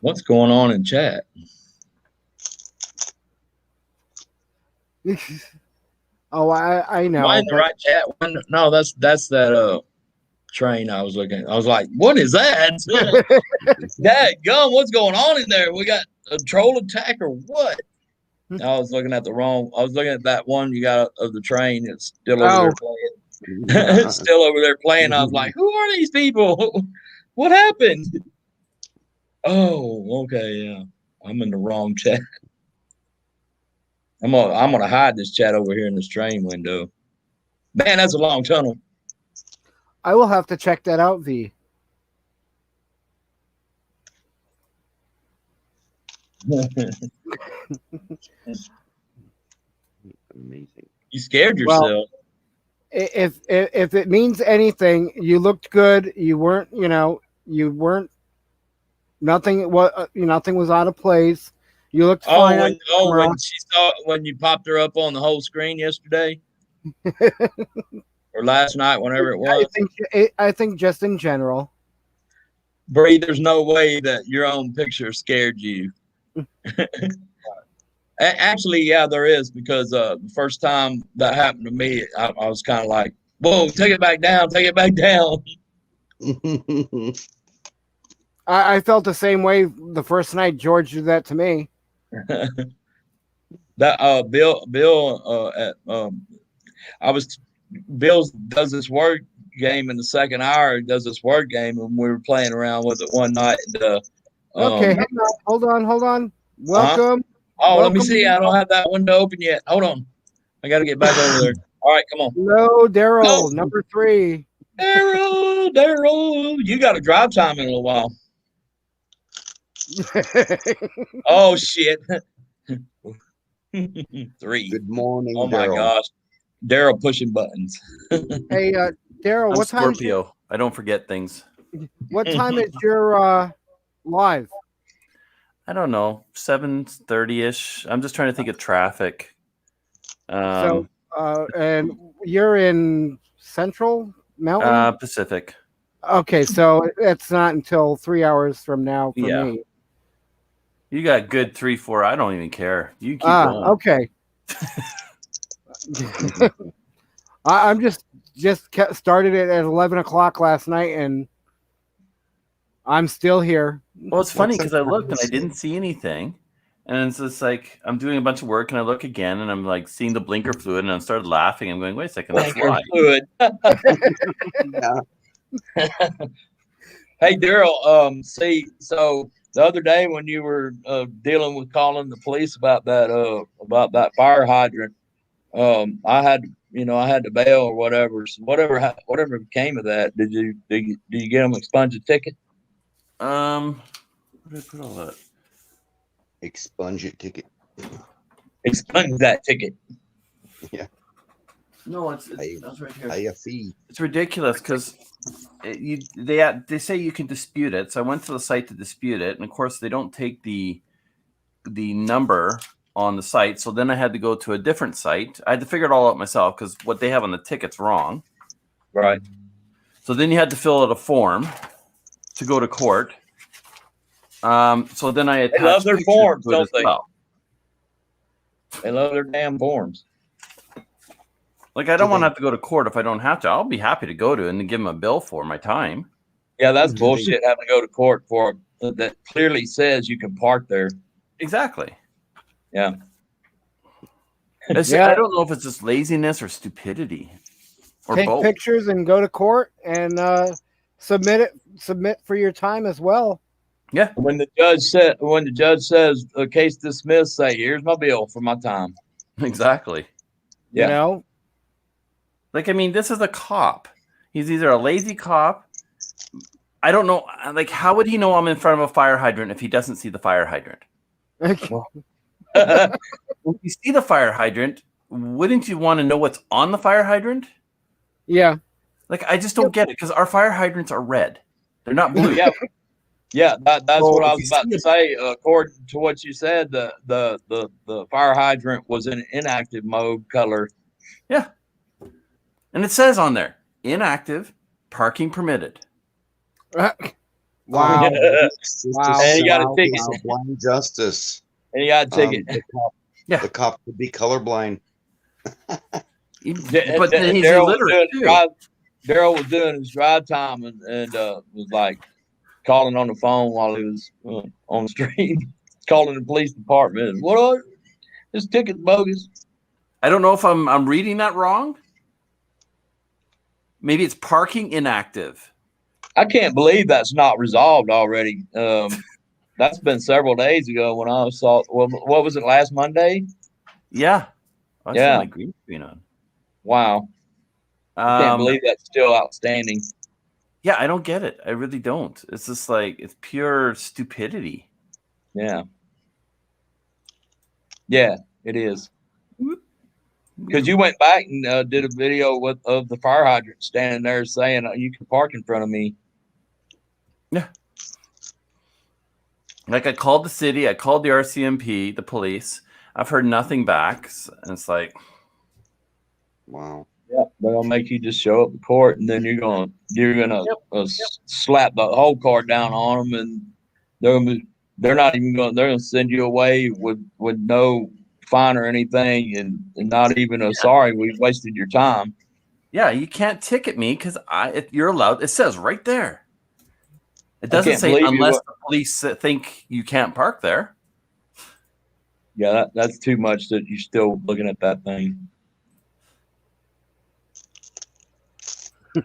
What's going on in chat? Oh, I know. Am I in the but- right chat? No, that's that train I was looking at. I was like, what is that? Dad, gum, what's going on in there? We got a troll attack or what? I was looking at that one you got of the train. It's still over there playing. It's still over there playing. I was like, who are these people? What happened? Oh, okay, yeah. I'm in the wrong chat. I'm gonna hide this chat over here in this train window. Man, that's a long tunnel. I will have to check that out, V. Amazing. You scared yourself. Well, if it means anything, you looked good. You weren't, nothing was out of place. You looked fine. When you popped her up on the whole screen yesterday or last night, whenever it was. I think just in general. Bree, there's no way that your own picture scared you. Actually, yeah, there is, because the first time that happened to me, I was kind of like, whoa, take it back down, take it back down. I felt the same way the first night George did that to me. That Bill does this word game in the second hour. He does this word game, and we were playing around with it one night. And, okay, hang on, hold on. Welcome. Oh, let me Welcome. see. I don't have that window open yet. Hold on. I got to get back over there. All right, come on. Hello, Daryl, number 3. Daryl, you got a drive time in a little while. Oh shit. 3. Good morning, Oh my Daryl. gosh. Daryl pushing buttons. Hey, Daryl, I'm what time? Scorpio. I don't forget things. What time is your live? I don't know, 7:30ish. I'm just trying to think of traffic. And you're in Central Mountain? Pacific. Okay, so it's not until 3 hours from now for Yeah. me. You got good 3-4. I don't even care. You keep going. Okay. I'm just started it at 11 o'clock last night, and I'm still here. Well, it's funny because I looked and I didn't see anything. And it's just like I'm doing a bunch of work and I look again and I'm like seeing the blinker fluid and I started laughing. I'm going, wait a second, that's Blinker live. fluid. Hey, Daryl, see, so the other day when you were dealing with calling the police about that fire hydrant, I had to bail or whatever. So whatever became of that, did you get them expunge a ticket? Where did I put all that? Expunge it ticket. Expunge that ticket. Yeah. No, it's that's right here. Pay a fee. It's ridiculous because they say you can dispute it. So I went to the site to dispute it, and of course they don't take the number on the site. So then I had to go to a different site. I had to figure it all out myself because what they have on the ticket's wrong. Right. So then you had to fill out a form to go to court. So then I attached They love their pictures forms, to it don't as they? well. They love their damn forms. Like, I don't want to have to go to court if I don't have to. I'll be happy to go to it and give them a bill for my time. Yeah, that's bullshit having to go to court for that clearly says you can park there. Exactly. Yeah. I don't know if it's just laziness or stupidity or Take both. pictures and go to court and submit for your time as well. Yeah. When the judge says a case dismissed, say, "Here's my bill for my time." Exactly. Yeah. You know? Like, I mean, this is a cop. He's either a lazy cop. I don't know. Like, how would he know I'm in front of a fire hydrant if he doesn't see the fire hydrant? When you see the fire hydrant, wouldn't you want to know what's on the fire hydrant? Yeah. Like, I just don't get it because our fire hydrants are red. They're not blue. Yeah, that's So what I if was you about see to it- say. According to what you said, the fire hydrant was in inactive mode color. Yeah. And it says on there, inactive, parking permitted. Wow. Wow. And you got a ticket. Blind justice. And you got a ticket. The cop would be colorblind. But then he's illiterate too. Daryl was doing his drive time and was like calling on the phone while he was on the street, calling the police department. What are this ticket's bogus? I don't know if I'm reading that wrong. Maybe it's parking inactive. I can't believe that's not resolved already. That's been several days ago when I saw. What was it, last Monday? Yeah. I Yeah. yeah. My green screen on. Wow. I can't believe that's still outstanding. Yeah, I don't get it. I really don't. It's just like it's pure stupidity. Yeah. Yeah, it is. Because you went back and did a video of the fire hydrant standing there saying you can park in front of me. Yeah. Like I called the city, I called the RCMP, the police. I've heard nothing back. And it's like, wow. Yeah, they'll make you just show up to court, and then you're gonna slap the whole card down on them, and they're not even gonna send you away with no fine or anything, and not even a sorry, we wasted your time. yeah, you can't ticket me because you're allowed. It says right there. It doesn't can't say believe you unless would- the police think you can't park there. Yeah, that's too much that you're still looking at that thing.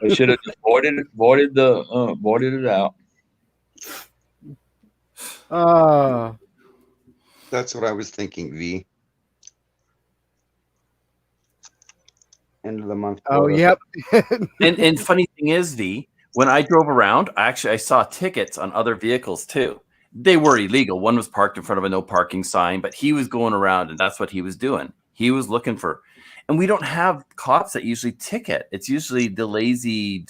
They should have just voided it out. That's what I was thinking, V. End of the month. Oh, quota. yep. And funny thing is, V, when I drove around, I saw tickets on other vehicles too. They were illegal. One was parked in front of a no parking sign, but he was going around and that's what he was doing. He was looking for, and we don't have cops that usually ticket. It's usually the lazy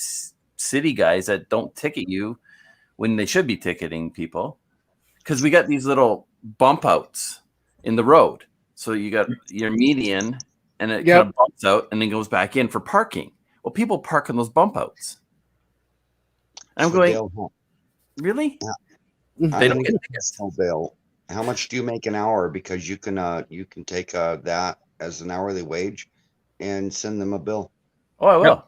city guys that don't ticket you when they should be ticketing people. Because we got these little bump outs in the road. So you got your median and it kind of bumps out and then goes back in for parking. Well, people park on those bump outs. And I'm So going, Dale, really? I They don't think get it's no bill. How much do you make an hour? Because you can take that as an hourly wage and send them a bill. Oh, I will.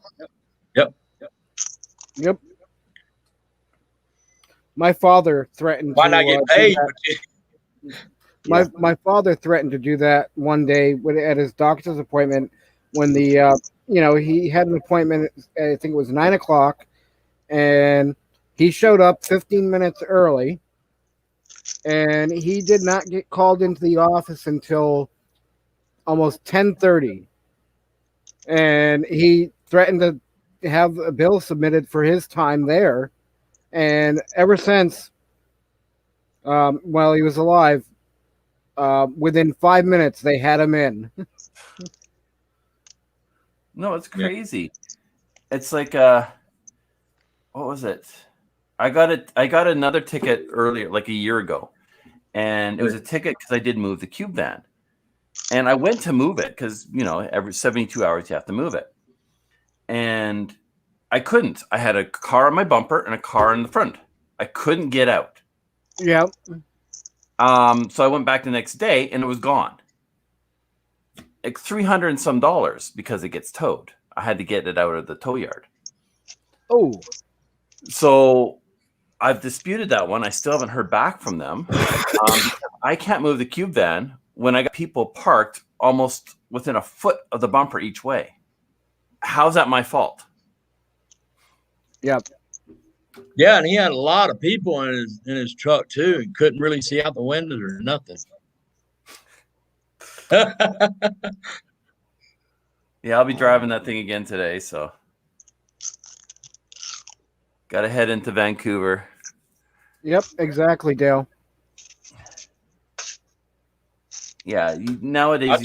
Yep. My father threatened Why to not get do paid? that. My father threatened to do that one day at his doctor's appointment when the he had an appointment. I think it was 9 o'clock, and he showed up 15 minutes early, and he did not get called into the office until almost 10:30, and he threatened to have a bill submitted for his time there, and ever since, while he was alive, within 5 minutes they had him in. No, it's crazy. It's like what was it? I got another ticket earlier, like a year ago, and it was a ticket because I did move the cube van. And I went to move it because, you know, every 72 hours you have to move it. And I couldn't. I had a car on my bumper and a car in the front. I couldn't get out. Yeah. So I went back the next day and it was gone. Like $300 and some because it gets towed. I had to get it out of the tow yard. Oh. So I've disputed that one. I still haven't heard back from them. I can't move the cube van when I got people parked almost within a foot of the bumper each way. How's that my fault? Yep. Yeah, and he had a lot of people in his truck too, and couldn't really see out the windows or nothing. Yeah, I'll be driving that thing again today, so got to head into Vancouver. Yep, exactly, Dale. Yeah, nowadays I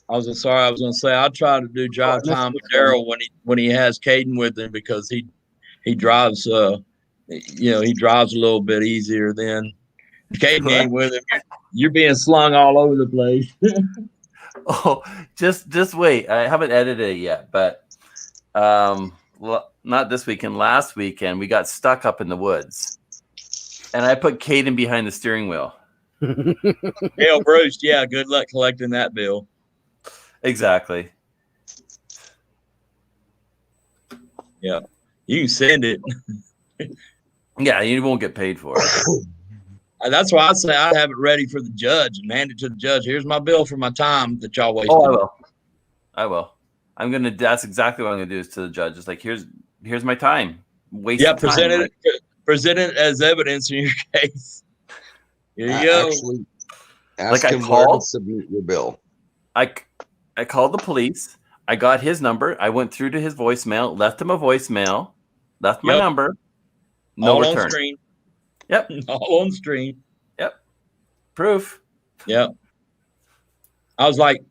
was going to say I try to do drive time with Daryl when he has Caden with him, because he drives he drives a little bit easier than Caden ain't with him. You're being slung all over the place. Oh, just wait. I haven't edited it yet, but not this weekend. Last weekend, we got stuck up in the woods, and I put Caden behind the steering wheel. Hell, Bruce, yeah, good luck collecting that bill. Exactly. Yeah, you can send it. Yeah, you won't get paid for it. That's why I say I have it ready for the judge and hand it to the judge. Here's my bill for my time that y'all wasted. Oh, I will. That's exactly what I'm gonna do is to the judge. It's like, here's my time. Yeah, present it as evidence in your case. Here you go. Actually, ask him where to submit your bill. I called the police. I got his number. I went through to his voicemail, left him a voicemail, left my number. No all return. On screen. Yep. All on screen. Yep. Proof. Yep. I was like,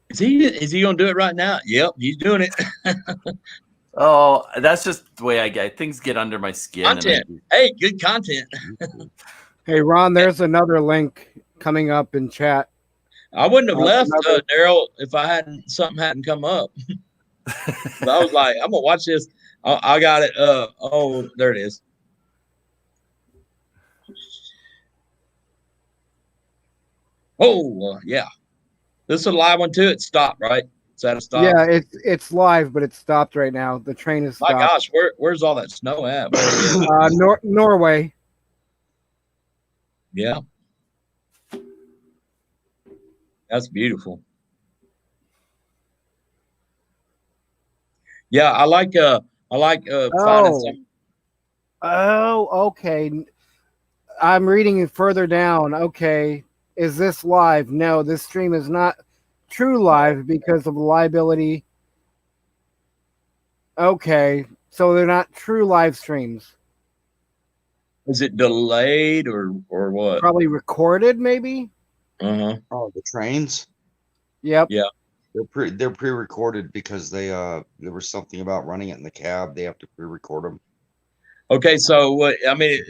is he gonna do it right now? Yep, he's doing it. Oh, that's just the way I get things. Get under my skin. Content. Hey, good content. Hey, Ron, there's another link coming up in chat. I wouldn't have left Daryl if something hadn't come up. But I was like, I'm gonna watch this. I got it. Oh, there it is. Oh, yeah. This is a live one too. It stopped, right? Is that a stop? Yeah, it's live, but it's stopped right now. The train is stopped. My gosh, where's all that snow at? Norway. Yeah. That's beautiful. Yeah, I like finding some. Oh, okay. I'm reading it further down. Okay. Is this live? No, this stream is not true live because of liability. Okay. So they're not true live streams. Is it delayed or what? Probably recorded, maybe. Uh-huh. Oh, the trains. Yep. Yeah. They're pre-recorded because there was something about running it in the cab. They have to pre-record them. Okay, so I mean,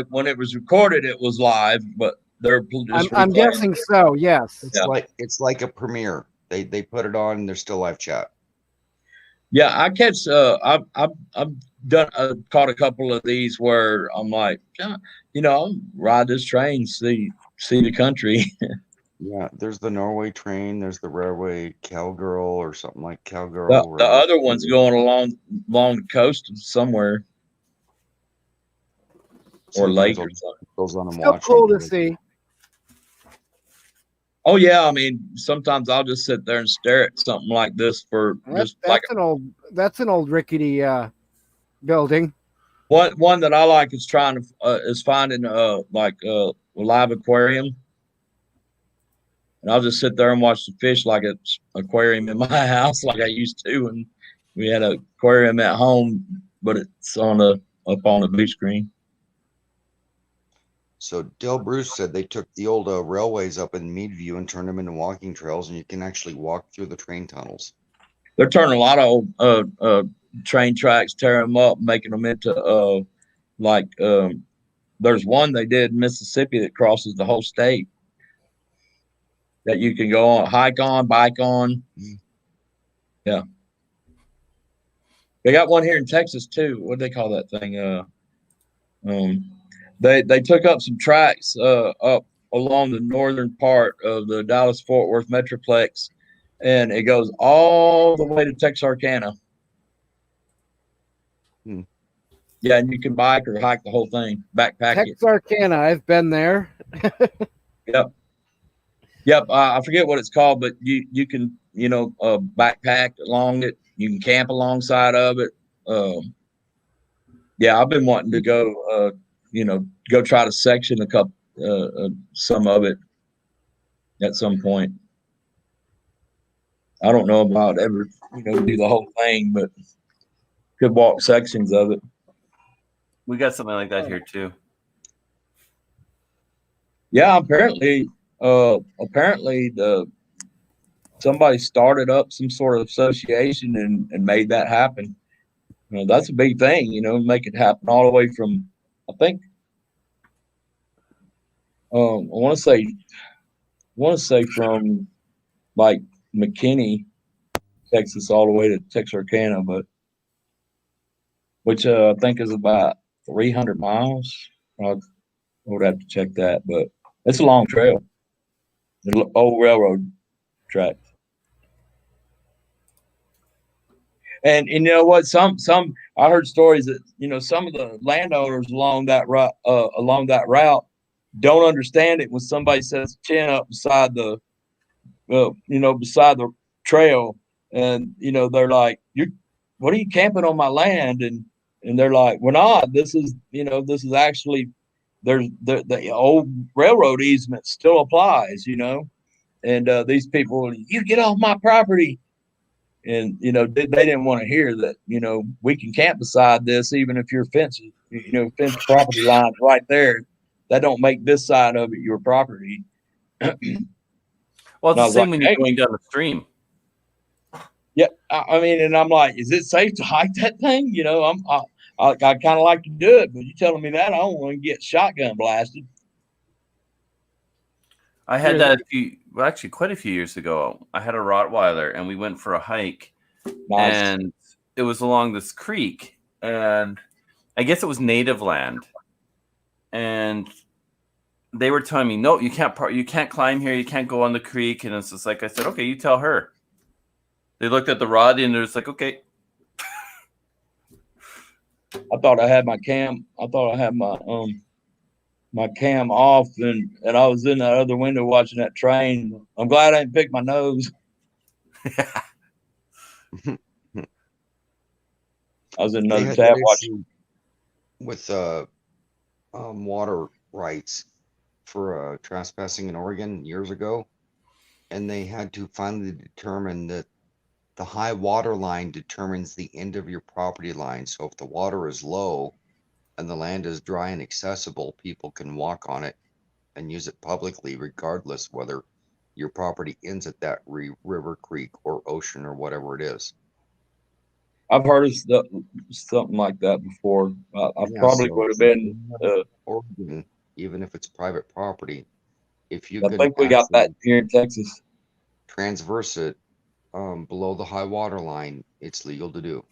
when it was recorded, it was live, but they're just I'm guessing so. Yes. It's like a premiere. They put it on. And there's still live chat. Yeah, I catch. I've caught a couple of these where I'm like, I'll ride this train, see the country. Yeah, there's the Norway train. There's the railway Cowgirl or something like Cowgirl. The other one's going along the coast somewhere, or lake or something. Goes on and Still cool to see. Oh yeah, I mean, sometimes I'll just sit there and stare at something like this for that's an old rickety building. One that I like is finding like a live aquarium. And I'll just sit there and watch the fish like it's aquarium in my house, like I used to. And we had an aquarium at home, but it's up on the blue screen. So Del Bruce said they took the old railways up in Meadview and turned them into walking trails, and you can actually walk through the train tunnels. They're turning a lot of old train tracks, tearing them up, making them into there's one they did in Mississippi that crosses the whole state. that you can go on, hike on, bike on. Yeah. They got one here in Texas too. What do they call that thing? They took up some tracks up along the northern part of the Dallas-Fort Worth Metroplex, and it goes all the way to Texarkana. Yeah, and you can bike or hike the whole thing, backpack it. Texarkana, I've been there. Yep. I forget what it's called, but you can backpack along it. You can camp alongside of it. Yeah, I've been wanting to go. Go try to section a couple, some of it at some point. I don't know about ever, do the whole thing, but could walk sections of it. We got something like that here too. Yeah, apparently somebody started up some sort of association and made that happen. That's a big thing, make it happen all the way from, I think, I want to say from like McKinney, Texas, all the way to Texarkana, but which I think is about 300 miles. I would have to check that, but it's a long trail. The old railroad track. And you know what? Some I heard stories that some of the landowners along that route don't understand it when somebody sets a chin up beside the beside the trail, and they're like, what are you camping on my land? And they're like, we're not. This is actually there's the old railroad easement still applies, and these people, you get off my property. And they didn't want to hear that. We can camp beside this, even if your fence property line right there. That don't make this side of it your property. Well, it's the same when you're going down the stream. Yeah, I mean, and I'm like, is it safe to hike that thing? I kind of like to do it, but you telling me that I don't want to get shotgun blasted. I had that actually quite a few years ago. I had a Rottweiler and we went for a hike. Nice. And it was along this creek, and I guess it was native land. And they were telling me, no, you can't climb here. You can't go on the creek. And it's just like, I said, okay, you tell her. They looked at the rod and they're just like, okay. I thought I had my cam. I thought I had my cam off, and I was in that other window watching that train. I'm glad I didn't pick my nose. I was in another tab watching. With water rights for trespassing in Oregon years ago, and they had to finally determine that the high water line determines the end of your property line. So if the water is low and the land is dry and accessible, people can walk on it and use it publicly, regardless whether your property ends at that river, creek, or ocean, or whatever it is. I've heard of something like that before. Probably would have been Oregon, even if it's private property. If you, I think we got that here in Texas. Transverse it below the high water line, it's legal to do.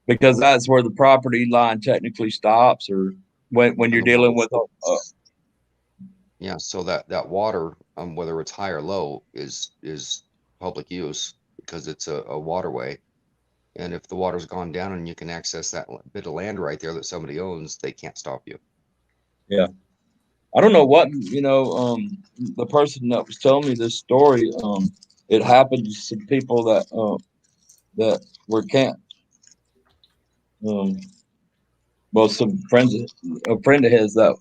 Because that's where the property line technically stops, or when you're dealing with yeah. So that water, whether it's high or low, is public use because it's a waterway. And if the water's gone down and you can access that bit of land right there that somebody owns, they can't stop you. Yeah. I don't know what, the person that was telling me this story, it happened to some people that were camped. Well, some friends, a friend of his that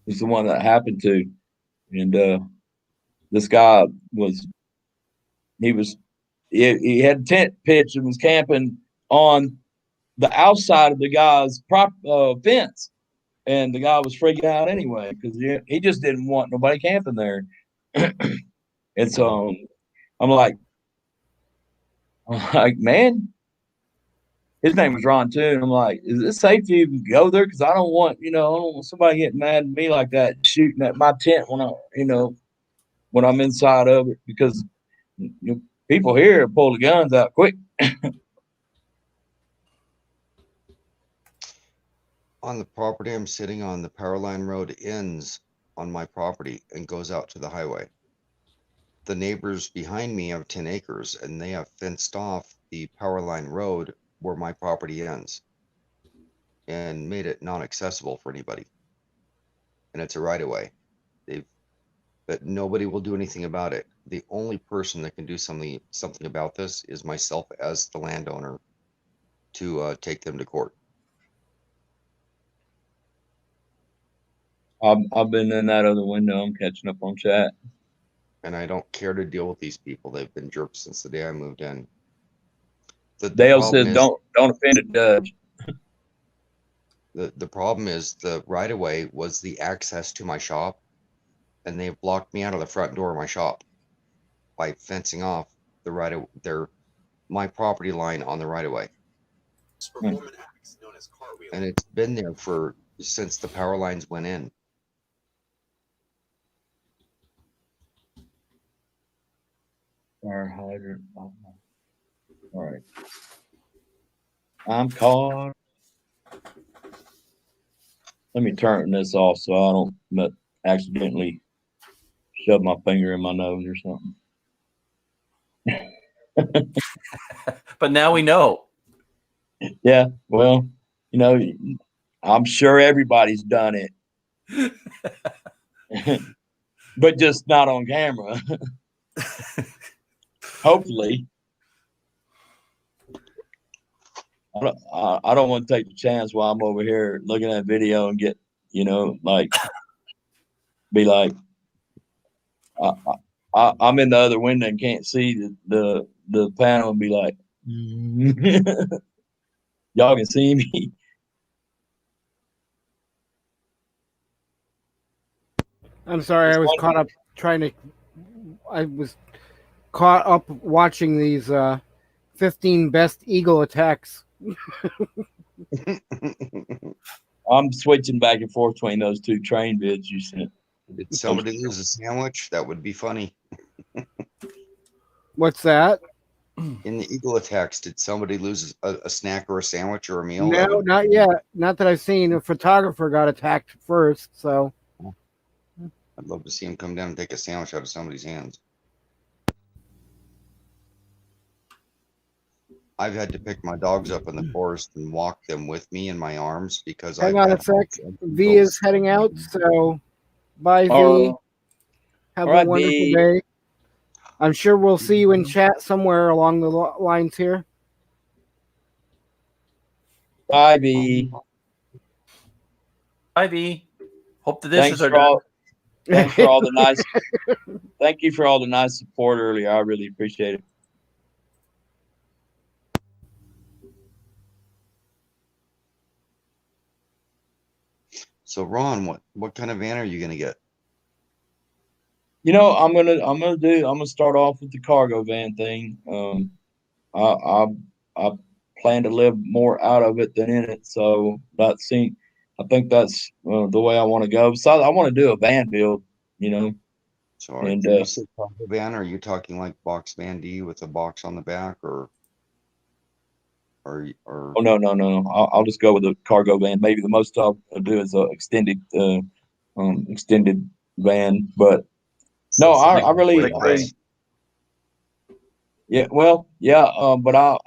was the one that happened to. And this guy he had a tent pitch and was camping on the outside of the guy's fence. And the guy was freaking out anyway because he just didn't want nobody camping there. And so I'm like, man, his name was Ron too. And I'm like, is it safe to even go there? Because I don't want somebody getting mad at me like that, shooting at my tent when I'm inside of it, because people here pull the guns out quick. On the property I'm sitting on, the power line road ends on my property and goes out to the highway. The neighbors behind me have 10 acres and they have fenced off the power line road where my property ends and made it non-accessible for anybody. And it's a right of way. But nobody will do anything about it. The only person that can do something about this is myself as the landowner to take them to court. I've been in that other window. I'm catching up on chat. And I don't care to deal with these people. They've been jerks since the day I moved in. Dale says, "Don't offend a judge." The problem is the right of way was the access to my shop, and they've blocked me out of the front door of my shop by fencing off my property line on the right of way. And it's been there since the power lines went in. Fire hydrant. All right. I'm caught. Let me turn this off so I don't accidentally shove my finger in my nose or something. But now we know. Yeah, well, I'm sure everybody's done it. But just not on camera. Hopefully. I don't want to take the chance while I'm over here looking at video and get, be like, I'm in the other window and can't see the panel and be like, y'all can see me. I'm sorry, I was caught up watching these 15 best eagle attacks. I'm switching back and forth between those two train vids you sent. Did somebody lose a sandwich? That would be funny. What's that? In the eagle attacks, did somebody lose a snack or a sandwich or a meal? No, not yet. Not that I've seen. A photographer got attacked first, so. I'd love to see him come down and take a sandwich out of somebody's hands. I've had to pick my dogs up in the forest and walk them with me in my arms because Hang on a sec. V is heading out, so bye, V. Have a wonderful day. I'm sure we'll see you in chat somewhere along the lines here. Bye, V. Bye, V. Hope the dishes are done. done. Thank you for all the nice support earlier. I really appreciate it. So Ron, what kind of van are you gonna get? I'm gonna start off with the cargo van thing. I plan to live more out of it than in it, so I think that's the way I want to go. Besides, I want to do a van build, So when you say cargo van, are you talking like box van D with a box on the back, or? Oh no! I'll just go with a cargo van. Maybe the most I'll do is a extended van, but no, I really, yeah. Well, yeah, but I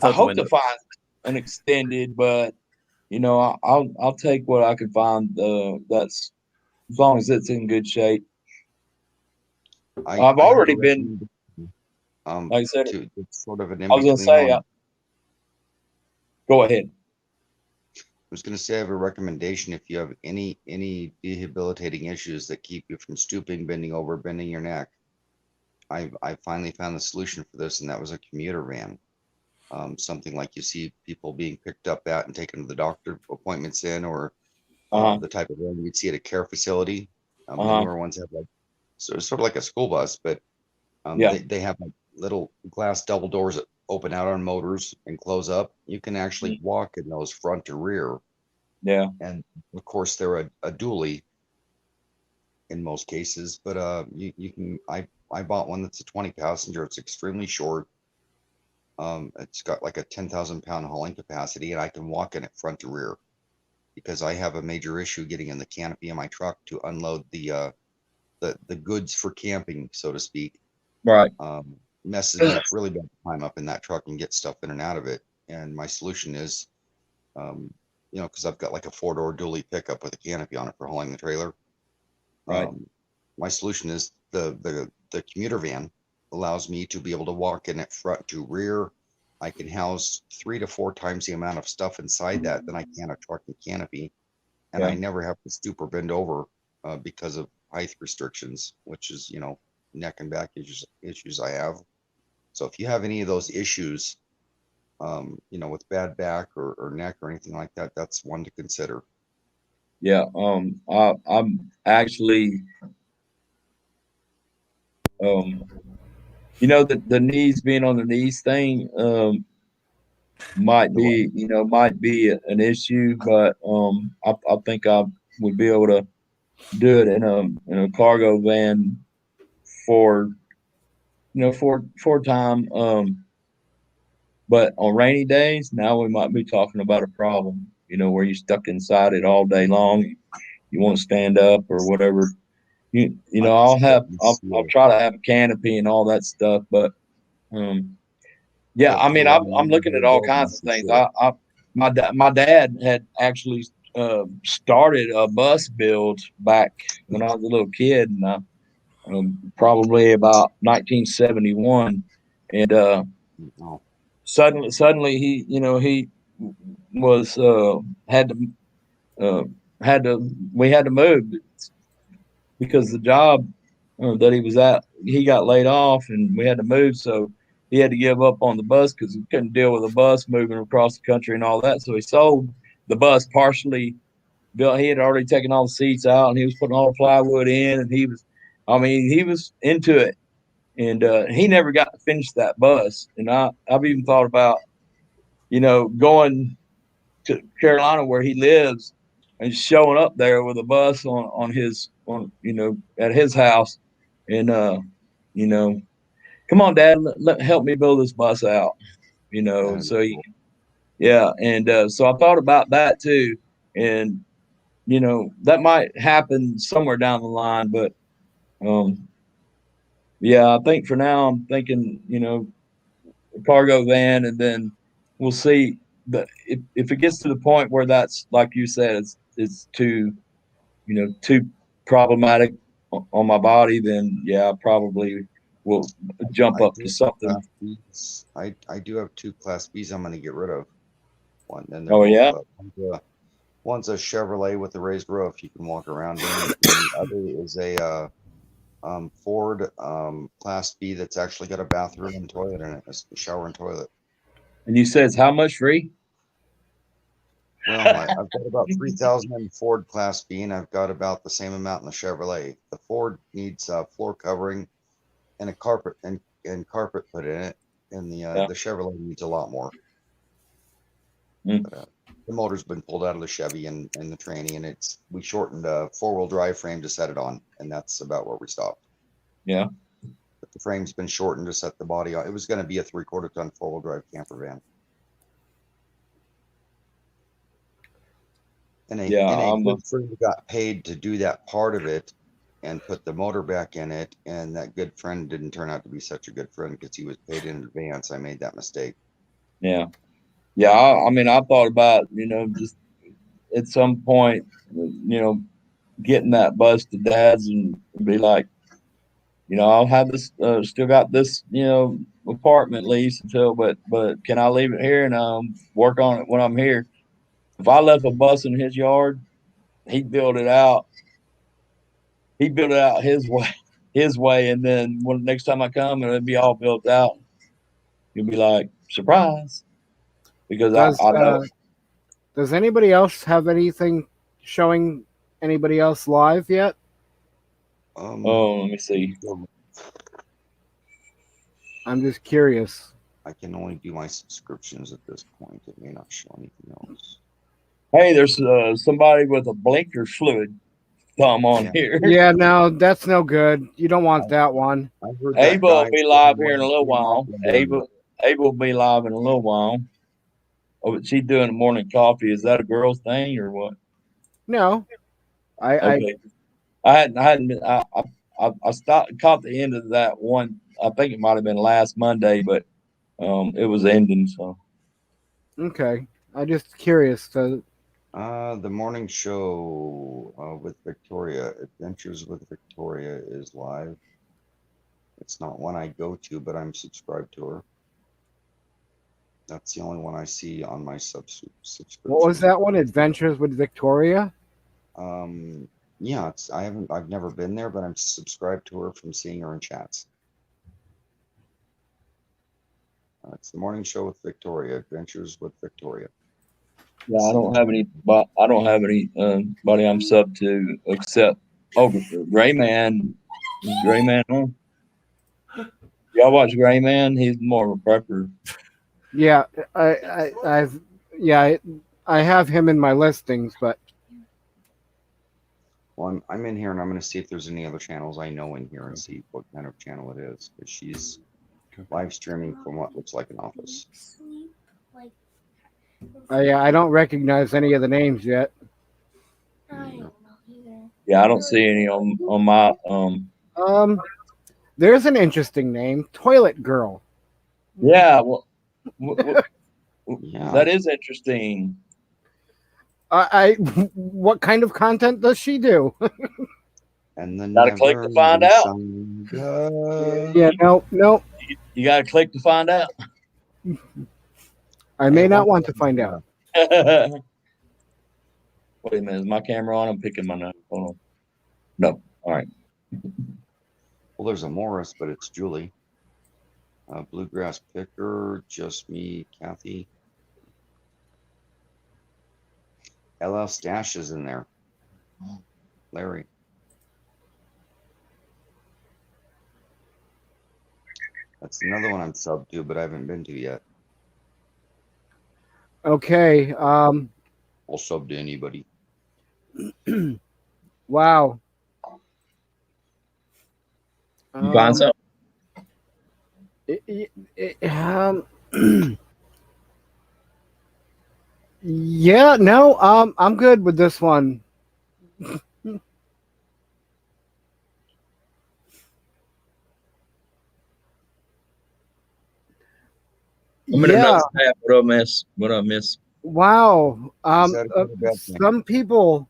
hope to find an extended, but I'll take what I can find. That's as long as it's in good shape. I've already been. Like I said, it's sort of an I was going to say, go ahead. I was going to say I have a recommendation. If you have any debilitating issues that keep you from stooping, bending over, bending your neck, I finally found the solution for this, and that was a commuter van. Something like you see people being picked up at and taken to the doctor appointments in, or the type of van you'd see at a care facility. The newer ones have sort of like a school bus, but they have like little glass double doors open out on motors and close up. You can actually walk in those front to rear. Yeah. And of course they're a dually in most cases, but you can I bought one that's a 20 passenger. It's extremely short. It's got like a 10,000 pound hauling capacity, and I can walk in it front to rear because I have a major issue getting in the canopy of my truck to unload the goods for camping, so to speak. Right. Messes me up really bad to climb up in that truck and get stuff in and out of it. And my solution is, because I've got like a 4-door dually pickup with a canopy on it for hauling the trailer. Right. My solution is the commuter van allows me to be able to walk in it front to rear. I can house 3 to 4 times the amount of stuff inside that than I can a truck and canopy, and Yeah. I never have to stoop or bend over because of height restrictions, which is neck and back issues I have. So if you have any of those issues, with bad back or neck or anything like that, that's one to consider. Yeah. I'm actually, the knees being on the knees thing, might be an issue, but I think I would be able to do it in a cargo van for time. But on rainy days, now we might be talking about a problem, where you're stuck inside it all day long. You want to stand up or whatever. I'll try to have a canopy and all that stuff, but yeah, I mean, I'm looking at all kinds of things. My dad had actually started a bus build back when I was a little kid, and probably about 1971, and suddenly he was we had to move because the job that he was at, he got laid off, and we had to move, so he had to give up on the bus because he couldn't deal with a bus moving across the country and all that. So he sold the bus partially built. He had already taken all the seats out, and he was putting all the plywood in, and he was into it. And he never got to finish that bus. And I've even thought about, going to Carolina where he lives and showing up there with a bus at his house, and come on, Dad, help me build this bus out, so and so I thought about that too, and that might happen somewhere down the line, but I think for now I'm thinking a cargo van, and then we'll see. But if it gets to the point where that's like you said, it's too too problematic on my body, then I probably will jump up to something. I do have 2 Class Bs I'm going to get rid of. One, and one's a Chevrolet with a raised roof you can walk around in, and the other is a Ford Class B that's actually got a bathroom and toilet in it, a shower and toilet. And you said it's how much free? Well, I've got about 3,000 in Ford Class B, and I've got about the same amount in the Chevrolet. The Ford needs floor covering and a carpet and carpet put in it, and the Chevrolet needs a lot more. But, the motor's been pulled out of the Chevy and the tranny, and we shortened a 4-wheel drive frame to set it on, and that's about where we stopped. Yeah. But the frame's been shortened to set the body on. It was going to be a 3/4 ton 4-wheel drive camper van. And a good friend got paid to do that part of it and put the motor back in it, and that good friend didn't turn out to be such a good friend because he was paid in advance. I made that mistake. Yeah. I mean, I thought about, just at some point, getting that bus to Dad's and be like, I'll have this, still got this, apartment lease but can I leave it here and work on it when I'm here? If I left a bus in his yard, he'd build it out. He'd build it out his way, and then when next time I come, it'd be all built out. You'll be like, surprise, because I know. Does anybody else have anything showing anybody else live yet? Let me see. I'm just curious. I can only do my subscriptions at this point. It may not show anything else. Hey, there's somebody with a blinker fluid thumb on here. Yeah, no, that's no good. You don't want that one. I heard Abel will be live here in a little while. while. Abel will be live in a little while. Oh, but she's doing the morning coffee. Is that a girl's thing or what? No, Okay. I caught the end of that one. I think it might have been last Monday, but it was ending. So okay. I'm just curious. So, The morning show with Victoria, Adventures with Victoria, is live. It's not one I go to, but I'm subscribed to her. That's the only one I see on my subscription. what was that one? Adventures with Victoria? Yeah, I've never been there, but I'm subscribed to her from seeing her in chats. It's the morning show with Victoria, Adventures with Victoria. yeah, I don't have any. But I don't have any buddy I'm sub to except Gray Man. Is Gray Man on? Y'all watch Gray Man? He's more of a prepper. Yeah, I have him in my listings, but Well, I'm in here and I'm going to see if there's any other channels I know in here and see what kind of channel it is. Because she's live streaming from what looks like an office. I don't recognize any of the names yet. Yeah, I don't see any on my There's an interesting name, Toilet Girl. Yeah, well, Yeah. that is interesting. What kind of content does she do? And then Gotta click to find out. Yeah, no. You gotta click to find out. I may not want to find out. Wait a minute, is my camera on? I'm picking my nose. Hold on. No. All right. Well, there's a Morris, but it's Julie. Bluegrass Picker, just me, Kathy. LL Stash is in there. Larry. That's another one I'm sub to, but I haven't been to yet. Okay. I'll sub to anybody. Wow. You find something? Yeah, no, I'm good with this one. I'm in Yeah. another tab. What I miss? What I miss? Wow. Is that a good or bad thing? Some people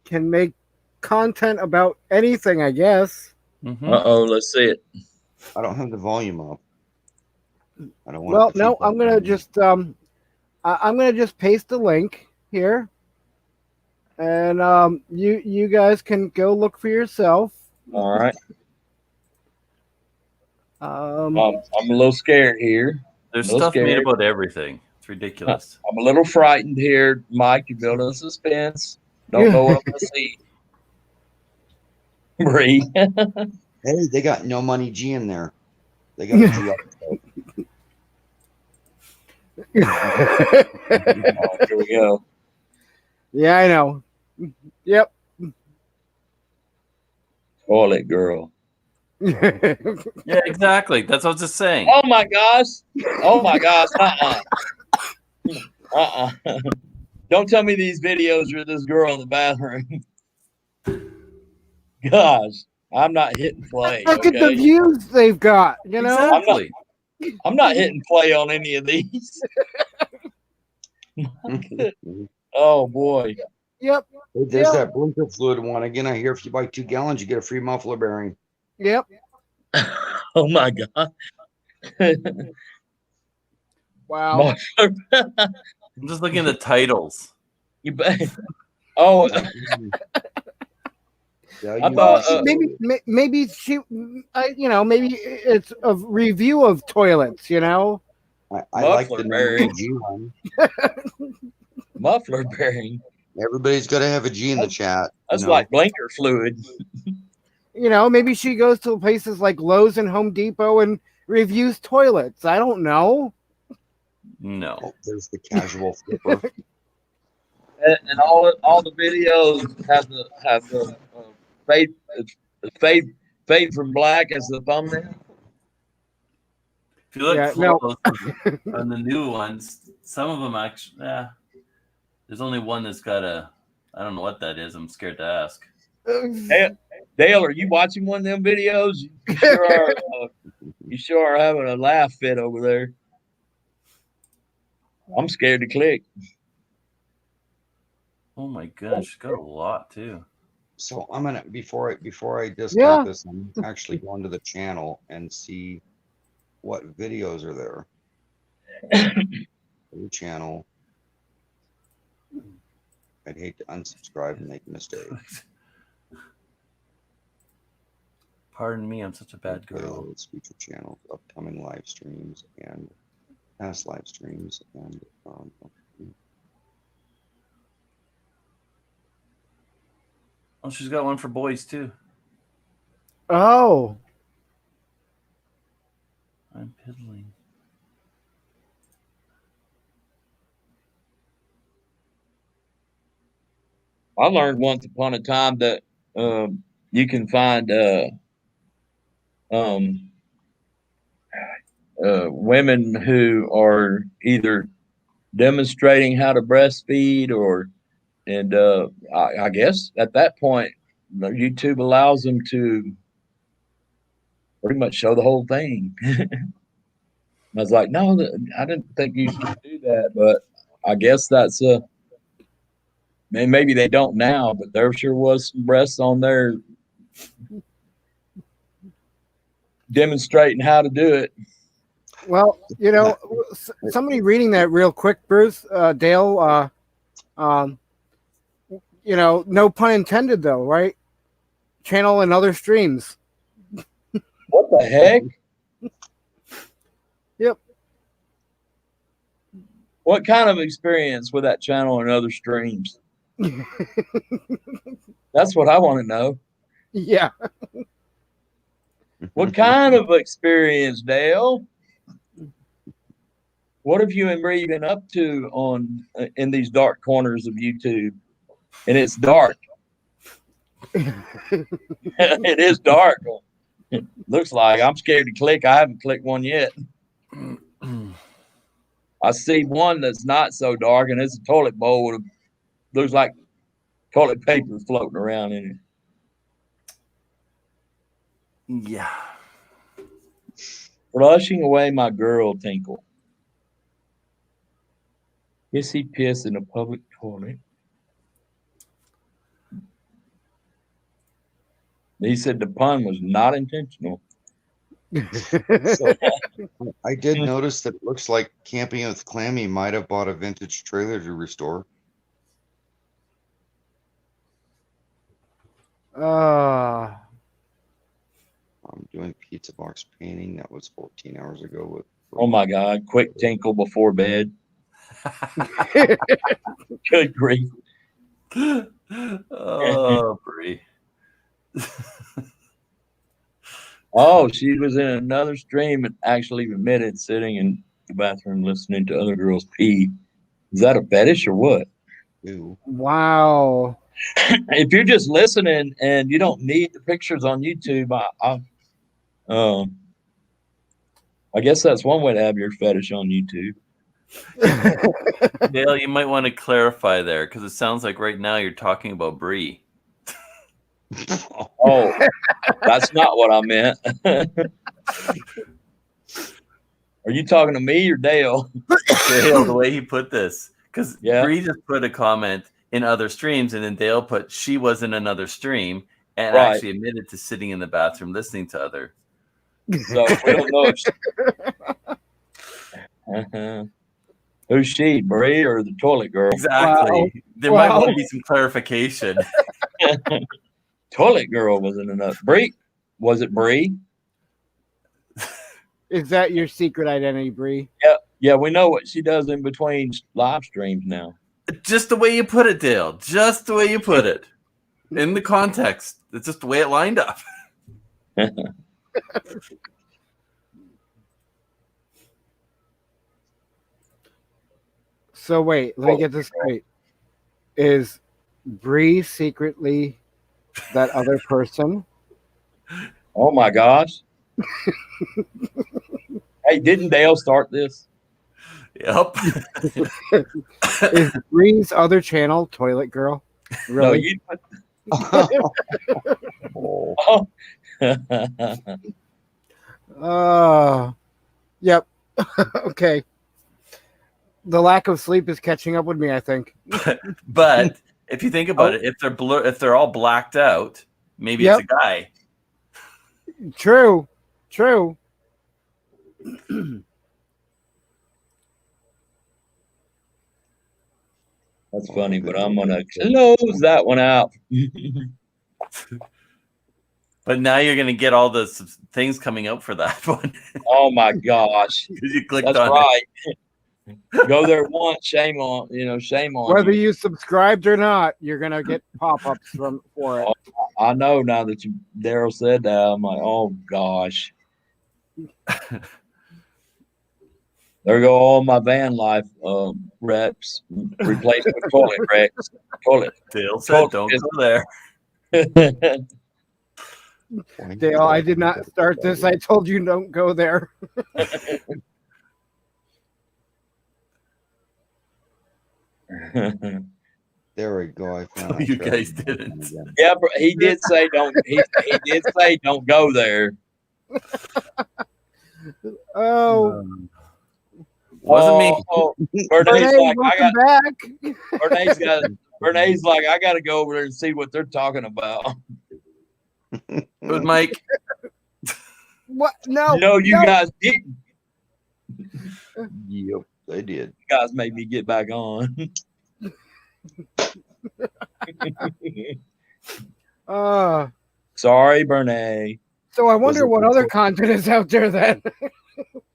can make content about anything, I guess. Uh-oh, let's see it. I don't have the volume up. I don't want. Well, it to no, feedback I'm gonna on me. just I'm gonna just paste the link here, and you guys can go look for yourself. All right. Um, I'm a little scared here. There's A little stuff made scared. about everything. It's ridiculous. I'm a little frightened here, Mike. You're building suspense. Don't know what I'm gonna see. Bree. Hey, they got No Money G in there. They got a G up. Oh, here we go. Yeah, I know. Yep. Toilet girl. Yeah, exactly. That's what I was just saying. Oh my gosh. Oh my gosh. Don't tell me these videos are this girl in the bathroom. Gosh, I'm not hitting play. Look at the Okay? views they've got. You know. Exactly. I'm not hitting play on any of these. Oh boy. Yep. Hey, there's Yep. that blinker fluid one again. I hear if you buy 2 gallons, you get a free muffler bearing. Yep. Oh my god. Wow. I'm just looking at the titles. You bet. Oh, Yeah, I you thought, maybe she, maybe it's a review of toilets. You know. I like the Muffler No bearing. Money G one. muffler bearing. Everybody's got to have a G in the chat. That's you know? like blinker fluid. You know, maybe she goes to places like Lowe's and Home Depot and reviews toilets. I don't know. No. Oh, there's the casual flipper. And all the videos have the fade from black as the thumbnail. If you look Yeah, close on the new ones, some of them actually, there's only one that's got I don't know what that is. I'm scared to ask. Dale, are you watching one of them videos? You sure are having a laugh fit over there. I'm scared to click. Oh my gosh, got a lot too. So I'm gonna before I discount Yeah. this, I'm actually going to the channel and see what videos are there. The channel. I'd hate to unsubscribe and make a mistake. Pardon me, I'm such a bad girl. Let's feature channels, upcoming live streams, and past live streams, and Oh, she's got one for boys too. Oh. I'm piddling. I learned once upon a time that you can find women who are either demonstrating how to breastfeed and I guess at that point YouTube allows them to pretty much show the whole thing. I was like, no, I didn't think you should do that, but I guess that's maybe they don't now, but there sure was some breasts on there demonstrating how to do it. Well, somebody reading that real quick, Bruce, Dale, no pun intended though, right? Channel and other streams. What the heck? Yep. What kind of experience with that channel and other streams? That's what I want to know. Yeah. What kind of experience, Dale? What have you and Bree been up to in these dark corners of YouTube? And it's dark. It is dark. Looks like I'm scared to click. I haven't clicked one yet. I see one that's not so dark, and it's a toilet bowl with looks like toilet paper floating around in it. Yeah. Flushing away my girl tinkle. Pissy piss in a public toilet. He said the pun was not intentional. So, I did notice that it looks like Camping with Clammy might have bought a vintage trailer to restore. Uh, I'm doing pizza box painting. That was 14 hours ago. With Oh my God! Quick tinkle before bed. Good grief! Oh, Bree. Oh, she was in another stream and actually admitted sitting in the bathroom listening to other girls pee. Is that a fetish or what? Ew. Wow. If you're just listening and you don't need the pictures on YouTube, I guess that's one way to have your fetish on YouTube. Dale, you might want to clarify there because it sounds like right now you're talking about Bree. Oh, that's not what I meant. Are you talking to me or Dale? Dale, the way he put this, because Yeah. Bree just put a comment in other streams, and then Dale put she was in another stream and Right. actually admitted to sitting in the bathroom listening to other. So we don't know if who's she, Bree or the toilet girl? Exactly. Wow. There might Wow. want to be some clarification. Toilet girl wasn't enough. Bree, was it Bree? Is that your secret identity, Bree? Yeah, we know what she does in between live streams now. Just the way you put it, Dale. Just the way you put it. In the context. It's just the way it lined up. So wait, let me get this straight. Is Bree secretly that other person? Oh my gosh. Hey, didn't Dale start this? Yep. Is Bree's other channel Toilet Girl? No, Really? you. Oh. Yep. Okay. The lack of sleep is catching up with me, I think. But if you think about Oh. it, if they're all blacked out, maybe it's a guy. True. True. That's funny, but I'm gonna close that one out. But now you're gonna get all the things coming up for that one. Oh my gosh. Because you clicked That's on right. Go there once, shame on Whether you. you subscribed or not, you're gonna get pop-ups for it. I know now that Daryl said that. I'm like, oh gosh. There go all my van life reps replaced with toilet reps. Toilet. Dale said, "Don't go there." Dale, I did not start this. I told you don't go there. There we go. I found You guys didn't. Yeah, but he did say don't. He did say don't go there. Oh, Wasn't me. Oh, Bernays Renee, like, welcome back. Bernays like, I got to go over there and see what they're talking about. It was Mike. What? No. No, you no. guys didn't. Yep, they did. You guys made me get back on. Sorry, Bernay. So I wonder it what the other to- content is out there then.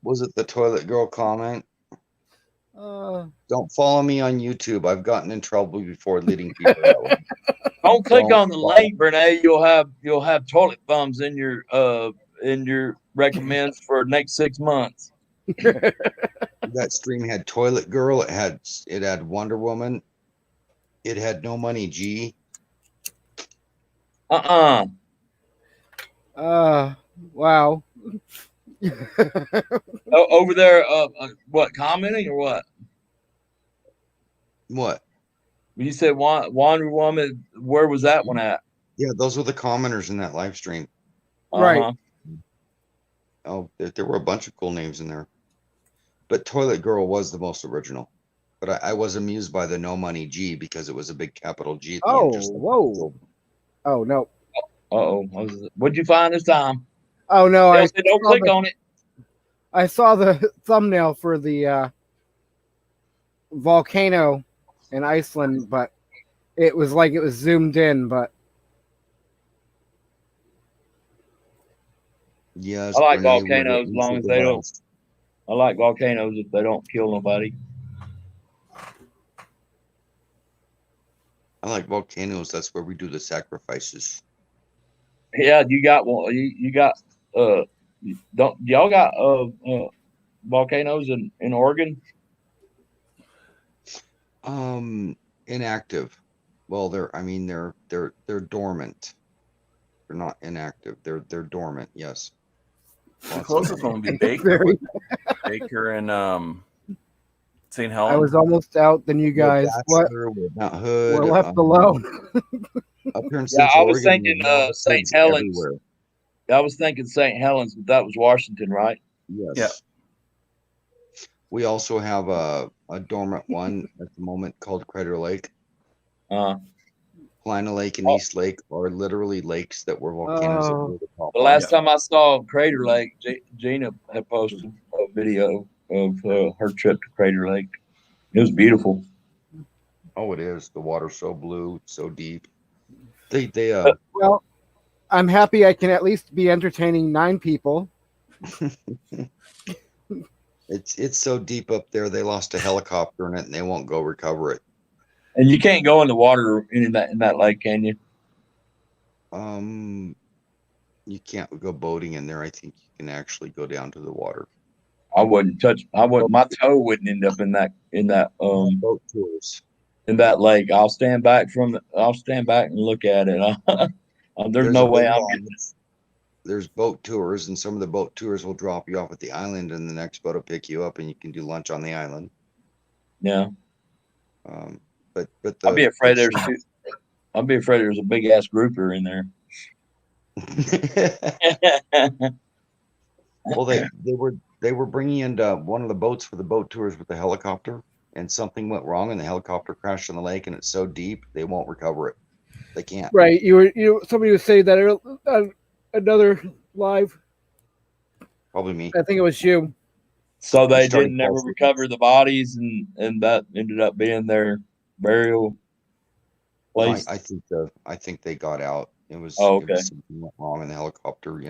Was it the toilet girl comment? Uh, Don't follow me on YouTube. I've gotten in trouble before leading people that way. Don't click Don't on the link, Bernay. You'll have toilet thumbs in your recommends for next 6 months. That stream had Toilet Girl. It had Wonder Woman. It had No Money G. wow. Over there, what, commenting or what? What? When you said Wonder Woman, where was that one at? Yeah, those were the commenters in that live stream. Right. Oh, there were a bunch of cool names in there. But Toilet Girl was the most original. But I was amused by the No Money G because it was a big capital G. At the Oh, end, just like whoa. Oh, no. Uh-oh. What'd you find this time? Oh, no. Dale said, don't click on it. I saw the thumbnail for the volcano in Iceland, but it was like it was zoomed in, but yes, I like Renee, volcanoes as long as they don't. I like volcanoes if they don't kill nobody. I like volcanoes. That's where we do the sacrifices. Yeah, you got one. You got don't y'all got volcanoes in Oregon? Inactive. Well, they're dormant. They're not inactive. They're dormant. Yes. The closest one would be Baker. Baker and St. Helens. I was almost out. Then you guys, what? We're Mount Hood. We're left alone. Up here in Yeah, Central I was Oregon, thinking we have St. hoods Helens. everywhere. I was thinking St. Helens, but that was Washington, right? Yes. Yeah. We also have a dormant one at the moment called Crater Lake. Plana Lake and East Lake are literally lakes that were volcanoes. That blew the top The off. last time I saw Crater Lake, Gina had posted a video of her trip to Crater Lake. It was beautiful. Oh, it is. The water's so blue, so deep. They Well, I'm happy I can at least be entertaining 9 people. it's so deep up there. They lost a helicopter in it, and they won't go recover it. And you can't go in the water in that lake, can you? You can't go boating in there. I think you can actually go down to the water. I wouldn't touch. I wouldn't. My toe wouldn't end up in that boat tours. In that lake. I'll stand back and look at it. There's no a way boat I'm on- getting. There's boat tours, and some of the boat tours will drop you off at the island, and the next boat will pick you up, and you can do lunch on the island. Yeah. But I'd be afraid there's a big ass grouper in there. Well, they were bringing in one of the boats for the boat tours with the helicopter, and something went wrong, and the helicopter crashed in the lake, and it's so deep they won't recover it. They can't. Right. Somebody was saying that another live. Probably me. I think it was you. So they Starting didn't ever false. recover the bodies, and that ended up being their burial place. I think they got out. It was, Oh, it was okay. something went wrong in the helicopter,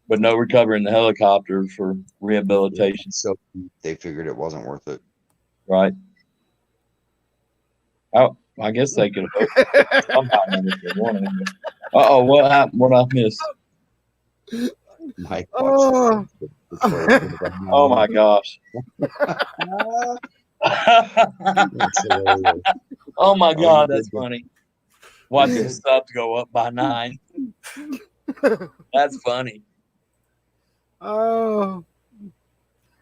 But no recovering the helicopter for rehabilitation. So they figured it wasn't worth it. Right. Oh, I guess they could have somehow managed to one of them. Uh-oh, what happened? What I missed? Mike Oh. Oh my gosh. Oh my God, that's funny. Watching subs go up by 9. That's funny. Oh.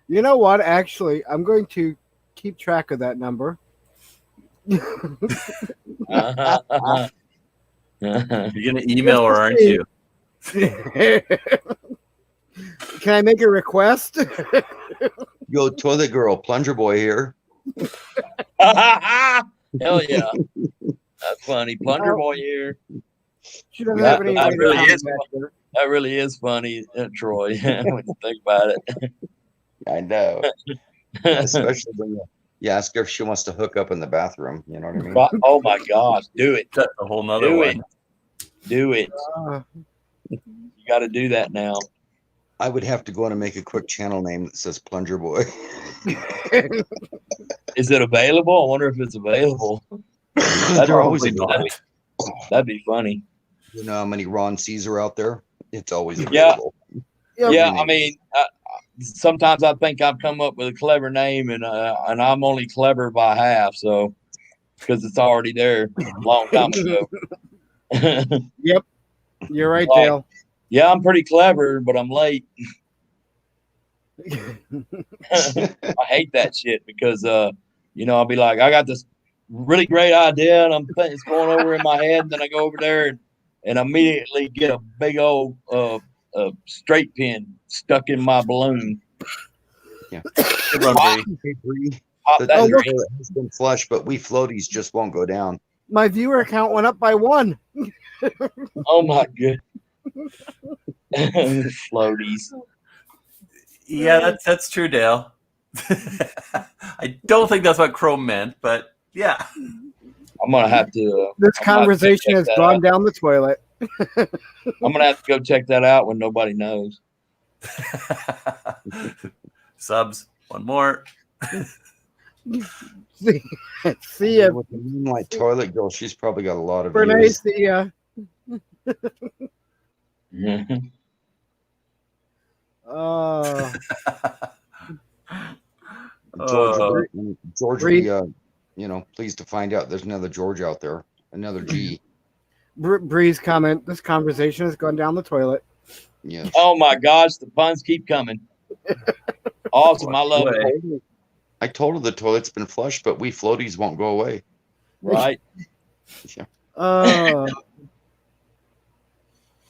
You know what? Actually, I'm going to keep track of that number. You're gonna email her, aren't you? Can I make a request? Yo, toilet girl, plunger boy here. Hell yeah. That's funny. Plunger boy here. She doesn't have any. That really is funny, Troy, when you think about it. I know. Especially when you ask her if she wants to hook up in the bathroom. You know what I mean? Oh my gosh, do it. That's a whole nother Do one. it. Do it. You got to do that now. I would have to go in and make a quick channel name that says Plunger Boy. Is it available? I wonder if it's available. They're always available. That'd be funny. You know how many Ron C's are out there? It's always Yeah. available. Yeah, I mean, sometimes I think I've come up with a clever name, and I'm only clever by half, so because it's already there a long time ago. Yep, you're right, Like, Dale. Yeah, I'm pretty clever, but I'm late. I hate that shit because I'll be like, I got this really great idea, and it's going over in my head, and then I go over there and immediately get a big old straight pin stuck in my balloon. Yeah. Pop The that toilet drain. has been flushed, but we floaties just won't go down. My viewer count went up by 1. Oh my good. Floaties. Yeah, that's true, Dale. I don't think that's what Chrome meant, but yeah. I'm gonna have to. This I'm gonna have to conversation check has that gone out. down the toilet. I'm gonna have to go check that out when nobody knows. Subs, one more. See ya. With the Moonlight Toilet Girl, she's probably got a lot of Renee, views. see ya. Oh. George will Reed. be, pleased to find out there's another George out there, another G. Bree's comment, this conversation has gone down the toilet. Yes. Oh my gosh, the puns keep coming. Awesome, I love it. I told her the toilet's been flushed, but we floaties won't go away. Right? Yeah.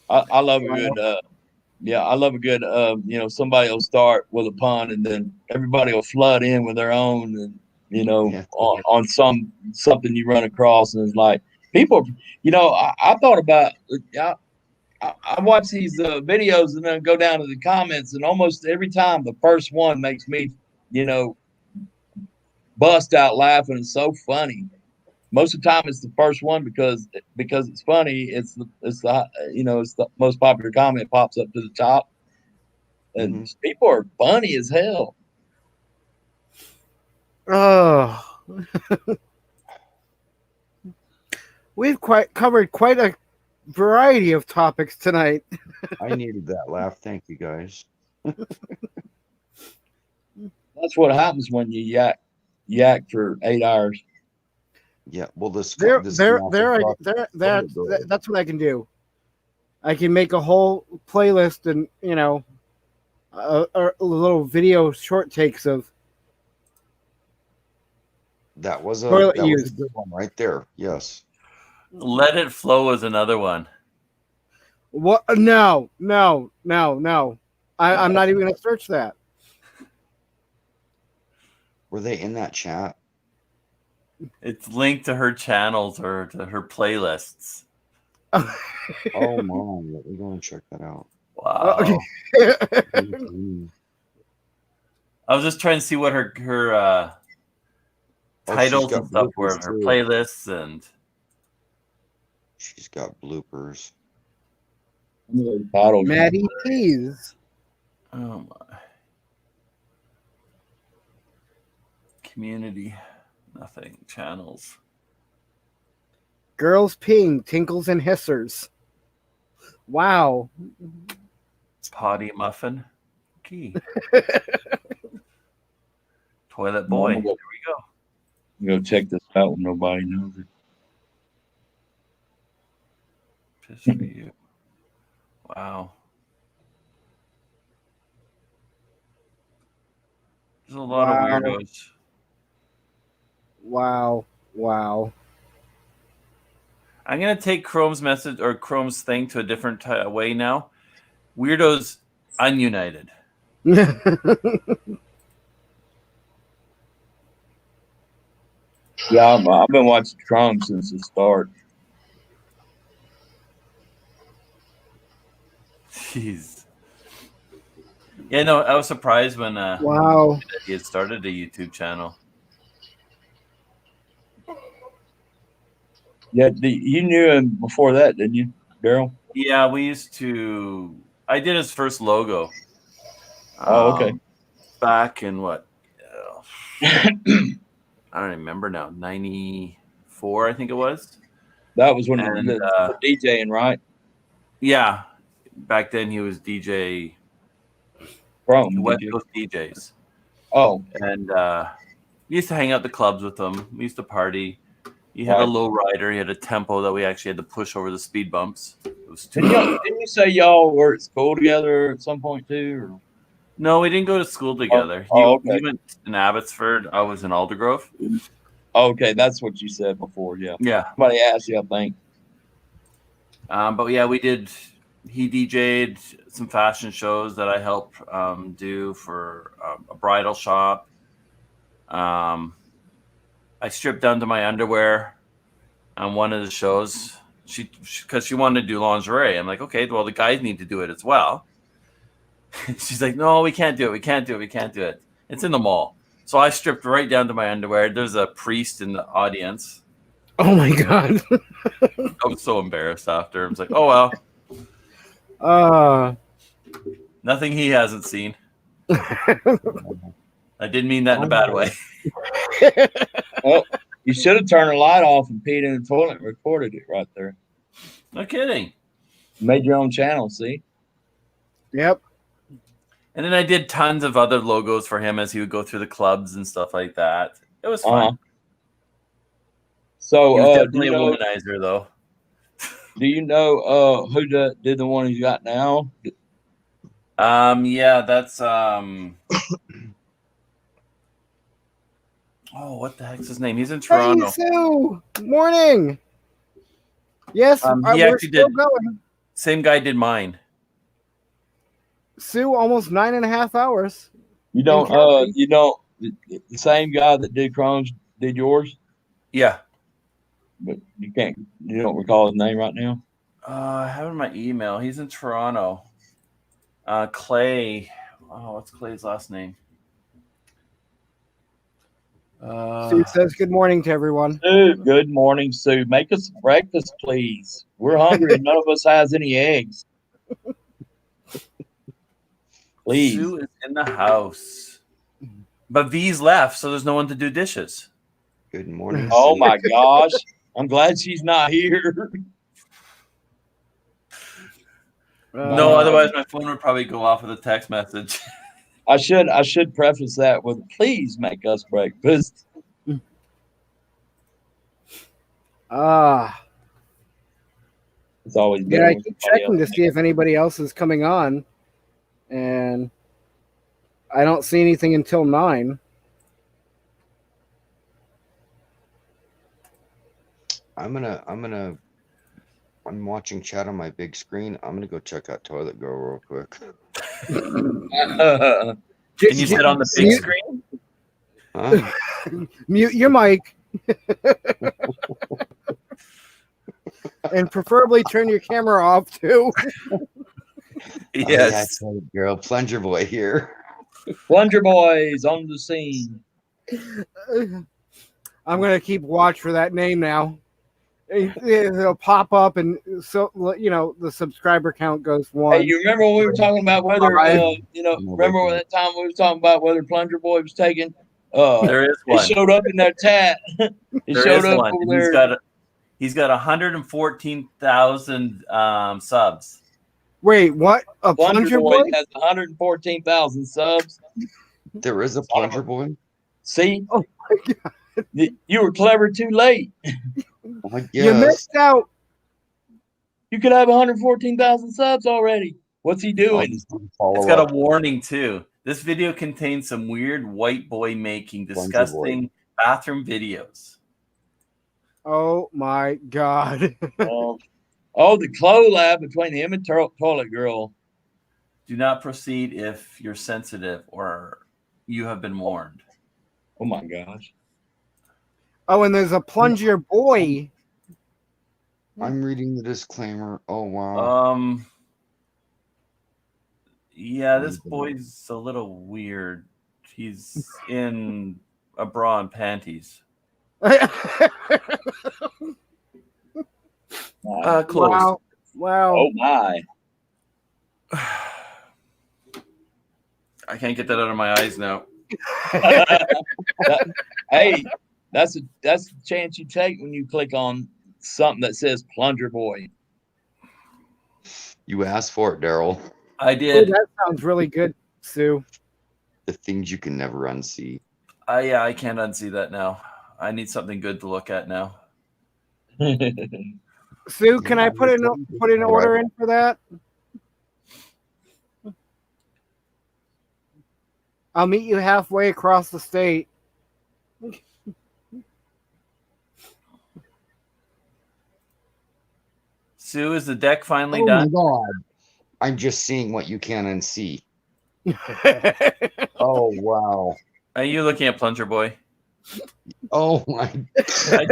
I love a good I love a good somebody will start with a pun and then everybody will flood in with their own and on something you run across, and it's like people I thought about I watch these videos and then go down to the comments, and almost every time the first one makes me bust out laughing. It's so funny. Most of the time, it's the first one because it's funny. It's the most popular comment pops up to the top, and people are funny as hell. Oh, we've covered quite a variety of topics tonight. I needed that laugh. Thank you, guys. That's what happens when you yak for 8 hours. Yeah. Well, That's what I can do. I can make a whole playlist and a little video short takes of that was a toilet that was use. a good one right there. Yes. Let It Flow is another one. What? No. I'm not even gonna search that. Were they in that chat? It's linked to her channels or to her playlists. Oh my! We're going to check that out. Wow. Okay. I was just trying to see what her titles and stuff were, her playlists, and she's got bloopers. Maddie Peas. Oh my. Community, nothing. Channels. Girls peeing, tinkles and hissers. Wow. Potty muffin. Key. Toilet boy. Here we go. Go check this out when nobody knows it. Piss for you. Wow. There's a lot of weirdos. Wow. I'm gonna take Chrome's message or Chrome's thing to a different way now. Weirdos ununited. Yeah, I've been watching Chrome since the start. Jeez. Yeah, no, I was surprised when wow, he had started a YouTube channel. Yeah, you knew him before that, didn't you, Daryl? Yeah, we used to. I did his first logo. Oh, okay. Back in what? I don't remember now. 94, I think it was. That was when he was DJing, right? Yeah. Back then he was DJ from West Coast DJs. Oh. And we used to hang out at the clubs with him. We used to party. He had a low rider. He had a tempo that we actually had to push over the speed bumps. It was too didn't you say y'all were at school together at some point too? Or? No, we didn't go to school together. Okay. He went in Abbotsford. I was in Aldergrove. Okay, that's what you said before. Yeah. Yeah. Somebody asked you, I think. But yeah, we did. He DJ'd some fashion shows that I helped do for a bridal shop. I stripped down to my underwear on one of the shows. Because she wanted to do lingerie. I'm like, okay, well, the guys need to do it as well. She's like, no, we can't do it. We can't do it. It's in the mall. So I stripped right down to my underwear. There's a priest in the audience. Oh my God. I was so embarrassed after. I was like, oh, well. Nothing he hasn't seen. I didn't mean that in a bad way. Well, you should have turned the light off and peed in the toilet and recorded it right there. No kidding. Made your own channel, see? Yep. And then I did tons of other logos for him as he would go through the clubs and stuff like that. It was fun. So, he was definitely a womanizer, though. Do you know who did the one he's got now? Yeah, that's oh, what the heck's his name? He's in Toronto. Hey, Sue. Morning. Yes, he we're actually still did. going. Same guy did mine. Sue, almost 9.5 hours. You don't the same guy that did Crohn's did yours? Yeah. But you don't recall his name right now? I have it in my email. He's in Toronto. Clay. Oh, what's Clay's last name? Sue says good morning to everyone. Sue, good morning, Sue. Make us some breakfast, please. We're hungry and none of us has any eggs. Please. Sue is in the house. But V's left, so there's no one to do dishes. Good morning. Oh my gosh. I'm glad she's not here. No, otherwise my phone would probably go off with a text message. I should preface that with please make us breakfast. Ah. It's always Yeah, better I when keep somebody checking to else see if anybody else is coming on, and I don't see anything until 9. I'm watching chat on my big screen. I'm gonna go check out Toilet Girl real quick. Can you sit on the big screen? Huh? Mute your mic. And preferably turn your camera off too. Yes. Oh, yeah, Toilet Girl, Plunger Boy here. Plunger Boys on the scene. I'm gonna keep watch for that name now. It'll pop up, and so the subscriber count goes 1. Hey, you remember when we were talking about whether remember that time we were talking about whether Plunger Boy was taken? There is one. He showed up in that chat. He There showed is up one. over And there. he's got 114,000 subs. Wait, what? A Plunger Boy has 114,000 subs. There is a Plunger Boy. See? Oh my god! You were clever too late. You missed out. You could have 114,000 subs already. What's he doing? It's got a warning too. This video contains some weird white boy making disgusting bathroom videos. Oh my god! Oh, the collab between him and Toilet Girl. Do not proceed if you're sensitive or you have been warned. Oh my gosh. Oh, and there's a Plunger Boy. I'm reading the disclaimer. Oh wow. Yeah, this boy's a little weird. He's in a bra and panties. Close. Wow. Oh my. I can't get that out of my eyes now. Hey, that's a chance you take when you click on something that says Plunger Boy. You asked for it, Daryl. I Oh, did. that sounds really good, Sue. The things you can never unsee. Yeah, I can't unsee that now. I need something good to look at now. Sue, can I put an order in for that? I'll meet you halfway across the state. Sue, is the deck finally Oh done? my god. I'm just seeing what you can unsee. Oh wow. Are you looking at Plunger Boy? Oh my I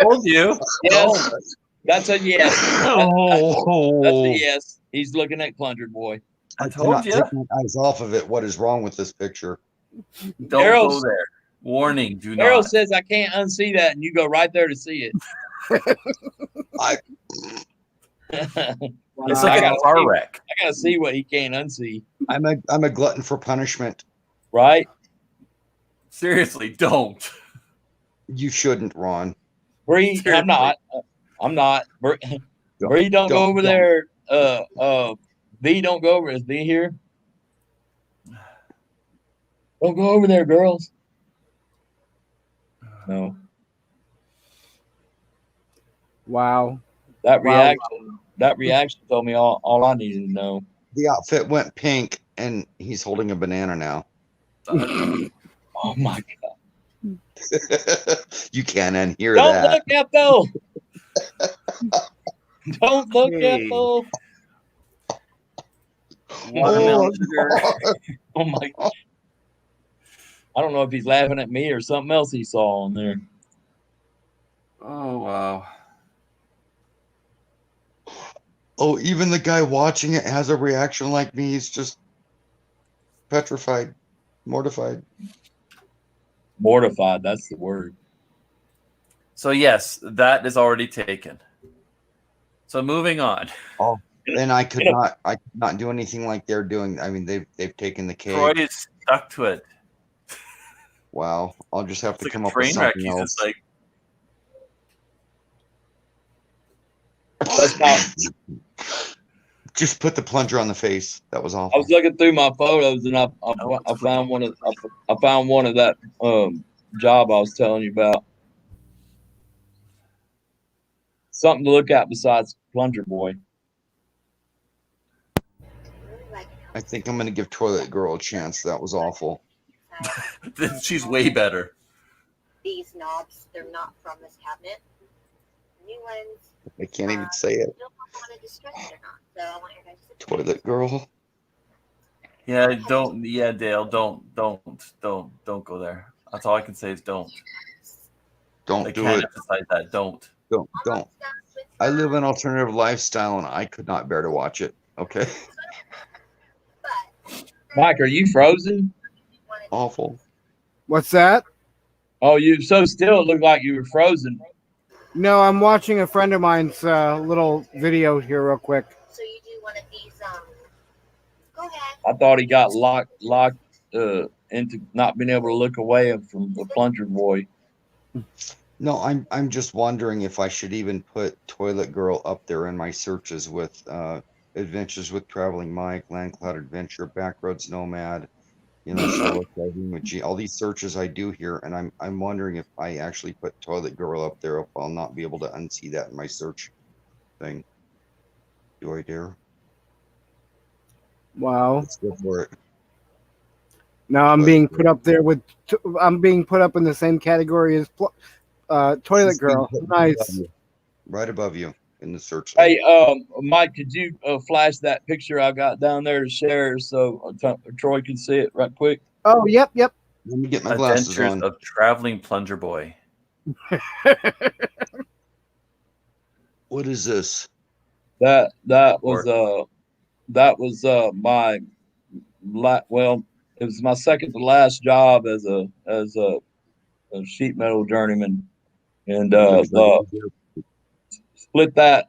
told you. Yes. That's a yes. Oh. That's a yes. He's looking at Plunger Boy. I cannot told you. take my eyes off of it. What is wrong with this picture? Don't Daryl- go there. Warning, do Daryl not. says I can't unsee that, and you go right there to see it. It's like a car wreck. I gotta see what he can't unsee. I'm a glutton for punishment. Right? Seriously, don't. You shouldn't, Ron. Bree, I'm not. Bree, don't go over there. V, don't go over. Is V here? Don't go over there, girls. No. Wow. That reaction told me all I needed to know. The outfit went pink, and he's holding a banana now. Oh my god! You can't unhear Don't that. look at those. Don't look at those. Watermelon sugar. Oh my! I don't know if he's laughing at me or something else he saw on there. Oh wow. Oh, even the guy watching it has a reaction like me. He's just petrified, mortified. Mortified. That's the word. So yes, that is already taken. So moving on. Oh, and I could not do anything like they're doing. I mean, they've taken the cake. Troy is stuck to it. Wow, I'll just have to It's like come a up with train wreck. something He's else. just like, That's not. Just put the plunger on the face. That was I awful. was looking through my photos and I found one of that job I was telling you about. Something to look at besides Plunger Boy. I think I'm going to give Toilet Girl a chance. That was awful. She's way better. These knobs, they're not from this cabinet. New ones. I can't even say it. Don't know if I want to distress it or not. So I want your guys to Toilet Girl. Yeah, don't. Yeah, Dale, don't go there. That's all I can say is don't. Don't I do can't it. emphasize that. Don't. Don't. I live an alternative lifestyle, and I could not bear to watch it. Okay. Mike, are you frozen? Awful. What's that? Oh, you so still. It looked like you were frozen. No, I'm watching a friend of mine's little video here real quick. So you do one of these, go ahead. I thought he got locked into not being able to look away from the Plunger Boy. No, I'm just wondering if I should even put Toilet Girl up there in my searches with Adventures with Traveling Mike, Land Cloud Adventure, Backroads Nomad, solo driving with G. All these searches I do here, and I'm wondering if I actually put Toilet Girl up there, if I'll not be able to unsee that in my search thing. Do I dare? Wow. Let's go for it. Now I'm being put up there with. I'm being put up in the same category as Toilet Girl. Nice. Right above you in the search. Hey, Mike, could you flash that picture I got down there to share so Troy can see it right quick? Oh, yep. Let me get my glasses Adventures on. of Traveling Plunger Boy. What is this? That was my well, it was my second to last job as a sheet metal journeyman, and split that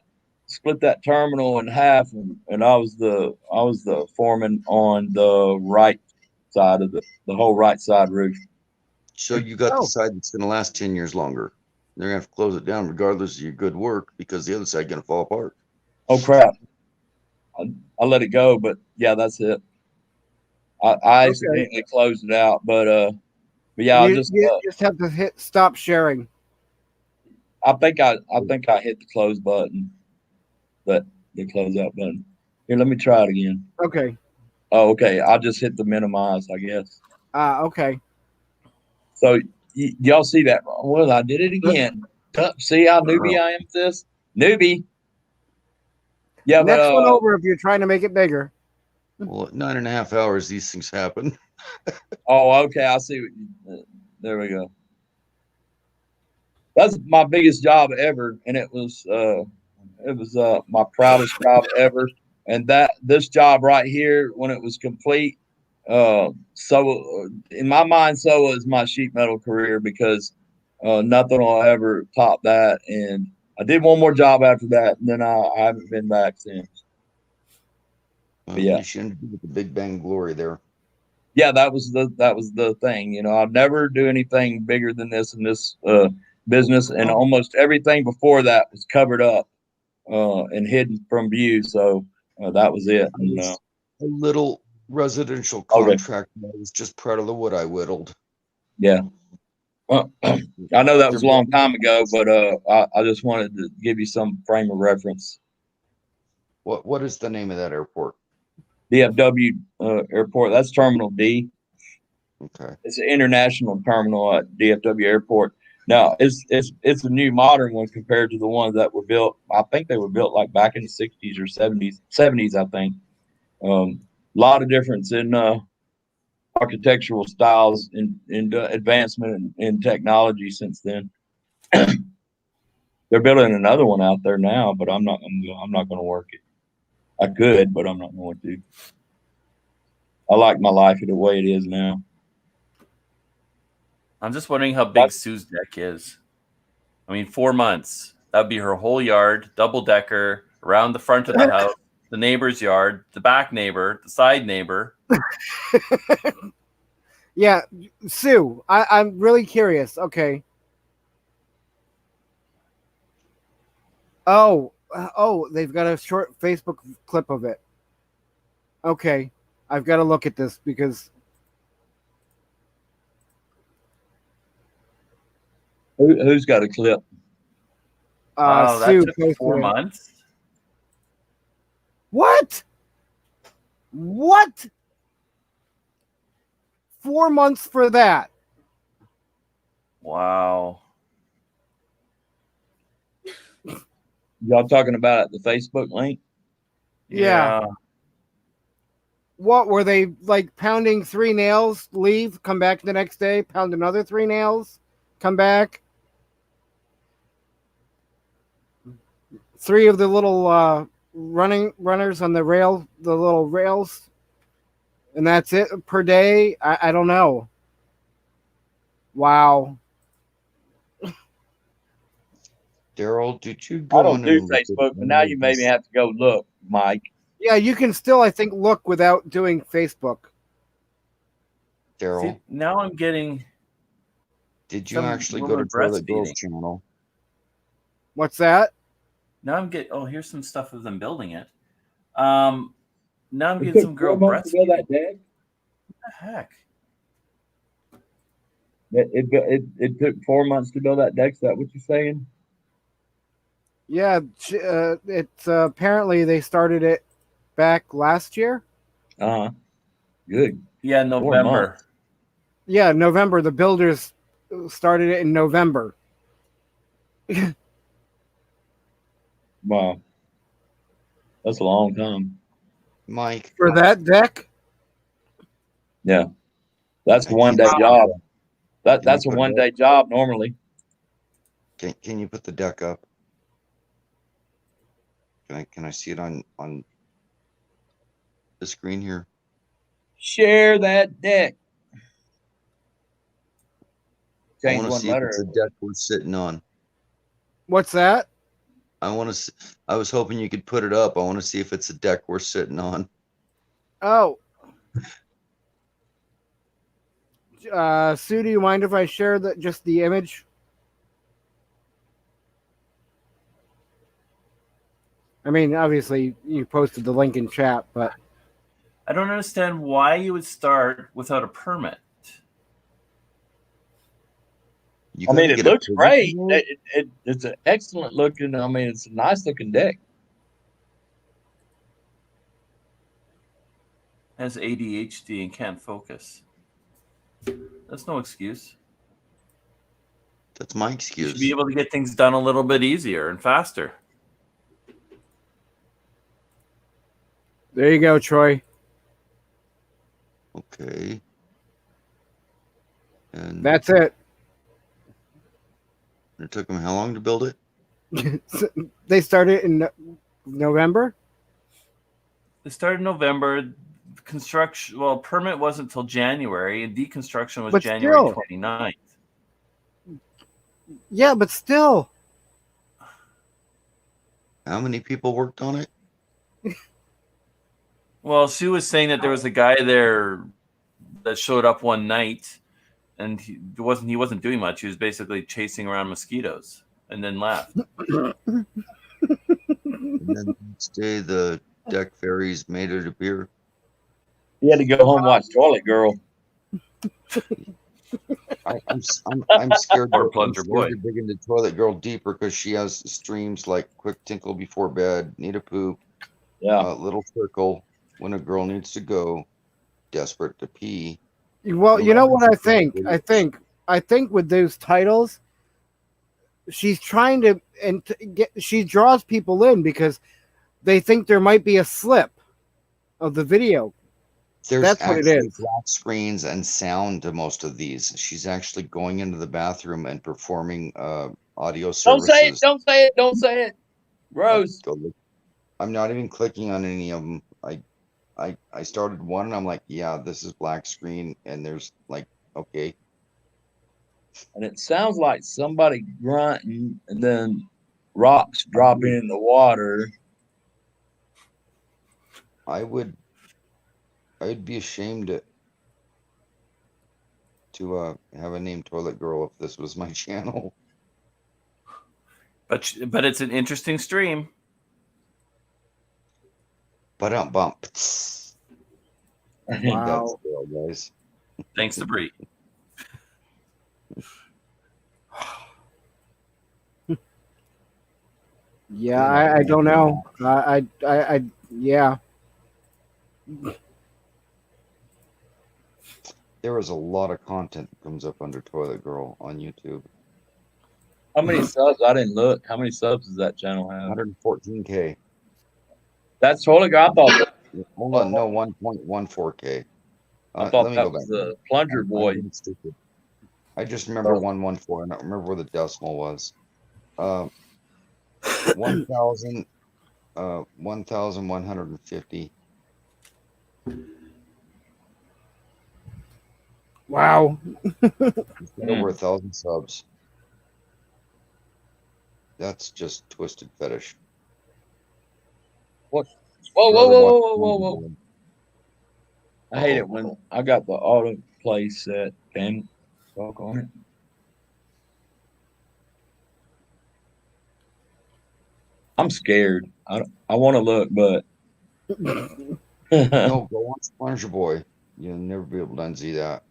terminal in half, and I was the foreman on the right side of the whole right side roof. So you got the side that's going to last 10 years longer. They're going to have to close it down regardless of your good work because the other side going to fall apart. Oh crap! I let it go, but yeah, that's it. I accidentally closed it out, but yeah, You I just have to hit stop sharing. I think I hit the close button, but the close out button. Here, let me try it again. Okay. Oh, okay. I just hit the minimize, I guess. Okay. So y'all see that? Well, I did it again. See how newbie I am at this? Newbie. Yeah, Next but one over if you're trying to make it bigger. Well, at 9.5 hours, these things happen. oh, okay. I see. There we go. That's my biggest job ever, and it was my proudest job ever. And this job right here, when it was complete, so in my mind, so was my sheet metal career because nothing will ever top that. And I did one more job after that, and then I haven't been back since. Well, yeah, you shouldn't do the Big Bang Glory there. Yeah, that was the thing. I'd never do anything bigger than this in this business, and almost everything before that was covered up and hidden from view. So that was it. And, a little residential contract. I was just proud of the wood I whittled. Yeah. I know that was a long time ago, but I just wanted to give you some frame of reference. What is the name of that airport? DFW Airport. That's Terminal D. Okay. It's an international terminal at DFW Airport. Now it's a new modern one compared to the ones that were built. I think they were built like back in the 60s or 70s. I think. A lot of difference in architectural styles and advancement in technology since then. They're building another one out there now, but I'm not going to work it. I could, but I'm not going to. I like my life the way it is now. I'm just wondering how big Sue's deck is. I mean, 4 months. That would be her whole yard, double decker, around the front of the house, the neighbor's yard, the back neighbor, the side neighbor. Yeah, Sue, I'm really curious. Okay. Oh, Oh, they've got a short Facebook clip of it. Okay, I've got to look at this because Who's got a clip? Wow, that Sue took posted 4 it. months. What? What? 4 months for that? Wow. Y'all talking about the Facebook link? Yeah. What were they like pounding 3 nails, leave, come back the next day, pound another 3 nails, come back? 3 of the little runners on the little rails, and that's it per day. I don't know. Wow. Daryl, did you go I don't on do and look at Facebook, but any now of you made me these- have to go look, Mike. Yeah, you can still, I think, look without doing Facebook. Daryl, See, now I'm getting. did you some actually go woman to Toilet Girls breastfeeding. channel? What's that? Now I'm getting. Oh, here's some stuff of them building it. Now I'm It getting took some girl 4 months to build breastfeeding. that deck. What the heck? It took 4 months to build that deck. Is that what you're saying? Yeah, it's apparently they started it back last year. Good. Yeah, 4 November. months. Yeah, November. The builders started it in November. Wow. That's a long time. Mike, For that deck? Yeah. That's a Can one you day put- job. can That's you a put it 1 up? day job normally. Can you put the deck up? Can I see it on the screen here? Share that deck. I Change want to one see if it's letter. a deck we're sitting on. What's that? I want to. I was hoping you could put it up. I want to see if it's a deck we're sitting on. Oh. Sue, do you mind if I share just the image? I mean, obviously, you posted the link in chat, but I don't understand why you would start without a permit. You I mean, gotta it get a looks physical great. note? It's an excellent looking. I mean, it's a nice looking deck. Has ADHD and can't focus. That's no excuse. That's my You excuse. should be able to get things done a little bit easier and faster. there you go, Troy. Okay. And That's it. it took them how long to build it? They started in November. They started in November. Construction, well, permit wasn't until January, and deconstruction was But January still. 29th. Yeah, but still. How many people worked on it? Well, Sue was saying that there was a guy there that showed up one night, and he wasn't doing much. He was basically chasing around mosquitoes, and then left. And then the next day, the deck fairies made it appear. You had to go home and watch Toilet Girl. I'm scared. Or I'm Plunger scared Boy. to dig into Toilet Girl deeper because she has streams like quick tinkle before bed, need a poop, Yeah. little circle when a girl needs to go, desperate to pee. Well, you know what I think? I think with those titles, she's trying to she draws people in because they think there might be a slip of the video. There's That's what it actually is. black screens and sound to most of these. She's actually going into the bathroom and performing audio services. Don't say it. Don't say it. Don't say it. Rose. Go look. I'm not even clicking on any of them. I started one and I'm like, yeah, this is black screen, and there's like, okay. And it sounds like somebody grunting and then rocks dropping in the water. I'd be ashamed to have a name Toilet Girl if this was my channel. But it's an interesting stream. Bump. Wow. Guys. Thanks to Bree. Yeah, I don't know. Yeah. There is a lot of content that comes up under Toilet Girl on YouTube. How many subs? I didn't look. How many subs does that channel have? 114K. That's Toilet Girl. I thought. Hold on, no, 1.14K. I thought let me that go was back. the Plunger Boy. I'm stupid. I just remember 114. I don't remember where the decimal was. 1,150. Wow. Over 1,000 subs. That's just twisted fetish. What? Whoa. I hate it when I got the auto play set and talk on it. I'm scared. I want to look, but No, go on Plunger Boy. You'll never be able to unsee that.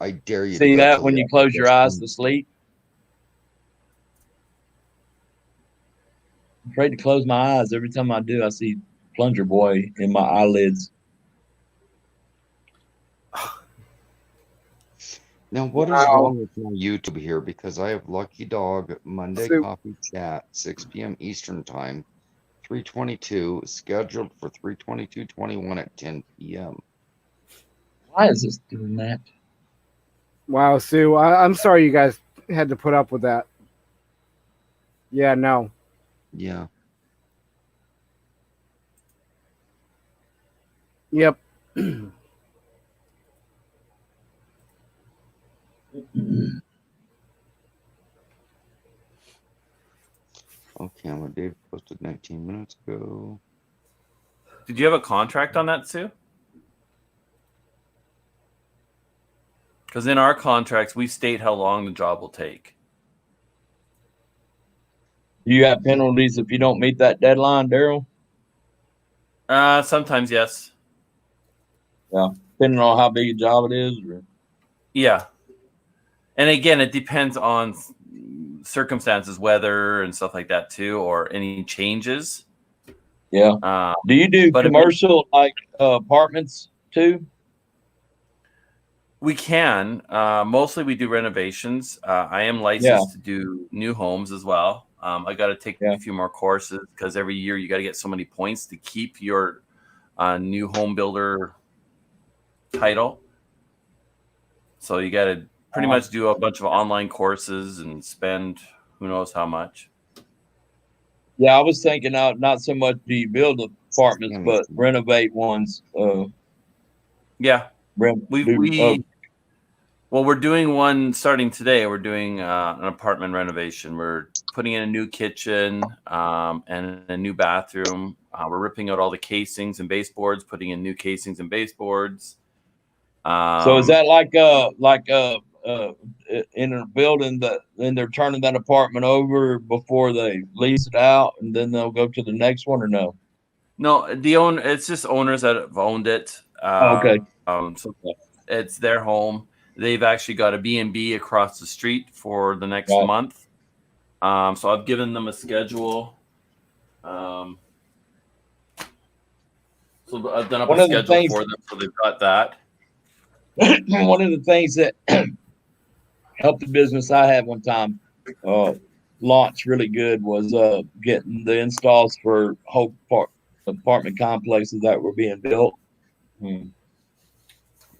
I dare you. See to go that to when the you close your eyes application. to sleep? I'm afraid to close my eyes. Every time I do, I see Plunger Boy in my eyelids. Now, what is wrong with my YouTube here? Because I have Lucky Dog Monday Coffee Chat, 6 p.m. Eastern Time, 3:22, scheduled for 3:22:21 at 10 p.m. Why is this doing that? Wow, Sue. I'm sorry you guys had to put up with that. Yeah, no. Yeah. Yep. Okay, I'm Dave posted 19 minutes ago. Did you have a contract on that, Sue? Because in our contracts, we state how long the job will take. Do you have penalties if you don't meet that deadline, Daryl? Sometimes, yes. Yeah, depending on how big a job it is. Or... Yeah. And again, it depends on circumstances, weather and stuff like that too, or any changes. Yeah. Do you do commercial like apartments too? We can. Mostly we do renovations. I am licensed to do new homes as well. I got to take a few more courses because every year you got to get so many points to keep your new home builder title. So you got to pretty much do a bunch of online courses and spend who knows how much. Yeah, I was thinking not so much do you build apartments, but renovate ones. Yeah. Well, we're doing one starting today. We're doing an apartment renovation. We're putting in a new kitchen and a new bathroom. We're ripping out all the casings and baseboards, putting in new casings and baseboards. So is that in a building that then they're turning that apartment over before they lease it out, and then they'll go to the next one, or no? No, it's just owners that have owned it. Okay. So it's their home. They've actually got a B&B across the street for the next month. So I've given them a schedule. So I've done up a schedule for them, so they've got that. One of the things that helped the business I had one time launch really good was getting the installs for whole apartment complexes that were being built.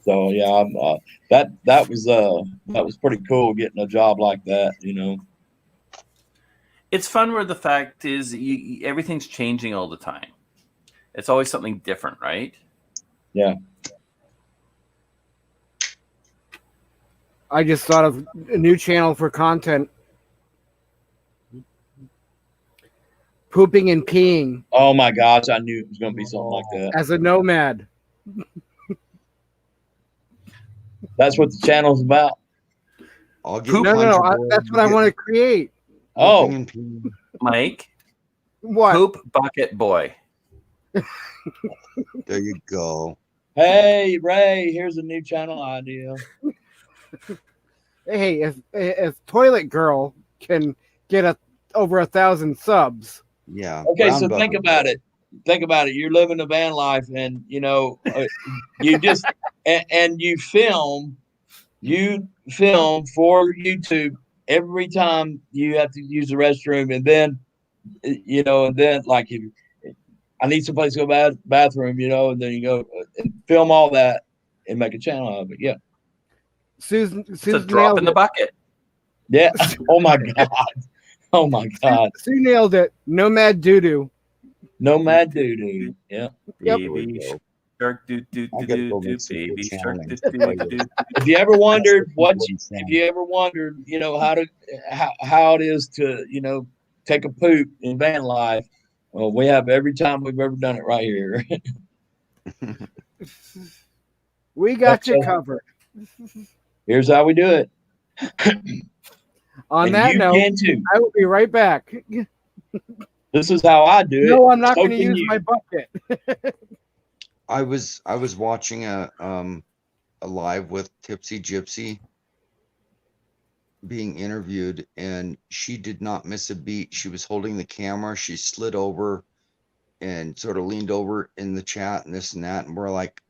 So yeah, that was pretty cool getting a job like that, you know. It's fun where the fact is everything's changing all the time. It's always something different, right? Yeah. I just thought of a new channel for content. Pooping and peeing. Oh my gosh, I knew it was going to be something like that. As a nomad. That's what the channel's about. I'll get that's what I want to create. Oh, Mike. What? Poop bucket boy. There you go. Hey, Ray, here's a new channel idea. Hey, if Toilet Girl can get over 1,000 subs. Yeah. Okay, so think about it. Think about it. You're living a van life, and you know, you just and you film for YouTube every time you have to use the restroom, and then you know, and then like if I need someplace to go bathroom, you know, and then you go and film all that and make a channel of it. Yeah. Susan It's a drop in the bucket. Yeah. Oh my God. Oh my God. Sue nailed it. Nomad Doodoo. Nomad Doodoo. Yeah. Yep. Baby shark doo doo doo doo doo. Baby shark doo doo doo doo. If you ever wondered you know, how it is to, you know, take a poop in van life, well, we have every time we've ever done it right here. We got you covered. Here's how we do it. On And that you note, can too. I will be right back. This is how I do it. No, I'm not So going to can use you. my bucket. I was watching a live with Tipsy Gypsy being interviewed, and she did not miss a beat. She was holding the camera. She slid over and sort of leaned over in the chat and this and that. And we're like,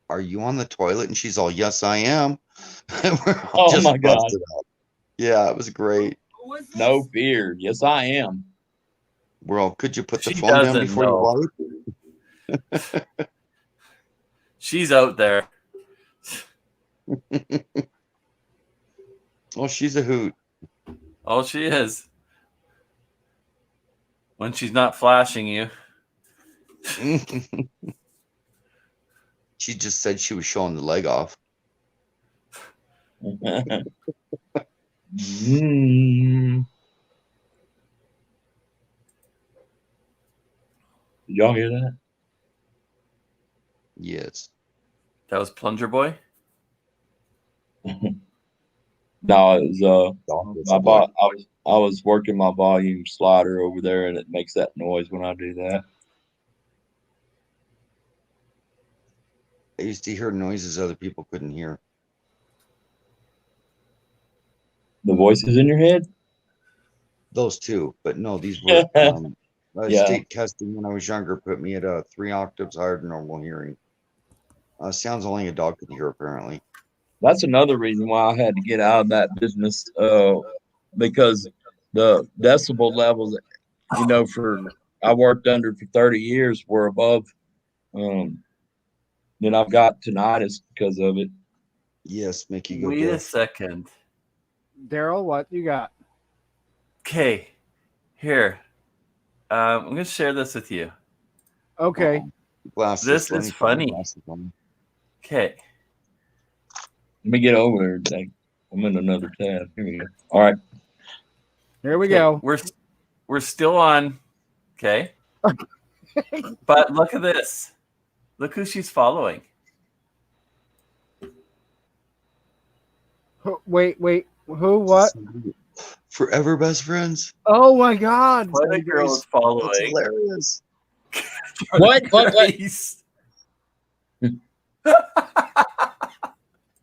"Are you on the toilet?" And she's all, "Yes, I am." We're all Oh my God. busted up. Yeah, it was great. No fear. Yes, I am. We're all, "Could you put the She phone down doesn't before know. you wipe?" She's out there. Oh, she's a hoot. Oh, she is. When she's not flashing you. She just said she was showing the leg off. Did y'all hear that? Yes. That was Plunger Boy. No, it was I was working my volume slider over there, and it makes that noise when I do that. I used to hear noises other people couldn't hear. The voices in your head? Those two, but no, these were Yeah. state testing when I was younger put me at 3 octaves higher than normal hearing. Sounds only a dog could hear, apparently. That's another reason why I had to get out of that business, because the decibel levels, you know, I worked under for 30 years were above. Then I've got tinnitus because of it. Yes, make you go Wait a deaf. second. Daryl, what you got? Okay. Here. I'm going to share this with you. Okay. Glasses. This let is me put my funny. glasses on. Okay. Let me get over there. Dang. I'm in another tab. Here we go. All right. Here we Okay, go. We're still on. Okay. But look at this. Look who she's following. Wait. Who? What? Forever best friends. Oh my God! What a girl is following. That's hilarious. What? Grace.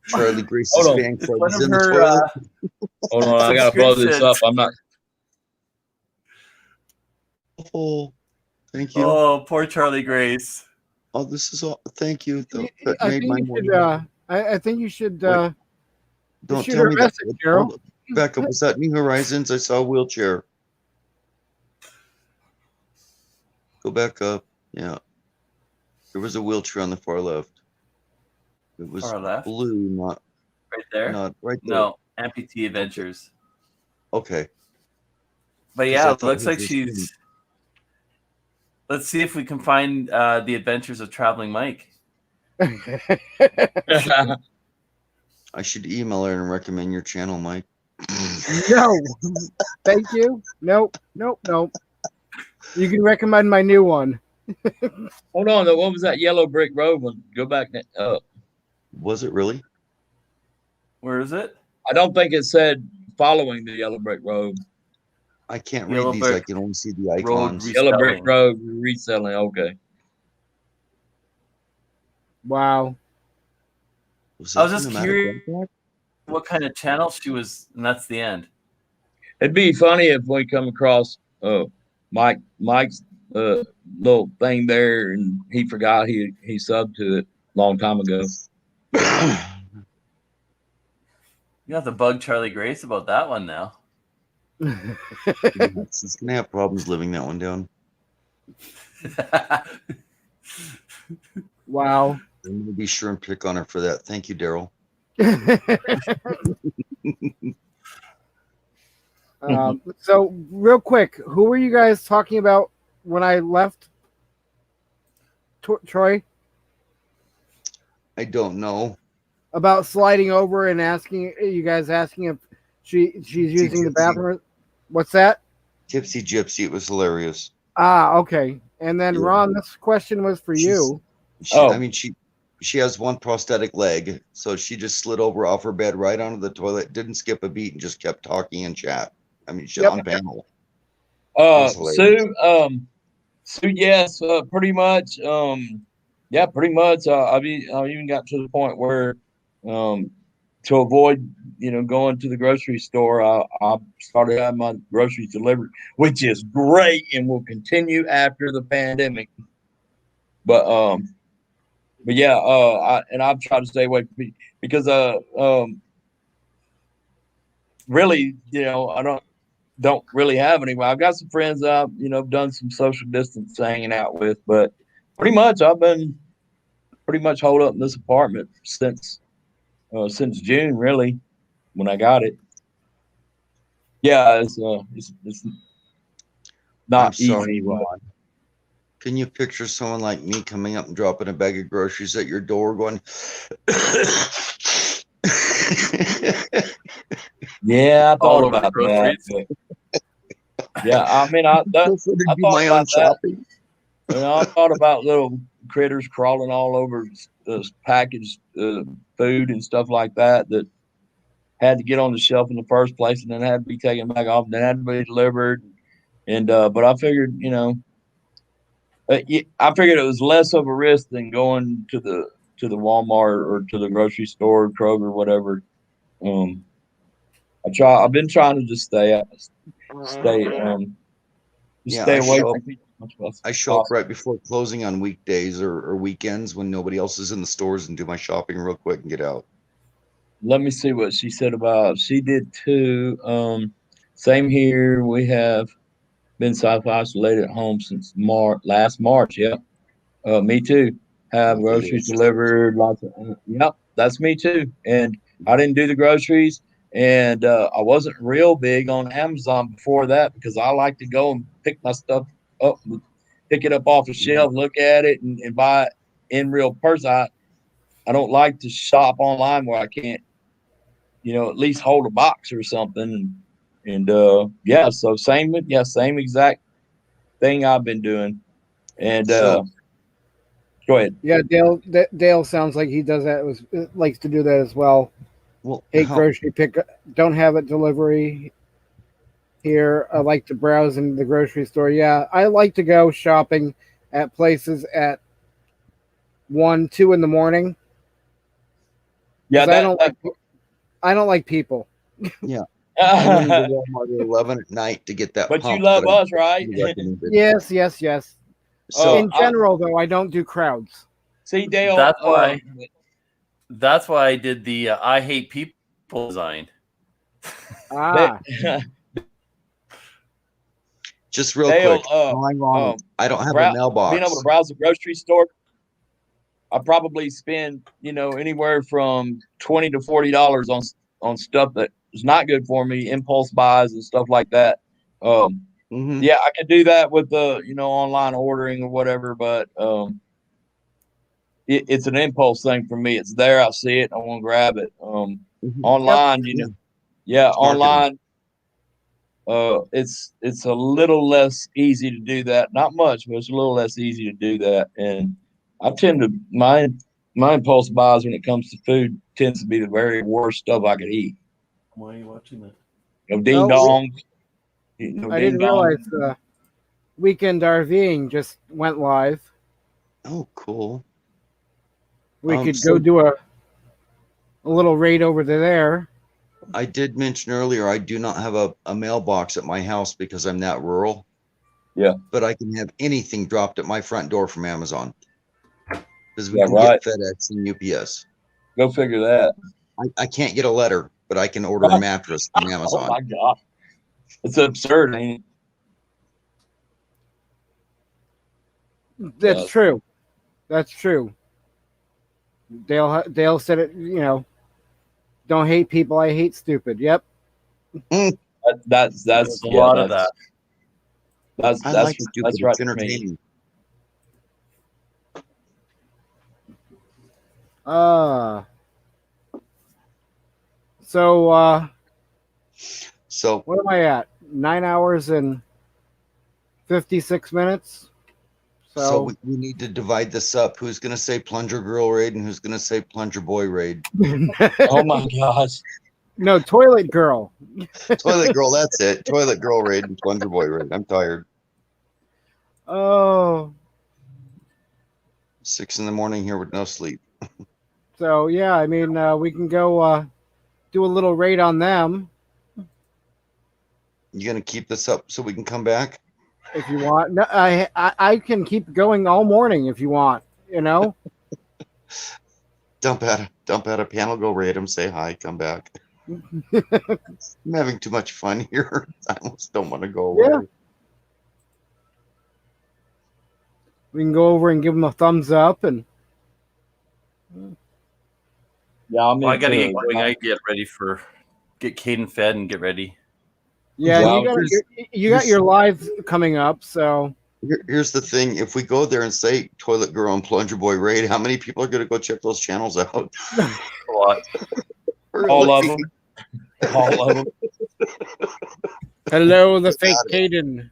Charlie Grace's Hold on. fan It's club one is of in the her, toilet. Hold on. I got to blow this up. subscriptions. I'm not. Oh, thank you. Oh, poor Charlie Grace. Oh, this is all. Thank you. That I made think my you morning. should. I think you should. Don't shoot tell her me a that. message, Daryl. Becca, was that New Horizons? I saw a wheelchair. Go back up. Yeah. There was a wheelchair on the far left. It was Far left? blue, not Right there? not right there. No, Amputee Adventures. Okay. But 'Cause yeah, I it thought looks his like was she's. Let's see if we can find the adventures of Traveling Mike. I should email her and recommend your channel, Mike. No, thank you. Nope. You can recommend my new one. Hold on. What was that yellow brick road one? Go back. Was it really? Where is it? I don't think it said following the yellow brick road. I can't Yellow read these. I brick can only see the road icons. Yellow brick Reselling. road reselling. Okay. Wow. I was just curious what kind of channel she was, and that's the end. It'd be funny if we come across Mike's little thing there, and he forgot he subbed to it a long time ago. You have to bug Charlie Grace about that one now. He's gonna have problems living that one down. Wow. I'm gonna be sure and pick on her for that. Thank you, Daryl. So real quick, who were you guys talking about when I left? Troy? I don't know. About sliding over and asking you guys asking if she's using the bathroom. What's that? Tipsy Gypsy. It was hilarious. Ah, okay. And then Ron, this question was for you. I mean, she has one prosthetic leg, so she just slid over off her bed right onto the toilet, didn't skip a beat, and just kept talking and chat. I mean, she's on panel. Sue, yes, pretty much. Yeah, pretty much. I've even got to the point where, to avoid, going to the grocery store, I started having my groceries delivered, which is great and will continue after the pandemic. But yeah, I've tried to stay away from it because really, I don't really have anyone. I've got some friends I've done some social distance hanging out with, but pretty much I've been pretty much holed up in this apartment since June, really, when I got it. Yeah, it's not sorry, easy. Ron. Can you picture someone like me coming up and dropping a bag of groceries at your door going, yeah, I thought All over about the groceries. that. Yeah, I mean, I thought my own about that. shopping? I thought about little critters crawling all over packaged food and stuff like that had to get on the shelf in the first place and then had to be taken back off and then had to be delivered. And but I figured, I figured it was less of a risk than going to the Walmart or to the grocery store, Kroger, whatever. I've been trying to just stay away from people. I show up right before closing on weekdays or weekends when nobody else is in the stores and do my shopping real quick and get out. Let me see what she said about. She did too. Same here. We have been self-isolated at home since last March. Yep. Me too. Have groceries delivered. Lots of. Yep. That's me too. And I didn't do the groceries. And I wasn't real big on Amazon before that because I like to go and pick my stuff up, pick it up off the shelf, look at it, and buy it in real person. I don't like to shop online where I can't, at least hold a box or something. And yeah, so same exact thing I've been doing. And go ahead. Yeah, Dale sounds like he does that. Likes to do that as well. Well, grocery pickup. Don't have it delivery here. I like to browse in the grocery store. Yeah, I like to go shopping at places at 1, 2 in the morning. Yeah, I don't like people. Yeah. I need to go Walmart at 11 at night to get that. But you love us, right? Yes. So in general, though, I don't do crowds. See, Dale. That's why I did the I hate people design. Just real Dale, quick, I don't have a mailbox. Being able to browse the grocery store, I probably spend anywhere from $20 to $40 on stuff that is not good for me, impulse buys and stuff like that. Yeah, I can do that with the online ordering or whatever, but it's an impulse thing for me. It's there, I see it, I want to grab it. Online, online. It's a little less easy to do that. Not much, but it's a little less easy to do that. And I tend to my impulse buys when it comes to food tends to be the very worst stuff I could eat. Why are you watching that? Ding dong. I didn't realize Weekend RVing just went live. Oh, cool. We could so- go do a little raid over to there. I did mention earlier I do not have a mailbox at my house because I'm that rural. Yeah. But I can have anything dropped at my front door from Amazon. Because we Yeah, can right. get FedEx and UPS. Go figure that. I can't get a letter, but I can order a mattress from Amazon. Oh my god, it's absurd, ain't That's Yeah. true. That's true. Dale said it. You know, don't hate people. I hate stupid. Yep. it? That's There's a yeah, lot of that's- that. I That's like stupid. that's right It's for me. entertaining. So So what am I at? 9 hours and 56 minutes. So we need to divide this up. Who's going to say Plunger Girl Raid and who's going to say Plunger Boy Raid? Oh my gosh. No, Toilet Girl. Toilet Girl, that's it. Toilet Girl Raid and Plunger Boy Raid. I'm tired. Oh, 6 a.m. here with no sleep. so yeah. I mean, we can go do a little raid on them You going to keep this up so we can come back? if you want. No, I can keep going all morning if you want. You know. Dump out a panel, go raid them, say hi, come back. I'm having too much fun here. I almost don't want to go away. Yeah. We can go over and give them a thumbs up and. Yeah, I'm Well, I gotta into get going. I get ready for get Caden fed and get ready. Yeah, Wow. you got your live coming up, so Here's the thing. If we go there and say Toilet Girl and Plunger Boy Raid, how many people are going to go check those channels out? A lot. all of them. All of them. hello, the fake Caden.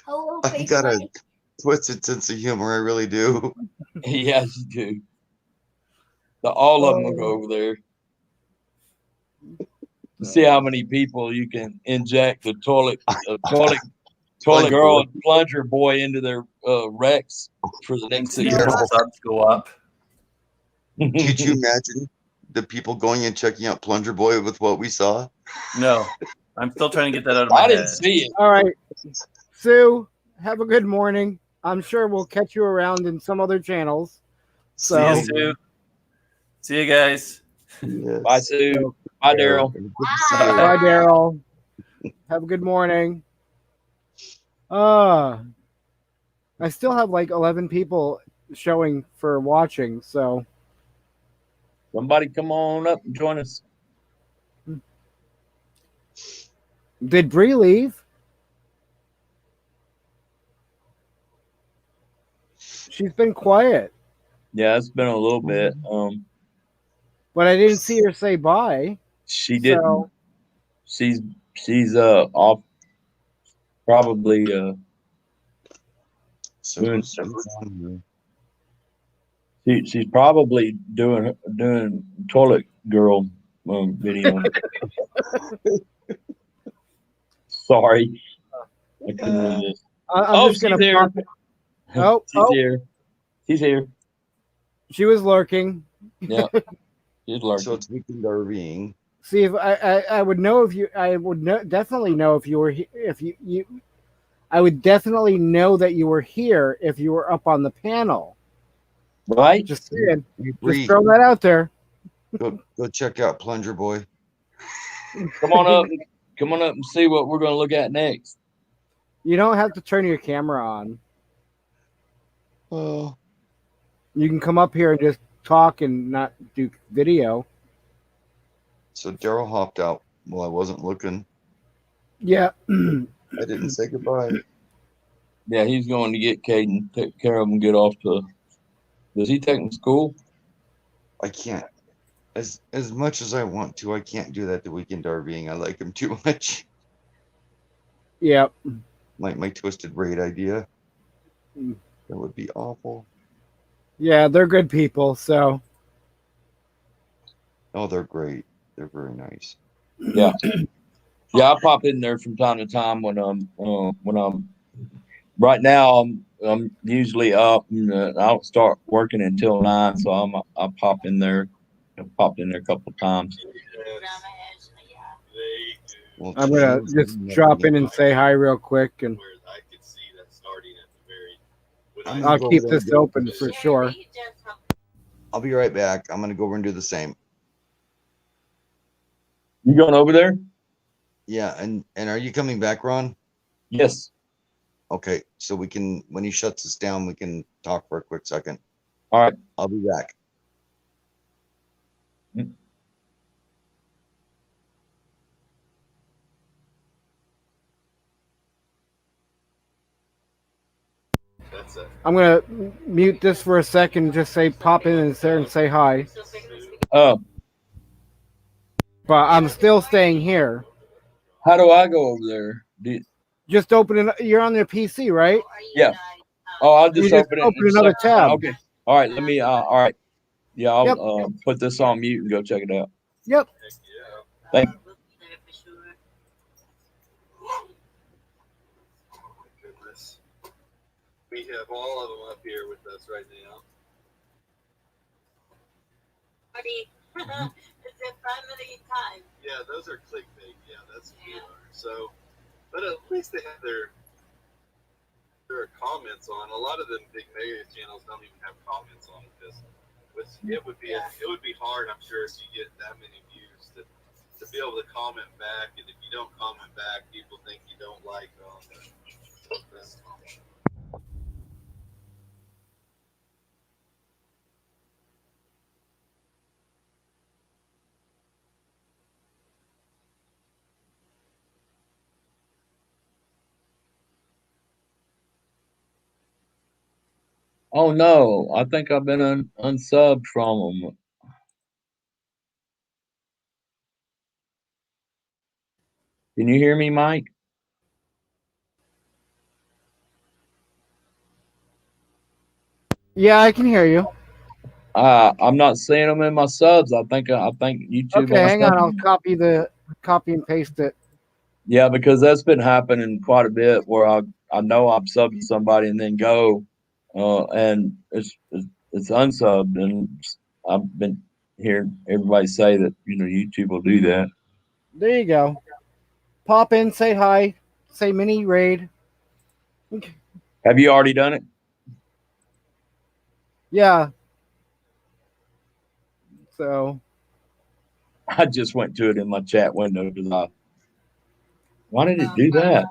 Hello, I got a twisted sense of humor. I really do. Yes, you do. All of them will go over there. See how many people you can inject the toilet girl and plunger boy into their Rex for the next See year. your subs go up. Could you imagine the people going and checking out Plunger Boy with what we saw? No, I'm still trying to get that out of my I didn't head. see it. All right, Sue, have a good morning. I'm sure we'll catch you around in some other channels. See So, you, Sue. See you guys. Yes. Bye, Sue. Bye, Daryl. bye, Daryl. Have a good morning. I still have like 11 people showing for watching, so Somebody come on up and join us. did Bree leave? She's been quiet, Yeah, it's been a little bit. but I didn't see her say bye. She didn't. So, She's off. Probably So, she's probably doing toilet girl video. Sorry, I couldn't resist. I'm just she's gonna. here. Oh, She's here. She's here. she was lurking. Yeah, she's lurking. so it's weekend RVing. See if I would know if you I would definitely know if you were if you I would definitely know that you were here if you were up on the panel. Right? Just saying. Bree, Just throw that out there. go check out Plunger Boy. Come on up. Come on up and see what we're going to look at next. You don't have to turn your camera on. Oh, You can come up here and just talk and not do video. so Daryl hopped out while I wasn't looking. Yeah. I didn't say goodbye. Yeah, he's going to get Caden, take care of him, get off to. Does he take him to school? I can't. As much as I want to, I can't do that the weekend RVing. I like him too much. Yeah. Like my twisted raid idea. Mm. That would be awful. Yeah, they're good people, so Oh, they're great. They're very nice. Yeah. Yeah, I pop in there from time to time when I'm right now I'm usually up, and I don't start working until 9, so I pop in there. I popped in there a couple of times. Well, I'm gonna just drop in and say hi real quick, and I'm gonna I'll go keep over there and this do open this. for sure. I'll be right back. I'm gonna go over and do the same. You going over there? Yeah, and are you coming back, Ron? Yes. Okay, so we can, when he shuts us down, we can talk for a quick second. All right. I'll be back. I'm gonna mute this for a second. Just say pop in and there and say hi. Oh, But I'm still staying here. how do I go over there? Just open it. You're on your PC, right? Yeah. Oh, I'll You just just open it. open in a another second. tab. Okay. All right. Let me. All right. Yeah, I'll Yep. put this on mute and go check it out. Yep. Thank you. We have all of them up here with us right now. It's a family time. Yeah, those are clickbait. Yeah, that's what they are. So, but at least they have their comments on. A lot of them big mega channels don't even have comments on it because it would be hard, I'm sure, if you get that many views to be able to comment back. And if you don't comment back, people think you don't like them. Oh no, I think I've been unsubbed from them. Can you hear me, Mike? Yeah, I can hear you. I'm not seeing them in my subs. I think YouTube. Okay, hang on. I'll unsubbed. copy and paste it. Yeah, because that's been happening quite a bit where I know I'm subbing somebody and then go, and it's unsubbed, and I've been hearing everybody say that YouTube will do that. There you go. Pop in, say hi, say mini raid. Have you already done it? Yeah. So I just went to it in my chat window because why did it do that?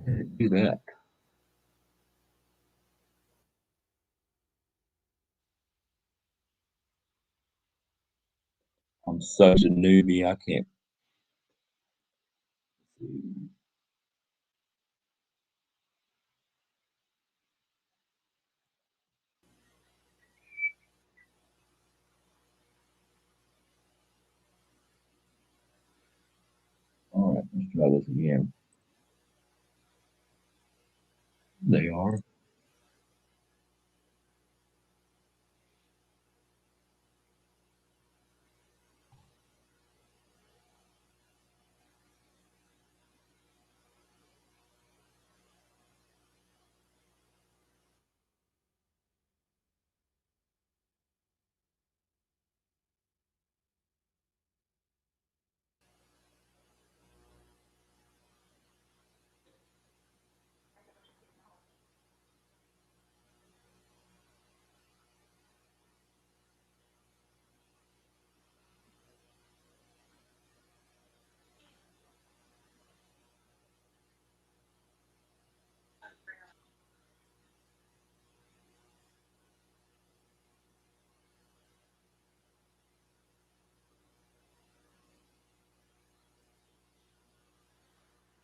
Why did it do that? I'm such a newbie. I can't. All right, let's try this again. They are.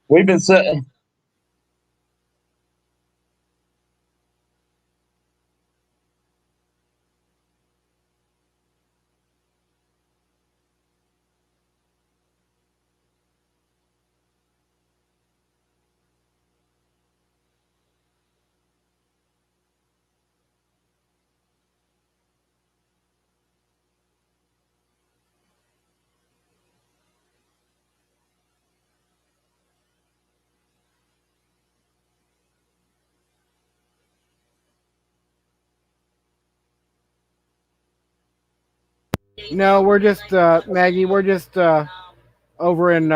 We've been sitting. No, we're just Maggie. We're just over in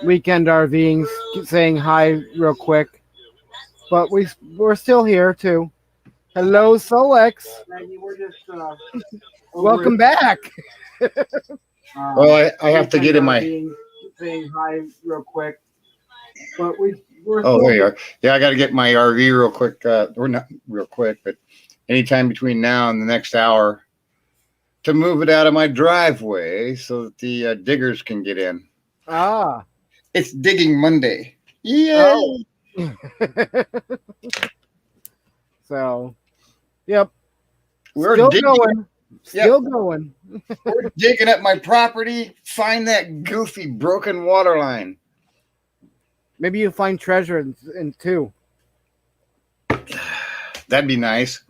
weekend RVing, saying hi real quick. But we're still here too. Hello, Solex. Maggie, we're just welcome back. Well, I have to get in my. Saying hi real quick. But we're Oh, still there you are. Yeah, I got to get my RV real quick. Or not real quick, but anytime between now and the next hour to move it out of my driveway so that the diggers can get in. Ah. It's Digging Monday. Yay! Oh. So, yep. We're still digging. going. Still going. We're digging up my property. Find that goofy broken water line. Maybe you find treasure in two. That'd be nice.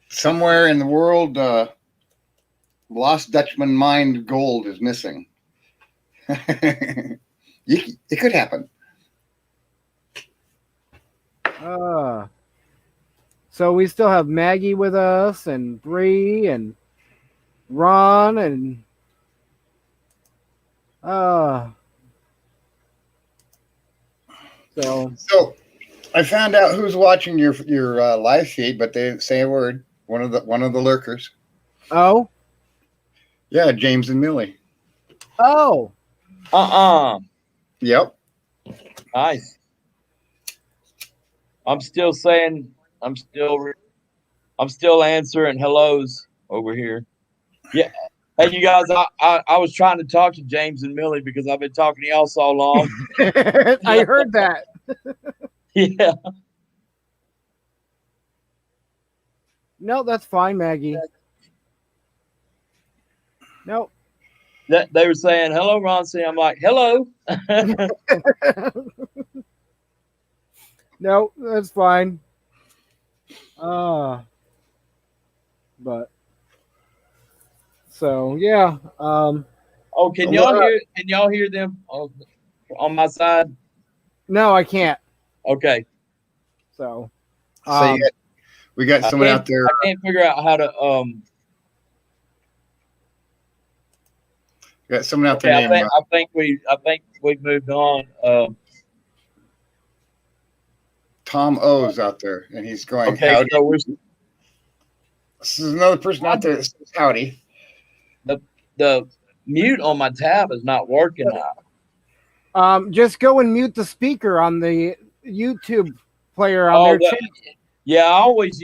Somewhere in the world, lost Dutchman mined gold is missing. It could happen. So we still have Maggie with us, and Bree, and Ron, and So I found out who's watching your live feed, but they didn't say a word. One of the lurkers. Oh. Yeah, James and Millie. Oh. Yep. Nice. I'm still answering hellos over here. Yeah. Hey, you guys, I was trying to talk to James and Millie because I've been talking to y'all so long. I heard that. Yeah. No, that's fine, Maggie. Nope. That they were saying hello, Ron. See, I'm like, hello. No, that's fine. But so yeah. Oh, can y'all hear them on my side? No, I can't. Okay. So we got someone out there. I can't figure out how to Got someone out there I named. think we've moved on. Tom O's out there, and he's going. Okay, howdy. so This is another person out there that says howdy. The mute on my tab is not working now. Just go and mute the speaker on the YouTube player on their channel. Yeah, I always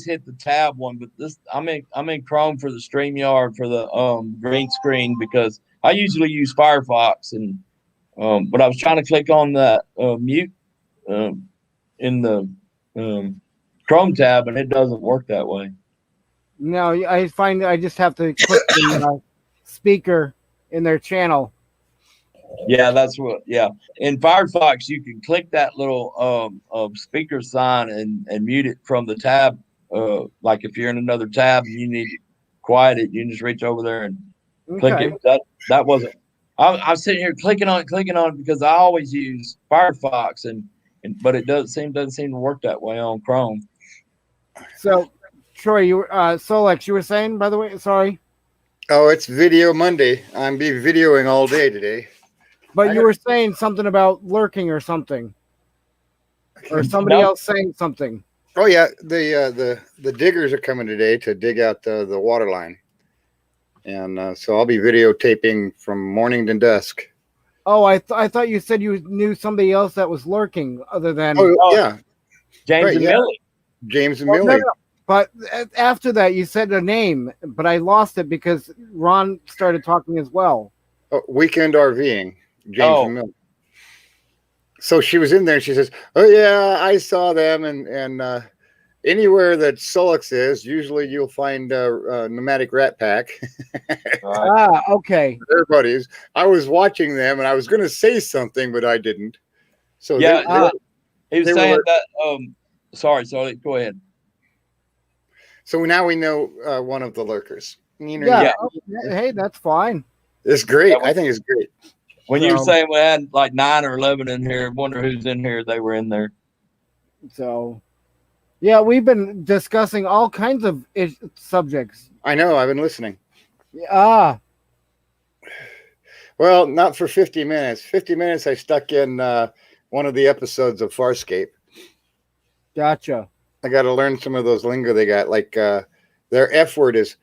hit the tab one, but this I'm in Chrome for the StreamYard for the green screen because I usually use Firefox and but I was trying to click on that mute in the Chrome tab and it doesn't work that way. No, I find I just have to click the speaker in their channel. Yeah, that's what. Yeah, in Firefox, you can click that little speaker sign and mute it from the tab. Like if you're in another tab and you need to quiet it, you can just reach over there and click it. That wasn't. I was sitting here clicking on it because I always use Firefox but it doesn't seem to work that way on Chrome. So, Troy, you Solex, you were saying, by the way, sorry. Oh, it's Video Monday. I'm be videoing all day today. But you were saying something about lurking or something, or somebody else saying something. Oh yeah, the diggers are coming today to dig out the water line, and so I'll be videotaping from morning to dusk. Oh, I thought you said you knew somebody else that was lurking other than. Oh yeah, James and Millie. James and Well, Millie. no. But after that, you said a name, but I lost it because Ron started talking as well. Oh, weekend RVing. James and Millie. So she was in there and she says, oh yeah, I saw them and anywhere that Solex is, usually you'll find a Nomadic Rat Pack. Okay. Their buddies. I was watching them and I was going to say something, but I didn't. So yeah, he was saying were, that. Sorry, go ahead. So now we know one of the lurkers. You know, yeah. Hey, that's fine. It's great. I think it's great. When you were saying we had like 9 or 11 in here, wonder who's in here. They were in there. So, Yeah, we've been discussing all kinds of subjects. I know. I've been listening. Ah, Well, not for 50 minutes. 50 minutes, I stuck in one of the episodes of Farscape. gotcha. I got to learn some of those lingo they got. Like their F word is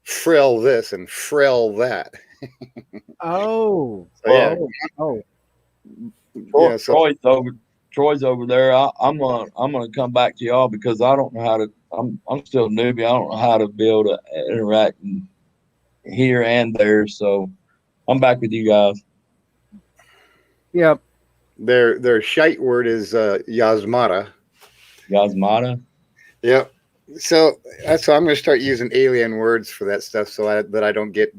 frill this and frill that. Oh, So, yeah. oh. Yeah, so Troy's over there. I'm gonna come back to y'all because I don't know how to. I'm still a newbie. I don't know how to be able to interact here and there. So I'm back with you guys. Yep. their shite word is Yasmata. Yasmata. Yep. So that's why I'm going to start using alien words for that stuff, so that I don't get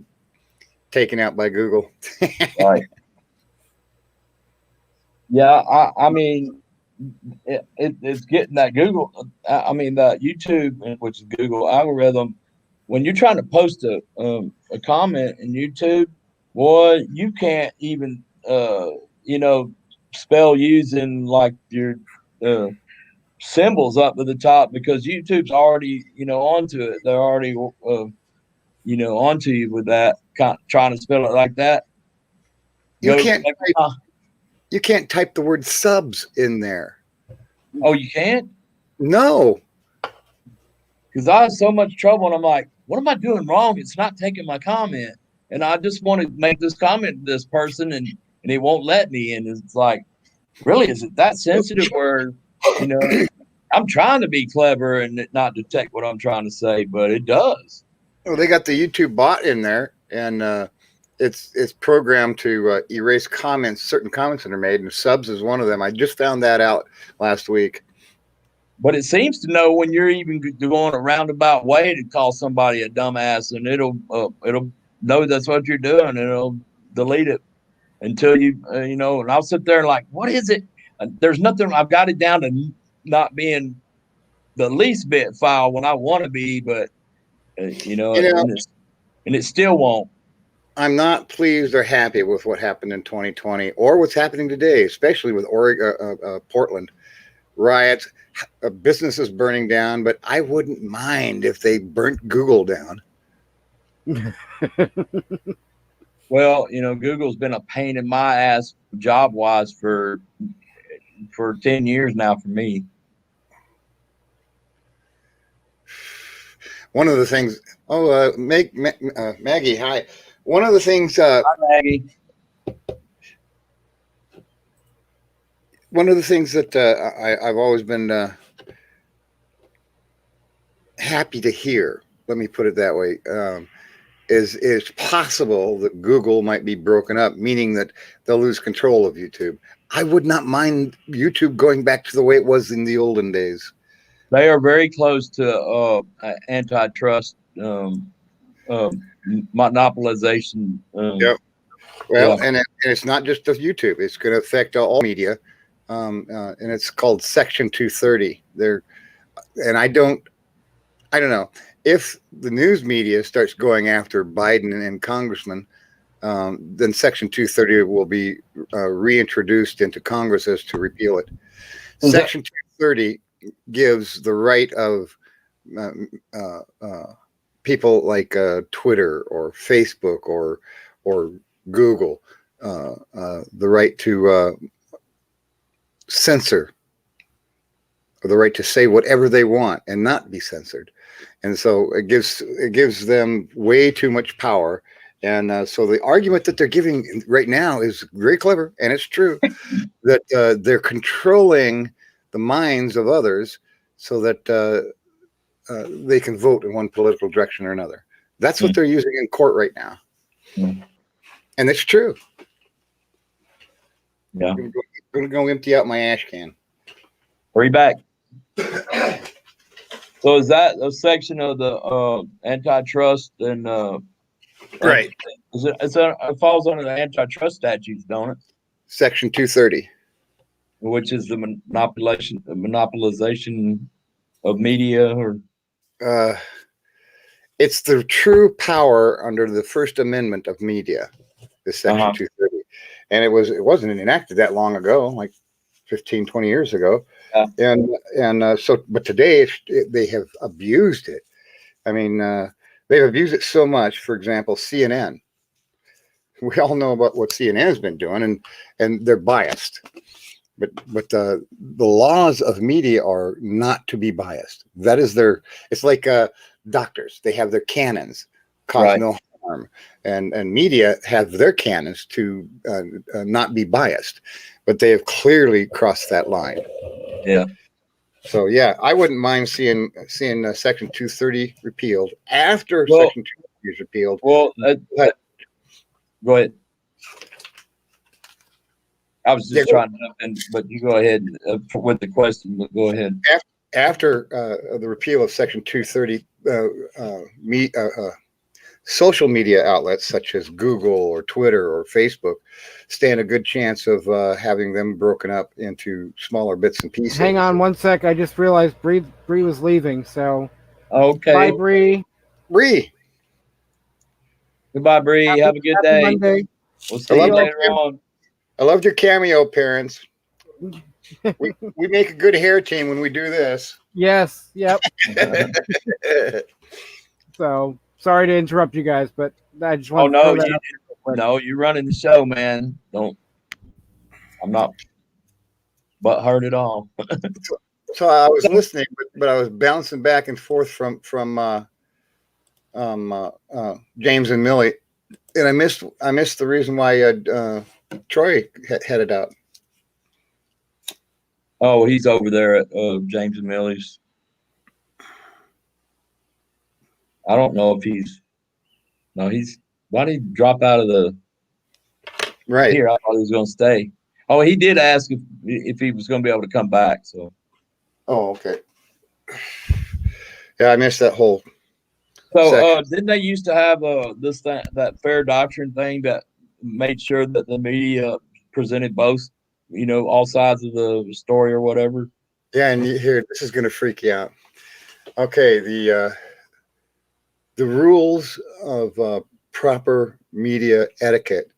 taken out by Google. Right. Yeah, I mean, it's getting that Google. I mean, the YouTube, which is Google algorithm. When you're trying to post a comment in YouTube, boy, you can't even spell using like your symbols up to the top because YouTube's already onto it. They're already onto you with that, trying to spell it like that. You can't type the word subs in there. Oh, you can't? No. Because I had so much trouble, and I'm like, what am I doing wrong? It's not taking my comment. And I just want to make this comment to this person, and it won't let me. And it's like, really, is it that sensitive where, I'm trying to be clever and it not detect what I'm trying to say, but it does. Well, they got the YouTube bot in there, and it's programmed to erase comments, certain comments that are made, and subs is one of them. I just found that out last week. But it seems to know when you're even going a roundabout way to call somebody a dumbass, and it'll know that's what you're doing, and it'll delete it until you and I'll sit there and like, what is it? There's nothing. I've got it down to not being the least bit foul when I want to be, but and it still won't. I'm not pleased or happy with what happened in 2020 or what's happening today, especially with Portland riots, businesses burning down. But I wouldn't mind if they burnt Google down. Well, Google's been a pain in my ass job wise for 10 years now for me. One of the things, Maggie, hi. One of the things, hi, Maggie. One of the things that I've always been happy to hear, let me put it that way, is it's possible that Google might be broken up, meaning that they'll lose control of YouTube. I would not mind YouTube going back to the way it was in the olden days. They are very close to antitrust monopolization. Yep. Well, and it's not just the YouTube; it's going to affect all media, and it's called Section 230. And I don't know if the news media starts going after Biden and congressmen. Then Section 230 will be reintroduced into Congress as to repeal it. Section 230 gives the right of people like Twitter or Facebook or Google the right to censor, or the right to say whatever they want and not be censored. And so it gives them way too much power. And so the argument that they're giving right now is very clever, and it's true, that they're controlling the minds of others so that they can vote in one political direction or another. That's what they're using in court right now. And it's true. Yeah. I'm going to go empty out my ash can. Hurry back. So is that a section of the antitrust and right? It falls under the antitrust statutes, don't it? Section 230, which is the monopolization of media, or it's the true power under the First Amendment of media. This Section 230, and it wasn't enacted that long ago, like 15, 20 years ago. But today they have abused it. I mean, they've abused it so much. For example, CNN. We all know about what CNN has been doing, and they're biased. But the laws of media are not to be biased. That is their. It's like doctors. They have their canons, cause no harm, and media have their canons to not be biased. But they have clearly crossed that line. Yeah. So yeah, I wouldn't mind seeing Section 230 repealed after Section 230 is repealed. Well, go ahead. I was just trying to jump in, but you go ahead with the question. But go ahead. After the repeal of Section 230, social media outlets such as Google or Twitter or Facebook stand a good chance of having them broken up into smaller bits and pieces. Hang on one sec. I just realized Bree was leaving. So okay. Bye, Bree. Bree. Goodbye, Bree. Have a good day. Monday. We'll see you later on. I loved your cameo, parents. we make a good hair team when we do this. Yes. Yep. So sorry to interrupt you guys, but I just want no, you're running the show, man. I'm not hurt at all. So I was listening, but I was bouncing back and forth from James and Millie, and I missed the reason why Troy headed out. Oh, he's over there at James and Millie's. I don't know if why did he drop out of the right here? I thought he was going to stay. Oh, he did ask if he was going to be able to come back. So. Oh, okay. Yeah, I missed that whole. So didn't they used to have that fair doctrine thing that made sure that the media presented both, all sides of the story or whatever? Yeah, and here, this is going to freak you out. Okay, the rules of proper media etiquette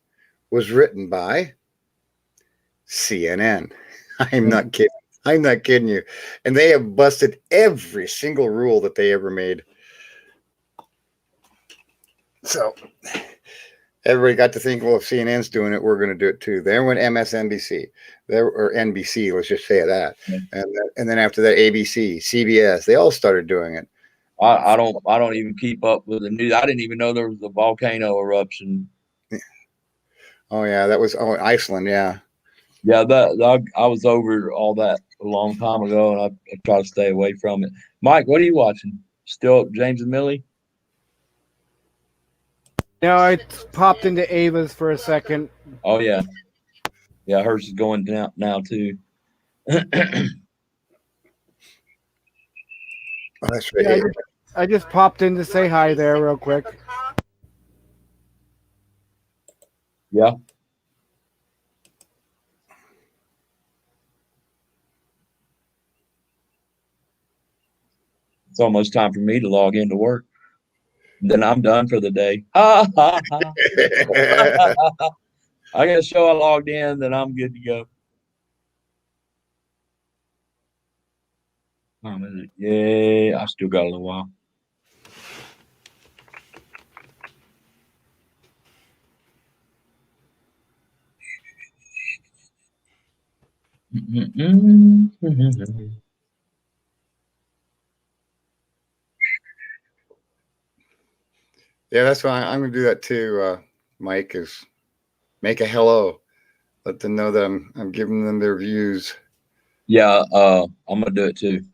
was written by CNN. I'm not kidding. I'm not kidding you. And they have busted every single rule that they ever made. So everybody got to think, well, if CNN's doing it, we're going to do it too. Then went MSNBC, or NBC, let's just say that. And then after that, ABC, CBS, they all started doing it. I don't even keep up with the news. I didn't even know there was a volcano eruption. Oh yeah, that was Iceland. Yeah. Yeah, I was over all that a long time ago, and I try to stay away from it. Mike, what are you watching? Still James and Millie? No, I popped into Ava's for a second. Oh yeah, hers is going down now too. Oh, that's right. Yeah, I just popped in to say hi there real quick. Yeah. It's almost time for me to log into work. Then I'm done for the day. I got to show I logged in, then I'm good to go. Yeah, I still got a little while. Yeah, that's why I'm going to do that too, Mike, is make a hello. Let them know that I'm giving them their views. Yeah, I'm going to do it too.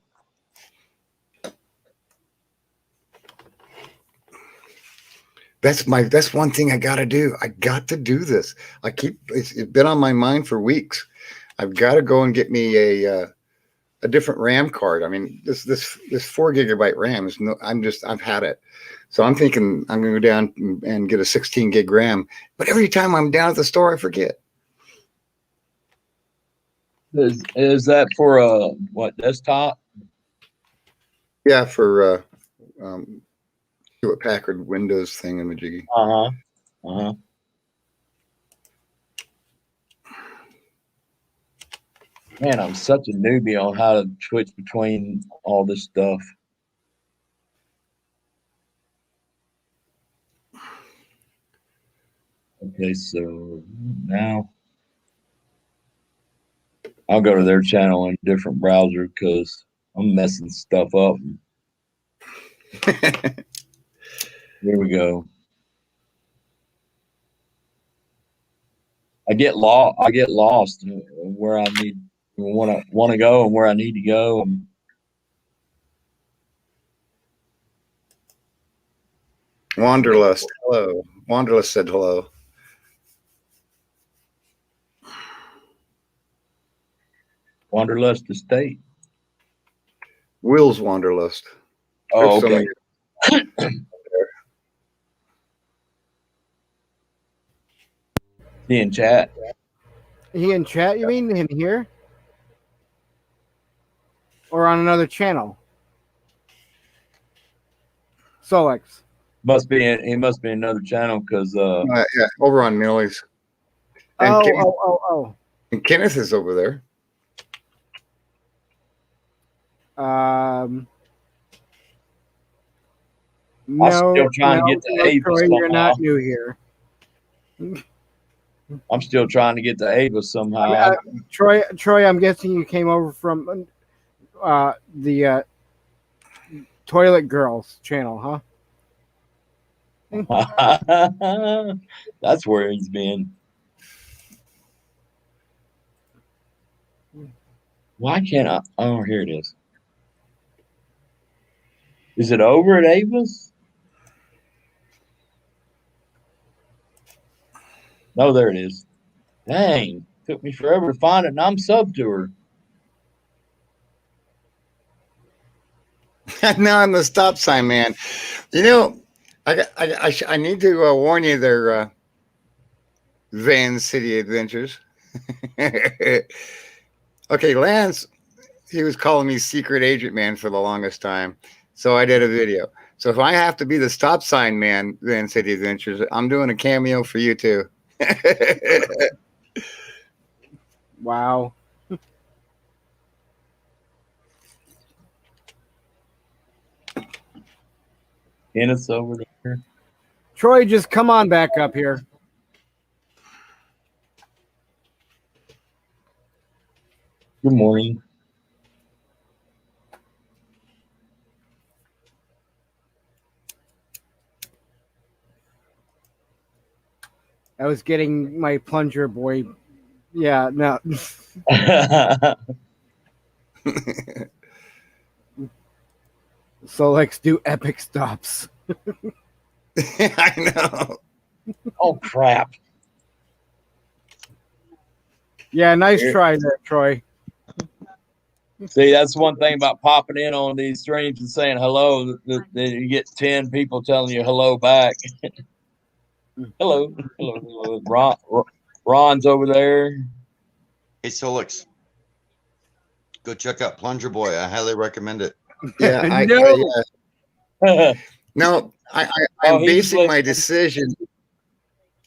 That's one thing I got to do. I got to do this. It's been on my mind for weeks. I've got to go and get me a different RAM card. I mean, this 4 gigabyte RAM is I've had it. So I'm thinking I'm going to go down and get a 16 gig RAM. But every time I'm down at the store, I forget. Is that for what, desktop? Yeah, for Hewlett Packard Windows thing in Majiggy. Man, I'm such a newbie on how to switch between all this stuff. Okay, so now I'll go to their channel in a different browser because I'm messing stuff up. Here we go. I get lost where I want to go and where I need to go. Wanderlust. Hello. Wanderlust said hello. Wanderlust Estate. Will's Wanderlust. Oh, There's so okay. many. He in chat. He in chat, you mean? In here? Or on another channel? Solex. He must be another channel because Yeah, over on Millie's. And Oh. And Kenneth is over there. I'm No, still trying to get to Ava Troy, you're somehow. not new here. I'm still trying to get to Ava somehow. Troy, I'm guessing you came over from the Toilet Girls channel, huh? That's where he's been. Why can't I? Oh, here it is. Is it over at Ava's? No, there it is. Dang, took me forever to find it, and I'm sub to her. Now I'm the stop sign man. You know, I need to warn you there, Van City Adventures. Okay, Lance, he was calling me secret agent man for the longest time. So I did a video. So if I have to be the stop sign man, Van City Adventures, I'm doing a cameo for you too. Wow. Kenneth's over there. Troy, just come on back up here. Good morning. I was getting my plunger boy. Yeah, no. So let's do epic stops. I know. Oh, crap. Yeah, nice try there, Troy. See, that's one thing about popping in on these streams and saying hello. That you get 10 people telling you hello back. hello. Ron's over there. Hey, Solix, go check out Plunger Boy. I highly recommend it. Yeah, No. I'm basing my decision.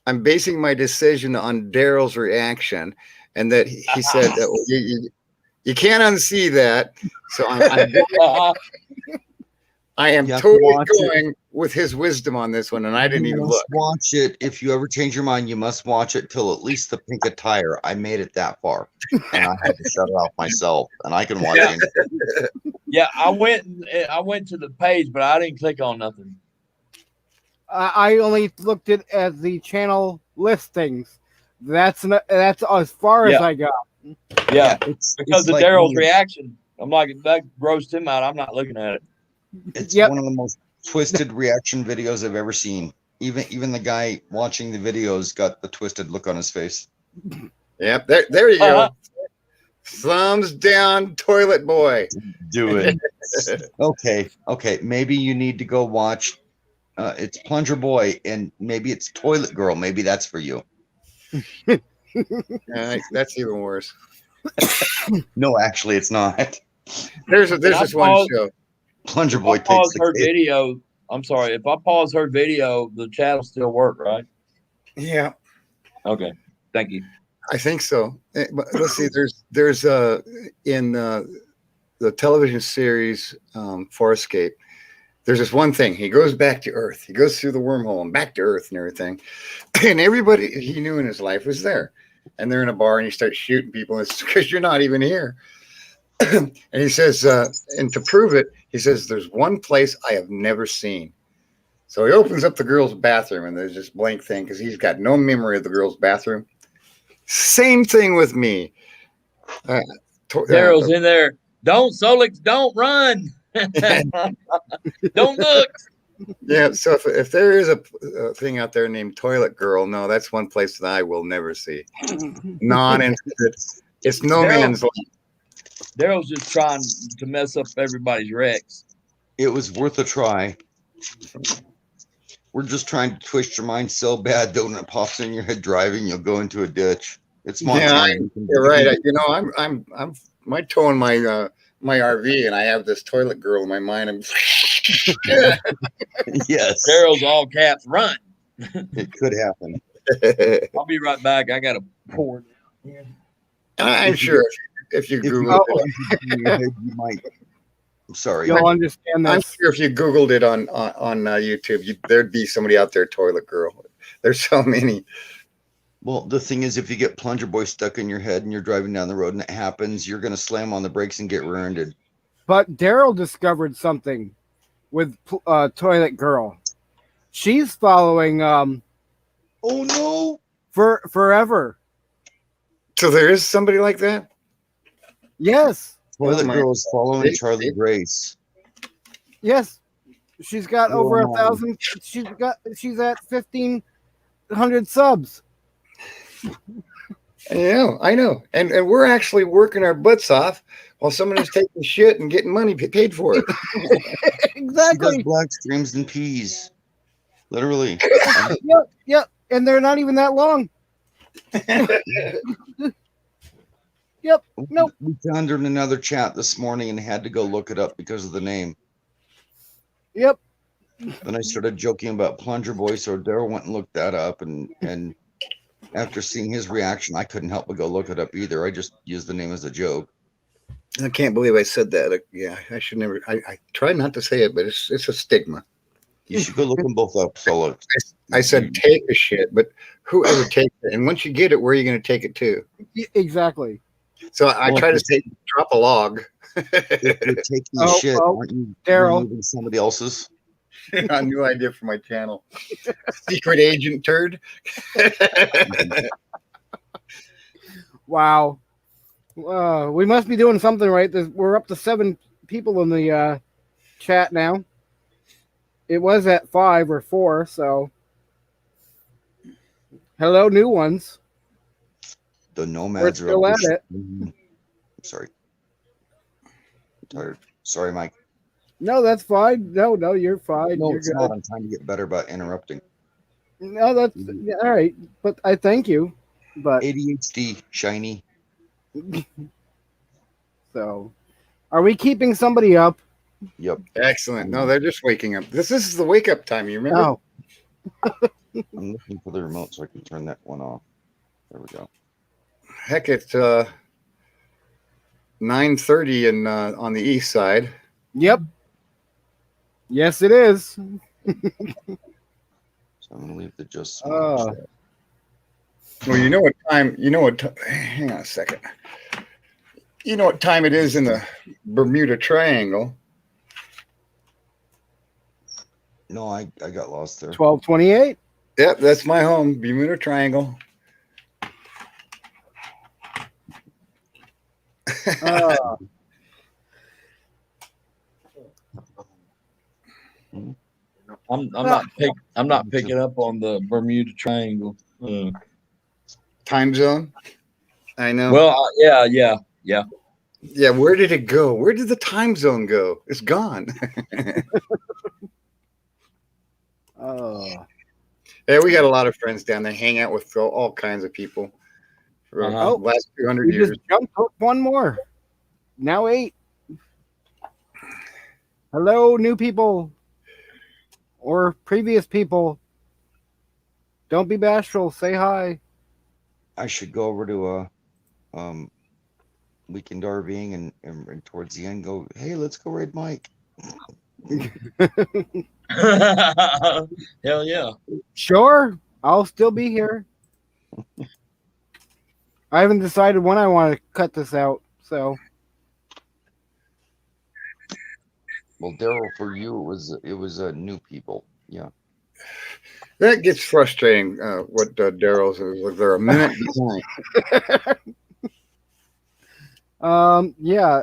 I'm basing my decision on Daryl's reaction, and that he said that you can't unsee that. So I am totally going with his wisdom on this one, and I didn't even look. Watch it. If you ever change your mind, you must watch it till at least the pink attire. I made it that far, and I had to shut it off myself, and I can watch it. Yeah, I went to the page, but I didn't click on nothing. I only looked at the channel listings. That's as far as I got. Yeah, because of like Daryl's me. reaction. I'm like, that grossed him out. I'm not looking at it. It's one of the most twisted reaction videos I've ever seen. Even the guy watching the videos got the twisted look on his face. Yep, there you go. Thumbs down, Toilet Boy. Do it. Okay. Maybe you need to go watch. It's Plunger Boy, and maybe it's Toilet Girl. Maybe that's for you. That's even worse. No, actually, it's not. There's this one show. Plunger Boy takes Pause the her cake. video. I'm sorry. If I pause her video, the channel still work, right? Yeah. Okay. Thank you. I think so. But let's see. There's in the television series Farscape. There's this one thing. He goes back to Earth. He goes through the wormhole and back to Earth and everything. And everybody he knew in his life was there. And they're in a bar and he starts shooting people. It's because you're not even here. And he says, and to prove it, he says, there's one place I have never seen. So he opens up the girl's bathroom and there's this blank thing because he's got no memory of the girl's bathroom. Same thing with me. Daryl's in there. Don't, Solix, don't run. Don't look. Yeah, so if there is a thing out there named Toilet Girl, no, that's one place that I will never see. Non-interested. It's no man's land. Daryl's just trying to mess up everybody's wrecks. It was worth a try. We're just trying to twist your mind so bad that when it pops in your head driving, you'll go into a ditch. It's Montana. You're right. I'm my toe in my my RV, and I have this Toilet Girl in my mind. I'm Yes. Daryl's all caps run. It could happen. I'll be right back. I got to pour. I'm sure if you Google it, you might. I'm sorry. You'll understand that. I'm sure if you Googled it on YouTube, there'd be somebody out there, Toilet Girl. There's so many. Well, the thing is, if you get Plunger Boy stuck in your head and you're driving down the road and it happens, you're going to slam on the brakes and get rear-ended. But Daryl discovered something with Toilet Girl. She's following. Oh no! Forever. So there is somebody like that. Yes. Toilet Girl is following Charlie Grace. Yes. She's got over 1,000. She's at 1,500 subs. I know. And we're actually working our butts off while someone is taking shit and getting money paid for it. Exactly. She does black streams and peas. Literally. Yep. And they're not even that long. Yep. Nope. We found her in another chat this morning and had to go look it up because of the name. Yep. Then I started joking about Plunger Boy, so Daryl went and looked that up, and after seeing his reaction, I couldn't help but go look it up either. I just used the name as a joke. I can't believe I said that. Yeah, I should never. I try not to say it, but it's a stigma. You should go look them both up, Solo. I said take a shit, but whoever takes it, and once you get it, where are you going to take it to? Exactly. So I try to say drop a log. If you're taking shit, aren't you removing somebody else's? A new idea for my channel. Secret agent turd. Wow. We must be doing something right. We're up to 7 people in the chat now. It was at 5 or 4, so hello, new ones. The nomads We're still at it. I'm sorry. I'm tired. Sorry, Mike. No, that's fine. No, you're fine. No, You're it's good. not. I'm trying to get better about interrupting. No, that's all right. But I thank you. But ADHD, shiny. So, are we keeping somebody up? Yep. Excellent. No, they're just waking up. This is the wake up time. You remember? No. I'm looking for the remote so I can turn that one off. There we go. Heck, it's 9:30 and on the east side. Yep. Yes, it is. So I'm gonna leave the just. Well, you know what time? You know what? Hang on a second. You know what time it is in the Bermuda Triangle? No, I got lost there. 12:28. Yep, that's my home, Bermuda Triangle. I'm not picking up on the Bermuda Triangle. Time zone. I know. Well, yeah. Yeah, where did it go? Where did the time zone go? It's gone. Yeah, we got a lot of friends down there. Hang out with all kinds of people for the last 200 We years. just jumped up one more. Now 8. Hello, new people or previous people. Don't be bashful. Say hi. I should go over to weekend RVing and towards the end go, hey, let's go raid Mike. Hell yeah. Sure, I'll still be here. I haven't decided when I want to cut this out, so. Well, Daryl, for you it was new people. Yeah. That gets frustrating. What Daryl says, like they're a minute behind. Yeah,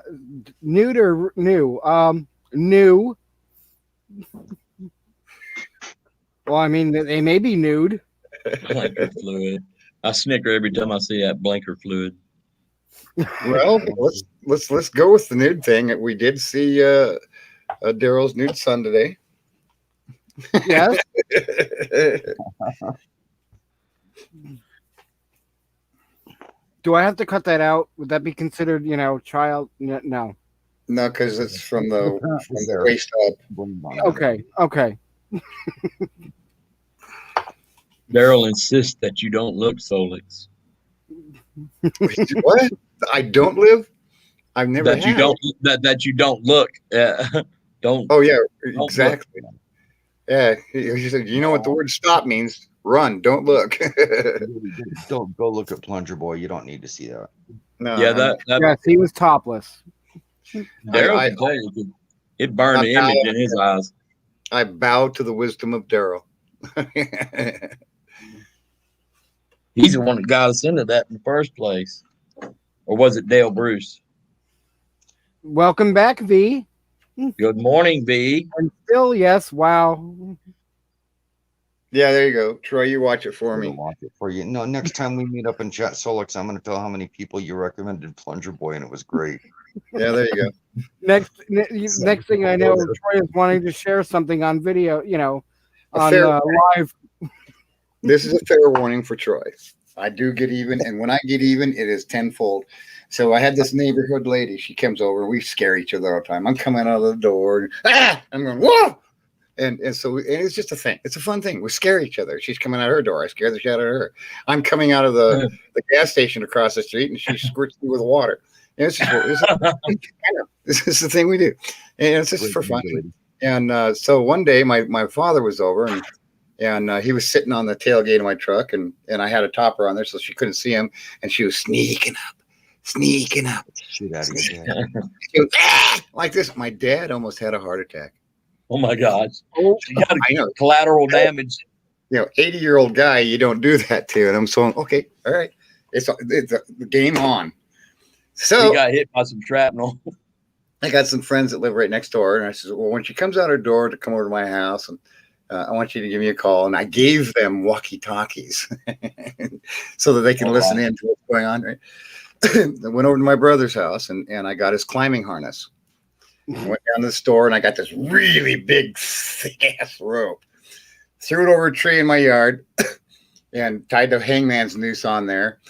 nude or new? New. Well, I mean, they may be nude. Blinker fluid. I snicker every time I see that blinker fluid. Well, let's go with the nude thing. We did see Daryl's nude son today. Yes. Do I have to cut that out? Would that be considered, child? No. No, because it's from the waist up. Okay. Daryl insists that you don't look Solix. What? I don't live? I've never that you don't that you don't look. Don't. Oh yeah, don't exactly. Look. Yeah, he said, you know what the word stop means? Run, don't look. Don't go look at Plunger Boy. You don't need to see that. No. Yeah, yes, he was topless. Daryl can tell you, it burned the image in his eyes. I bow to the wisdom of Daryl. He's the one that got us into that in the first place. Or was it Dale Bruce? Welcome back, V. Good morning, V. And still, yes, wow. Yeah, there you go. Troy, you watch it for me. Watch it for you. No, next time we meet up in chat Solix, I'm going to tell how many people you recommended Plunger Boy, and it was great. Yeah, there you go. Next thing I know, Troy is wanting to share something on video, on live. This is a fair warning for Troy. I do get even, and when I get even, it is tenfold. So I had this neighborhood lady. She comes over, and we scare each other all the time. I'm coming out of the door, and I'm going, whoa! And it's just a thing. It's a fun thing. We scare each other. She's coming out her door. I scare the shit out of her. I'm coming out of the gas station across the street, and she squirts me with water. And this is the thing we do, and it's just for fun. And so one day, my father was over, and he was sitting on the tailgate of my truck, and I had a topper on there, so she couldn't see him, and she was sneaking up. Shoot out of your dad. She was, like this. My dad almost had a heart attack. Oh my gosh! You got collateral damage. 80-year-old guy, you don't do that to. And I'm saying, okay, all right, it's the game on. So he got hit by some shrapnel. I got some friends that live right next door, and I said, well, when she comes out her door to come over to my house, and I want you to give me a call. And I gave them walkie-talkies so that they can listen in to what's going on. Right? I went over to my brother's house, and I got his climbing harness. I went down to the store, and I got this really big, thick-ass rope. Threw it over a tree in my yard and tied the hangman's noose on there.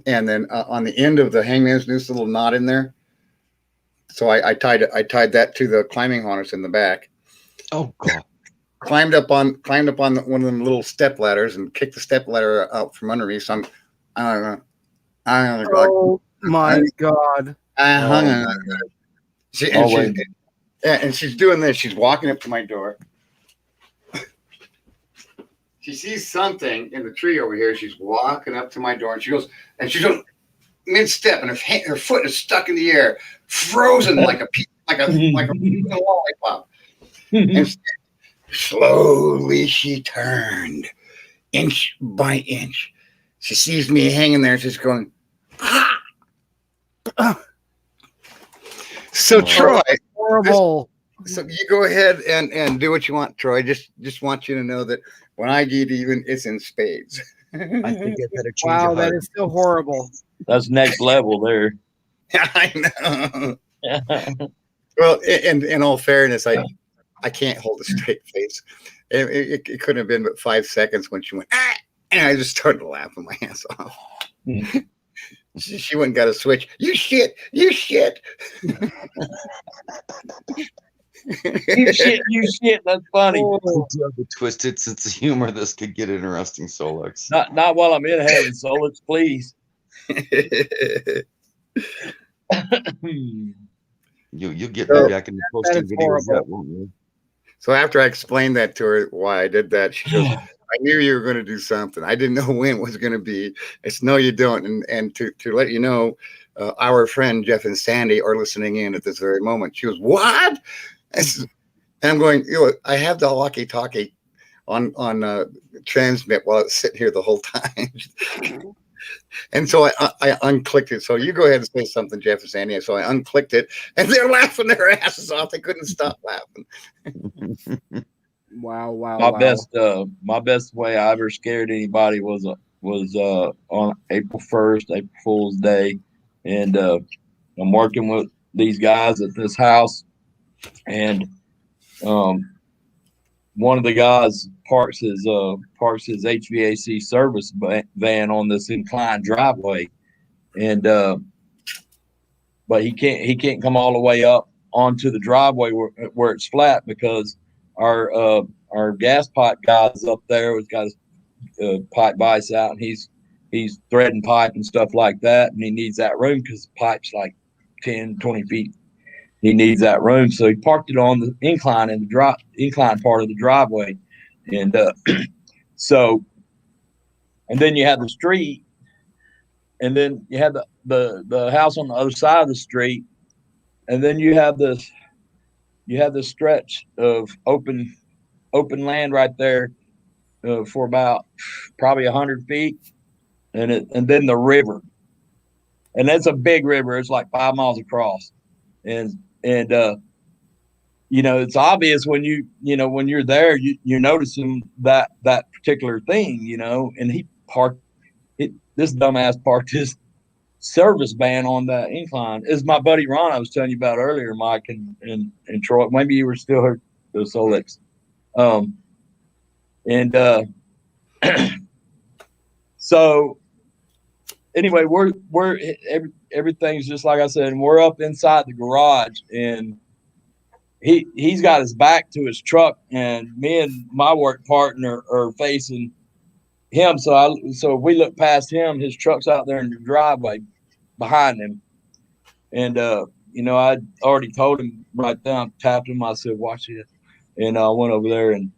And then on the end of the hangman's noose, a little knot in there. So I tied that to the climbing harness in the back. Oh God! Climbed up on one of them little step ladders and kicked the step ladder out from under me. So I don't know. Oh my God! I hung on. And she's doing this. She's walking up to my door. She sees something in the tree over here. She's walking up to my door, and she's mid-step, and her foot is stuck in the air, frozen like a lollipop. And slowly she turned, inch by inch. She sees me hanging there. She's going, ah! So Troy, horrible. So you go ahead and do what you want, Troy. Just want you to know that when I get even, it's in spades. I think I better change. Wow, that is still horrible. That's next level there. I know. Well, in all fairness, I can't hold a straight face. It couldn't have been but 5 seconds when she went, and I just started laughing my ass off. She went and got a switch. You shit. You shit. That's funny. You have a twisted sense of humor. This could get interesting, Solix. Not while I'm in heaven, Solix, please. You'll get me back in the posting is videos, horrible. won't you? So after I explained that to her why I did that, she goes, "I knew you were going to do something. I didn't know when it was going to be." I said, "No, you don't." And to let you know, our friend Jeff and Sandy are listening in at this very moment. She goes, "What?" And I'm going, I have the walkie-talkie on transmit while it's sitting here the whole time. And so I unclicked it. So you go ahead and say something, Jeff and Sandy. So I unclicked it, and they're laughing their asses off. They couldn't stop laughing. Wow. My best way I ever scared anybody was on April 1st, April Fool's Day, and I'm working with these guys at this house, and one of the guys parks his HVAC service van on this inclined driveway, and but he can't come all the way up onto the driveway where it's flat because our gas pipe guy's up there has got his pipe vise out, and he's threading pipe and stuff like that, and he needs that room because the pipe's like 10, 20 feet. He needs that room, so he parked it on the incline in the incline part of the driveway, and so, and then you have the street, and then you have the house on the other side of the street, and then you have this stretch of open land right there for about probably 100 feet, and then the river, and that's a big river. It's like 5 miles across, and it's obvious when you're there, you're noticing that particular thing, and he parked it. This dumbass parked his service van on that incline. Is my buddy Ron I was telling you about earlier, Mike and Troy. Maybe you were still here, the Solix. So anyway, we're everything's just like I said, and we're up inside the garage, and he's got his back to his truck, and me and my work partner are facing him. So we look past him. His truck's out there in the driveway behind him, and I already told him right there. I tapped him. I said, "Watch it," and I went over there, and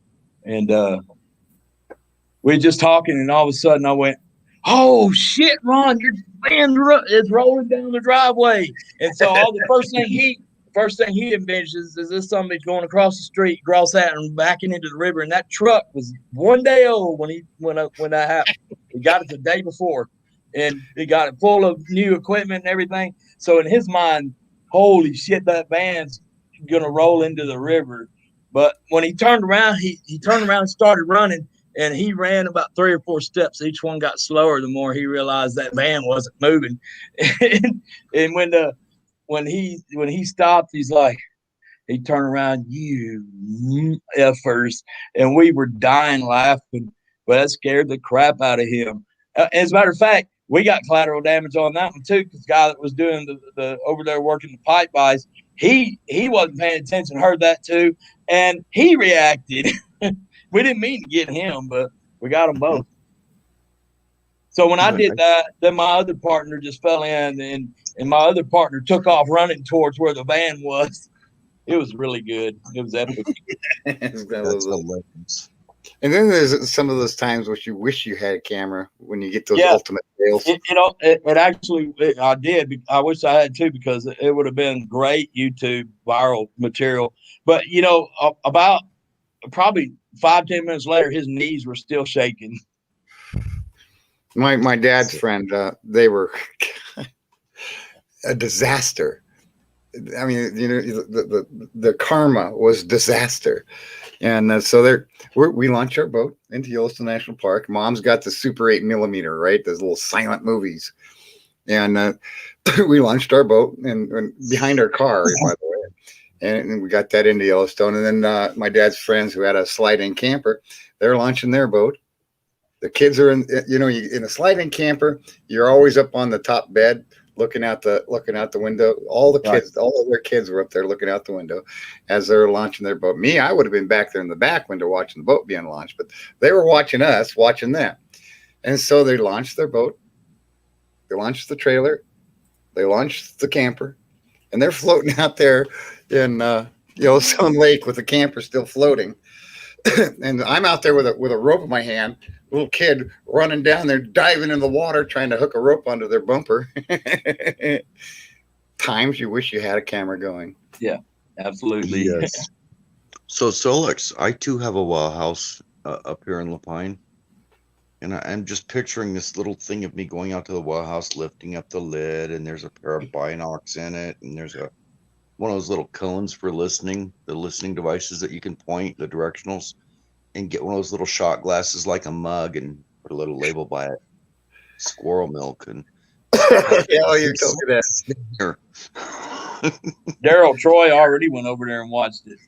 we were just talking, and all of a sudden I went, "Oh shit, Ron, your van is rolling down the driveway." And so the first thing he envisions is this somebody going across the street, across that, and backing into the river. And that truck was 1 day old when that happened. He got it the day before, and he got it full of new equipment and everything. So in his mind, holy shit, that van's gonna roll into the river. But when he turned around, he turned around and started running. And he ran about 3 or 4 steps. Each one got slower the more he realized that van wasn't moving. And when he stopped, he's like, he turned around, "You effers," and we were dying laughing. But that scared the crap out of him. As a matter of fact, we got collateral damage on that one too, because the guy that was doing the over there working the pipe buys, he wasn't paying attention, heard that too, and he reacted. We didn't mean to get him, but we got them both. So when I did that, then my other partner just fell in, and my other partner took off running towards where the van was. It was really good. It was epic. And then there's some of those times which you wish you had a camera when you get those ultimate fails. It actually, I did. I wish I had too, because it would have been great YouTube viral material. But about probably 5-10 minutes later, his knees were still shaking. My dad's friend, they were a disaster. I mean, the karma was disaster. And so we launched our boat into Yellowstone National Park. Mom's got the Super 8mm, right? Those little silent movies. And we launched our boat and behind our car, by the way. And we got that into Yellowstone. And then my dad's friends who had a slide-in camper, they're launching their boat. The kids are in a slide-in camper. You're always up on the top bed, looking out the window. All the kids, all of their kids were up there looking out the window as they were launching their boat. Me, I would have been back there in the back window watching the boat being launched, but they were watching us, watching them. And so they launched their boat, they launched the trailer, they launched the camper, and they're floating out there in Yellowstone Lake with the camper still floating. And I'm out there with a rope in my hand, little kid running down there, diving in the water, trying to hook a rope onto their bumper. Times you wish you had a camera going. Yeah, absolutely. Yes. So Solix, I too have a well house up here in Lapine, and I'm just picturing this little thing of me going out to the well house, lifting up the lid, and there's a pair of binocs in it, and there's one of those little cones for listening, the listening devices that you can point, the directionals, and get one of those little shot glasses like a mug and put a little label by it. Squirrel milk and yeah, you told me that. Here. Daryl Troy already went over there and watched it.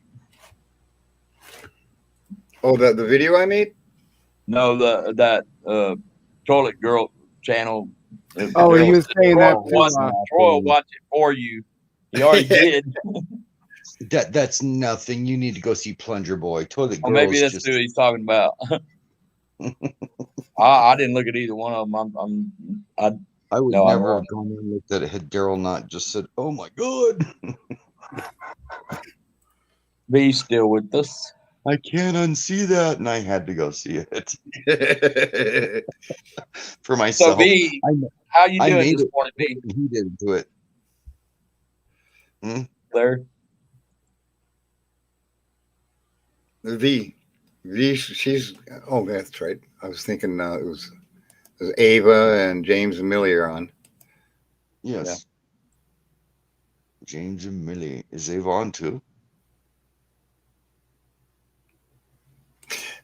Oh, the video I made? No, that Toilet Girl channel. Oh, he was saying that Troy will watch it for you. He already did. That's nothing. You need to go see Plunger Boy. Toilet Or Girl. maybe that's who he's talking about. I didn't look at either one of them. I would no, never have gone and looked at it had Daryl not just said, "Oh my God." Be still with us. I can't unsee that, and I had to go see it for myself. So, B, how you doing this it, morning, B? He didn't do it. Claire? V, she's. Oh, that's right. I was thinking it was Ava and James and Millie are on. Yes. Yeah. James and Millie. Is Ava on too?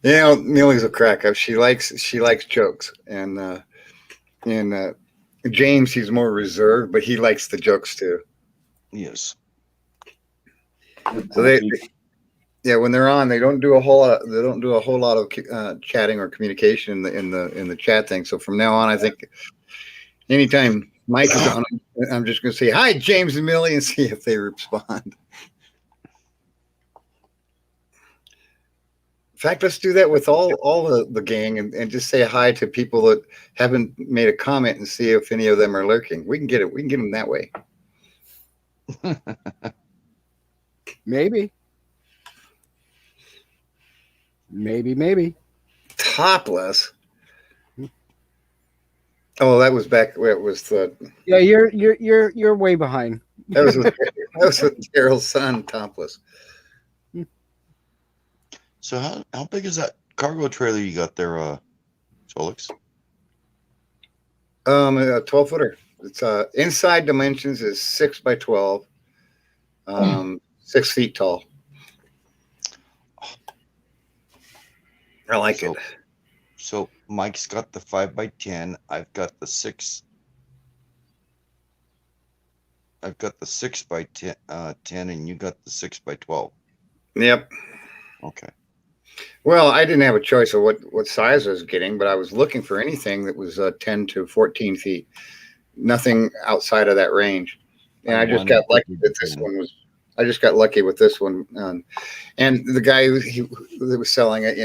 Yeah, Millie's a crack up. She likes jokes, and James, he's more reserved, but he likes the jokes too. Yes. So yeah, when they're on, they don't do a whole lot. They don't do a whole lot of chatting or communication in the chat thing. So from now on, I think anytime Mike is on, I'm just going to say hi, James and Millie, and see if they respond. In fact, let's do that with all the gang and just say hi to people that haven't made a comment and see if any of them are lurking. We can get it. We can get them that way. Maybe. Topless. Oh, that was back where it was the. Yeah, you're way behind. That was with Daryl's son, topless. So how big is that cargo trailer you got there, Solix? A 12-footer. It's inside dimensions is 6 by 12, 6 feet tall. I like it. So Mike's got the 5 by 10. I've got the 6. I've got the 6 by 10, and you got the 6 by 12. Yep. Okay. Well, I didn't have a choice of what size I was getting, but I was looking for anything that was 10 to 14 feet. Nothing outside of that range. And I just got lucky that this one was. I just got lucky with this one. And the guy that was selling it,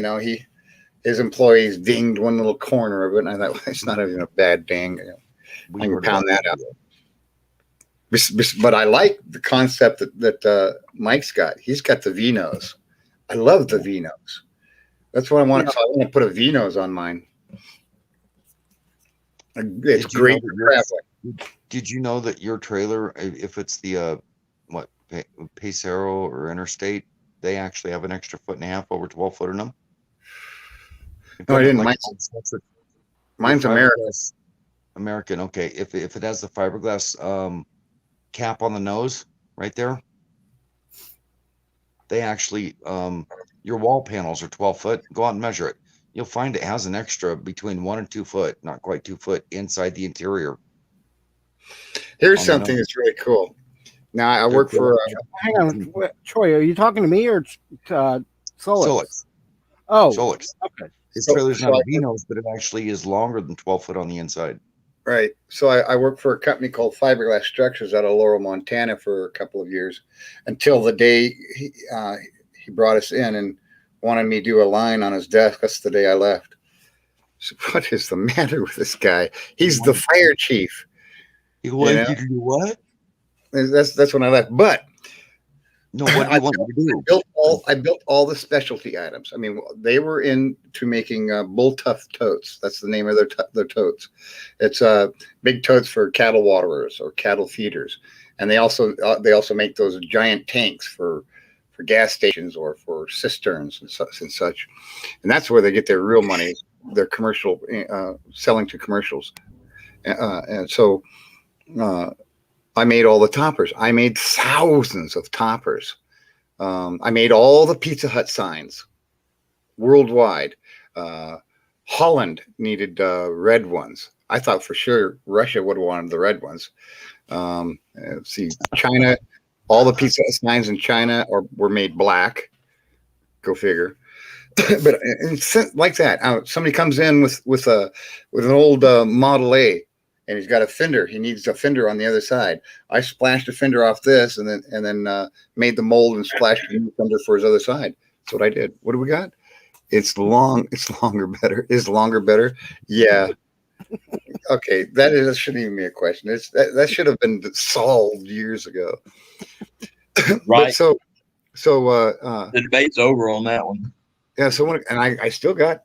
his employees dinged one little corner of it, and I thought, well, it's not even a bad ding. I can pound that out. But I like the concept that Mike's got. He's got the V-nose. I love the V-nose. That's what I want. So I want to put a V-nose on mine. It's great for traveling. Did you know that your trailer, if it's the Pacero or Interstate, they actually have an extra 1.5 over 12-foot in them? No, I didn't. Mine's American. American. Okay. If it has the fiberglass cap on the nose right there, they actually your wall panels are 12 foot. Go out and measure it. You'll find it has an extra between 1 and 2 foot, not quite 2 foot, inside the interior. Here's something that's really cool. Now I work for. Hang on, Troy. Are you talking to me or Solix? Solix. Oh, Solix. Okay. His trailer's not a V-nose, but it actually is longer than 12 foot on the inside. Right. So I worked for a company called Fiberglass Structures out of Laurel, Montana for a couple of years until the day he brought us in and wanted me to do a line on his desk. That's the day I left. So what is the matter with this guy? He's the fire chief. He wanted you to do what? That's when I left. But no, what do you want me to do? I built all the specialty items. I mean, they were into making bull tough totes. That's the name of their totes. It's big totes for cattle waterers or cattle feeders, and they also make those giant tanks for gas stations or for cisterns and such. And that's where they get their real money. Their commercial selling to commercials, and so. I made all the toppers. I made thousands of toppers. I made all the Pizza Hut signs worldwide. Holland needed red ones. I thought for sure Russia would have wanted the red ones. See, China, all the Pizza Hut signs in China were made black. Go figure. But it's like that. Somebody comes in with an old Model A. And he's got a fender. He needs a fender on the other side. I splashed a fender off this, and then made the mold and splashed a new fender for his other side. That's what I did. What do we got? It's longer, better. Is longer, better? Yeah. Okay, that shouldn't even be a question. That should have been solved years ago. Right. So the debate's over on that one. Yeah. So I still got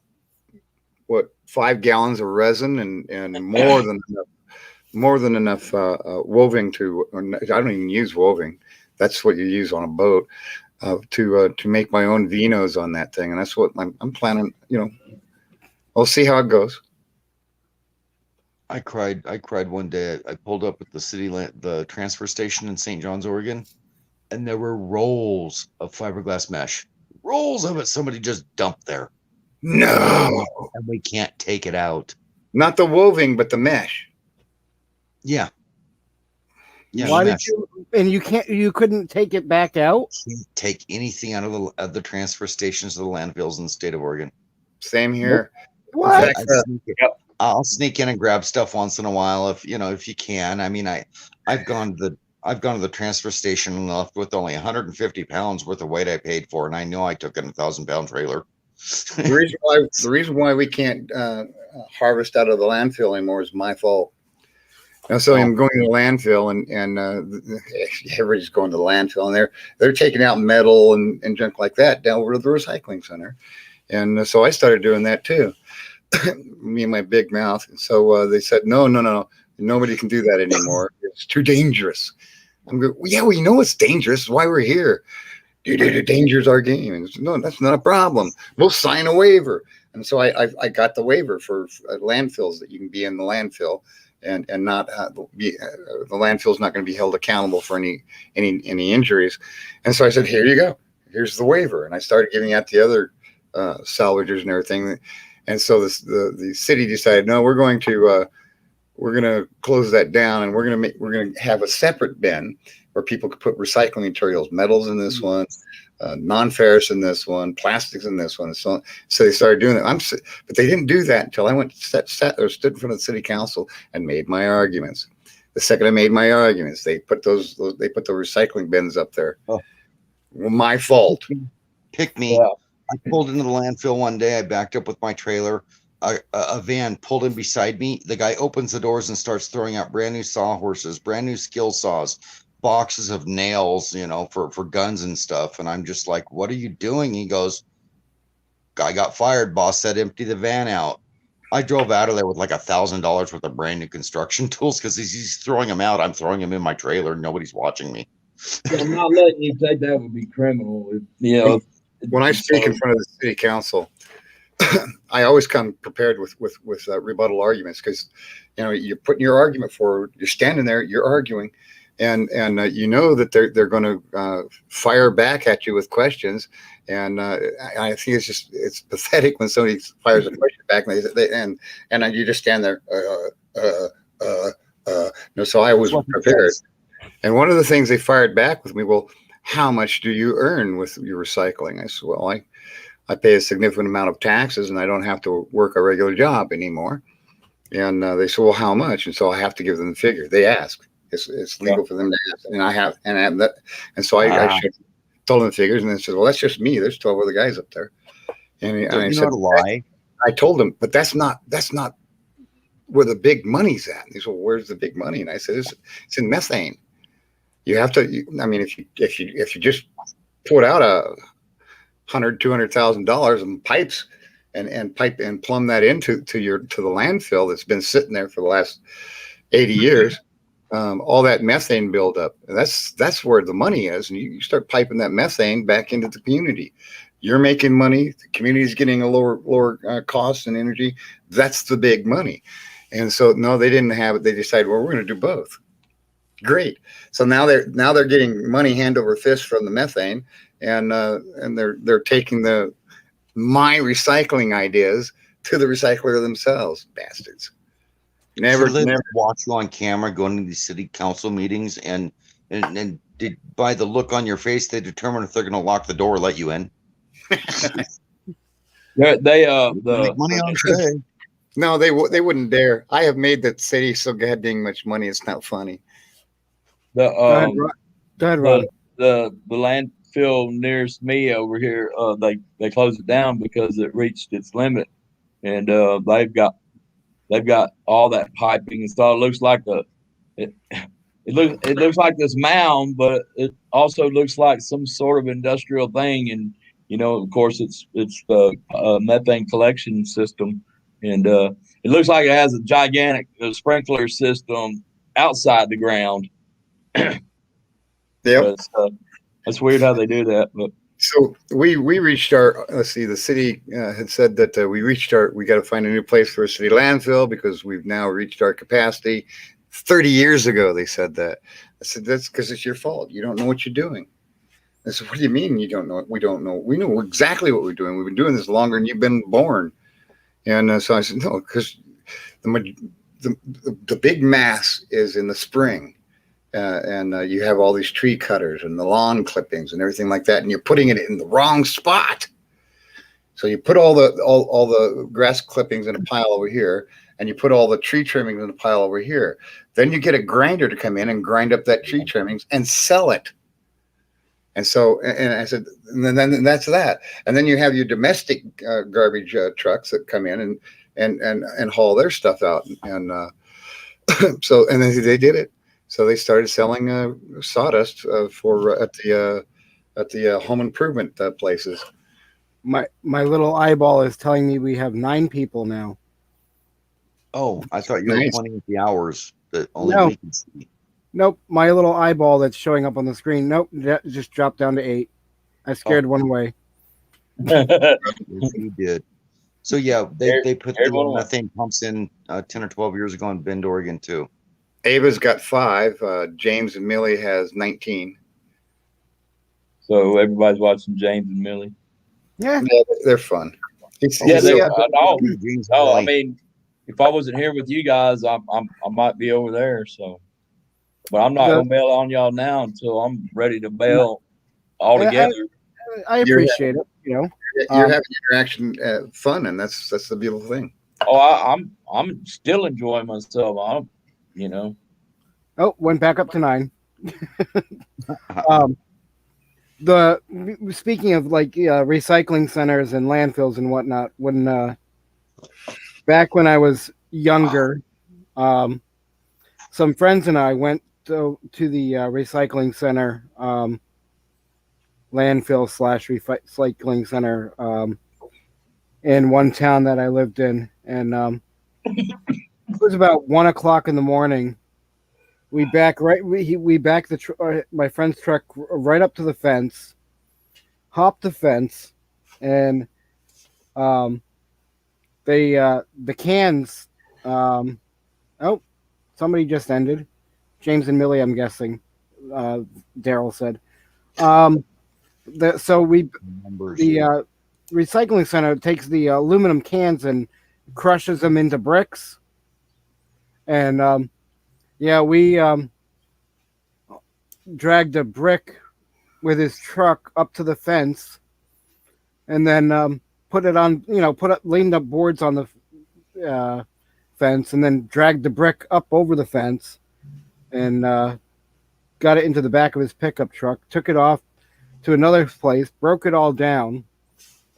5 gallons of resin and more than enough woving to. I don't even use woving. That's what you use on a boat to make my own vinos on that thing, and that's what I'm planning. I'll see how it goes. I cried one day. I pulled up at the transfer station in St. John's, Oregon, and there were rolls of fiberglass mesh. Rolls of it. Somebody just dumped there. No, and we can't take it out. Not the woving, but the mesh. Yeah. Why did you? And you couldn't take it back out. Can't take anything out of the transfer stations of the landfills in the state of Oregon. Same here. What? I'll sneak in and grab stuff once in a while if you can. I mean, I've gone to the transfer station and left with only 150 pounds worth of weight I paid for, and I know I took in a 1,000-pound trailer. The reason why we can't harvest out of the landfill anymore is my fault. So I'm going to the landfill, and everybody's going to the landfill, and they're taking out metal and junk like that down over to the recycling center, and so I started doing that too. Me and my big mouth. And so they said, no, nobody can do that anymore. It's too dangerous. I'm going, well, yeah, we know it's dangerous. That's why we're here. Danger's our game. And no, that's not a problem. We'll sign a waiver. And so I got the waiver for landfills that you can be in the landfill and not the landfill's not going to be held accountable for any injuries. And so I said, here you go. Here's the waiver. And I started giving out the other salvagers and everything. And so the city decided, no, we're going to close that down, and we're going to have a separate bin where people could put recycling materials, metals in this one, non-ferrous in this one, plastics in this one, and so on. So they started doing that. But they didn't do that until I went stood in front of the city council and made my arguments. The second I made my arguments, they put the recycling bins up there. Oh. Well, my fault. Pick me. Yeah. I pulled into the landfill one day. I backed up with my trailer. A van pulled in beside me. The guy opens the doors and starts throwing out brand new sawhorses, brand new skill saws, boxes of nails, for guns and stuff. And I'm just like, what are you doing? He goes, guy got fired. Boss said, empty the van out. I drove out of there with like $1,000 worth of brand new construction tools because he's throwing them out. I'm throwing them in my trailer. Nobody's watching me. I'm not letting you take that would be criminal. When I speak in front of the city council, I always come prepared with rebuttal arguments because, you're putting your argument forward. You're standing there, you're arguing, and you know that they're going to fire back at you with questions. And I think it's pathetic when somebody fires a question back and you just stand there. So I was prepared. And one of the things they fired back with me, well, how much do you earn with your recycling? I said, well, I pay a significant amount of taxes and I don't have to work a regular job anymore. And they said, well, how much? And so I have to give them the figure. They ask. It's legal for them to ask. And I have, and so I told them the figures, and then said, well, that's just me. There's 12 other guys up there. And I said, lie? I told them, but that's not where the big money's at. And he said, well, where's the big money? And I said, it's in methane. You have to, I mean, if you just put out $200,000 in pipes and pipe and plumb that into the landfill that's been sitting there for the last 80 years, all that methane buildup, and that's where the money is. And you start piping that methane back into the community. You're making money. The community is getting a lower cost and energy. That's the big money. And so no, they didn't have it. They decided, well, we're going to do both. Great. So now they're getting money hand over fist from the methane, and they're taking my recycling ideas to the recycler themselves, bastards. Never watch you on camera going to these city council meetings, and did, by the look on your face, they determine if they're going to lock the door or let you in. They make money on today. No, they wouldn't dare. I have made that city so goddamn much money. It's not funny. Go ahead, Ron. The landfill nearest me over here, they closed it down because it reached its limit, and they've got all that piping and stuff. It looks like it looks like this mound, but it also looks like some sort of industrial thing. And of course, it's the methane collection system, and it looks like it has a gigantic sprinkler system outside the ground. Yeah, that's weird how they do that. But so we reached our. Let's see. The city had said that we got to find a new place for a city landfill because we've now reached our capacity. 30 years ago, they said that. I said that's because it's your fault. You don't know what you're doing. I said, what do you mean you don't know? We don't know. We know exactly what we're doing. We've been doing this longer than you've been born. And so I said, no, because the big mass is in the spring. And you have all these tree cutters and the lawn clippings and everything like that, and you're putting it in the wrong spot. So you put all the grass clippings in a pile over here, and you put all the tree trimmings in a pile over here. Then you get a grinder to come in and grind up that tree trimmings and sell it. And so, and I said, and then that's that. And then you have your domestic garbage trucks that come in and haul their stuff out. And so, and then they did it. So they started selling sawdust for at the home improvement places. My little eyeball is telling me we have 9 people now. Oh, I thought you were pointing at the hours that only we can see. Nope, my little eyeball that's showing up on the screen. Nope, that just dropped down to 8. I scared one away. Yes, you did. So yeah, they put the methane pumps in 10 or 12 years ago in Bend, Oregon too. Ava's got 5. James and Millie has 19. So everybody's watching James and Millie. Yeah, they're fun. No, I mean, if I wasn't here with you guys, I might be over there. So, but I'm not gonna bail on y'all now until I'm ready to bail altogether. I appreciate it. You're having interaction fun, and that's the beautiful thing. Oh, I'm still enjoying myself. Oh, went back up to 9. Speaking of like recycling centers and landfills and whatnot, when back when I was younger, some friends and I went to the recycling center, landfill / recycling center in one town that I lived in, and it was about 1:00 in the morning. We backed my friend's truck right up to the fence, hopped the fence, and the cans. Oh, somebody just ended. James and Millie, I'm guessing. Daryl said. The recycling center takes the aluminum cans and crushes them into bricks. And we dragged a brick with his truck up to the fence, and then leaned up boards on the fence and then dragged the brick up over the fence and got it into the back of his pickup truck, took it off to another place, broke it all down,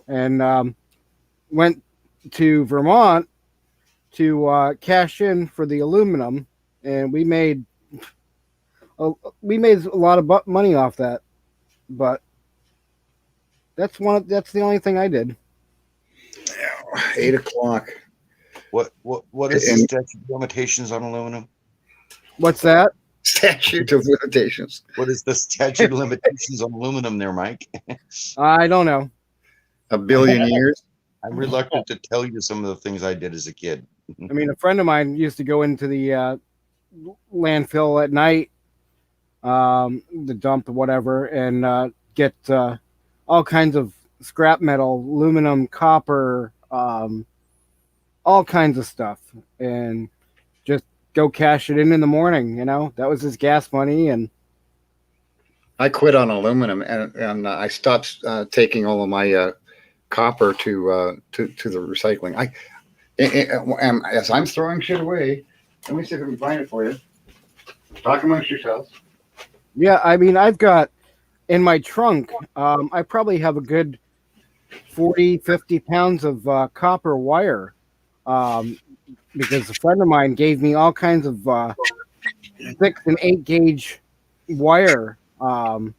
and went to Vermont to cash in for the aluminum, and we made a lot of money off that. But that's the only thing I did. 8 o'clock. What is the statute of limitations on aluminum? What's that? Statute of limitations. What is the statute of limitations on aluminum there, Mike? I don't know. A billion years? I'm reluctant to tell you some of the things I did as a kid. I mean, a friend of mine used to go into the landfill at night, the dump or whatever, and get all kinds of scrap metal, aluminum, copper, all kinds of stuff, and just go cash it in the morning. You know, that was his gas money. And I quit on aluminum, and I stopped taking all of my copper to the recycling. As I'm throwing shit away, let me see if I can find it for you. Talk amongst yourselves. Yeah, I mean, I've got in my trunk, I probably have a good 40, 50 pounds of copper wire, because a friend of mine gave me all kinds of 6 and 8 gauge wire. The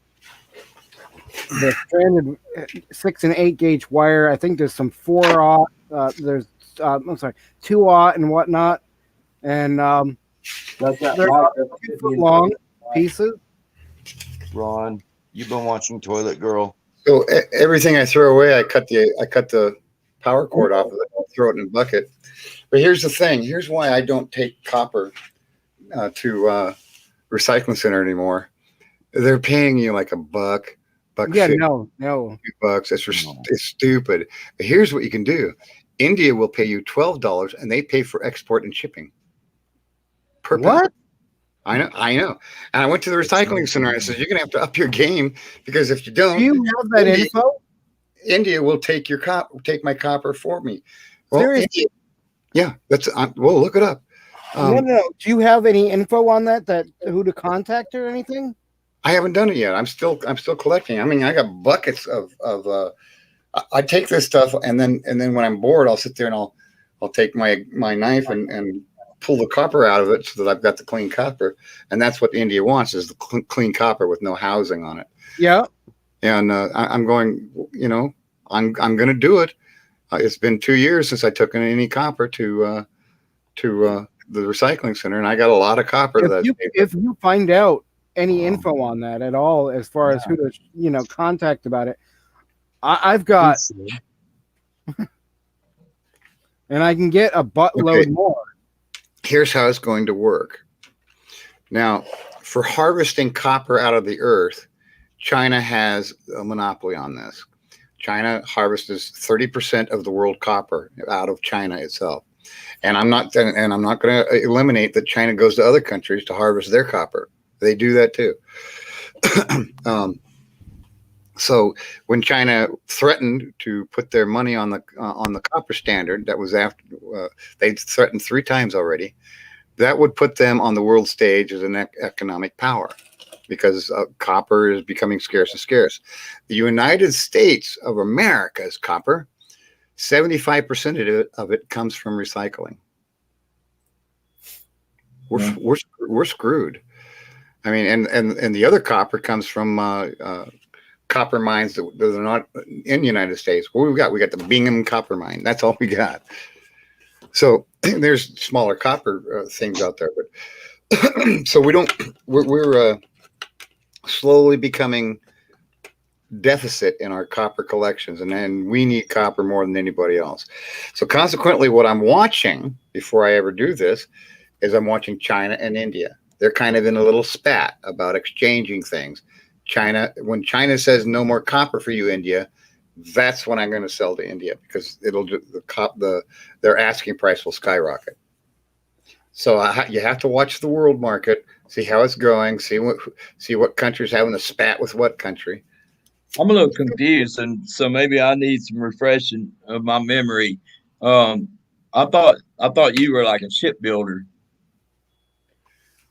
stranded 6 and 8 gauge wire. I think there's some 4-aught. There's 2-aught and whatnot, and they're 2 foot long pieces. Ron, you've been watching Toilet Girl. So everything I throw away, I cut the power cord off of it. I'll throw it in a bucket. But here's the thing. Here's why I don't take copper to recycling center anymore. They're paying you like $1, Yeah, $1.50, no. $2. It's stupid. But here's what you can do. India will pay you $12, and they pay for export and shipping. Per pound. What? I know. And I went to the recycling center and I said, you're going to have to up your game, because if you don't, Do you have that info? India will take my copper for me. Well, Seriously? yeah, that's well, look it up. No. Do you have any info on that who to contact or anything? I haven't done it yet. I'm still collecting. I mean, I got buckets of I take this stuff, and then when I'm bored, I'll sit there and I'll take my knife and pull the copper out of it so that I've got the clean copper. And that's what India wants, is the clean copper with no housing on it. Yeah. And I'm going, I'm going to do it. It's been 2 years since I took any copper to the recycling center, and I got a lot of copper. If you find out any info on that at all, as far as who to contact about it, I've got, and I can get a buttload more. Here's how it's going to work. Now, for harvesting copper out of the earth, China has a monopoly on this. China harvests 30% of the world copper out of China itself. And I'm not going to eliminate that China goes to other countries to harvest their copper. They do that too. So when China threatened to put their money on the copper standard, that was after they threatened 3 times already, that would put them on the world stage as an economic power, because copper is becoming scarce and scarce. The United States of America's copper, 75% of it comes from recycling. We're screwed. I mean, and the other copper comes from copper mines that are not in the United States. What we got the Bingham copper mine. That's all we got. So there's smaller copper things out there, but so we're slowly becoming deficit in our copper collections, and then we need copper more than anybody else. So consequently, what I'm watching before I ever do this is I'm watching China and India. They're kind of in a little spat about exchanging things. When China says no more copper for you, India, that's when I'm going to sell to India, because their asking price will skyrocket. So you have to watch the world market, see how it's going, see what country's having a spat with what country. I'm a little confused, and so maybe I need some refreshing of my memory. I thought you were like a shipbuilder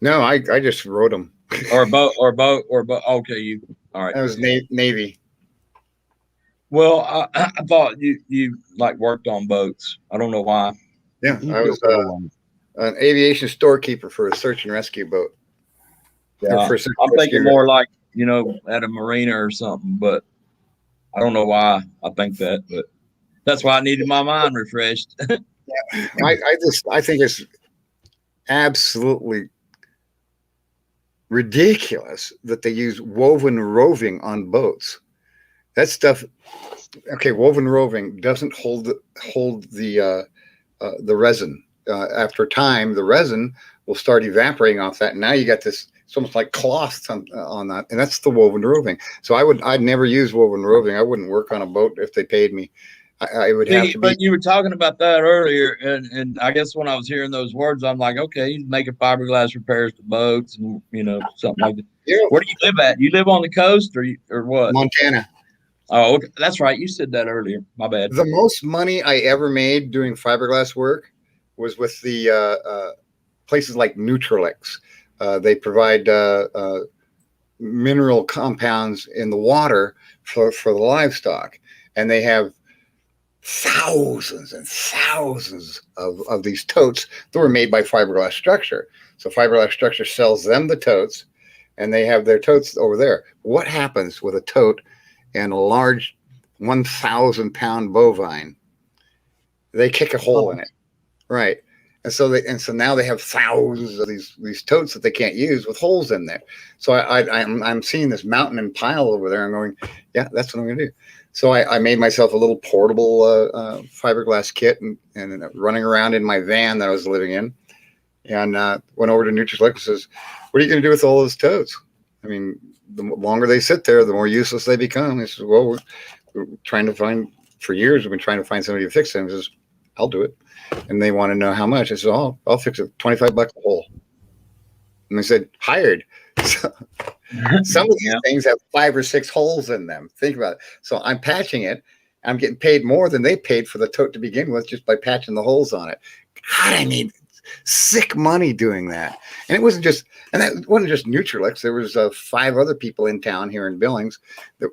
No, I just wrote them. or a boat. Okay, you all right? I was Navy. Well, I thought you like worked on boats. I don't know why. Yeah, He I was built little ones. an aviation storekeeper for a search and rescue boat. Yeah, Or for search I'm and thinking rescue. more like at a marina or something, but I don't know why I think that. But that's why I needed my mind refreshed. I think it's absolutely ridiculous that they use woven roving on boats. That stuff, okay, woven roving doesn't hold the resin. After time, the resin will start evaporating off that. And now you got this. It's almost like cloth on that, and that's the woven roving. So I'd never use woven roving. I wouldn't work on a boat if they paid me. I would have to be. But you were talking about that earlier, and I guess when I was hearing those words, I'm like, okay, he's making fiberglass repairs to boats, and something like that. Yeah. Where do you live at? You live on the coast, or what? Montana. Oh, okay. That's right. You said that earlier. My bad. The most money I ever made doing fiberglass work was with the places like Nutralex. They provide mineral compounds in the water for the livestock, and they have thousands and thousands of these totes that were made by Fiberglass Structure. So Fiberglass Structure sells them the totes, and they have their totes over there. What happens with a tote and a large 1,000-pound bovine? They kick a hole in it, right? And so now they have thousands of these totes that they can't use with holes in there. So I'm seeing this mountain and pile over there. I'm going, yeah, that's what I'm going to do. So I made myself a little portable fiberglass kit and running around in my van that I was living in, and went over to Nutralex and says, "What are you going to do with all those totes? I mean, the longer they sit there, the more useless they become." He says, "Well, we're trying to find for years. We've been trying to find somebody to fix them." He says, "I'll do it." And they want to know how much. I said, "Oh, I'll fix it. $25 a hole." And they said, "Hired." So, some of these things have 5 or 6 holes in them. Think about it. So I'm patching it. I'm getting paid more than they paid for the tote to begin with just by patching the holes on it. God, I made sick money doing that. And that wasn't just Nutralex. There was 5 other people in town here in Billings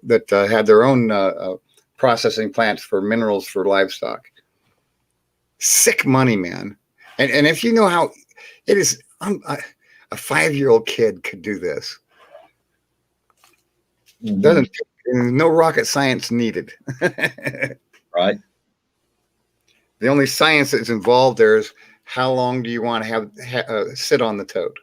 that had their own processing plants for minerals for livestock. Sick money, man. And if you know how it is, a 5-year-old kid could do this. No rocket science needed. Right. The only science that's involved there is how long do you want to have sit on the tote?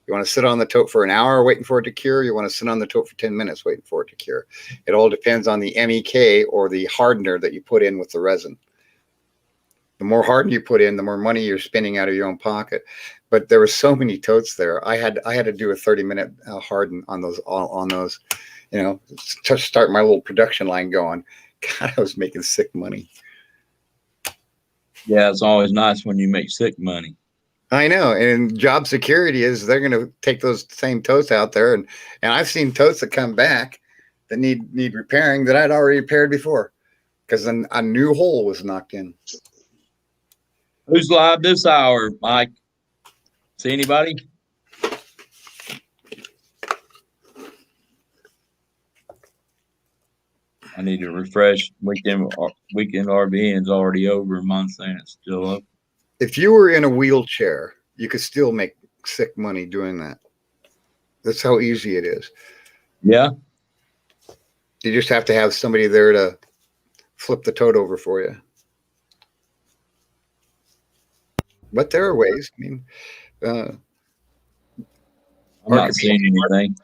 You want to sit on the tote for an hour waiting for it to cure? You want to sit on the tote for 10 minutes waiting for it to cure? It all depends on the MEK or the hardener that you put in with the resin. The more harden you put in, the more money you're spending out of your own pocket. But there were so many totes there. I had to do a 30-minute harden on those, to start my little production line going. God, I was making sick money. Yeah, it's always nice when you make sick money. I know. And job security is they're going to take those same totes out there. And I've seen totes that come back that need repairing that I'd already repaired before because a new hole was knocked in. Who's live this hour, Mike? See anybody? I need to refresh. Weekend RVing is already over. Mine's saying it's still up. If you were in a wheelchair, you could still make sick money doing that. That's how easy it is. Yeah. You just have to have somebody there to flip the tote over for you. But there are ways. I mean, I'm not seeing anything.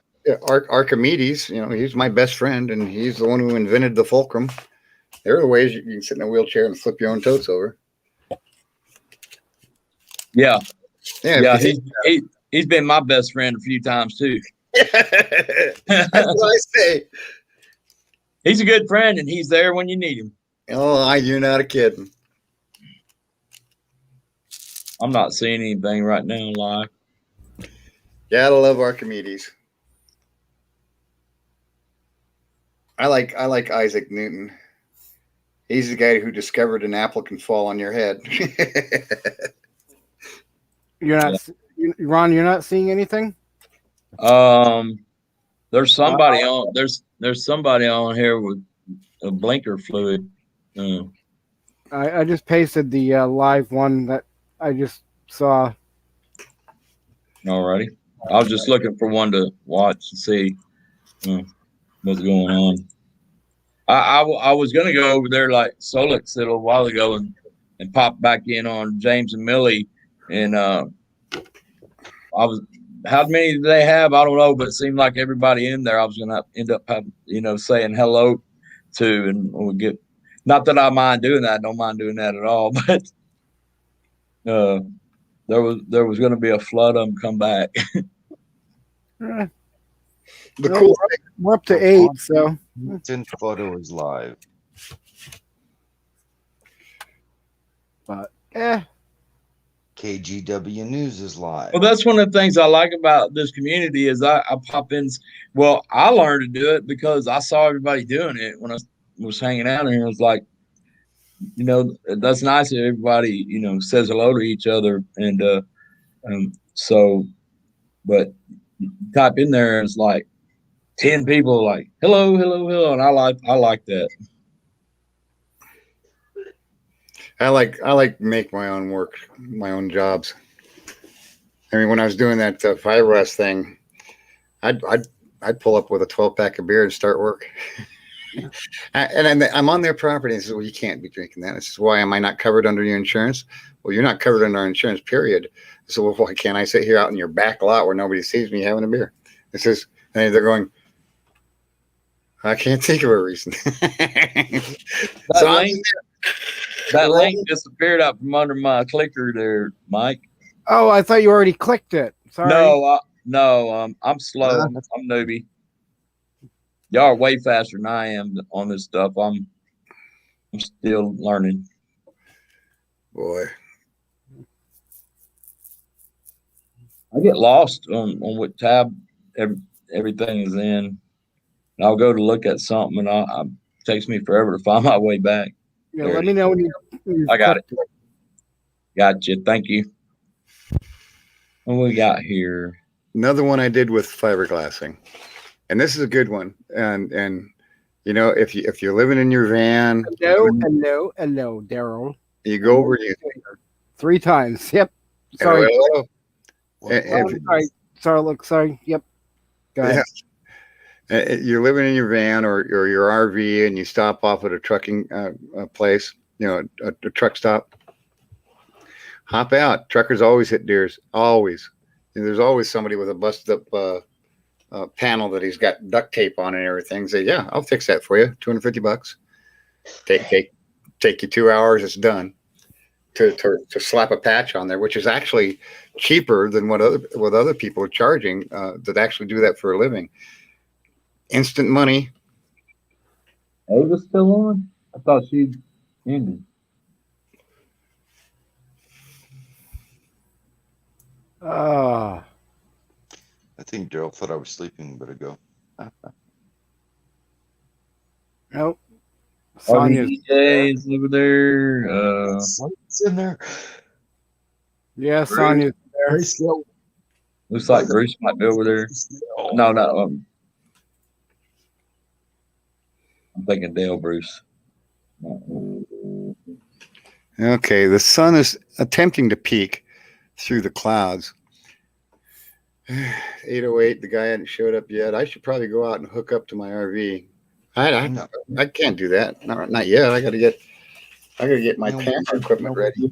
Archimedes, he's my best friend, and he's the one who invented the fulcrum. There are ways you can sit in a wheelchair and flip your own totes over. Yeah. Yeah. He's been my best friend a few times too. That's what I say. He's a good friend, and he's there when you need him. Oh, you're not kidding. I'm not seeing anything right now live. Gotta love Archimedes. I like Isaac Newton. He's the guy who discovered an apple can fall on your head. You're not, Ron. You're not seeing anything. There's somebody on. There's somebody on here with a blinker fluid. I just pasted the live one that I just saw. Alrighty. I was just looking for one to watch and see what's going on. I was going to go over there like Solix did a little while ago and pop back in on James and Millie. And how many do they have? I don't know, but it seemed like everybody in there I was going to end up having, saying hello to. And we'll get, not that I mind doing that. I don't mind doing that at all. But there was going to be a flood of them come back. We're up to 8, so LinkedIn photo is live. But KGW News is live. Well, that's one of the things I like about this community is I pop in. Well, I learned to do it because I saw everybody doing it when I was hanging out here. It was like, that's nice that everybody, says hello to each other. And so, but you type in there and it's like 10 people like, hello, hello, hello. And I like that. I like make my own work, my own jobs. I mean, when I was doing that Fiberglass thing, I'd pull up with a 12-pack of beer and start work. And I'm on their property and says, well, you can't be drinking that. I says, why am I not covered under your insurance? Well, you're not covered under our insurance, period. So well, why can't I sit here out in your back lot where nobody sees me having a beer? It says, and they're going, I can't think of a reason. That link disappeared out from under my clicker there, Mike. Oh, I thought you already clicked it. Sorry. No, I'm slow. I'm newbie. Y'all are way faster than I am on this stuff. I'm still learning. Boy, I get lost on what tab everything is in. And I'll go to look at something, and it takes me forever to find my way back. Yeah, let me know when you I got it. Gotcha. Thank you. What we got here? Another one I did with fiberglassing, and this is a good one. And if you're living in your van, hello, Daryl. You go over you 3 times. Yep. Sorry. Sorry. Yep. Go ahead. You're living in your van or your RV, and you stop off at a trucking place, a truck stop. Hop out. Truckers always hit deers. Always. And there's always somebody with a busted up panel that he's got duct tape on and everything. Say, yeah, I'll fix that for you. $250. Take you 2 hours. It's done. To slap a patch on there, which is actually cheaper than what other people are charging that actually do that for a living. Instant money. Ava's still on? I thought she ended. I think Daryl thought I was sleeping a bit ago. Nope. Sonya's DJ's over there. It's in there. Yeah, Sonya's there. Looks like Bruce might be over there. No. I'm thinking Dale Bruce. Okay, the sun is attempting to peek through the clouds. 8:08, the guy hadn't showed up yet. I should probably go out and hook up to my RV. I can't do that. Not yet. I gotta get my camera equipment ready.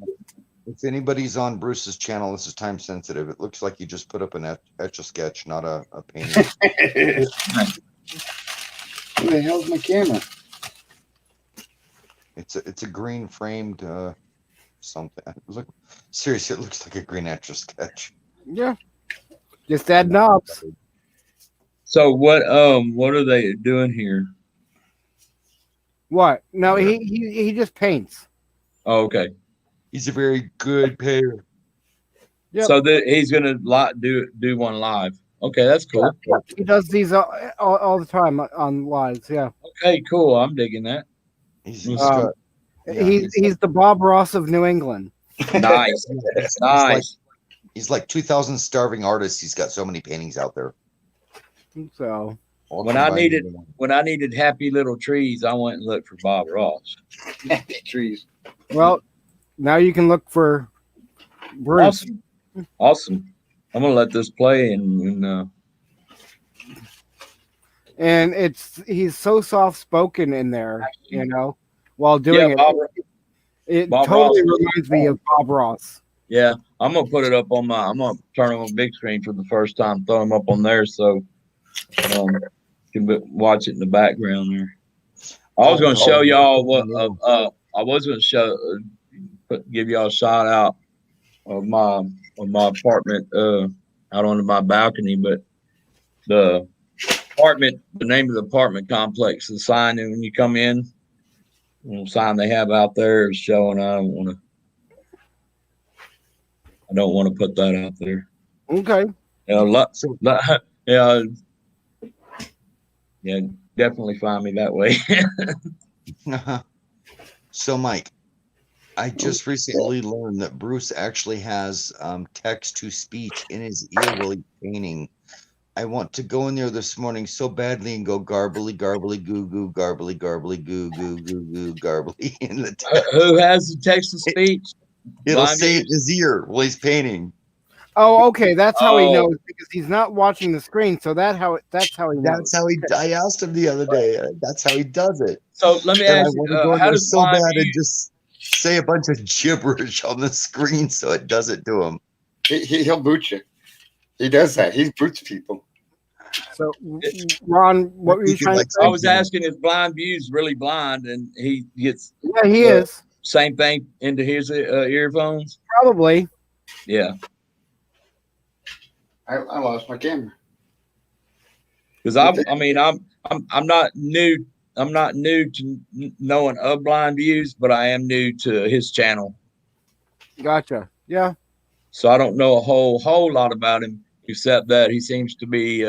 If anybody's on Bruce's channel, this is time sensitive. It looks like you just put up an Etch-a-Sketch, not a painting. Where the hell's my camera? It's a green framed something. Seriously, it looks like a green Etch-a-Sketch. Yeah. Just add knobs. So what are they doing here? What? No, he just paints. Oh, okay. He's a very good painter. Yep. So he's gonna do one live. Okay, that's cool. Yeah, he does these all the time on lives. Yeah. Okay, cool. I'm digging that. He's got He's the Bob Ross of New England. Nice. Nice. He's like 2,000 starving artists. He's got so many paintings out there. So All When I combined into one. needed happy little trees, I went and looked for Bob Ross. Trees. well, now you can look for Bruce. Awesome. I'm gonna let this play and And he's so soft spoken in there, you know, while doing Yeah, it. Bob- It Bob totally Ross. reminds me of Bob Ross. yeah, I'm gonna put it up on I'm gonna turn it on big screen for the first time, throw them up on there so you can watch it in the background there. I was gonna show y'all what I was gonna show give y'all a shout out of my apartment out on my balcony, but the name of the apartment complex, the sign, and when you come in, the sign they have out there is showing. I don't want to put that out there. Okay. Yeah, definitely find me that way. So, Mike, I just recently learned that Bruce actually has text to speech in his ear while he's painting. I want to go in there this morning so badly and go garbly, garbly, goo, goo, garbly, garbly, goo, goo, goo, goo, garbly in the text. Who has the text to speech? It'll Blind say it in his ear while he's painting. Oh, okay. That's how he Oh. knows because he's not watching the screen. So that's how he knows. That's how I asked him the other day. That's how he does it. So let me And I ask you, want to go in how there does so blind bad and view- just say a bunch of gibberish on the screen so it does it to him. He'll boot you. He does that. He boots people. So, Ron, what were you trying to say? I was asking if Blind View's really blind, and he gets Yeah, he is. same thing into his earphones. Probably. Yeah, I lost my camera. because I'm not new. I'm not new to knowing of Blind Views, but I am new to his channel, Gotcha. Yeah. so I don't know a whole lot about him except that he seems to be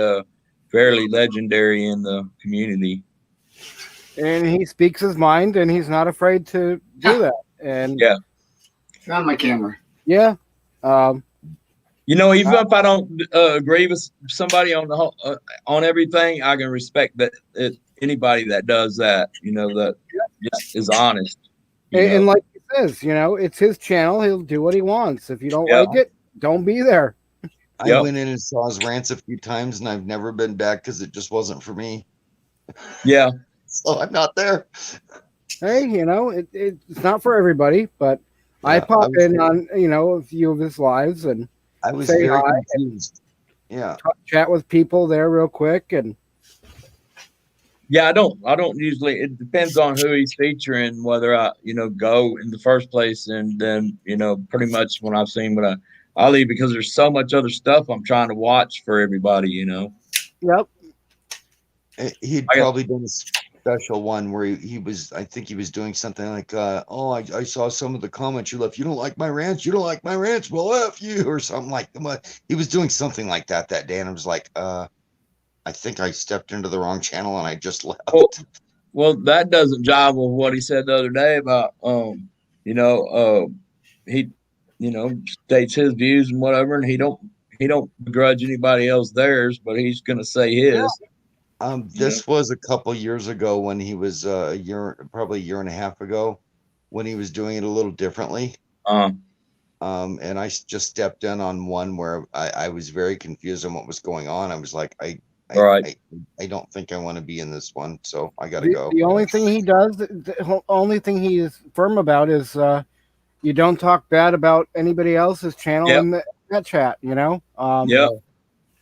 fairly legendary in the community. And he speaks his mind, and he's not afraid to do that. And Yeah. Found my camera. yeah. You know, even if I don't agree with somebody on the whole, on everything, I can respect that anybody that does that, you know, that just is honest. you And know. like he says, you know, it's his channel. He'll do what he wants. If you don't Yeah. like it, don't be there. I Yep. went in and saw his rants a few times, and I've never been back because it just wasn't for me. Yeah. So I'm not there. Hey, you know, it's not for everybody, but I Yeah, pop I was- in on, you know, a few of his lives and I was say very hi, confused. Yeah. chat with people there real quick. And Yeah, I don't usually. It depends on who he's featuring, whether I, go in the first place, and then, pretty much when I've seen what I leave because there's so much other stuff I'm trying to watch for everybody. Yep. He'd probably done a special one where he was, I think he was doing something like, I saw some of the comments you left. You don't like my rants? You don't like my rants? Well, F you, or something like that. He was doing something like that day. And I was like, I think I stepped into the wrong channel and I just left. Well, that doesn't jive with what he said the other day about, he, states his views and whatever, and he don't begrudge anybody else theirs, but he's going to say his. This was a couple years ago when he was probably a year and a half ago, when he was doing it a little differently. And I just stepped in on one where I was very confused on what was going on. I was like, I don't think I want to be in this one, so I got to go. The only thing he does, the only thing he is firm about is you don't talk bad about anybody else's channel Yep. in that chat, Yeah.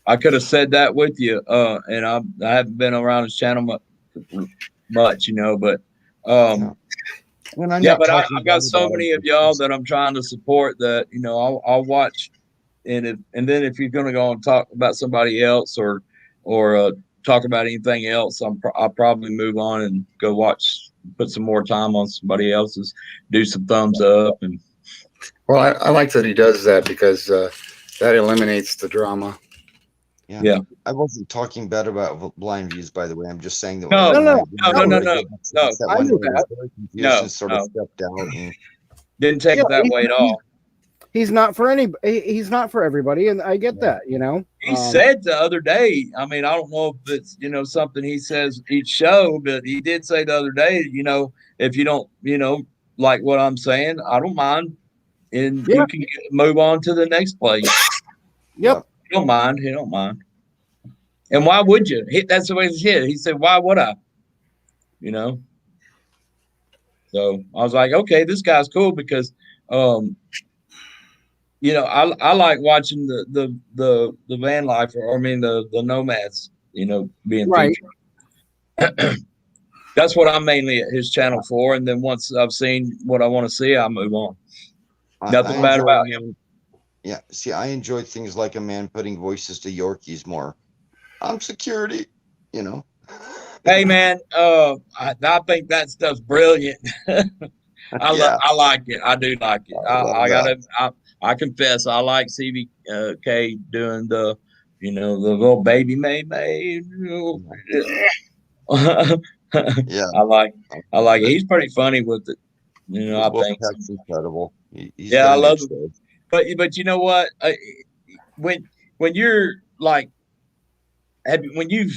I could have said that with you, and I haven't been around his channel much, but but I've got so many of y'all that I'm trying to support that I'll watch, and then if you're going to go and talk about somebody else or talk about anything else, I'll probably move on and go watch, put some more time on somebody else's, do some thumbs up, and Well, I like that he does that because that eliminates the drama. Yeah. I wasn't talking bad about blind views, by the way. I'm just saying that. No, when no, I- no, no, no, no. That I one knew day I was that. very confused No, and sort of no. stepped out. And Didn't take it that way at all. He's not for he's not for everybody, and I get that. You know, He said the other day, I mean, I don't know if it's, something he says each show, but he did say the other day, if you don't, like what I'm saying, I don't mind. And you can move on to the next place. Yep. He don't mind. He don't mind. And why would you? That's the way he said. He said, why would I? So I was like, okay, this guy's cool because, I like watching the van life, or I mean the nomads, being Right. featured. That's what I'm mainly at his channel for. And then once I've seen what I want to see, I move on. Nothing I bad enjoy- about him. Yeah. See, I enjoy things like a man putting voices to Yorkies more. I'm security, Hey man, I think that stuff's brilliant. I like it. I do like it. I confess, I like CBK doing the little baby May. Yeah, I like it. He's pretty funny with it. I think. Wolfpack's incredible. He's Yeah, got I an love edge there. it. But you know what? When you're like, when you've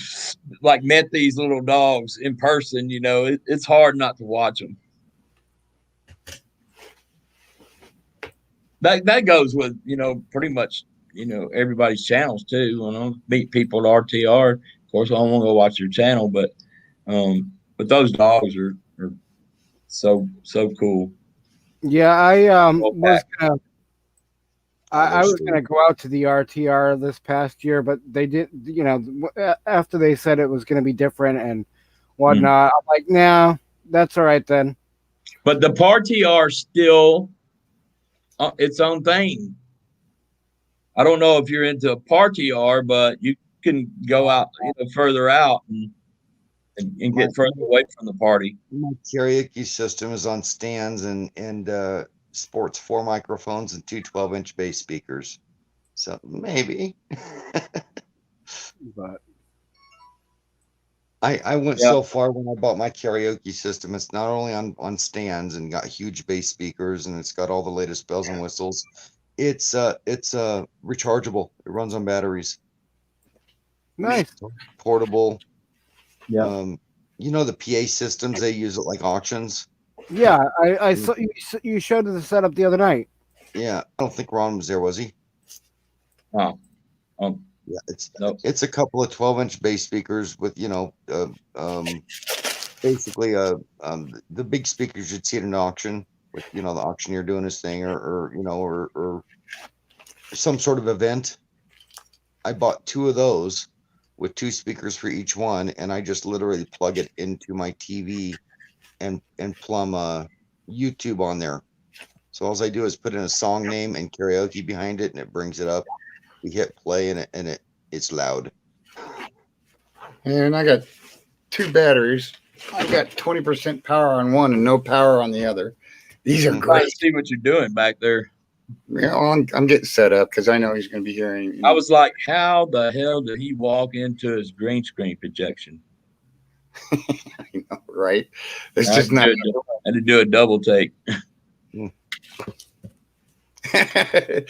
like met these little dogs in person, it's hard not to watch them. That goes with pretty much everybody's channels too. Meet people at RTR. Of course, I don't want to go watch their channel, but those dogs are so cool. Yeah, I was gonna go out to the RTR this past year, but they did. After they said it was gonna be different and whatnot, I'm like, nah, that's all right then. But the party are still its own thing. I don't know if you're into a party but you can go out further out and get further away from the party. My karaoke system is on stands and sports 4 microphones and 2 12-inch bass speakers. So maybe. But I went so far when I bought my karaoke system. It's not only on stands and got huge bass speakers and it's got all the latest bells and whistles. It's rechargeable. It runs on batteries. Nice. Portable. Yeah. The PA systems they use at like auctions. Yeah, I saw you showed the setup the other night. Yeah, I don't think Ron was there, was he? Oh. Yeah, it's a couple of 12-inch bass speakers with basically the big speakers you'd see at an auction with the auctioneer doing his thing or some sort of event. I bought 2 of those with 2 speakers for each one, and I just literally plug it into my TV and plumb YouTube on there. So all I do is put in a song name and karaoke behind it, and it brings it up. We hit play, and it's loud. And I got 2 batteries. I got 20% power on one and no power on the other. These are I'm trying great. to see what you're doing back there. Yeah, I'm getting set up because I know he's going to be here. I was like, how the hell did he walk into his green screen projection? I know, right? It's I just had not. to do a double take. I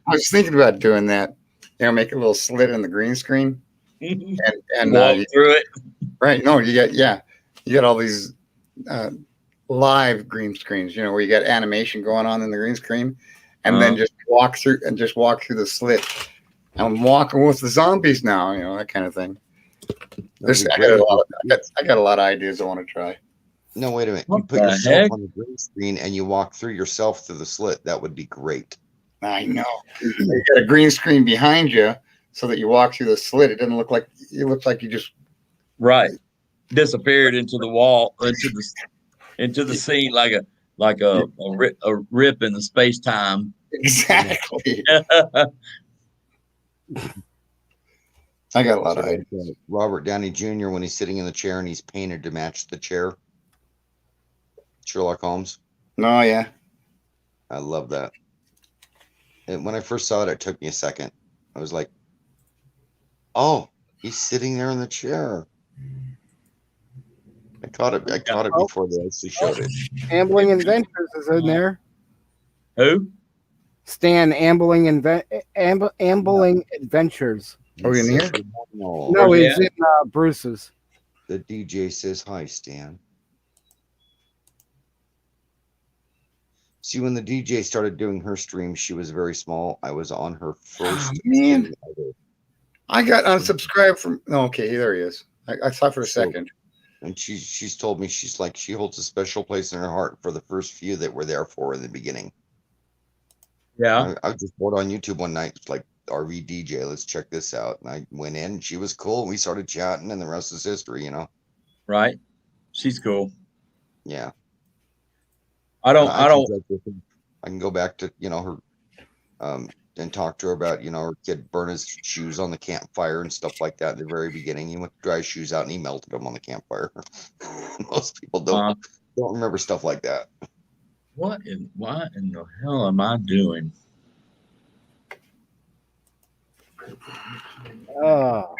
was thinking about doing that. Make a little slit in the green screen and walk through it. Right? No, you got all these live green screens. Where you got animation going on in the green screen, and then just walk through the slit. I'm walking with the zombies now. That kind of thing. I got a lot of ideas I want to try. No, wait a minute. You put yourself on the green screen and you walk through yourself through the slit. That would be great. I know. You got a green screen behind you so that you walk through the slit. It doesn't look like it looks like you just disappeared into the wall, into the scene like a rip in the space time. Exactly. I got a lot of ideas. Robert Downey Jr. when he's sitting in the chair and he's painted to match the chair. Sherlock Holmes. Oh yeah, I love that. And when I first saw it, it took me a second. I was like, Oh, he's sitting there in the chair. I caught it before they actually showed it. Ambling Adventures is in there. Who? Stan Ambling Ambling Adventures. Oh, you in here? No, he's in Bruce's. The DJ says hi, Stan. See, when the DJ started doing her stream, she was very small. I was on her first. Man. stream ever. I got unsubscribed from. Oh, okay, there he is. I saw for a second. And she's told me she holds a special place in her heart for the first few that were there for in the beginning. Yeah. I was just bored on YouTube one night, like RV DJ, let's check this out. And I went in, she was cool, and we started chatting, and the rest is history, you know. Right. She's cool. Yeah. I don't. I can go back to, you know, her and talk to her about, you know, her kid burn his shoes on the campfire and stuff like that at the very beginning. He went to dry his shoes out and he melted them on the campfire. Most people don't remember stuff like that. What in the hell am I doing? Oh.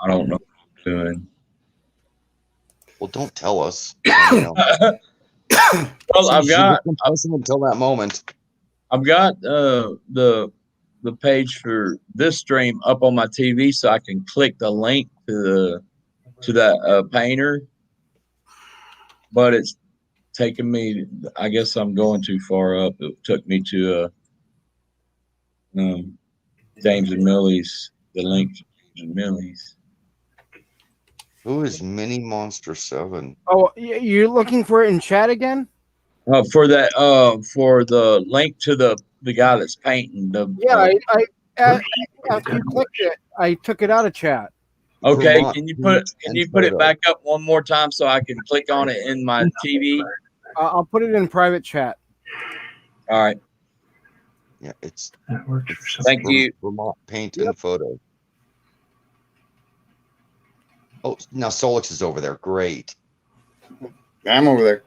I don't know what I'm doing. Well, don't tell us. You know. Well, I've got until that moment. I've got the page for this stream up on my TV, so I can click the link to that painter. But it's taking me. I guess I'm going too far up. It took me to James and Millie's. The link to James and Millie's. Who is Mini Monster 7? Oh, you're looking for it in chat again? For that, for the link to the guy that's painting the. Yeah, after you clicked it, I took it out of chat. Okay, Vermont can you put it back up one more time so I can click on it in my TV? I'll put it in private chat. All right. Yeah, it's Thank you. Vermont Paint and Photo. Oh, now Solix is over there. Great. I'm over there.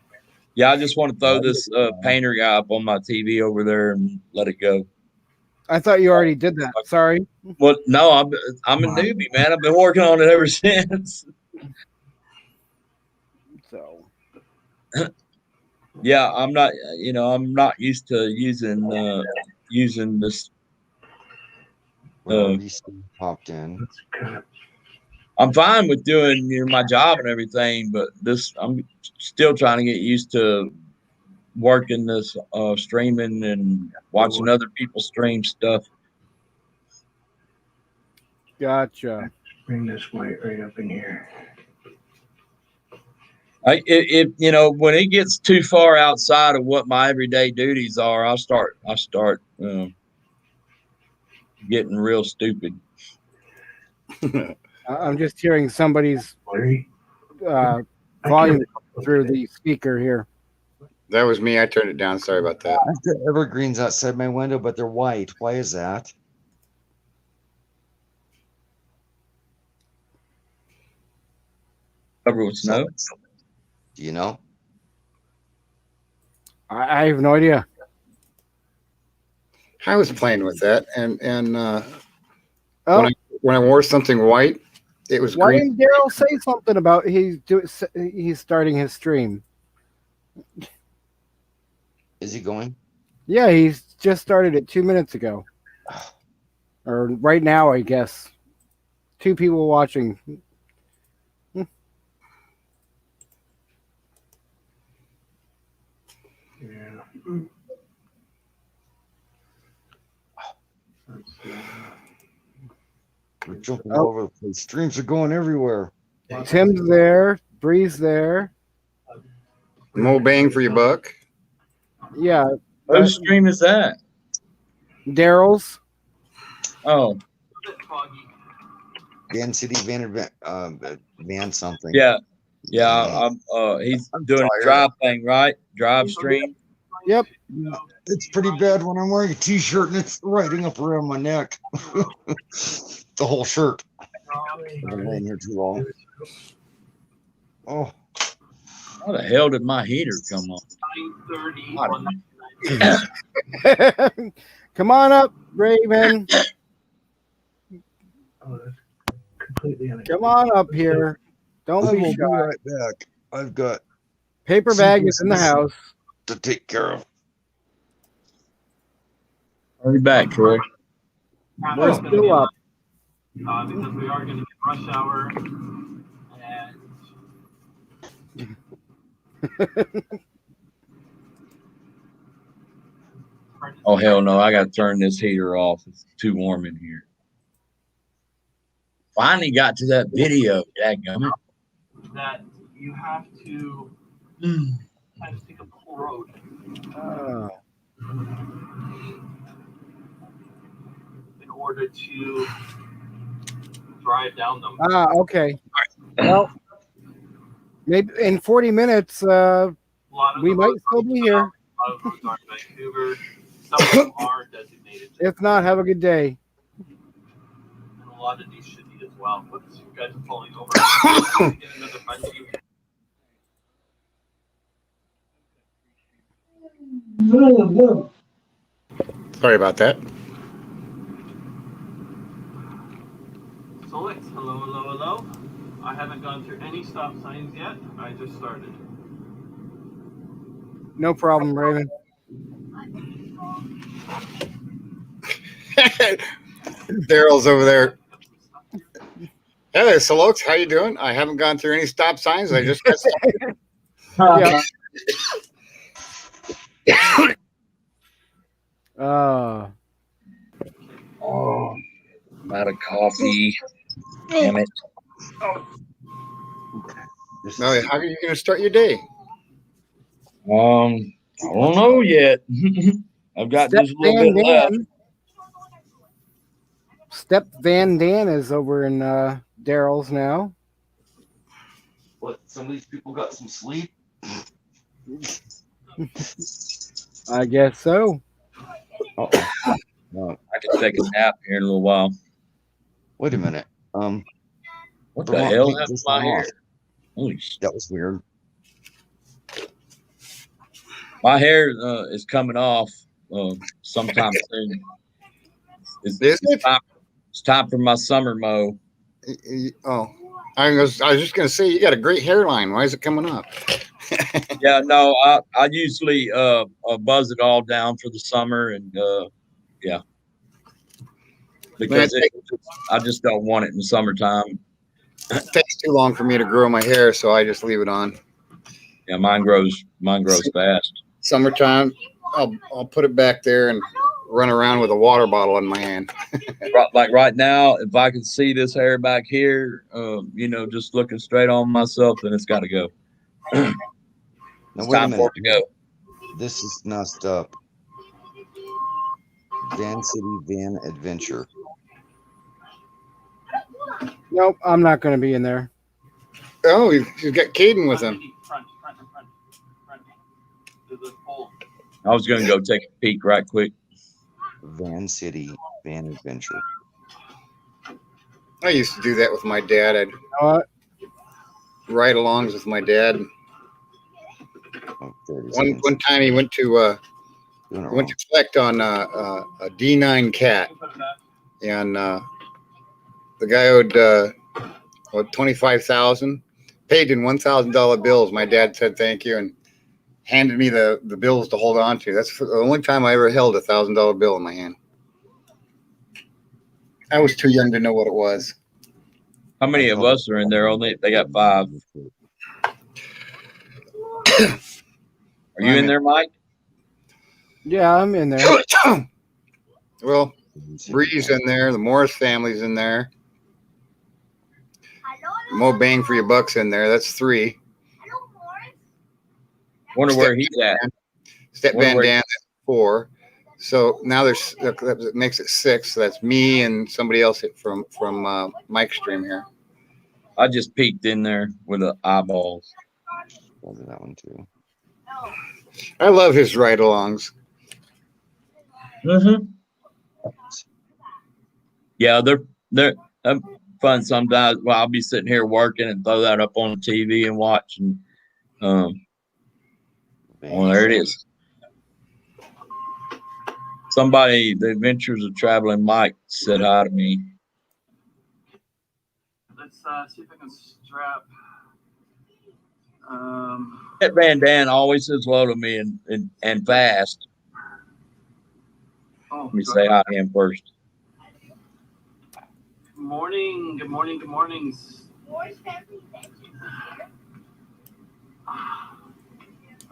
Yeah, I just want to throw this painter guy up on my TV over there and let it go. I thought you already did that. Sorry. Well, no, I'm a newbie, man. I've been working on it ever since. So. Yeah, I'm not. You know, I'm not used to using this. Popped in. I'm fine with doing my job and everything, but I'm still trying to get used to working this streaming and watching other people stream stuff. Gotcha. Bring this white right up in here. If you know, when it gets too far outside of what my everyday duties are, I start getting real stupid. I'm just hearing somebody's volume through the speaker here. That was me. I turned it down. Sorry about that. I've got evergreens outside my window, but they're white. Why is that? Covered with snow. Do you know? I have no idea. I was playing with that, and when I wore something white, it was Why green. didn't Daryl say something about he's starting his stream? Is he going? Yeah, he's just started it 2 minutes ago, or right now, I guess. 2 people watching. We're jumping all over the place. Streams are going everywhere. Tim's there. Bree's there. More bang for your buck. Yeah. Whose stream is that? Daryl's. Oh. Dan City Van something. Yeah. Yeah. He's doing a drive thing, right? Drive stream. Yep. Yeah, it's pretty bad when I'm wearing a t-shirt and it's riding up around my neck. The whole shirt. I've been laying here too long. Oh. How the hell did my heater come on? Come on up, Raven. Oh, that's completely Come on up here. Don't I be will shy. be right back. I've got Paper bag is in the house. to take care of. Hurry back, Troy. We're still up. Because we are going to get rush hour. And Oh hell no! I got to turn this heater off. It's too warm in here. Finally got to that video. Dadgummit. that you have to kind of take a full road. In order to drive down them. Okay. Well, maybe in 40 minutes, we might still be here. A lot of roads are in Vancouver. Some of them are designated. If not, have a good day. And a lot of these should be as well. Whoops, you guys are falling over. Get another bungee. Sorry about that. So it's hello, hello, hello. I haven't gone through any stop signs yet. I just started. No problem, Raven. Daryl's over there. Hey, Salox, how you doing? I haven't gone through any stop signs. I just got started. Yeah. Oh, I'm out of coffee. Damn it. No, how are you going to start your day? I don't know yet. I've got just a little bit left. Step Van Dan is over in Daryl's now. What? Some of these people got some sleep? I guess so. I can take a nap here in a little while. Wait a minute. What the hell happened to my hair? Holy shit. That was weird. My hair is coming off sometime soon. It's time for my summer mow. Oh, I was just going to say, you got a great hairline. Why is it coming up? Yeah, no, I usually buzz it all down for the summer, and yeah, because I just don't want it in the summertime. It takes too long for me to grow my hair, so I just leave it on. Yeah, mine grows fast. Summertime, I'll put it back there and run around with a water bottle in my hand. Like right now, if I can see this hair back here, just looking straight on myself, then it's got to go. Now, It's wait a time for minute. it to go. This is messed up. Van City Van Adventure. Nope, I'm not going to be in there. Oh, you've got Caden with him. I was going to go take a peek right quick. Van City Van Adventure. I used to do that with my dad. I'd ride-alongs with my dad. Oh, One time he went to collect on a D9 cat, and the guy owed $25,000, paid in $1,000 bills. My dad said thank you and handed me the bills to hold on to. That's the only time I ever held $1,000 bill in my hand. I was too young to know what it was. How many of us are in there? They got 5. Are you in there, Mike? Yeah, I'm in there. Well, Bree's in there. The Morris family's in there. Mo Bang for Your Buck's in there. That's 3. Wonder where he's at. Step Van Dam, that's 4. So now that makes it 6. So that's me and somebody else from Mike's stream here. I just peeked in there with the eyeballs. I'll do that one too. I love his ride-alongs. Mm-hmm. Yeah, they're fun sometimes. Well, I'll be sitting here working and throw that up on the TV and watch. And well, there it is. Somebody, the Adventures of Traveling Mike, said hi to me. Let's see if I can strap. That Van Dan always says hello to me and fast. Let me say hi to him first. Good morning. Good morning. Good morning.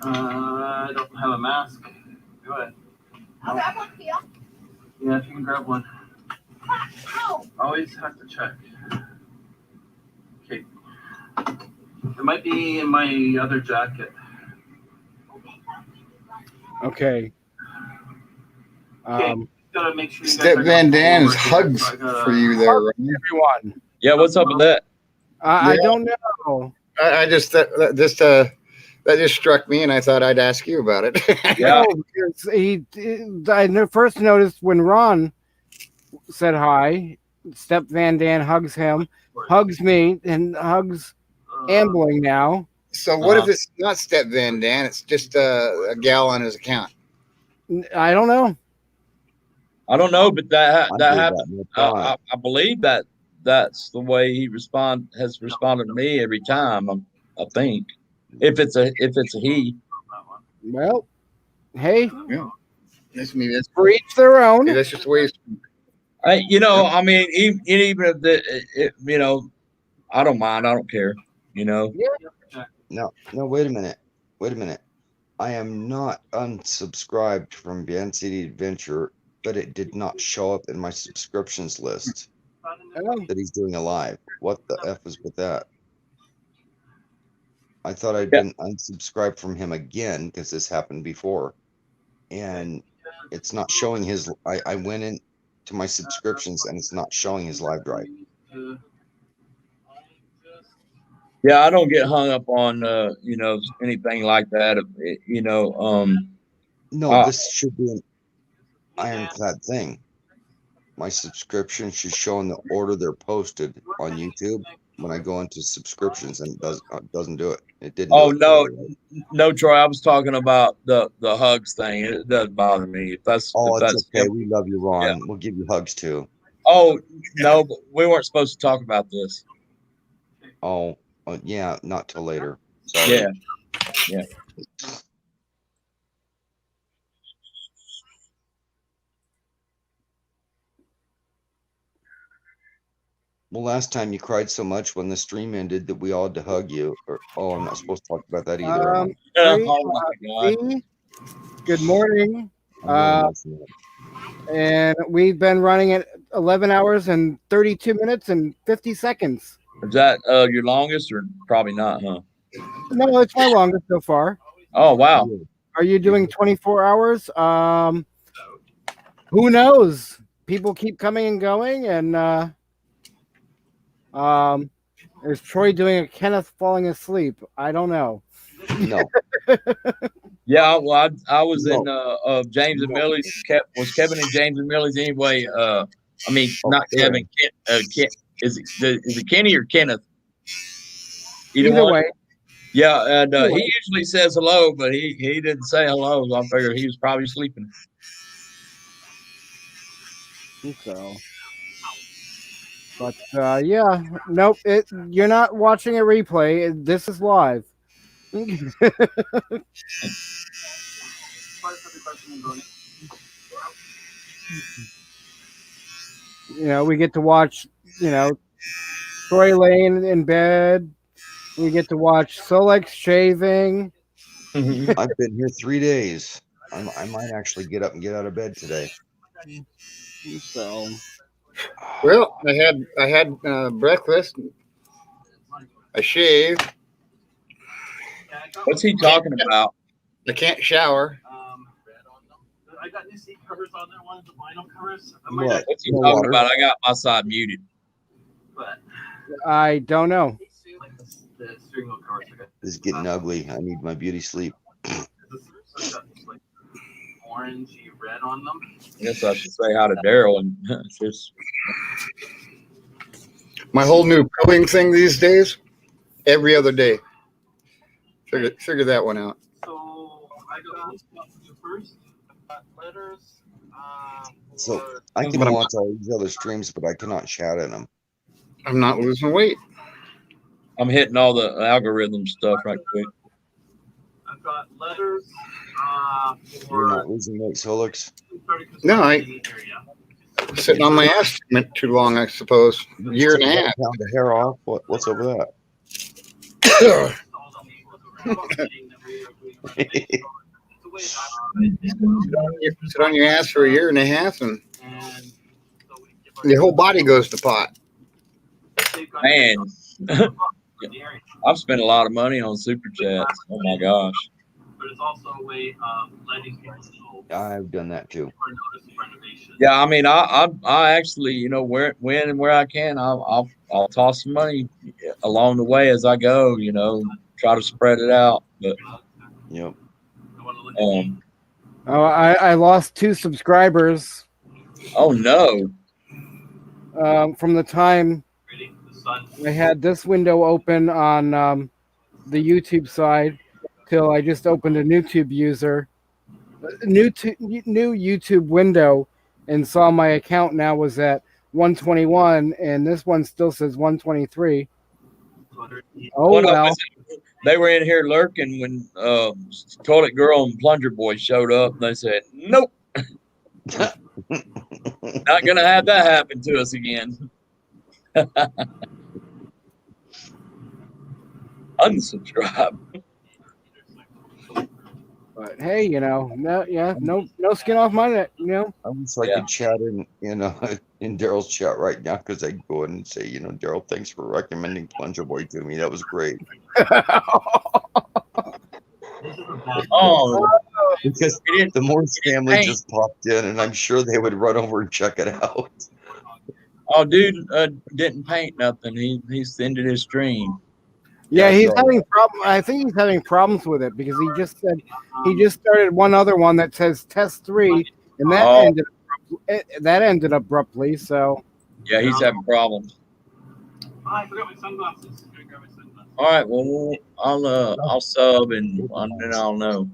I don't have a mask. Go ahead. I'll grab one for you. Yeah, if you can grab one. Always have to check. Okay. It might be in my other jacket. Okay. Gotta make sure you guys Step are Van Dan's comfortable hugs over here. for you there, Ron. Everyone. Yeah, what's up with that? I Yeah. don't know. I just that just struck me, and I thought I'd ask you about it. Yeah. No, because I first noticed when Ron said hi, Step Van Dan hugs him, hugs me, and hugs Ambling now. So what if it's not Step Van Dan? It's just a gal on his account. I don't know. I don't know, but that I do happened. that, no problem. I believe that's the way he has responded to me every time. I think if it's a he. Well, hey, Yeah. That's me. That's for each their own. That's just the way. I mean, even if I don't mind. I don't care. No, wait a minute. Wait a minute. I am not unsubscribed from Van City Adventure, but it did not show up in my subscriptions list that he's doing a live. What the F is with that? I thought I'd been unsubscribed from him again because this happened before. And it's not showing his. I went in to my subscriptions and it's not showing his live drive. Yeah, I don't get hung up on anything like that. No, this should be an ironclad thing. My subscription should show in the order they're posted on YouTube when I go into subscriptions, and it doesn't do it. It didn't. Oh do it no, Troy. I was talking about the hugs thing. It doesn't bother me if that's. Oh, if it's that's okay. We love you, Ron. We'll give you hugs too. Oh no, but we weren't supposed to talk about this. Oh, yeah, not till later. Sorry. Yeah. Well, last time you cried so much when the stream ended that we all had to hug you. I'm not supposed to talk about that either. Good morning. I'm really missing it. And we've been running at 11 hours and 32 minutes and 50 seconds. Is that your longest, or probably not, huh? No, it's my longest so far. Oh wow. Are you doing 24 hours? Who knows? People keep coming and going, and is Troy doing a Kenneth falling asleep? I don't know. No. Yeah, well, I was in James and Millie's. Was Kevin and James and Millie's anyway? I mean, not Kevin. Is it Kenny or Kenneth? Either way. Yeah, and he usually says hello, but he didn't say hello. So I figured he was probably sleeping. So, but yeah, nope. You're not watching a replay. This is live. We get to watch, Troy laying in bed. We get to watch Solex shaving. I've been here 3 days. I might actually get up and get out of bed today. So, well, I had breakfast. I shaved. What's he talking about? I can't shower. I got new seat covers on there. One of the vinyl covers. What's he talking about? I got my side muted. I don't know. The steering wheel covers. This is getting ugly. I need my beauty sleep. Orangey red on them. I guess I should say hi to Daryl and just. My whole new cooking thing these days, every other day. Figure that one out. So I got this one first. Letters. So I can watch all these other streams, but I cannot chat in them. I'm not losing weight. I'm hitting all the algorithm stuff right quick. I've got letters. You're not losing weight, Solix? No, I sitting on my ass too long, I suppose. A year and a half. Pound the hair off. What's over that? Sit on your ass for a year and a half, and your whole body goes to pot. Man, I've spent a lot of money on super chats. Oh my gosh. But it's also a way of letting people know. I've done that too. Yeah, I mean, I actually, you know, when and where I can, I'll toss some money along the way as I go. You know, try to spread it out. But yep. I lost 2 subscribers. Oh no. From the time I had this window open on the YouTube side till I just opened a new YouTube window and saw my account now was at 121, and this one still says 123. Oh well. They were in here lurking when Toilet Girl and Plunger Boy showed up, and they said, "Nope, not gonna have that happen to us again." Unsubscribe. But hey, you know, no skin off my neck, you know. I wish I could chat in Daryl's chat right now, because I go in and say, you know, Daryl, thanks for recommending Plunger Boy to me. That was great. Oh, because the Morse family just popped in, and I'm sure they would run over and check it out. Oh, dude, didn't paint nothing. He's ended his stream. Yeah, he's having problem. I think he's having problems with it because he just said he just started one other one that says test 3, and that ended abruptly. So yeah, he's having problems. I forgot my sunglasses. Go grab my sunglasses. All right, well, I'll sub and then I'll know.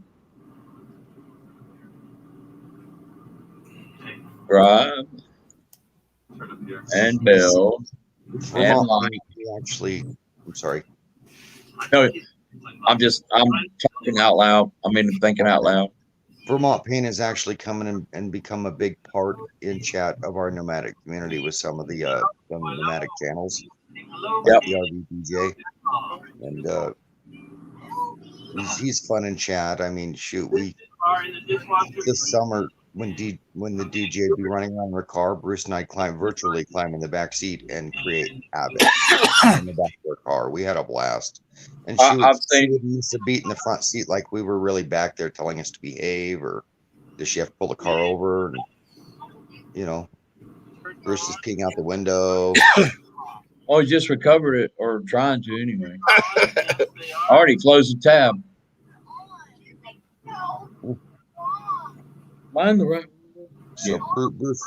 Drive and bell and light. Actually, I'm sorry. No, I'm talking out loud. I'm thinking out loud. Vermont Paint has actually come in and become a big part in chat of our nomadic community with some of the nomadic channels. Yep. The RV DJ. And he's fun in chat. I mean, shoot, this summer when the DJ would be running around their car, Bruce and I virtually climb in the back seat and create havoc in the back of their car. We had a blast. And she would use to beat in the front seat like we were really back there telling us to behave, or does she have to pull the car over? And, you know, Bruce is peeing out the window. Oh, he just recovered it, or trying to anyway. I already closed the tab. Mind the right. So yeah. Bruce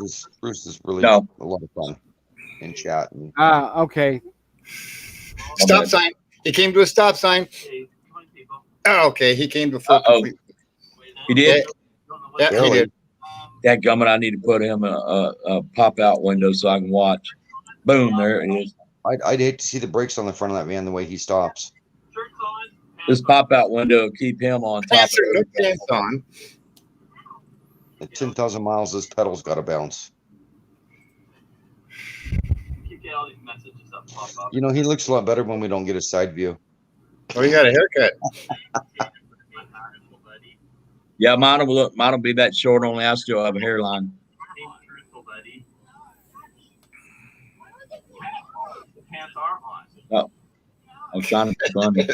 is really a lot of fun in chat. Okay. Stop sign. He came to a stop sign. Oh, okay. He came before. He did? Yeah, he did. That gummit, I need to put him a pop-out window so I can watch. Boom, there it is. I'd hate to see the brakes on the front of that van the way he stops. This pop-out window will keep him on top of it. On. At 10,000 miles, this pedal's got to bounce. You know, he looks a lot better when we don't get a side view. Oh, you got a haircut. Yeah, mine will be that short, only I still have a hairline. Oh, I'm trying to pick on it.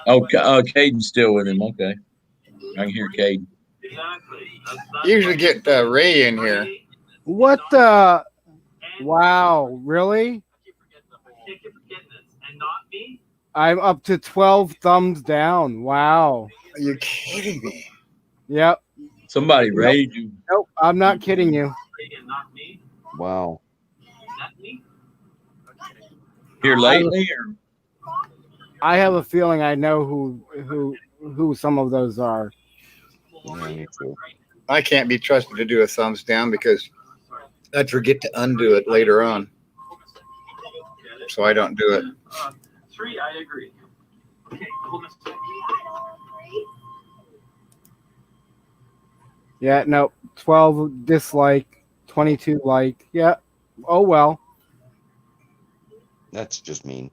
Okay, Caden's still with him. Okay, I can hear Caden. Usually get Ray in here. What the? Wow, really? I'm up to 12 thumbs down. Wow. Are you kidding me? Yep. Somebody raid you. Nope, I'm not kidding you. Wow. Here lately, or? I have a feeling I know who some of those are. Yeah, me too. I can't be trusted to do a thumbs down because I'd forget to undo it later on. So I don't do it. 3, I agree. Okay, hold on a second. Yeah, no, 12 dislike, 22 like. Yeah. Oh well. That's just mean.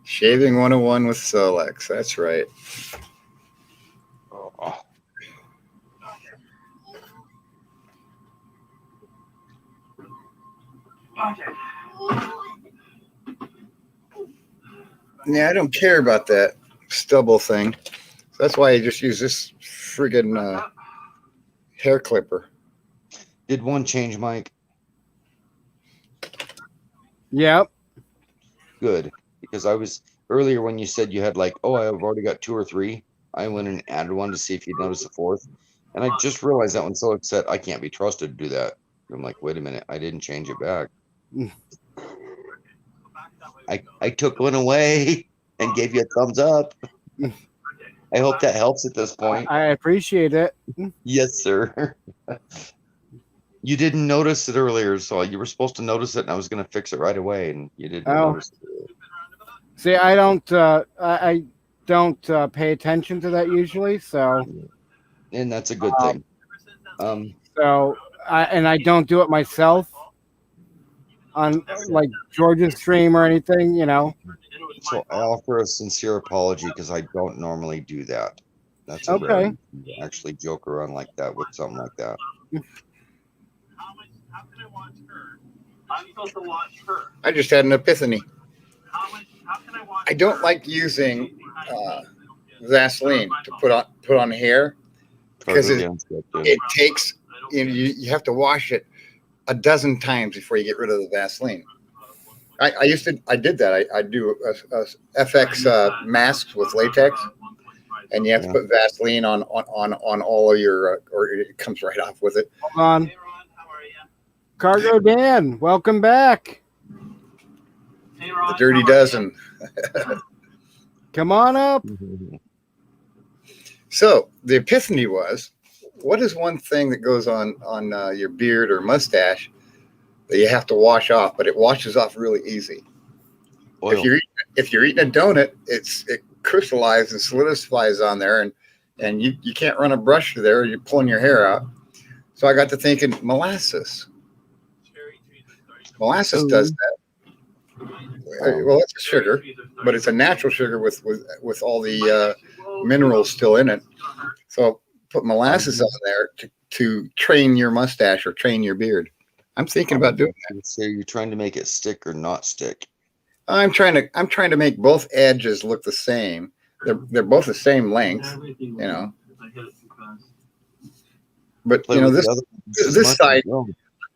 Shaving 101 with Solex. That's right. Oh. Okay. Yeah, I don't care about that stubble thing. That's why I just use this friggin' hair clipper. Did one change, Mike? Yep. Good. Because I was earlier when you said you had like, oh, I've already got 2 or 3. I went and added one to see if you'd notice a 4th. And I just realized that when Solex said I can't be trusted to do that. I'm like, wait a minute, I didn't change it back. I took one away and gave you a thumbs up. I hope that helps at this point. I appreciate it. Yes, sir. You didn't notice it earlier, so you were supposed to notice it, and I was going to fix it right away, and you didn't notice it. See, I don't pay attention to that usually, so. And that's a good thing. So, I don't do it myself on like George's stream or anything, you know. So I offer a sincere apology because I don't normally do that. That's a Okay. rarity to actually joke around like that with something like that. I'm supposed to watch her. I just had an epiphany. How can I watch I don't like using Vaseline to put on hair because it takes you have to wash it a dozen times before you get rid of the Vaseline. I did that. I do a FX masks with latex, and you have to put Vaseline on all of your, or it comes right off with it. Hold on. Cargo Dan, welcome back. The Dirty Dozen. Come on up. So the epiphany was, what is one thing that goes on your beard or mustache that you have to wash off, but it washes off really easy? Oil. If you're eating a donut, it crystallizes and solidifies on there, and you can't run a brush through there. You're pulling your hair out. So I got to thinking, molasses. Molasses does that. Well, it's a sugar, but it's a natural sugar with all the minerals still in it. So put molasses on there to train your mustache or train your beard. I'm thinking about doing that. So you're trying to make it stick or not stick? I'm trying to make both edges look the same. They're both the same length, you know. But you know, this side,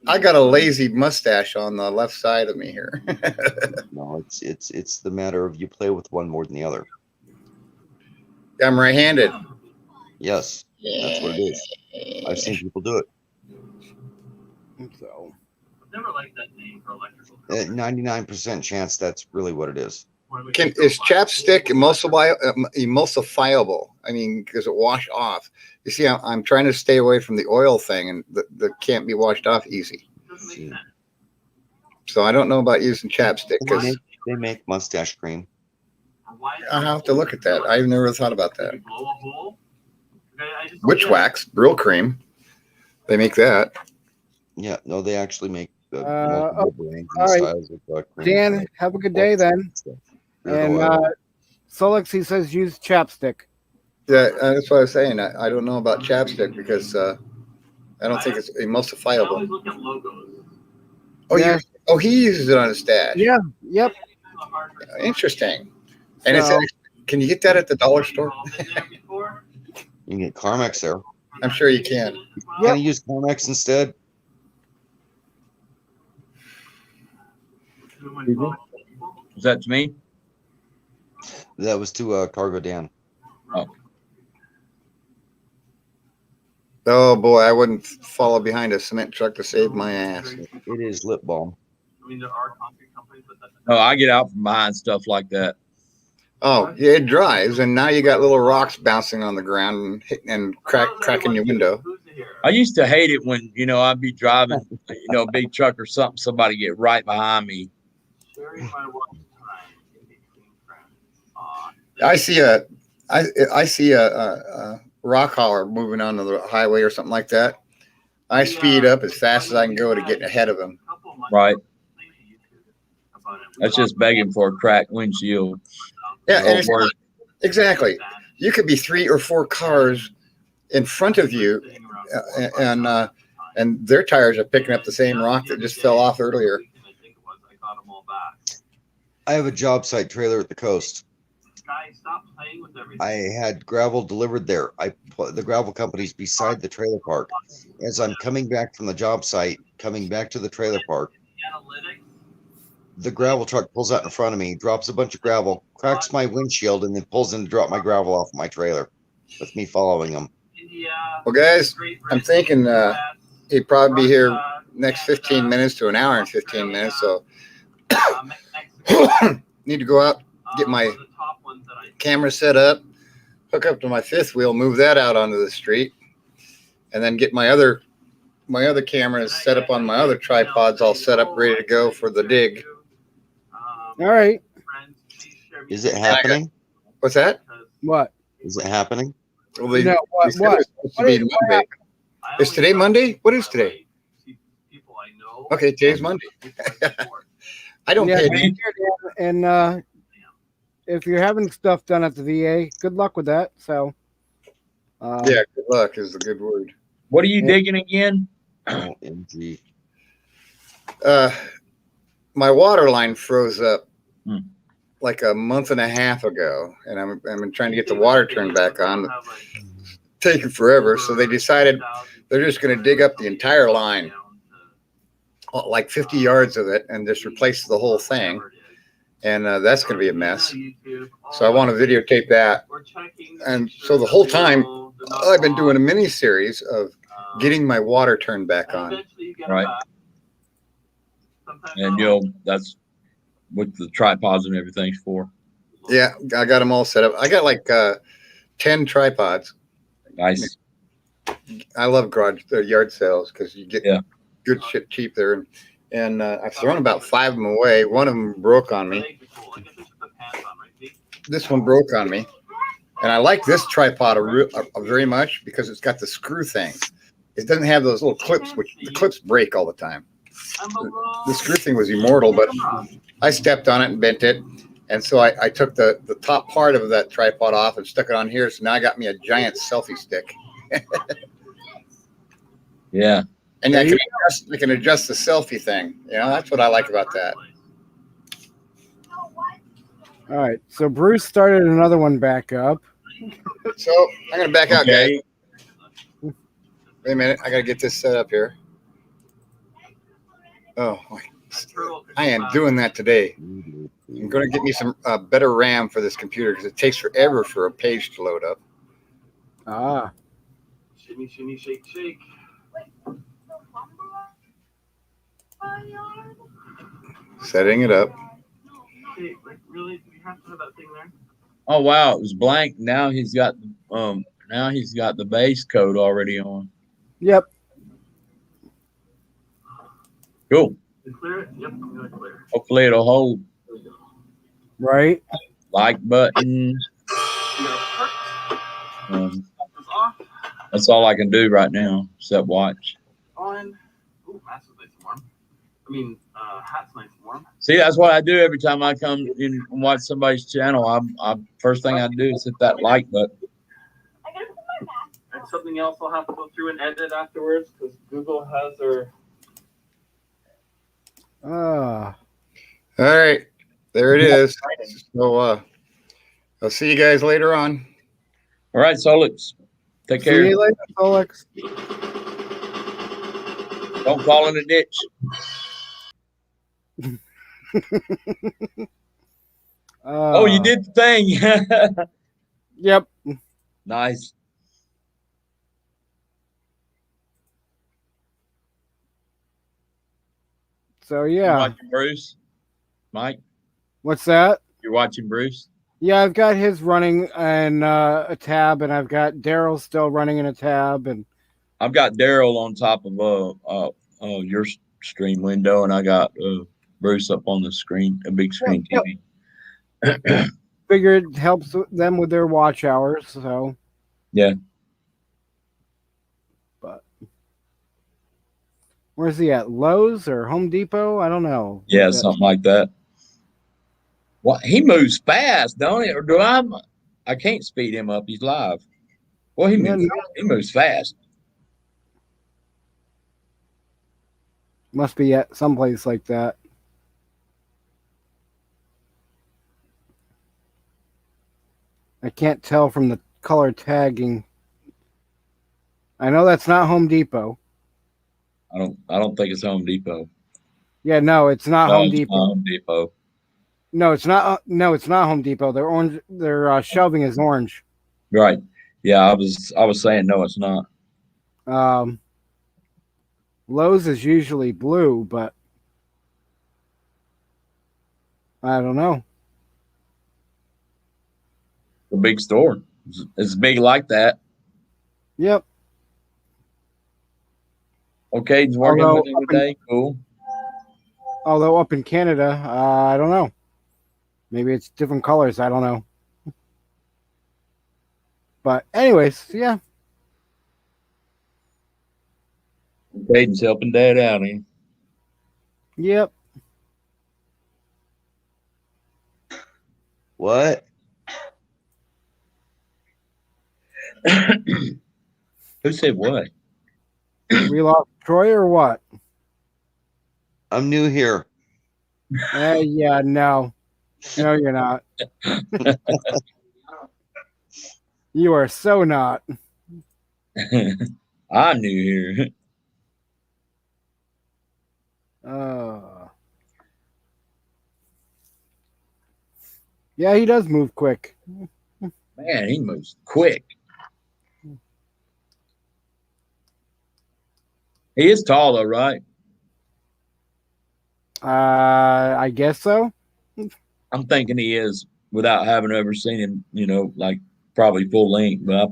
I got a lazy mustache on the left side of me here. No, it's the matter of you play with one more than the other. I'm right-handed. Yes, that's what it is. I've seen people do it. So, I've never liked that name for electrical. 99% chance that's really what it is. Is chapstick emulsifiable? I mean, does it wash off? You see, I'm trying to stay away from the oil thing, and that can't be washed off easy. So I don't know about using chapstick because they make mustache cream. I'll have to look at that. I've never thought about that. Witch wax, Brill cream. They make that. Yeah, no, they actually make all brands and right. styles of cream. Dan, have a good day then. And Solex, he says use chapstick. Yeah, that's what I was saying. I don't know about chapstick because I don't think it's emulsifiable. Oh, Yeah. he uses it on his stash. Yeah. Yep. Interesting. And So- can you get that at the dollar store? You can get Carmex there. I'm sure you can. Can you use Carmex instead? Is that to me? That was to Cargo Dan. Oh. Oh boy, I wouldn't follow behind a cement truck to save my ass. It is lip balm. I mean, there are concrete companies, but that's No, I get out from behind stuff like that. Oh, yeah, it dries, and now you got little rocks bouncing on the ground and cracking your window. I used to hate it when, you know, I'd be driving, you know, a big truck or something, somebody get right behind me. I see a rock hauler moving onto the highway or something like that. I speed up as fast as I can go to get ahead of him. Right. That's just begging for a cracked windshield. Yeah, and it's not, exactly. You could be 3 or 4 cars in front of you, and their tires are picking up the same rock that just fell off earlier. I have a job site trailer at the coast. I had gravel delivered there. I put the gravel company's beside the trailer park. As I'm coming back from the job site, coming back to the trailer park, the gravel truck pulls out in front of me, drops a bunch of gravel, cracks my windshield, and then pulls in to drop my gravel off my trailer with me following him. Well, guys, I'm thinking he'd probably be here next 15 minutes to an hour and 15 minutes. So need to go out, get my camera set up, hook up to my 5th wheel, move that out onto the street, and then get my other cameras set up on my other tripods, all set up, ready to go for the dig. All right. Is it happening? What's that? What? Is it happening? Well, they, No, what- they said it was supposed to be Monday. Is today Monday? What is today? Okay, today's Monday. I don't Yeah, pay be attention. here, Dan, and if you're having stuff done at the VA, good luck with that. So, Yeah, good luck is the good word. What are you digging again? OMG. My water line froze up like a month and a half ago, and I've been trying to get the water turned back on. Taking forever, so they decided they're just going to dig up the entire line, like 50 yards of it, and just replace the whole thing. And that's going to be a mess. So I want to videotape that. And so the whole time, I've been doing a mini series of getting my water turned back on. Right. And that's what the tripods and everything's for. Yeah, I got them all set up. I got like 10 tripods. Nice. I love yard sales because you get good shit cheap there. And I've thrown about 5 of them away. One of them broke on me. This one broke on me. And I like this tripod very much because it's got the screw thing. It doesn't have those little clips, which the clips break all the time. The screw thing was immortal, but I stepped on it and bent it. And so I took the top part of that tripod off and stuck it on here. So now I got me a giant selfie stick. Yeah. And I can adjust the selfie thing. You know, that's what I like about that. all right. So Bruce started another one back up. So I'm going to back out, guys. Wait a minute. I got to get this set up here. Oh, I am doing that today. I'm going to get me some better RAM for this computer because it takes forever for a page to load up. Ah. Shimmy, shimmy, shake, shake. Setting it up. Hey, like, really? Do we have to have that thing there? Oh wow, it was blank. Now he's got the base code already on. Yep. Cool. You clear it? Yep, I'm gonna clear. Hopefully it'll hold. Right. Like button. That's all I can do right now, except watch. On. Ooh, mask is nice and warm. I mean, hat's nice and warm. See, that's what I do every time I come in and watch somebody's channel. I first thing I do is hit that like button. And something else I'll have to go through and edit afterwards because Google has their. Ah. All right. There it is. So I'll see you guys later on. All right, Solix. Take care. See you later, Solix. Don't fall in the ditch. Oh, you did the thing. Yep. Nice. So You yeah, watching Bruce, Mike? what's that? You're watching Bruce? Yeah, I've got his running in a tab, and I've got Daryl still running in a tab, and I've got Daryl on top of your stream window, and I got Bruce up on the screen, a big screen TV. figured it helps them with their watch hours. So Yeah. But where's he at? Lowe's or Home Depot? I don't know. Yeah, What's that? something like that. Well, he moves fast, don't he? Or do I? I can't speed him up. He's live. Well, he Yeah, moves. no. He moves fast. Must be at someplace like that. I can't tell from the color tagging. I know that's not Home Depot. I don't think it's Home Depot. Yeah, no, it's not No, Home it's Depot. not Home Depot. No, it's not. No, it's not Home Depot. Their orange. Their shelving is orange. Right. Yeah, I was saying no, it's not. Lowe's is usually blue, but I don't know. The big store. It's big like that. Yep. Okay, he's working Although with him today. Cool. Although up in Canada, I don't know. Maybe it's different colors. I don't know. But anyways, yeah. Caden's helping Dad out, ain't he? Yep. What? Who said what? We lost Troy or what? I'm new here. Yeah, no. No, you're not. You are so not. I knew here. Yeah, he does move quick. Man, he moves quick. He is tall, though, right? I guess so. I'm thinking he is without having ever seen him, like probably full length. But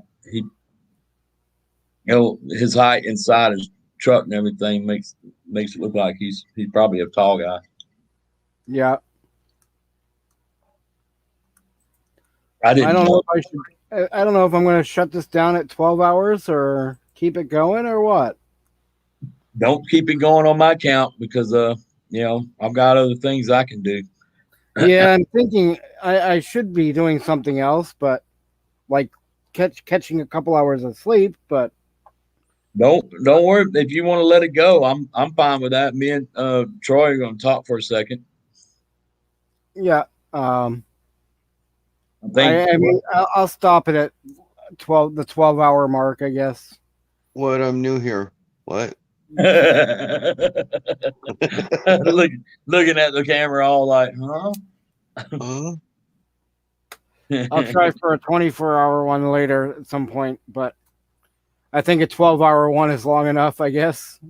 his height inside his truck and everything makes it look like he's probably a tall guy. Yeah. I didn't don't know know. if I should. I don't know if I'm going to shut this down at 12 hours or keep it going or what. Don't keep it going on my account because I've got other things I can do. Yeah, I'm thinking I should be doing something else, but like catching a couple hours of sleep. But Don't worry if you want to let it go. I'm fine with that. Me and Troy are going to talk for a second. yeah, I think I mean, I'll stop it at the 12-hour mark, I guess. What? I'm new here. What? looking at the camera all like, huh? I'll try for a 24-hour one later at some point, but I think a 12-hour one is long enough, I guess.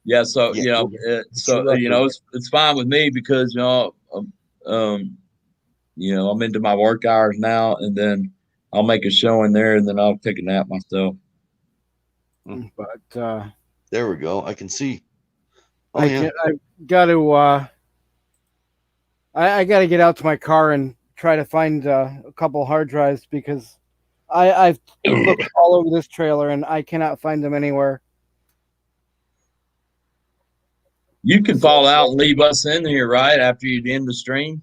Yeah, so it's fine with me because I'm into my work hours now, and then I'll make a show in there, and then I'll take a nap myself. But there we go. I can see. Oh, I got to I got to get out to my car and try to find a couple hard drives because I've looked all over this trailer and I cannot find them anywhere. You can fall out and leave us in here, right, after you end the stream?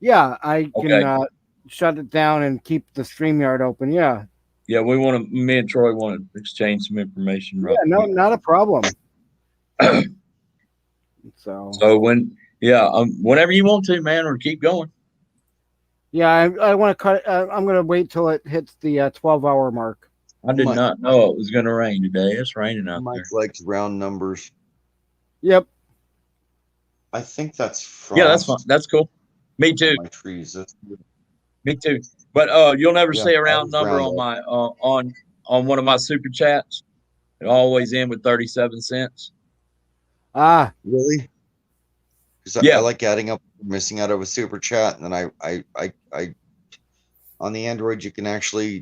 Yeah, I Okay. can shut it down and keep the StreamYard open. Yeah. Yeah, me and Troy want to exchange some information. Yeah, no, not a problem. So whenever you want to, man, or keep going. Yeah, I want to cut. I'm going to wait till it hits the 12-hour mark. I did not know it was going to rain today. It's raining out Mike there. likes round numbers. Yep. I think that's frost. Yeah, that's fine. That's cool. Me too. My trees. Me too. But you'll never Yeah, see a I round was number round on my on one of my super chats. It always end with 37 cents. Ah, Really? Because Yeah. I like adding up, missing out of a super chat, and then I on the Android you can actually